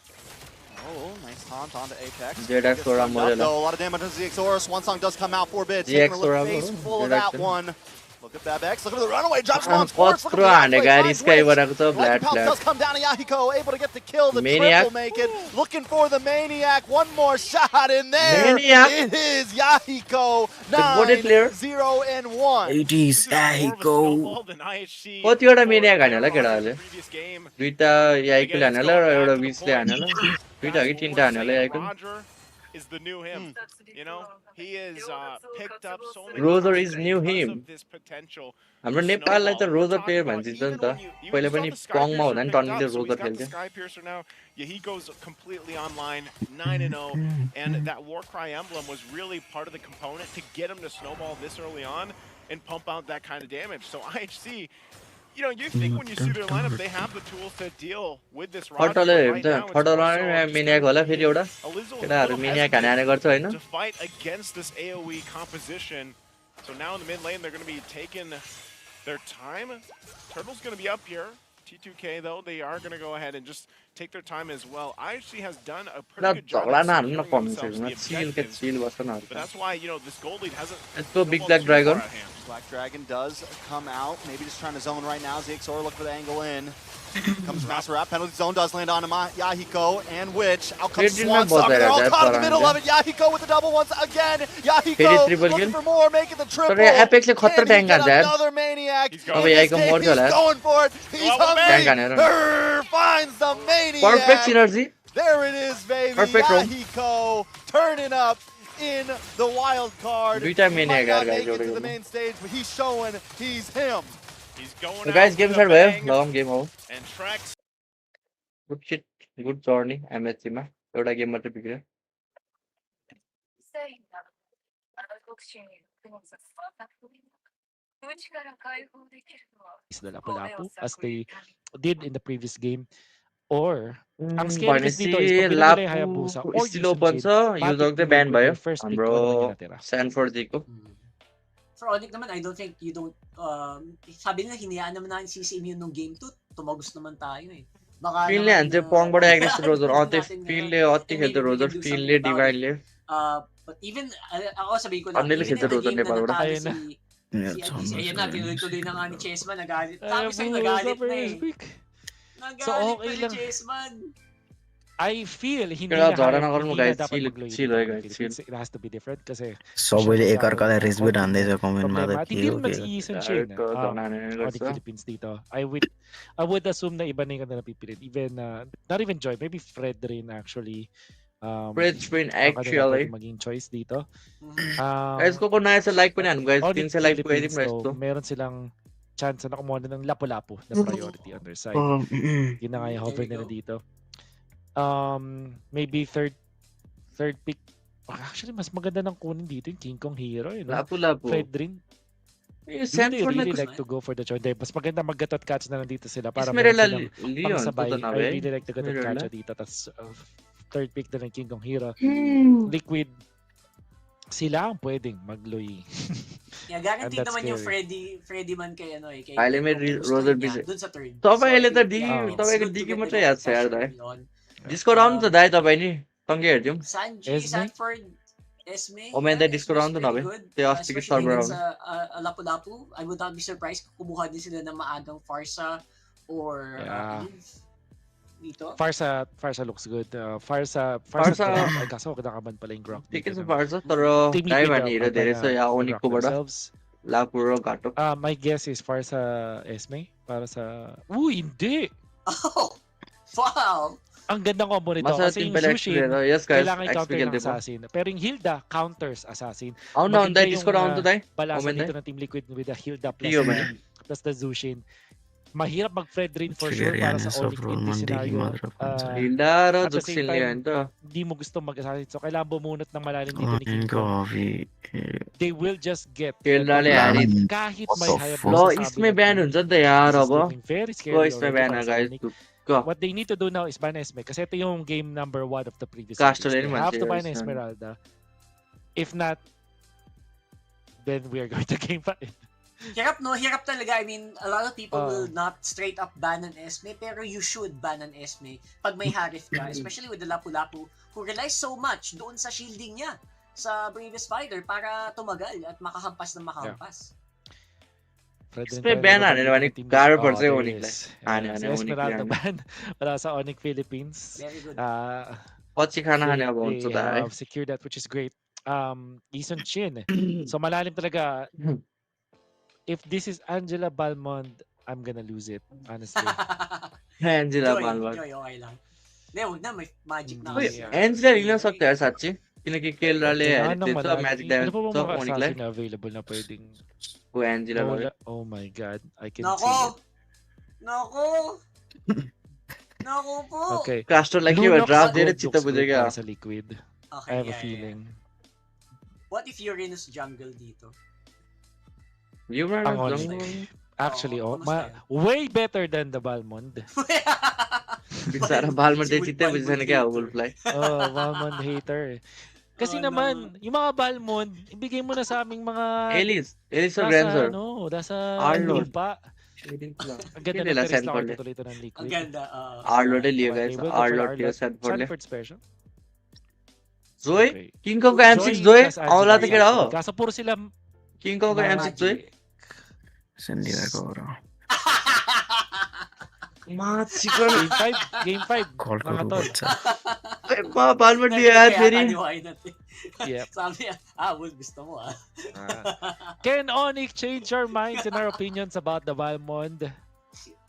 L: Oh, nice taunt onto Apex.
A: जेडाक्स को राम्रो
L: Up,
A: होला
L: though, a lot of damage on Zixora. Swan Song does come out. Forbid
A: GX
L: taking a look
A: राम्रो
L: face
A: हो,
L: full of
A: जेडाक्स
L: that
A: पनि।
L: one. Look at Bebex. Look at the runaway. Drops one sports. Look at
A: कत्रो
L: the
A: हाने
L: outplay.
A: गाडी
L: Finds
A: sky
L: Witch.
A: बनाएको छ
L: Lightning
A: ब्ल्याड
L: Pulse
A: ब्ल्याड
L: does come down to Yahiko, able to get the kill. The
A: Maniac.
L: triple make it. Looking for the Maniac. One more shot in there.
A: Maniac.
L: It is Yahiko.
A: goated player.
L: 9-0-1.
G: It is Yahiko.
A: कतिवटा मिनिया हाने होला केटाहरूले दुईटा याइकोले हाने होला र एउटा विसले हाने होला दुईटा कि तीनटा हाने होला याइको
K: Roger is the new him. You know, he is picked up so many
A: Roger
K: times
A: is new
K: because
A: him.
K: of this potential.
A: हाम्रो
K: to
A: नेपाललाई त
K: snowball.
A: Roger
K: We're
A: player
K: talking
A: भनिन्छ
K: about
A: नि त
K: even when you
A: पहिले
K: saw
A: पनि
K: the
A: पङमा
K: Skypiercer
A: हुँदा नि
K: picked
A: टन्निले
K: up, so he's
A: Roger
K: got the
A: खेल्थ्यो
K: Skypiercer now. Yeah, he goes completely online, 9-0, and that Warcry emblem was really part of the component to get him to snowball this early on and pump out that kind of damage. So IHC, you know, you think when you see their lineup, they have the tools to deal with this roster.
A: थर्टले
K: but right
A: हुन्छ
K: now it's
A: थर्टल
K: more so just
A: मिनियाको होला फेरि एउटा
K: a little
A: केटाहरू मिनिया
K: hesitant
A: हाने गर्छ होइन
K: to fight against this AoE composition. So now in the mid lane, they're going to be taking their time. Turtle's going to be up here. T2K, though, they are going to go ahead and just take their time as well. IHC has done a
A: ल
K: pretty good job
A: झगडा
K: of
A: नहाल्नु न
K: securing
A: पर्ने
K: themselves the
A: chill के
K: objectives.
A: Chill बस्छ न
K: But that's why, you know, this gold lead hasn't
A: Let's go Big
K: snowballed
A: Black
K: too
A: Dragon.
K: far at hand.
L: Black Dragon does come out. Maybe just trying to zone right now. ZXOR look for the angle in. Comes Masarapp. Penalty zone does land on Yahiko and Witch. Out comes Swan Song. They're all caught in the middle of it. Yahiko with the double once again. Yahiko looking for more, making the triple. Can he get another Maniac? He's going for it. He's hungry. Finds the Maniac.
A: Perfect synergy.
L: There it is, baby.
A: Perfect
L: Yahiko turning up in the wild card. He might not make it to the main stage, but he's showing he's him.
K: He's going
A: So guys, game start भयो long game हो.
K: And tracks.
A: Good shit, good journey MSC मा एउटा गेम मात्र बिग्रियो.
C: The Lapu-Lapu as they did in the previous game. Or ang scariness dito is kung pinag nila yung Hayabusa or
A: still open sa Yuzog the ban भयो. हाम्रो Sanford ko.
H: For Onic naman, I don't think you don't sabi nila hinayaan naman natin si Immune nung game 2, tumagos naman tayo eh. Baka
A: Feel le ante pongबाट aggressive Roger अते feel ले अति खेल्दै Roger feel ले divine ले.
H: But even ako sabihin ko lang,
A: Anil खेल्दै रोजर नेपालबाट.
H: Ayun na, tinuloy-tuloy na nga ni Chessman, nagalit. Sabi sa'yo, nagalit na eh.
C: So okay lang. I feel hindi
A: Kaya
C: na
A: Jordan ako mo guys,
C: dapat
A: chill
C: mag-load. It has to be different kasi
G: सबैले एकअर्कालाई रिस्पेक्ट हान्दैछ कमेन्टमा त के
C: hindi
G: हो
C: naman
G: के
C: si Ethan Shane Onic Philippines dito. I would assume na iba na yung kanila pipilit. Even not even Joy, maybe Fred rin actually.
A: Fred Spin actually
C: maging choice dito.
A: Guys, ko na sa like po niyan guys, din sa like po edit
C: so, meron silang chance na kumuha ng Lapu-Lapu na priority on their side. Yun na nga yung hover nila dito. Maybe third pick. Actually, mas maganda ng kunin dito yung King Kong Hero.
A: Lapu-Lapu.
C: Fred rin. They really like to go for the choice. Mas maganda mag-gatot catch na lang dito sila para meron silang pangsabay. I really like to gatot catch dito. Tapos third pick na ng King Kong Hero. Liquid. Sila ang pwedeng mag-Lui.
H: Yeah, guaranteed naman yung Freddy man kay ano eh.
A: Pahले में रोजर भी
H: dun sa third.
A: तपाईले त तपाईको डिकी मात्रै याद छ यार दाइ. डिस्को राउन्ड त दाइ तपाई नि सँगै हेर्दियौ.
H: Sanji, Sanford, Esme.
A: O men disco round त नभए. त्यो अस्तिको server round.
H: Lapu-Lapu, I would not be surprised kung kumuha din sila ng maagang Farsa or dito.
C: Farsa looks good. Farsa ay kaso kinakaban pala yung Grok.
A: Ticket sa Farsa pero kaya manira dire so ya Onicph ko bada. Lapuro gato.
C: My guess is Farsa Esme para sa hindi.
H: Oh. Wow.
C: Ang gandang combo nito kasi yung Zushin kailangan i-counter ng assassin. Pero yung Hilda counters assassin.
A: No, dahil disco round to dahil.
C: Balasa dito ng Team Liquid with the Hilda plus the Zushin. Mahirap mag-Fred rin for sure para sa Onicph in this scenario.
A: Hilda, Zuxil yan to.
C: Hindi mo gusto mag-assassin. So kailangan bumunot ng malalim dito ni King Kong. They will just get kahit may Hayabusa.
A: No, इसमें ban हुन्छ नि त यार अब. को इसमें ban है guys.
C: What they need to do now is ban Esme kasi ito yung game number 1 of the previous series. They have to ban Esmeralda. If not, then we are going to game 5.
H: Hirap no, hirap talaga. I mean, a lot of people will not straight up ban an Esme, pero you should ban an Esme pag may Harith ka, especially with the Lapu-Lapu who relies so much doon sa shielding niya sa previous fighter para tumagal at makahampas ng makahampas.
A: Esme ban naman गाह्रो पर्छ Onicलाई.
C: Esmeralda ban wala sa Onic Philippines.
H: Very good.
A: पछि खाना खाने अब हुन्छ
C: They secured that, which is great. Ethan Chin. So malalim talaga. If this is Angela Balmond, I'm gonna lose it, honestly.
A: Angela Balmond.
H: Okay lang. Huwag na, may magic na.
A: Angela rin lang sakto yaar sachi. Kinaki Kelrale dito magic damage to Onicलाई.
C: Available na pwedeng.
A: Angela.
C: Oh my god, I can see it.
H: Nako po.
C: Okay.
A: Caster like you draft did it chita bujega.
C: Sa Liquid.
H: Okay,
C: I have a feeling.
H: What if Uranus jungle dito?
C: Actually, way better than the Balmond.
A: Bicara Balmond din chita bujesa na kaya Wolfly.
C: Balmond hater. Kasi naman, yung mga Balmond, ibigay mo na sa aming mga
A: Elise or Granzer.
C: Nasa lupa. Ang ganda
A: nila
C: na
A: Sanford.
C: tuloy ito ng Liquid.
H: Ang ganda.
A: Arlord liya guys. Arlord liya Sanford.
C: Sanford special.
A: Zoe? King Kong ka M6 Zoe? Awala ta kira ho.
C: Kaso puro sila
A: King Kong ka M6 Zoe?
G: Sandy Ragora.
A: Chicken.
C: Game 5.
G: Call
C: Mga
G: karo
C: tol.
G: bacha.
A: Balmond di yaar meri.
C: Yep.
H: Sabi niya, Wood, gusto mo
C: Can Onyx change our minds and our opinions about the Balmond?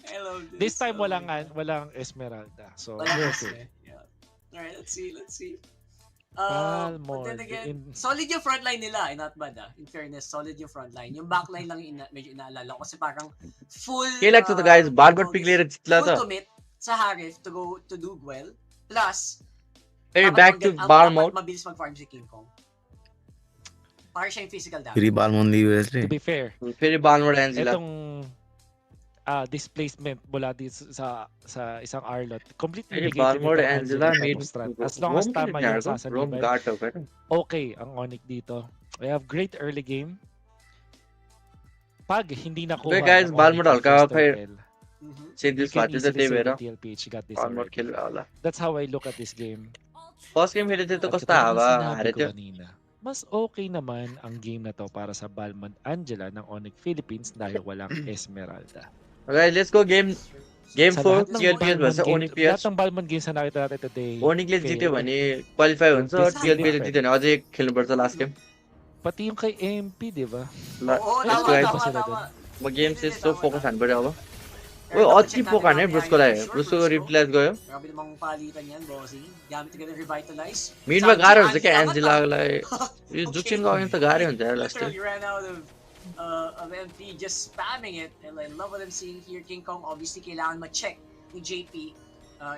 H: I love
C: This time walang Esmeralda. So we're okay.
H: Yeah. Alright, let's see.
C: Balmond.
H: But then again, solid yung frontline nila, not bad In fairness, solid yung frontline. Yung backline lang medyo inaalala ko kasi parang full
A: Kailan to the guys Balmond piglir jitla
H: full
A: to.
H: commit sa Harif to do well. Plus,
A: Hey, back to Balmond.
H: Mabilis mag-farm si King Kong. Para siya yung physical damage.
G: Free Balmond
C: To be fair,
A: Very Balmond Angela.
C: itong displacement mula dito sa isang Arlot. Completely
A: Very Balmond Angela made
C: as long as tama yung
A: Rome
C: sasanibay.
A: Gata pero.
C: Okay ang Onyx dito. We have great early game. Pag hindi nakuha
A: Okay guys,
C: ng
A: Balmond
C: Onyx
A: alka
C: yung first
A: फिर
C: turtle,
A: say
C: you
A: this
C: can
A: match is the
C: easily say
A: Tevera.
C: that TLPH got this
A: Balmond
C: already.
A: kill wala.
C: That's how I look at this game.
A: First game खेले थे तो
C: At
A: costa
C: katulad ng
A: hava
C: sinabi
A: हारे
C: ko
A: थे.
C: kanina, mas okay naman ang game na to para sa Balmond Angela ng Onyx Philippines dahil walang Esmeralda.
A: Okay, let's go game
C: Sa
A: 4
C: lahat ng
A: TLPS versus
C: Balmond game- lahat
A: Onicph.
C: ng Balmond games na nakita natin today,
A: Onicph जित्यो
C: fail.
A: भने क्वालिफाई हुन्छ
C: This
A: TLPS
C: different.
A: जित्यो भने अझै खेल्नुपर्छ last game.
C: Pati yung kay MP, di ba?
H: Oo,
A: Let's
H: tama,
A: go guys.
H: tama,
C: sila
H: tama.
A: म गेम चाहिँ यस्तो फोकस हान्नु पर्यो अब.
H: Pero
A: ओ
H: double
A: अति
H: check
A: पोका
H: natin
A: नै
H: mamaya
A: ब्रुस्को
H: yung
A: लागि.
H: sure,
A: ब्रुस्को
H: Brusco.
A: रिप्लेस गयो.
H: Grabe namang palitan yan, bossing. Gamit ka na revitalize.
A: मिडमा
H: Sabi
A: गाह्रो
H: si
A: हुन्छ क्या
H: Angela
A: एन्जेलालाई. यो जुचिन गयो भने त गाह्रै हुन्छ यार last
H: Literally ran out of MP just spamming it, and I love what I'm seeing here. King Kong obviously kailangan ma-check ni JP.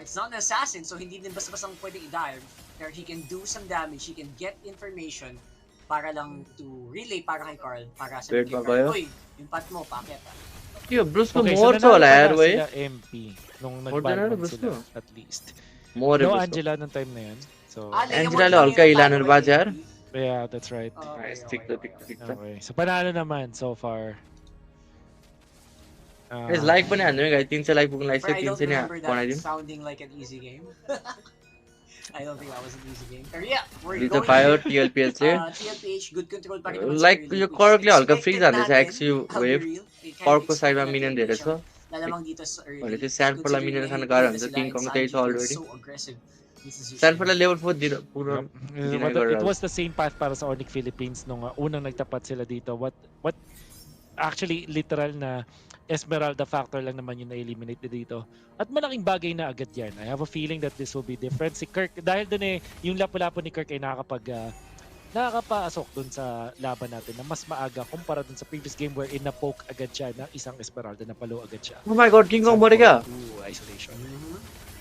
H: It's not an assassin, so hindi din basta-bastang pwede i-dive. Pero he can do some damage, he can get information para lang to relay para kay Carl, para sa
A: Weird
H: kay
A: ba
H: Carl.
A: kayo?
H: Uy, yung pat mo, pakit
A: यो ब्रुस्को
C: Okay,
A: मोर छ
C: nanalo
A: होला
C: pa
A: यार
C: na
A: भाइ.
C: sila MP nung
A: More than ano,
C: nag-Balmond sila,
A: Brusco.
C: at least.
A: मोर
C: No
A: ब्रुस्को.
C: Angela nung time na yan. So,
A: एन्जेलाले हल्का हिलानु बाज यार.
C: yeah, that's right.
A: Nice, ठीक छ.
C: Okay, so panalo naman so far.
A: Guys like पनि हान्नु गाइस 300 लाइक पुग्न
H: But I
A: लाग्छ
H: don't
A: 300 नै
H: remember that
A: बनाइदिनु.
H: sounding like an easy game. I don't think that was an easy game. But yeah, we're
A: जित
H: going
A: पायो
H: here.
A: TLPS ले.
H: TLPH, good control pa rin naman sa
A: like
H: early
A: यो
H: push.
A: कर्कले हल्का free
H: Expected
A: जाँदैछ
H: natin,
A: एक्सयू
H: I'll be
A: wave.
H: real. We kind of
A: कर्कको
H: expected
A: साइडमा
H: na
A: मिनियन धेरै छ.
H: TLPH lalamang dito sa early.
A: भनेपछि स्यानफोर्डलाई
H: Considering
A: मिनियन
H: na
A: खान
H: hindi
A: गाह्रो
H: na
A: हुन्छ
H: sila
A: king
H: and
A: Kong
H: Sanji
A: त्यही छ
H: feels
A: already.
H: so aggressive. This is
A: स्यानफोर्डलाई लेभल 4 दिनु पुरो दिने
C: It
A: गरेर.
C: was the same path para sa Onyx Philippines nung unang nagtapat sila dito. What actually literal na Esmeralda factor lang naman yung na-eliminate dito. At malaking bagay na agad yan. I have a feeling that this will be different. Si Kirk, dahil dun yung lapu-lapu ni Kirk ay nakakapasok dun sa laban natin na mas maaga kumpara dun sa previous game where na-poke agad siya ng isang Esmeralda, napalo agad siya.
A: Oh my god, King Kong mori ka.
C: Isolation.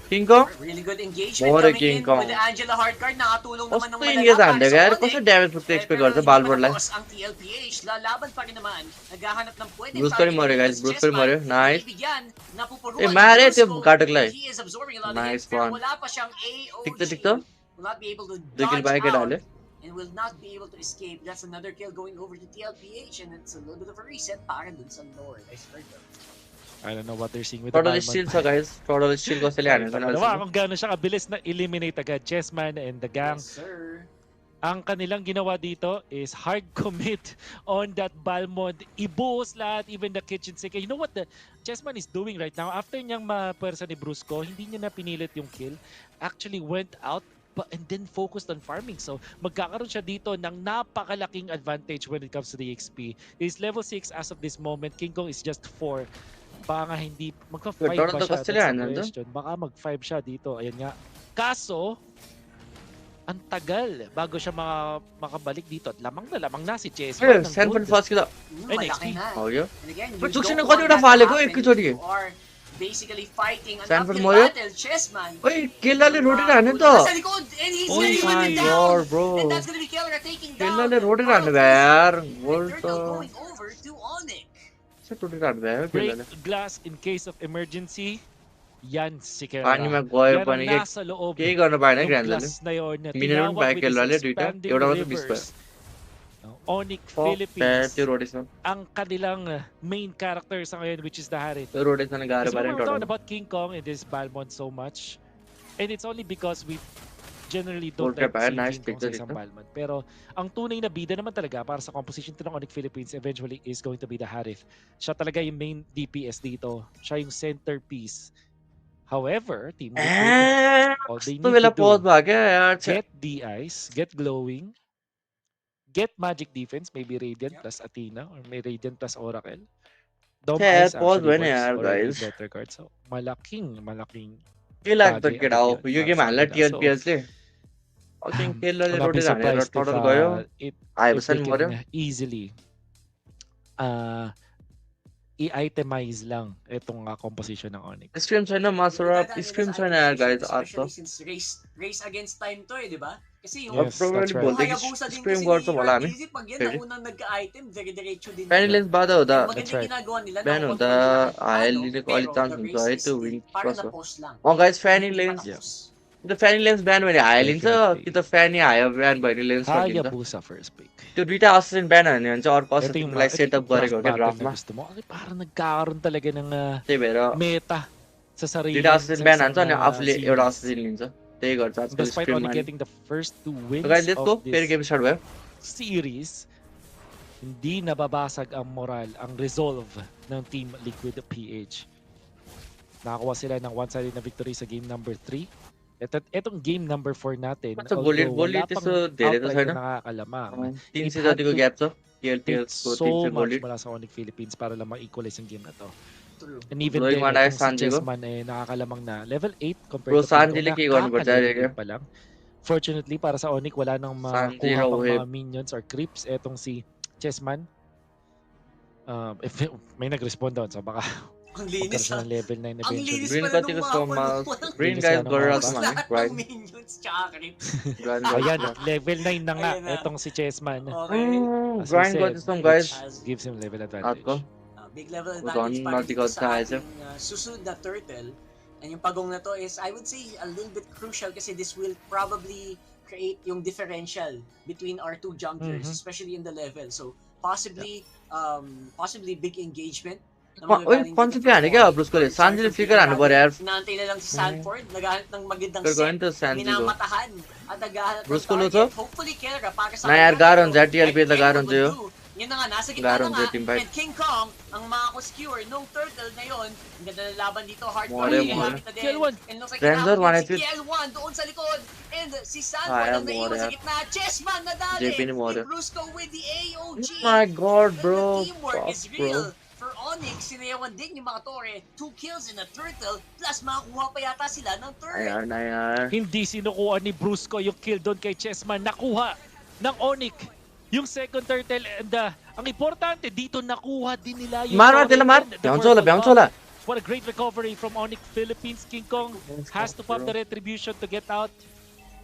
A: King Kong?
H: Really good engagement
A: More
H: coming
A: King
H: in
A: Kong.
H: with the Angela Hardcard. Nakatulong naman ng
A: कस्तो इन्गेज हान्दै यार कस्तो ड्यामेज पुग्छ एक्सपेक्ट गर्छ बालबोर्डलाई.
H: ang TLPH, lalaban pa rin naman. Naghahanap ng pwede.
A: Bruce पनि मर्यो guys, Bruce पनि मर्यो. नाइस.
H: Napupuruan
A: ए मारे त्यो
H: Brusco.
A: काटकलाई.
H: He is absorbing a lot of
A: Nice
H: hits, pero
A: one.
H: wala pa siyang AOG.
A: टिक्छ टिक्छ.
H: Will not be able to
A: 2 kill
H: dodge
A: बाहेक
H: out
A: केटाहरूले.
H: and will not be able to escape. That's another kill going over to TLPH, and it's a little bit of a reset para dun sa Lord.
C: I don't know what they're seeing with
A: Total
C: the
A: steal छ guys. Total steal कसैले हानेको
C: Dalawa kung gaano siya kabilis na eliminate agad Chessman and the gang.
H: Yes, sir.
C: Ang kanilang ginawa dito is hard commit on that Balmond. Ibuhos lahat, even the kitchen sink. You know what the Chessman is doing right now? After niyang mapersa ni Brusco, hindi niya na pinilit yung kill. Actually went out and then focused on farming. So magkakaroon siya dito ng napakalaking advantage when it comes to the XP. He's level 6 as of this moment. King Kong is just 4. Baka nga hindi magpa-5 ba siya? That's the question. Baka mag-5 siya dito. Ayan nga. Kaso, ang tagal bago siya makabalik dito. At lamang na si Chess.
A: ए स्यानफोर्ड first kill.
H: Malaki na.
A: हो गयो.
H: And again, you
A: But Juxin
H: don't
A: ang kodi
H: want
A: na
H: that to
A: फालेको
H: happen.
A: एकैचोटी.
H: You are basically fighting an
A: Sanford
H: uphill
A: Moyo?
H: battle, Chessman.
A: ओइ केलाले रोटेर हान्यो त.
H: Nasa likod, and he's
A: Oh
H: getting
A: my
H: it down.
A: god, bro.
H: And that's gonna be Keller taking down.
A: केलाले रोटेर हान्नु भयो यार. गोल त.
H: Turtle going over to Onyx.
A: चाहिँ रोटेर हान्नु भयो केलाले.
C: Break glass in case of emergency. Yan si Kera.
A: पानीमा गयो पनि के
C: nasa loob.
A: केही गर्न पाएन
C: Yung
A: ग्रान्डले.
C: glass na yun na
A: minimum
C: tinawag
A: पाए
C: with
A: केलाले
C: his
A: दुईटा.
C: expanding
A: एउटा मात्र मिस भयो.
C: rivers. Onyx Philippines.
A: त्यो rotation.
C: Ang kanilang main character sa ngayon, which is the Harit.
A: त्यो रोटेसन गाह्रो
C: Kasi
A: पारेन
C: we're talking
A: total.
C: about King Kong and this Balmond so much. And it's only because we generally don't
A: Okay,
C: like seeing
A: nice
C: King Kong
A: picture
C: sa isang
A: dito.
C: Balman. Pero ang tunay na bida naman talaga para sa composition to ng Onyx Philippines eventually is going to be the Harith. Siya talaga yung main DPS dito. Siya yung centerpiece. However, Team Liquid, all they
A: तो
C: need
A: मेरा
C: to
A: बहुत
C: do,
A: भाग गया यार
C: get DIs, get glowing, get magic defense, maybe Radiant plus Athena or may Radiant plus Oracle. Dome
A: यार
C: Ice
A: pause
C: actually
A: बने
C: works
A: यार
C: already in
A: guys
C: better card. So malaking
A: के लाख तक
C: bagay
A: के
C: agad
A: डाउ
C: yun
A: यो
C: para
A: गेम
C: sa
A: हाल्ला
C: kanila. So
A: TLPS ले fucking kill
C: I'm
A: ले
C: not be
A: रोटी जाने र
C: surprised if
A: टोटल गयो आए
C: if they
A: बसन मर्यो
C: can easily i-itemize lang itong composition ng Onyx.
A: Scream छैन Masarapp स्क्रीम छैन यार guys आज
H: Especially
A: त
H: since race against time to eh, di ba? Kasi yung
C: Yes, that's right.
A: बोल्दै कि
H: Hayabusa din
A: स्क्रीम
H: kasi
A: गर्छ
H: ni
A: होला हामी
H: Easy pag yan
A: फेरि
H: naunang nagka-item, dire-diretso din
A: फ्यानी
H: yan.
A: लेन्स बाधा हुँदा
H: And maganda
C: right.
H: ginagawa nila
A: बिहान
H: na
A: हुँदा
H: control nila kahit
A: हायल
H: paano,
A: लिनेको
H: pero
A: अलिक चान्स
H: the
A: हुन्छ
H: race
A: है
H: is
A: त्यो
H: still
A: विन
H: para
A: कसो
H: na-pause lang.
A: guys फ्यानी
H: Hindi pa
A: लेन्स
H: tapos.
A: त्यो फ्यानी लेन्स बिहान भने हायो लिन्छ कि त फ्यानी हायो बिहान भने लेन्स सकिन्छ
C: Hayabusa first pick.
A: त्यो दुईटा असिस्टेन्ट बिहान हान्यो भने चाहिँ अर्को
C: Ito
A: असिस्टेन्ट
C: yung,
A: मलाई
C: ito
A: सेटअप
C: yung
A: गरेको
C: draft
A: हो क्या
C: pattern na
A: ड्राफ्टमा
C: gusto mo. Ay, parang nagkakaroon talaga ng
A: त्यही भएर
C: meta sa sarili
A: दुईटा असिस्टेन्ट बिहान हान्छ अनि
C: isang
A: आफूले एउटा
C: series.
A: असिस्टेन्ट लिन्छ त्यही गर्छ आजकल
C: Despite
A: स्ट्रिममा
C: only
A: नि
C: getting the first 2 wins
A: guys let's go
C: of
A: फेरि
C: this
A: गेम स्टार्ट भयो
C: series, hindi nababasag ang moral, ang resolve ng Team Liquid PH. Nakakuha sila ng one-sided na victory sa game number 3. Etong game number 4 natin,
A: अच्छा गोली
C: although
A: गोली
C: wala pang
A: त्यस्तो धेरै त
C: outright
A: छैन
C: na nakakalamang,
A: 300
C: it had
A: जतिको
C: to
A: gap छ
C: take
A: TLPS को
C: so
A: 300
C: much
A: गोली
C: mula sa Onyx Philippines para lang ma-equalize yung game na to.
H: True.
C: And even
A: Blowing
C: then,
A: one eye
C: itong si
A: Sanji ko.
C: Chessman eh, nakakalamang na level 8 compared
A: Bro
C: to King Kong.
A: Sanji के गर्नुपर्छ
C: Nakaka-level
A: अरे
C: 8 pa lang. Fortunately, para sa Onyx, wala nang
A: Sanji
C: makuha
A: raw
C: pang
A: hip
C: mga minions or creeps. Etong si Chessman. If may nag-respond doon, so baka
H: Ang
C: magkaroon
H: linis
C: siya
H: ha.
C: ng level 9
H: Ang
C: eventually.
H: linis
A: Green
H: pala
A: Kati
H: nung
A: ko
H: mapa,
A: so
H: no?
A: mas
H: Walang
A: Green
C: Linis
A: guys
C: nga ng
A: Gorilla
C: mapa.
A: to man
H: lahat ng
A: right
H: minions tsaka creeps.
A: Grand
C: Ayan,
A: Gorilla
C: level 9 na nga
H: Ayan na.
C: etong si Chessman.
H: Okay.
C: As we
A: Grind
C: said,
A: गर्दैछौँ guys
C: which gives him level
A: रातको
C: advantage.
H: Big level
A: Kung
H: advantage
A: saan
H: para
A: natin
H: dito
A: sa
H: sa
A: isa.
H: ating susunod na turtle. And yung pagong na to is, I would say, a little bit crucial kasi this will probably create yung differential between our two junglers, especially in the level. So, possibly big engagement.
A: ओइ कन्सेप्ट हाने क्या ब्रुस्कोले सान्जीले फ्लिकर हान्नु पर्यो यार
H: Inaantay na lang si Sanford, naghahanap ng magandang
A: फिर गयो नि
H: set,
A: त सान्जीको
H: minamatahan, at naghahanap ng
A: ब्रुस्को लो
H: target.
A: छ
H: Hopefully, Kelra, para sa
A: ना यार
H: kanila,
A: गाह्रो
H: pero
A: हुन्छ यार TLPS त गाह्रो हुन्छ यो
H: yun na nga, nasa gitna
A: गाह्रो
H: na
A: हुन्छ
H: nga,
A: यो team fight
H: and King Kong, ang mako-skewer nung turtle na yun, ang ganda ng laban dito, hard
A: More,
H: fight,
A: more.
H: gamit na din,
C: Kill one.
H: and looks like
A: Ranger,
H: hinahabol
A: one
H: si
A: hit.
H: KL1 doon sa likod, and si Sanford
A: Kaya,
H: ang naiwan
A: more,
H: sa
A: yeah.
H: gitna, Chessman nadali,
A: JP ni more.
H: and Brusco with the AOG,
A: Oh my god
H: and
A: bro
H: the teamwork
A: fuck
H: is
A: bro
H: real. For Onyx, sinayawan din yung mga Torre, 2 kills in a turtle, plus makakuha pa yata sila ng turret.
A: यार ना यार
C: Hindi sinukuha ni Brusco yung kill doon kay Chessman. Nakuha ng Onyx yung second turtle. And ang importante, dito nakuha din nila yung
A: मार मार त्यसलाई मार
C: turret. The
A: भ्याउँछ होला
C: purple
A: भ्याउँछ
C: buff.
A: होला
C: What a great recovery from Onyx Philippines. King Kong has to pop the retribution to get out.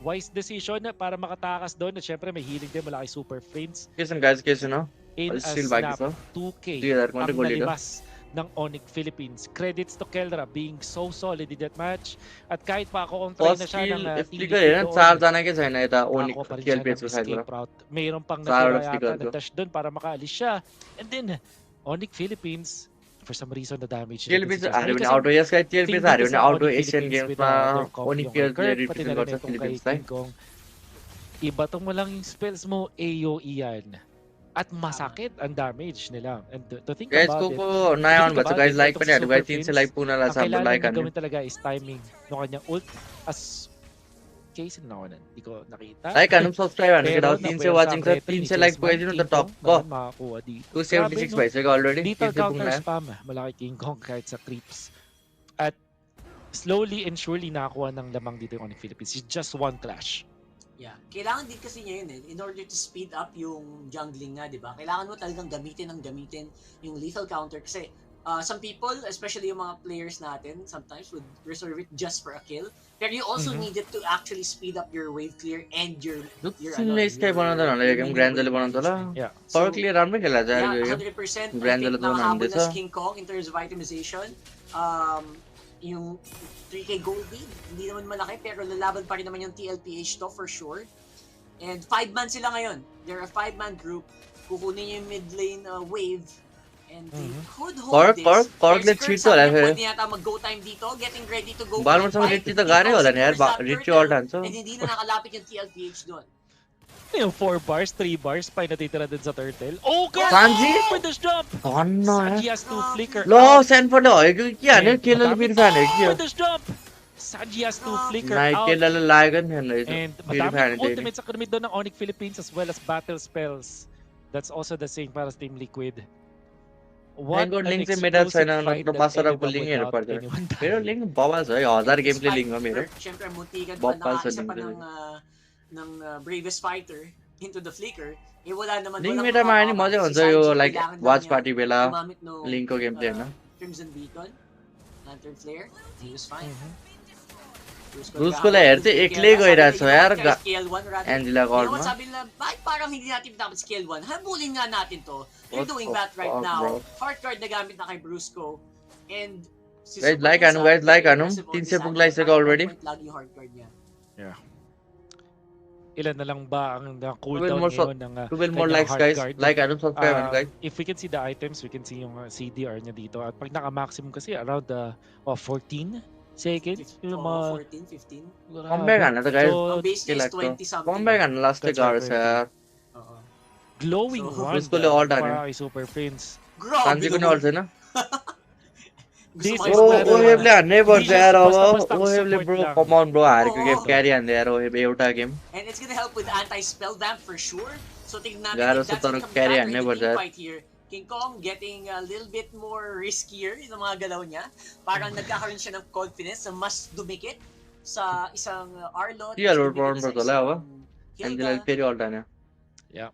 C: Wise decision para makatakas doon. At syempre may healing din mula kay Super Friends.
A: केसन guys केसन हो
C: In a
A: still बाँकी
C: snap,
A: छ
C: 2K
A: 2000
C: ang
A: गोली र
C: nalimas ng Onyx Philippines. Credits to Kelra being so solid in that match. At kahit pa ako kung try na
A: first
C: siya
A: kill
C: ng
A: flicker हेर 4 जना छैन यता ओनिक
C: nakakuha pa rin siya
A: TLPS
C: ng
A: को साइडबाट
C: escape route. Mayroon pang
A: Sarap
C: natira
A: sticker
C: yata
A: ko.
C: na dash doon para makaalis siya. And then, Onyx Philippines, for some reason, na damage
A: TLPS हार्यो भने आउट हो यसका TLPS हार्यो भने आउट हो एसियन गेम्समा ओनिक प्लेयर्सले रिप्रेजेन्ट गर्छ फिलिपिन्सलाई
C: Ibato mo lang yung spells mo, AoE yan. At masakit ang damage nila. And to think
A: guys
C: about
A: को
C: it,
A: को नयाँ आउनु भएको छ guys लाइक पनि हाल्नु भयो
C: Super
A: 300 लाइक पुनः
C: ang
A: लाग्छ हाम्रो
C: kailangan
A: लाइक
C: niya
A: हान्नु
C: gawin talaga is timing ng kanyang ult. As case na ako hindi ko nakita.
A: Like हान्नु सब्स्क्राइब हान्नु
C: Pero
A: केटा 300 वाचिङ छ 300 लाइक पुगाइदिनु त टक्क
C: makakuha dito.
A: 276 भइसक्यो अलरेडी
C: Dito
A: 300
C: counter
A: पुग्न
C: spam malaki King Kong kahit sa creeps. At slowly and surely nakakuha ng lamang dito yung Onyx Philippines. It's just one clash.
H: Yeah. Kailangan din kasi niya yun eh. In order to speed up yung jungling nga, di ba? Kailangan mo talagang gamitin yung lethal counter kasi some people, especially yung mga players natin, sometimes would reserve it just for a kill. Pero you also need it to actually speed up your wave clear and your
A: सुनले स्काई बनाउँदैन होला यो गेम ग्रान्डले बनाउँछ होला
C: Yeah.
A: पर क्लियर राम्रै खेला छ
H: Yeah,
A: यो
H: 100%
A: Grandel
H: I think
A: doon
H: nakahabol
A: nandito.
H: na si King Kong in terms of itemization. Yung 3K gold lead, hindi naman malaki pero lalaban pa rin naman yung TLPH to for sure. And 5-man sila ngayon. They're a 5-man group. Kukunin yung mid lane wave And they could hold this.
A: Cork cheat to wala
H: pwede yata mag-go time dito, getting ready to go.
A: Balmond sa Richie to gare wala na yaar Richie all dance.
H: And hindi na nakalapit yung TLPH doon.
C: Yung 4 bars, 3 bars pa yung natitira din sa turtle. Oh, God!
A: Sanji?
C: With this jump!
A: Sanji
C: has to flicker
A: Lo, send for the kya ne kilal mir fan hai kya.
C: With this jump! Sanji has to flicker
A: Night
C: out.
A: kilal lagan yan na ito.
C: And madaming ultimates sa kanamid doon ng Onyx Philippines as well as battle spells. That's also the same para sa Team Liquid.
A: What an explosive fight that
C: Masarapp
A: ended up
C: without anyone dying.
A: Pero link bawal sa 1000 gameplay link mero.
H: Siyempre muntikan pa
A: Bopal sa
H: isa pa
A: link.
H: ng bravest fighter into the flicker. Eh wala naman
A: Link meta maani mo sa yo like watch party bela link ko gameplay na.
H: Crimson Beacon, Lantern Flare, he was fine.
A: Brusco la हेर्थे एक्लै गइरहेछ यार Angela Gold ma.
H: Sabi nila, bakit parang hindi natin dapat scale 1? Habulin nga natin to. They're doing that right now. Heart card na gamit na kay Brusco. And
A: guys like ano 300 pug likes ka already.
H: Lagi yung heart card niya.
C: Yeah. Ilan na lang ba ang cooldown ngayon ng
A: 12 more likes guys. Like ano subscribe guys.
C: If we can see the items, we can see yung CDR niya dito. At pag naka-maximum kasi around 14 seconds. Yung mga
H: 14, 15.
A: Compare ka na to guys.
H: Base is 20 something.
A: Compare ka na last hours sir.
C: Glowing one.
A: Brusco le all done.
C: Para kay Super Prince.
A: Sanji ko na all na.
C: This is
A: ओहेबले हान्नै पर्छ यार अब ओहेबले bro come on bro हारेको गेम क्यारी हान्दै यार ओहेब एउटा game
H: And it's gonna help with anti-spell vamp for sure. So tingnan natin
A: गाह्रो
H: if
A: छ
H: that's
A: तर
H: gonna come
A: क्यारी
H: back
A: हान्नै
H: in the
A: पर्छ
H: team fight here. King Kong getting a little bit more riskier yung mga galaw niya. Parang nagkakaroon siya ng confidence na mas dumikit sa isang Arlot.
A: Iya lord porn पर होला अब Angela फेरि अल्टा नि
C: Yeah.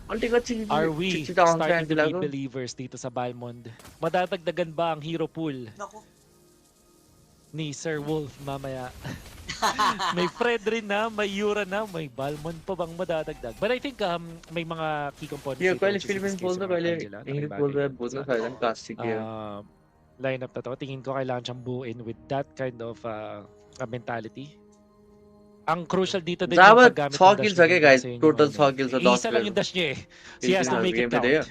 A: अल्टिको
C: Are we starting to be believers dito sa Balmond? Madadagdagan ba ang hero pool ni Sir Wolf mamaya? May Fred rin na, may Yura na, may Balmond pa bang madadagdag? But I think may mga key components
A: यो
C: dito,
A: कहिले
C: which is in
A: Philippines
C: this case
A: बोल्दा
C: yung mga
A: कहिले
C: Angela,
A: English
C: nakibagay
A: बोल्दा
C: din
A: बुझ्नु
C: sa,
A: छैन caustic
C: lineup na to. Tingin ko kailangan siyang buuin with that kind of mentality. Ang crucial dito din yung
A: Java
C: paggamit
A: 6 kills okay guys total 6 kills sa
C: isa lang yung dash niya eh. She has to make it count.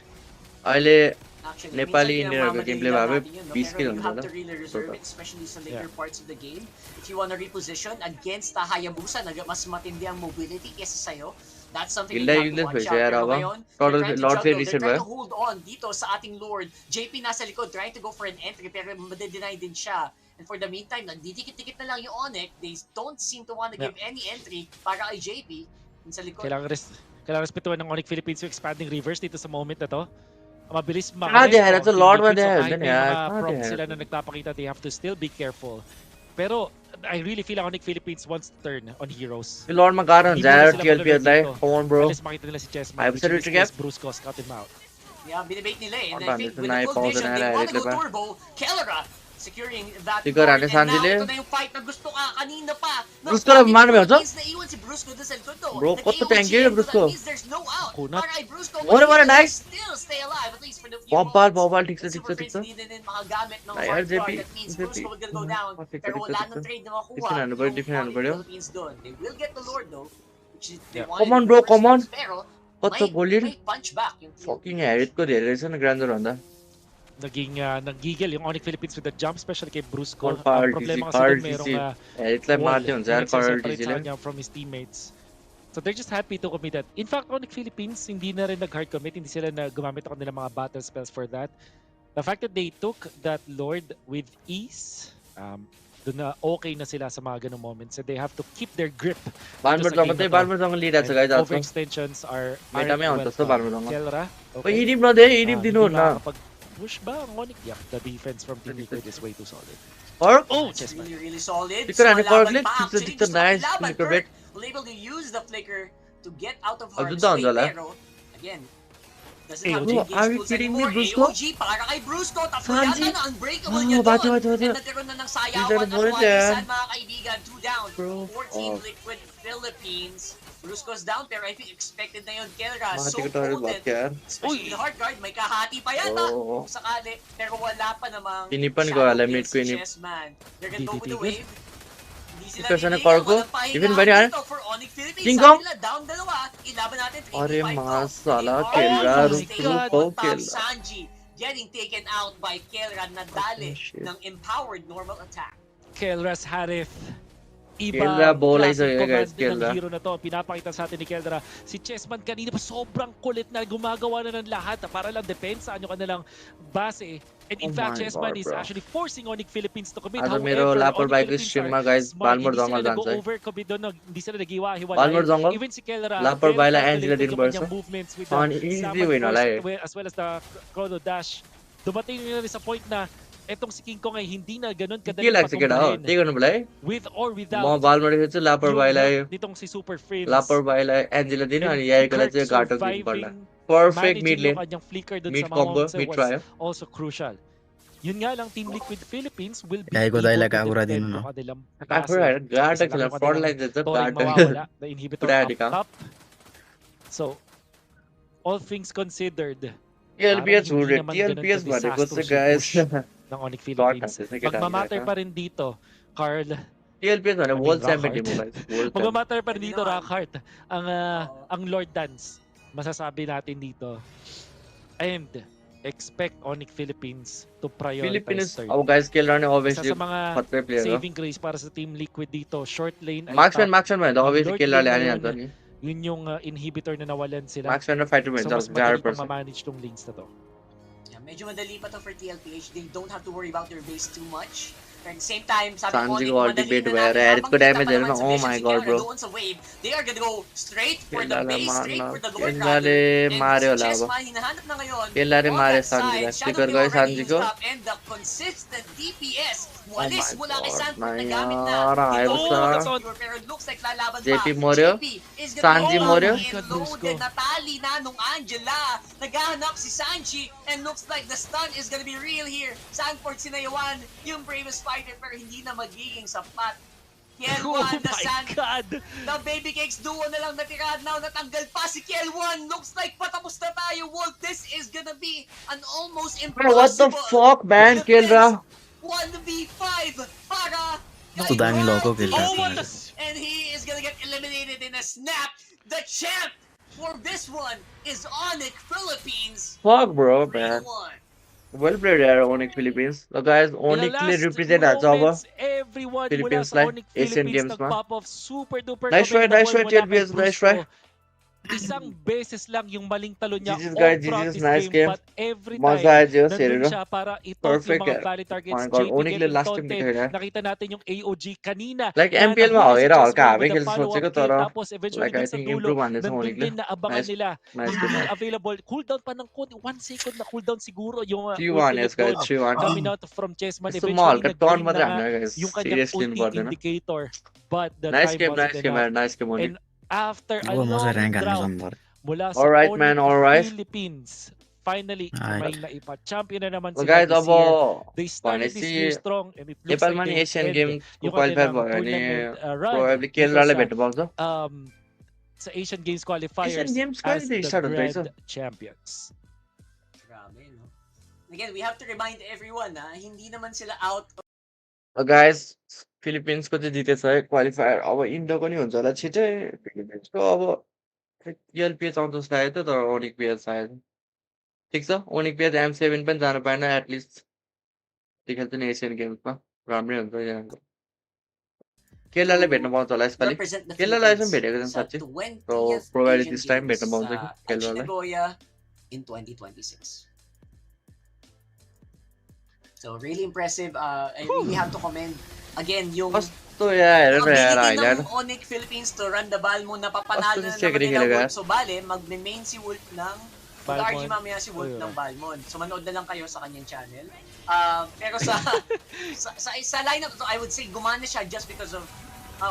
A: अहिले
H: Actually,
A: नेपाली
H: minsan
A: इन्डियनहरुको gameplay
H: pinamamadali
A: भए
H: natin yun, no?
A: 20
H: Pero
A: kill
H: you
A: हुन्छ
H: have
A: होला
H: to really reserve it, especially sa later parts of the game. If you want to reposition against the Hayabusa na mas matindi ang mobility kesa sa'yo, that's something
A: Gilda
H: you have to
A: useless
H: watch
A: भइसक्यो
H: out.
A: यार
H: Pero
A: अब
H: ngayon,
A: total
H: they're
A: Lord फेरि
H: trying
A: reset
H: to
A: भयो
H: hold on dito sa ating Lord. JP nasa likod, trying to go for an entry, pero madedeny din siya. And for the meantime, nagdidikit-dikit na lang yung Onyx. They don't seem to want to give any entry para kay JP. Yung sa likod.
C: Kailangan respetuhan ng Onyx Philippines yung expanding reverse dito sa moment na to. Mabilis
A: Ah, they had a lot when they had
C: kahit
A: then
C: may
A: yeah.
C: mga props sila na nagpapakita, they have to still be careful. Pero I really feel like Onyx Philippines wants to turn on heroes.
A: यो लर्डमा गाह्रो हुन्छ यार TLPH लाई come on bro
C: Alis makita nila si Chessman,
A: I have
C: which in this
A: to
C: case, Brusco scout him out.
H: Yeah, binibait nila eh. And
A: Orban,
H: I think
A: ito
H: with
A: na
H: the full
A: i-pause
H: vision,
A: na
H: they
A: nila,
H: want to
A: ito
H: go
A: pa.
H: turbo. Kellera securing that
A: Siguro,
H: board.
A: ano,
H: And
A: Sanjile?
H: now, ito na yung fight na gusto ka kanina pa.
A: Brusco lang, mano ba yun?
H: Naiwan si Brusco doon sa likod to.
A: Bro, kotto
H: Nag-AOG
A: tank yun,
H: into
A: Brusco.
H: that means there's no out.
C: Kunat.
H: Para kay Brusco,
A: What a nice.
H: still stay alive, at least for the few
A: Popal
H: moments.
A: ठीक छ
H: Super Prince hindi din makagamit ng
A: Ay,
H: hard
A: RJP,
H: card. That means Brusco will go down. Pero wala nang trade na makuha.
A: Different ano ba?
H: yung
A: Different ano ba yun?
H: Philippines doon. They will get the Lord though. Which is, they
C: Yeah.
H: wanted
A: Come on,
H: in
A: bro,
H: the first
A: come on.
H: place, Pero
A: कस्तो गोली
H: may punch back yung team.
A: fucking Harriet ko धेरै रहेछ न ग्रान्डर भन्दा
C: Nagigil yung Onyx Philippines with the jump, especially kay Brusco.
A: Or Carl
C: Ang problema
A: DC,
C: kasi
A: Carl
C: doon merong
A: DC. Harrietलाई मार्दै हुन्छ यार Carl DC ले
C: from his teammates. So they're just happy to commit that. In fact, Onyx Philippines, hindi na rin nag-hard commit. Hindi sila na gumamit ako nila mga battle spells for that. The fact that they took that Lord with ease, doon na okay na sila sa mga ganung moments. So they have to keep their grip.
A: बालमर्सँग लिइरहेको छ गाइज आजको
C: Overextensions are
A: मेटामै आउँछ जस्तो बालमर्सँग
C: Kellera.
A: ओइ हिडिप नदे हिडिप दिनु न
C: Push ba ang Onyx? Yeah, the defense from Team Liquid is way too solid.
A: Cork
C: Oh,
H: It's
C: Chessman.
H: really, really solid.
A: Ikaw na,
H: Smalaban
A: Cork,
H: pa, actually.
A: dito
H: Gusto
A: nice,
H: nilaban,
A: flicker
H: Kirk
A: bit.
H: will able to use the flicker to get out of
A: I'll
H: harm's
A: do down,
H: way,
A: Zola.
H: pero again, doesn't
C: AOG.
H: have
A: Bro,
H: engage
A: are you
H: tools
A: kidding me,
H: anymore.
A: Brusco?
H: AOG para kay Brusco. Tapos
A: Sanji?
H: yata na unbreakable
A: Oh,
H: niya
A: bati.
H: doon. And nagkaroon na ng sayawan at
A: Bullet
H: one
A: yan.
H: side, mga kaibigan. 2 down.
A: Bro,
H: 14 Liquid Philippines. Brusco's down, pero I think expected na yun. Kellera,
A: Mahati
H: so
A: ko tayo
H: potent.
A: यार
H: Especially with the hard guard, may kahati pa yata.
A: Oo.
H: Kung sakali, pero wala pa namang
A: Pinipan ko,
H: shadow
A: alam,
H: kills
A: mid ko
H: si
A: inip.
H: Chessman. They're gonna go with the
C: Titigil.
H: wave. Hindi sila
A: Kasi na
H: niligaw,
A: Cargo.
H: walang pahinga
A: Even ba niyan?
H: dito for Onyx Philippines.
A: King
H: Sabi
A: Kong?
H: nila, down dalawa, ilaban natin 3v5
A: Are
H: to.
A: masala,
H: They are
A: Kelra,
H: on
C: my
H: stage
C: God.
H: on top,
A: Kelra.
H: Sanji getting taken out by Kelra na dali
A: shit.
H: ng empowered normal attack.
C: Kelra's Harith.
A: Kelra,
C: Iba
A: bola
C: klaseng
A: isa,
C: command
A: guys,
C: din ng
A: Kelra.
C: hero na to. Pinapakita sa atin ni Kelra. Si Chessman kanina pa sobrang kulit na gumagawa na ng lahat para lang depensa yung kanilang base. And in
A: Oh
C: fact,
A: my
C: Chessman
A: God,
C: is
A: bro.
C: actually forcing Onyx Philippines to commit.
A: Ado mero
C: However,
A: lapor
C: Onyx
A: bike
C: Philippines
A: stream
C: are
A: guys,
C: smart.
A: Balmor
C: Hindi sila
A: dongle dance.
C: nag-overcommit doon. Hindi sila nag-iwa-hiwalay.
A: Balmor dongle.
C: Even si Kelra,
A: Lapor
C: very
A: baila
C: calculated
A: Angela din
C: yung
A: verse.
C: kanyang movements with
A: On
C: the
A: easy
C: Salmon
A: win,
C: Force
A: wala
C: as well as the Chrono Dash. Dumating nila sa point na etong si King Kong ay hindi na ganun kadali
A: Kilak sige daw.
C: patumbahin.
A: Tigo na balay.
C: With or without
A: Mga Balmor dito lapor
C: yung
A: baila.
C: help nitong si Super Friends.
A: Lapor baila Angela din
C: And
A: ani yay ko
C: Kirk
A: sa Garto game pala.
C: surviving,
A: Perfect mid
C: managing yung
A: lane.
C: kanyang flicker dun
A: Mid
C: sa mga
A: combo,
C: moments
A: mid
C: was
A: trial.
C: also crucial. Yun nga lang, Team Liquid Philippines will be
G: Kaya ko
C: able
G: dahil
C: to
G: kakura
C: defend
G: din, no?
C: yung kanilang
A: Kakura,
C: base.
A: Garto
C: Isa lang
A: sila
C: yung
A: 4
C: kanilang
A: lines dito
C: Toring
A: Garto.
C: mawawala, the inhibitor
A: Pwede
C: up
A: ka.
C: top. So, all things considered,
A: TLPS
C: parang hindi
A: would
C: naman
A: TLPS
C: ganun
A: bari ko sa
C: ka-disastrous yung
A: guys.
C: push ng Onyx Philippines. Magmamatter pa rin dito, Carl.
A: TLPS bari World
C: Rockheart.
A: 70 mo guys. World 70.
C: Magmamatter pa rin dito,
H: naman.
C: Rockheart. Ang Lord Dance, masasabi natin dito. And expect Onyx Philippines to prioritize
A: Philippines,
C: third.
A: oh guys, kill run
C: Isa
A: obviously
C: sa mga
A: hot player. No?
C: saving grace para sa Team Liquid dito, short lane ay
A: Maxman,
C: top.
A: Maxman man. Obviously
C: Lord
A: kill
C: lane
A: rally
C: na
A: yan Anthony.
C: Yun yung inhibitor na nawalan sila.
A: Maxman na fighter man.
C: So
A: So,
C: mas madali pang
A: 100%.
C: ma-manage tong lanes na to.
H: Yeah, medyo madali pa to for TLPH. They don't have to worry about their base too much. At the same time, sabi ko,
A: Sanji ko all
H: madali
A: debate
H: na
A: where
H: natin.
A: Erit ko
H: Habang kita
A: damage
H: pa naman
A: na.
H: sa
A: Oh
H: vision
A: my
H: si
A: god
H: Kelra
A: bro.
H: doon sa wave, they are gonna go straight for the
A: Kailangan
H: base, straight for the Lord
A: Kailangan
H: rather. And
A: Mario
H: si
A: laba.
H: Chessman, hinahanap na ngayon
A: Kailangan
H: on
A: Mario
H: that
A: Sanji
H: side.
A: guys.
H: Shadow
A: Sticker
H: King
A: ko
H: already
A: Sanji
H: used
A: ko.
H: up, and the consistent DPS
A: Oh
H: walis
A: my
H: mula kay
A: god.
H: Sanford na gamit na.
A: Ayos
H: Below
A: na.
H: the secure, pero it looks like lalaban pa.
A: JP Morio?
H: JP is gonna
A: Sanji
H: go
A: Morio?
H: and loaded na tali na nung Angela. Naghahanap si Sanji and looks like the stun is gonna be real here. Sanford sinayawan yung bravest fighter pero hindi na magiging sapat. Kiel1, the
C: God!
H: The Baby Cakes duo na lang natira. Now natanggal pa si Kiel1. Looks like patapos na tayo, Wolf. This is gonna be an almost
A: Bro, what the
H: impossible
A: fuck man? Kill ra.
H: 1v5 para
G: Ito daming loko kill
C: Oh,
G: natin.
C: what the...
H: and he is gonna get eliminated in a snap. The champ for this one is Onyx Philippines.
A: Fuck bro man.
H: 3-1.
A: Well played there Onyx Philippines. So guys,
C: In the
A: Onyx clearly
C: last
A: represent that job.
C: moments, everyone mula
A: Philippines
C: sa
A: like
C: Onyx
A: Asian
C: Philippines
A: Games man.
C: nag-pop off super duper
A: Nice try, nice try,
C: commendable mula kay
A: TLPS, nice try.
C: Brusco. Isang beses lang yung maling talo niya
A: GG's
C: all
A: guys,
C: throughout
A: GG's
C: this
A: nice game.
C: but every
A: Masa
C: time
A: aja
C: nandun
A: serio.
C: siya para ito
A: Perfect
C: yung mga
A: eh.
C: valid targets.
A: My god,
C: JP
A: Onyx
C: getting
A: last time
C: taunted.
A: dito
C: Nakita natin yung AOG kanina.
A: Like
C: na
A: MPL
C: nahuli
A: mo,
C: si
A: ira all
C: Chessman
A: ka.
C: with the
A: Because
C: follow-up
A: ko
C: kill.
A: toro.
C: Tapos eventually
A: Like I
C: dun sa
A: think
C: dulo,
A: improve on this
C: nandun
A: Onyx.
C: din na abangan
A: Nice,
C: nila.
A: nice
C: Hindi
A: game.
C: available. Cooldown pa ng code. 1 second na cooldown siguro yung
A: T1
C: ultimate
A: yes guys,
C: doon.
A: T1.
C: Coming out from Chessman.
A: Small,
C: Eventually
A: katon
C: nag-green
A: mo
C: na nga
A: guys.
C: yung kanyang
A: Seriously
C: ulti
A: important na.
C: indicator. But the
A: Nice
C: time
A: game,
C: wasn't
A: nice game,
C: enough.
A: man. Nice game Onyx.
C: And after a
G: Oo, mo sa
C: long
G: rank ano
C: drought
G: sambar.
C: mula sa
A: Alright,
C: Onyx
A: man, alright.
C: Philippines, finally
G: Ay.
C: may naipa-champion na naman
A: So
C: sila
A: guys,
C: this year.
A: abo
C: They started this year
A: Panisi
C: strong and it looks
A: Nepal
C: like
A: man
C: they
A: Asian
C: end
A: Games
C: yung
A: qualifier
C: kanilang
A: ba? Ani
C: tournament run
A: probably kill
C: because,
A: rally better ba?
C: sa Asian Games qualifiers
A: Asian Games
C: as
A: qualifier
C: the
A: start on
C: grand
A: so.
C: champions.
H: Grabe, no? Again, we have to remind everyone na hindi naman sila out.
A: Guys, Philippines को चाहिँ जितेछ है क्वालिफायर अब इन्डोको नि हुन्छ होला छिटै फिलिपिन्सको अब एलपिएच आउँछ सायद त तर ओनिकपिएच सायद ठिक छ ओनिकपिएच M7 पनि जानु पाएन एटलिस्ट त्यतिखेर चाहिँ एसियन गेम्समा राम्रै हुन्छ यहाँको केरलालाई भेट्न पाउँछ होला यसपालि
H: Represent the
A: केरलालाई चाहिँ
H: Philippines
A: भेटेको छौँ
H: sa
A: साँच्चै
H: 20th
A: provide
H: Asian
A: this time
H: Games
A: भेट्न पाउँछ कि
H: sa
A: केरलालाई
H: Nagoya in 2026. So really impressive. I really have to commend again yung
A: कस्तो यार हेर न यार
H: ability
A: highlight
H: ng Onyx Philippines to run the ball mo. Napapanalo na
A: Check
H: naman
A: rin
H: nila
A: talaga.
H: Wolf. So bale, magme-main si Wolf ng mag-argue
C: Balmond.
H: mamaya si Wolf
C: Oh,
H: ng Balmond. So manood na lang kayo sa kanyang channel. Pero sa lineup to, I would say gumana siya just because of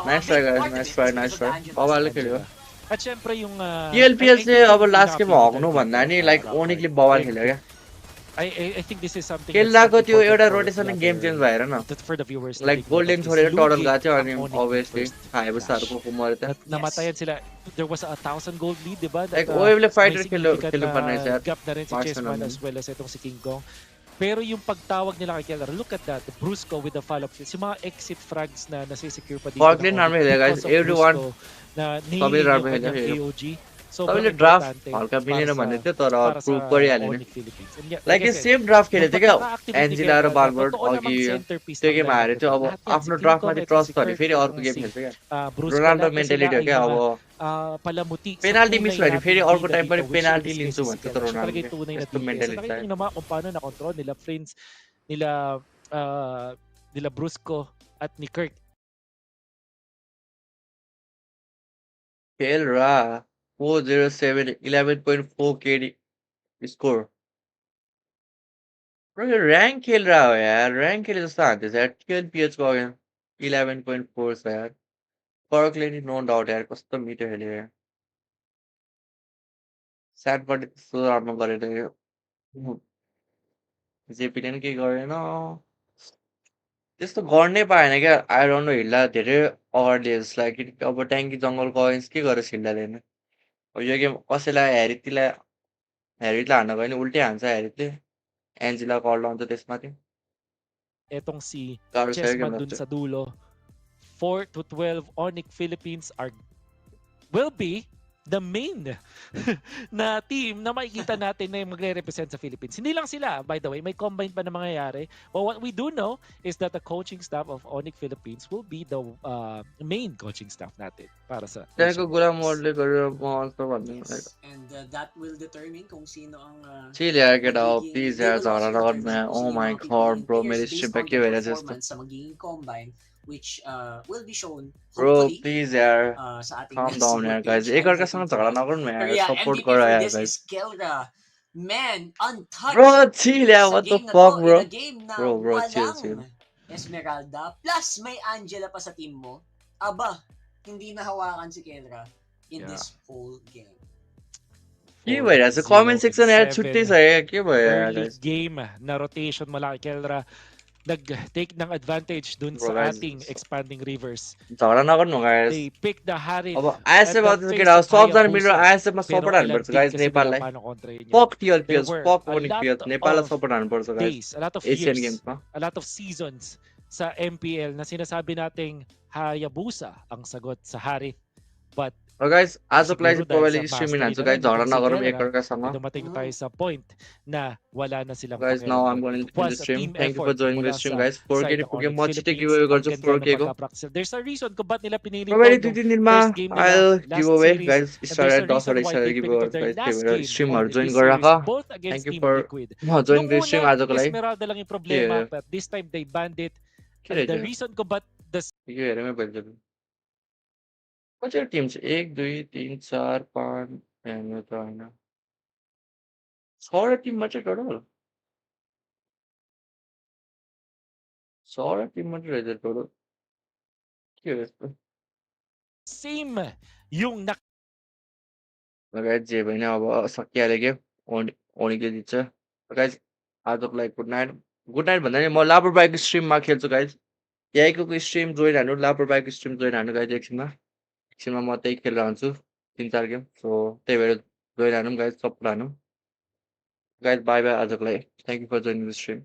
A: Nice try guys, nice try. Bawal खेल्यो
C: At syempre yung
A: TLPS चाहिँ अब last game
C: pinaka-pivotal
A: हग्नु भन्दा नि
C: dito
A: like
C: para
A: ओनिकले बवाल खेल्यो क्या
C: I think this is something
A: केरलाको
C: that's
A: त्यो एउटा
C: important for
A: rotation
C: the
A: game change भएर न
C: other- for the viewers to
A: like
C: take note
A: golden
C: of this.
A: छोडेर टरल
C: Lugi
A: गएको थियो अनि
C: ang Onyx
A: अभियसली
C: first
A: हाइबसहरूको मऱ्यो त
C: namatayan sila. There was a 1,000 gold lead, di ba?
A: Like, OFL fighter
C: may significant
A: खेल्नु पर्ने
C: na
A: यार
C: gap na rin si
A: Marksman
C: Chessman
A: naman.
C: as well as itong si King Kong. Pero yung pagtawag nila kay Keller, look at that, Brusco with the follow-up kills. Yung mga exit frags na nasi-secure pa dito
A: Falkland
C: ng
A: army
C: Onyx
A: guys,
C: because of
A: everyone.
C: Brusco na
A: Sabi
C: nailing yung
A: army
C: kanyang
A: hero.
C: AOG. Sobrang
A: Sabi draft
C: importante
A: Falcon pili
C: para
A: naman
C: sa
A: ito तर
C: para
A: proof
C: sa
A: गरिहाल्यो नि
C: Onyx Philippines. And yeah,
A: like
C: like I
A: yo
C: said,
A: same draft
C: yung
A: खेलेको थियो क्या
C: pagkaka-activate ni
A: Angela र
C: Keller na
A: बालबर्ड
C: totoo namang
A: अघि
C: centerpiece
A: त्यो
C: ng
A: game हारेको
C: lineup
A: थियो
C: nila.
A: अब
C: Lahat yan, si
A: आफ्नो
C: King
A: ड्राफ्टमाथि
C: Kong at
A: ट्रस्ट
C: si
A: छ भने
C: Kirk
A: फेरि
C: at
A: अर्को गेम
C: si
A: खेल्छ क्या
C: Brusco,
A: Ronaldo
C: lahat na sila
A: mentality हो
C: ay
A: क्या अब
C: mga palamuti sa
A: penalty miss
C: tunay
A: भयो भने फेरि
C: nating
A: अर्को
C: bida
A: टाइम
C: dito,
A: पनि
C: which in
A: penalty
C: this case
A: लिन्छु
C: is si
A: भन्छ त
C: Keller. Siya talaga
A: रोनाल्डोले
C: yung tunay na
A: यस्तो
C: team player. So
A: mentality
C: nakita
A: छ
C: nyo naman kung paano na-control nila Prince, nila Brusco at ni Kirk.
A: खेल रहा 407 11.4 KD score bro यो ऱ्याङ्क खेल रहा हो यार ऱ्याङ्क खेले जस्तो हान्दैछ यार 12 PH को 11.4 छ यार पर्कले नि नो डाउट यार कस्तो मिठो खेल्यो यार स्याटबाट त्यस्तो राम्रो गरेर यो जेपीले नि केही गरेन त्यस्तो गर्नै पाएन क्या आई डोन्ट नो हिल्ला धेरै अगाडि जस्तो लाग्यो कि अब ट्याङ्की जङ्गलको अगेन्स्ट के गरेर हिल्लाले होइन अब यो गेम कसैलाई हेरितलाई हान्न गयो भने उल्टै हान्छ हेरितले एन्जिला कल आउँछ त्यसमाथि
C: Etong si
A: गाह्रो छ यो
C: Chessman
A: game
C: dun sa dulo. 4-12 Onyx Philippines will be the main na team na makikita natin na magre-represent sa Philippines. Hindi lang sila, by the way, may combine pa na mangyayari. But what we do know is that the coaching staff of Onyx Philippines will be the main coaching staff natin para sa
A: त्यहाँको गुलाम मोडले गरेर म अल्छो भन्ने
H: And that will determine kung sino ang
A: chill यार केटा हो
H: magiging,
A: please
H: they
A: यार
H: will also
A: झगडा नगर्नु
H: determine
A: यार
H: kung
A: ओ
H: sino
A: माई
H: ang
A: God
H: pipiliin
A: bro
H: pairs
A: मेरो
H: based
A: स्ट्रिम
H: on
A: के
H: their
A: भइरहेछ यस्तो
H: performance sa magiging combine, which will be shown
A: bro
H: hopefully
A: please यार
H: sa ating
A: calm
H: next
A: down यार
H: COH
A: गाइस एकअर्कासँग
H: highlighting
A: झगडा
H: today.
A: नगर्नु
H: Pero
A: यार
H: yeah,
A: सपोर्ट
H: MVP
A: गर
H: for
A: यार
H: this
A: guys
H: is Kelra. Man,
A: bro
H: untouched
A: chill यार
H: sa
A: what the
H: game na
A: fuck
H: to.
A: Bro
H: In a game na
A: bro chill chill
H: walang Esmeralda, plus may Angela pa sa team mo. Aba, hindi nahawakan si Kelra in this whole game.
A: के भइरहेछ comment section यार छुट्टै छ यार के भयो यार
C: early
A: guys
C: game na rotation mula kay Kelra. Nag-take ng advantage dun
A: Bro,
C: sa
A: guys,
C: ating expanding rivers.
A: झगडा नगर्नु guys
C: They picked the Harit
A: अब
C: at
A: आइएसएफ
C: the
A: आउँदैछ
C: face
A: केटा
C: of
A: सबजना मिलेर
C: Hayabusa.
A: आइएसएफमा
C: Pero
A: सपोर्ट हान्नुपर्छ
C: ilang
A: guys
C: din kasi nila
A: नेपाललाई
C: paano kontra yun.
A: Fuck
C: There
A: टिएलपिएस
C: were
A: फक
C: a lot
A: ओनिक्पिएस नेपाललाई
C: of
A: सपोर्ट हान्नुपर्छ guys
C: days, a lot of
A: Asian
C: years,
A: गेम्समा
C: a lot of seasons sa MPL na sinasabi nating Hayabusa ang sagot sa Harit. But
A: र गाइस आजको लागि
C: siguro
A: चाहिँ
C: dahil
A: probably
C: sa
A: streaming
C: mastery
A: हान्छु
C: na
A: guys
C: rin
A: झगडा
C: nitong si
A: नगरौँ
C: Kelra,
A: एकअर्कासँग
C: ay dumating tayo sa point na wala na silang
A: Guys, now I'm
C: pakialam doon.
A: going
C: It
A: to end the
C: was a
A: stream.
C: team
A: Thank you for
C: effort
A: joining the
C: mula
A: stream,
C: sa
A: guys. 4K
C: side
A: ni
C: ng
A: पुग्यो
C: Onyx
A: म छिट्टै
C: Philippines.
A: गिभअवे
C: Ang
A: गर्छु
C: ganda
A: 4K
C: ng
A: को
C: pagka-praxel. There's a reason kung ba't nila pinili
A: probably
C: to
A: 2-3 दिनमा
C: first game nila
A: I'll
C: last
A: giveaway
C: series.
A: Guys
C: And
A: start
C: there's
A: at
C: a
A: 10
C: reason
A: साढे
C: why
A: 11
C: they picked
A: giveaway
C: to their
A: guys त्यही
C: last
A: भएर
C: game
A: स्ट्रिमहरू
C: on
A: join
C: this
A: गरेर
C: series,
A: राख
C: both
A: thank
C: against
A: you
C: Team
A: for
C: Liquid.
A: Join
C: Nung
A: the stream
C: una,
A: आजको लागि
C: Esmeralda lang yung problema, but this time they banned it.
A: के
C: And the
A: रहेछ
C: reason kung ba't the
A: यो हेरौँ पहिले कतिवटा टिम छ 1 2 3 4 5 हेर्नु त होइन 6वटा टिम मात्रै टोटल 6वटा टिम मात्रै रहेछ टोटल के हो यस्तो
C: same yung
A: गाइस जे पनि अब सकिहाल्यो गेम ओनीले जित्छ गाइस आजको लागि गुड नाइट भन्दा नि म लाबर बाइक स्ट्रिममा खेल्छु गाइस यहीको स्ट्रिम जोइन हान्नु लाबर बाइक स्ट्रिम जोइन हान्नु गाइस एकछिनमा म त्यही खेलेर हुन्छु 3-4 गेम सो त्यही भएर जोइन हानौँ गाइस सपोर्ट हानौँ गाइस बाई बाई आजको लागि thank you for joining the stream